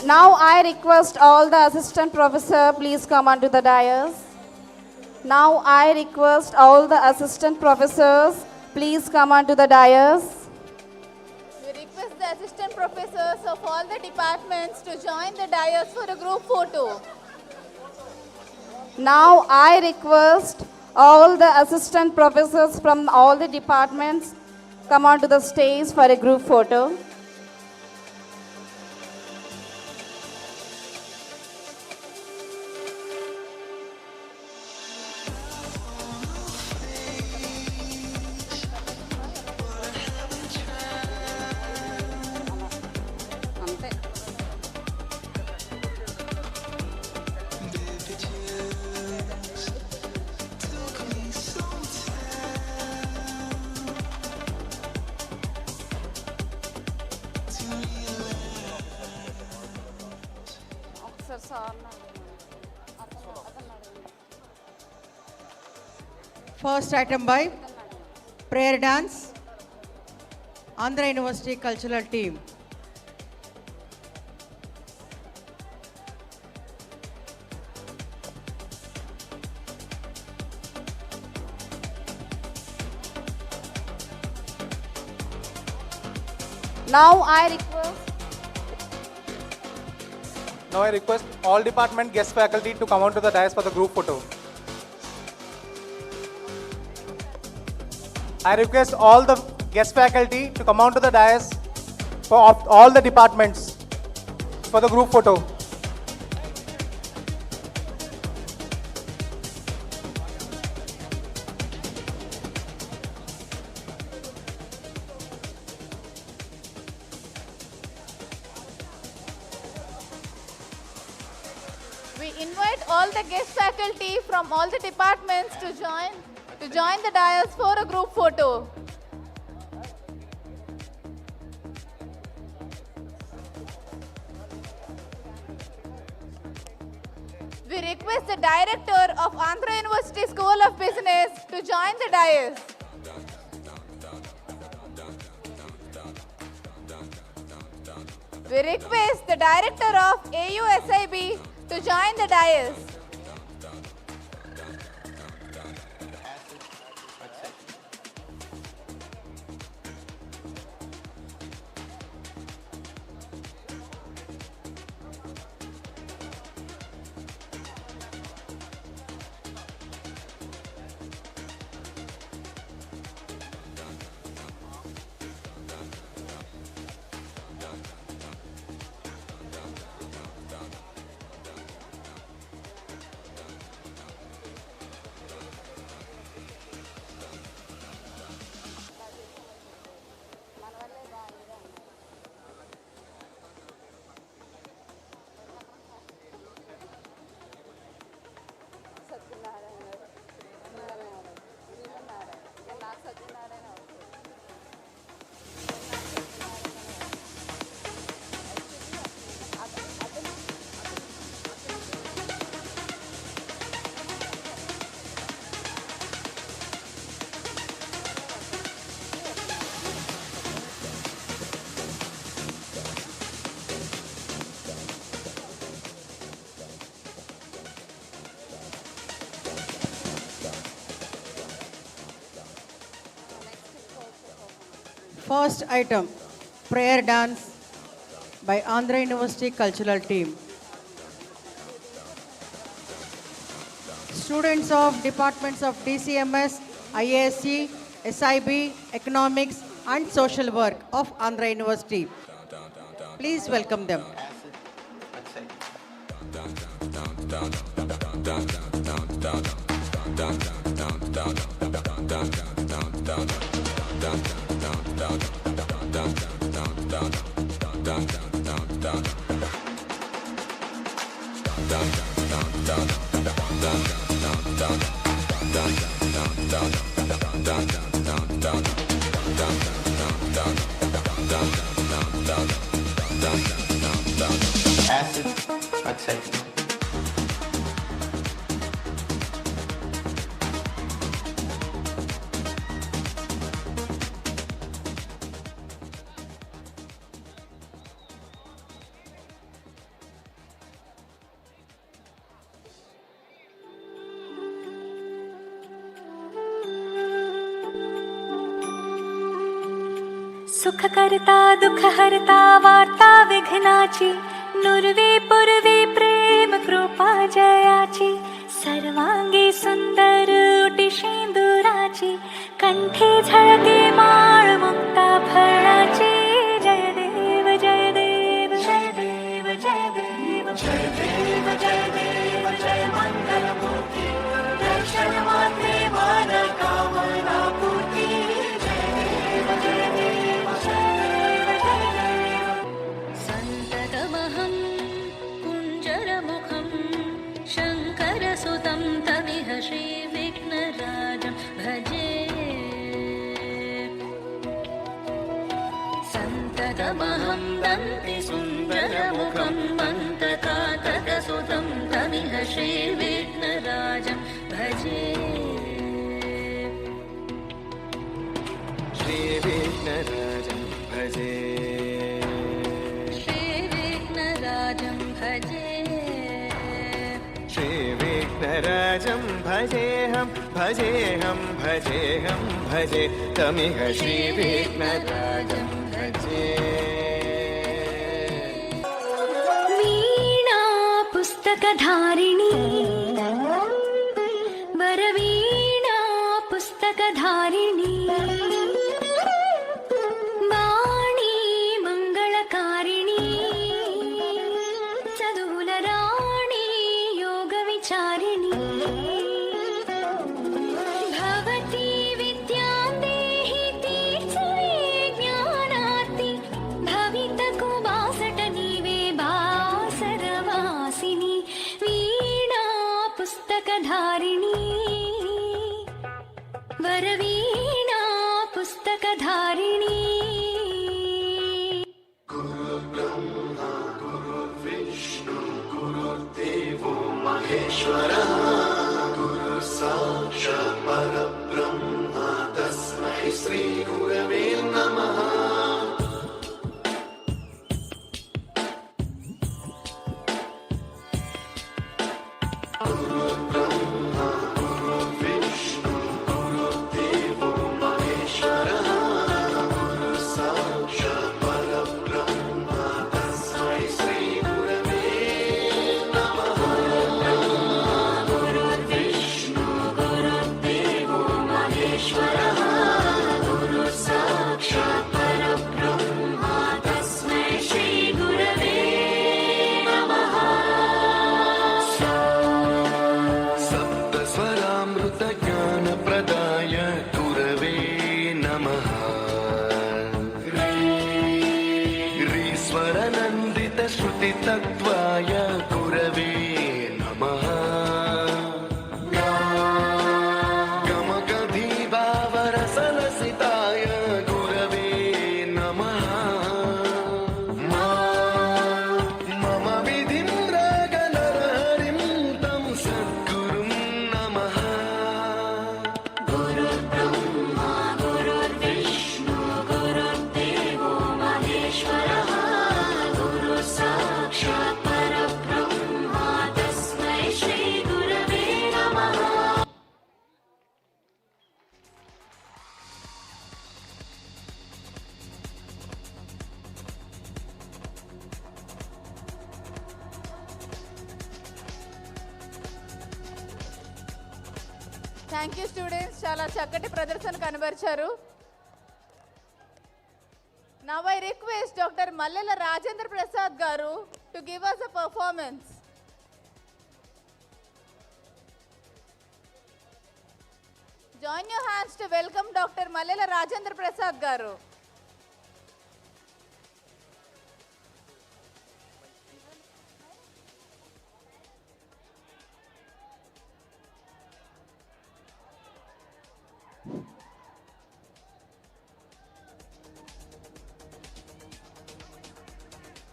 Now I request all the assistant professor, please come onto the dais. Now I request all the assistant professors, please come onto the dais. We request the assistant professors of all the departments to join the dais for a group photo. Now I request all the assistant professors from all the departments come onto the stage for a group photo. First item by prayer dance, Andhra University Cultural Team. Now I request all department guest faculty to come onto the dais for the group photo. I request all the guest faculty to come onto the dais for all the departments for the group photo. We invite all the guest faculty from all the departments to join the dais for a group photo. We request the director of Andhra University School of Business to join the dais. We request the director of SIB to join the dais. First item, prayer dance by Andhra University Cultural Team. Students of departments of DCMS, IASE, SIB, Economics and Social Work of Andhra University. Please welcome them. सुखकर्ता दुःखहर्ता वार्ता विघ्नाची नुर्वे पूर्वे प्रेम कृपा जयाची सर्वांगी सुंदर उटी शेंदुराची कंठे झळके माळ मुक्ता फळाची जय देव जय देव जय देव जय देव जय देव जय देव जय मंगलमूर्ती दर्शन मात्रे मान कामना पूर्ती जय देव जय देव जय देव जय देव संततमहं कुञ्जरमुखं शङ्करसुतं तमिह श्रीविघ्नराजं भजे संततमहं दन्तिसुन्दरमुखं मन्तकातकसुतं तमिह श्रीविघ्नराजं भजे श्रीविघ्नराजं भजे श्रीविघ्नराजं भजे श्रीविघ्नराजं भजेऽहं भजेऽहं भजेऽहं भजे तमिह श्रीविघ्नराजं भजे वीणा पुस्तकधारिणी वरवीणा पुस्तकधारिणी वाणी मंगलकारिणी चदुलराणी योगविचारिणी भवती विद्यां देहि तीर्थे ज्ञानार्ति भवितकुबासट नीवे बासरवासिनी वीणा पुस्तकधारिणी वरवीणा पुस्तकधारिणी विष्णु गुरुर्देवो महेश्वरः गुरु साक्षात् परब्रह्म तस्मै श्री गुरवे नमः गुरुर्ब्रह्मा गुरुर्विष्णु गुरुर्देवो महेश्वरः गुरु साक्षात् परब्रह्म तस्मै श्री गुरवे नमः गुरुर्विष्णु गुरुर्देवो महेश्वरः गुरु साक्षात् परब्रह्म तस्मै श्री गुरवे नमः सप्तस्वरामृतज्ञानप्रदाय गुरवे नमः ह्रीश्वरनन्दितश्रुतितत्त्वाय गुरवे नमः गमगधीभावरसलसिताय गुरवे नमः मम विधिं रागनरहरिं तं सद्गुरुं नमः गुरुर्ब्रह्मा गुरुर्विष्णु गुरुर्देवो महेश्वरः गुरु साक्षात् परब्रह्म तस्मै श्री गुरवे नमः థ్యాంక్ యూ స్టూడెంట్స్, చాలా చక్కటి ప్రదర్శన కనబరిచారు. Now I request Dr. Mallela Rajendra Prasad garu to give us a performance. Join your hands to welcome Dr. Mallela Rajendra Prasad garu.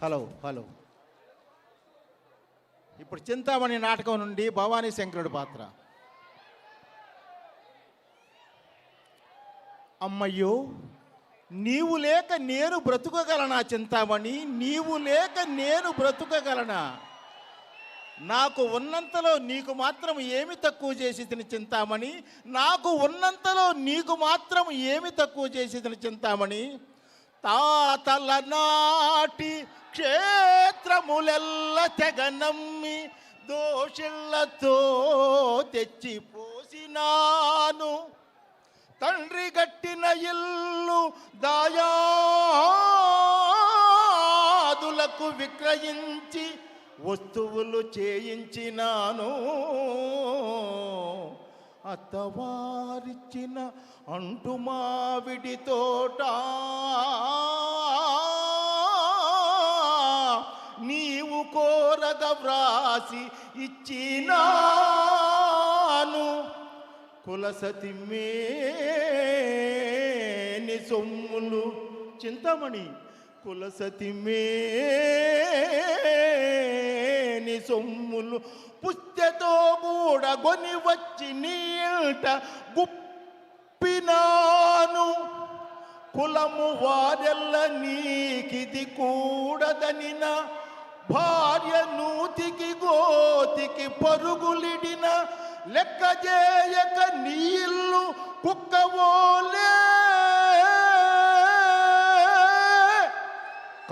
Hello hello ఇప్పుడు చింతామణి నాటకం నుండి భవానీ శంకరుడి పాత్ర. అమ్మయ్యో, నీవు లేక నేను బ్రతుకగలనా చింతామణి, నీవు లేక నేను బ్రతుకగలనా? నాకు ఉన్నంతలో నీకు మాత్రం ఏమి తక్కువ చేసి తిని చింతామణి, నాకు ఉన్నంతలో నీకు మాత్రం ఏమి తక్కువ చేసి తిని చింతామణి. తాతల నాటి క్షేత్రములెల్ల తెగనమ్మి దోషిళ్లతో తెచ్చిపోసినాను. తండ్రి గట్టిన ఇల్లు దాయాదులకు విక్రయించి వస్తువులు చేయించినాను. అత్తవారిచ్చిన అంటు మావిడి తోట నీవు కోరగ వ్రాసి ఇచ్చినాను. కులసతి మేని సొమ్ములు చింతమణి కులసతి మేని సొమ్ములు పుస్తెతో కూడా గొని వచ్చి నీట గుప్పినాను. కులము వారెల్ల నీకిది కూడదనిన భార్య నూతికి గోతికి పరుగులిడిన లెక్క చేయక నీళ్ళు కుక్కవోలే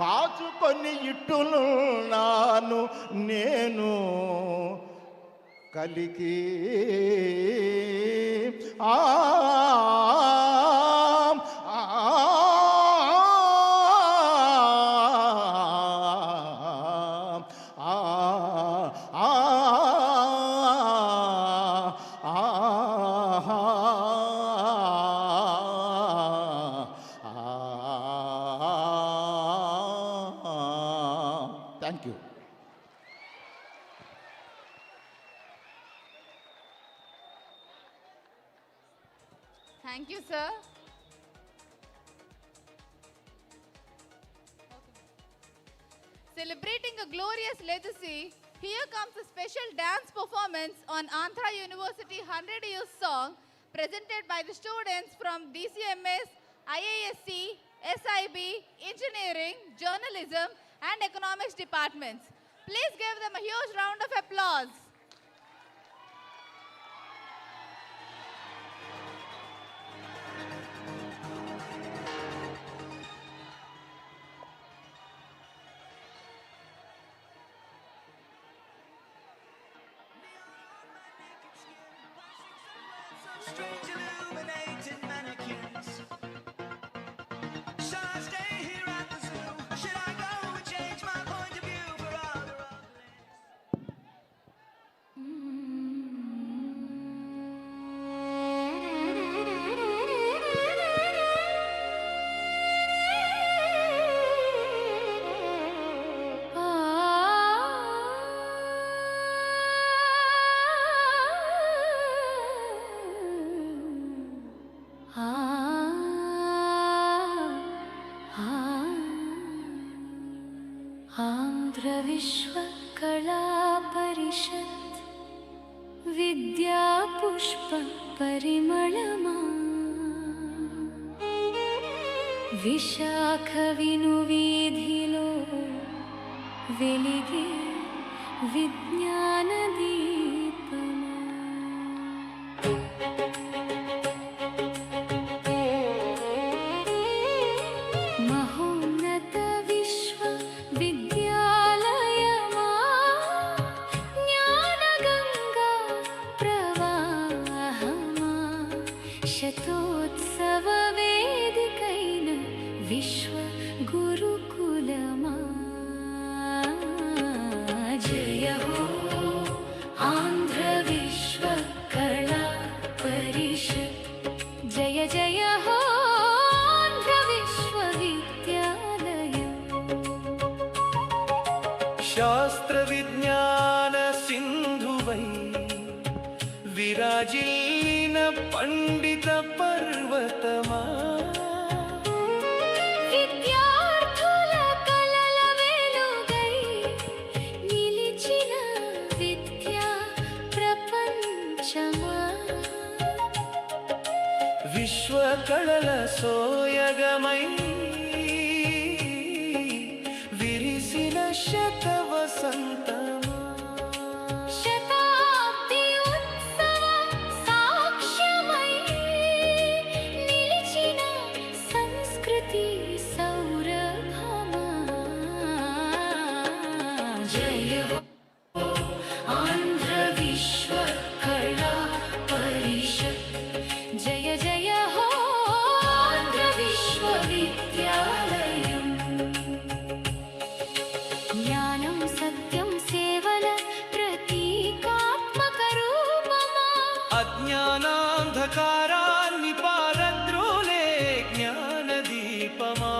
కాచుకొని ఇట్టులున్నాను నేను కలికి. ఆ thank you. Thank you, sir. Celebrating a glorious legacy, here comes a special dance performance on Andhra University 100 Years song presented by the students from DCMS, IASE, SIB, Engineering, Journalism and Economics departments. Please give them a huge round of applause. Strange illuminated mannequins. Shall I stay here at the zoo? Should I go and change my point of view for all the आन्ध्रविश्वकलापरिषत् विद्यापुष्पपरिमळमा विशाखविनुवीधिलो वेलिगे विज्ञानदीपमा महोन्नत विश्वविद्यालयमा ज्ञानगङ्गा प्रवाहमा शतोत्सववेदिकैन विश्वगुरुकुलमा जय हो आन्ध्रविश्वकलापरिषत् जय जय हो शास्त्रविज्ञान सिन्धुवै विराजिल्लिन पंडित पर्वतमा विद्यार्थुल colour वेलुगै निलिचिन विद्या प्रपंचमा विश्वकళల సోయగమై విరిసిన శతవసంతమా శతాబ్ది ఉత్సవ సాక్ష్యమై నిలిచిన సంస్కృతి సౌ అంధకారాన్ని పారద్రోలే జ్ఞానదీపమా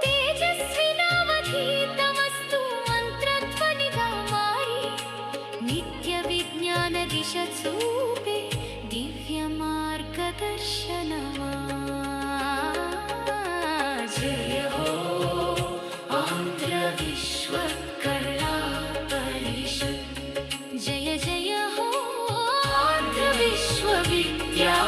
తేజస్వినావధీతమస్తు మంత్రధ్వనిగా మారి నిత్య విజ్ఞాన దిశ చూపే దివ్య మార్గదర్శనమా జయ హో ఆంధ్ర విశ్వ కళా పరిషత్ జయ జయ హో ఆంధ్ర విశ్వవిద్యాలయం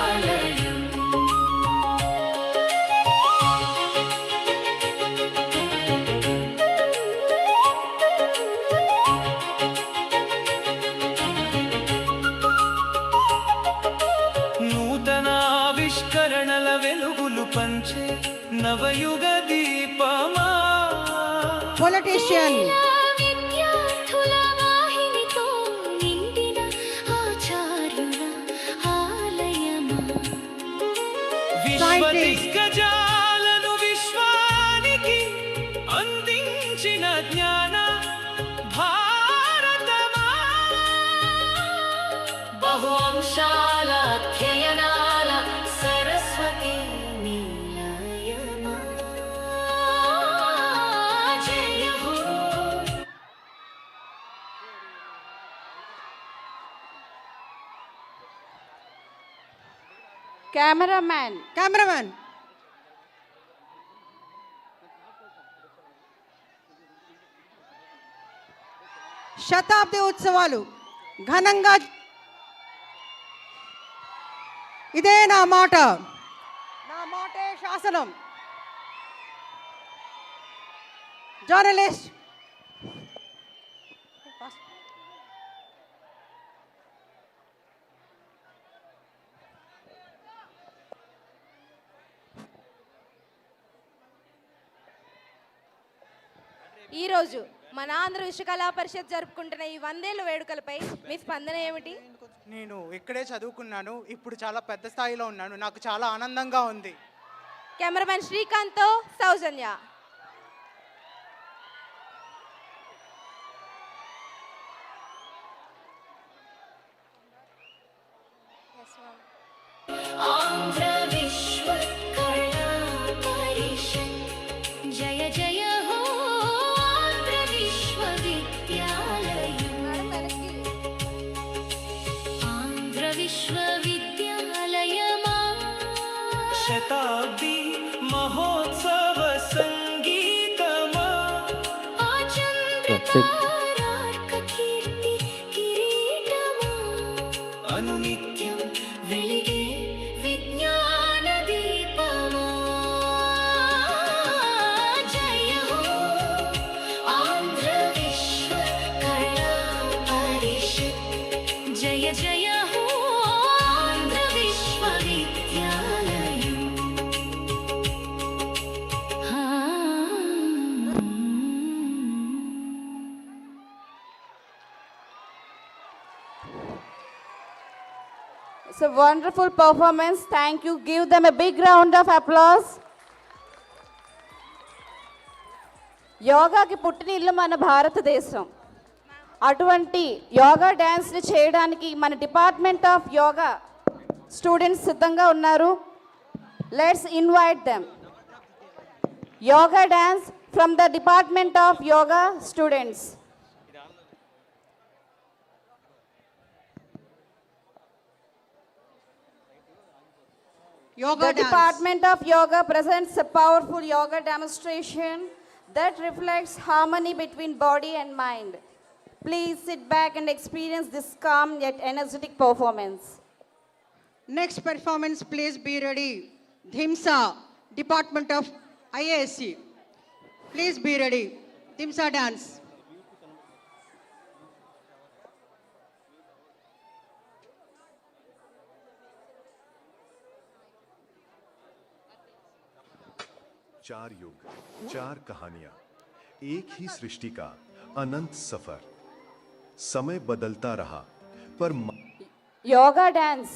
నూతనావిష్కరణల వెలుగులు పంచే నవయుగ దీపమా Politician. విద్యార్థుల వాహినితో నిండిన ఆచార్యుల ఆలయమా విశ్వ దిగ్గజాలను విశ్వానికి అందించిన జ్ఞాన భారతమా బహు అంశాల అధ్యయనాల సరస్వతి నిలయమా జయ హో Cameraman. Cameraman. శతాబ్ది ఉత్సవాలు ఘనంగా ఇదే నా మాట నా మాటే శాసనం జర్నలిస్ట్ ఈరోజు మన ఆంధ్ర విశ్వకళా పరిషత్ జరుపుకుంటున్న ఈ 100 ఏళ్ల వేడుకలపై మీ స్పందన ఏమిటి? నేను ఇక్కడే చదువుకున్నాను, ఇప్పుడు చాలా పెద్ద స్థాయిలో ఉన్నాను, నాకు చాలా ఆనందంగా ఉంది. కెమెరామెన్ శ్రీకాంత్తో సౌజన్య. ఆంధ్ర విశ్వ కళా పరిషత్ జయ జయ హో ఆంధ్ర విశ్వవిద్యాలయం ఆంధ్ర విశ్వవిద్యాలయమా శతాబ్ది మహోత్సవ సంగీతమా ఆచంద్రతారార్క కీర్తి కిరీటమా అనునిత్యం వెలిగే విజ్ఞాన దీపమా జయ హో ఆంధ్ర విశ్వ కళా పరిషత్ జయ జయ హో ఆంధ్ర విశ్వవిద్యాలయం It's a wonderful performance. Thank you. Give them a big round of applause. యోగాకి పుట్టిన ఇల్లు మన భారతదేశం. అటువంటి యోగా డ్యాన్స్ని చేయడానికి మన డిపార్ట్మెంట్ ఆఫ్ యోగా స్టూడెంట్స్ సిద్ధంగా ఉన్నారు. Let's invite them. Yoga dance from the department of yoga students. Yoga The dance. Department of Yoga presents a powerful yoga demonstration that reflects harmony between body and mind. Please sit back and experience this calm yet energetic performance. Next performance, please be ready. Dhimsa, Department of IASE. Please be ready. Dhimsa dance. चार युग, चार कहानियां, एक ही सृष्टि का अनंत सफर. समय बदलता रहा पर Yoga dance.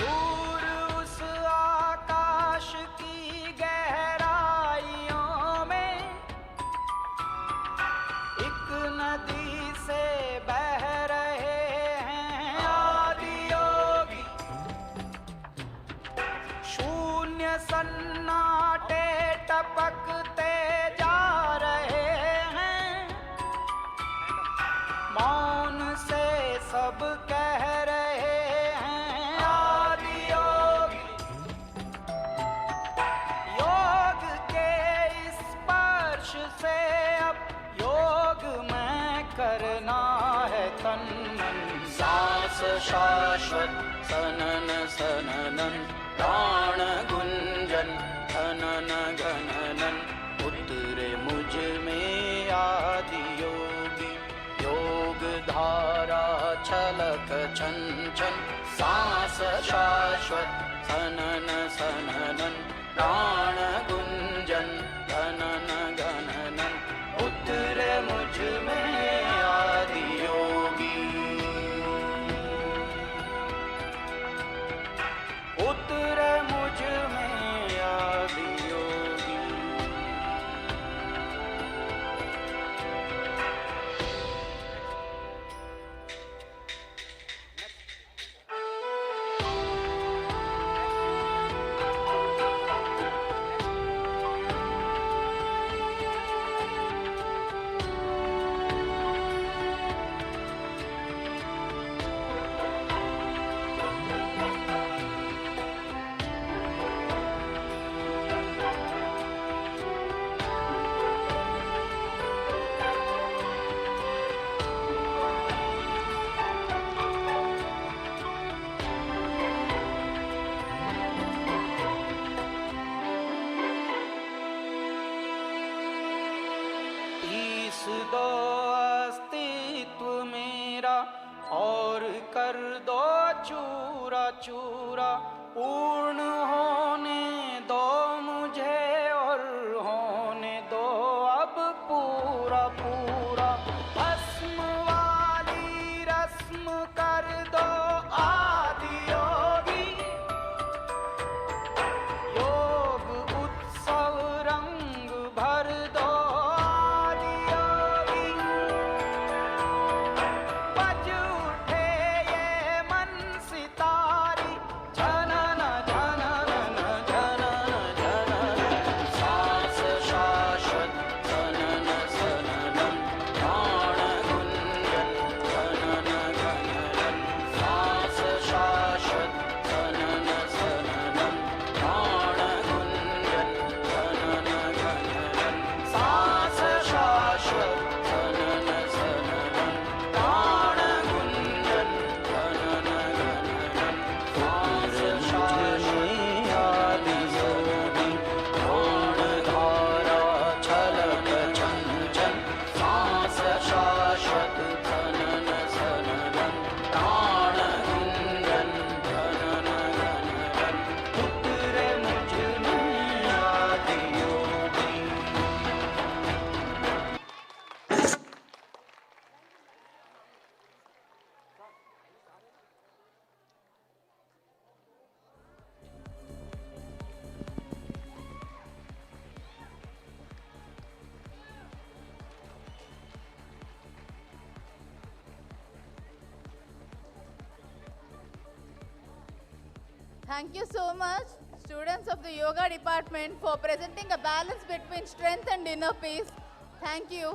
दूर उस आकाश की गहराइयों में एक नदी से बह रहे हैं आदि योगी। शून्य सन्नाटे टपकते जा रहे हैं, मौन से सब कह रहे हैं आदि योगी। योग के इस स्पर्श से अब योग में करना है तन मन। सांस शाश्वत सनन सननन, प्राण गुंजन धनन गणनन। उतरे मुझ में आदि योगी, योग धारा छलक छन छन। सांस शाश्वत सनन सननन, प्राण गुंजन धनन गणनन। उतरे मुझ में आदि योगी, उतरे मुझ में आदि योगी। पीस दो अस्तित्व मेरा और कर दो चूरा चूरा। पूर्ण होने दो मुझे और होने दो अब पूरा पूरा। भस्म वाली रस्म कर दो आदि योगी, योग उत्सव रंग भर दो आदि योगी। बज उठे ये मन सितारी, झनन झनन झनन झनन। सांस शाश्वत सनन सननन, प्राण गुंजन धनन गणनन। सांस शाश्वत सनन सननन, प्राण गुंजन धनन गणनन। सांस शाश्वत सनन सननन, प्राण गुंजन धनन गणनन। सांस शाश्वत आदि योगी, प्राण धारा छलक छन छन। सांस शाश्वत सनन सननन, प्राण गुंजन धनन गणनन। उतरे मुझ में आदि योगी। Thank you so much, students of the yoga department, for presenting a balance between strength and inner peace. Thank you.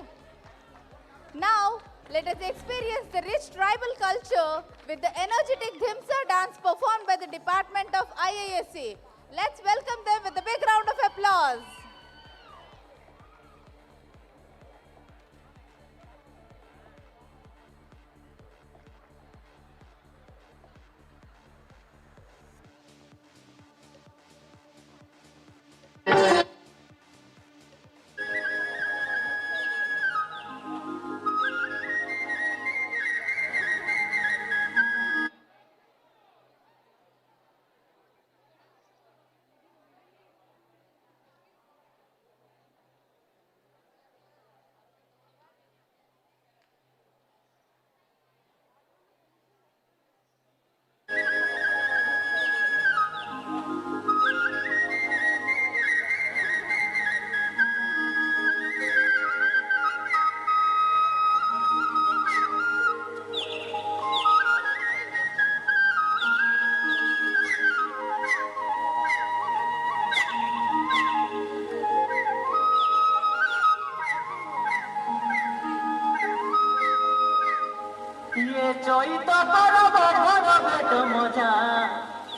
Now, let us experience the rich tribal culture with the energetic Dhimsa dance performed by the department of IASE. Let's welcome them with a big round of applause.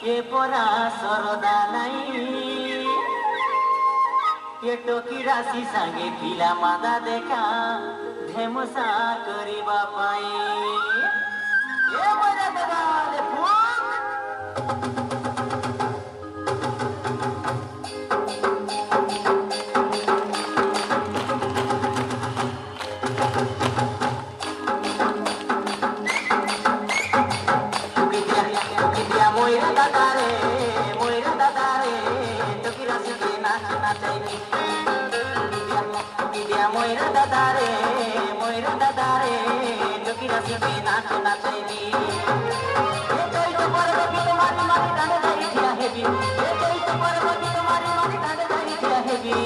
এ পরা সরদা নাই এ talkie রাশি সাঙ্গে খিলা মাদা দেখা ধেমসা করিবা পাই এ মরা দাদালে ফুক moira dadare toki rasi ke naach nachai bidia moira dadare toki rasi ke naach nachai e koi to parvati tumhari mari dand dai thia hebi e koi to parvati tumhari mari dand dai thia hebi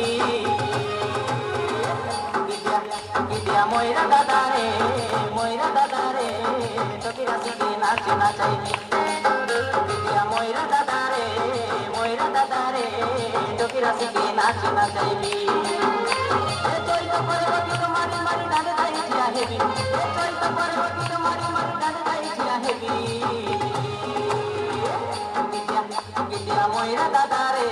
bidia moira dadare toki rasi ke naach nachai moira dadare toki rasi ke naach nachaibi e toy to parvati tumhari mari dand dai thia hebi e toy to parvati tumhari mari dand dai thia hebi bidia moira dadare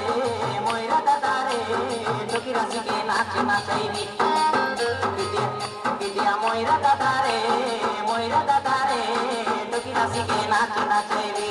toki rasi ke naach nachaibi bidia moira dadare toki rasi ke naach nachaibi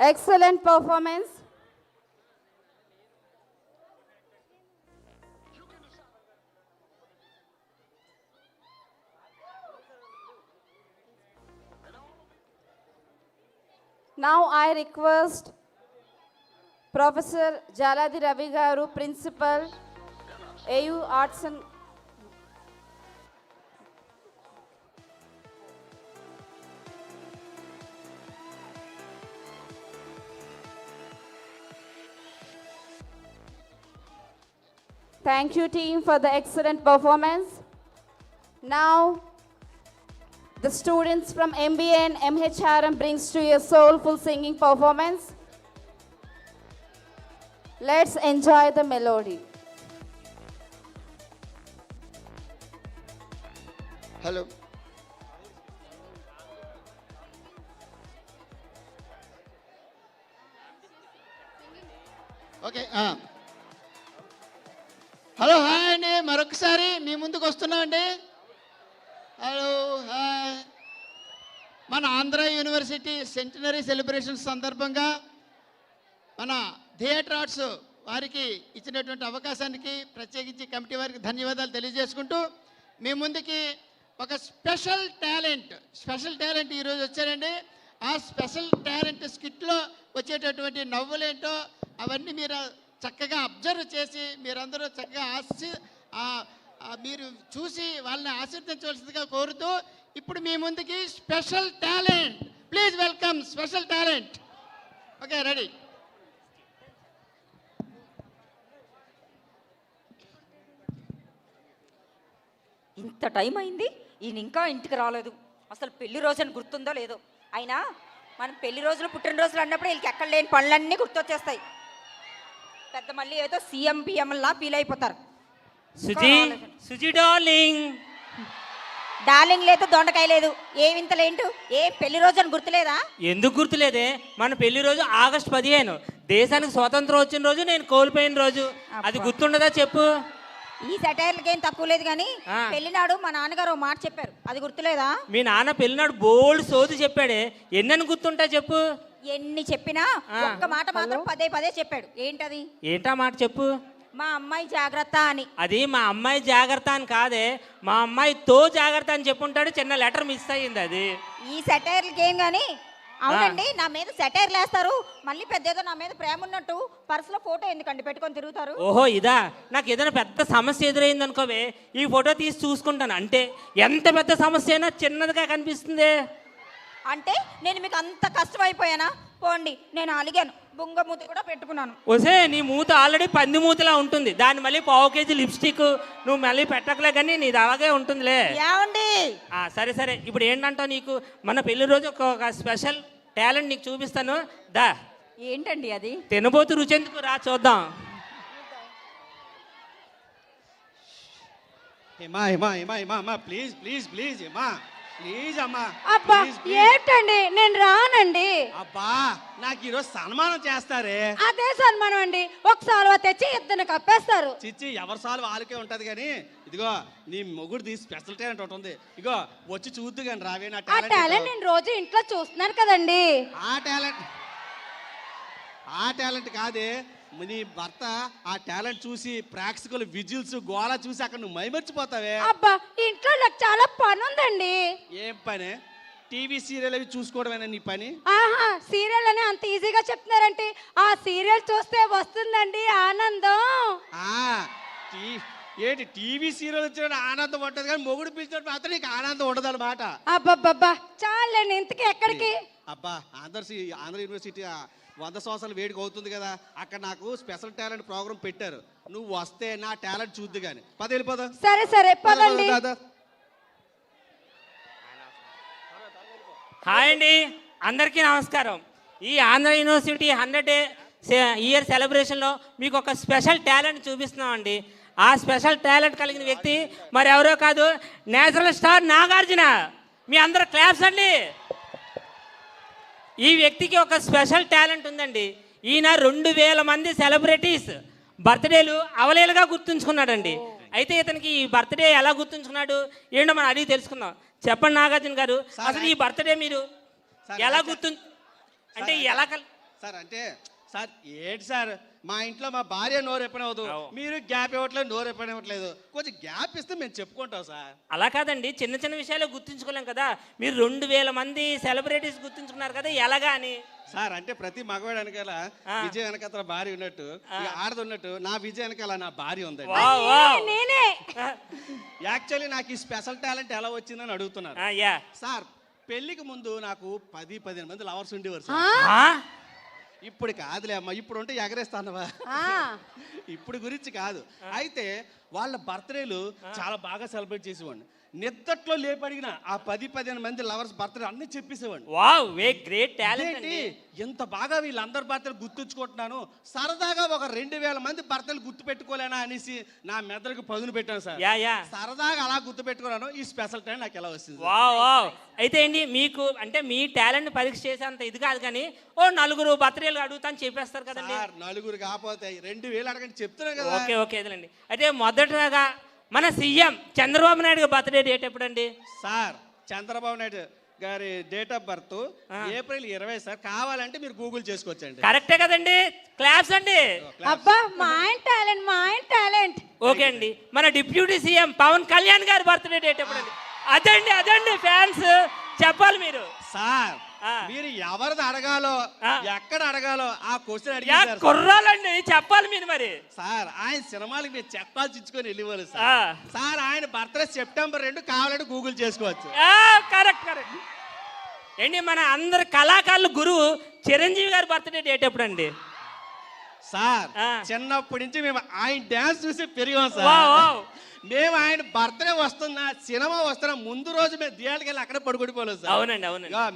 Excellent performance. Now I request Professor Jaladi Ravi Garu, Principal, AU Arts and Thank you, team, for the excellent performance. Now, the students from MBA and MHRM brings to you a soulful singing performance. Let's enjoy the melody. Hello. Okay hello hi అండి, మరొకసారి మీ ముందుకు వస్తున్నాం అండి. Hello hi. మన Andhra university centenary celebrations సందర్భంగా మన theatre arts వారికి ఇచ్చినటువంటి అవకాశానికి ప్రత్యేకించి కమిటీ వారికి ధన్యవాదాలు తెలియజేసుకుంటూ మీ ముందుకి ఒక స్పెషల్ టాలెంట్ ఈరోజు వచ్చారండి. ఆ స్పెషల్ టాలెంట్ స్కిట్లో వచ్చేటటువంటి నవ్వులేంటో అవన్నీ మీరు చక్కగా అబ్జర్వ్ చేసి మీరందరూ చక్కగా మీరు చూసి వాళ్ళని ఆశీర్వదించవలసిందిగా కోరుతూ ఇప్పుడు మీ ముందుకి special talent. Please welcome special talent. Okay, ready. ఇంత టైం అయింది, ఈయన ఇంకా ఇంటికి రాలేదు. అసలు పెళ్లి రోజు అని గుర్తుందో లేదో. అయినా మనం పెళ్లి రోజులు పుట్టినరోజులు అన్నప్పుడు వీళ్ళకి ఎక్కడ లేని పనులన్నీ గుర్తొచ్చేస్తాయి. పెద్ద మళ్ళీ ఏదో సీఎం పిఎంలా ఫీల్ అయిపోతారు. సుజీ డార్లింగ్. డార్లింగ్ లేదు, దొండకాయ లేదు, ఏ వింతలేంటు. ఏ పెళ్లి రోజు అని గుర్తులేదా? ఎందుకు గుర్తులేదే? మన పెళ్లి రోజు ఆగస్టు 15, దేశానికి స్వాతంత్రం వచ్చిన రోజు, నేను కోల్పోయిన రోజు. అది గుర్తుండదా చెప్పు? ఈ సెటైర్లకి ఏం తక్కువ లేదు కానీ పెళ్లినాడు మా నాన్నగారు మాట చెప్పారు, అది గుర్తులేదా? మీ నాన్న పెళ్లినాడు బోల్డ్ సోది చెప్పాడే, ఎన్నని గుర్తుంటా చెప్పు? ఎన్ని చెప్పినా ఒక్క మాట మాత్రం పదే పదే చెప్పాడు. ఏంటది? ఏంటా మాట చెప్పు? మా అమ్మాయి జాగ్రత్త అని. అది మా అమ్మాయి జాగ్రత్త అని కాదే, మా అమ్మాయితో జాగ్రత్త అని చెప్పుంటాడు. చిన్న లెటర్ మిస్ అయ్యింది అది. ఈ సెటైర్లకి ఏం కానీ అవునండి, నా మీద సెటైర్లు వేస్తారు, మళ్ళీ పెద్ద ఏదో నా మీద ప్రేమ ఉన్నట్టు పర్సులో ఫోటో ఎందుకండి పెట్టుకొని తిరుగుతారు? ఓహో ఇదా? నాకు ఏదైనా పెద్ద సమస్య ఎదురైంది అనుకోవే, ఈ ఫోటో తీసి చూసుకుంటాను. అంటే ఎంత పెద్ద సమస్య అయినా చిన్నదిగా కనిపిస్తుంది. అంటే నేను మీకు అంత కష్టం అయిపోయానా? పోండి, నేను అలిగాను, బుంగ మూతి కూడా పెట్టుకున్నాను. ఒసే, నీ మూత ఆల్రెడీ పంది మూతలా ఉంటుంది, దాన్ని మళ్ళీ 1/2 కేజీ లిప్స్టిక్ నువ్వు మళ్ళీ పెట్టకలే, కానీ నీది అలాగే ఉంటుందిలే. ఏమండి? సరే సరే, ఇప్పుడు ఏంటంటావు? నీకు మన పెళ్లి రోజు ఒక స్పెషల్ టాలెంట్ నీకు చూపిస్తాను, దా. ఏంటండి అది? తినబోతు రుచెందుకు, రా చూద్దాం. ఏమా ఏమా ఏమా ఏమా అమ్మా, ప్లీజ్ ప్లీజ్ ప్లీజ్ ఏమా, ప్లీజ్ అమ్మా. అబ్బా ఏంటండి, నేను రానండి. అబ్బా, నాకు ఈరోజు సన్మానం చేస్తారే. అదే సన్మానం అండి, ఒక సాల్వా తెచ్చి ఇద్దరిని కప్పేస్తారు. చిచ్చి, ఎవరి సాల్వ వాళ్ళకే ఉంటది కానీ ఇదిగో నీ మొగుడుది స్పెషల్ టాలెంట్ ఒకటి ఉంది. ఇగో వచ్చి చూద్దు కానీ రావే. నా టాలెంట్ నేను రోజు ఇంట్లో చూస్తున్నాను కదండి. ఆ టాలెంట్ కాదే, నీ భర్త ఆ టాలెంట్ చూసి ప్రేక్షకులు విజిల్స్ గోళ చూసి అక్కడ నువ్వు మైమర్చిపోతావే. అబ్బా, ఇంట్లో నాకు చాలా పని ఉందండి. ఏం పని? టీవీ సీరియల్ అవి చూసుకోవడమేనా నీ పని? ఆహా, సీరియల్ అని అంత ఈజీగా చెప్తున్నారంటే ఆ సీరియల్ చూస్తే వస్తుందండి ఆనందం. ఏంటి టీవీ సీరియల్ వచ్చిన ఆనందం ఉంటుంది కానీ మొగుడు పిలిచినట్టు మాత్రం నీకు ఆనందం ఉండదు అనమాట. అబ్బబ్బబ్బా, చాలండి, ఇంతకీ ఎక్కడికి? అబ్బా, ఆంధ్ర యూనివర్సిటీ 100 సంవత్సరాలు వేడుక అవుతుంది కదా, అక్కడ నాకు స్పెషల్ టాలెంట్ ప్రోగ్రామ్ పెట్టారు. నువ్వు వస్తే నా టాలెంట్ చూద్దు కానీ పద, వెళ్ళిపోదా. సరే సరే, పదండి. హాయ్ అండి, అందరికీ నమస్కారం. ఈ ఆంధ్ర యూనివర్సిటీ 100 ఇయర్ సెలబ్రేషన్లో మీకు ఒక స్పెషల్ టాలెంట్ చూపిస్తున్నాం అండి. ఆ స్పెషల్ టాలెంట్ కలిగిన వ్యక్తి మరి ఎవరో కాదు, నేచురల్ స్టార్ నాగార్జున. మీ అందరూ క్లాప్స్ అండి. ఈ వ్యక్తికి ఒక స్పెషల్ టాలెంట్ ఉందండి. ఈయన 2000 మంది సెలబ్రిటీస్ బర్త్డేలు అవలేలుగా గుర్తుంచుకున్నాడండి. అయితే ఇతనికి ఈ బర్త్డే ఎలా గుర్తుంచుకున్నాడు ఏంటో మనం అడిగి తెలుసుకుందాం. చెప్పండి నాగార్జున గారు, అసలు ఈ బర్త్డే మీరు ఎలా అంటే ఎలా సార్ అంటే సార్ ఏంటి సార్, మా ఇంట్లో మా భార్య నోరు ఎప్పనవద్దు, మీరు గ్యాప్ ఇవ్వట్లేదు, నోరు ఎప్పనివ్వట్లేదు. కొంచెం గ్యాప్ ఇస్తే మేము చెప్పుకుంటాం సార్. అలా కాదండి, చిన్న చిన్న విషయాలు గుర్తుంచుకోలేం కదా. మీరు 2000 మంది సెలబ్రిటీస్ గుర్తుంచుకున్నారు కదా, ఎలాగా అని. సార్ అంటే ప్రతి మగవాడు వెనకాల విజయ్ వెనకాల భార్య ఉన్నట్టు, ఆడది ఉన్నట్టు నా విజయ్ వెనకాల నా భార్య ఉందండి. నేనే యాక్చువల్లీ నాకు ఈ స్పెషల్ టాలెంట్ ఎలా వచ్చిందని అడుగుతున్నారు సార్. పెళ్లికి ముందు నాకు 10-15 మంది లవర్స్ ఉండేవారు సార్. ఇప్పుడు కాదులే అమ్మా, ఇప్పుడు ఉంటే ఎగరేస్తానవా, ఇప్పుడు గురించి కాదు. అయితే వాళ్ళ బర్త్డేలు చాలా బాగా సెలబ్రేట్ చేసేవాడిని. నిద్దట్లో లేపడిగిన ఆ 10-15 మంది లవర్స్ బర్త్డే అన్ని చెప్పేసేవాడిని. వావ్, వే గ్రేట్ టాలెంట్. ఎంత బాగా వీళ్ళందరి బర్త్డేలు గుర్తుంచుకుంటున్నాను. సరదాగా ఒక 2000 మంది బర్త్డేలు గుర్తు పెట్టుకోలేనా అనేసి నా మెదడుకు పదును పెట్టాను సార్. సరదాగా అలా గుర్తు పెట్టుకున్నాను. ఈ స్పెషల్ టైం నాకు ఎలా వస్తుంది? వావ్. అయితే అండి, మీకు అంటే మీ టాలెంట్ పరీక్ష చేసేంత ఇది కాదు కానీ ఓ 4 బర్త్డేలు అడుగుతాను చెప్పేస్తారు కదండి. 4 కాకపోతే 2000 అడగండి చెప్తున్నా కదా. ఓకే ఇదండి. అయితే మొదటగా మన సీఎం చంద్రబాబు నాయుడు గారి బర్త్డే డేట్ ఎప్పుడండి? సార్ చంద్రబాబు నాయుడు గారి date of birth April 20 sir. కావాలంటే మీరు గూగుల్ చేసుకోవచ్చండి. కరెక్టే కదండి, క్లాప్స్ అండి. అబ్బా మా ఆయన టాలెంట్. ఓకే అండి, మన డిప్యూటీ సీఎం పవన్ కళ్యాణ్ గారి బర్త్డే డేట్ ఎప్పుడండి? అదండి ఫ్యాన్స్ చెప్పాలి మీరు. సార్ మీరు ఎవరిది అడగాలో ఎక్కడ అడగాలో ఆ క్వశ్చన్ అడిగారు కుర్రాలండి, చెప్పాలి మీరు మరి. సార్ ఆయన సినిమాలకి మీరు చెప్పాల్సి ఇచ్చుకొని వెళ్ళివ్వాలి సార్. సార్ ఆయన బర్త్డే సెప్టెంబర్ 2 కావాలంటే గూగుల్ చేసుకోవచ్చు. కరెక్ట్ ఏంటి, మన అందరి కళాకారుల గురువు చిరంజీవి గారి బర్త్డే డేట్ ఎప్పుడండి? సార్ చిన్నప్పటి నుంచి మేము ఆయన డ్యాన్స్ చూసి పెరిగాం సార్. మేము ఆయన బర్త్డే వస్తున్నా, సినిమా వస్తున్నా ముందు రోజు మేము థియేటర్కి వెళ్ళి అక్కడే పడుకోడిపోలేదు సార్. అవునండి.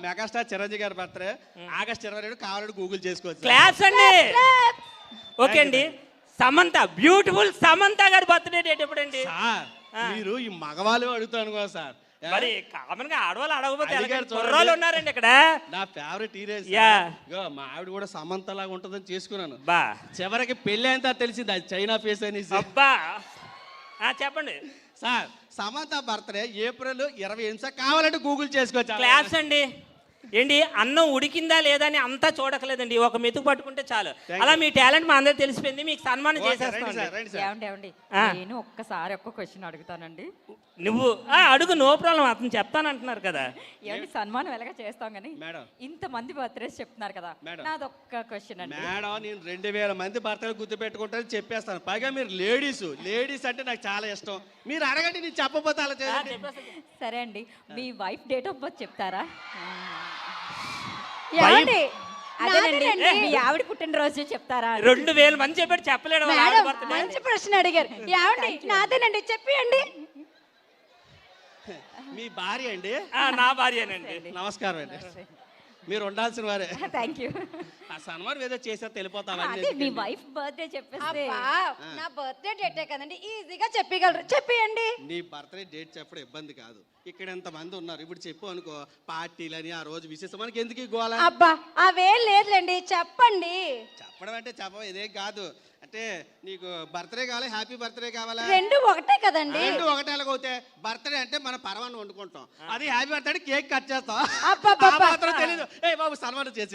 మెగాస్టార్ చిరంజీవి గారి బర్త్డే ఆగస్ట్ 22 కావాలంటే గూగుల్ చేసుకోవచ్చు. క్లాప్స్ అండి. ఓకే అండి, సమంత బ్యూటిఫుల్ సమంత గారి బర్త్డే డేట్ ఎప్పుడండి? సార్ మీరు ఈ మగవాళ్ళు అడుగుతాను కదా సార్, మరి కామన్ గా ఆడవాళ్ళు అడగకపోతే ఉన్నారండి ఇక్కడ. నా ఫేవరెట్ హీరోయిన్ మా ఆవిడ కూడా సమంత లాగా ఉంటుందని చేసుకున్నాను. చివరికి పెళ్లి అంతా తెలిసింది అది చైనా ఫేస్ అనేసి. అబ్బా చెప్పండి sir. Samantha birthday April 28 sir. కావాలంటే గూగుల్ చేసుకోవచ్చు. క్లాప్స్ అండి. ఏంటి, అన్నం ఉడికిందా లేదా అని అంతా చూడకలేదండి, ఒక మెతుకు పట్టుకుంటే చాలు. అలా మీ టాలెంట్ మా అందరికి తెలిసిపోయింది, మీకు సన్మానం చేసేస్తాను. నేను ఒక్కసారి ఒక్క క్వశ్చన్ అడుగుతానండి. నువ్వు అడుగు, నో ప్రాబ్లం, అతను చెప్తానంటున్నారు కదా. ఏమండి సన్మానం ఎలాగా చేస్తాం కానీ ఇంతమంది బర్త్డేస్ చెప్తున్నారు కదా, నాదొక్క క్వశ్చన్ అండి. మేడం నేను 2000 మంది బర్త్డే గుర్తు పెట్టుకుంటారని చెప్పేస్తాను. పైగా మీరు లేడీస్ అంటే నాకు చాలా ఇష్టం. మీరు అడగండి, నేను చెప్పబోతే అలా చేయండి. సరే అండి, మీ వైఫ్ డేట్ ఆఫ్ బర్త్ చెప్తారా? అదేనండి, మీ ఆవిడ పుట్టినరోజు చెప్తారా? 2000 మంది చెప్పాడు, చెప్పలేడు. మంచి ప్రశ్న అడిగారు. ఏమండి నాదేనండి, చెప్పండి. మీ భార్య అండి? నా భార్యనండి. నమస్కారం అండి, మీరు ఉండాల్సిన వారే. Thank you. ఆ సన్మానం ఏదో చేసా తెలిపోతావా? మీ వైఫ్ బర్త్డే చెప్పేస్తే. నా బర్త్డే డేటే కదండి, ఈజీగా చెప్పగలరు, చెప్పండి. నీ బర్త్డే డేట్ చెప్పడం ఇబ్బంది కాదు. ఇక్కడ ఎంతమంది ఉన్నారు, ఇప్పుడు చెప్పు అనుకో, పార్టీలని ఆ రోజు విశేషం మనకి ఎందుకు గోలా? అబ్బా అవేం లేదులేండి, చెప్పండి. చెప్పడం అంటే చెప్పడం ఇదేం కాదు. అంటే నీకు బర్త్డే కావాలి, హ్యాపీ బర్త్డే కావాలా? రెండు ఒకటే కదండి. రెండు ఒకటే ఎలాగవుతాయి? బర్త్డే అంటే మనం పరమాన్ని వండుకుంటాం, అది హ్యాపీ బర్త్డే కేక్ కట్ చేస్తాం. తెలీదు. ఏ బాబు సన్మానం చేసి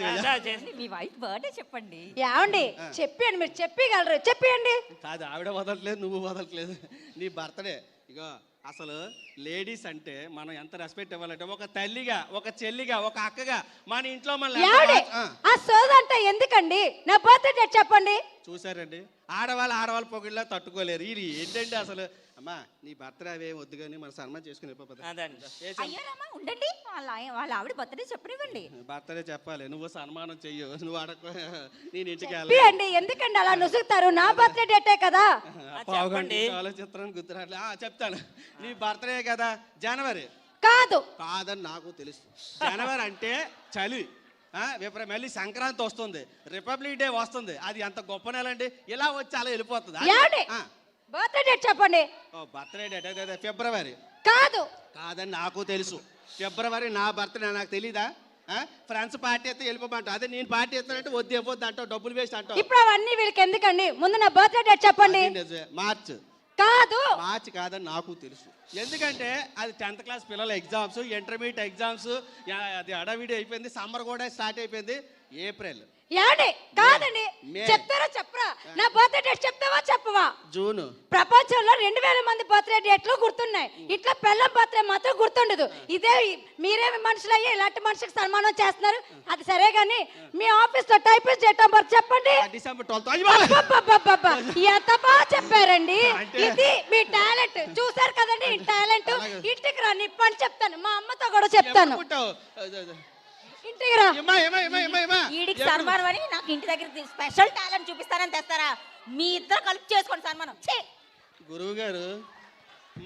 మీ వైఫ్ బర్త్డే చెప్పండి. ఏమండి చెప్పండి, మీరు చెప్పగలరు, చెప్పండి. కాదు ఆవిడ వదలట్లేదు, నువ్వు వదలట్లేదు. నీ బర్త్డే ఇగో. అసలు లేడీస్ అంటే మనం ఎంత రెస్పెక్ట్ ఇవ్వాలంటే, ఒక తల్లిగా, ఒక చెల్లిగా, ఒక అక్కగా మన ఇంట్లో ఆ సోదంతా ఎందుకండి? నా బర్త్డే డేట్ చెప్పండి. చూసారండి, ఆడవాళ్ళు పొగిళ్ళ తట్టుకోలేరు. ఇది ఏంటండి అసలు? అమ్మా నీ బర్త్డే అవేం వద్దు కానీ మన సన్మానం చేసుకుని ఉండండి, వాళ్ళ ఆవిడ బర్త్డే చెప్పనివ్వండి. బర్త్డే చెప్పాలి, నువ్వు సన్మానం చెయ్యు, నువ్వు అడగ, నేను ఇంటికి వెళ్ళండి. ఎందుకండి అలా నుసుగుతారు? నా బర్త్డే డేటే కదా. ఆలోచిస్తాను, గుర్తురాట్లే. చెప్తాను, నీ బర్త్డే కదా జనవరి. కాదని నాకు తెలుసు. జనవరి అంటే చలి, మళ్ళీ సంక్రాంతి వస్తుంది, రిపబ్లిక్ డే వస్తుంది, అది ఎంత గొప్ప నెల అండి. ఇలా వచ్చి అలా వెళ్ళిపోతుంది. బర్త్డే డేట్ చెప్పండి. బర్త్డే డేట్ ఫిబ్రవరి. కాదని నాకు తెలుసు. ఫిబ్రవరి నా బర్త్డే, నాకు తెలీదా? ఫ్రెండ్స్ పార్టీ అయితే వెళ్ళిపోమంట, అదే నేను పార్టీ ఎత్తానంటే వద్దు ఇవ్వద్దు అంటావు, డబ్బులు వేస్ట్ అంటావు. ఇప్పుడు అవన్నీ వీళ్ళకి ఎందుకండి? ముందు నా బర్త్డే డేట్ చెప్పండి. మార్చ్ కాదని నాకు తెలుసు. ఎందుకంటే అది 10th క్లాస్ పిల్లల ఎగ్జామ్స్, ఇంటర్మీడియట్ ఎగ్జామ్స్, అది అడవిడి అయిపోయింది, సమ్మర్ కూడా స్టార్ట్ అయిపోయింది. ఏప్రిల్. ఏమండి కాదండి, మే. చెప్తారా చెప్పరా? నా బర్త్డే డేట్ చెప్తావా చెప్పవా? జూన్. ప్రపంచంలో 2000 మంది బర్త్డే డేట్లు గుర్తున్నాయి, ఇట్లా పిల్లం బర్త్డే మాత్రం గుర్తుండదు. ఇదే మీరేమి మనుషులు అయ్యి ఇలాంటి మనుషులకు సన్మానం చేస్తున్నారు? అది సరే కానీ మీ ఆఫీస్ లో టైపిస్ట్ డేట్ ఆఫ్ బర్త్ చెప్పండి. డిసెంబర్ 12. ఎంత బాగా చెప్పారండి. ఇది మీ టాలెంట్. చూసారు కదండి ఈ టాలెంట్. ఇంటికి రా, నీ పని చెప్తాను, మా అమ్మతో కూడా చెప్తాను. ఇంటికి రా. వీడికి సన్మానం అని నాకు ఇంటి దగ్గర స్పెషల్ టాలెంట్ చూపిస్తానని తెస్తారా? మీ ఇద్దరు కలిపి చేసుకోండి సన్మానం. గురువు గారు,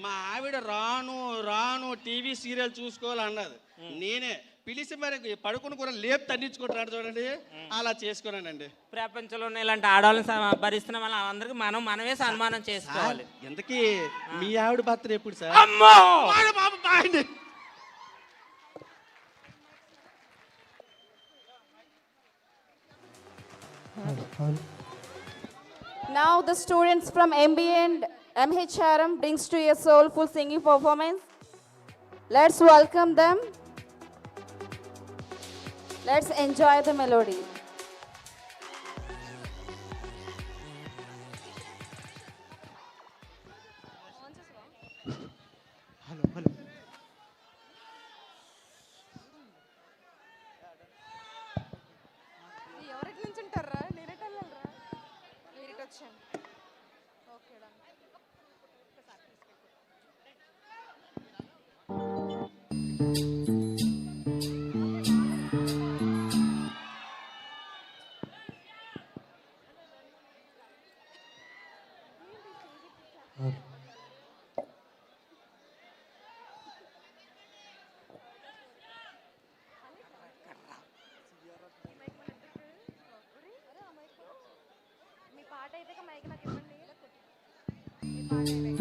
మా ఆవిడ రాను రాను టీవీ సీరియల్ చూసుకోవాలన్నది. నేనే పిలిచి మరి పడుకుని కూడా లేపు తన్నించుకుంటున్నాడు చూడండి, అలా చేసుకున్నానండి. ప్రపంచంలో ఉన్న ఇలాంటి ఆడవాళ్ళని భరిస్తున్న వాళ్ళ అందరికి మనమే సన్మానం చేసుకోవాలి. ఎంతకీ మీ ఆవిడ బర్త్డే ఎప్పుడు సార్? అమ్మో Now the students from MBA and MHRM brings to a soulful singing performance. Let's welcome them. Let's enjoy the melody. ఎవరికి నుంచి ఉంటారా? నేనే వెళ్ళాలరా, మీరు వచ్చాను. ఓకే డా. మీ పాట అయితే మైక్ నాకు ఇవ్వండి. మీ పాట అయితే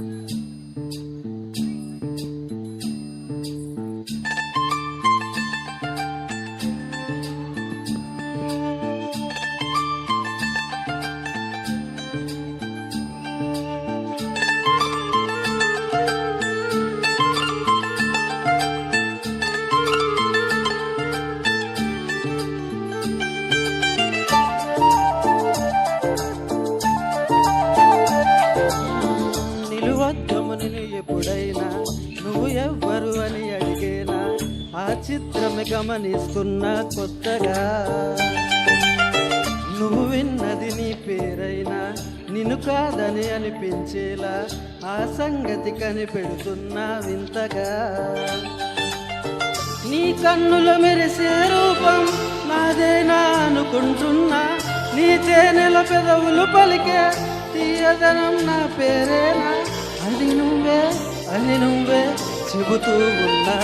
ఎప్పుడైనా నువ్వు ఎవ్వరు అని అడిగేనా, ఆ చిత్రమే గమనిస్తున్నా కొత్తగా. నువ్వు విన్నది నీ పేరైనా నిన్ను కాదని అనిపించేలా, ఆ సంగతి కనిపెడుతున్నా వింతగా. నీ కన్నులు మెరిసే రూపం నాదేనా అనుకుంటున్నా, నీ తేనెల పెదవులు పలికే తీయదనం నా పేరేనా, అని నువ్వే చెబుతూ ఉన్నా.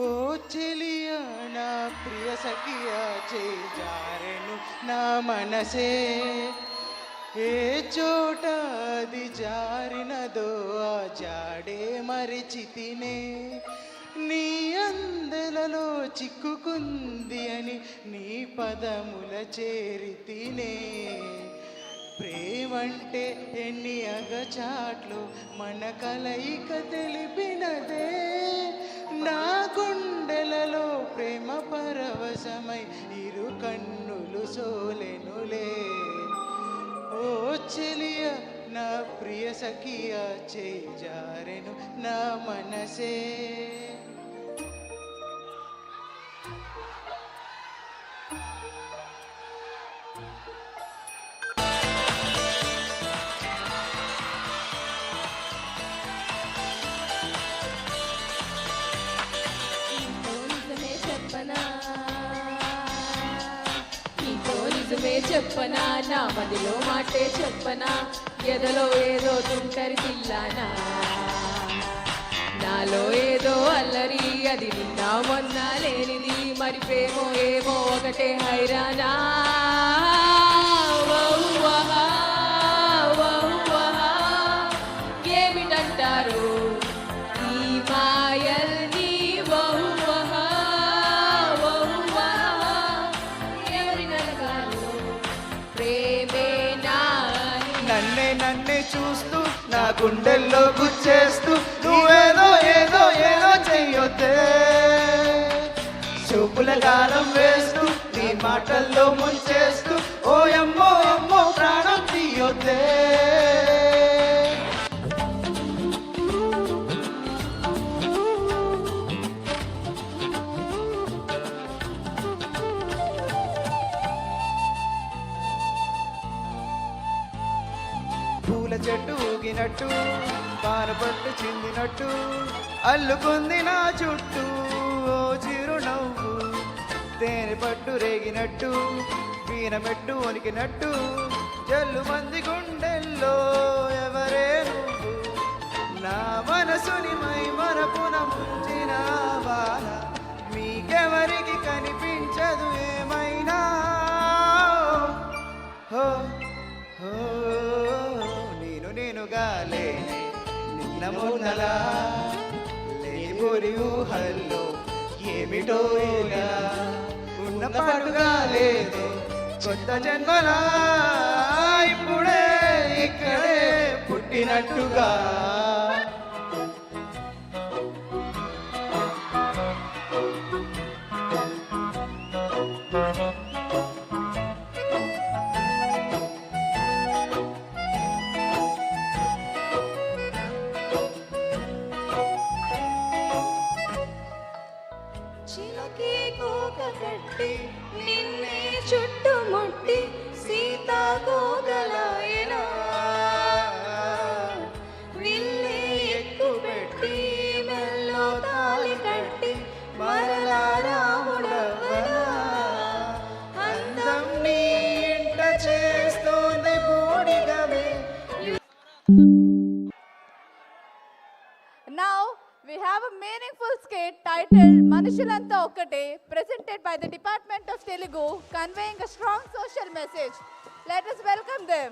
ఓ చెలియా నా ప్రియ సఖియా చేజారెను నా మనసే, ఏ చోట అది జారినదో ఆ జాడే మరిచితినే. నీ అందెలలో చిక్కుకుంది అని నీ పదముల చేరితినే. ప్రేమంటే ఎన్ని అగచాట్లు మన కలయిక తెలిపినదే, నా గుండెలలో ప్రేమ పరవశమై ఇరు కన్నులు సోలెనులే. ఓ చెలియ నా ప్రియ సఖియ చేజారెను నా మనసే. చెప్పనా నా మదిలో మాటే చెప్పనా, ఎదలో ఏదో తుంటరి పిల్లనా, నాలో ఏదో అల్లరి అది నిన్న మొన్న లేనిది, మరి ప్రేమో ఏమో ఒకటే హైరానా. ఏమిటంటారు నన్నే చూస్తూ నా గుండెల్లో గుచ్చేస్తూ నువ్వేదో ఏదో ఏదో చెయ్యొద్దే చూపుల గాలం వేస్తూ నీ మాటల్లో ముంచేస్తూ ఓ అమ్మో అమ్మో ప్రాణం తీయొద్దే పూల చెట్టు ఊగినట్టు పానపట్టు చిందినట్టు అల్లుకుంది నా చుట్టూ ఓ చిరునవ్వు తేనె పట్టు రేగినట్టు వీణమెట్టు వణికినట్టు జల్లు మంది గుండెల్లో ఎవరే నువ్వు నా మనసుని మై మరపున ముంచిన వాన మీకెవరికి కనిపించదు ఏమైనా హో హో నేనుగా లేనే నిన్న మొన్నలా లేని ఊహల్లో ఏమిటో ఇలా ఉన్న పాటుగా లేదే కొత్త జన్మలా ఇప్పుడే ఇక్కడే పుట్టినట్టుగా నిన్నే చుట్టుముట్టి సీతాకోగలాయనా విల్లే ఎక్కుపెట్టి మెల్లో తాళి కట్టి మరలా రాముడవ్వనా అందం నీ ఇంట చేస్తోంది బూడిగమే. Now we have a meaningful skit titled Manushalanta Okkate, presented by the Department of Telugu, conveying a strong social message. Let us welcome them.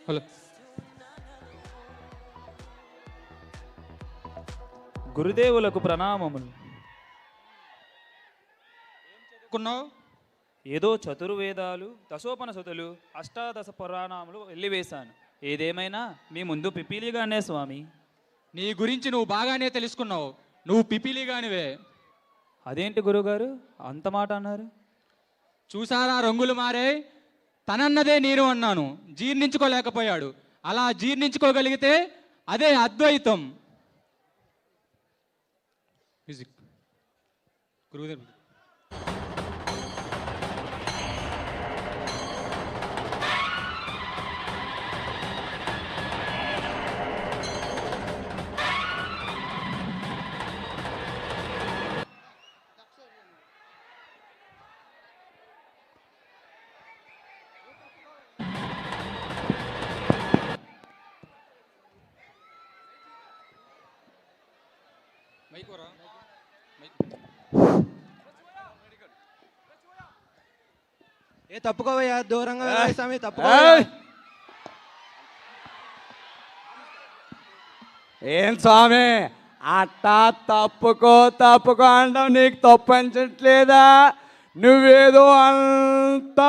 Hello గురుదేవులకు ప్రణామములు. చదువుకున్నావు? ఏదో చతుర్వేదాలు, దశోపనిషత్తులు, అష్టాదశ పురాణములు వెళ్ళివేశాను. ఏదేమైనా మీ ముందు పిపీలిగానే స్వామి. నీ గురించి నువ్వు బాగానే తెలుసుకున్నావు. నువ్వు పిపీలిగానివే. అదేంటి గురుగారు అంత మాట అన్నారు? చూసారా రంగులు మారే? తనన్నదే నేను అన్నాను, జీర్ణించుకోలేకపోయాడు. అలా జీర్ణించుకోగలిగితే అదే అద్వైతం. మ్యూజిక్ గురుదేవ్. ఏ తప్పుకోవయ్యా, దూరంగా వెళ్ళాలి స్వామి, తప్పుకోవయ్యా. ఏం స్వామి అట్టా తప్పుకో అనడం నీకు తప్పు అనిపించట్లేదా? నువ్వేదో అంత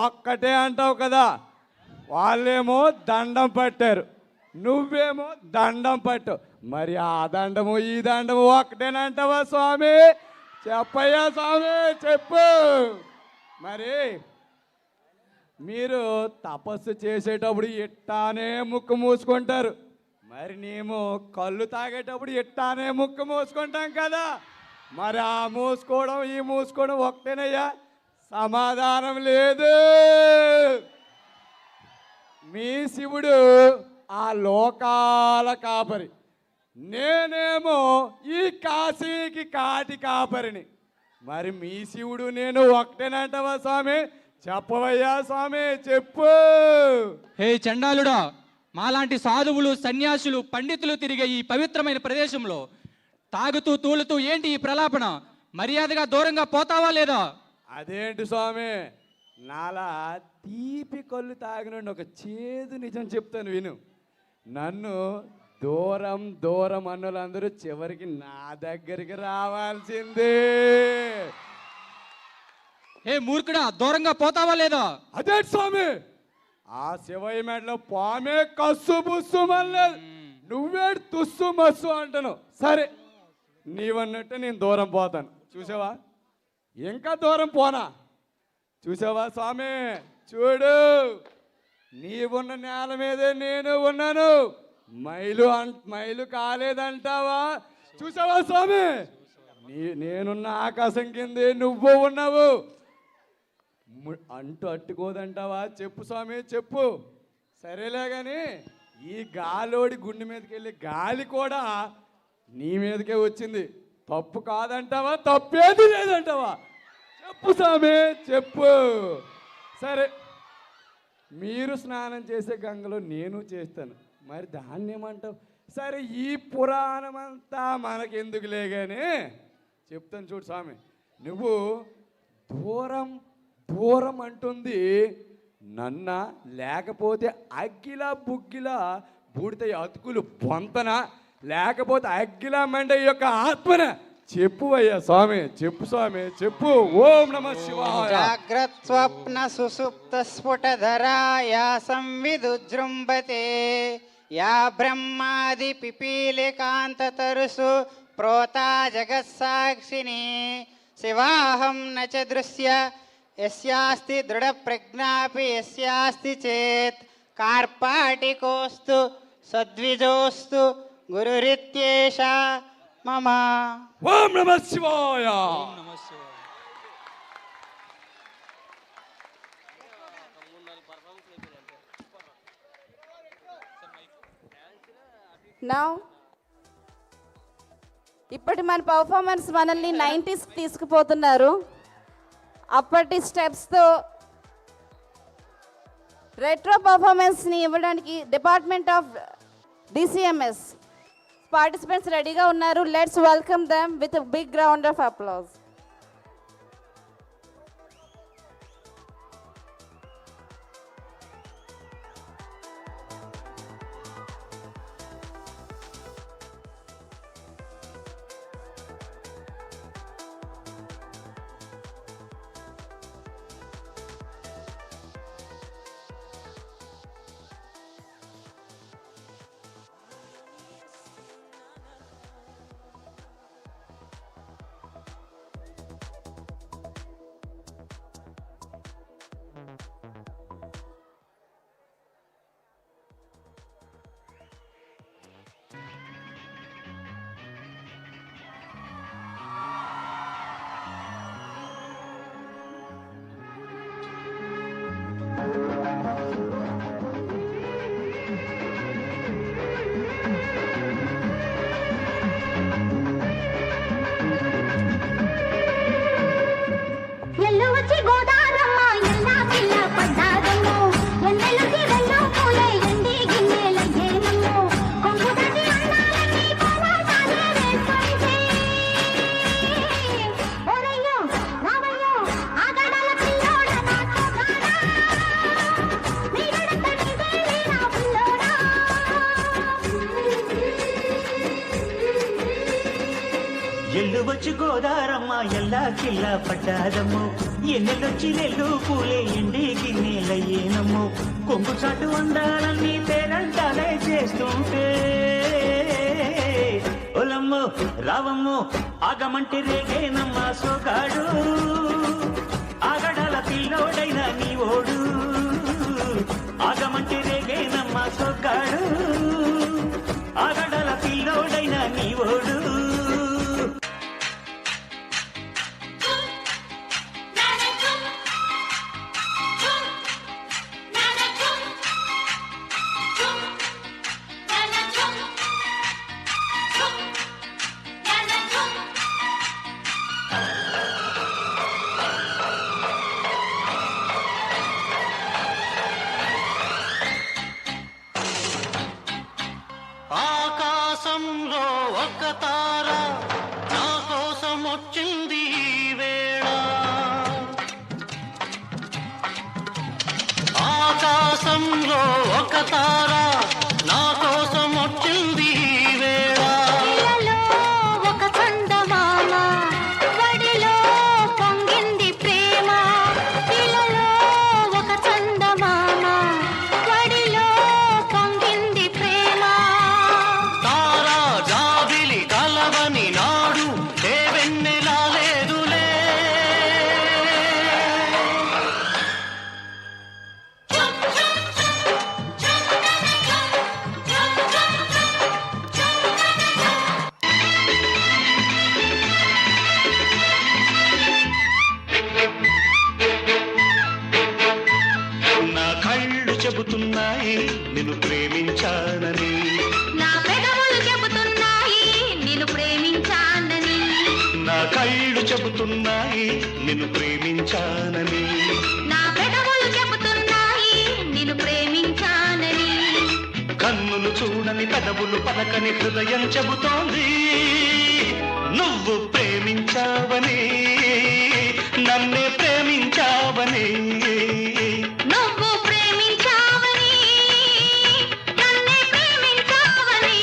ఒక్కటే అంటావు కదా. వాళ్ళేమో దండం పట్టారు, నువ్వేమో దండం పట్టు. మరి ఆ దండము ఈ దండము ఒక్కటేనంటావా స్వామి? చెప్పయ్యా స్వామి చెప్పు. మరి మీరు తపస్సు చేసేటప్పుడు ఇట్టానే ముక్కు మూసుకుంటారు, మరి మేము కళ్ళు తాగేటప్పుడు ఇట్టానే ముక్కు మూసుకుంటాం కదా. మరి ఆ మూసుకోవడం ఈ మూసుకోవడం ఒకటేనయ్యా? సమాధానం లేదు. మీ శివుడు ఆ లోకాల కాపరి, నేనేమో ఈ కాశీకి కాటి కాపరిని. మరి మీ శివుడు నేను ఒకటేనంటావా స్వామి? చెప్పవయ్యా స్వామి చెప్పు. హే చండాలుడా, మాలాంటి సాధువులు, సన్యాసులు, పండితులు తిరిగే ఈ పవిత్రమైన ప్రదేశంలో తాగుతూ తూలుతూ ఏంటి ఈ ప్రలాపన? మర్యాదగా దూరంగా పోతావా లేదా? అదేంటి స్వామి, నాలా తీపి కళ్ళు తాగినండి ఒక చేదు నిజం చెప్తాను విను. నన్ను దూరం దూరం అన్నోళ్ళందరూ చివరికి నా దగ్గరికి రావాల్సిందే. ఏ మూర్ఖుడా, దూరంగా పోతావా లేదా? అదే స్వామి, ఆ శివయ్య మెడలో పామే కస్సు బుస్సు మళ్ళీ నువ్వే తుస్సు మస్సు అంటాను. సరే, నీవన్నట్టు నేను దూరం పోతాను. చూసావా, ఇంకా దూరం పోనా? చూసావా స్వామి, చూడు, నీవున్న నేల మీదే నేను ఉన్నాను. మైలు కాలేదంటావా? చూసావా స్వామి, నేనున్న ఆకాశం కిందే నువ్వు ఉన్నావు. అట్టుకోదంటావా? చెప్పు స్వామి, చెప్పు. సరేలే కానీ ఈ గాలోడి గుండె మీదకి వెళ్ళి గాలి కూడా నీ మీదకే వచ్చింది. తప్పు కాదంటావా? తప్పేది లేదంటావా? చెప్పు స్వామి, చెప్పు. సరే, మీరు స్నానం చేసే గంగలో నేను చేస్తాను, మరి దాన్ని ఏమంటావు? సరే, ఈ పురాణం అంతా మనకెందుకులే కానీ చెప్తాను చూడు స్వామి. నువ్వు దూరం దూరం అంటుంది నన్న, లేకపోతే అగ్గిలా బుగ్గిలా బూడితే అతుకులు పొంతన, లేకపోతే అగ్గిలా మండే యొక్క ఆత్మన? చెప్పు అయ్యా స్వామి, చెప్పు స్వామి, చెప్పు. ఓం నమః శివాయ. జాగ్రత్ స్వప్న సుసుప్త స్ఫుటధరాయా సంవిదుజృంభతే యా బ్రహ్మాది పిపీలికాంత తరుసు ప్రోతా జగత్సాక్షిని శివాహం న చ దృశ్య యస్యాస్తి దృఢ ప్రజ్ఞాపి యస్యాస్తి చేత్ కార్పాటికోస్తు సద్విజోస్తు గురురిత్యేష మమ. ఓం నమః శివాయ. Now, ఇప్పటి మన పర్ఫార్మెన్స్ మనల్ని 90s తీసుకుపోతున్నారు. అప్పటి స్టెప్స్తో రెట్రో పర్ఫార్మెన్స్ని ఇవ్వడానికి డిపార్ట్మెంట్ ఆఫ్ DCMS పార్టిసిపెంట్స్ రెడీగా ఉన్నారు. Let's welcome them with big round of applause. ఎల్లువచ్చు గోదారమ్మ ఎల్లా కిల్లా పడ్డాదమ్ము ఎన్నెలొచ్చి నెల్లు పూలే ఎండి గిన్నెలయ్యేనమ్ము కొంగు చాటు అందాలన్నీ పేరంటాలే చేస్తుంటే ఒలమ్ము రావమ్ము ఆగమంటే రేగేనమ్మ సోగాడు ఆగడాల పిల్లోడైన నీ ఓడు ఆగమంటే రేగేనమ్మ సోగాడు ఆగడాల పిల్లోడైన నీ ఓడు. ఆకాశంలో ఒక తార నా కోసం వచ్చింది వేళ ఆకాశంలో ఒక తార నా కోసం వచ్చింది చెబుతున్నాయి నిన్ను ప్రేమించానని. నా పెదవులు చెబుతున్నాయి నిన్ను ప్రేమించానని. కన్నులు చూడని పెదవులు పలకని హృదయం చెబుతోంది నువ్వు ప్రేమించావని, నన్నే ప్రేమించావని. నువ్వు ప్రేమించావని నన్నే ప్రేమించావని.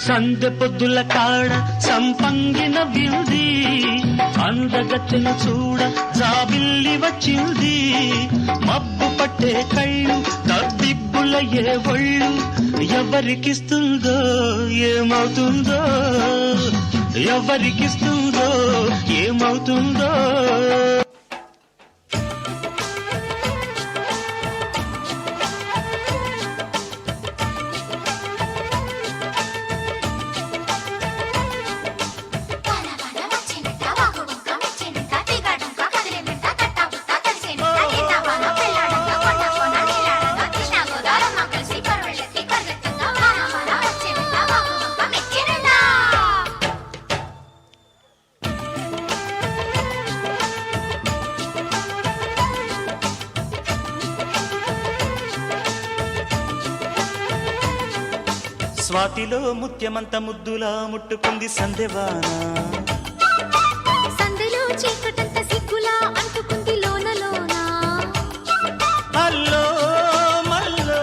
సందె పొద్దుల కాడ సంపంగిన వింది, అందగత్తెను చూడ జాబిల్లి వచ్చింది. మబ్బు పట్టే కళ్ళు తబ్బిబ్బులయ్యే ఒళ్ళు, ఎవరికిస్తుందో ఏమవుతుందో, ఎవరికిస్తుందో ఏమవుతుందో. స్వాతిలో ముత్యమంత ముద్దులా ముట్టుకుంది సందెవాన, సందెలో చీకటంత సిగ్గులా అంటుకుంది లోన లోన. అల్లో మల్లో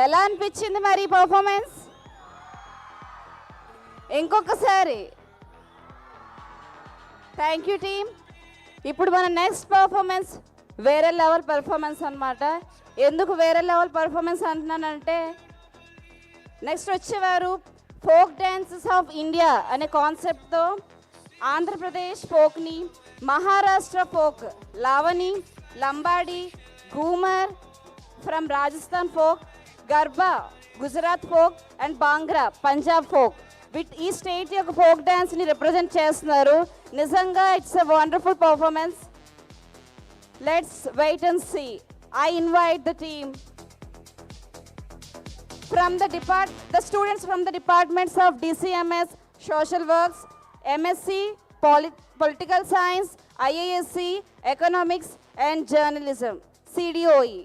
ఎలా అనిపించింది మరి పర్ఫార్మెన్స్? ఇంకొకసారి థ్యాంక్ యూ టీమ్. ఇప్పుడు మన నెక్స్ట్ పర్ఫార్మెన్స్ వేరే లెవెల్ పర్ఫార్మెన్స్ అన్నమాట. ఎందుకు వేరే లెవెల్ పర్ఫార్మెన్స్ అంటున్నానంటే, నెక్స్ట్ వచ్చేవారు ఫోక్ డ్యాన్సెస్ ఆఫ్ ఇండియా అనే కాన్సెప్ట్తో Andhra Pradesh ఫోక్ని, Maharashtra folk Lavani, Lambadi, Ghoomar from Rajasthan folk, garba Gujarat folk and bhangra Punjab folk, ఈ స్టేట్ యొక్క ఫోక్ డ్యాన్స్ని రిప్రజెంట్ చేస్తున్నారు. నిజంగా it's a wonderful performance. Let's wait and see. I invite the team from the students from the departments of DCMS, Social Works, MSc, Political Science, IASE, Economics and Journalism, CDOE.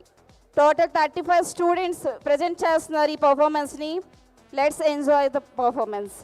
Total 35 students present చేస్తున్నారు ఈ పర్ఫార్మెన్స్ని. Let's enjoy the performance.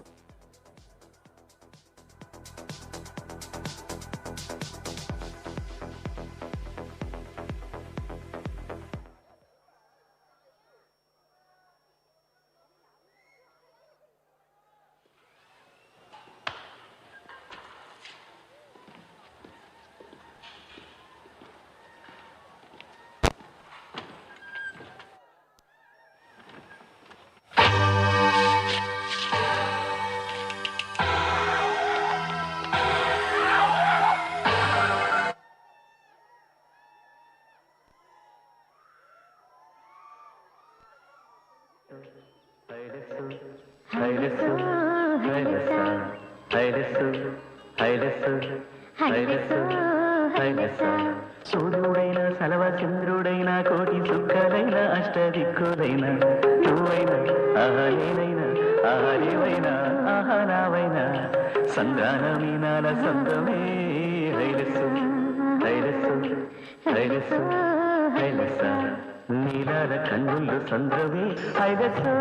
సూర్యుడైన సలవ చంద్రుడైన కోటి సుఖలైన అష్టదిక్కులైన నువ్వైనా ఆహలేనైనా ఆహలేవైనా ఆహనావైనా సంధానమీనాల సందమే హైలస్సు హైలస్సు హైలస్సు హైలస్స నీలాల కన్నుల్లో సంద్రమే హైలస్సు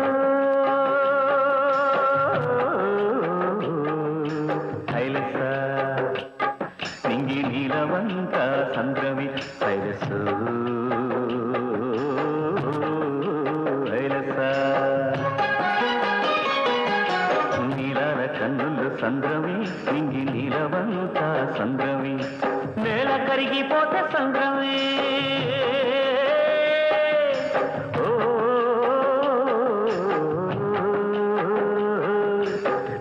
హైలస్స నింగి నీలవంత సంద్రమే హైలస్సు హైలస్స సంద్రమే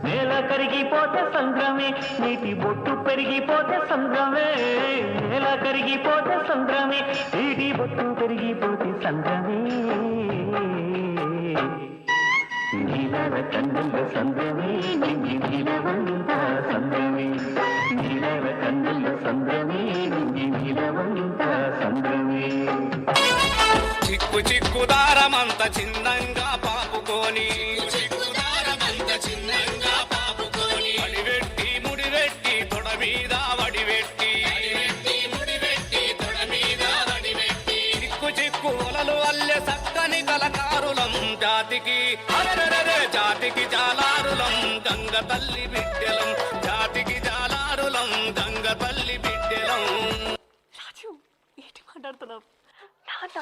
నేల కరిగిపోతే సంద్రమే నీటి బొట్టు పెరిగిపోతే సంద్రమే నేల కరిగిపోతే సంద్రమే నీటి బొట్టు పెరిగిపోతే సంద్రమే నీలవ కన్నుల సంద్రమే నింగి నీలవంత సంద్రమే నీలవ కన్నుల సంద్రమే నింగి నీలవంత సంద్రమే చిక్కు చిక్కు దారమంత చిన్నంగా పాపుకొని చిక్కుదారమంత చిన్నంగా పాపుకొని అడివెట్టి ముడివెట్టి తొడ మీద వడివెట్టి ముడివెట్టి తొడ మీద వడివెట్టి చిక్కు చిక్కు ఒలలు అల్లె సక్కని కలకారులం జాతికి అరెరెరె జాతికి జాలారులం గంగ తల్లి బిడ్డలం జాతికి జాలారులం గంగ తల్లి బిడ్డలం. రాజు ఏంటి మాట్లాడుతున్నావు నాన్న?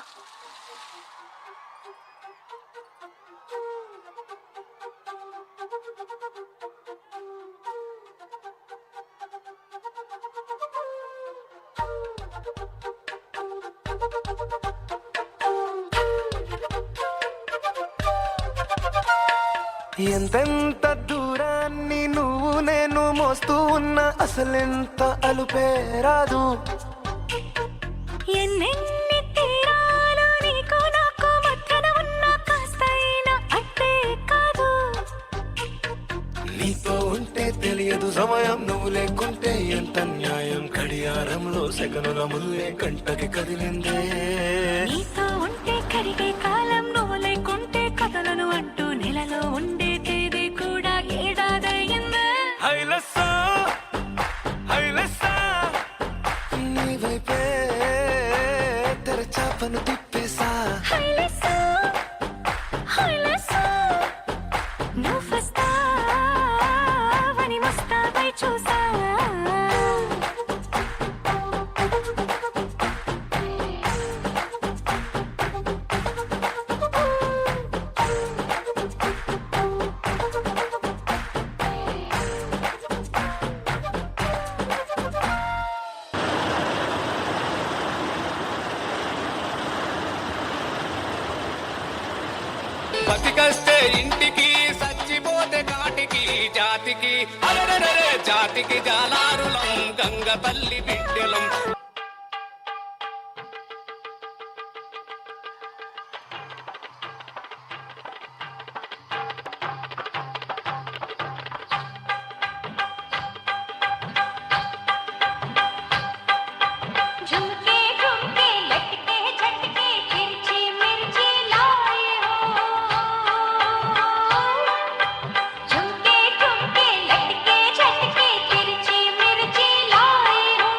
ఎంతెంత దూరాన్ని నువ్వు నేను మోస్తూ ఉన్నా అసలెంత అలుపే రాదు. ఎన్నెన్ని తీరాలు నీకు నాకు మధ్యన ఉన్న కాస్తైనా అట్టే కాదు. నీతో ఉంటే తెలియదు సమయం నువ్వు లేకుంటే ఎంత న్యాయం గడియారంలో సెకనుల ముల్లే కంటకి కదిలిందే. నీతో ఉంటే కరిగే కాలం నువ్వు లేకుంటే కథలను అంటూ నెలలో ఉండే తేదీ కూడా ఏడాదయ్యిందే. హైలెస్సా హైలెస్సా నీ వైపే తెరచాపను తిప్పేసా. హైలెస్సా హైలెస్సా నువ్వు వస్తావని ముస్తాబై చూసా. బతికస్తే ఇంటికి సచ్చిపోతే కాటికి జాతికి అరెరెరె జాతికి జాలారులం గంగ తల్లి బిడ్డలం. झुमके झुमके लटके झटके तिरछी मिर्ची लाए हो. झुमके झुमके लटके झटके तिरछी मिर्ची लाए हो.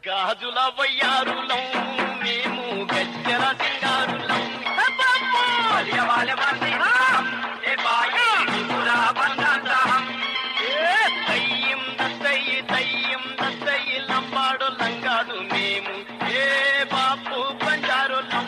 గాజుల వయ్యారులం మేము గజ్జల సింగారులం తయ్యం దత్తయ్యి లంబాడు లంగాదు మేము ఏ బాపు బంజారులం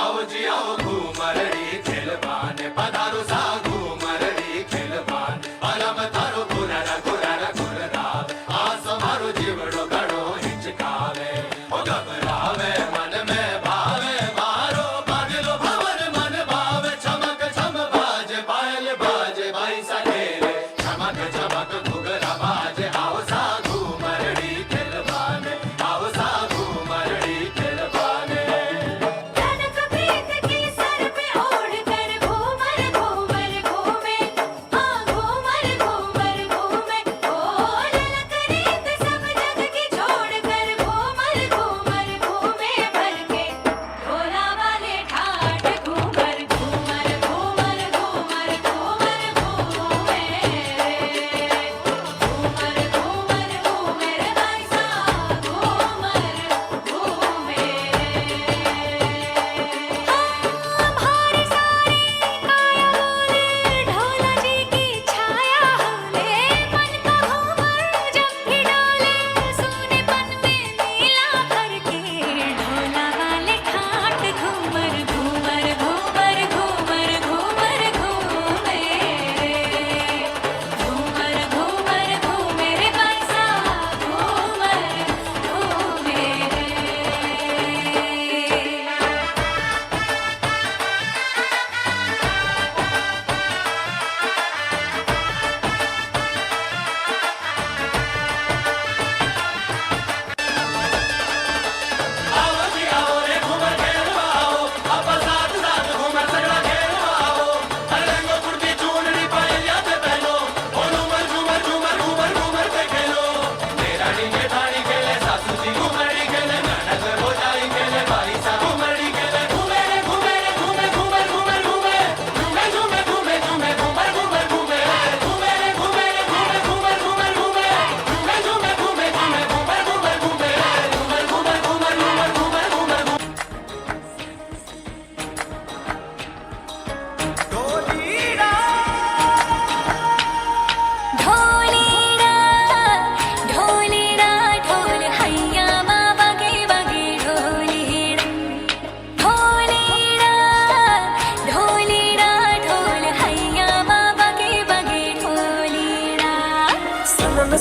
आओ जी आओ घूमरड़ी खेलवान पधारो सा घूमरड़ी खेलवान अलम थारो गुरर गुरर गुररा आस मारो जीवड़ो गड़ो हिचकावे ओ घबरावे मन में भावे मारो बादलो भवन मन भावे चमक चम बाजे पायल बाजे भाई सखेरे चमक चमक घुघरा बाजे आओ सा घूमरड़ी खेलवान आओ सा घूमरड़ी खेलवान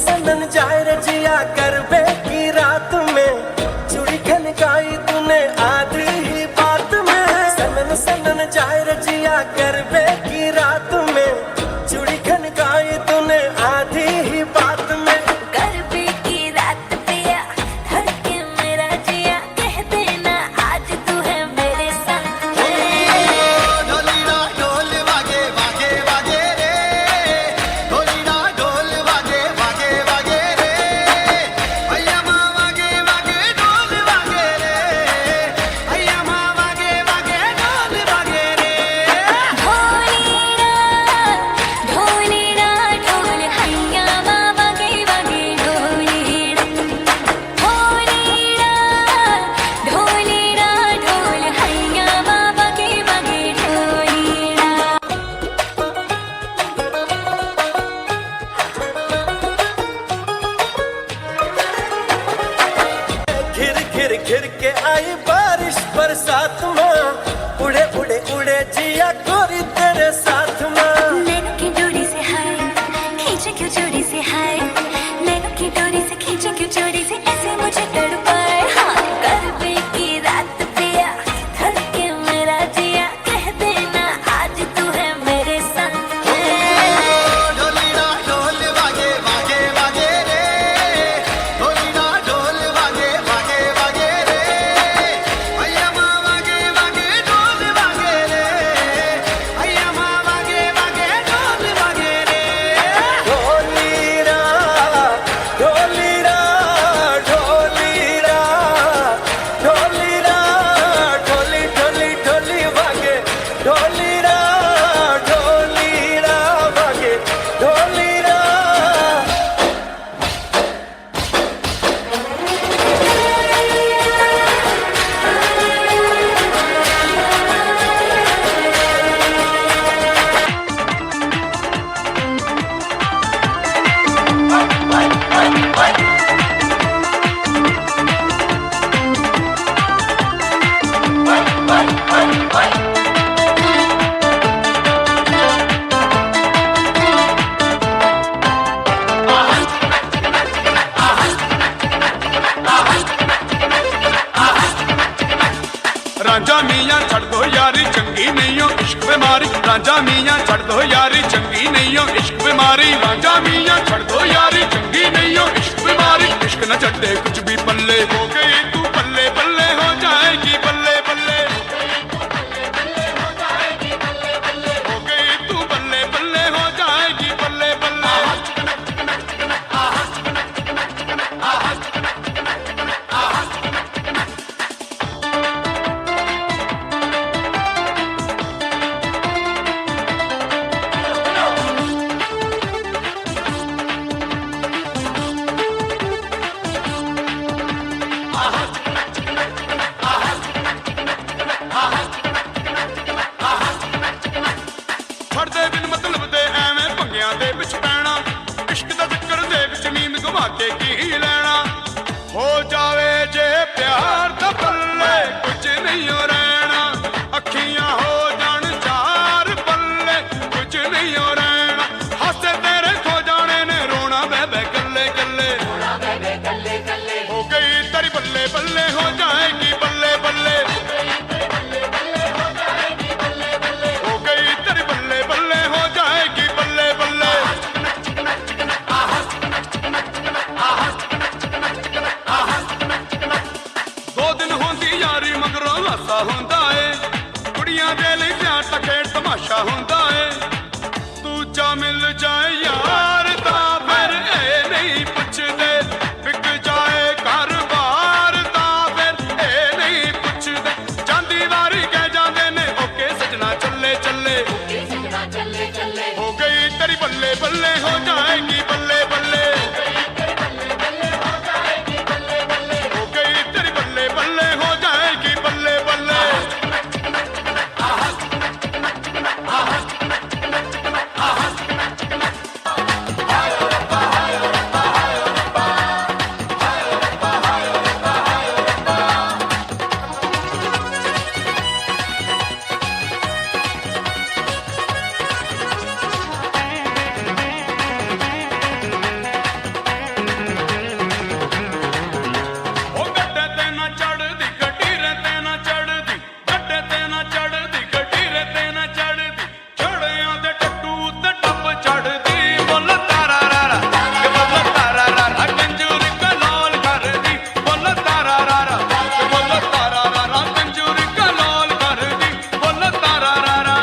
सनन जाए रजिया करबे की रात में चूड़ी खनकाई तूने आधी ही बात में सनन सनन जाए रजिया करबे की रात में चूड़ी खनकाई तूने आधी ही बात में करबे की रात पिया धड़के मेरा जिया कह देना आज तू है मेरे साथ ढोलीना ढोल वागे वागे वागे रे ढोलीना ढोल वागे वागे वागे रे भैया माँ वागे वागे ढोल वागे रे भैया माँ वागे वागे ढोल वागे रे ढोलीना ढोल हैया माँ वगे वगे ढोलीना ढोलीना ढोल हैया माँ वगे वगे ढोलीना घिर घिर घिर के आई बारिश बरसात में उड़े उड़े उड़े जिया गोरी तेरे साथ में नैनों की डोरी से हाय खींचे क्यों चोरी से हाय नैनों की डोरी से खींचे क्यों चोरी से ऐसे मुझे तड़पाए हाँ करबे की रात पिया धड़के मेरा जिया कह देना आज तू है मेरे साथ ढोलीना ढोल वागे वागे वागे रे ढोलीना ढोल वागे वागे वागे रे भैया माँ वागे राजा मियाँ छड़ दो यारी चंगी नहीं हो इश्क बीमारी राजा मियाँ छड़ दो यारी चंगी नहीं हो इश्क बीमारी इश्क न छड़े कुछ भी पल्ले हो गई तू बल्ले बल्ले हो जाएगी बल्ले बल्ले हो गई तू बल्ले बल्ले हो जाएगी बल्ले बल्ले हो गई तू बल्ले बल्ले हो जाएगी बल्ले बल्ले ਛੱਡਦੇ ਬਿਨ ਮਤਲਬ ਦੇ ਐਵੇਂ ਭੰਗਿਆਂ ਦੇ ਵਿੱਚ ਪੈਣਾ ਇਸ਼ਕ ਦਾ ਚੱਕਰ ਦੇ ਵਿੱਚ ਨੀਂਦ ਗਵਾ ਕੇ ਕੀ ਲੈਣਾ ਹੋ ਜਾਵੇ ਜੇ ਪਿਆਰ ਦਾ ਪੱਲੇ ਕੁਝ ਨਹੀਂ ਹੋ ਰਹਿਣਾ ਅੱਖੀਆਂ ਹੋ ਜਾਣ ਚਾਰ ਪੱਲੇ ਕੁਝ ਨਹੀਂ ਹੋ ਰਹਿਣਾ ਹਾਸੇ ਤੇਰੇ ਖੋ ਜਾਣੇ ਨੇ ਰੋਣਾ ਬਹਿ ਬਹਿ ਕੱਲੇ ਕੱਲੇ ਰੋਣਾ ਬਹਿ ਬਹਿ ਕੱਲੇ ਕੱਲੇ ਹੋ ਗਈ ਤੇਰੀ ਬੱਲੇ ਬੱਲੇ ਹੋ ਜਾਏਗੀ ਬੱਲੇ ਬੱਲੇ ਹੋ ਗਈ ਤੇਰੀ ਬੱਲੇ ਬੱਲੇ ਹੋ ਜਾਏਗੀ ਬੱਲੇ ਬੱਲੇ ਹੋ ਗਈ ਤੇਰੀ ਬੱਲੇ ਬੱਲੇ ਹੋ ਜਾਏਗੀ ਬੱਲੇ ਬੱਲੇ ਦੋ ਦਿਨ ਹੁੰਦੀ ਯਾਰੀ ਮਗਰੋਂ ਹਾਸਾ ਹੁੰਦਾ ਏ ਕੁੜੀਆਂ ਦੇ ਲਈ ਪਿਆਰ ਤਾਂ ਖੇਡ ਤਮਾਸ਼ਾ ਹੁੰਦਾ ਏ ਦੂਜਾ ਮਿਲ ਜਾਏ ਯਾਰ ਤਾਂ ਫਿਰ ਇਹ ਨਹੀਂ ਪੁੱਛਦੇ ਵਿਕ ਜਾਏ ਘਰ-ਬਾਰ ਤਾਂ ਫਿਰ ਇਹ ਨਹੀਂ ਪੁੱਛਦੇ ਜਾਂਦੀ ਵਾਰੀ ਕਹਿ ਜਾਂਦੇ ਨੇ ਓਕੇ ਸਜਣਾ ਚੱਲੇ ਚੱਲੇ ਓਕੇ ਸਜਣਾ ਚੱਲੇ ਚੱਲੇ ਹੋ ਗਈ ਤੇਰੀ ਬੱਲੇ ਬੱਲੇ ਹੋ ਜਾਏਗੀ ਬੱਲੇ ਬੱਲੇ ਹੋ ਗਈ ਤੇਰੀ ਬੱਲੇ ਬੱਲੇ ਹੋ ਜਾਏਗੀ ਬੱਲੇ ਬੱਲੇ ਹੋ ਗਈ ਤੇਰੀ ਬੱਲੇ ਬੱਲੇ ਹੋ ਜਾਏਗੀ ਬੱਲੇ ਬੱਲੇ ਉਹ ਗੱਡੇ ਤੇ ਨਾ ਚੜਦੀ ਗੱਡੀ ਰੇ ਤੇ ਨਾ ਚੜਦੀ ਗੱਡੇ ਤੇ ਨਾ ਚੜਦੀ ਗੱਡੀ ਰੇ ਤੇ ਨਾ ਚੜਦੀ ਛੜਿਆਂ ਦੇ ਟੱਟੂ ਤੇ ਟੱਪ ਚੜਦੀ ਬੋਲ ਤਾਰਾ ਰਾਰਾ ਕਿ ਬੋਲ ਤਾਰਾ ਰਾਰਾ ਕੰਜੂਰ ਕਲੋਲ ਕਰਦੀ ਬੋਲ ਤਾਰਾ ਰਾਰਾ ਕਿ ਬੋਲ ਤਾਰਾ ਰਾਰਾ ਕੰਜੂਰ ਕਲੋਲ ਕਰਦੀ ਬੋਲ ਤਾਰਾ ਰਾਰਾ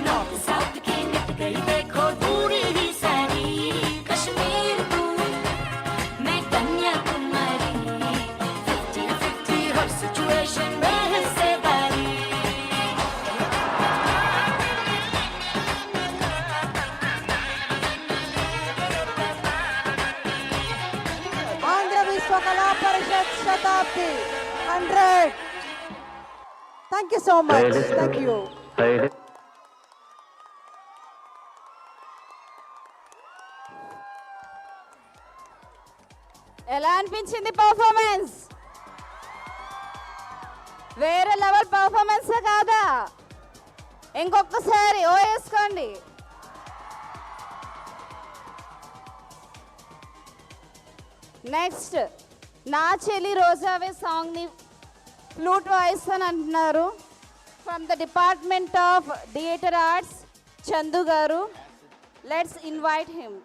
नॉर्थ साउथ की निकल गई देखो पूरी ही सारी कश्मीर तू मैं कन्याकुमारी 50-50 हर सिचुएशन में हिस्सेदारी Andhra Vishwakala Parishad Shatabdi 100. Thank you so much. Thank you. ఎలా అనిపించింది పర్ఫార్మెన్స్? వేరే లెవెల్ పర్ఫార్మెన్స్ కాదా? ఇంకొకసారి ఓ వేసుకోండి. నెక్స్ట్ నా చెల్లి రోజావే సాంగ్ని ఫ్లూట్ వాయిస్ అని అంటున్నారు. From the department of theatre arts Chandu garu. Let's invite him.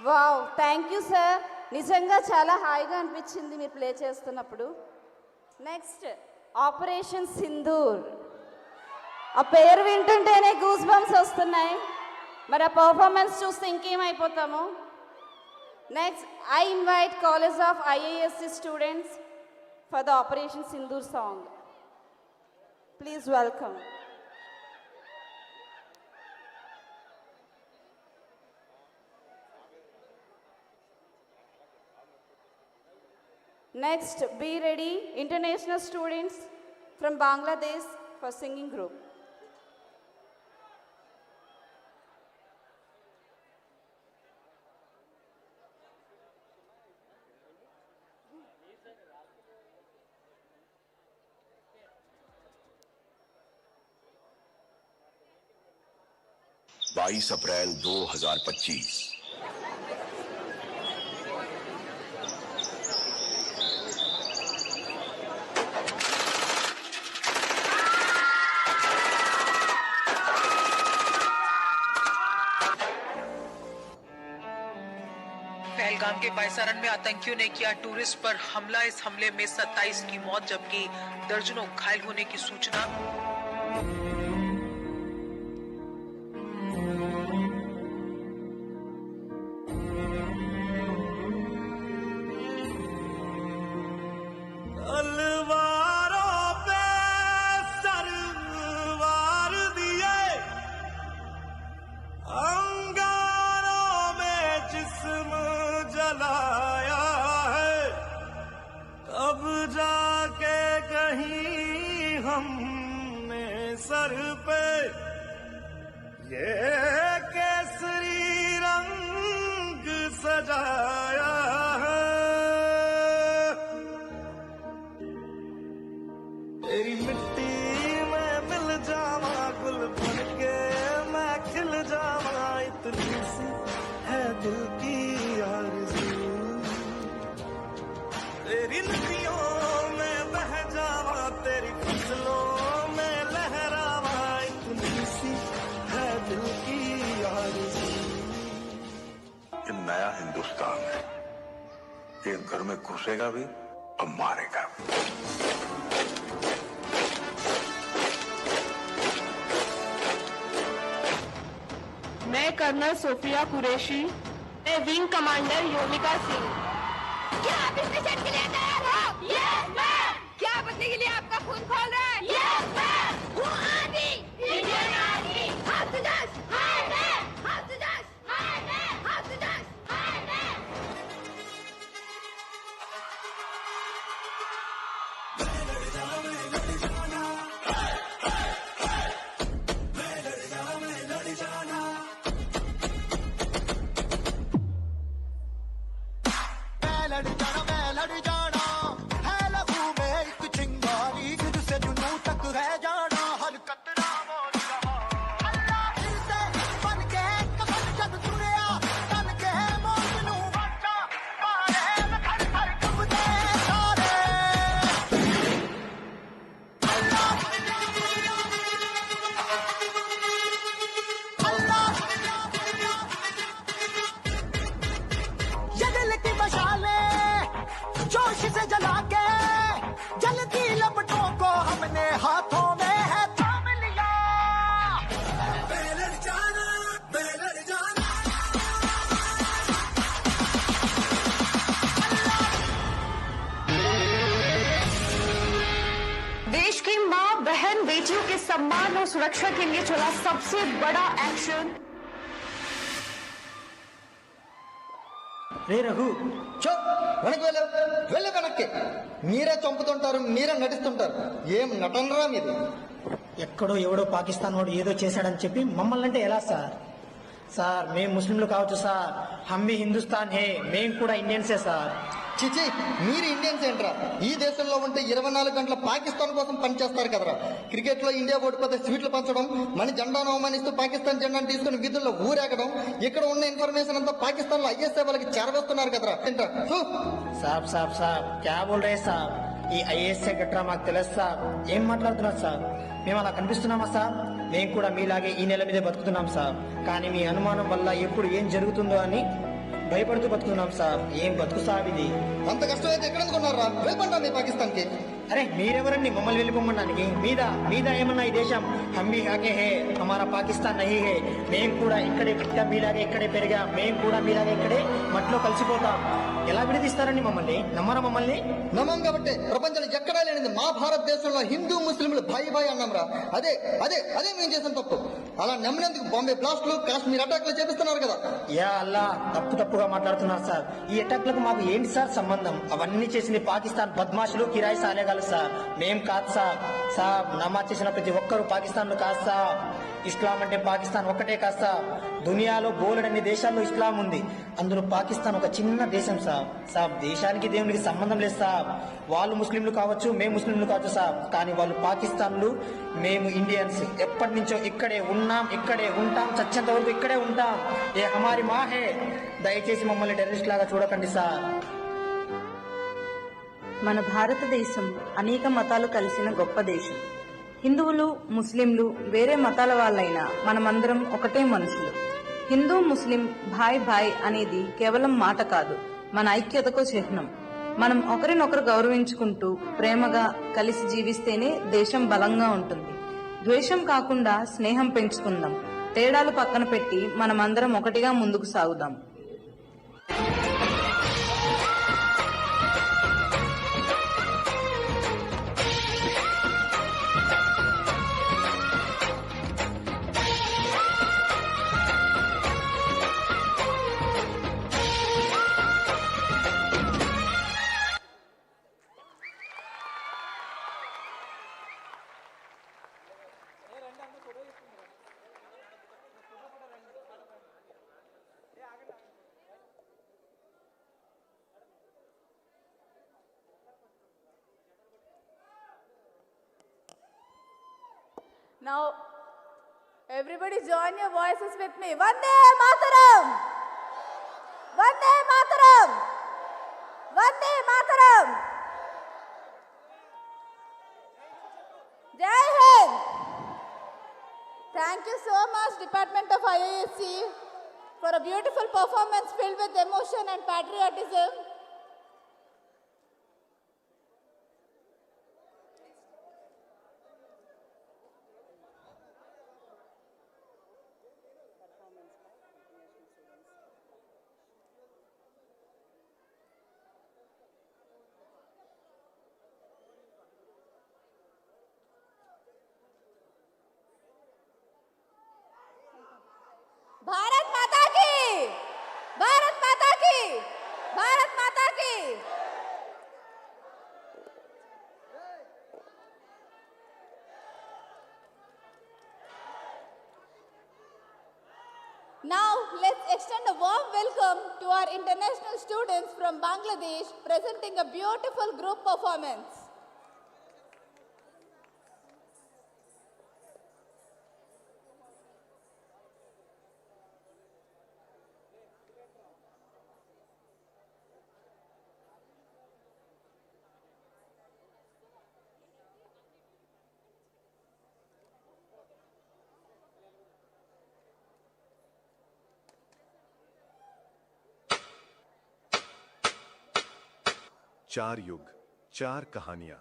Wow, thank you sir. నిజంగా చాలా హాయిగా అనిపించింది మీరు ప్లే చేస్తున్నప్పుడు. Next operation Sindoor. ఆ పేరు వింటుంటేనే గూస్ బంప్స్ వస్తున్నాయి. మరి ఆ పర్ఫార్మెన్స్ చూస్తే ఇంకేమైపోతాము. Next I invite college of IASE students for the operation Sindoor song. Please welcome. Next, be ready, international students from Bangladesh for singing group. अप्रैल 2025। पहलगाम के बायसारन में आतंकियों ने किया टूरिस्ट पर हमला। इस हमले में 27 की मौत जबकि दर्जनों घायल होने की सूचना। तलवारों पे सरवार दिए, अंगारों में जिस्म जलाया है, तब जाके कहीं हमने सर पे ये केसरी रंग सजाया है। तेरी मिट्टी में मिल जावा, गुल बन के मैं खिल जावा, इतनी सी है दिल की आरज़ू। तेरी नदियों में बह जावा, तेरी फसलों में लहरावा, इतनी सी है दिल की आरज़ू। ये नया हिंदुस्तान है, ये घर में घुसेगा भी और मारेगा भी। मैं कर्नल सोफिया कुरैशी, मैं विंग कमांडर योमिका सिंह। क्या आप इस मिशन के लिए तैयार हो? Yes ma'am. क्या बदले के लिए आपका खून खोल रहा है? Yes ma'am. वो आर्मी, इंडियन आर्मी, हाथ टू डस्ट, हाय मैम, हाथ टू डस्ट, हाय मैम, हाथ टू डस्ट, हाय मैम। मैं लड़ जाना है लहू में एक चिंगारी, दिल से जुनून तक है जाना, हर कतरा बोल रहा अल्लाह फिर से बन के कफन जब तुरिया, तन के मौत नू बचा मारे में घर घर डूबते सारे। अल्लाह ये दिल की मशाले जोश से जला के जलती लपटों को हमने हाथों में है थाम लिया। मैं लड़ जाना, मैं लड़ जाना। देश की माँ बहन बेटियों के सम्मान और सुरक्षा के लिए चला सबसे बड़ा एक्शन। రే రఘు వెనక్కి వెళ్ళే వెనక్కి. మీరే చంపుతుంటారు, మీరే నటిస్తుంటారు. ఏం నటనరా మీది? ఎక్కడో ఎవడో పాకిస్తాన్ వాడు ఏదో చేశాడని చెప్పి మమ్మల్ని అంటే ఎలా సార్? సార్ మేము ముస్లింలు కావచ్చు సార్, హమ్ భీ హిందుస్థాన్ హే, మేము కూడా ఇండియన్సే సార్. చిచి, మీరు ఇండియన్స్ ఏంట్రా? ఈ దేశంలో ఉంటే 24 గంటల పాకిస్తాన్ కోసం పనిచేస్తారు కదరా. క్రికెట్ లో ఇండియా ఓడిపోతే స్వీట్లు పంచడం, మన జెండాను అవమానిస్తూ పాకిస్తాన్ జెండాను తీసుకుని వీధుల్లో ఊరేగడం, ఇక్కడ ఉన్న ఇన్ఫర్మేషన్ అంతా పాకిస్తాన్ లో IASE వాళ్ళకి చేరవేస్తున్నారు కదరా. ఏంట్రా? సాబ్ సాబ్ సాబ్ క్యా బోల్ రే సాబ్? ఈ IASE గట్రా మాకు తెలుసు సార్. ఏం మాట్లాడుతున్నారు సార్? మేము అలా కనిపిస్తున్నామా సార్? మేము కూడా మీలాగే ఈ నెల మీదే బతుకుతున్నాం సార్. కానీ మీ అనుమానం వల్ల ఎప్పుడు ఏం జరుగుతుందో అని భయపడుతూ బతుకున్నాం సార్. ఏం బతుకు సాబ్ ఇది. అంత కష్టమైతే ఎక్కడ కొన్నారా? వెళ్ళిపోండి మీ పాకిస్తాన్కి. అరే మీరెవరండి మమ్మల్ని వెళ్ళిపోమడానికి? మీద ఏమన్నా ఈ దేశం హమ్మి హాకే హే, హమారా పాకిస్తాన్ నహీ హే. మేం కూడా ఇక్కడే పుట్టాం, మీలాగే ఇక్కడే పెరిగా, మేం కూడా మీలాగే ఇక్కడే మట్లో కలిసిపోతాం. ఎలా విడదీస్తారండి మమ్మల్ని? నమ్మరా మమ్మల్ని? నమ్మం కాబట్టి ప్రపంచంలో ఎక్కడా లేనిది మా భారతదేశంలో హిందూ ముస్లింలు భాయి అన్నాంరా. అదే అదే అదే మేము చేసిన తప్పు. అలా నమ్మినందుకు బాంబే బ్లాస్ట్లు, కాశ్మీర్ అటాక్లు చేపిస్తున్నారు కదా. యా అల్లా, తప్పుగా మాట్లాడుతున్నారు సార్. ఈ అటాక్లకు మాకు ఏంటి సార్ సంబంధం? అవన్నీ చేసింది పాకిస్తాన్ బద్మాషులు, కిరాయి సాలేగాలు సార్. మేం కాదు సార్. నమాజ్ చేసిన ప్రతి ఒక్కరు పాకిస్తాన్లు కాదు సార్. ఇస్లాం అంటే పాకిస్తాన్ ఒక్కటే కాదు సార్. దునియాలో బోలెడన్ని దేశాల్లో ఇస్లాం ఉంది, అందులో పాకిస్తాన్ ఒక చిన్న దేశం సార్. దేశానికి దేవునికి సంబంధం లేదు సార్. వాళ్ళు ముస్లింలు కావచ్చు, మేము ముస్లింలు కావచ్చు సార్, కానీ వాళ్ళు పాకిస్తాన్లు, మేము ఇండియన్స్. ఎప్పటి నుంచో ఇక్కడే ఉన్నాం, ఇక్కడే ఉంటాం, చచ్చేంత వరకు ఇక్కడే ఉంటాం. ఏ హమారి మా హే. దయచేసి మమ్మల్ని టెర్రరిస్ట్ లాగా చూడకండి సార్. మన భారతదేశం అనేక మతాలు కలిసిన గొప్ప దేశం. హిందువులు, ముస్లింలు వేరే మతాల వాళ్ళైనా మనమందరం ఒకటే మనుషులు. హిందూ ముస్లిం భాయ్ అనేది కేవలం మాట కాదు, మన ఐక్యతకు చిహ్నం. మనం ఒకరినొకరు గౌరవించుకుంటూ ప్రేమగా కలిసి జీవిస్తేనే దేశం బలంగా ఉంటుంది. ద్వేషం కాకుండా స్నేహం పెంచుకుందాం. తేడాలు పక్కన పెట్టి మనమందరం ఒకటిగా ముందుకు సాగుదాం. Now, everybody join your voices with me. Vande Mataram! Vande Mataram! Vande Mataram! Jai Hind! Thank you so much, Department of IASE, for a beautiful performance filled with emotion and patriotism. Bharat माता की! भारत माता की! भारत माता की! Now let's extend a warm welcome to our international students from Bangladesh presenting a beautiful group performance. चार युग, चार कहानियां,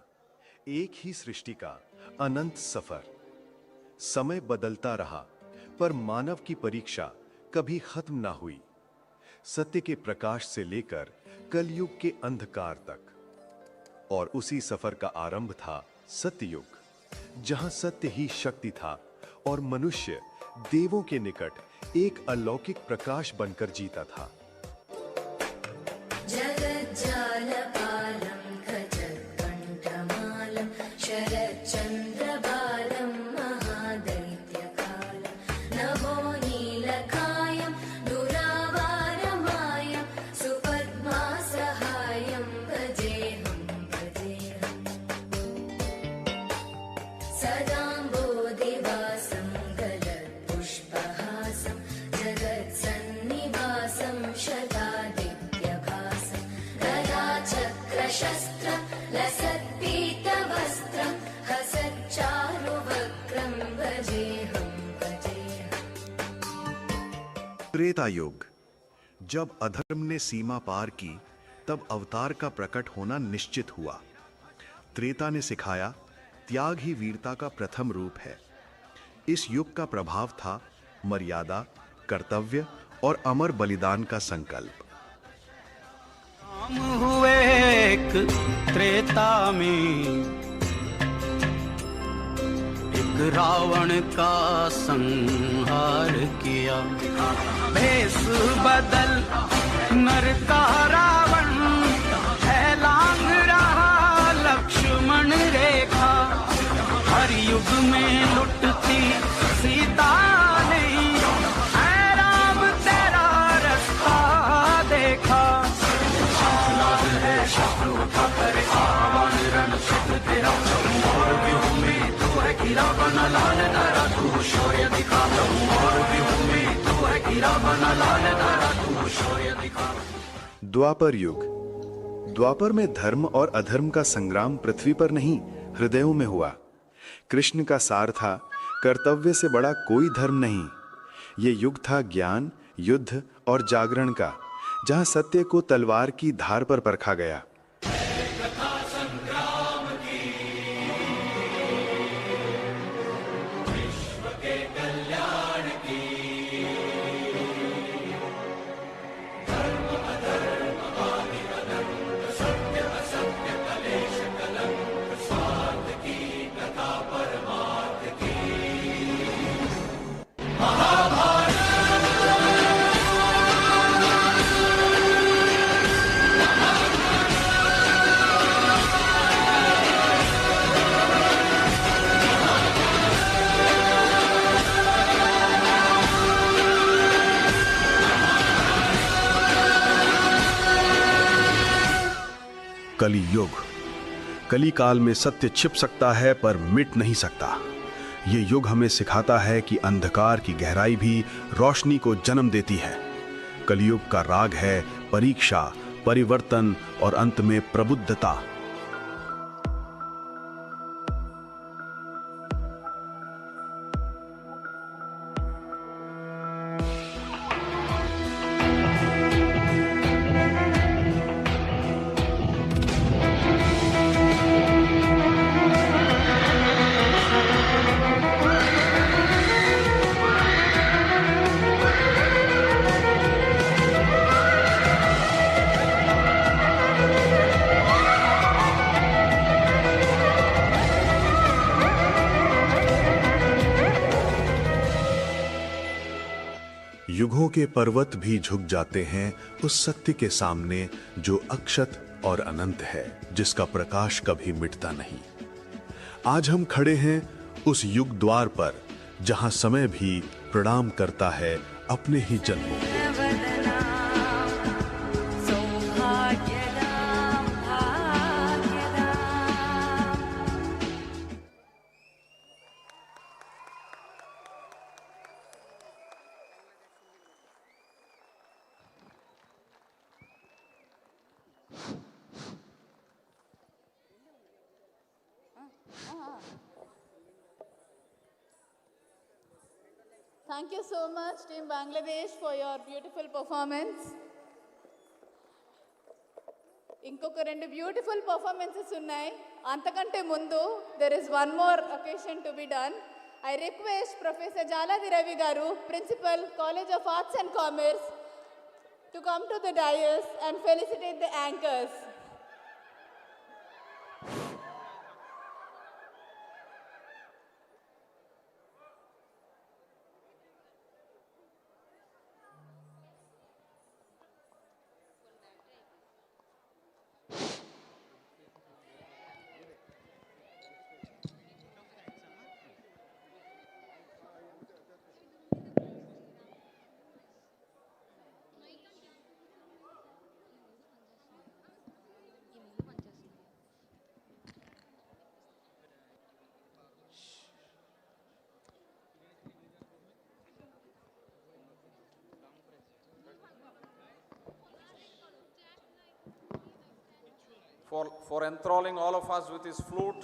एक ही सृष्टि का अनंत सफर। समय बदलता रहा पर मानव की परीक्षा कभी खत्म ना हुई। सत्य के प्रकाश से लेकर कलयुग के अंधकार तक। और उसी सफर का आरंभ था सत्ययुग, जहां सत्य ही शक्ति था और मनुष्य देवों के निकट एक अलौकिक प्रकाश बनकर जीता था। त्रेता युग, जब अधर्म ने सीमा पार की, तब अवतार का प्रकट होना निश्चित हुआ। त्रेता ने सिखाया, त्याग ही वीरता का प्रथम रूप है। इस युग का प्रभाव था मर्यादा, कर्तव्य और अमर बलिदान का संकल्प। हम हुए एक त्रेता में, एक रावण का संहार किया। भेष बदल नर का रावण है, लांग रहा लक्ष्मण रेखा। हर युग में लुटती सीता नहीं, है राम तेरा रास्ता देखा। है शत्रु उठा कर आवन, रण क्षेत्र तेरा और व्यूह में तू है गिरा बना लाल धारा, तू शौर्य दिखा। और व्यूह में तू है गिरा बना लाल धारा, तू शौर्य दिखा। द्वापर युग। द्वापर में धर्म और अधर्म का संग्राम पृथ्वी पर नहीं, हृदयों में हुआ। कृष्ण का सार था, कर्तव्य से बड़ा कोई धर्म नहीं। ये युग था ज्ञान, युद्ध और जागरण का, जहां सत्य को तलवार की धार पर परखा गया। कली युग। कली काल में सत्य छिप सकता है पर मिट नहीं सकता। ये युग हमें सिखाता है कि अंधकार की गहराई भी रोशनी को जन्म देती है। कलियुग का राग है परीक्षा, परिवर्तन और अंत में प्रबुद्धता। युगों के पर्वत भी झुक जाते हैं उस सत्य के सामने जो अक्षत और अनंत है, जिसका प्रकाश कभी मिटता नहीं। आज हम खड़े हैं उस युग द्वार पर जहां समय भी प्रणाम करता है अपने ही जन्मों को। Thank you so much, Team Bangladesh, for your beautiful performance. ఇంకొక రెండు బ్యూటిఫుల్ పర్ఫార్మెన్సెస్ ఉన్నాయి. అంతకంటే ముందు there is one more occasion to be done. I request Professor Jaladi Ravi garu, Principal, College of Arts and Commerce, to come to the dais and felicitate the anchors. For enthralling all of us with his flute,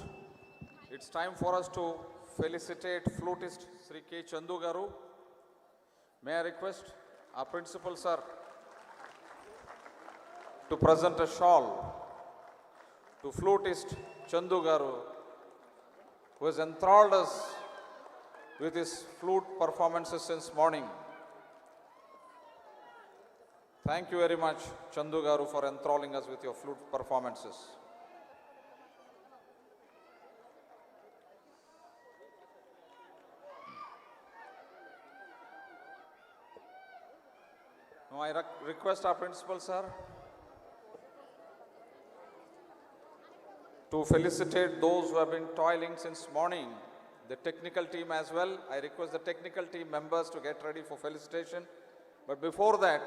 it's time for us to felicitate flutist Sri K. Chandu Garu. May I request our principal sir to present a shawl to flutist Chandu Garu, who has enthralled us with his flute performances since morning. Thank you very much, Chandu Garu, for enthralling us with your flute performances. Now I request our principal, sir, to felicitate those who have been toiling since morning. The technical team as well. I request the technical team members to get ready for felicitation. But before that,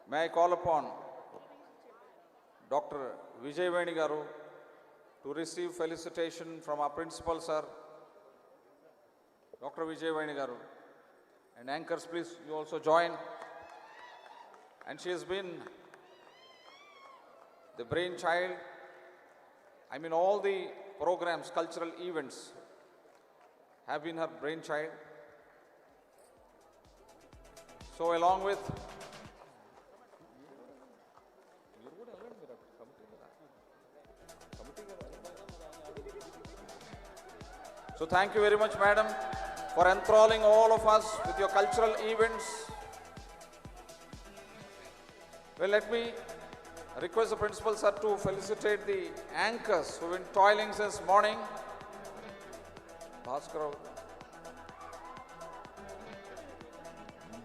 may I call upon Dr. Vijay Veni Garu to receive felicitation from our principal, sir. Dr. Vijay Veni Garu. And anchors, please, you also join. And she has been the brainchild. I mean, all the programs, cultural events have been her brainchild. So along with So thank you very much, madam, for enthralling all of us with your cultural events. Well, let me request the principal, sir, to felicitate the anchors who have been toiling since morning. Bhaskar,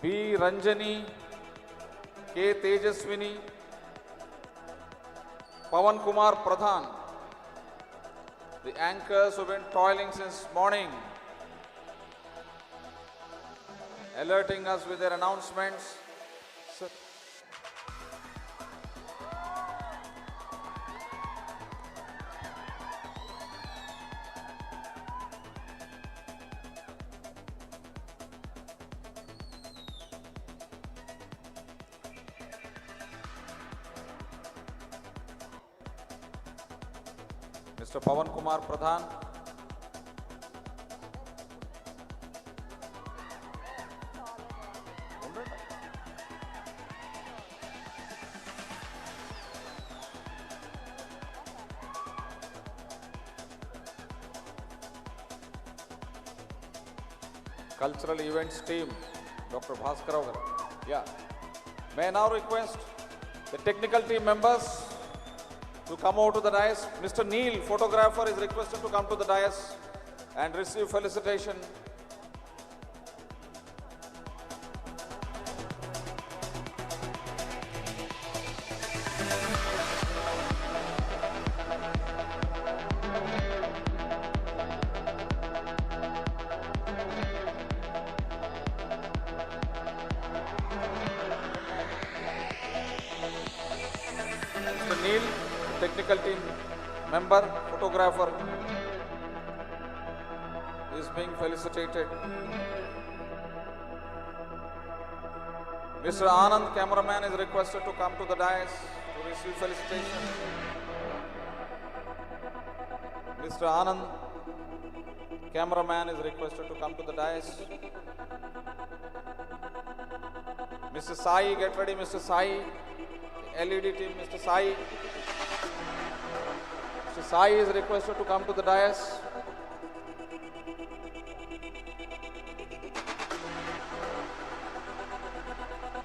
B. Ranjani, K. Tejaswini, Pawan Kumar Pradhan. The anchors who have been toiling since morning, alerting us with their announcements. Sir. Mr. Pawan Kumar Pradhan. Cultural events team, Dr. Bhaskar. Yeah. May I now request the technical team members to come over to the dais. Mr. Neil, photographer, is requested to come to the dais and receive felicitation. Mr. Neil, technical team member, photographer, is being felicitated. Mr. Anand, cameraman, is requested to come to the dais to receive felicitation. Mr. Anand, cameraman, is requested to come to the dais. Mr. Sai, get ready, Mr. Sai. LED team, Mr. Sai. Mr. Sai is requested to come to the dais.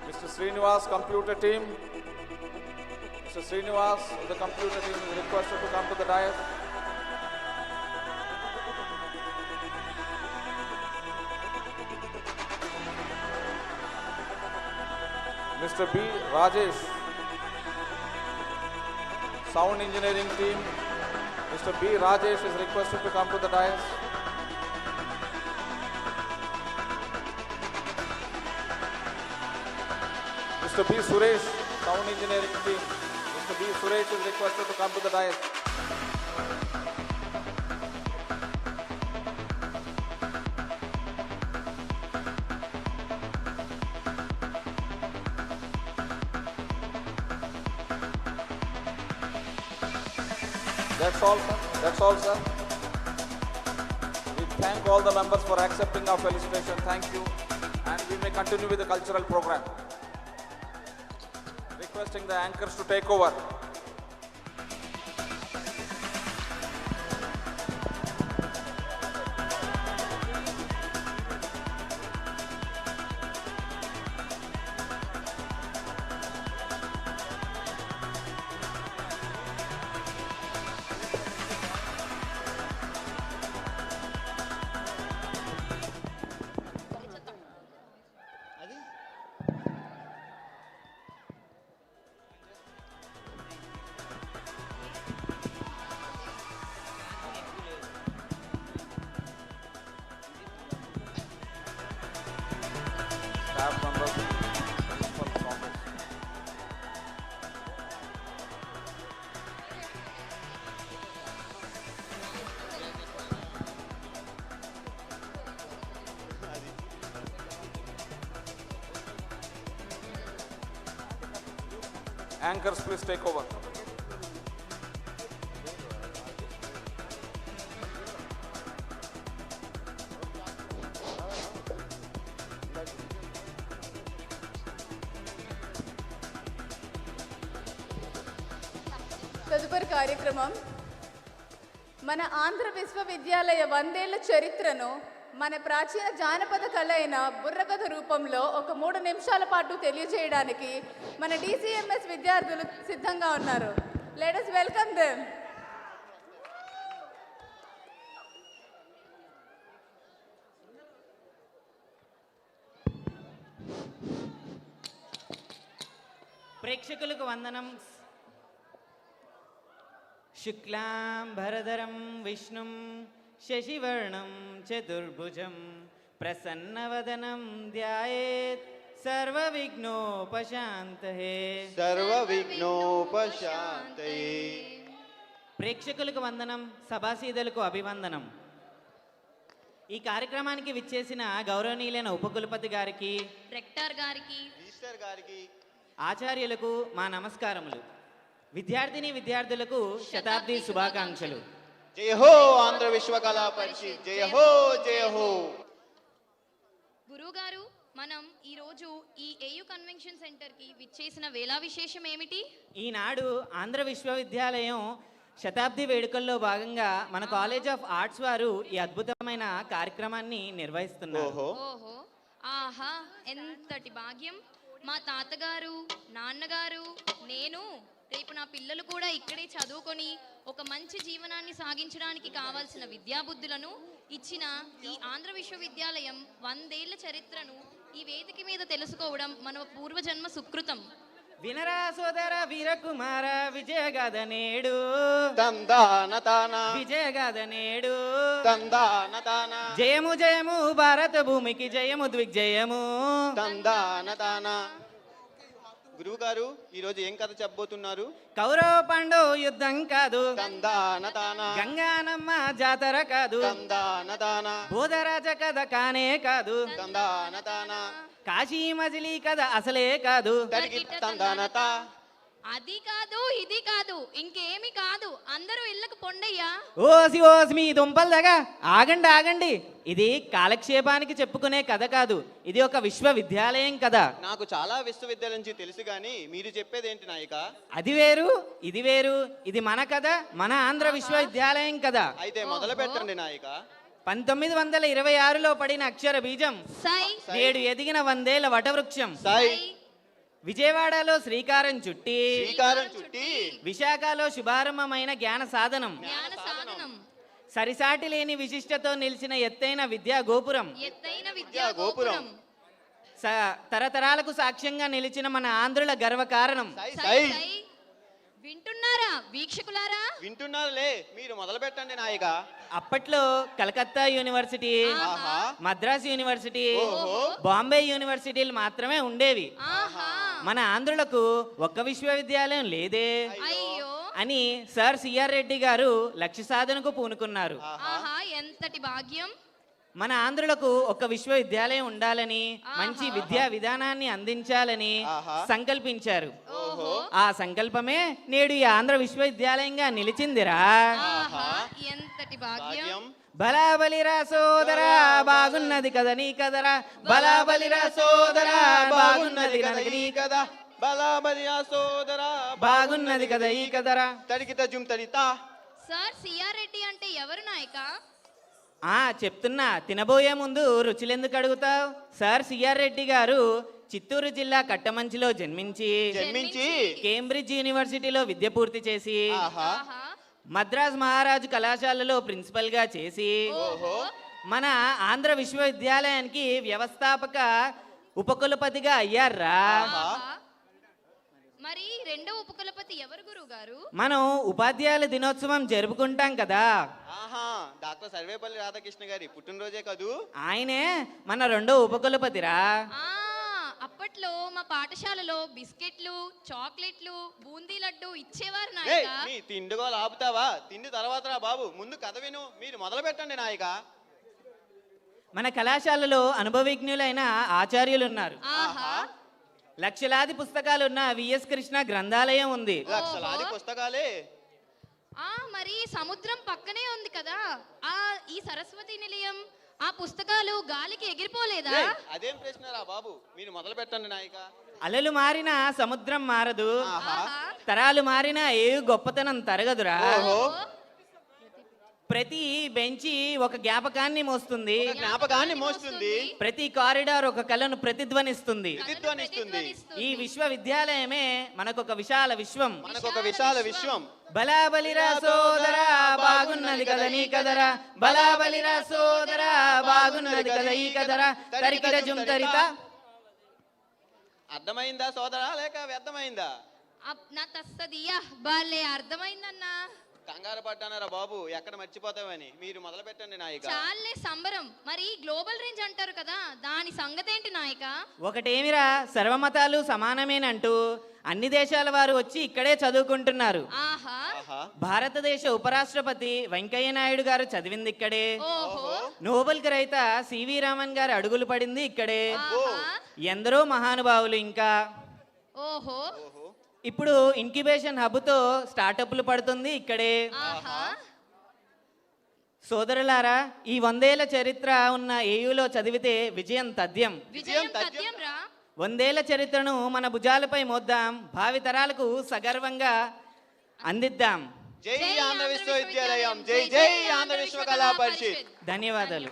Mr. Srinivas, computer team. Mr. Srinivas, the computer team, is requested to come to the dais. Mr. B. Rajesh, sound engineering team. Mr. B. Rajesh is requested to come to the dais. Mr. B. Suresh, sound engineering team. Mr. B. Suresh is requested to come to the dais. That's all, sir. That's all, sir. We thank all the members for accepting our felicitation. Thank you. And we may continue with the cultural program. Requesting the anchors to take over. Staff members, principal office. Anchors, please take over. తదుపరి కార్యక్రమం మన ఆంధ్ర విశ్వవిద్యాలయ 100 ఏళ్ల చరిత్రను మన ప్రాచీన జానపద కళ అయిన బుర్రకథ రూపంలో ఒక 3 నిమిషాల పాటు తెలియజేయడానికి మన DCMS విద్యార్థులు సిద్ధంగా ఉన్నారు. Let us welcome them. ప్రేక్షకులకు వందనం. శుక్లాం భరధరం విష్ణుం శశివర్ణం చతుర్భుజం ప్రసన్నవదనం ధ్యాయేత్ సర్వవిఘ్నోపశాంతయే. ప్రేక్షకులకు వందనం, సభాసీదులకు అభివందనం. ఈ కార్యక్రమానికి విచ్చేసిన గౌరవనీయులైన ఉపకులపతి గారికి, రెక్టర్ గారికి, ఆచార్యులకు మా నమస్కారములు. విద్యార్థిని విద్యార్థులకు శతాబ్ది శుభాకాంక్షలు. జయ హో ఆంధ్ర విశ్వకళా పరిషత్, జయ హో జయ హో. గురువు గారు, మనం ఈ రోజు ఈ ఏయు కన్వెన్షన్ సెంటర్ కి విచ్చేసిన వేళ విశేషం ఏమిటి? ఈనాడు ఆంధ్ర విశ్వవిద్యాలయం శతాబ్ది వేడుకల్లో భాగంగా మన కాలేజ్ ఆఫ్ ఆర్ట్స్ వారు ఈ అద్భుతమైన కార్యక్రమాన్ని నిర్వహిస్తున్నారు. ఓహో, ఆహా, ఎంతటి భాగ్యం! మా తాతగారు, నాన్నగారు, నేను రేపు నా పిల్లలు కూడా ఇక్కడే చదువుకొని ఒక మంచి జీవనాన్ని సాగించడానికి కావాల్సిన విద్యాబుద్ధులను ఇచ్చిన ఈ ఆంధ్ర విశ్వవిద్యాలయం 100 ఏళ్ల చరిత్రను ఈ వేదిక మీద తెలుసుకోవడం మన పూర్వజన్మ సుకృతం. వినరా సోదర వీరకుమార, విజయగాథ నేడు విజయగాథ నేడు జయము జయము భారత భూమికి జయము దిగ్జయము. గురువు గారు, ఈ రోజు ఏం కథ చెప్పబోతున్నారు? కౌరవ పాండవ యుద్ధం కాదు, గంగానమ్మ జాతర కాదు, బోధరాజ కథ కానే కాదు, కాశీ మజిలీ కథ అసలే కాదు. అది కాదు, ఇది కాదు, ఇంకేమి కాదు, అందరూ ఇళ్ళకు పొండయ్యా. ఓసి ఓసి మీ దుంపల్దగా, ఆగండి ఆగండి. ఇది కాలక్షేపానికి చెప్పుకునే కథ కాదు, ఇది ఒక విశ్వవిద్యాలయం కథ. నాకు చాలా విశ్వవిద్యాలయం నుంచి తెలుసు కానీ మీరు చెప్పేది ఏంటి నాయక? అది వేరు ఇది వేరు, ఇది మన కథ, మన ఆంధ్ర విశ్వవిద్యాలయం కథ. అయితే మొదలు పెట్టండి నాయక. 1926లో పడిన అక్షర బీజం నేడు ఎదిగిన 100 ఏళ్ల వటవృక్షం. విజయవాడలో శ్రీకారం చుట్టి విశాఖలో శుభారంభమైన జ్ఞాన సాధనం. సరిసాటి లేని విశిష్టతో నిలిచిన ఎత్తైన విద్యా గోపురం. తరతరాలకు సాక్ష్యంగా నిలిచిన మన ఆంధ్రుల గర్వ కారణం. వింటున్నారా వీక్షకులారా? వింటున్నారులే, మీరు మొదలు పెట్టండి నాయక. అప్పట్లో కలకత్తా యూనివర్సిటీ, మద్రాస్ యూనివర్సిటీ, బాంబే యూనివర్సిటీలు మాత్రమే ఉండేవి. మన ఆంధ్రులకు ఒక్క విశ్వవిద్యాలయం లేదే అని సర్ సిఆర్ రెడ్డి గారు లక్ష్య సాధనకు పూనుకున్నారు. ఎంతటి భాగ్యం! మన ఆంధ్రులకు ఒక విశ్వవిద్యాలయం ఉండాలని, మంచి విద్యా విధానాన్ని అందించాలని సంకల్పించారు. ఆ సంకల్పమే నేడు ఈ ఆంధ్ర విశ్వవిద్యాలయంగా నిలిచిందిరా. ఎంత ఎంతటి భాగ్యం బలాబలిరా సోదరా బాగున్నది కదా నీ కదరా బలాబలిరా సోదరా బాగున్నది కదా నీ కదా బలాబలిరా సోదరా బాగున్నది కదా ఈ కదరా తడికిత జుమ్ తడితా. సార్ సిఆర్ రెడ్డి అంటే ఎవరు నాయక? చెప్తున్నా, తినబోయే ముందు రుచులెందుకు అడుగుతావు? సార్ సిఆర్ రెడ్డి గారు చిత్తూరు జిల్లా కట్టమంచిలో జన్మించి కేంబ్రిడ్జ్ యూనివర్సిటీలో విద్య పూర్తి చేసి మద్రాస్ మహారాజు కళాశాలలో ప్రిన్సిపల్ గా చేసి మన ఆంధ్ర విశ్వవిద్యాలయానికి వ్యవస్థాపక ఉపకులపతిగా అయ్యారా. మరి రెండో ఉపకులపతి ఎవరు గురువు గారు? మనం ఉపాధ్యాయుల దినోత్సవం జరుపుకుంటాం కదా, డాక్టర్ సర్వేపల్లి రాధాకృష్ణ గారి పుట్టినరోజే కదూ. ఆయనే మన రెండో ఉపకులపతిరా. అప్పట్లో మా పాఠశాలలో బిస్కెట్లు, చాక్లెట్లు, బూందీ లడ్డు ఇచ్చేవారు నాయక. నీ తిండిగోలు ఆపుతావా? తిండి తర్వాత రా బాబు, ముందు కథ విను. మీరు మొదలు పెట్టండి నాయక. మన కళాశాలలో అనుభవజ్ఞులైన ఆచార్యులు ఉన్నారు. లక్షలాది పుస్తకాలున్న విఎస్ కృష్ణ గ్రంథాలయం ఉంది. లక్షలాది పుస్తకాలే. మరి సముద్రం పక్కనే ఉంది కదా ఈ సరస్వతి నిలయం, ఆ పుస్తకాలు గాలికి ఎగిరిపోలేదా? అదేం ప్రశ్నరా బాబు, మీరు మొదలు పెట్టండి నాయక. అలలు మారినా సముద్రం మారదు, తరాలు మారినా ఏ గొప్పతనం తరగదురా. ప్రతి బెంచి ఒక జ్ఞాపకాన్ని మోస్తుంది, ప్రతి కారిడార్ ఒక కళను ప్రతిధ్వనిస్తుంది. ఈ విశ్వవిద్యాలయమే మనకొక విశాల విశ్వం. బలాబలిరా సోదరా బాగున్నది కదా నీ కదరా బలాబలిరా సోదరా బాగున్నది కదా ఈ కదరా తరికిట జుమ్ తరిత. అర్థమైందా సోదరా లేక వ్యర్థమైందా? నా తస్తదియా బాలే అర్థమైందన్నా. కంగారు పడ్డానరా బాబు, ఎక్కడ మర్చిపోతావని. మీరు మొదలు పెట్టండి నాయక. చాలే సంబరం. మరి గ్లోబల్ రేంజ్ అంటారు కదా, దాని సంగతేంటి నాయక? ఒకటేమిరా, సర్వమతాలు సమానమేనంటూ అన్ని దేశాల వారు వచ్చి ఇక్కడే చదువుకుంటున్నారు. భారతదేశ ఉపరాష్ట్రపతి వెంకయ్య నాయుడు గారు చదివింది ఇక్కడే, నోబెల్ గ్రహీత సివి రామన్ గారు అడుగులు పడింది ఇక్కడే, ఎందరో మహానుభావులు ఇంకా. ఇప్పుడు ఇంక్యుబేషన్ హబ్తో స్టార్టప్లు పడుతుంది ఇక్కడే. సోదరులారా, ఈ 100 ఏళ్ల చరిత్ర ఉన్న ఏయులో చదివితే విజయం తథ్యం. 100 ఏళ్ల చరిత్రను మన భుజాలపై మోద్దాం, భావి తరాలకు సగర్వంగా అందిద్దాం. జై ఆంధ్ర విశ్వవిద్యాలయం, జై జై ఆంధ్ర విశ్వకళా పరిషత్. ధన్యవాదాలు.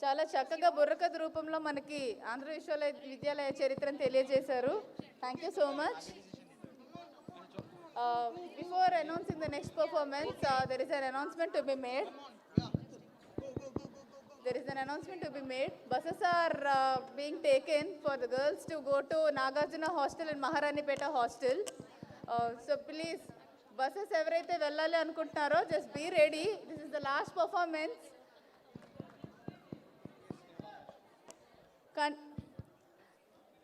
చాలా చక్కగా బుర్రకథ రూపంలో మనకి ఆంధ్ర విశ్వవిద్యాలయ చరిత్రను తెలియజేశారు. Thank you so much. Before announcing the next performance, there is an announcement to be made. Buses are being taken for the girls to go to Nagarjuna Hostel and Maharanipeta Hostel. So please, buses evaraithe vellali anukuntunnaro, just be ready. This is the last performance.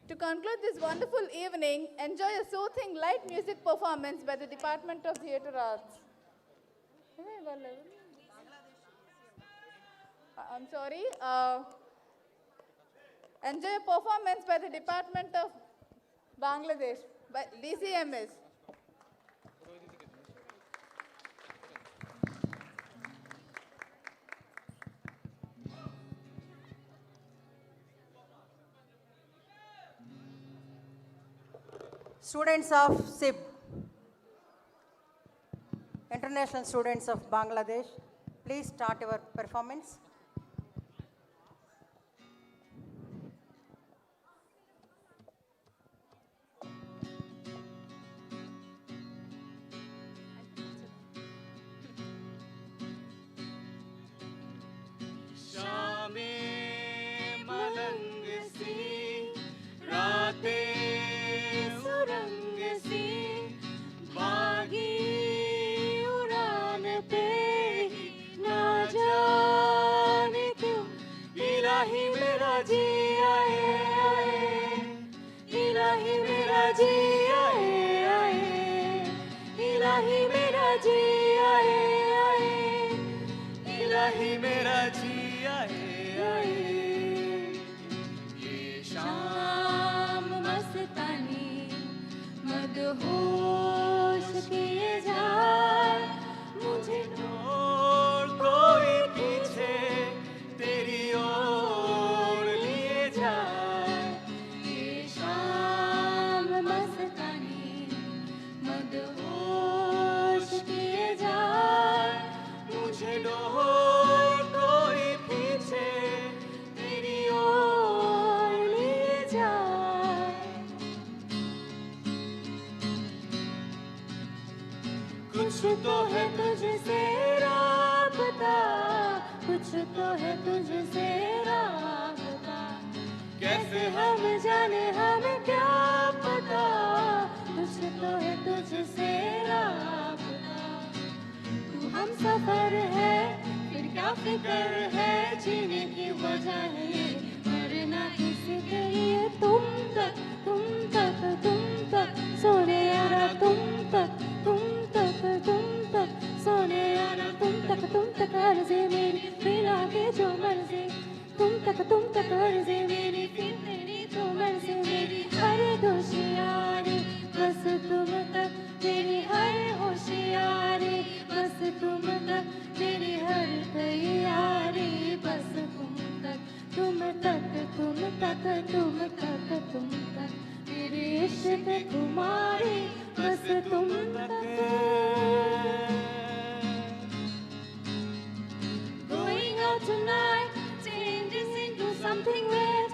To conclude this wonderful evening, enjoy a soothing light music performance by the Department of Theatre Arts. I'm sorry. Enjoy a performance by the Department of Bangladesh, by DCMS. Students of SIB, international students of Bangladesh, please start your performance. तो है तुझसे राबता, कुछ तो है तुझसे राबता, कैसे हम जाने हमें क्या पता, कुछ तो है तुझसे राबता। तू हम सफर है फिर क्या फिक्र है, जीने की वजह है ये मरना किसी के लिए। तुम तक सोने यारा, तुम तक सोने यारा, तुम तक अर्ज़े मेरी, फिर आगे जो मर्ज़ी। तुम तक अर्ज़े मेरी, फिर तेरी जो मर्ज़ी मेरी। हर होशियारी बस तुम तक, मेरी हर होशियारी बस तुम तक, मेरी हर तैयारी बस तुम तक, तुम तक मेरे इश्क कुमारी बस तुम तक। Going out tonight changes into something red.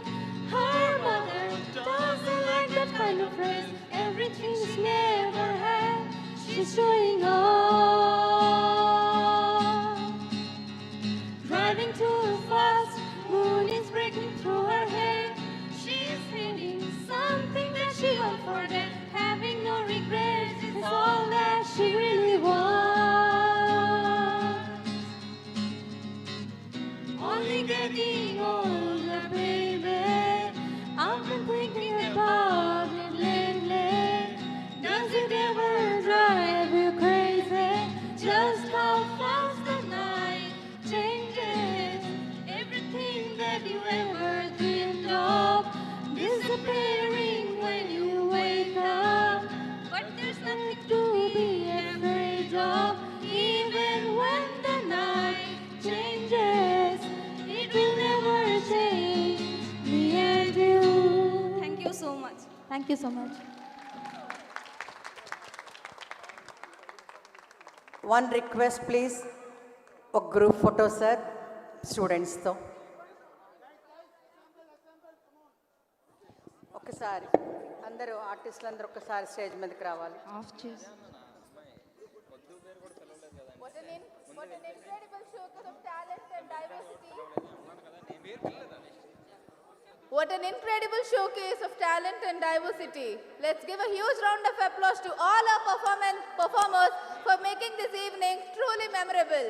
Her mother doesn't like that kind of dress. Everything she's never had, she's showing off. Driving too fast, moon is breaking through her hair. She's feeling something that she won't forget. Having no regrets is all that she really wants. Only getting older, baby. I've been thinking about it lately. Does it ever drive you crazy? Just how fast the night changes. Everything that you ever dreamed of disappearing when you wake up. But there's nothing to be afraid of. Even when the night changes, it will never change me and you. Thank you so much. Thank you so much. One request, please. A group photo, sir. Students, తో ఒక్కసారి అందరూ ఆర్టిస్టులు అందరూ ఒక్కసారి stage మీదకి రావాలి. Of చేసి. What an incredible showcase of talent and diversity. What an incredible showcase of talent and diversity. Let's give a huge round of applause to all our performers for making this evening truly memorable.